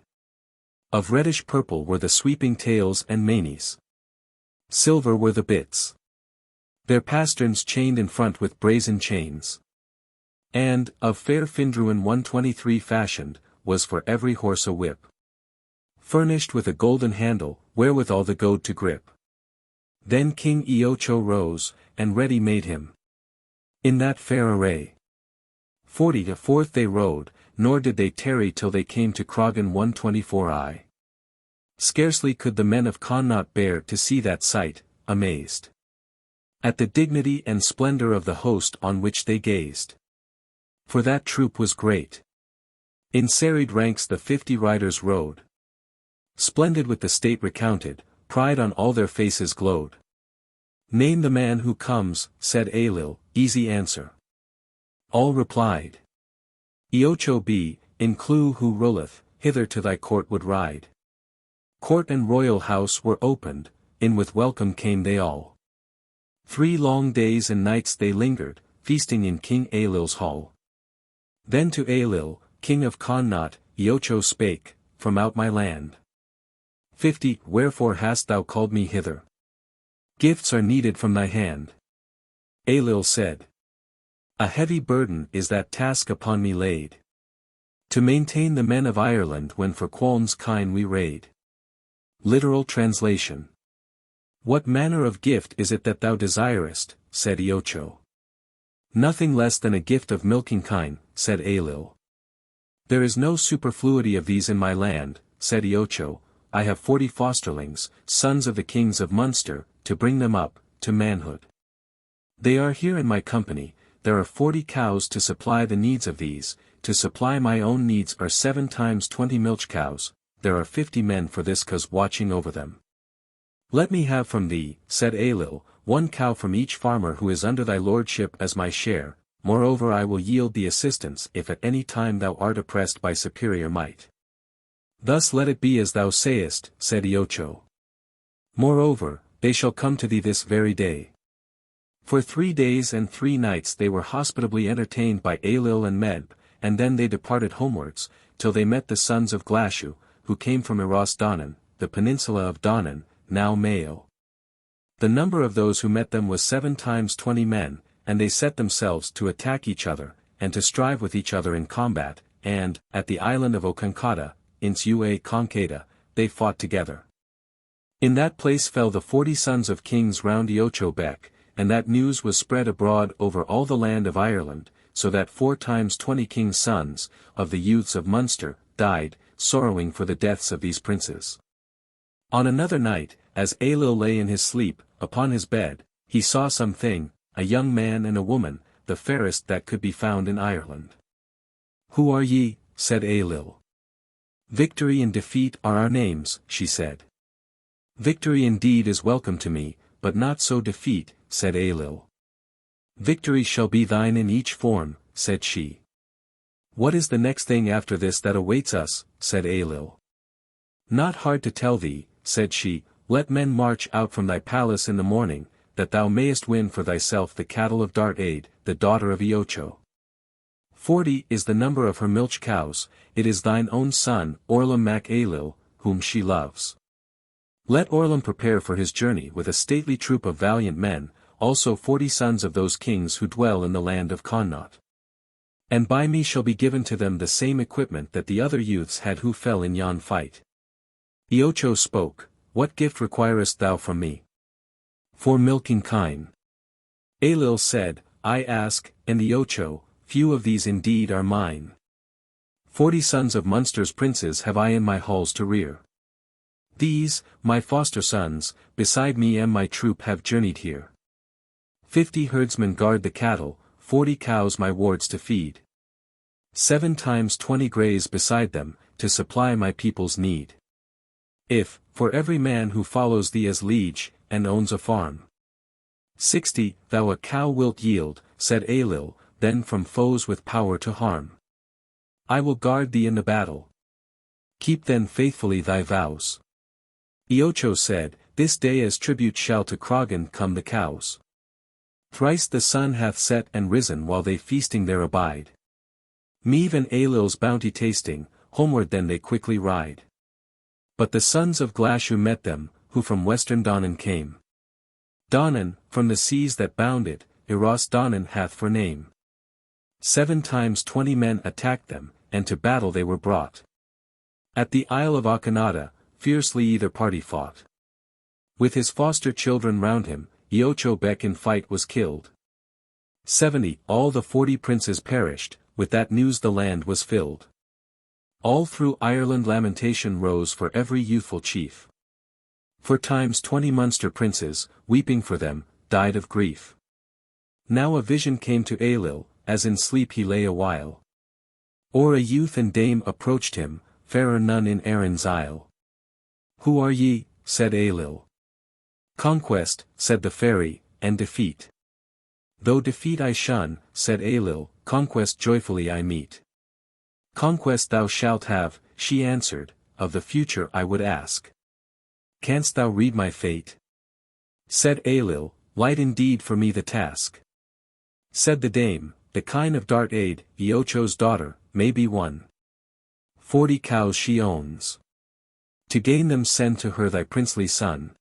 Of reddish purple were the sweeping tails and manes. Silver were the bits. Their pasterns chained in front with brazen chains. And, of fair Findruin 123 fashioned, was for every horse a whip. Furnished with a golden handle, wherewithal the goad to grip. Then King Eocho rose, and ready made him. In that fair array. 40 to forth they rode, nor did they tarry till they came to Cragan 124I. Scarcely could the men of Connaught bear to see that sight, amazed. At the dignity and splendor of the host on which they gazed. For that troop was great. In serried ranks the 50 riders rode. Splendid with the state recounted, pride on all their faces glowed. Name the man who comes, said Ailill, easy answer. All replied. Eocho be, in Clew who ruleth, hither to thy court would ride. Court and royal house were opened, in with welcome came they all. 3 long days and nights they lingered, feasting in King Ailill's hall. Then to Ailill, king of Connaught, Eocho spake, from out my land. 50, wherefore hast thou called me hither? Gifts are needed from thy hand. Ailill said. A heavy burden is that task upon me laid. To maintain the men of Ireland when for Cualnge's kine we raid. Literal translation. What manner of gift is it that thou desirest, said Eocho. Nothing less than a gift of milking kine, said Ailill. There is no superfluity of these in my land, said Eocho. I have 40 fosterlings, sons of the kings of Munster, to bring them up, to manhood. They are here in my company, there are 40 cows to supply the needs of these, to supply my own needs are 7 times 20 milch cows, there are 50 men for this cause watching over them. Let me have from thee, said Ailill, 1 cow from each farmer who is under thy lordship as my share, moreover I will yield thee assistance if at any time thou art oppressed by superior might. Thus let it be as thou sayest, said Eocho. Moreover, they shall come to thee this very day. For 3 days and 3 nights they were hospitably entertained by Ailill and Medb, and then they departed homewards, till they met the sons of Glashu, who came from Eros Donnan, the peninsula of Donnan, now Mayo. The number of those who met them was 7 times 20 men, and they set themselves to attack each other, and to strive with each other in combat, and, at the island of Ocancada, in Ua Concada, they fought together. In that place fell the 40 sons of kings round Eocho Beck, and that news was spread abroad over all the land of Ireland, so that 4 times 20 kings' sons, of the youths of Munster, died, sorrowing for the deaths of these princes. On another night, as Ailill lay in his sleep, upon his bed, he saw something, a young man and a woman, the fairest that could be found in Ireland. Who are ye? said Ailill. Victory and defeat are our names, she said. Victory indeed is welcome to me, but not so defeat, said Ailill. Victory shall be thine in each form, said she. What is the next thing after this that awaits us, said Ailill. Not hard to tell thee, said she, let men march out from thy palace in the morning, that thou mayest win for thyself the cattle of Dartaid, the daughter of Eocho. 40 is the number of her milch cows, it is thine own son, Orlam mac Ailill, whom she loves. Let Orlam prepare for his journey with a stately troop of valiant men, also 40 sons of those kings who dwell in the land of Connaught. And by me shall be given to them the same equipment that the other youths had who fell in yon fight. Eocho spoke, what gift requirest thou from me? For milking kine. Ailill said, I ask, and Eocho, few of these indeed are mine. 40 sons of Munster's princes have I in my halls to rear. These, my foster sons, beside me and my troop have journeyed here. 50 herdsmen guard the cattle, 40 cows my wards to feed. 7 times 20 graze beside them, to supply my people's need. If, for every man who follows thee as liege, and owns a farm. 60, thou a cow wilt yield, said Ailill, then from foes with power to harm. I will guard thee in the battle. Keep then faithfully thy vows. Eocho said, This day as tribute shall to Cragan come the cows. Thrice the sun hath set and risen while they feasting there abide. Meave and Ailil's bounty tasting, homeward then they quickly ride. But the sons of Glashu met them, who from western Donnan came. Donnan, from the seas that bound it, Eros Donnan hath for name. 7 times 20 men attacked them, and to battle they were brought. At the Isle of Auchinada, fiercely either party fought. With his foster children round him, Eocho Beck in fight was killed. 70, all the 40 princes perished, with that news the land was filled. All through Ireland lamentation rose for every youthful chief. For times 20 Munster princes, weeping for them, died of grief. Now a vision came to Ailill, as in sleep he lay a while. Or a youth and dame approached him, fairer none in Erin's isle. Who are ye? said Ailill. Conquest, said the fairy, and defeat. Though defeat I shun, said Ailill, conquest joyfully I meet. Conquest thou shalt have, she answered, of the future I would ask. Canst thou read my fate? Said Ailill, light indeed for me the task. Said the dame, the kine of Dartaid, Eocho's daughter, may be won. 40 cows she owns. To gain them send to her thy princely son.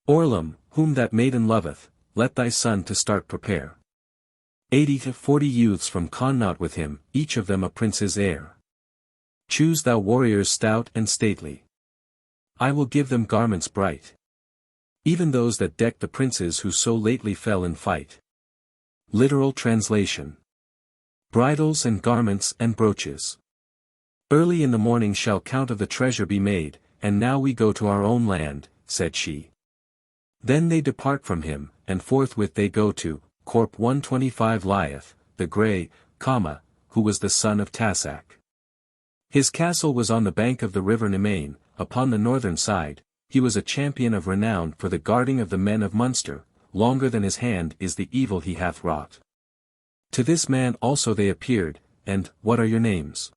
Orlam, whom that maiden loveth, let thy son to start prepare. 80 to 40 youths from Connaught with him, each of them a prince's heir. Choose thou warriors stout and stately. I will give them garments bright. Even those that deck the princes who so lately fell in fight. Literal translation. Bridles and garments and brooches. Early in the morning shall count of the treasure be made, and now we go to our own land, said she. Then they depart from him, and forthwith they go to, Corp 125 Liath, the Grey, who was the son of Tassac. His castle was on the bank of the river Nemain, upon the northern side. He was a champion of renown for the guarding of the men of Munster, longer than his hand is the evil he hath wrought. To this man also they appeared, and, what are your names?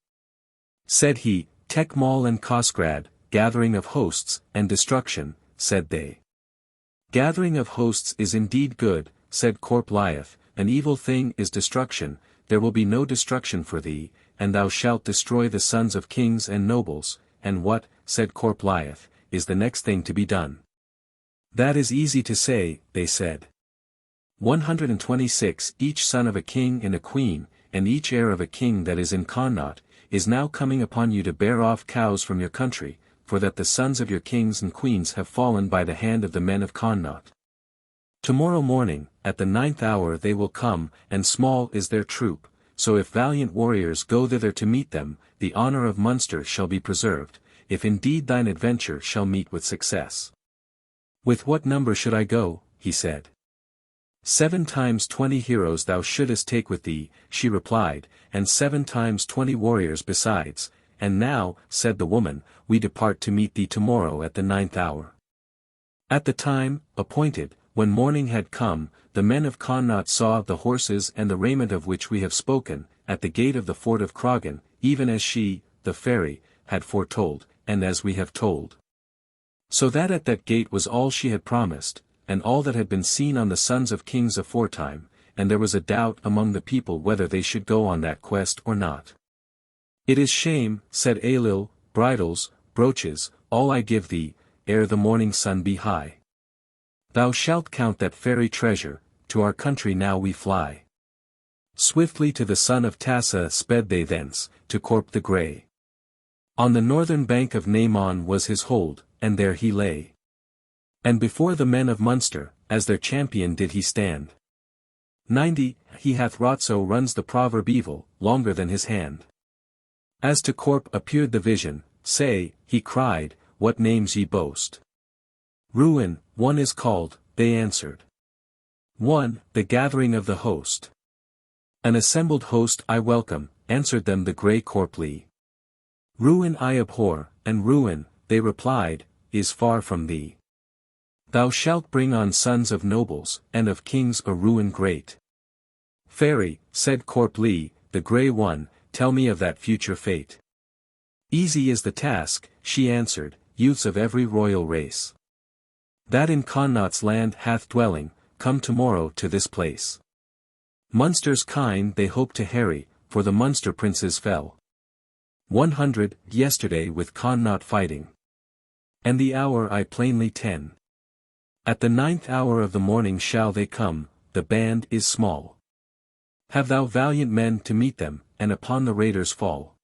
Said he, Tekmal and Cosgrad, gathering of hosts, and destruction, said they. Gathering of hosts is indeed good, said Corp Liath, an evil thing is destruction, there will be no destruction for thee, and thou shalt destroy the sons of kings and nobles, and what, said Corp Liath, is the next thing to be done? That is easy to say, they said. 126 Each son of a king and a queen, and each heir of a king that is in Connaught, is now coming upon you to bear off cows from your country, for that the sons of your kings and queens have fallen by the hand of the men of Connaught. Tomorrow morning, at the 9th hour they will come, and small is their troop, so if valiant warriors go thither to meet them, the honour of Munster shall be preserved, if indeed thine adventure shall meet with success. With what number should I go? He said. 7 times 20 heroes thou shouldest take with thee, she replied, and 7 times 20 warriors besides, and now, said the woman, we depart to meet thee tomorrow at the 9th hour. At the time, appointed, when morning had come, the men of Connaught saw the horses and the raiment of which we have spoken, at the gate of the fort of Cragan, even as she, the fairy, had foretold, and as we have told. So that at that gate was all she had promised, and all that had been seen on the sons of kings aforetime, and there was a doubt among the people whether they should go on that quest or not. It is shame, said Ailill, bridles, brooches, all I give thee, ere the morning sun be high. Thou shalt count that fairy treasure, to our country now we fly. Swiftly to the son of Tassa sped they thence, to Corp the Grey. On the northern bank of Naimon was his hold, and there he lay. And before the men of Munster, as their champion did he stand. 90, he hath wrought so runs the proverb evil, longer than his hand. As to Corp appeared the vision, say, he cried, what names ye boast? Ruin, one is called, they answered. 1, the gathering of the host. An assembled host I welcome, answered them the grey Corp Lee. Ruin I abhor, and ruin, they replied, is far from thee. Thou shalt bring on sons of nobles, and of kings a ruin great. Fairy, said Corp Lee, the grey one, tell me of that future fate. Easy is the task, she answered, youths of every royal race. That in Connaught's land hath dwelling, come tomorrow to this place. Munster's kine they hope to harry, for the Munster princes fell. 100, yesterday with Connaught fighting. And the hour I plainly 10. At the 9th hour of the morning shall they come, the band is small. Have thou valiant men to meet them, and upon the raiders fall.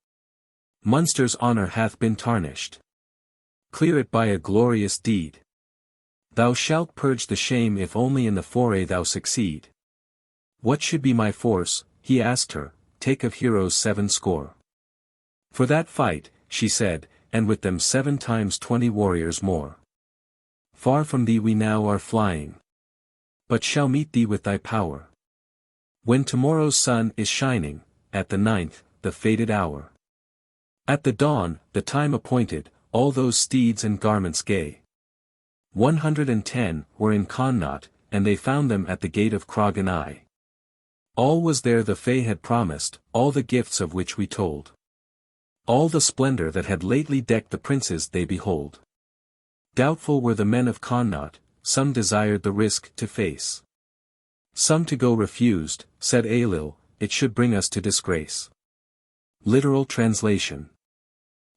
Munster's honour hath been tarnished. Clear it by a glorious deed. Thou shalt purge the shame if only in the foray thou succeed. What should be my force, he asked her, take of heroes 70. For that fight, she said, and with them 7 times 20 warriors more. Far from thee we now are flying. But shall meet thee with thy power. When tomorrow's sun is shining, at the 9th, the fated hour. At the dawn, the time appointed, all those steeds and garments gay. 110 were in Connaught, and they found them at the gate of Croaghan. All was there the Fae had promised, all the gifts of which we told. All the splendour that had lately decked the princes they behold. Doubtful were the men of Connaught, some desired the risk to face. Some to go refused, said Ailill, it should bring us to disgrace. Literal translation.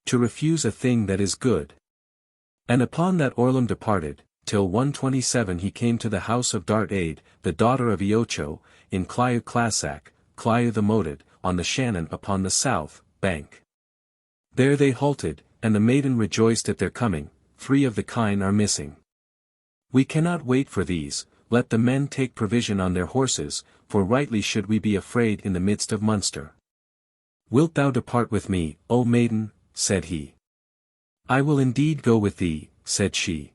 To refuse a thing that is good. And upon that Orlam departed, till 127 he came to the house of Dartaid, the daughter of Eocho, in Cliu Clasac, Cliu the Moated, on the Shannon upon the south bank. There they halted, and the maiden rejoiced at their coming, 3 of the kine are missing. We cannot wait for these, let the men take provision on their horses, for rightly should we be afraid in the midst of Munster. Wilt thou depart with me, O maiden? Said he. I will indeed go with thee, said she.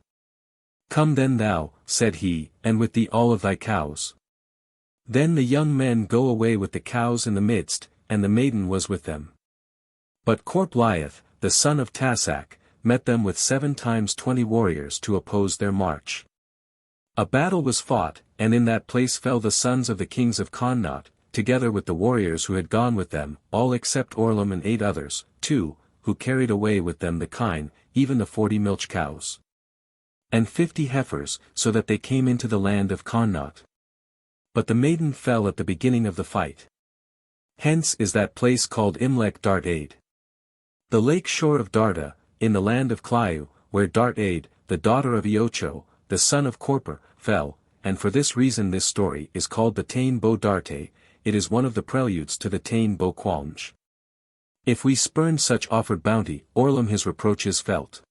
Come then thou, said he, and with thee all of thy cows. Then the young men go away with the cows in the midst, and the maiden was with them. But Corpliath, the son of Tassac, met them with 7 times 20 warriors to oppose their march. A battle was fought, and in that place fell the sons of the kings of Connaught, together with the warriors who had gone with them, all except Orlam and 8 others, 2, who carried away with them the kine, even the 40 milch cows. And 50 heifers, so that they came into the land of Connaught. But the maiden fell at the beginning of the fight. Hence is that place called Imlech Dartaid. The lake shore of Darda, in the land of Cliu, where Dartaid, the daughter of Eocho, the son of Corpor, fell, and for this reason this story is called the Tain Bo Dartaid, it is one of the preludes to the Tain Bo Cualnge. If we spurned such offered bounty, Orlam his reproaches felt.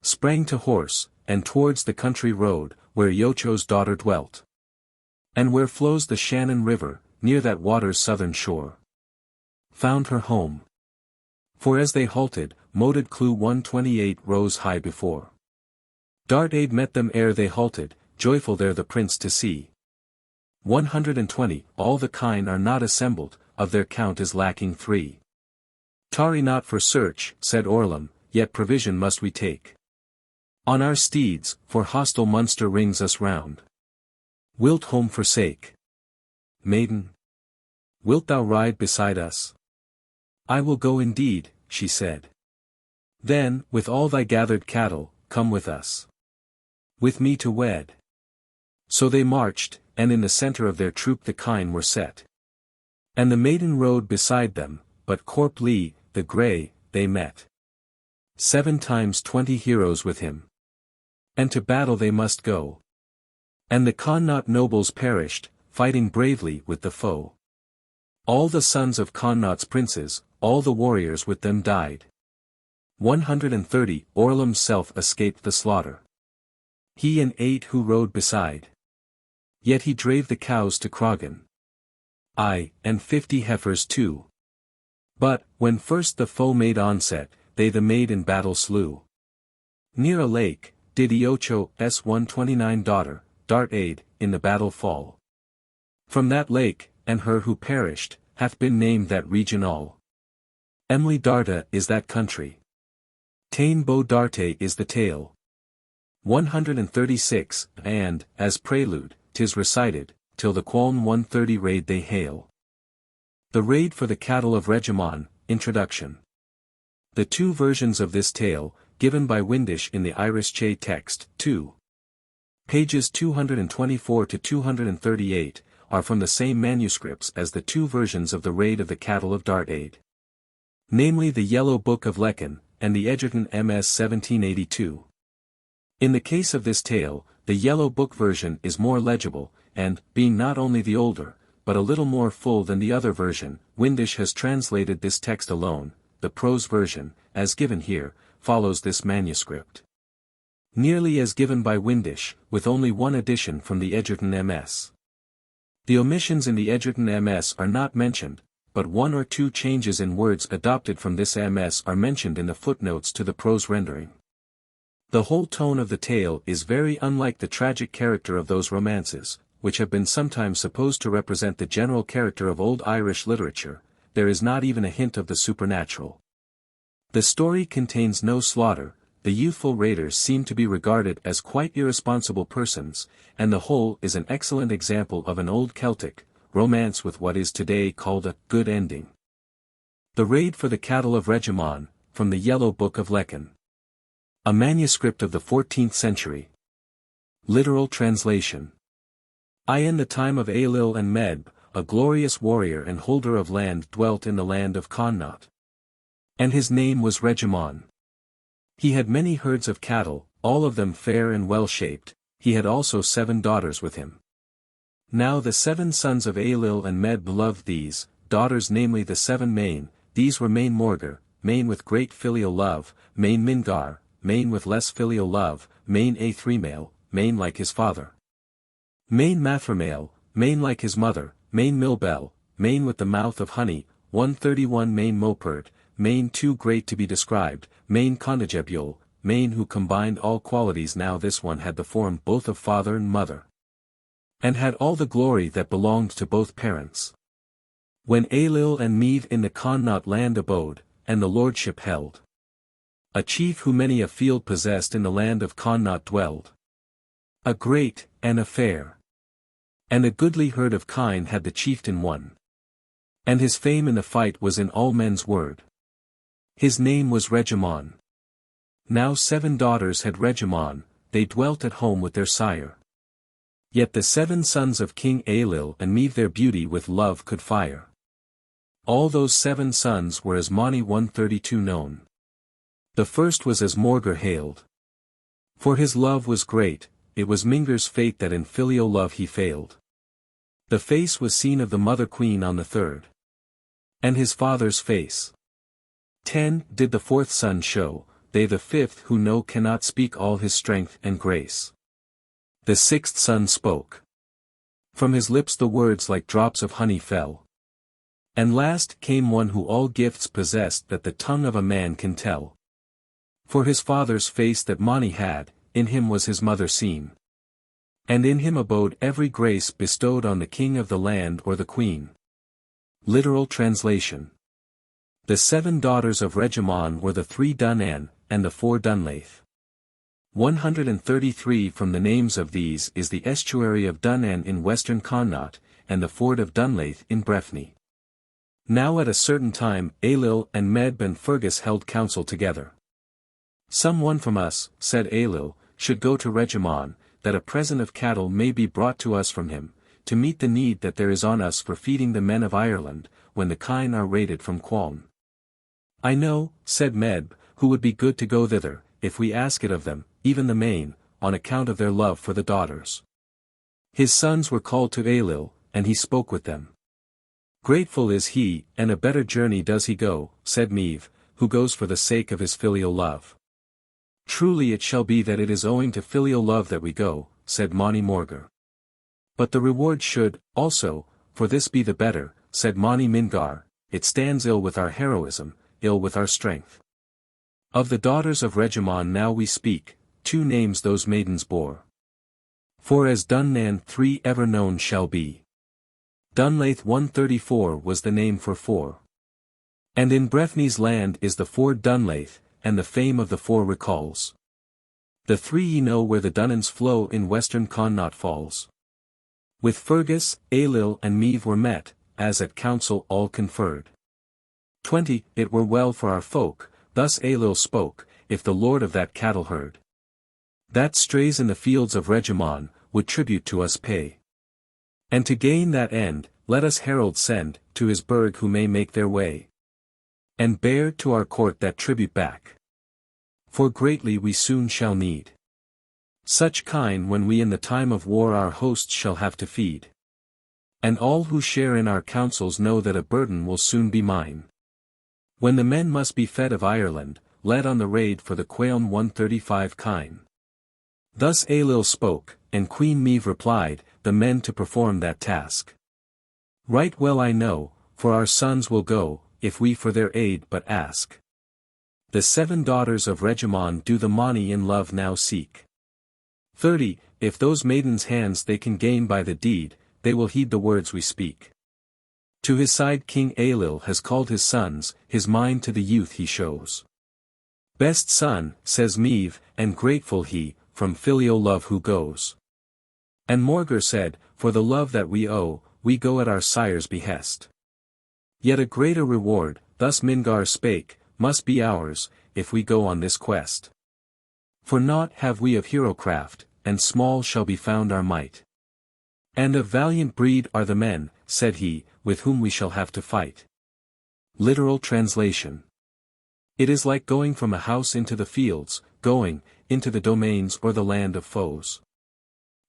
Sprang to horse, and towards the country rode, where Eocho's daughter dwelt. And where flows the Shannon river, near that water's southern shore. Found her home. For as they halted, moated Clew 128 rose high before. Dartaid met them ere they halted, joyful there the prince to see. 120, all the kine are not assembled, of their count is lacking 3. Tarry not for search, said Orlam, yet provision must we take. On our steeds, for hostile Munster rings us round. Wilt home forsake? Maiden? Wilt thou ride beside us? I will go indeed, she said. Then, with all thy gathered cattle, come with us. With me to wed. So they marched, and in the centre of their troop the kine were set. And the maiden rode beside them, but Corp Lee, the grey, they met. 7 times 20 heroes with him. And to battle they must go. And the Connaught nobles perished, fighting bravely with the foe. All the sons of Connaught's princes, all the warriors with them died. 130, Orlam's self escaped the slaughter. He and 8 who rode beside. Yet he drave the cows to Croaghan. Aye, and 50 heifers too. But, when first the foe made onset, they the maid in battle slew. Near a lake, did Eocho's 129 daughter, Dartaid, in the battle fall. From that lake, and her who perished, hath been named that region all. Emly Darda is that country. Tain Bo Dartaid is the tale. 136, and, as prelude, 'tis recited, till the Cualnge 130 raid they hail. The raid for the Cattle of Regamon, Introduction. The 2 versions of this tale, given by Windisch in the Irish Che text, 2. Pages 224 to 238, are from the same manuscripts as the two versions of the Raid of the Cattle of Dartaid. Namely the Yellow Book of Lecan, and the Egerton MS 1782. In the case of this tale, the Yellow Book version is more legible, and, being not only the older, but a little more full than the other version, Windisch has translated this text alone. The prose version, as given here, follows this manuscript. Nearly as given by Windisch, with only one addition from the Egerton MS. The omissions in the Egerton MS are not mentioned, but one or two changes in words adopted from this MS are mentioned in the footnotes to the prose rendering. The whole tone of the tale is very unlike the tragic character of those romances, which have been sometimes supposed to represent the general character of Old Irish literature. There is not even a hint of the supernatural. The story contains no slaughter, the youthful raiders seem to be regarded as quite irresponsible persons, and the whole is an excellent example of an old Celtic romance with what is today called a good ending. The Raid for the Cattle of Regamon, from the Yellow Book of Lecan. A manuscript of the 14th century. Literal translation. In the time of Ailill and Medb, a glorious warrior and holder of land dwelt in the land of Connaught. And his name was Regamon. He had many herds of cattle, all of them fair and well-shaped. He had also 7 daughters with him. Now the 7 sons of Ailill and Medb loved these daughters, namely the 7 Main. These were Main Morgar, Main with great filial love, Main Mingar, Main with less filial love, Main Aithrimail, Main like his father. Main Mathrimail, Main like his mother, Main Milbel, Main with the mouth of honey, 131 Main Mopert, Main too great to be described, Main Condigebule, Main who combined all qualities. Now this one had the form both of father and mother, and had all the glory that belonged to both parents. When Ailill and Meath in the Connaught land abode, and the lordship held. A chief who many a field possessed in the land of Connaught dwelled. A great, and a fair, and a goodly herd of kine had the chieftain won. And his fame in the fight was in all men's word. His name was Regamon. Now 7 daughters had Regamon, they dwelt at home with their sire. Yet the 7 sons of King Ailill and Meath their beauty with love could fire. All those 7 sons were as Mani 132 known. The first was as Morgar hailed. For his love was great, it was Mingar's fate that in filial love he failed. The face was seen of the mother queen on the 3rd. And his father's face. 10 did the 4th son show, they the 5th who know cannot speak all his strength and grace. The 6th son spoke. From his lips the words like drops of honey fell. And last came one who all gifts possessed that the tongue of a man can tell. For his father's face that Mani had, in him was his mother seen. And in him abode every grace bestowed on the king of the land or the queen. Literal translation. The 7 daughters of Regamon were the 3 Dunan, and the 4 Dunlaith. 133 from the names of these is the estuary of Dunan in western Connaught, and the ford of Dunlaith in Breffni. Now at a certain time Ailill and Medb and Fergus held counsel together. Some one from us, said Ailill, should go to Regamon, that a present of cattle may be brought to us from him, to meet the need that there is on us for feeding the men of Ireland, when the kine are raided from Cualnge. I know, said Medb, who would be good to go thither, if we ask it of them, even the Main, on account of their love for the daughters. His sons were called to Ailill, and he spoke with them. Grateful is he, and a better journey does he go, said Meath, who goes for the sake of his filial love. Truly it shall be that it is owing to filial love that we go, said Mani Morgar. But the reward should, also, for this be the better, said Mani Mingar. It stands ill with our heroism, ill with our strength. Of the daughters of Regamon now we speak, 2 names those maidens bore. For as Dunnan 3 ever known shall be. Dunlaith 134 was the name for 4. And in Breffni's land is the ford Dunlaith, and the fame of the 4 recalls. The 3 ye know where the Dunnans flow in western Connaught falls. With Fergus, Ailill and Meath were met, as at council all conferred. 20 It were well for our folk, thus Ailill spoke, if the lord of that cattle herd. that strays in the fields of Regamon, would tribute to us pay. And to gain that end, let us heralds send, to his burg who may make their way. And bear to our court that tribute back. For greatly we soon shall need such kine when we in the time of war our hosts shall have to feed. And all who share in our councils know that a burden will soon be mine. When the men must be fed of Ireland, led on the raid for the Cualnge 135 kine. Thus Ailill spoke, and Queen Maeve replied, the men to perform that task. Right well I know, for our sons will go, if we for their aid but ask. The 7 daughters of Regamon do the money in love now seek. 30, if those maidens' hands they can gain by the deed, they will heed the words we speak. To his side King Ailill has called his sons, his mind to the youth he shows. Best son, says Maeve, and grateful he, from filial love who goes. And Morgar said, for the love that we owe, we go at our sire's behest. Yet a greater reward, thus Mingar spake, must be ours, if we go on this quest. For naught have we of hero-craft, and small shall be found our might. And of valiant breed are the men, said he, with whom we shall have to fight. Literal translation. It is like going from a house into the fields, going, into the domains or the land of foes.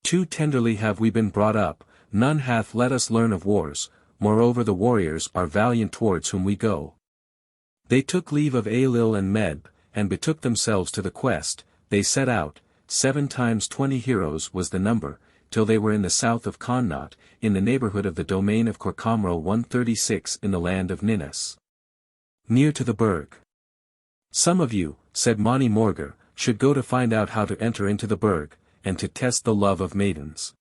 Too tenderly have we been brought up, none hath let us learn of wars, moreover the warriors are valiant towards whom we go. They took leave of Ailill and Meb, and betook themselves to the quest, they set out, 7 times 20 heroes was the number, till they were in the south of Connaught, in the neighbourhood of the domain of Corcomro 136 in the land of Ninnis. Near to the burg. Some of you, said Moni Morgar, should go to find out how to enter into the burg, and to test the love of maidens.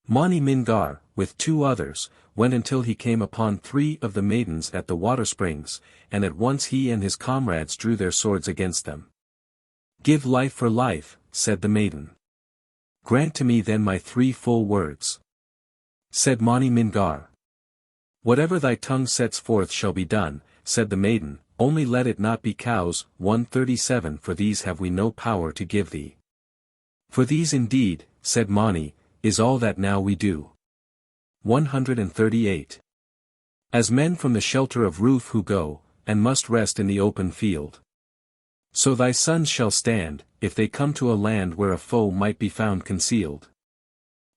Moni Mingar, with 2 others, went until he came upon 3 of the maidens at the water springs, and at once he and his comrades drew their swords against them. Give life for life, said the maiden. Grant to me then my 3 full words. Said Moni Mingar. Whatever thy tongue sets forth shall be done, said the maiden, only let it not be cows. 137 For these have we no power to give thee. For these indeed, said Moni, is all that now we do. 138. As men from the shelter of roof who go, and must rest in the open field. So thy sons shall stand, if they come to a land where a foe might be found concealed.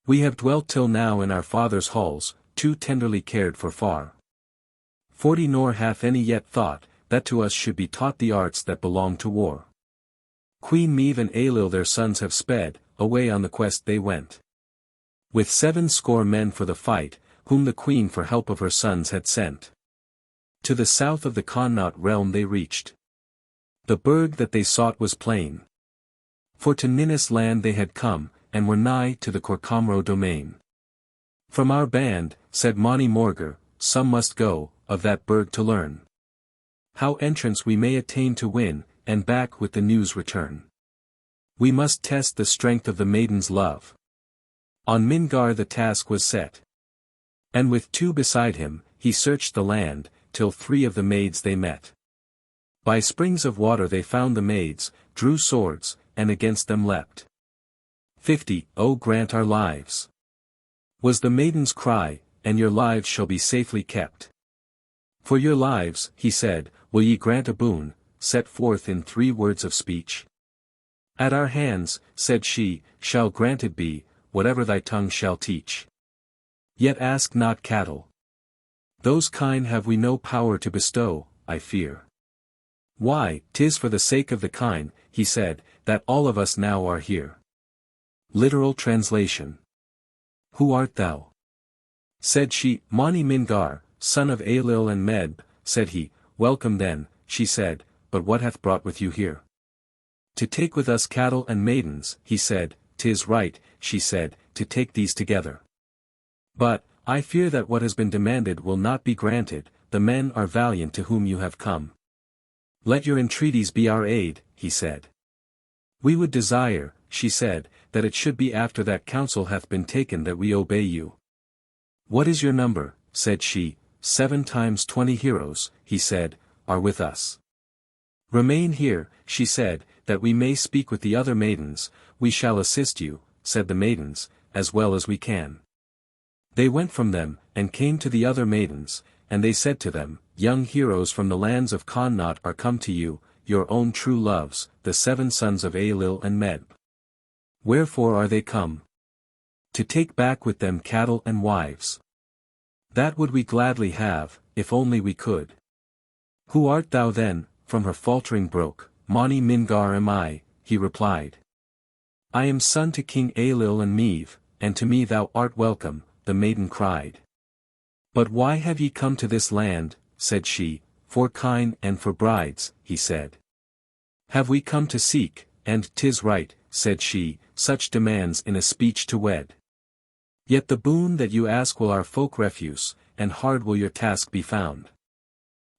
We have dwelt till now in our father's halls, too tenderly cared for far. 40 Nor hath any yet thought, that to us should be taught the arts that belong to war. Queen Maeve and Ailill their sons have sped, away on the quest they went. With 70 men for the fight, whom the queen for help of her sons had sent. To the south of the Connaught realm they reached. The burg that they sought was plain. For to Ninnis land they had come, and were nigh to the Corcomro domain. From our band, said Moni Morgar, some must go, of that burg to learn how entrance we may attain to win, and back with the news return. We must test the strength of the maiden's love. On Mingar the task was set. And with 2 beside him, he searched the land, till 3 of the maids they met. By springs of water they found the maids, drew swords, and against them leapt. 50 O grant our lives, was the maiden's cry, and your lives shall be safely kept. For your lives, he said, will ye grant a boon, set forth in 3 words of speech? At our hands, said she, shall granted be, whatever thy tongue shall teach. Yet ask not cattle. Those kine have we no power to bestow, I fear. Why, 'tis for the sake of the kine, he said, that all of us now are here. Literal translation. Who art thou? Said she, Moni Mingar, son of Ailill and Meb, said he, welcome then, she said, but what hath brought with you here? To take with us cattle and maidens, he said, 'tis right, she said, to take these together. But, I fear that what has been demanded will not be granted, the men are valiant to whom you have come. Let your entreaties be our aid, he said. We would desire, she said, that it should be after that counsel hath been taken that we obey you. What is your number, said she, 7 times 20 heroes, he said, are with us. Remain here, she said, that we may speak with the other maidens. We shall assist you, said the maidens, as well as we can. They went from them, and came to the other maidens, and they said to them, Young heroes from the lands of Connaught are come to you, your own true loves, the 7 sons of Ailill and Medb. Wherefore are they come? To take back with them cattle and wives. That would we gladly have, if only we could. Who art thou then? From her faltering broke, Moni Mingar am I, he replied. I am son to King Ailill and Meath, and to me thou art welcome, the maiden cried. But why have ye come to this land, said she, for kine and for brides, he said. Have we come to seek, and 'tis right, said she, such demands in a speech to wed. Yet the boon that you ask will our folk refuse, and hard will your task be found.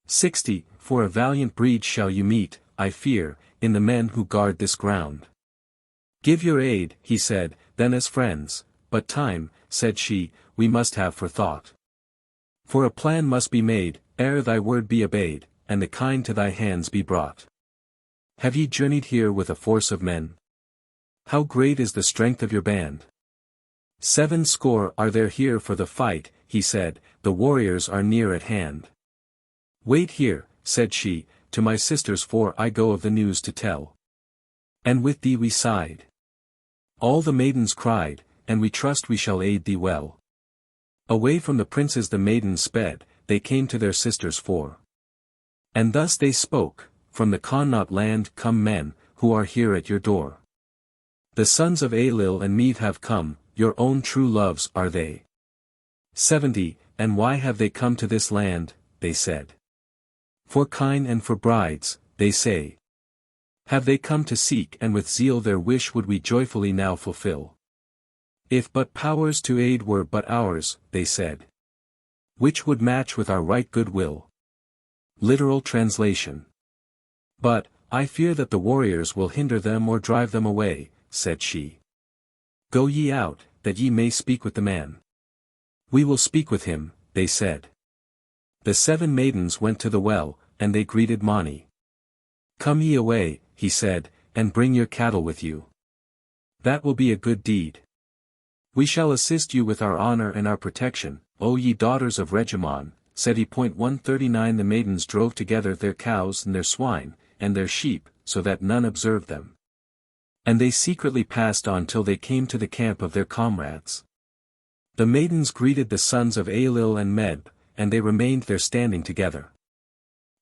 60, for a valiant breed shall you meet, I fear, in the men who guard this ground. Give your aid, he said, then as friends, but time, said she, we must have for thought. For a plan must be made, ere thy word be obeyed, and the kine to thy hands be brought. Have ye journeyed here with a force of men? How great is the strength of your band? 7 score are there here for the fight, he said, the warriors are near at hand. Wait here, said she, to my sisters for I go of the news to tell. And with thee we sighed. All the maidens cried, and we trust we shall aid thee well. Away from the princes the maidens sped, they came to their sisters for. And thus they spoke, from the Connaught land come men, who are here at your door. The sons of Ailill and Meath have come, your own true loves are they. 70, and why have they come to this land, they said. For kine and for brides, they say. Have they come to seek and with zeal their wish would we joyfully now fulfill. If but powers to aid were but ours, they said. Which would match with our right good will. Literal translation. But, I fear that the warriors will hinder them or drive them away, said she. Go ye out, that ye may speak with the man. We will speak with him, they said. The 7 maidens went to the well, and they greeted Moni. Come ye away, he said, and bring your cattle with you. That will be a good deed. We shall assist you with our honor and our protection, O ye daughters of Regamon, said he. 139 The maidens drove together their cows and their swine, and their sheep, so that none observed them. And they secretly passed on till they came to the camp of their comrades. The maidens greeted the sons of Ailill and Medb, and they remained there standing together.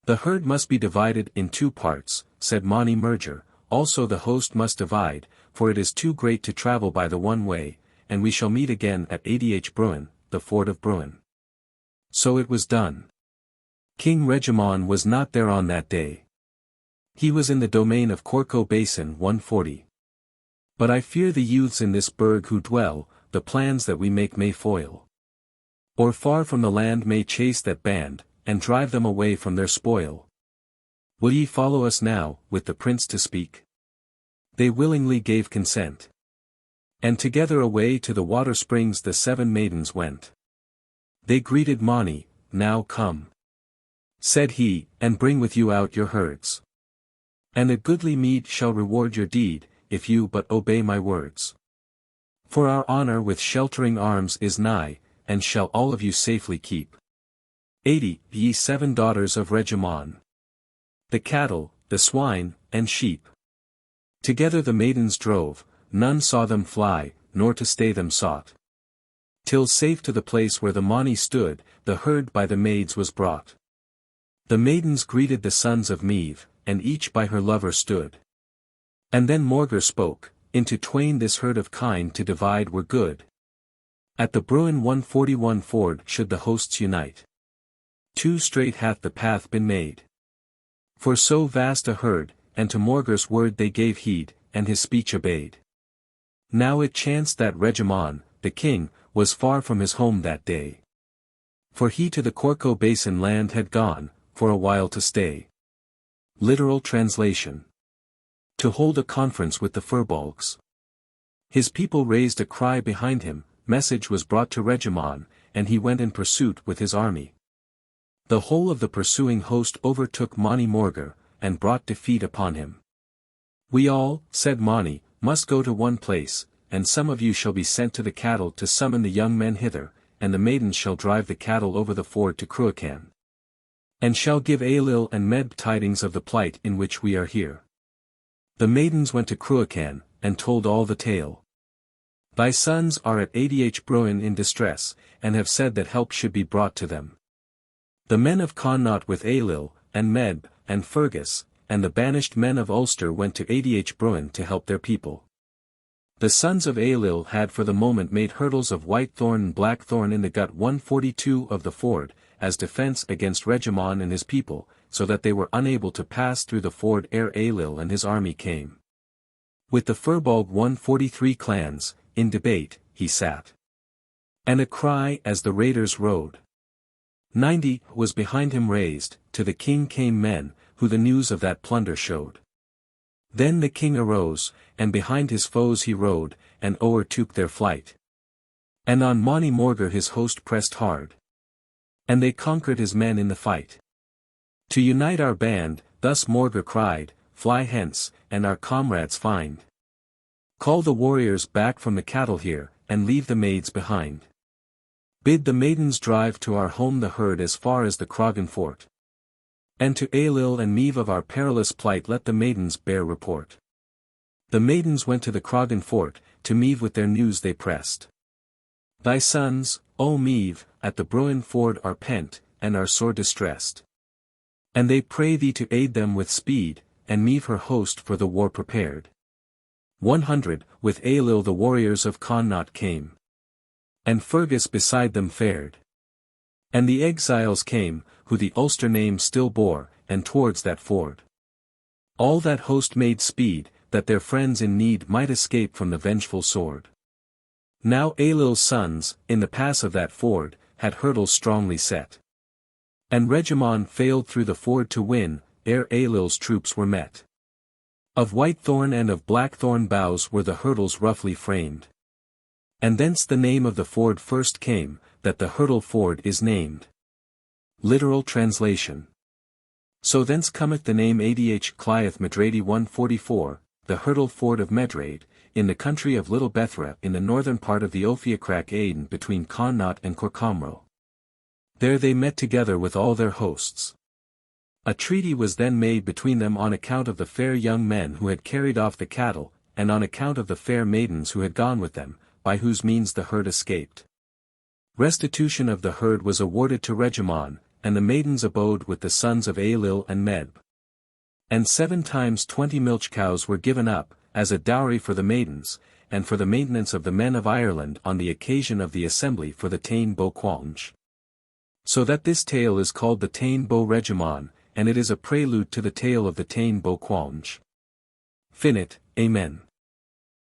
The herd must be divided in 2 parts, said Moni Merger, also the host must divide, for it is too great to travel by the one way, and we shall meet again at H-Uidhri, the ford of Bruin. So it was done. King Regamon was not there on that day. He was in the domain of Corco Basin 140. But I fear the youths in this burg who dwell, the plans that we make may foil. Or far from the land may chase that band, and drive them away from their spoil. Will ye follow us now, with the prince to speak? They willingly gave consent. And together away to the water springs the 7 maidens went. They greeted Moni, now come. Said he, and bring with you out your herds. And a goodly meed shall reward your deed, if you but obey my words. For our honor with sheltering arms is nigh, and shall all of you safely keep. 80 Ye 7 daughters of Regamon. The cattle, the swine, and sheep. Together the maidens drove, none saw them fly, nor to stay them sought. Till safe to the place where the Moni stood, the herd by the maids was brought. The maidens greeted the sons of Meath, and each by her lover stood. And then Morgar spoke, into twain this herd of kine to divide were good. At the Bruin 141 ford should the hosts unite. 2 straight hath the path been made. For so vast a herd, and to Morgar's word they gave heed, and his speech obeyed. Now it chanced that Regamon, the king, was far from his home that day. For he to the Corco Basin land had gone, for a while to stay. Literal translation. To hold a conference with the Furbolgs. His people raised a cry behind him, message was brought to Regamon, and he went in pursuit with his army. The whole of the pursuing host overtook Moni Morgar, and brought defeat upon him. "We all," said Mani, "must go to one place, and some of you shall be sent to the cattle to summon the young men hither, and the maidens shall drive the cattle over the ford to Cuchulain. And shall give Ailill and Medb tidings of the plight in which we are here." The maidens went to Cuchulain, and told all the tale. "Thy sons are at H-Uidhri in distress, and have said that help should be brought to them. The men of Connaught with Ailill, and Medb, and Fergus, and the banished men of Ulster went to H-Uidhri to help their people. The sons of Ailill had for the moment made hurdles of white thorn and black thorn in the gut 142 of the ford, as defence against Regamon and his people, so that they were unable to pass through the ford ere Ailill and his army came. With the Firbolg 143 clans, in debate, he sat. And a cry as the raiders rode. 90 was behind him raised, to the king came men, who the news of that plunder showed. Then the king arose, and behind his foes he rode, and o'ertook their flight. And on Mani Morgar his host pressed hard. And they conquered his men in the fight. To unite our band, thus Morgar cried, "Fly hence, and our comrades find. Call the warriors back from the cattle here, and leave the maids behind. Bid the maidens drive to our home the herd as far as the Cragan fort. And to Ailill and Meave of our perilous plight let the maidens bear report." The maidens went to the Cragan fort, to Meave with their news they pressed. "Thy sons, O Meave, at the Bruin ford are pent, and are sore distressed. And they pray thee to aid them with speed, and Meave her host for the war prepared. 100, with Ailill the warriors of Connaught came. And Fergus beside them fared. And the exiles came, who the Ulster name still bore, and towards that ford. All that host made speed, that their friends in need might escape from the vengeful sword. Now Ailill's sons, in the pass of that ford, had hurdles strongly set. And Regamon failed through the ford to win, ere Ailill's troops were met. Of white thorn and of black thorn boughs were the hurdles roughly framed. And thence the name of the ford first came, that the hurdle ford is named. Literal translation. So thence cometh the name H-Uidhri Medradi 144, the hurdle ford of Medraid, in the country of Little Bethra in the northern part of the Ophiacrac Etain between Connaught and Corcomro. There they met together with all their hosts. A treaty was then made between them on account of the fair young men who had carried off the cattle, and on account of the fair maidens who had gone with them, by whose means the herd escaped. Restitution of the herd was awarded to Regamon, and the maidens abode with the sons of Ailill and Medb. And 7 times 20 milch cows were given up, as a dowry for the maidens, and for the maintenance of the men of Ireland on the occasion of the assembly for the Tain Bo Cualnge. So that this tale is called the Tain Bo Regamon, and it is a prelude to the tale of the Tain Bo Cualnge. Finit, Amen.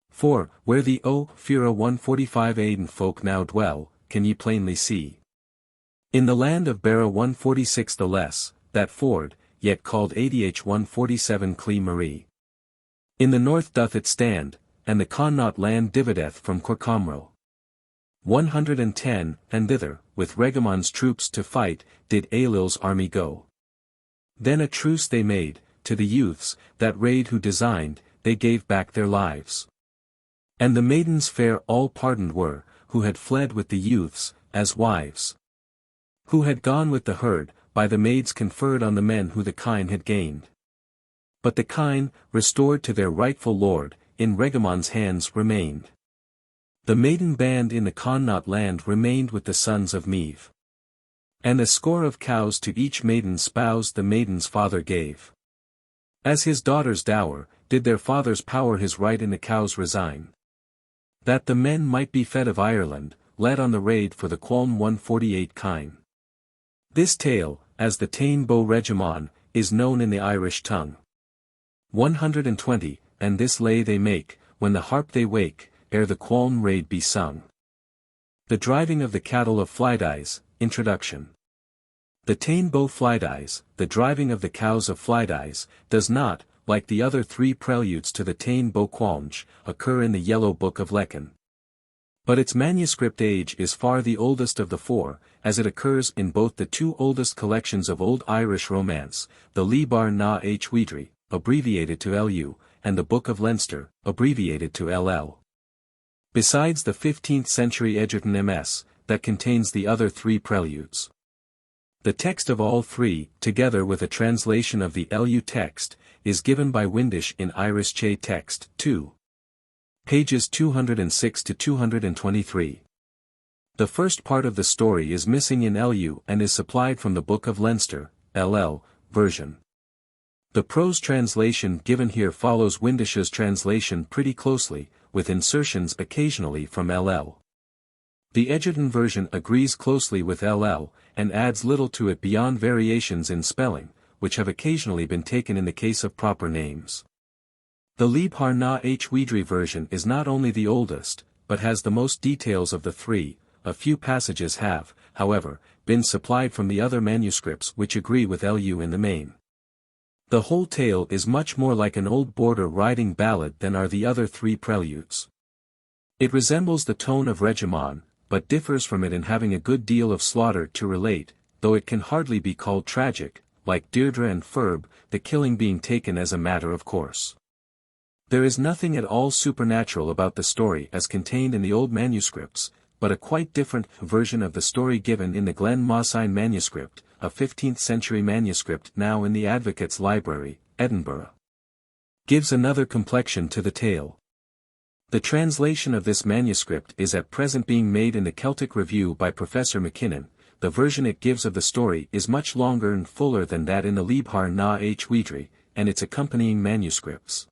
For, where the O'Fira 145 Etain folk now dwell, can ye plainly see. In the land of Barra 146 the less, that ford, yet called ADH 147 Clee Marie. In the north doth it stand, and the Connaught land divideth from Corcomro. 110, and thither, with Regamon's troops to fight, did Ailill's army go. Then a truce they made, to the youths, that raid who designed, they gave back their lives. And the maidens fair all pardoned were, who had fled with the youths, as wives. Who had gone with the herd, by the maids conferred on the men who the kine had gained. But the kine, restored to their rightful lord, in Regamon's hands remained. The maiden band in the Connaught land remained with the sons of Meave. And a score of cows to each maiden spouse the maiden's father gave. As his daughter's dower, did their father's power his right in the cows resign. That the men might be fed of Ireland, led on the raid for the Cualnge 148 kine. This tale, as the Tain Bo Regamon, is known in the Irish tongue. 120, and this lay they make, when the harp they wake, ere the Cualnge raid be sung. The driving of the cattle of Flidais, Introduction. The Tain Bo Flidais, the driving of the cows of Flidais, does not, like the other 3 preludes to the Tain Bo Cualnge, occur in the Yellow Book of Lecan. But its manuscript age is far the oldest of the 4, as it occurs in both the 2 oldest collections of Old Irish romance, the Leabhar na H-Uidhri, abbreviated to LU, and the Book of Leinster, abbreviated to LL. Besides the 15th century Egerton MS, that contains the other 3 preludes. The text of all 3, together with a translation of the LU text, is given by Windisch in Irish Che Text, 2. Pages 206 to 223. The first part of the story is missing in LU and is supplied from the Book of Leinster, LL, version. The prose translation given here follows Windisch's translation pretty closely, with insertions occasionally from LL. The Egerton version agrees closely with LL, and adds little to it beyond variations in spelling, which have occasionally been taken in the case of proper names. The Leabhar na H-Uidhri version is not only the oldest, but has the most details of the 3. A few passages have, however, been supplied from the other manuscripts which agree with LU in the main. The whole tale is much more like an old border riding ballad than are the other 3 preludes. It resembles the tone of Regamon, but differs from it in having a good deal of slaughter to relate, though it can hardly be called tragic, like Deirdre and Ferb, the killing being taken as a matter of course. There is nothing at all supernatural about the story as contained in the old manuscripts, but a quite different version of the story given in the Glen Mosine manuscript, a 15th century manuscript now in the Advocates' Library, Edinburgh. Gives another complexion to the tale. The translation of this manuscript is at present being made in the Celtic Review by Professor McKinnon. The version it gives of the story is much longer and fuller than that in the Leabhar na H-Uidhri, and its accompanying manuscripts.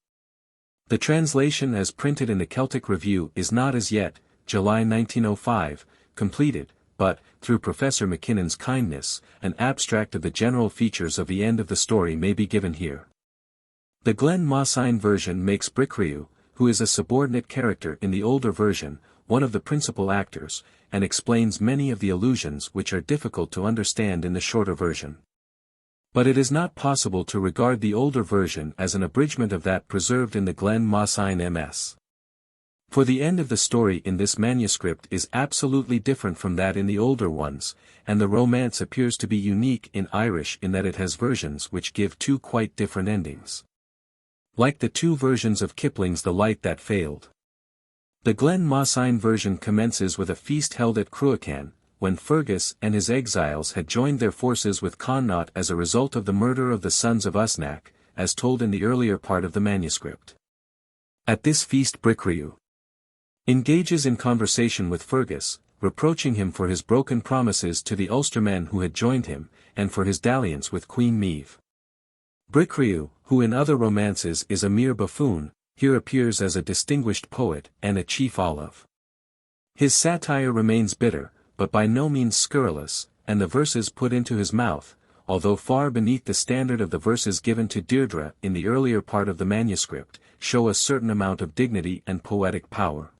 The translation as printed in the Celtic Review is not as yet, July 1905, completed, but, through Professor McKinnon's kindness, an abstract of the general features of the end of the story may be given here. The Glen Mosine version makes Bricriu, who is a subordinate character in the older version, one of the principal actors, and explains many of the allusions which are difficult to understand in the shorter version. But it is not possible to regard the older version as an abridgment of that preserved in the Glen Mosine MS. For the end of the story in this manuscript is absolutely different from that in the older ones, and the romance appears to be unique in Irish in that it has versions which give 2 quite different endings. Like the 2 versions of Kipling's The Light That Failed. The Glen Mosine version commences with a feast held at Cuchulain, when Fergus and his exiles had joined their forces with Connaught as a result of the murder of the Sons of Usnach, as told in the earlier part of the manuscript. At this feast Bricriu engages in conversation with Fergus, reproaching him for his broken promises to the Ulstermen who had joined him, and for his dalliance with Queen Maeve. Bricriu, who in other romances is a mere buffoon, here appears as a distinguished poet and a chief olive. His satire remains bitter, but by no means scurrilous, and the verses put into his mouth, although far beneath the standard of the verses given to Deirdre in the earlier part of the manuscript, show a certain amount of dignity and poetic power.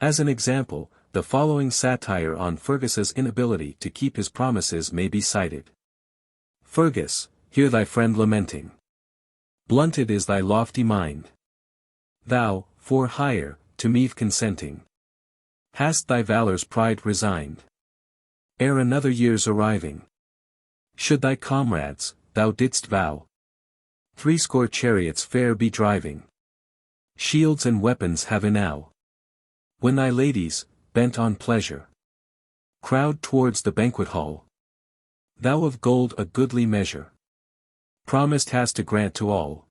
As an example, the following satire on Fergus's inability to keep his promises may be cited. Fergus, hear thy friend lamenting. Blunted is thy lofty mind. Thou, for hire, to Maeve consenting, hast thy valour's pride resigned. Ere another year's arriving, should thy comrades, thou didst vow, 80 chariots fair be driving, shields and weapons have enow. When thy ladies, bent on pleasure, crowd towards the banquet hall, thou of gold a goodly measure promised hast to grant to all.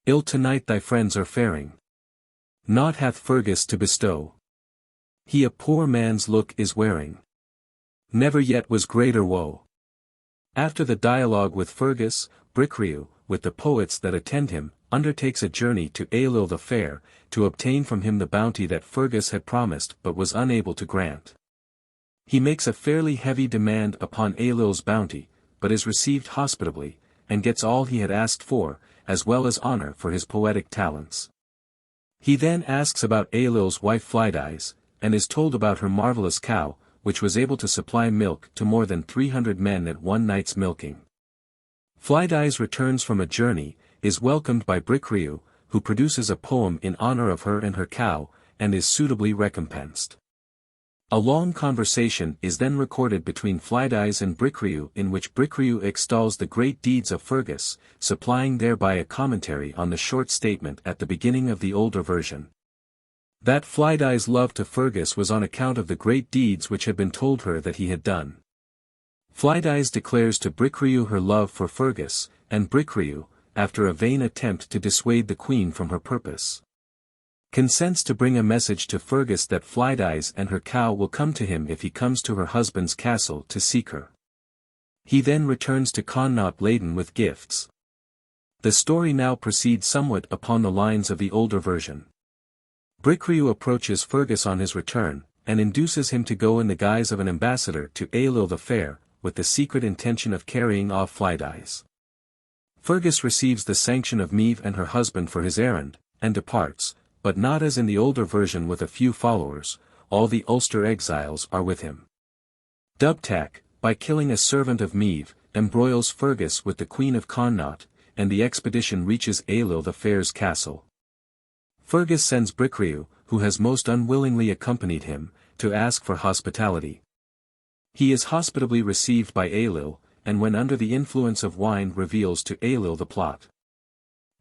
Ill tonight thy friends are faring, naught hath Fergus to bestow. He a poor man's look is wearing, never yet was greater woe. After the dialogue with Fergus, Bricriu, with the poets that attend him, undertakes a journey to Ailill the Fair, to obtain from him the bounty that Fergus had promised but was unable to grant. He makes a fairly heavy demand upon Ailill's bounty, but is received hospitably, and gets all he had asked for, as well as honor for his poetic talents. He then asks about Ailill's wife Flidais, and is told about her marvelous cow, which was able to supply milk to more than 300 men at one night's milking. Flidais returns from a journey, is welcomed by Bricriu, who produces a poem in honor of her and her cow, and is suitably recompensed. A long conversation is then recorded between Flidais and Bricriu in which Bricriu extols the great deeds of Fergus, supplying thereby a commentary on the short statement at the beginning of the older version. That Flidais' love to Fergus was on account of the great deeds which had been told her that he had done. Flidais declares to Bricriu her love for Fergus, and Bricriu, after a vain attempt to dissuade the queen from her purpose, consents to bring a message to Fergus that Flidais and her cow will come to him if he comes to her husband's castle to seek her. He then returns to Connaught laden with gifts. The story now proceeds somewhat upon the lines of the older version. Bricriu approaches Fergus on his return, and induces him to go in the guise of an ambassador to Ailill the Fair, with the secret intention of carrying off Flidais. Fergus receives the sanction of Maeve and her husband for his errand, and departs, but not as in the older version with a few followers. All the Ulster exiles are with him. Dubtak, by killing a servant of Maeve, embroils Fergus with the Queen of Connaught, and the expedition reaches Ailill the Fair's castle. Fergus sends Bricriu, who has most unwillingly accompanied him, to ask for hospitality. He is hospitably received by Ailill, and when under the influence of wine reveals to Ailill the plot.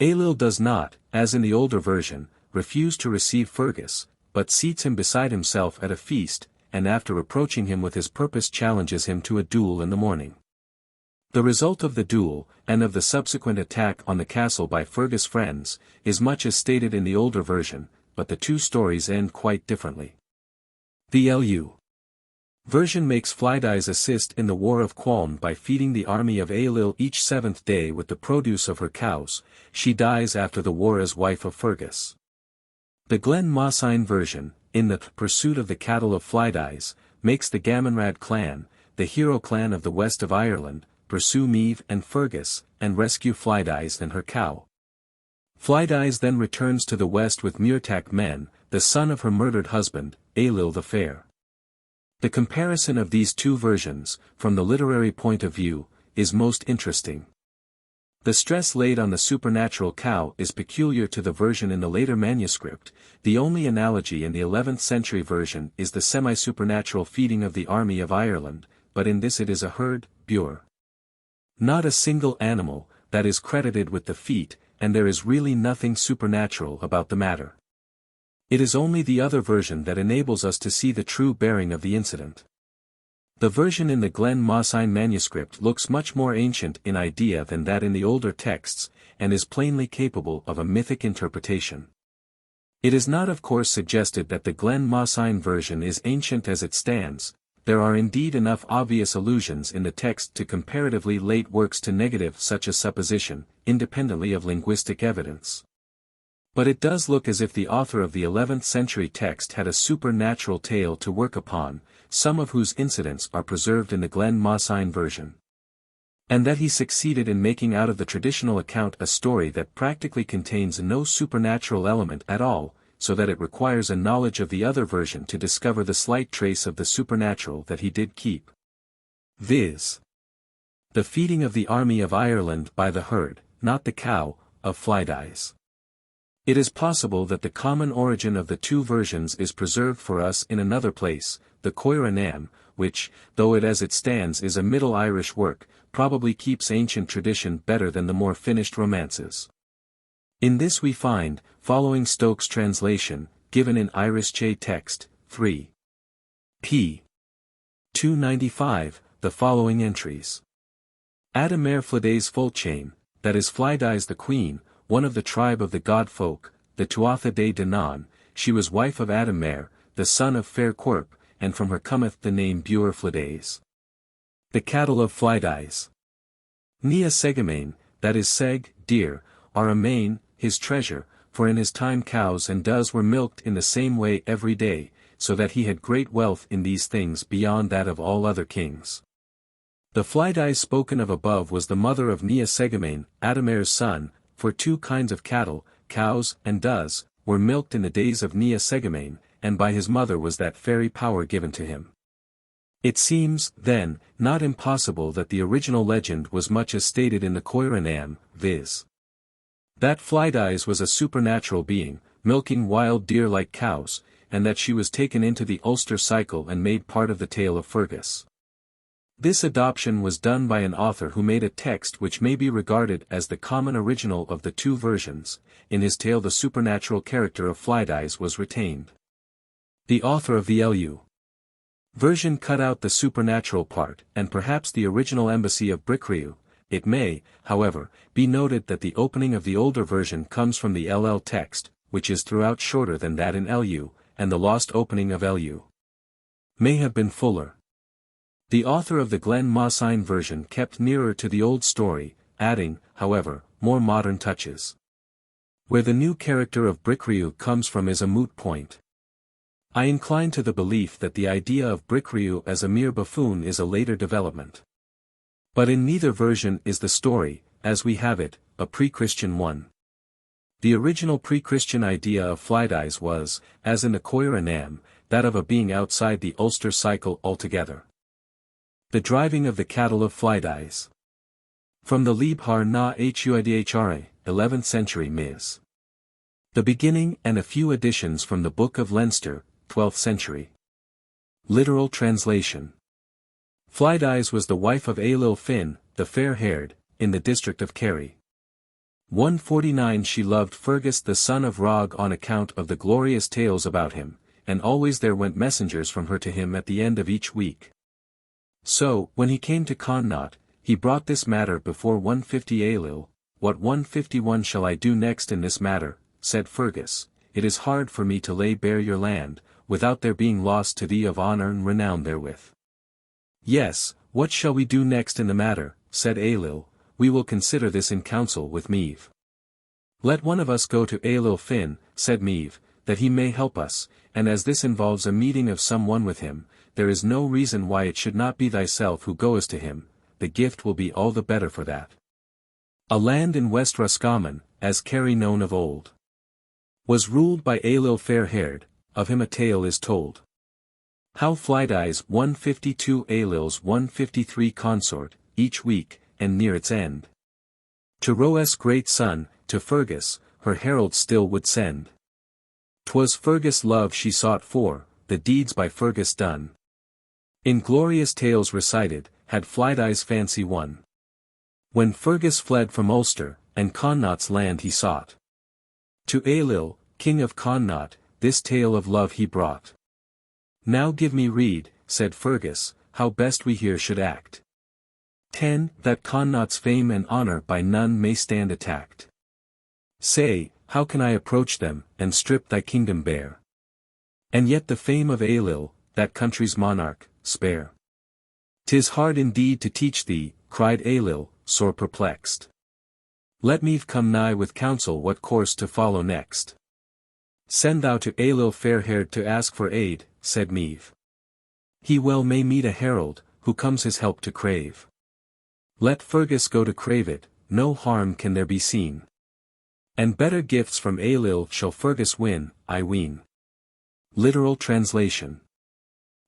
Ailill does not, as in the older version, refuse to receive Fergus, but seats him beside himself at a feast, and after reproaching him with his purpose challenges him to a duel in the morning. The result of the duel, and of the subsequent attack on the castle by Fergus' friends, is much as stated in the older version, but the two stories end quite differently. The LU version makes Flidais assist in the War of Cualnge by feeding the army of Ailill each 7th day with the produce of her cows. She dies after the war as wife of Fergus. The Glen Mosine version, in the Pursuit of the Cattle of Flidais, makes the Gamonrad clan, the hero clan of the west of Ireland, pursue Maeve and Fergus, and rescue Flidais and her cow. Flidais then returns to the west with Muirtac Men, the son of her murdered husband, Ailill the Fair. The comparison of these two versions, from the literary point of view, is most interesting. The stress laid on the supernatural cow is peculiar to the version in the later manuscript. The only analogy in the 11th century version is the semi-supernatural feeding of the army of Ireland, but in this it is a herd, Boar. Not a single animal, that is credited with the feat, and there is really nothing supernatural about the matter. It is only the other version that enables us to see the true bearing of the incident. The version in the Glen Mosine manuscript looks much more ancient in idea than that in the older texts, and is plainly capable of a mythic interpretation. It is not of course suggested that the Glen Mosine version is ancient as it stands. There are indeed enough obvious allusions in the text to comparatively late works to negative such a supposition, independently of linguistic evidence. But it does look as if the author of the 11th century text had a supernatural tale to work upon, some of whose incidents are preserved in the Glen Mosine version. And that he succeeded in making out of the traditional account a story that practically contains no supernatural element at all, so that it requires a knowledge of the other version to discover the slight trace of the supernatural that he did keep. Viz. The feeding of the army of Ireland by the herd, not the cow, of Flidais. It is possible that the common origin of the two versions is preserved for us in another place, the Coir Nam, which, though it as it stands is a Middle Irish work, probably keeps ancient tradition better than the more finished romances. In this we find, following Stokes' translation, given in Irish text, 3. p. 295, the following entries. Adamare Flidais Fulchain, that is Flidais the queen, one of the tribe of the god folk, the Tuatha de Danann, she was wife of Adamare, the son of Fair Quirp, and from her cometh the name Boar Flidais. The cattle of Flidais. Nia Segamain, that is Seg, deer, are a main, his treasure, for in his time cows and does were milked in the same way every day, so that he had great wealth in these things beyond that of all other kings. The Flidais spoken of above was the mother of Nia Segamain, Adamare's son, for two kinds of cattle, cows and does, were milked in the days of Nia Segamain, and by his mother was that fairy power given to him. It seems, then, not impossible that the original legend was much as stated in the Coir Nam, viz. That Flidais was a supernatural being, milking wild deer like cows, and that she was taken into the Ulster cycle and made part of the tale of Fergus. This adoption was done by an author who made a text which may be regarded as the common original of the two versions. In his tale the supernatural character of Flidais was retained. The author of the Lu version cut out the supernatural part, and perhaps the original embassy of Bricriu. It may, however, be noted that the opening of the older version comes from the LL text, which is throughout shorter than that in Lu, and the lost opening of Lu may have been fuller. The author of the Glen Mossine version kept nearer to the old story, adding, however, more modern touches. Where the new character of Bricriu comes from is a moot point. I incline to the belief that the idea of Bricriu as a mere buffoon is a later development. But in neither version is the story, as we have it, a pre-Christian one. The original pre-Christian idea of Flidais was, as in the Coir Anam, that of a being outside the Ulster cycle altogether. The driving of the cattle of Flidais. From the Leabhar na H-Uidhri, 11th century Ms. The beginning and a few additions from the Book of Leinster, 12th century. Literal translation. Flidais was the wife of Ailill Finn, the fair-haired, in the district of Kerry. 149 She loved Fergus the son of Rog on account of the glorious tales about him, and always there went messengers from her to him at the end of each week. So, when he came to Connaught, he brought this matter before 150 Ailill. What 151 shall I do next in this matter, said Fergus, it is hard for me to lay bare your land, without there being loss to thee of honour and renown therewith. Yes, what shall we do next in the matter, said Ailill, we will consider this in council with Meave. Let one of us go to Ailill Finn, said Meave, that he may help us, and as this involves a meeting of some one with him, there is no reason why it should not be thyself who goest to him, the gift will be all the better for that. A land in West Roscommon, as Kerry known of old, was ruled by Ailill fair-haired, of him a tale is told. How Flidais 152 Ailill's 153 consort, each week, and near its end. To Roes' great son, to Fergus, her herald still would send. 'Twas Fergus' love she sought for, the deeds by Fergus done. In glorious tales recited, had Flidais fancy won. When Fergus fled from Ulster, and Connaught's land he sought. To Ailill, king of Connaught, this tale of love he brought. Now give me rede, said Fergus, how best we here should act. 10. That Connaught's fame and honour by none may stand attacked. Say, how can I approach them, and strip thy kingdom bare? And yet the fame of Ailill, that country's monarch, spare. 'Tis hard indeed to teach thee, cried Ailill, sore perplexed. Let me come nigh with counsel what course to follow next. Send thou to Ailill fair-haired to ask for aid, said Meave. He well may meet a herald, who comes his help to crave. Let Fergus go to crave it, no harm can there be seen. And better gifts from Ailill shall Fergus win, I ween. Literal translation.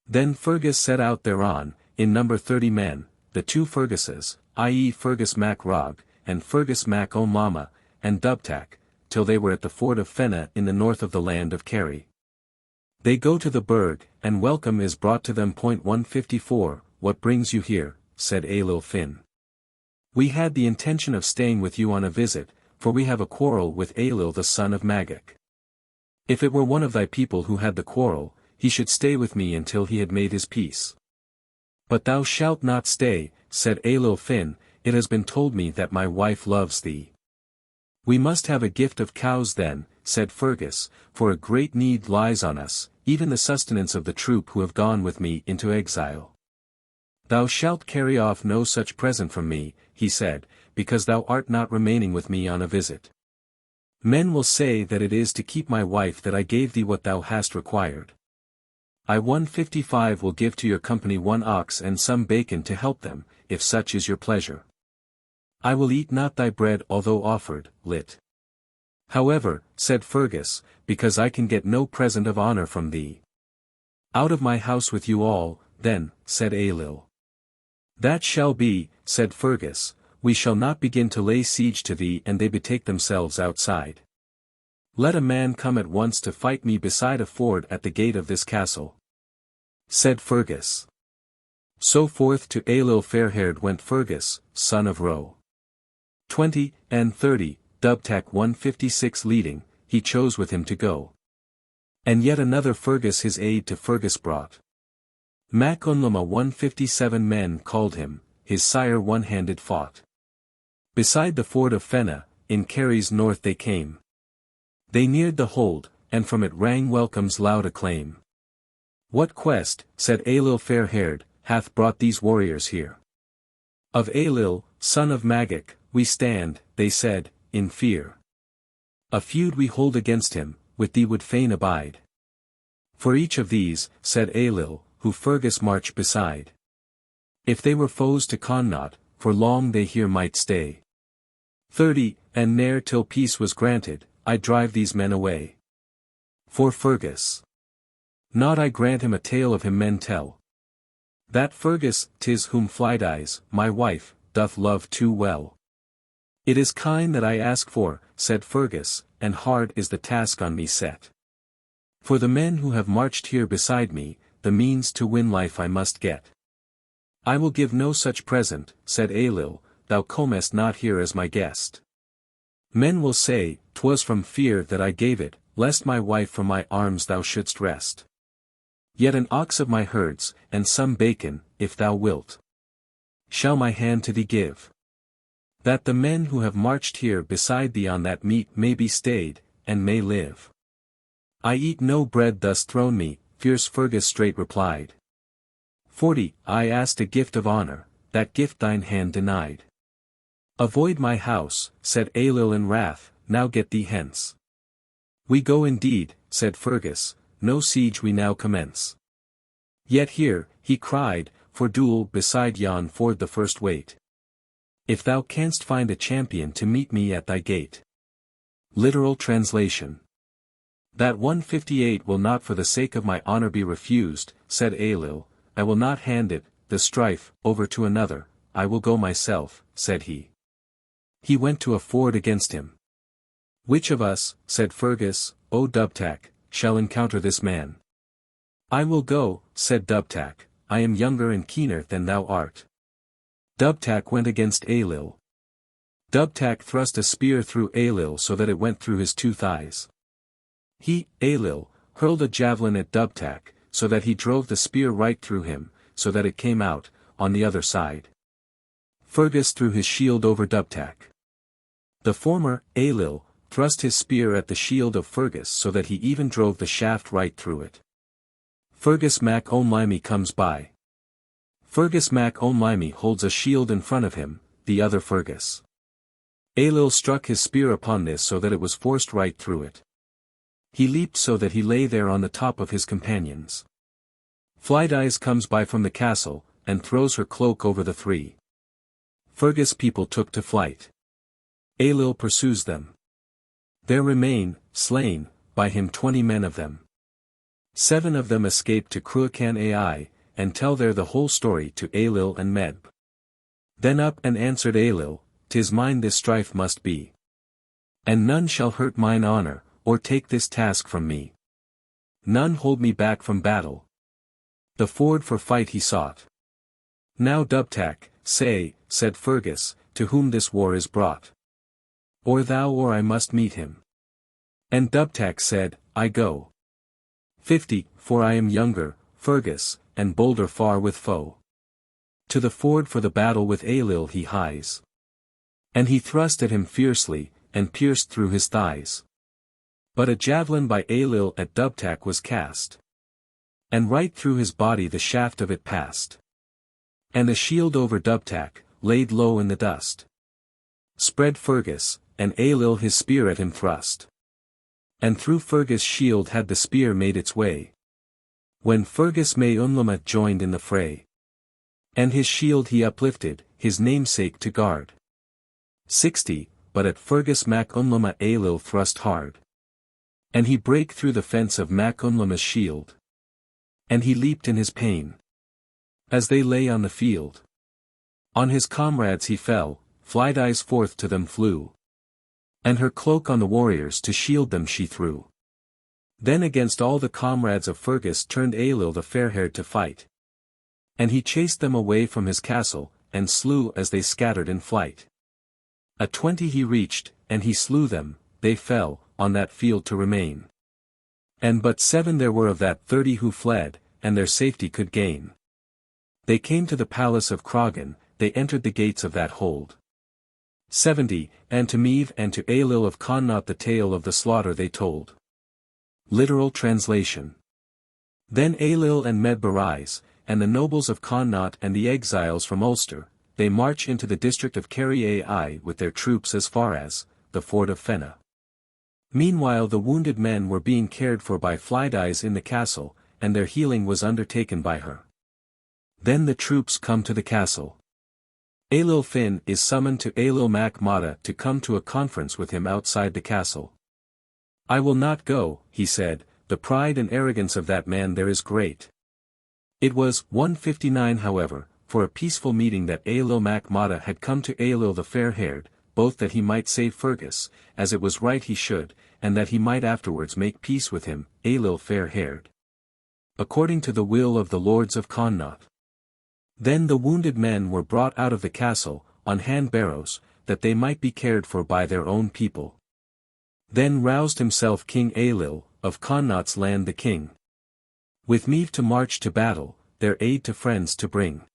Then Fergus set out thereon, in number 30 men, the two Ferguses, i.e. Fergus Mac Rog, and Fergus Mac O'Mama, and Dubtac, till they were at the ford of Fenna in the north of the land of Kerry. They go to the burg, and welcome is brought to them. 154, What brings you here, said Ailill Finn. We had the intention of staying with you on a visit, for we have a quarrel with Ailill the son of Magach. If it were one of thy people who had the quarrel, he should stay with me until he had made his peace. But thou shalt not stay, said Ailill Finn, it has been told me that my wife loves thee. We must have a gift of cows then, said Fergus, for a great need lies on us, even the sustenance of the troop who have gone with me into exile. Thou shalt carry off no such present from me, he said, because thou art not remaining with me on a visit. Men will say that it is to keep my wife that I gave thee what thou hast required. I 155 will give to your company 1 ox and some bacon to help them, if such is your pleasure. I will eat not thy bread although offered, lit. However, said Fergus, because I can get no present of honour from thee. Out of my house with you all, then, said Ailill. That shall be, said Fergus, we shall not begin to lay siege to thee and they betake themselves outside. Let a man come at once to fight me beside a ford at the gate of this castle. Said Fergus. So forth to Ailill fair-haired went Fergus, son of Ro. 20 and 30, Dubtac 156 leading, he chose with him to go. And yet another Fergus his aid to Fergus brought. Mac Unluma 157 men called him, his sire one-handed fought. Beside the ford of Fenna, in Kerry's north they came. They neared the hold, and from it rang welcome's loud acclaim. What quest, said Ailill fair-haired, hath brought these warriors here? Of Ailill, son of Magic, we stand, they said, in fear. A feud we hold against him, with thee would fain abide. For each of these, said Ailill, who Fergus marched beside. If they were foes to Connaught, for long they here might stay. 30, and ne'er till peace was granted, I'd drive these men away. For Fergus. Not I grant him a tale of him men tell. That Fergus, 'tis whom Flidais, my wife, doth love too well. It is kind that I ask for, said Fergus, and hard is the task on me set. For the men who have marched here beside me, the means to win life I must get. I will give no such present, said Ailill, thou comest not here as my guest. Men will say, 'twas from fear that I gave it, lest my wife from my arms thou shouldst wrest. Yet an ox of my herds, and some bacon, if thou wilt, shall my hand to thee give. That the men who have marched here beside thee on that meat may be stayed, and may live. I eat no bread thus thrown me, fierce Fergus straight replied. 40, I asked a gift of honor, that gift thine hand denied. Avoid my house, said Ailill in wrath, now get thee hence. We go indeed, said Fergus, no siege we now commence. Yet here, he cried, for duel beside yon ford the first wait. If thou canst find a champion to meet me at thy gate. Literal translation. That 158 will not for the sake of my honor be refused, said Ailill, I will not hand it, the strife, over to another, I will go myself, said he. He went to a ford against him. Which of us, said Fergus, O Dubtac, shall encounter this man? I will go, said Dubtac, I am younger and keener than thou art. Dubtac went against Ailill. Dubtac thrust a spear through Ailill so that it went through his two thighs. He, Ailill, hurled a javelin at Dubtac, so that he drove the spear right through him, so that it came out, on the other side. Fergus threw his shield over Dubtac. The former, Ailill, thrust his spear at the shield of Fergus so that he even drove the shaft right through it. Fergus Mac Onlimy comes by. Fergus Mac Onlimy holds a shield in front of him, the other Fergus. Ailill struck his spear upon this so that it was forced right through it. He leaped so that he lay there on the top of his companions. Flidais comes by from the castle, and throws her cloak over the three. Fergus' people took to flight. Ailill pursues them. There remain, slain, by him 20 men of them. 7 of them escape to Cuchulain Ai, and tell there the whole story to Ailill and Meb. Then up and answered Ailill, 'tis mine this strife must be. And none shall hurt mine honor, or take this task from me. None hold me back from battle. The ford for fight he sought. Now Dubtac, say, said Fergus, to whom this war is brought. Or thou or I must meet him. And Dubtac said, I go. 50, for I am younger, Fergus, and bolder far with foe. To the ford for the battle with Ailill he hies. And he thrust at him fiercely, and pierced through his thighs. But a javelin by Ailill at Dubtac was cast. And right through his body the shaft of it passed. And the shield over Dubtac, laid low in the dust. Spread Fergus, and Ailill his spear at him thrust. And through Fergus' shield had the spear made its way. When Fergus May Unluma joined in the fray. And his shield he uplifted, his namesake to guard. 60, but at Fergus Mac Unluma Ailill thrust hard. And he brake through the fence of Mac Unluma's shield. And he leaped in his pain. As they lay on the field. On his comrades he fell, Flidais forth to them flew. And her cloak on the warriors to shield them she threw. Then against all the comrades of Fergus turned Ailill the fair-haired to fight. And he chased them away from his castle, and slew as they scattered in flight. 20 he reached, and he slew them, they fell, on that field to remain. And but 7 there were of that 30 who fled, and their safety could gain. They came to the palace of Cragan, they entered the gates of that hold. 70, and to Meave and to Ailill of Connaught the tale of the slaughter they told. Literal translation. Then Ailill and Medb, and the nobles of Connaught and the exiles from Ulster, they march into the district of Kerry Ai with their troops as far as the ford of Fenna. Meanwhile the wounded men were being cared for by Flidais in the castle, and their healing was undertaken by her. Then the troops come to the castle. Ailill Finn is summoned to Ailill Mac Mata to come to a conference with him outside the castle. I will not go, he said, the pride and arrogance of that man there is great. It was 159 however, for a peaceful meeting that Ailill Mac Mata had come to Ailill the fair-haired, both that he might save Fergus, as it was right he should, and that he might afterwards make peace with him, Ailill fair-haired. According to the will of the lords of Connaught. Then the wounded men were brought out of the castle, on hand-barrows, that they might be cared for by their own people. Then roused himself King Ailill, of Connaught's land the king. With Meave to march to battle, their aid to friends to bring.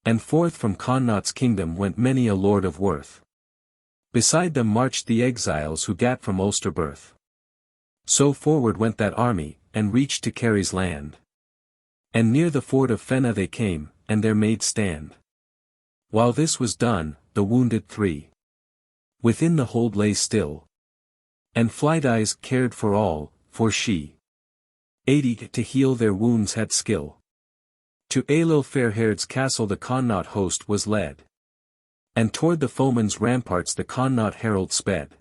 And forth from Connaught's kingdom went many a lord of worth. Beside them marched the exiles who gat from Ulster birth. So forward went that army, and reached to Kerry's land. And near the ford of Fenna they came, and there made stand. While this was done, the wounded 3 within the hold lay still. And Flidais cared for all, for she 80 to heal their wounds had skill. To Ailill fair-haired's castle the Connaught host was led. And toward the foeman's ramparts the Connaught herald sped.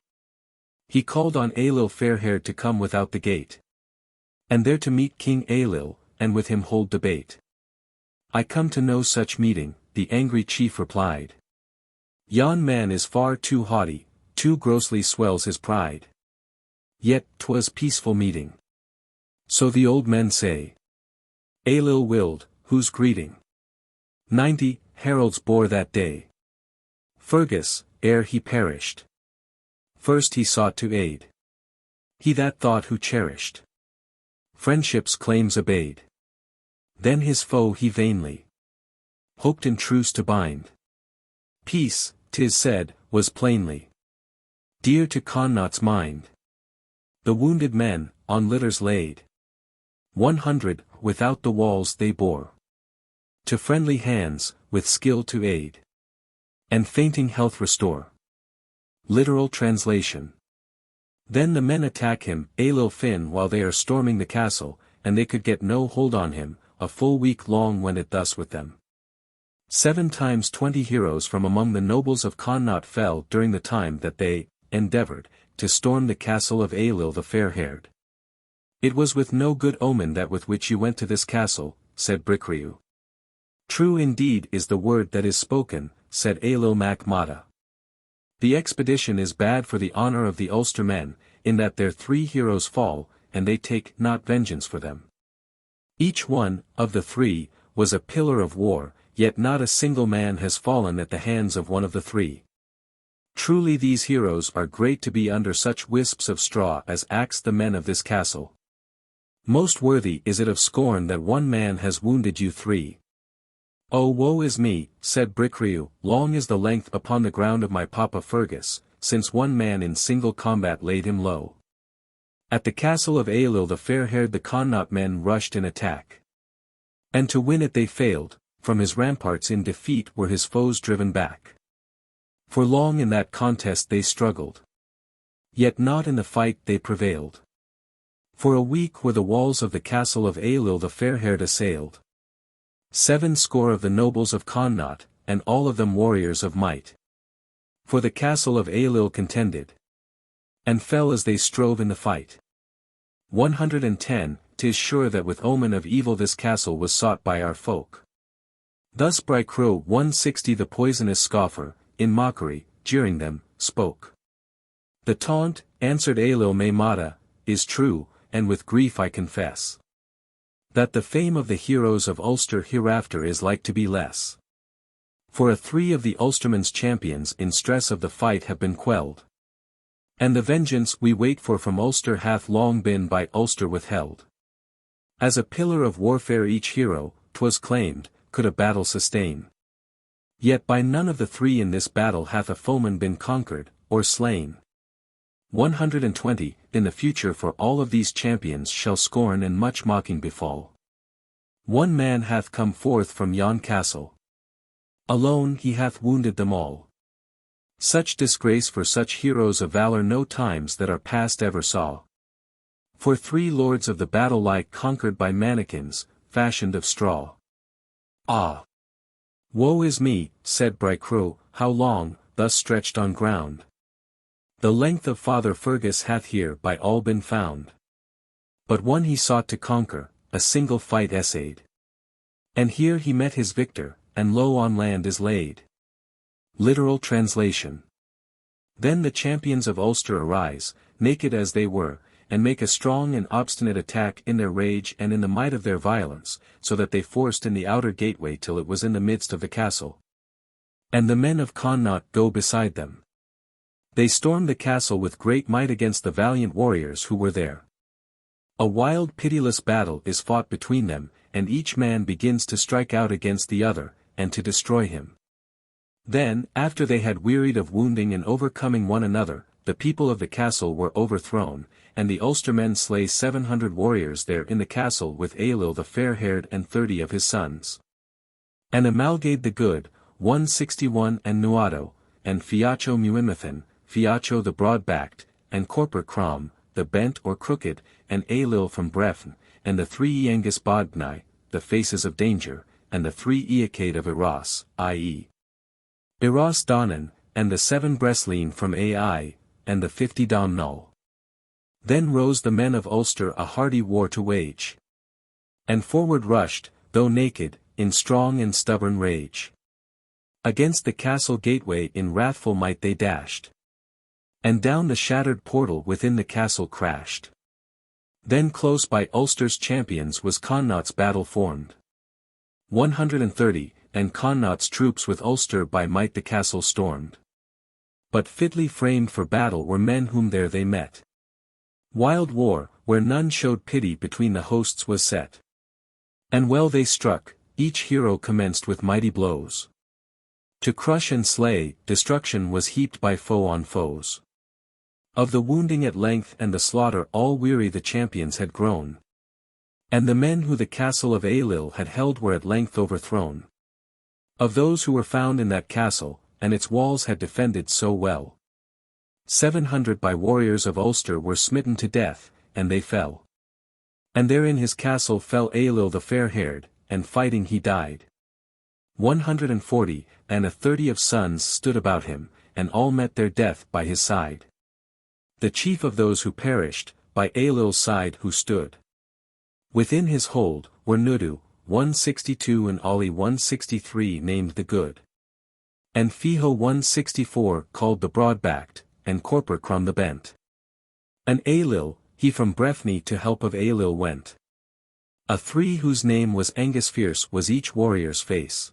He called on Ailill fair-haired to come without the gate. And there to meet King Ailill, and with him hold debate. I come to no such meeting, the angry chief replied. Yon man is far too haughty, too grossly swells his pride. Yet 'twas peaceful meeting. So the old men say. Ailill willed, whose greeting 90 heralds bore that day. Fergus, ere he perished. First he sought to aid. He that thought who cherished friendship's claims obeyed. Then his foe he vainly hoped in truce to bind. Peace, 'tis said, was plainly dear to Connaught's mind. The wounded men, on litters laid, 100, without the walls they bore. To friendly hands, with skill to aid. And fainting health restore. Literal translation. Then the men attack him, Ailill Finn, while they are storming the castle, and they could get no hold on him, a full week long went it thus with them. 7 times 20 heroes from among the nobles of Connaught fell during the time that they endeavoured to storm the castle of Ailill the fair-haired. It was with no good omen that with which you went to this castle, said Bricriu. True indeed is the word that is spoken, said Ailill Mac Mata. The expedition is bad for the honour of the Ulster men, in that their 3 heroes fall, and they take not vengeance for them. Each one, of the 3, was a pillar of war, yet not a single man has fallen at the hands of one of the 3. Truly these heroes are great to be under such wisps of straw as axe the men of this castle. Most worthy is it of scorn that one man has wounded you 3. Oh woe is me, said Bricriu, long is the length upon the ground of my papa Fergus, since one man in single combat laid him low. At the castle of Ailill the fair-haired the Connaught men rushed in attack. And to win it they failed, from his ramparts in defeat were his foes driven back. For long in that contest they struggled. Yet not in the fight they prevailed. For a week were the walls of the castle of Ailill the fair-haired assailed. 70 of the nobles of Connaught, and all of them warriors of might. For the castle of Ailill contended. And fell as they strove in the fight. 110, 'tis sure that with omen of evil this castle was sought by our folk. Thus Bricriu 160 the poisonous scoffer, in mockery, jeering them, spoke. The taunt, answered Ailill me Mata, is true, and with grief I confess that the fame of the heroes of Ulster hereafter is like to be less. For 3 of the Ulstermen's champions in stress of the fight have been quelled. And the vengeance we wait for from Ulster hath long been by Ulster withheld. As a pillar of warfare each hero, 'twas claimed, could a battle sustain. Yet by none of the 3 in this battle hath a foeman been conquered, or slain. 120, in the future for all of these champions shall scorn and much mocking befall. One man hath come forth from yon castle. Alone he hath wounded them all. Such disgrace for such heroes of valor no times that are past ever saw. For 3 lords of the battle lie conquered by mannikins, fashioned of straw. Ah! Woe is me, said Bricrow, how long, thus stretched on ground. The length of Father Fergus hath here by all been found. But one he sought to conquer, a single fight essayed. And here he met his victor, and lo on land is laid. Literal translation. Then the champions of Ulster arise, naked as they were, and make a strong and obstinate attack in their rage and in the might of their violence, so that they forced in the outer gateway till it was in the midst of the castle. And the men of Connaught go beside them. They storm the castle with great might against the valiant warriors who were there. A wild pitiless battle is fought between them, and each man begins to strike out against the other, and to destroy him. Then, after they had wearied of wounding and overcoming one another, the people of the castle were overthrown, and the Ulstermen slay 700 warriors there in the castle with Ailill the fair-haired and 30 of his sons. And Amalgade the Good, 161 and Nuado, and Fiacho Muimethan, Fiacho the broad-backed, and Corpor Crom, the bent or crooked, and Ailill from Brefn, and the 3 Iengus Bodgnai, the faces of danger, and the 3 Eacade of Eros, i.e. Eros Donnan, and the 7 Breslin from Ai, and the 50 Domhnall. Then rose the men of Ulster a hardy war to wage. And forward rushed, though naked, in strong and stubborn rage. Against the castle gateway in wrathful might they dashed. And down the shattered portal within the castle crashed. Then close by Ulster's champions was Connaught's battle formed. 130, and Connaught's troops with Ulster by might the castle stormed. But fitly framed for battle were men whom there they met. Wild war, where none showed pity between the hosts was set. And well they struck, each hero commenced with mighty blows. To crush and slay, destruction was heaped by foe on foes. Of the wounding at length and the slaughter all weary the champions had grown. And the men who the castle of Ailill had held were at length overthrown. Of those who were found in that castle, and its walls had defended so well, 700 by warriors of Ulster were smitten to death, and they fell. And there in his castle fell Ailill the fair-haired, and fighting he died. 140, and 30 of sons stood about him, and all met their death by his side. The chief of those who perished, by Ailill's side who stood. Within his hold, were Nudu, 162 and Ollie 163 named the Good. And Fiho 164 called the Broad-backed, and Corpor Crom the Bent. And Ailill, he from Breffni to help of Ailill went. A 3 whose name was Angus Fierce was each warrior's face.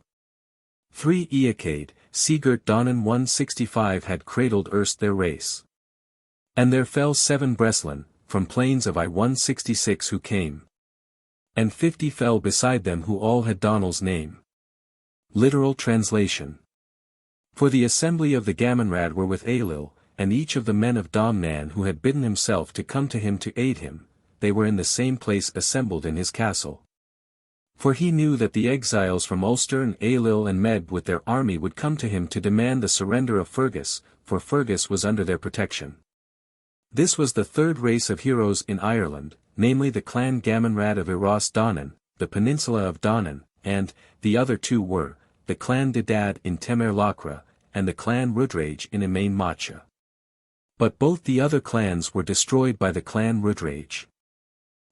3 Eacade, Sigurd Donnan 165 had cradled erst their race. And there fell 7 Breslin, from plains of I-166 who came. And 50 fell beside them who all had Donnell's name. Literal translation. For the assembly of the Gamonrad were with Ailill, and each of the men of Domnan who had bidden himself to come to him to aid him, they were in the same place assembled in his castle. For he knew that the exiles from Ulster and Ailill and Med with their army would come to him to demand the surrender of Fergus, for Fergus was under their protection. This was the 3rd race of heroes in Ireland, namely the clan Gamonrad of Eros Donnan, the peninsula of Donnan, and, the other 2 were, the clan Didad in Temer Lachra, and the clan Rudrage in Emain Macha. But both the other clans were destroyed by the clan Rudrage.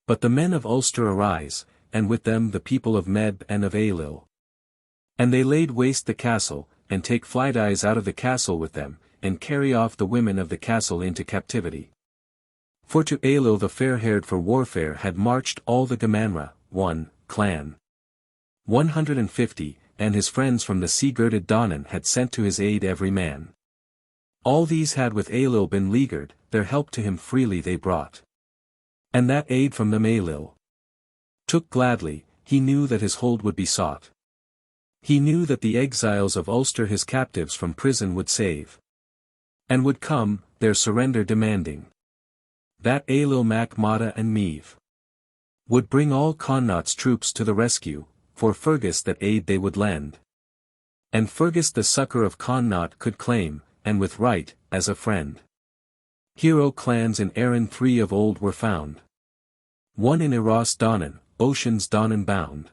But the men of Ulster arise, and with them the people of Med and of Ailill. And they laid waste the castle, and take Flidais out of the castle with them, and carry off the women of the castle into captivity. For to Ailill the fair-haired for warfare had marched all the Gamanra, clan. 150, and his friends from the sea-girded Donnan had sent to his aid every man. All these had with Ailill been leaguered, their help to him freely they brought. And that aid from them Ailill took gladly, he knew that his hold would be sought. He knew that the exiles of Ulster his captives from prison would save. And would come, their surrender demanding. That Ailill Mac Mata and Meave would bring all Connaught's troops to the rescue, for Fergus that aid they would lend. And Fergus the succour of Connaught could claim, and with right, as a friend. Hero clans in Erin 3 of old were found. One in Eros Donnan, Ocean's Donnan bound.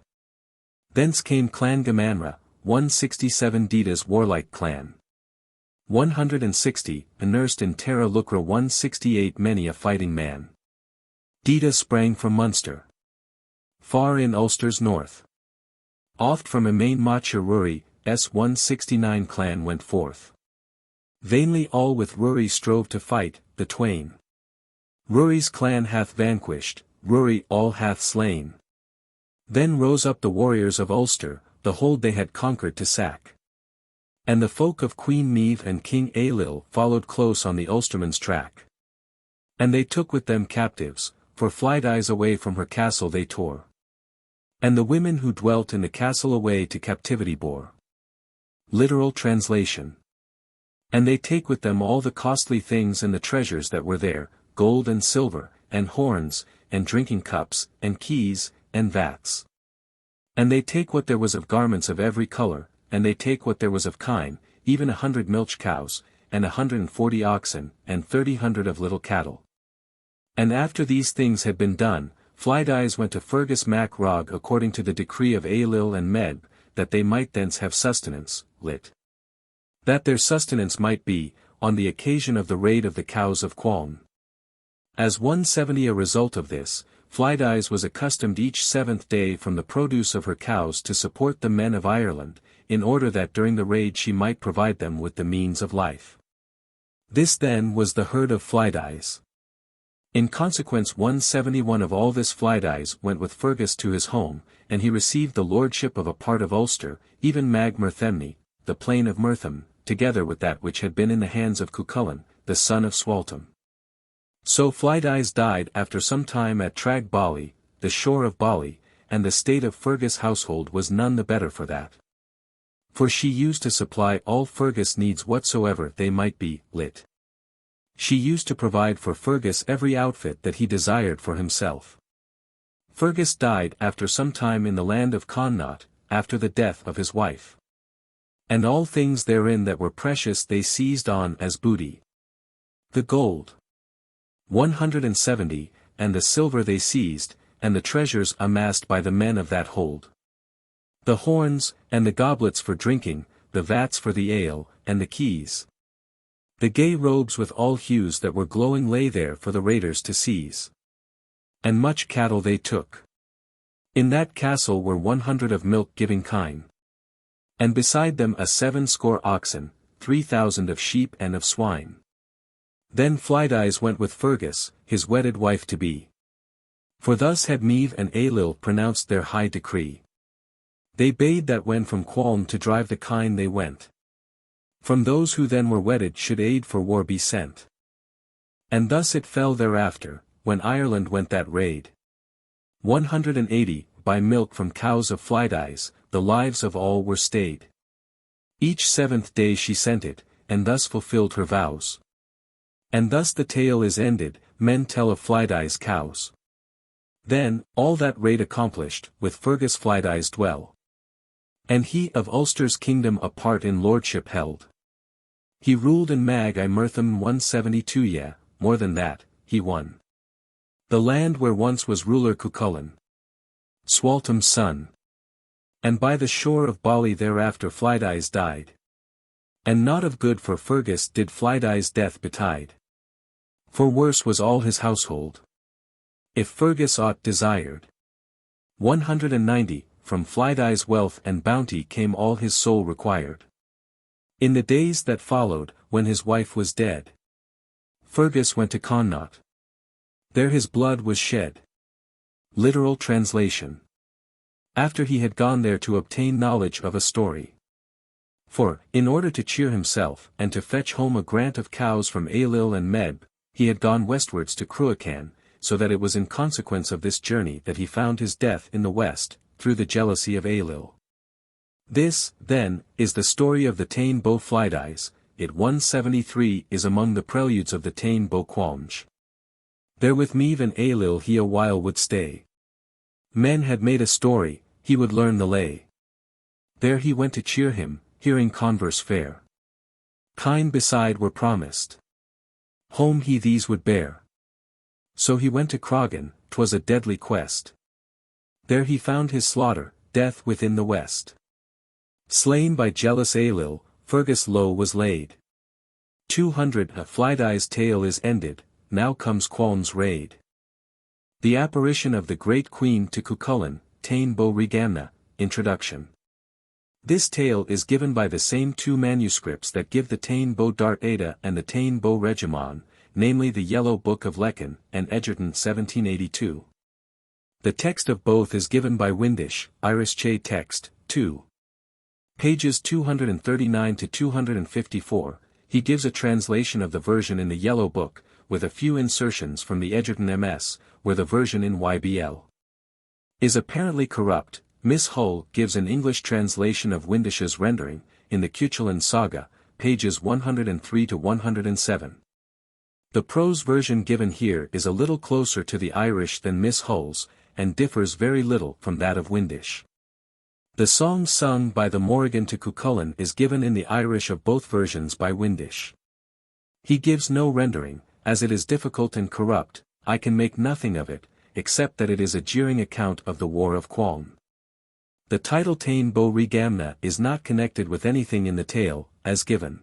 Thence came Clan Gamanra, 167 Dida's warlike clan. 160, nursed in Terra Lucra 168 many a fighting man. Dida sprang from Munster. Far in Ulster's north. Oft from Emain Macha Ruri, S169 clan went forth. Vainly all with Ruri strove to fight, the twain. Ruri's clan hath vanquished, Ruri all hath slain. Then rose up the warriors of Ulster, the hold they had conquered to sack. And the folk of Queen Meave and King Ailill followed close on the Ulstermen's track. And they took with them captives, for Flidais away from her castle they tore. And the women who dwelt in the castle away to captivity bore. Literal translation. And they take with them all the costly things and the treasures that were there, gold and silver, and horns, and drinking cups, and keys, and vats. And they take what there was of garments of every colour, and they take what there was of kine, even 100 milch cows, and 140 oxen, and 30 of little cattle. And after these things had been done, Flidais went to Fergus Mac Rog according to the decree of Ailill and Medb, that they might thence have sustenance, lit. That their sustenance might be, on the occasion of the raid of the cows of Cualnge. As 170 a result of this, Flidais was accustomed each 7th day from the produce of her cows to support the men of Ireland, in order that during the raid she might provide them with the means of life. This then was the herd of Flidais. In consequence 171 of all this Flidais went with Fergus to his home, and he received the lordship of a part of Ulster, even Mag Merthemni, the plain of Mertham, together with that which had been in the hands of Cuchulain, the son of Swaltam. So Flidais died after some time at Trag Bally, the shore of Bally, and the state of Fergus' household was none the better for that. For she used to supply all Fergus' needs whatsoever they might be, lit. She used to provide for Fergus every outfit that he desired for himself. Fergus died after some time in the land of Connaught, after the death of his wife. And all things therein that were precious they seized on as booty. The gold 170, and the silver they seized, and the treasures amassed by the men of that hold. The horns, and the goblets for drinking, the vats for the ale, and the keys. The gay robes with all hues that were glowing lay there for the raiders to seize. And much cattle they took. In that castle were 100 of milk-giving kine. And beside them 70 oxen, 3,000 of sheep and of swine. Then Flidais went with Fergus, his wedded wife-to-be. For thus had Meave and Ailill pronounced their high decree. They bade that when from Cualnge to drive the kine they went. From those who then were wedded should aid for war be sent. And thus it fell thereafter, when Ireland went that raid. 180, by milk from cows of Flidais, the lives of all were stayed. Each 7th day she sent it, and thus fulfilled her vows. And thus the tale is ended, men tell of Flidais' cows. Then, all that raid accomplished, with Fergus Flidais dwell. And he of Ulster's kingdom a part in lordship held. He ruled in Mag I Mertham 172 yea, more than that, he won. The land where once was ruler Cuchulain, Swaltam's son. And by the shore of Bally thereafter Flidais died. And not of good for Fergus did Flidais' death betide. For worse was all his household. If Fergus aught desired. 190, from Flidais' wealth and bounty came all his soul required. In the days that followed, when his wife was dead. Fergus went to Connaught. There his blood was shed. Literal translation. After he had gone there to obtain knowledge of a story. For, in order to cheer himself, and to fetch home a grant of cows from Ailill and Meb, he had gone westwards to Cruachan, so that it was in consequence of this journey that he found his death in the west, through the jealousy of Ailill. This, then, is the story of the Tain of Flidais. It 173 is among the preludes of the Tain of Cualnge. There with Meave and Ailill he a while would stay. Men had made a story, he would learn the lay. There he went to cheer him, hearing converse fair. Kine beside were promised. Home he these would bear. So he went to Cragan, 'twas a deadly quest. There he found his slaughter, death within the west. Slain by jealous Ailill, Fergus low was laid. 200 Flidais' tale is ended, now comes Cualnge's raid. The apparition of the great queen to Cuchulain, Tain of Regamon, Introduction. This tale is given by the same two manuscripts that give the Tain of Dartaid and the Tain of Regamon, namely the Yellow Book of Lecan and Egerton 1782. The text of both is given by Windisch, Irish Che text, 2. Pages 239 to 254, he gives a translation of the version in the Yellow Book, with a few insertions from the Egerton MS, where the version in YBL is apparently corrupt. Miss Hull gives an English translation of Windisch's rendering, in the Cuchulain saga, pages 103 to 107. The prose version given here is a little closer to the Irish than Miss Hull's, and differs very little from that of Windisch. The song sung by the Morrigan to Cuchulain is given in the Irish of both versions by Windisch. He gives no rendering, as it is difficult and corrupt. I can make nothing of it, except that it is a jeering account of the War of Cualnge. The title Tain of Regamon is not connected with anything in the tale, as given.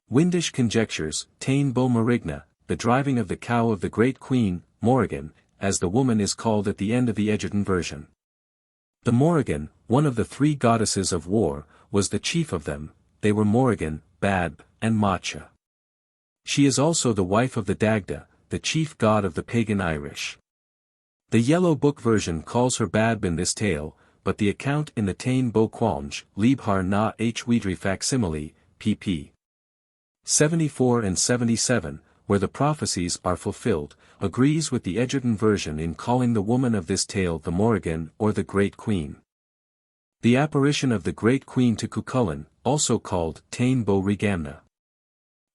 Windisch conjectures, Tain of Morrigna, the driving of the cow of the great queen, Morrigan, as the woman is called at the end of the Egerton version. The Morrigan, one of the three goddesses of war, was the chief of them. They were Morrigan, Badb, and Macha. She is also the wife of the Dagda, the chief god of the pagan Irish. The Yellow Book version calls her Badb in this tale, but the account in the Tain of Cualnge, Leabhar na H-Uidhri facsimile, pp. 74 and 77, where the prophecies are fulfilled, agrees with the Egerton version in calling the woman of this tale the Morrigan or the Great Queen. The apparition of the Great Queen to Cuchulain, also called Tain of Regamon.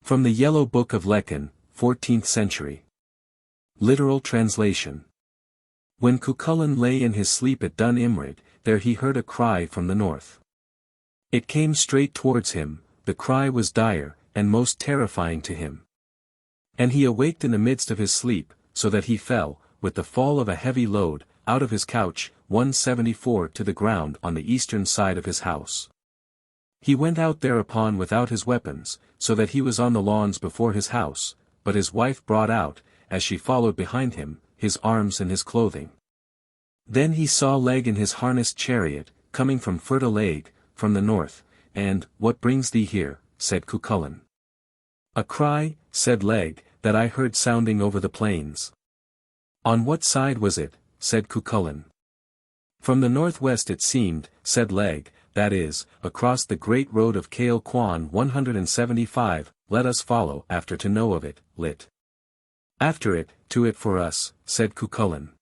From the Yellow Book of Lecan, 14th century. Literal translation. When Cuchulain lay in his sleep at Dun Imrid, there he heard a cry from the north. It came straight towards him, the cry was dire, and most terrifying to him. And he awaked in the midst of his sleep, so that he fell, with the fall of a heavy load, out of his couch, 174 to the ground on the eastern side of his house. He went out thereupon without his weapons, so that he was on the lawns before his house, but his wife brought out, as she followed behind him, his arms and his clothing. Then he saw Leg in his harnessed chariot, coming from Fertile Leg, from the north, and, "What brings thee here?" said Cuchulain. "A cry," said Leg, "that I heard sounding over the plains." "On what side was it?" said Cuchulain. "From the northwest it seemed," said Leg, "that is, across the great road of Cael Cuan 175, let us follow after to know of it, lit. After it, to it for us," said Cuchulain.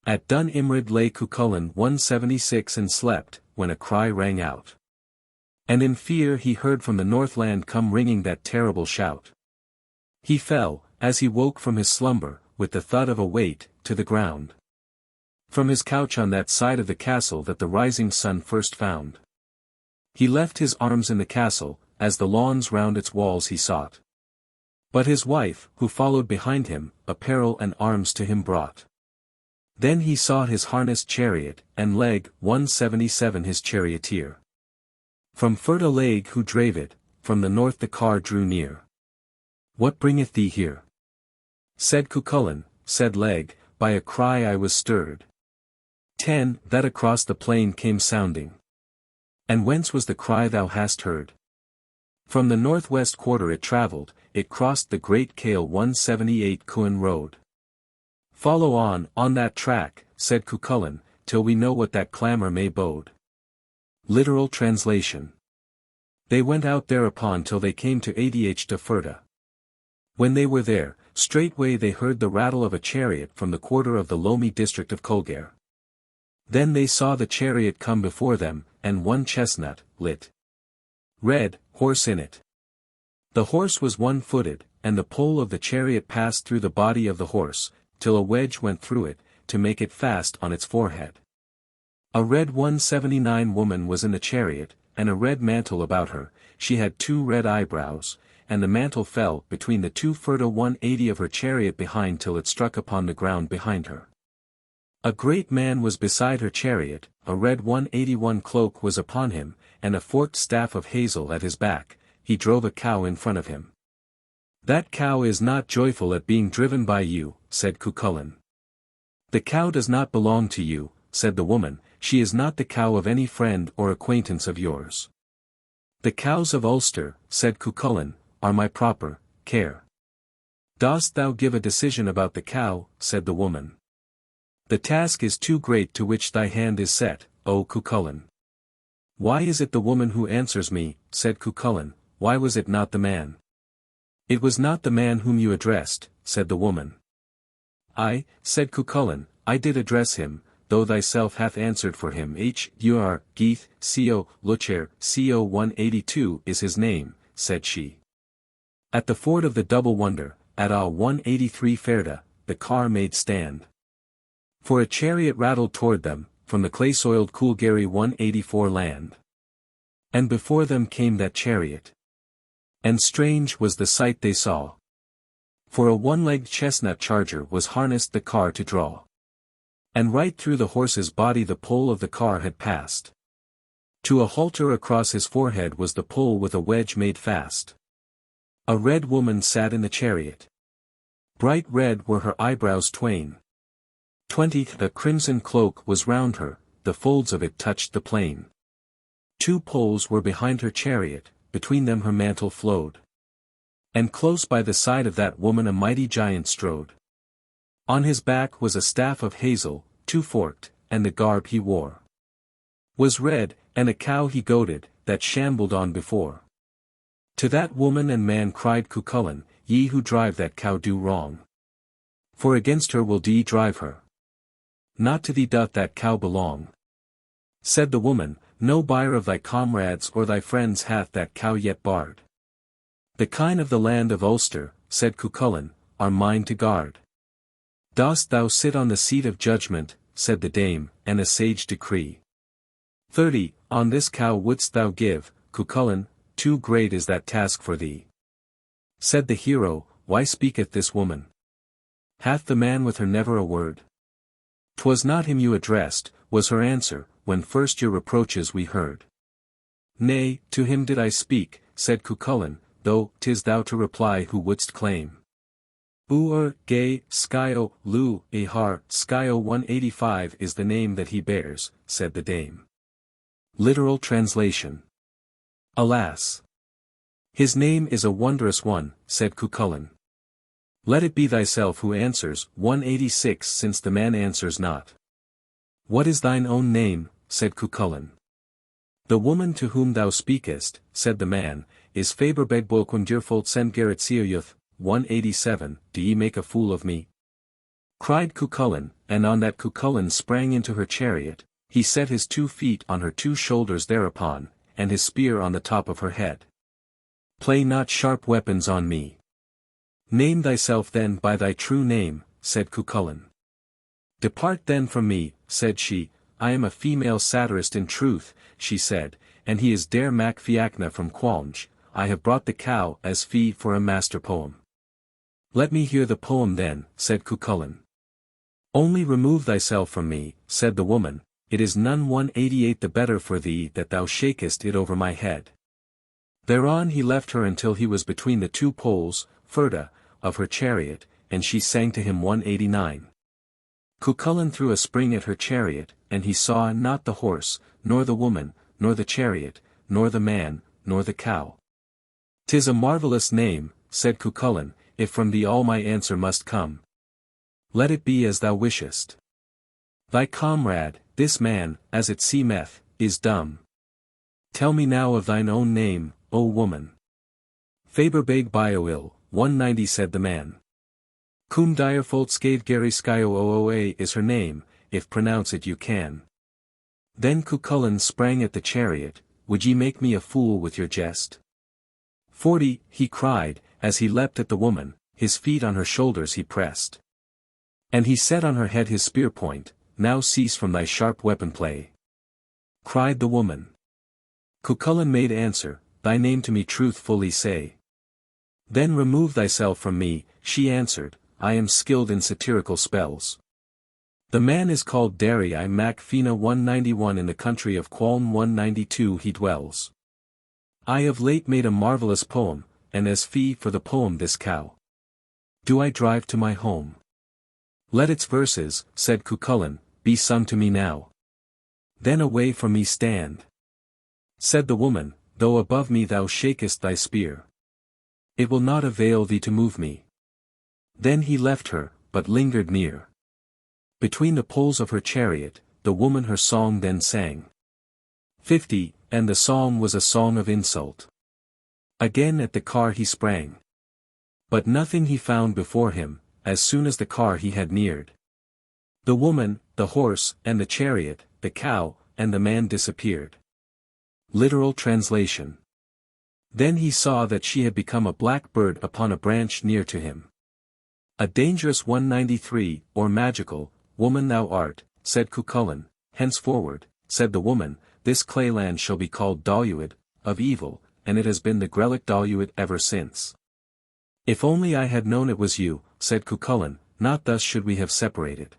At Dun Imrid lay Cuchulain 176 and slept, when a cry rang out. And in fear he heard from the northland come ringing that terrible shout. He fell, as he woke from his slumber, with the thud of a weight, to the ground. From his couch on that side of the castle that the rising sun first found. He left his arms in the castle, as the lawns round its walls he sought. But his wife, who followed behind him, apparel and arms to him brought. Then he sought his harnessed chariot, and Leg 177 his charioteer. From Fertile Leg who drave it, from the north the car drew near. "What bringeth thee here?" said Cuchulain. Said Leg, "By a cry I was stirred. 10 That across the plain came sounding." "And whence was the cry thou hast heard?" From the northwest quarter it travelled, it crossed the great Cale 178 Cuan road. Follow on that track, said Cuchulain, till we know what that clamour may bode. Literal translation. They went out thereupon till they came to H-Uidhri. When they were there, straightway they heard the rattle of a chariot from the quarter of the loamy district of Cualnge. Then they saw the chariot come before them, and one chestnut, lit. Red, horse in it. The horse was one-footed, and the pole of the chariot passed through the body of the horse, till a wedge went through it, to make it fast on its forehead. A red 179 woman was in the chariot, and a red mantle about her, she had 2 red eyebrows, and the mantle fell between the 2 furta 180 of her chariot behind till it struck upon the ground behind her. A great man was beside her chariot, a red 181 cloak was upon him, and a forked staff of hazel at his back, he drove a cow in front of him. That cow is not joyful at being driven by you, said Cuchulain. The cow does not belong to you, said the woman, she is not the cow of any friend or acquaintance of yours. The cows of Ulster, said Cuchulain, are my proper care. Dost thou give a decision about the cow, said the woman. The task is too great to which thy hand is set, O Cuchulain. Why is it the woman who answers me, said Cuchulain, why was it not the man? It was not the man whom you addressed, said the woman. I, said Cuchulain, I did address him, though thyself hath answered for him. H-Uidhri, Geith, Co, Lucher, Co 182 is his name, said she. At the ford of the Double Wonder, at a 183 Ferda, the car made stand. For a chariot rattled toward them, from the clay-soiled Cualnge 184 land. And before them came that chariot. And strange was the sight they saw. For a one-legged chestnut charger was harnessed the car to draw. And right through the horse's body the pole of the car had passed. To a halter across his forehead was the pole with a wedge made fast. A red woman sat in the chariot. Bright red were her eyebrows twain. 20 A crimson cloak was round her, the folds of it touched the plain. 2 poles were behind her chariot, between them her mantle flowed. And close by the side of that woman a mighty giant strode. On his back was a staff of hazel, 2 forked, and the garb he wore was red, and a cow he goaded, that shambled on before. To that woman and man cried Cuchulain, ye who drive that cow do wrong. For against her will ye drive her. Not to thee doth that cow belong. Said the woman, no buyer of thy comrades or thy friends hath that cow yet barred. The kine of the land of Ulster, said Cuchulain, are mine to guard. Dost thou sit on the seat of judgment, said the dame, and a sage decree. 30 On this cow wouldst thou give, Cuchulain, too great is that task for thee. Said the hero, why speaketh this woman? Hath the man with her never a word? 'Twas not him you addressed, was her answer, when first your reproaches we heard. Nay, to him did I speak, said Cuchulain, though 'tis thou to reply who wouldst claim. Gay, Skyo, Leabhar, Skyo 185 is the name that he bears, said the dame. Literal translation. Alas! His name is a wondrous one, said Cuchulain. Let it be thyself who answers, 186 since the man answers not. What is thine own name, said Cuchulain. The woman to whom thou speakest, said the man, is Faberbeg Boquindirfold Sengeret Seoyuth, 187, do ye make a fool of me? Cried Cuchulain, and on that Cuchulain sprang into her chariot, he set his 2 feet on her 2 shoulders thereupon, and his spear on the top of her head. Play not sharp weapons on me. Name thyself then by thy true name, said Cuchulain. Depart then from me, said she, I am a female satirist in truth, she said, and he is Dare Mac Fiachna from Cualnge, I have brought the cow as fee for a master poem. Let me hear the poem then, said Cuchulain. Only remove thyself from me, said the woman, it is none 188 the better for thee that thou shakest it over my head. Thereon he left her until he was between the 2 poles, furta, of her chariot, and she sang to him 189. Cuchulain threw a spring at her chariot, and he saw not the horse, nor the woman, nor the chariot, nor the man, nor the cow. 'Tis a marvellous name, said Cuchulain, if from thee all my answer must come. Let it be as thou wishest. Thy comrade, this man, as it seemeth, is dumb. Tell me now of thine own name, O woman. Faber beg bioil, 190 said the man. Cum dirfolt Egerton skyo ooa is her name, if pronounce it you can. Then Cuchulain sprang at the chariot, would ye make me a fool with your jest? 40, he cried, as he leapt at the woman, his feet on her shoulders he pressed. And he set on her head his spear point, now cease from thy sharp weapon play. Cried the woman. Cuchulain made answer, thy name to me truthfully say. Then remove thyself from me, she answered, I am skilled in satirical spells. The man is called Dartaid mac Fina 191 in the country of Cualnge 192 he dwells. I of late made a marvellous poem, and as fee for the poem this cow do I drive to my home. Let its verses, said Cuchulain, be sung to me now. Then away from me stand. Said the woman, though above me thou shakest thy spear. It will not avail thee to move me. Then he left her, but lingered near. Between the poles of her chariot, the woman her song then sang. 50, and the song was a song of insult. Again at the car he sprang. But nothing he found before him, as soon as the car he had neared. The woman, the horse, and the chariot, the cow, and the man disappeared. Literal translation. Then he saw that she had become a black bird upon a branch near to him. A dangerous 193, or magical, woman thou art, said Cuchulain. Henceforward, said the woman, this clayland shall be called H-Uidhri, of evil, and it has been the Grelic H-Uidhri ever since. If only I had known it was you, said Cuchulain, not thus should we have separated.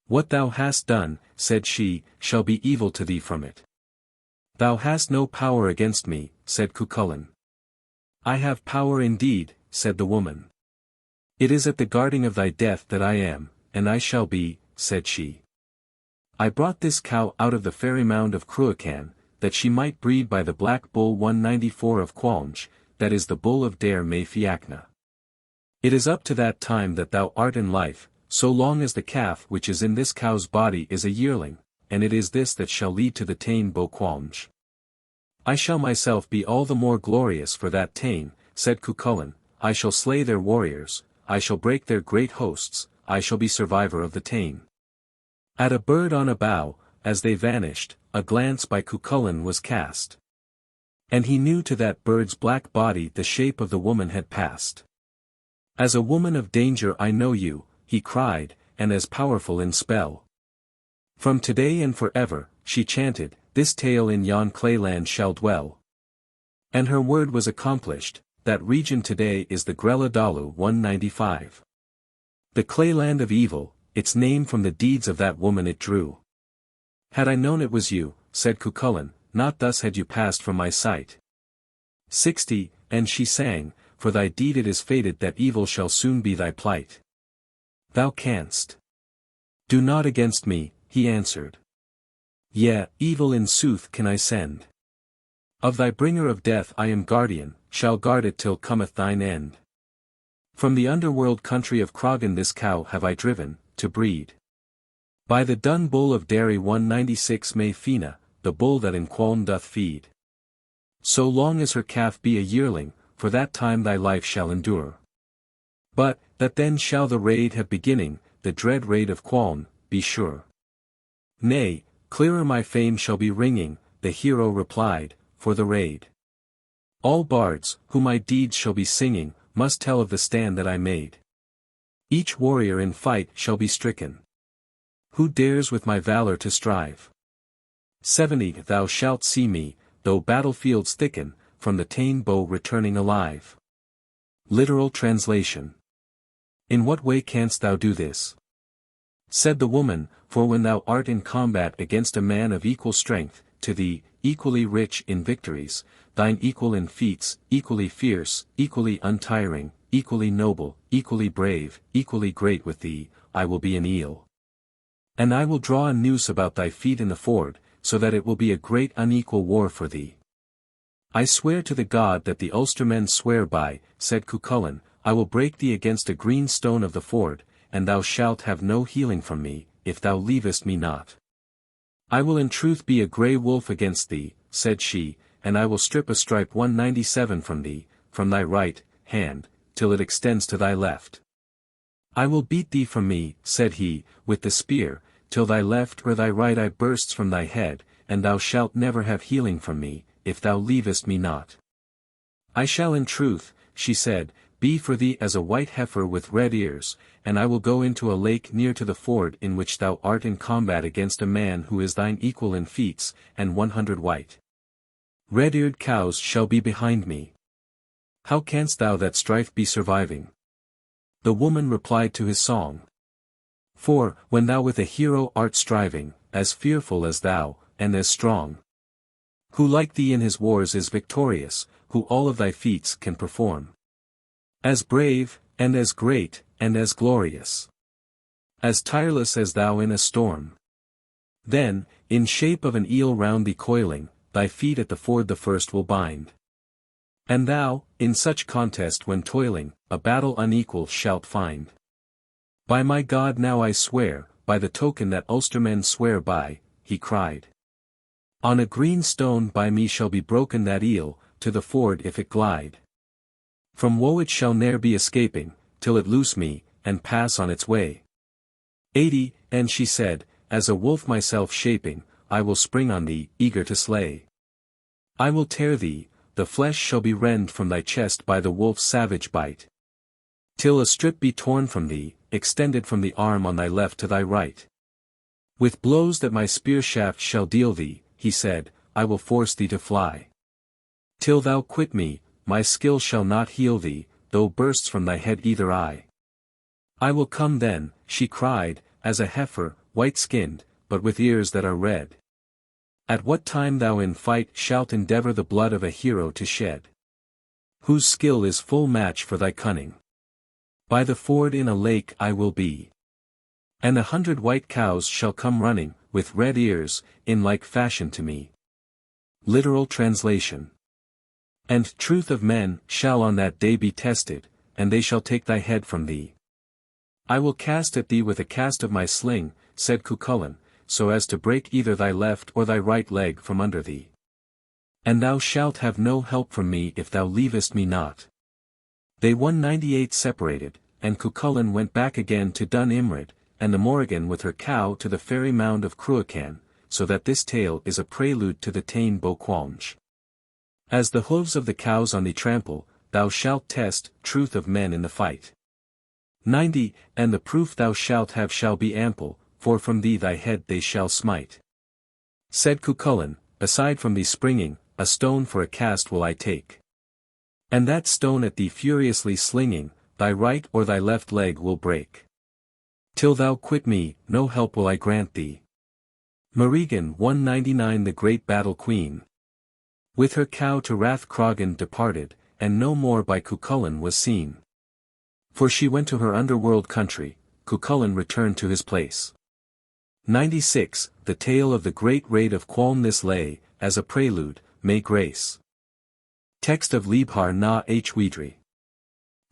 What thou hast done, said she, shall be evil to thee from it. Thou hast no power against me, said Cuchulain. I have power indeed, said the woman. It is at the guarding of thy death that I am, and I shall be, said she. I brought this cow out of the fairy mound of Cuchulain, that she might breed by the black bull 194 of Cualnge, that is the bull of Dare me Fiachna. It is up to that time that thou art in life, so long as the calf which is in this cow's body is a yearling, and it is this that shall lead to the Tain bo Cualnge. I shall myself be all the more glorious for that Tain, said Cuchulain, I shall slay their warriors, I shall break their great hosts, I shall be survivor of the Tain. At a bird on a bough, as they vanished, a glance by Cuchulain was cast. And he knew to that bird's black body the shape of the woman had passed. As a woman of danger I know you, he cried, and as powerful in spell. From today and forever, she chanted, this tale in yon clayland shall dwell. And her word was accomplished, that region today is the Grella Dalu 195. The clayland of evil, its name from the deeds of that woman it drew. Had I known it was you, said Cuchulain, not thus had you passed from my sight. 60, and she sang, for thy deed it is fated that evil shall soon be thy plight. Thou canst. Do not against me, he answered. Yea, evil in sooth can I send. Of thy bringer of death I am guardian, shall guard it till cometh thine end. From the underworld country of Cragan this cow have I driven, to breed. By the dun bull of Derry 196 me Fina, the bull that in Cualnge doth feed. So long as her calf be a yearling, for that time thy life shall endure. But, that then shall the raid have beginning, the dread raid of Cualnge, be sure. Nay, clearer my fame shall be ringing, the hero replied, for the raid. All bards, who my deeds shall be singing, must tell of the stand that I made. Each warrior in fight shall be stricken. Who dares with my valor to strive? 70 Thou shalt see me, though battlefields thicken, from the Tain bow returning alive. Literal translation. In what way canst thou do this? Said the woman, for when thou art in combat against a man of equal strength, to thee, equally rich in victories, thine equal in feats, equally fierce, equally untiring, equally noble, equally brave, equally great with thee, I will be an eel. And I will draw a noose about thy feet in the ford, so that it will be a great unequal war for thee. "I swear to the God that the Ulstermen swear by," said Cuchulain, "I will break thee against a green stone of the ford, and thou shalt have no healing from me, if thou leavest me not. I will in truth be a grey wolf against thee," said she, "and I will strip a stripe 197 from thee, from thy right hand, till it extends to thy left. I will beat thee from me," said he, "with the spear, till thy left or thy right eye bursts from thy head, and thou shalt never have healing from me, if thou leavest me not. I shall in truth," she said, "be for thee as a white heifer with red ears, and I will go into a lake near to the ford in which thou art in combat against a man who is thine equal in feats, and 100 white red-eared cows shall be behind me. How canst thou that strife be surviving?" The woman replied to his song. "For, when thou with a hero art striving, as fearful as thou, and as strong, who like thee in his wars is victorious, who all of thy feats can perform, as brave, and as great, and as glorious, as tireless as thou in a storm. Then, in shape of an eel round thee coiling, thy feet at the ford the first will bind. And thou, in such contest when toiling, a battle unequal shalt find. By my God now I swear, by the token that Ulstermen swear by," he cried. "On a green stone by me shall be broken that eel, to the ford if it glide. From woe it shall ne'er be escaping, till it loose me, and pass on its way. 80, and she said, "As a wolf myself shaping, I will spring on thee, eager to slay. I will tear thee, the flesh shall be rend from thy chest by the wolf's savage bite. Till a strip be torn from thee, extended from the arm on thy left to thy right. With blows that my spear shaft shall deal thee," he said, "I will force thee to fly. Till thou quit me, my skill shall not heal thee, though bursts from thy head either eye. I will come then," she cried, "as a heifer, white-skinned, but with ears that are red. At what time thou in fight shalt endeavour the blood of a hero to shed, whose skill is full match for thy cunning. By the ford in a lake I will be. And 100 white cows shall come running, with red ears, in like fashion to me." Literal translation. "And truth of men shall on that day be tested, and they shall take thy head from thee. I will cast at thee with a cast of my sling," said Cuchulain, "so as to break either thy left or thy right leg from under thee. And thou shalt have no help from me if thou leavest me not." They 198 separated, and Cuchulain went back again to Dun Imrid, and the Morrigan with her cow to the fairy mound of Cruachan, so that this tale is a prelude to the Tain Bo Cualnge. "As the hooves of the cows on thee trample, thou shalt test truth of men in the fight. 90, and the proof thou shalt have shall be ample, for from thee thy head they shall smite." Said Cuchulain, "Aside from thee springing, a stone for a cast will I take. And that stone at thee furiously slinging, thy right or thy left leg will break. Till thou quit me, no help will I grant thee." Morrigan 199 The great battle queen, with her cow to Rathcrogan departed, and no more by Cuchulain was seen. For she went to her underworld country, Cuchulain returned to his place. 96. The tale of the great raid of Cualnge. This lay, as a prelude, may grace. Text of Leabhar na H-Uidhri.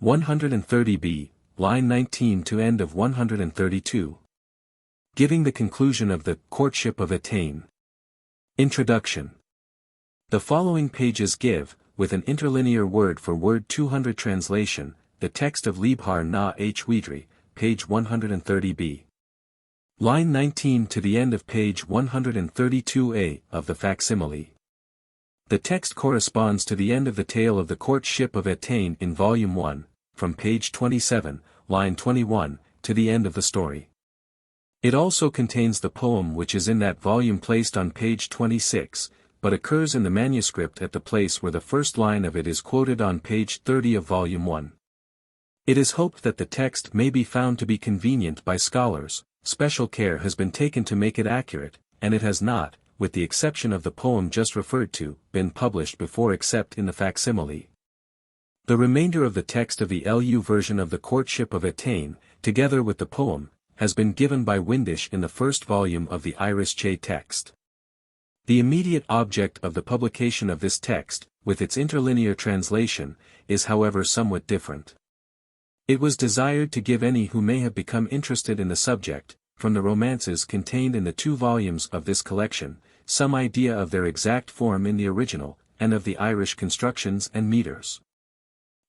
130b, line 19 to end of 132. Giving the conclusion of the Courtship of Etain. Introduction. The following pages give, with an interlinear word-for-word 200 translation, the text of Leabhar na H-Uidhri, page 130b. Line 19 to the end of page 132a of the facsimile. The text corresponds to the end of the tale of the Courtship of Etain in Volume 1, from page 27, line 21, to the end of the story. It also contains the poem which is in that volume placed on page 26, but occurs in the manuscript at the place where the first line of it is quoted on page 30 of Volume 1. It is hoped that the text may be found to be convenient by scholars. Special care has been taken to make it accurate, and it has not, with the exception of the poem just referred to, been published before except in the facsimile. The remainder of the text of the LU version of the Courtship of Etain, together with the poem, has been given by Windisch in the first volume of the Irish Che text. The immediate object of the publication of this text, with its interlinear translation, is however somewhat different. It was desired to give any who may have become interested in the subject, from the romances contained in the 2 volumes of this collection, some idea of their exact form in the original, and of the Irish constructions and meters.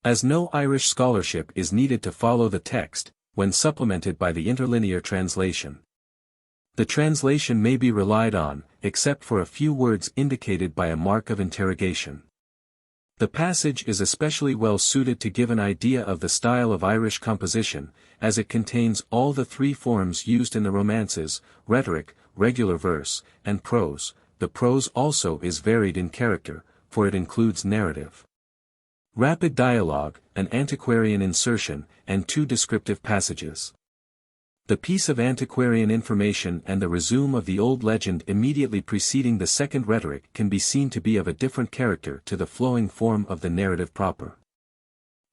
As no Irish scholarship is needed to follow the text, when supplemented by the interlinear translation. The translation may be relied on, except for a few words indicated by a mark of interrogation. The passage is especially well suited to give an idea of the style of Irish composition, as it contains all the 3 forms used in the romances: rhetoric, regular verse, and prose. The prose also is varied in character, for it includes narrative, rapid dialogue, an antiquarian insertion, and 2 descriptive passages. The piece of antiquarian information and the resume of the old legend immediately preceding the second rhetoric can be seen to be of a different character to the flowing form of the narrative proper.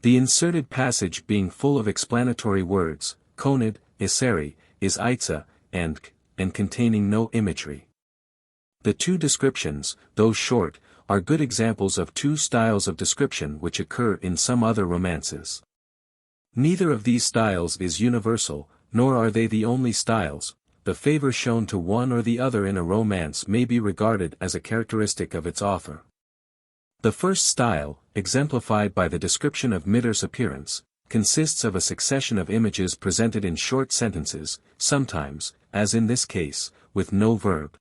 The inserted passage being full of explanatory words, conid, iseri, is aitza, and containing no imagery. The 2 descriptions, though short, are good examples of 2 styles of description which occur in some other romances. Neither of these styles is universal, nor are they the only styles. The favor shown to one or the other in a romance may be regarded as a characteristic of its author. The first style, exemplified by the description of Midder's appearance, consists of a succession of images presented in short sentences, sometimes, as in this case, with no verb.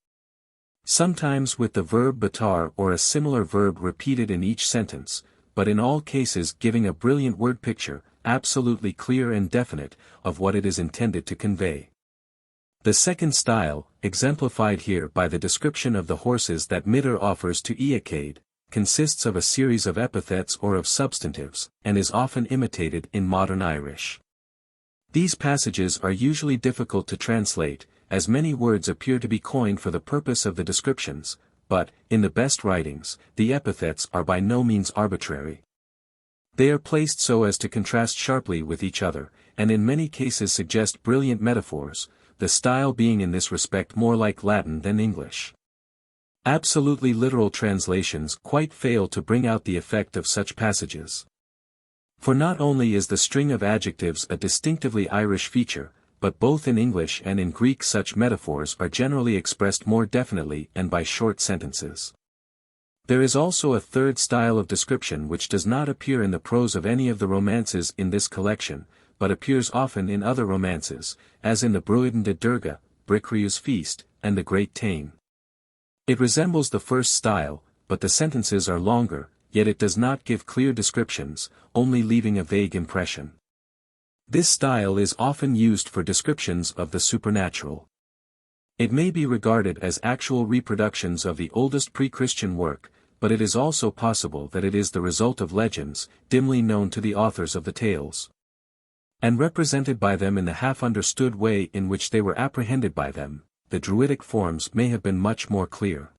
Sometimes with the verb batar or a similar verb repeated in each sentence, but in all cases giving a brilliant word picture, absolutely clear and definite, of what it is intended to convey. The second style, exemplified here by the description of the horses that Midder offers to Eachaid, consists of a series of epithets or of substantives, and is often imitated in modern Irish. These passages are usually difficult to translate, as many words appear to be coined for the purpose of the descriptions, but, in the best writings, the epithets are by no means arbitrary. They are placed so as to contrast sharply with each other, and in many cases suggest brilliant metaphors, the style being in this respect more like Latin than English. Absolutely literal translations quite fail to bring out the effect of such passages. For not only is the string of adjectives a distinctively Irish feature, but both in English and in Greek such metaphors are generally expressed more definitely and by short sentences. There is also a third style of description which does not appear in the prose of any of the romances in this collection, but appears often in other romances, as in the Bruiden de Durga, Bricriu's Feast, and the Great Tain. It resembles the first style, but the sentences are longer, yet it does not give clear descriptions, only leaving a vague impression. This style is often used for descriptions of the supernatural. It may be regarded as actual reproductions of the oldest pre-Christian work, but it is also possible that it is the result of legends, dimly known to the authors of the tales, and represented by them in the half-understood way in which they were apprehended by them. The Druidic forms may have been much more clear.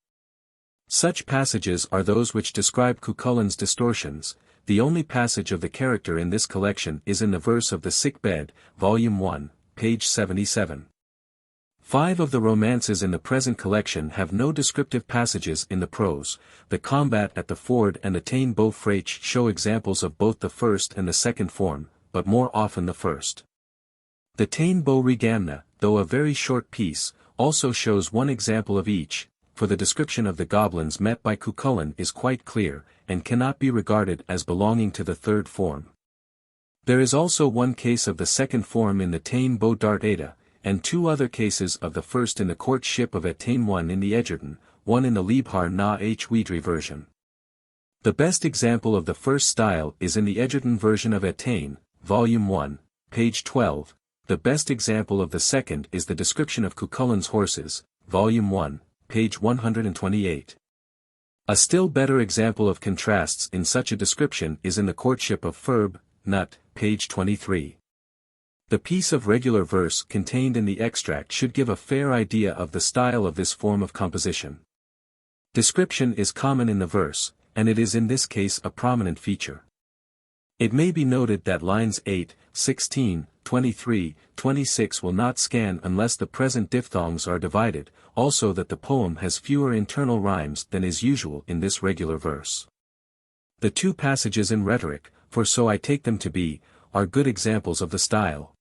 Such passages are those which describe Cuchulain's distortions. The only passage of the character in this collection is in the verse of the Sick-Bed, Volume 1, page 77. 5 of the romances in the present collection have no descriptive passages in the prose. The combat at the ford and the Tain Bo Fraich show examples of both the first and the second form, but more often the first. The Tain Bo Regamon, though a very short piece, also shows one example of each, for the description of the goblins met by Cuchulain is quite clear, and cannot be regarded as belonging to the third form. There is also one case of the second form in the Tain Bo Dartaid, and 2 other cases of the first in the Courtship of Etain, one in the Egerton, one in the Leabhar na H-Uidhri version. The best example of the first style is in the Egerton version of Etain, Volume 1, page 12. The best example of the second is the description of Cuchulain's horses, Volume 1, page 128. A still better example of contrasts in such a description is in the Courtship of Ferb, Nut, page 23. The piece of regular verse contained in the extract should give a fair idea of the style of this form of composition. Description is common in the verse, and it is in this case a prominent feature. It may be noted that lines 8, 16, 23, 26 will not scan unless the present diphthongs are divided, also that the poem has fewer internal rhymes than is usual in this regular verse. The two passages in rhetoric, for so I take them to be, are good examples of the style.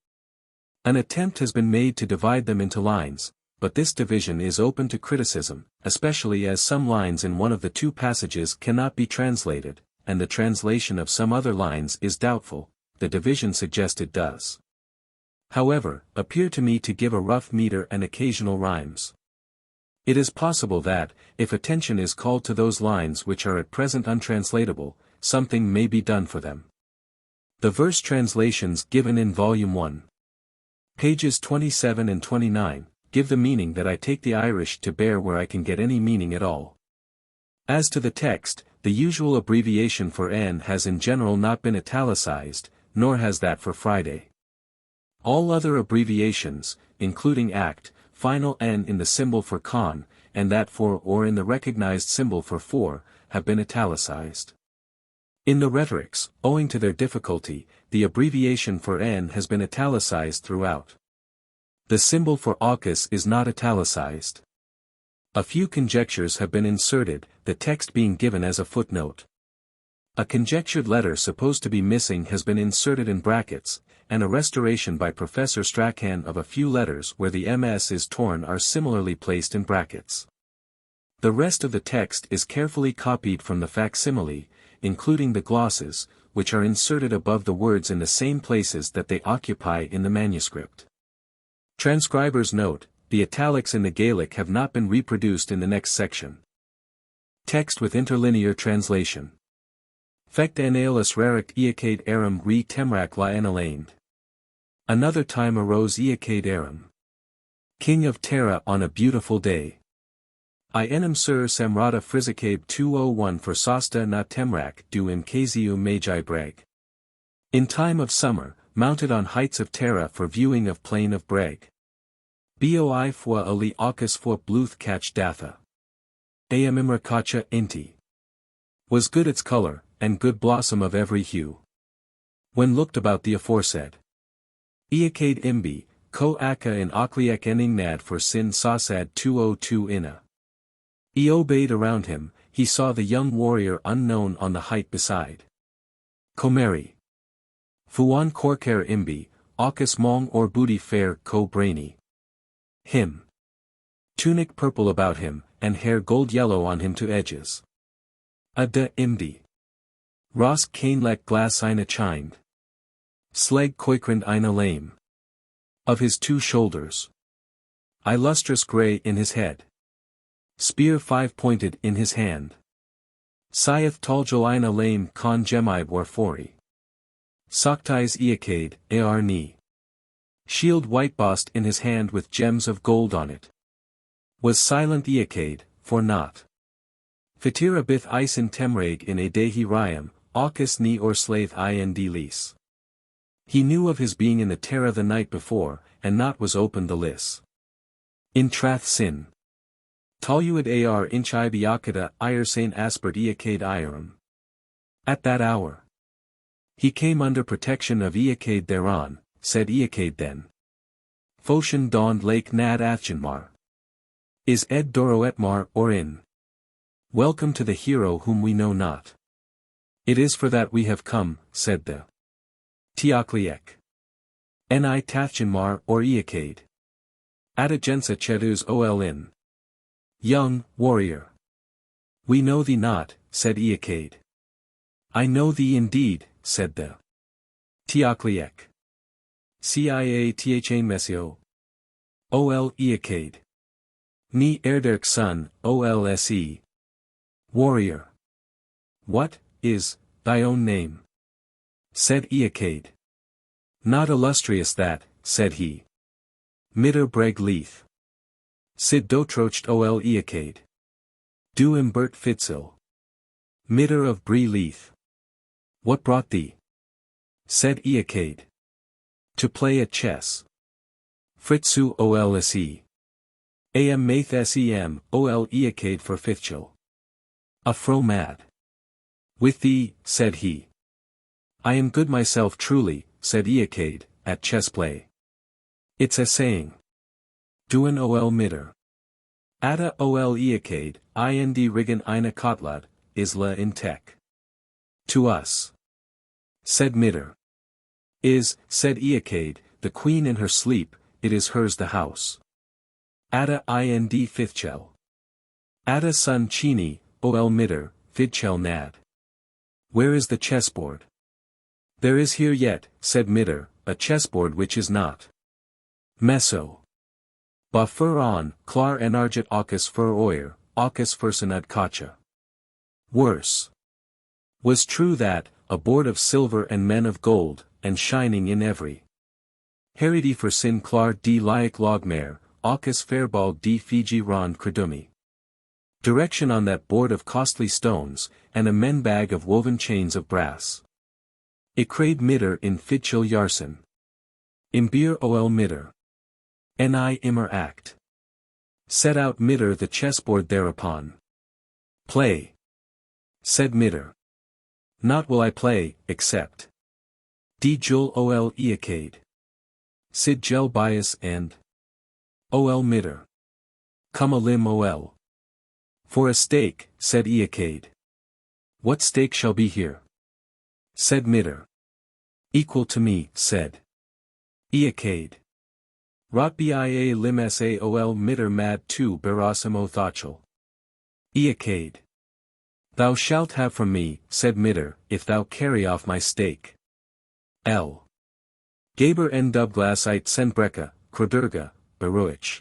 An attempt has been made to divide them into lines, but this division is open to criticism, especially as some lines in one of the two passages cannot be translated, and the translation of some other lines is doubtful. The division suggested does, however, appear to me to give a rough meter and occasional rhymes. It is possible that, if attention is called to those lines which are at present untranslatable, something may be done for them. The verse translations given in Volume 1, pages 27 and 29, give the meaning that I take the Irish to bear where I can get any meaning at all. As to the text, the usual abbreviation for N has in general not been italicized, nor has that for Friday. All other abbreviations, including act, final N in the symbol for con, and that for or in the recognized symbol for, have been italicized. In the rhetorics, owing to their difficulty, the abbreviation for N has been italicized throughout. The symbol for AUKUS is not italicized. A few conjectures have been inserted, the text being given as a footnote. A conjectured letter supposed to be missing has been inserted in brackets, and a restoration by Professor Strachan of a few letters where the MS is torn are similarly placed in brackets. The rest of the text is carefully copied from the facsimile, including the glosses, which are inserted above the words in the same places that they occupy in the manuscript. Transcriber's note: the italics in the Gaelic have not been reproduced in the next section. Text with interlinear translation. Fecht enaelis rarict Eacade aram re temrac la enalained. Another time arose Eacade aram, king of Tara, on a beautiful day. I enim sur samrata frizicabe 201 for sosta na temrac du im Kaziu magi breg. In time of summer, mounted on heights of Tara for viewing of plain of Breg. Boi fwa ali AUKUS fwa bluth catch Datho. Aamimrakacha inti. Was good its color, and good blossom of every hue. When looked about the aforesaid. Eacade imbi, ko aka in Akliek eningnad for sin sasad 202 inna. He obeyed around him, he saw the young warrior unknown on the height beside. Komeri. Fuan korker imbi, AUKUS mong or booty fair ko brainy. Him. Tunic purple about him, and hair gold yellow on him to edges. Ada imdi. Ros kainlek glass ina chind. Sleg koikrind ina lame. Of his two shoulders. I lustrous grey in his head. Spear 5-pointed in his hand. Saith taljol ina lame con gemib warfori. Soctais Eacade, ar ni. Shield white-bossed in his hand with gems of gold on it. Was silent Eacade, for naught. Fatira bith isen temrag in edehi riam, AUKUS ni or slaith ind lis. He knew of his being in the Tara the night before, and not was opened the liss. In trath sin. Toluid ar inch ibiakada irsain aspert Eacade iram. At that hour. He came under protection of Eacade thereon, said Eacade then. Foshan dawned lake nad Atchinmar. Is ed Doroetmar or in? Welcome to the hero whom we know not. It is for that we have come, said the Teocliec. Ni Tachinmar or Eacade. Adagensa chedus ol in. Young, warrior. We know thee not, said Eacade. I know thee indeed, said the Teocliec. Cia Thain Messio. Ol Eacade. Ni Erderk son, olse. Warrior. What is thy own name? Said Eacade. Not illustrious that, said he. Midder breg leith. Sid dotrocht ol Eacade. Du imbert fitzel. Midder of Bree leith. What brought thee? Said Eacade. To play at chess. Fritzu olse. Am maith sem, ol Eacade for fithchil. Afro mad. With thee, said he. I am good myself truly, said Eacade, at chess play. It's a saying. Duan ol midder. Ada ol Eacade, ind rigan ina kotlad, isla in tech. To us. Said Midr. Said Eochaid, the queen in her sleep, it is hers the house. Ada ind Fithchel. Ada son Chini, ol Midr, Fidchel nad. Where is the chessboard? There is here yet, said Midr, a chessboard which is not. Meso. Ba fur on, clar enarget aucus fur oir, aucus fursanad kacha. Worse. Was true that, a board of silver and men of gold, and shining in every. Heridi for sin clar d laic logmare, aucus fairbal d Fiji rond credumi. Direction on that board of costly stones, and a men bag of woven chains of brass. Icrade Midr in Fidchil Yarson. Imbir ol Midr. Ni immer act. Set out Midr the chessboard thereupon. Play. Said Midr. Not will I play, except. D Jul ol Eochaid. Sid Gel Bias and. Ol Midr. Come a limb ol. For a stake, said Eochaid. What stake shall be here? Said Midr. Equal to me, said. Eochaid. Rot bia lim saol Midr mad 2 Barasimo Thachel. Eochaid. Thou shalt have from me, said Midr, if thou carry off my stake. L. Gaber en Dubglassite Senbreca, Crodurga, Baruich.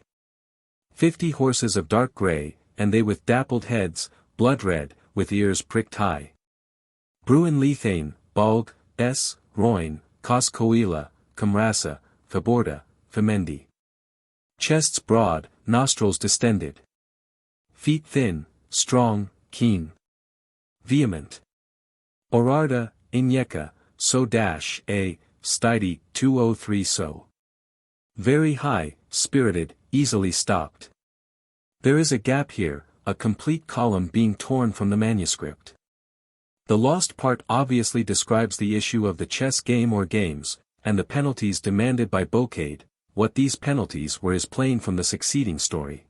50 horses of dark grey, and they with dappled heads, blood red, with ears pricked high. Bruin Lethane, Balg, Roin, Coscoila, Camrasa, Faborda, Femendi. Chests broad, nostrils distended. Feet thin, strong, keen. Vehement. Orarda, Inyeka, so dash a, Stidi, 203 so. Very high, spirited, easily stopped. There is a gap here, a complete column being torn from the manuscript. The lost part obviously describes the issue of the chess game or games, and the penalties demanded by Bocaid. What these penalties were is plain from the succeeding story.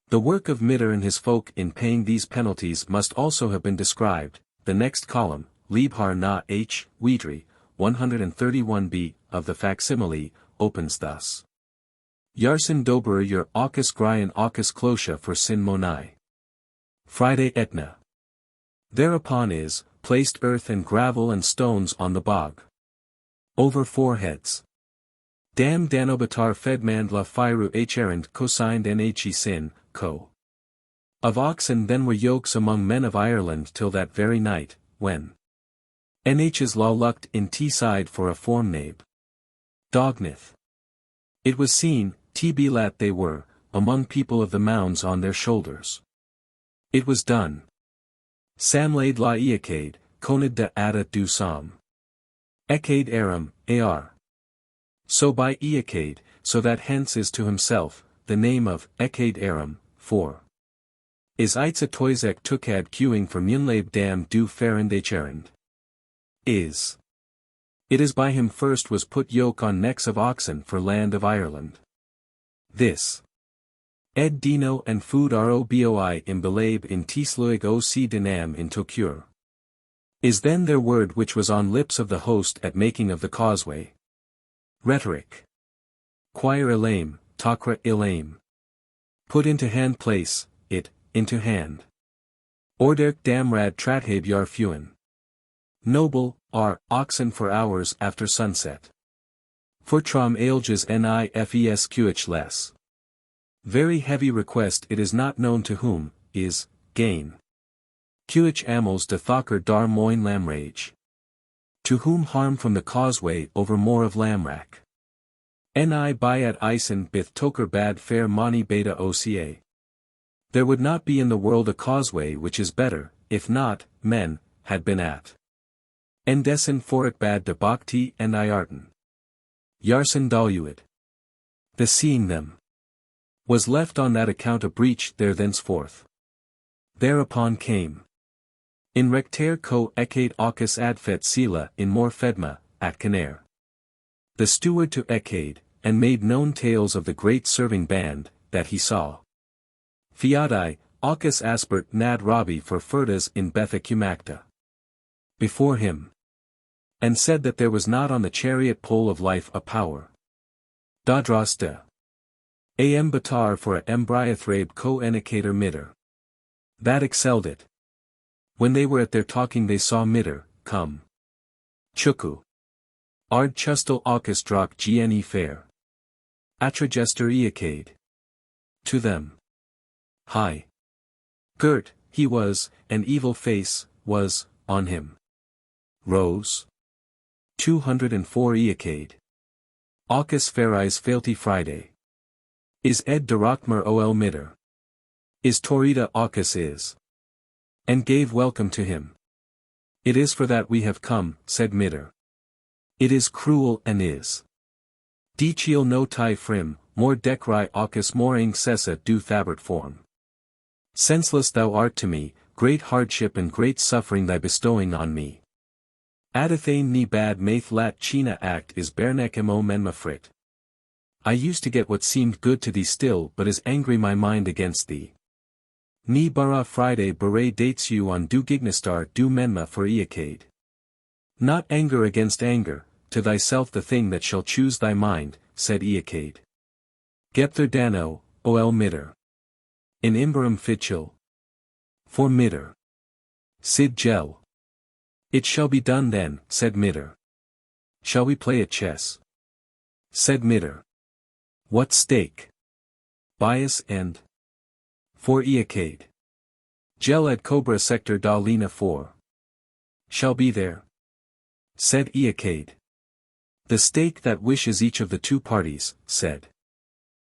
The work of Midr and his folk in paying these penalties must also have been described. The next column, Leabhar na H-Uidhri, 131b, of the facsimile, opens thus. Yarsin dober your aucus grian aucus clotia for sin monai. Friday Etna. Thereupon is, placed earth and gravel and stones on the bog. Over 4 heads. Dam danobatar fedmand la firu H-Erend cosigned Nhe sin, co. Of oxen then were yokes among men of Ireland till that very night, when Nh's law lucked in Teesside for a formnabe. Dognith. It was seen, Tbilat they were, among people of the mounds on their shoulders. It was done. Samlaid la Eochaid, conid de Ada du Sam. Echaid Aram, Ar. So by Eochaid, so that hence is to himself, the name of Echaid Aram, 4. Is Itza Toizek Tukad queuing for Munlab dam du Ferend H-Erend. Is. It is by him first was put yoke on necks of oxen for land of Ireland. This. Ed Dino and food Roboi imbelabe in Tisluig o C Dinam in Tocure. Is then their word which was on lips of the host at making of the causeway. Rhetoric. Choir Elame, Takra Elame. Put into hand place, it, into hand. Orderk Damrad Trathab Yarfuin. Noble, are, oxen for hours after sunset. Fortram Ailges Nifes Cuich less. Very heavy request it is not known to whom, is, gain. Cuich Amels de Thacker Dar Moin Lamrage. To whom harm from the causeway over more of Lamrak. Ni Bayat Isen Bith Toker Bad Fair Mani Beta Oca. There would not be in the world a causeway which is better, if not, men, had been at. Endesen Forik Bad de Bhakti and Iartan. Yarsan Daluid. The seeing them. Was left on that account a breach there thenceforth. Thereupon came. In rectaire co Echaid Aucus adfet Sela in more Fedma, at Canair. The steward to Echaid, and made known tales of the great serving band, that he saw. Fiadai, Aucus aspert nad Rabi for Furdas in Betha Cumacta. before him. And said that there was not on the chariot pole of life a power. Dadrasta. Am batar for a embriathrabe co-enicator mitter. That excelled it. When they were at their talking they saw mitter, come. Chuku. Ard chustal aucus droc gne fair. Atragester eacade. To them. Hi. Girt, he was, an evil face, was, on him. Rose. 204 eacade. Aucus ferais failti Friday. Is ed derachmer ol mitter. Is torita aucus is. And gave welcome to him. It is for that we have come, said mitter. It is cruel and is. Diciel no tai frim, more decri aucus moring cessa du fabert form. Senseless thou art to me, great hardship and great suffering thy bestowing on me. Adathane ni bad maith lat china act is bernekimo menma frit. I used to get what seemed good to thee still but is angry my mind against thee. Ni bara Friday beret dates you on du gignistar du menma for eacade. Not anger against anger, to thyself the thing that shall choose thy mind, said eacade. Gepther dano, ol mitter. In imberum fitchil. For mitter. Sid gel. It shall be done then, said mitter. Shall we play at chess? Said mitter. What stake? Bias and. For eacade. Gel ad cobra sector da lina 4. Shall be there. Said eacade. The stake that wishes each of the two parties, said.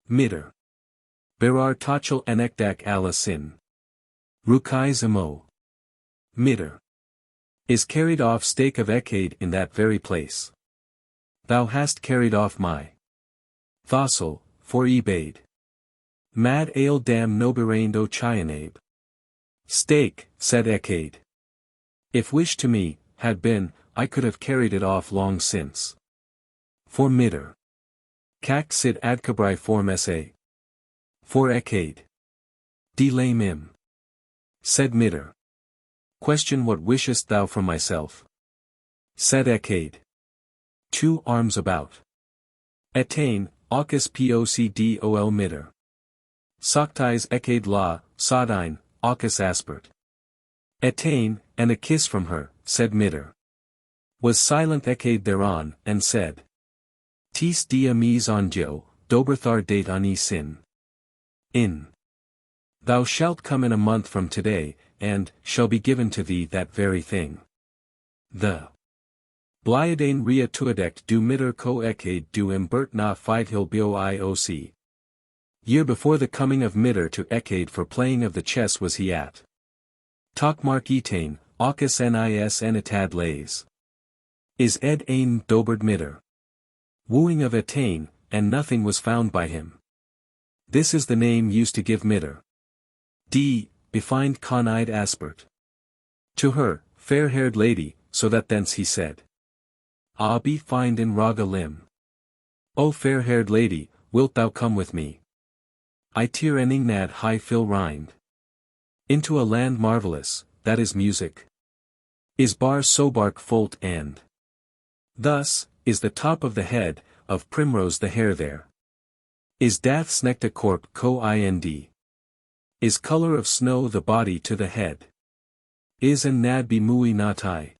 Mitter. Berar tachel anekdak ala sin. Rukai zemo. Mitter. Is carried off stake of eacade in that very place. Thou hast carried off my. Thossel, for ebade. Mad ale dam nobirained o chianabe. Stake, said eacade. If wish to me, had been, I could have carried it off long since. For mitter. Cac sit adcabri form sa. For eacade. Delay mim. Said mitter. Question what wishest thou from myself? Said eacade. 2 arms about. Etain, aucus pocdol mitter. Soctais eacade la, sodine, aucus aspert. Etain, and a kiss from her, said mitter. Was silent eacade thereon, and said. Tis dia mis ondio, doberthar date on sin. In. Thou shalt come in a month from today, and, shall be given to thee that very thing. The. Bliadane ria tuadect du mitter co eacade du imbert na fidhil bio ioc. Year before the coming of mitter to eacade for playing of the chess was he at. Tokmark Etain, aucus nis enitad lays. Is ed ein doberd mitter. Wooing of Etain, and nothing was found by him. This is the name used to give mitter. D. Befind conide aspert. To her, fair-haired lady, so that thence he said. Ah be find in raga limb. O fair-haired lady, wilt thou come with me? I tir eningnad high fill rind. Into a land marvelous, that is music. Is bar sobark folt and. Thus, is the top of the head, of primrose the hair there. Is dath snecta corp co-ind. Is color of snow the body to the head. Is and nad be mui natai.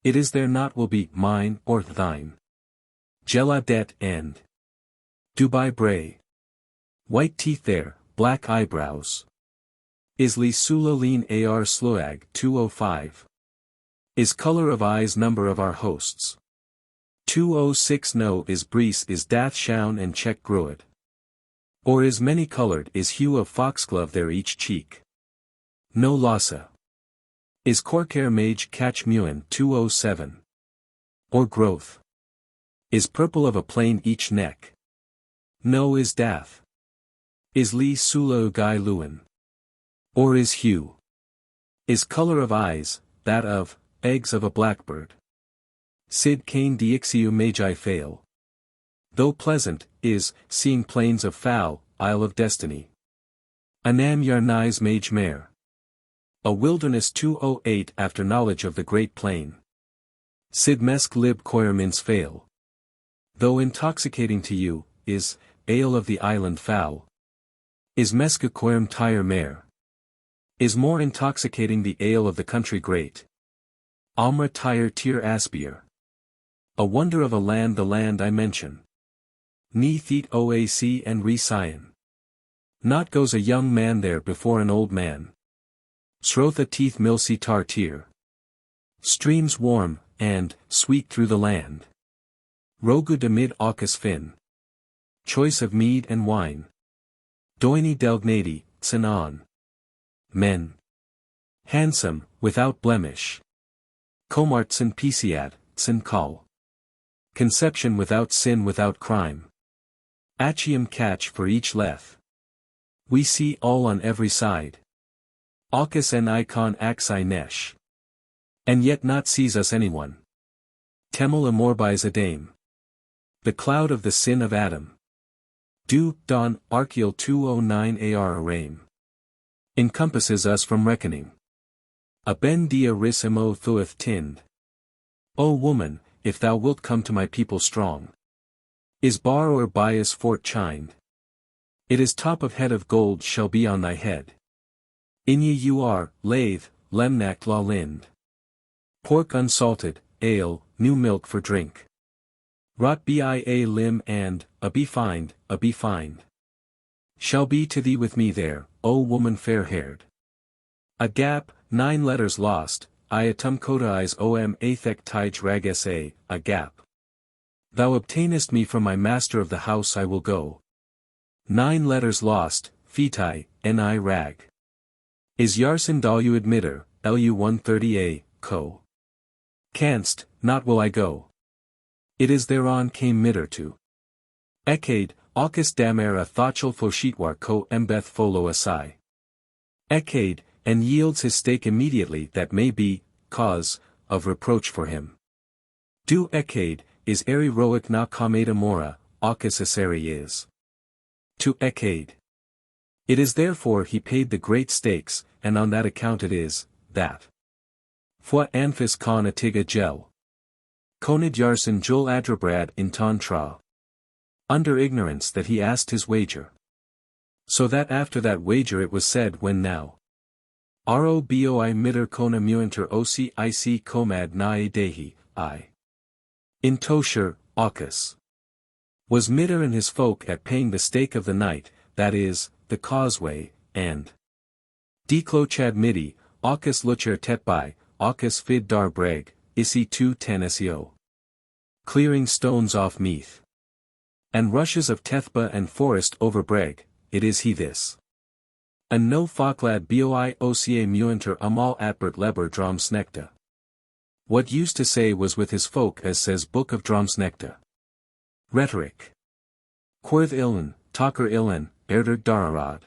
It is there not will be mine or thine. Geladet and. Dubai bray. White teeth there, black eyebrows. Is li sulaline ar sluag 205. Is color of eyes number of our hosts. 206 no is breeze is dath shaun and check gruid. Or is many colored is hue of foxglove there each cheek. No lassa. Is corcair mage catch muin 207. Or growth. Is purple of a plain each neck. No is dath. Is li sula ugai luin. Or is hue. Is color of eyes, that of, eggs of a blackbird. Sid cain dixiu magi fail. Though pleasant, is, seeing plains of fowl, isle of destiny. Anam yarnais mage mare. A wilderness 208 after knowledge of the great plain. Sid mesk lib coirmins fail. Though intoxicating to you, is, ale of the island foul. Is meska coirm tire mare. Is more intoxicating the ale of the country great. Almra tire tir aspier. A wonder of a land, the land I mention. Ni theet oac and re-sion. Not goes a young man there before an old man. Srotha teeth milsi tar tir. Streams warm, and, sweet through the land. Rogud amid aucus fin. Choice of mead and wine. Doini delgnadi, sanan. Men. Handsome, without blemish. Comartsan pisiat, sin call. Conception without sin, without crime. Achium catch for each leth. We see all on every side. Aucus en icon axi nesh. And yet not sees us anyone. Temel amorbis a dame. The cloud of the sin of Adam. Du, don, archeal 209 ar aram. Encompasses us from reckoning. A ben dia ris imo thueth tind. O woman, if thou wilt come to my people strong. Is bar or bias fort chined. It is top of head of gold shall be on thy head. In ye you are, lathe, lemnak la lind. Pork unsalted, ale, new milk for drink. Rot bia limb and, a be find, a be find. Shall be to thee with me there, O woman fair-haired. A gap, 9 letters lost, iatum kodais om athek tij rag sa, a gap. Thou obtainest me from my master of the house, I will go. 9 letters lost, fetai, ni rag. Is yarsin dalu admitter, lu 130a, co. Canst, not will I go. It is thereon came mitter to. Ekade, aucus damer a thochel foshitwar co embeth folo asai. Ekade, and yields his stake immediately that may be, cause, of reproach for him. Du ekade, is eri roic na comeda mora, aucus aseri is. To ekade. It is therefore he paid the great stakes, and on that account it is, that. Foi anfis con atiga gel. Conid yarsin jul adrabrad in ton tra. Under ignorance that he asked his wager. So that after that wager it was said when now. Roboi mitter kona muenter oci comad nae dehi, I. In Tosher, Aucus. Was mitter and his folk at paying the stake of the night, that is, the causeway, and. Declochad midi, Aucus lucher tetbai, Aucus fid dar breg, isi 210 seo. Clearing stones off Meath. And rushes of Tethba and forest over breg, it is he this. And no foklad boi oca muenter amal atbert leber dromsnekta. What used to say was with his folk as says Book of Dromsnekta. Rhetoric. Quirth illen, talker illen, erder dararad.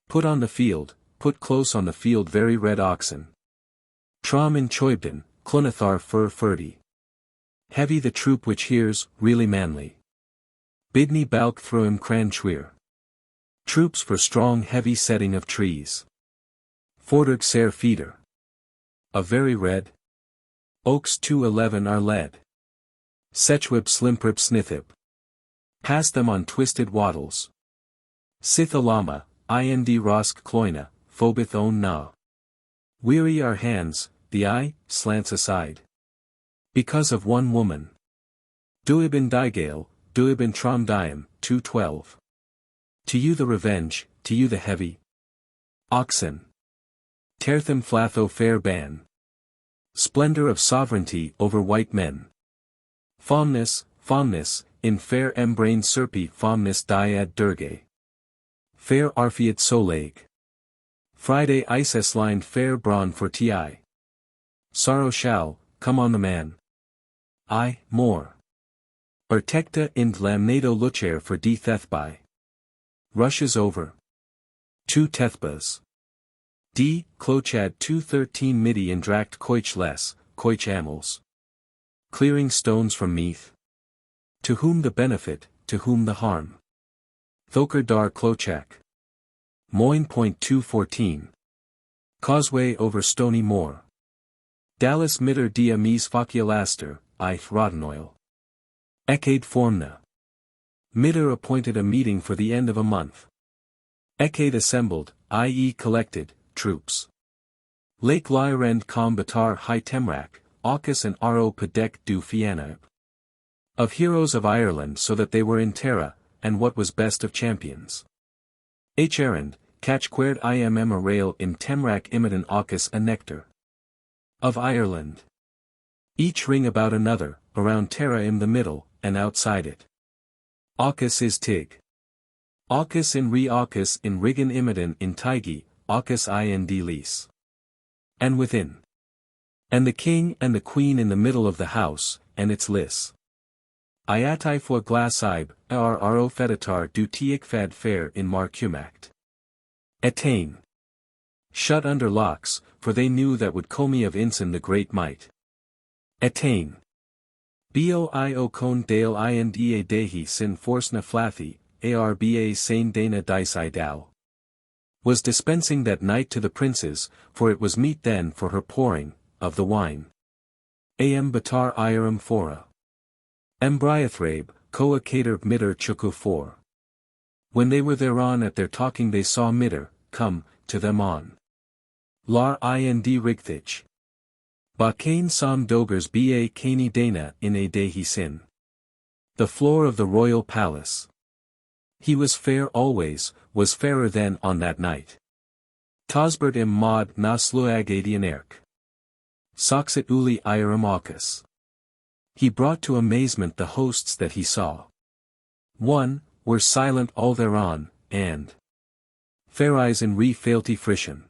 Put on the field, put close on the field very red oxen. Trom in Choibden, Clunathar fur furdy. Heavy the troop which hears, really manly. Bidney balk through cran chwir. Troops for strong heavy setting of trees. Forderg ser feeder. A very red. Oaks 211 are led. Sechwib slimprib snithib. Pass them on twisted wattles. Sithalama, ind rosk cloina, phobith on na. Weary our hands, the eye, slants aside. Because of one woman. Duibin Digale, Duibin Trom Diam, 212. To you the revenge, to you the heavy. Oxen. Tertham Flatho fair ban. Splendor of sovereignty over white men. Fomness, fomness, in fair embrain serpi fomness diad durge. Fair Arfiat soleg. Friday ices lined fair brawn for ti. Sorrow shall, come on the man. I, more. Ertecta ind lamnado lucher for d thethby. Rushes over. 2 tethbas. D. Clochad 213 midi and dract coich less, coich amels. Clearing stones from Meath. To whom the benefit, to whom the harm. Thoker dar clochak. Moin.214. Causeway over Stony Moor. Dallas midder dia mis facialaster, I Rodenoil. Echaid formna. Midder appointed a meeting for the end of a month. Echaid assembled, i.e. collected, troops. Lake Lyrend com Batar High Temrak, Aucus and Aro Pedek du Fianab. Of heroes of Ireland so that they were in Terra, and what was best of champions. H-Erend, catch querd imm a rail im Temrak imidan Aucus a nectar. Of Ireland. Each ring about another, around Terra in the middle, and outside it. Aucus is Tig. Aucus in re Aucus in Rigan imidan in Taigi, Aucus ind lease. And within. And the king and the queen in the middle of the house, and its liss. Iatai for glassib, ar aro feditar du tiikfad fair in Marcumact. Etain. Shut under locks, for they knew that would Comey of Inson the great might. Etain. Boio con dale inda dehi sin force na flathi, arba sane dana dice dao. Was dispensing that night to the princes, for it was meet then for her pouring, of the wine. Am batar iram fora. Embriathrabe, coa cater midder chuku for. When they were thereon at their talking they saw midder, come, to them on. Lar ind rigthich. Ba kane sam dogers ba kani dana in a dehi sin. The floor of the royal palace. He was fair always, was fairer than on that night. Tosbert im mod na sluagadian erk. Soxit uli iram aucus. He brought to amazement the hosts that he saw. 1. Were silent all thereon, and Farais in re failty frishen.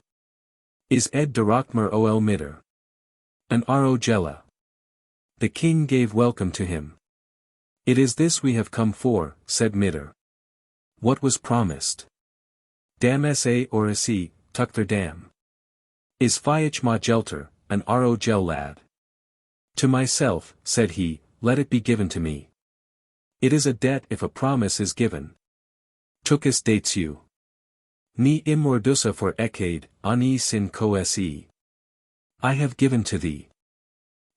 Is ed derachmer ol midder. An aro gela. The king gave welcome to him. It is this we have come for, said midder. What was promised? Dam sa or si, tuck dam. Is Faich ma gelter, an aro gel lad. To myself, said he, let it be given to me. It is a debt if a promise is given. Tucus dates you. Ni immordusa for Echaid, ani sin coese. I have given to thee.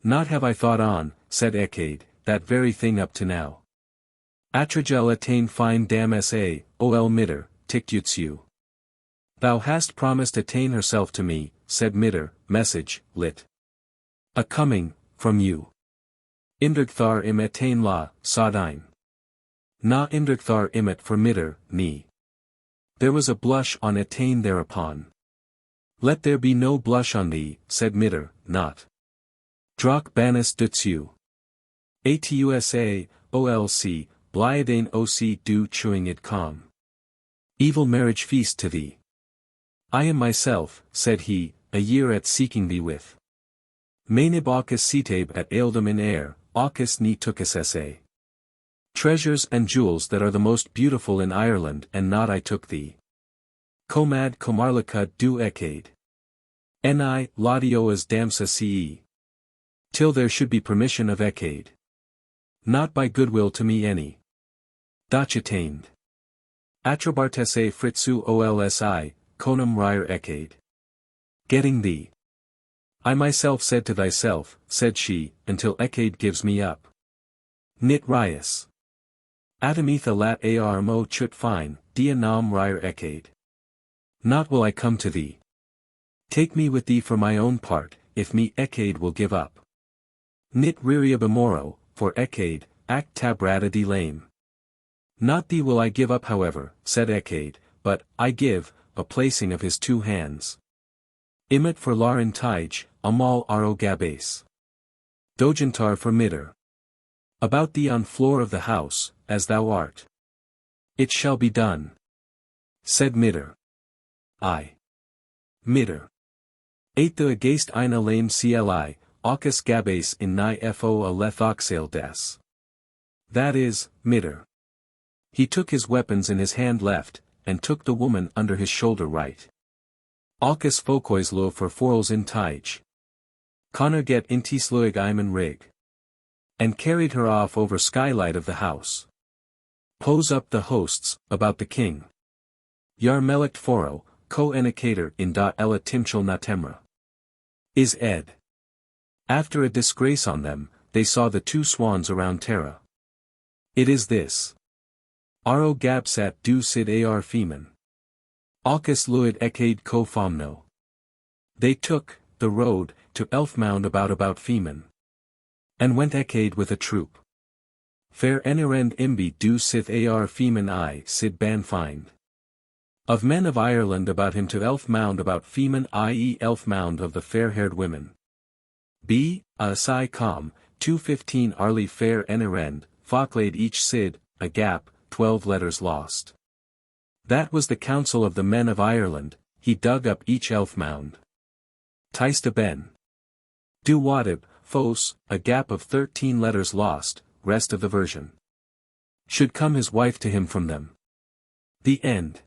Not have I thought on, said Echaid, that very thing up to now. Atragel attain fine dam sa, ol midder, tictuts you. Thou hast promised attain herself to me, said midder, message, lit. A coming, from you. Imdrgthar im attain la, sadine. Na imdrgthar imet for midder, ni. There was a blush on Etain thereupon. Let there be no blush on thee, said midder, not. Drak banis dutsu. Atusa, olc, bliadane oc do chewing it calm. Evil marriage feast to thee. I am myself, said he, a year at seeking thee with. Mainib aucus sitabe at aildum in air, aucus ni tucus sa. Treasures and jewels that are the most beautiful in Ireland and not I took thee. Comad comarlica du Echaid. Ni, laudioas damsa ce. Till there should be permission of Echaid. Not by goodwill to me any. Dachattained. Atrabartese fritsu olsi, conum rire Echaid. Getting thee. I myself said to thyself, said she, until Echaid gives me up. Nit rias. Adamitha lat armo chut fine, dia nam rire Echaid. Not will I come to thee. Take me with thee for my own part, if me Echaid will give up. Nit riria bemoro, for Echaid, act tabrata de lame. Not thee will I give up however, said Echaid, but, I give, a placing of his 2 hands. Imet for Larin Taij, Amal Aro Gabase. Dogentar for midder. About thee on floor of the house, as thou art. It shall be done. Said midder. I. Midder. Ate the against eine lame cli, aucus gabase in ni fo a lethoxale des. That is, midder. He took his weapons in his hand left, and took the woman under his shoulder right. Aucus focoislo for forals in Taij. Connor get intisluig iman rig. And carried her off over skylight of the house. Pose up the hosts, about the king. Yar melect foro, co-enicator in da ella timchel natemra. Is ed. After a disgrace on them, they saw the two swans around Terra. It is this. Aro gabsat du sid ar femen. Aucus luid ecade co famno. They took the road to Elfmound about femen. And went ecade with a troop. Fair enerend imbi du sith ar femen I sid ban find. Of men of Ireland about him to Elfmound about femen i.e. Elfmound of the fair-haired women. B. A si com, 215 Arlie fair enerend, Focklade each sid, a gap, 12 letters lost. That was the counsel of the men of Ireland, he dug up each Elfmound. Taista ben. Du wadib, fos, a gap of 13 letters lost, rest of the version. Should come his wife to him from them. The end.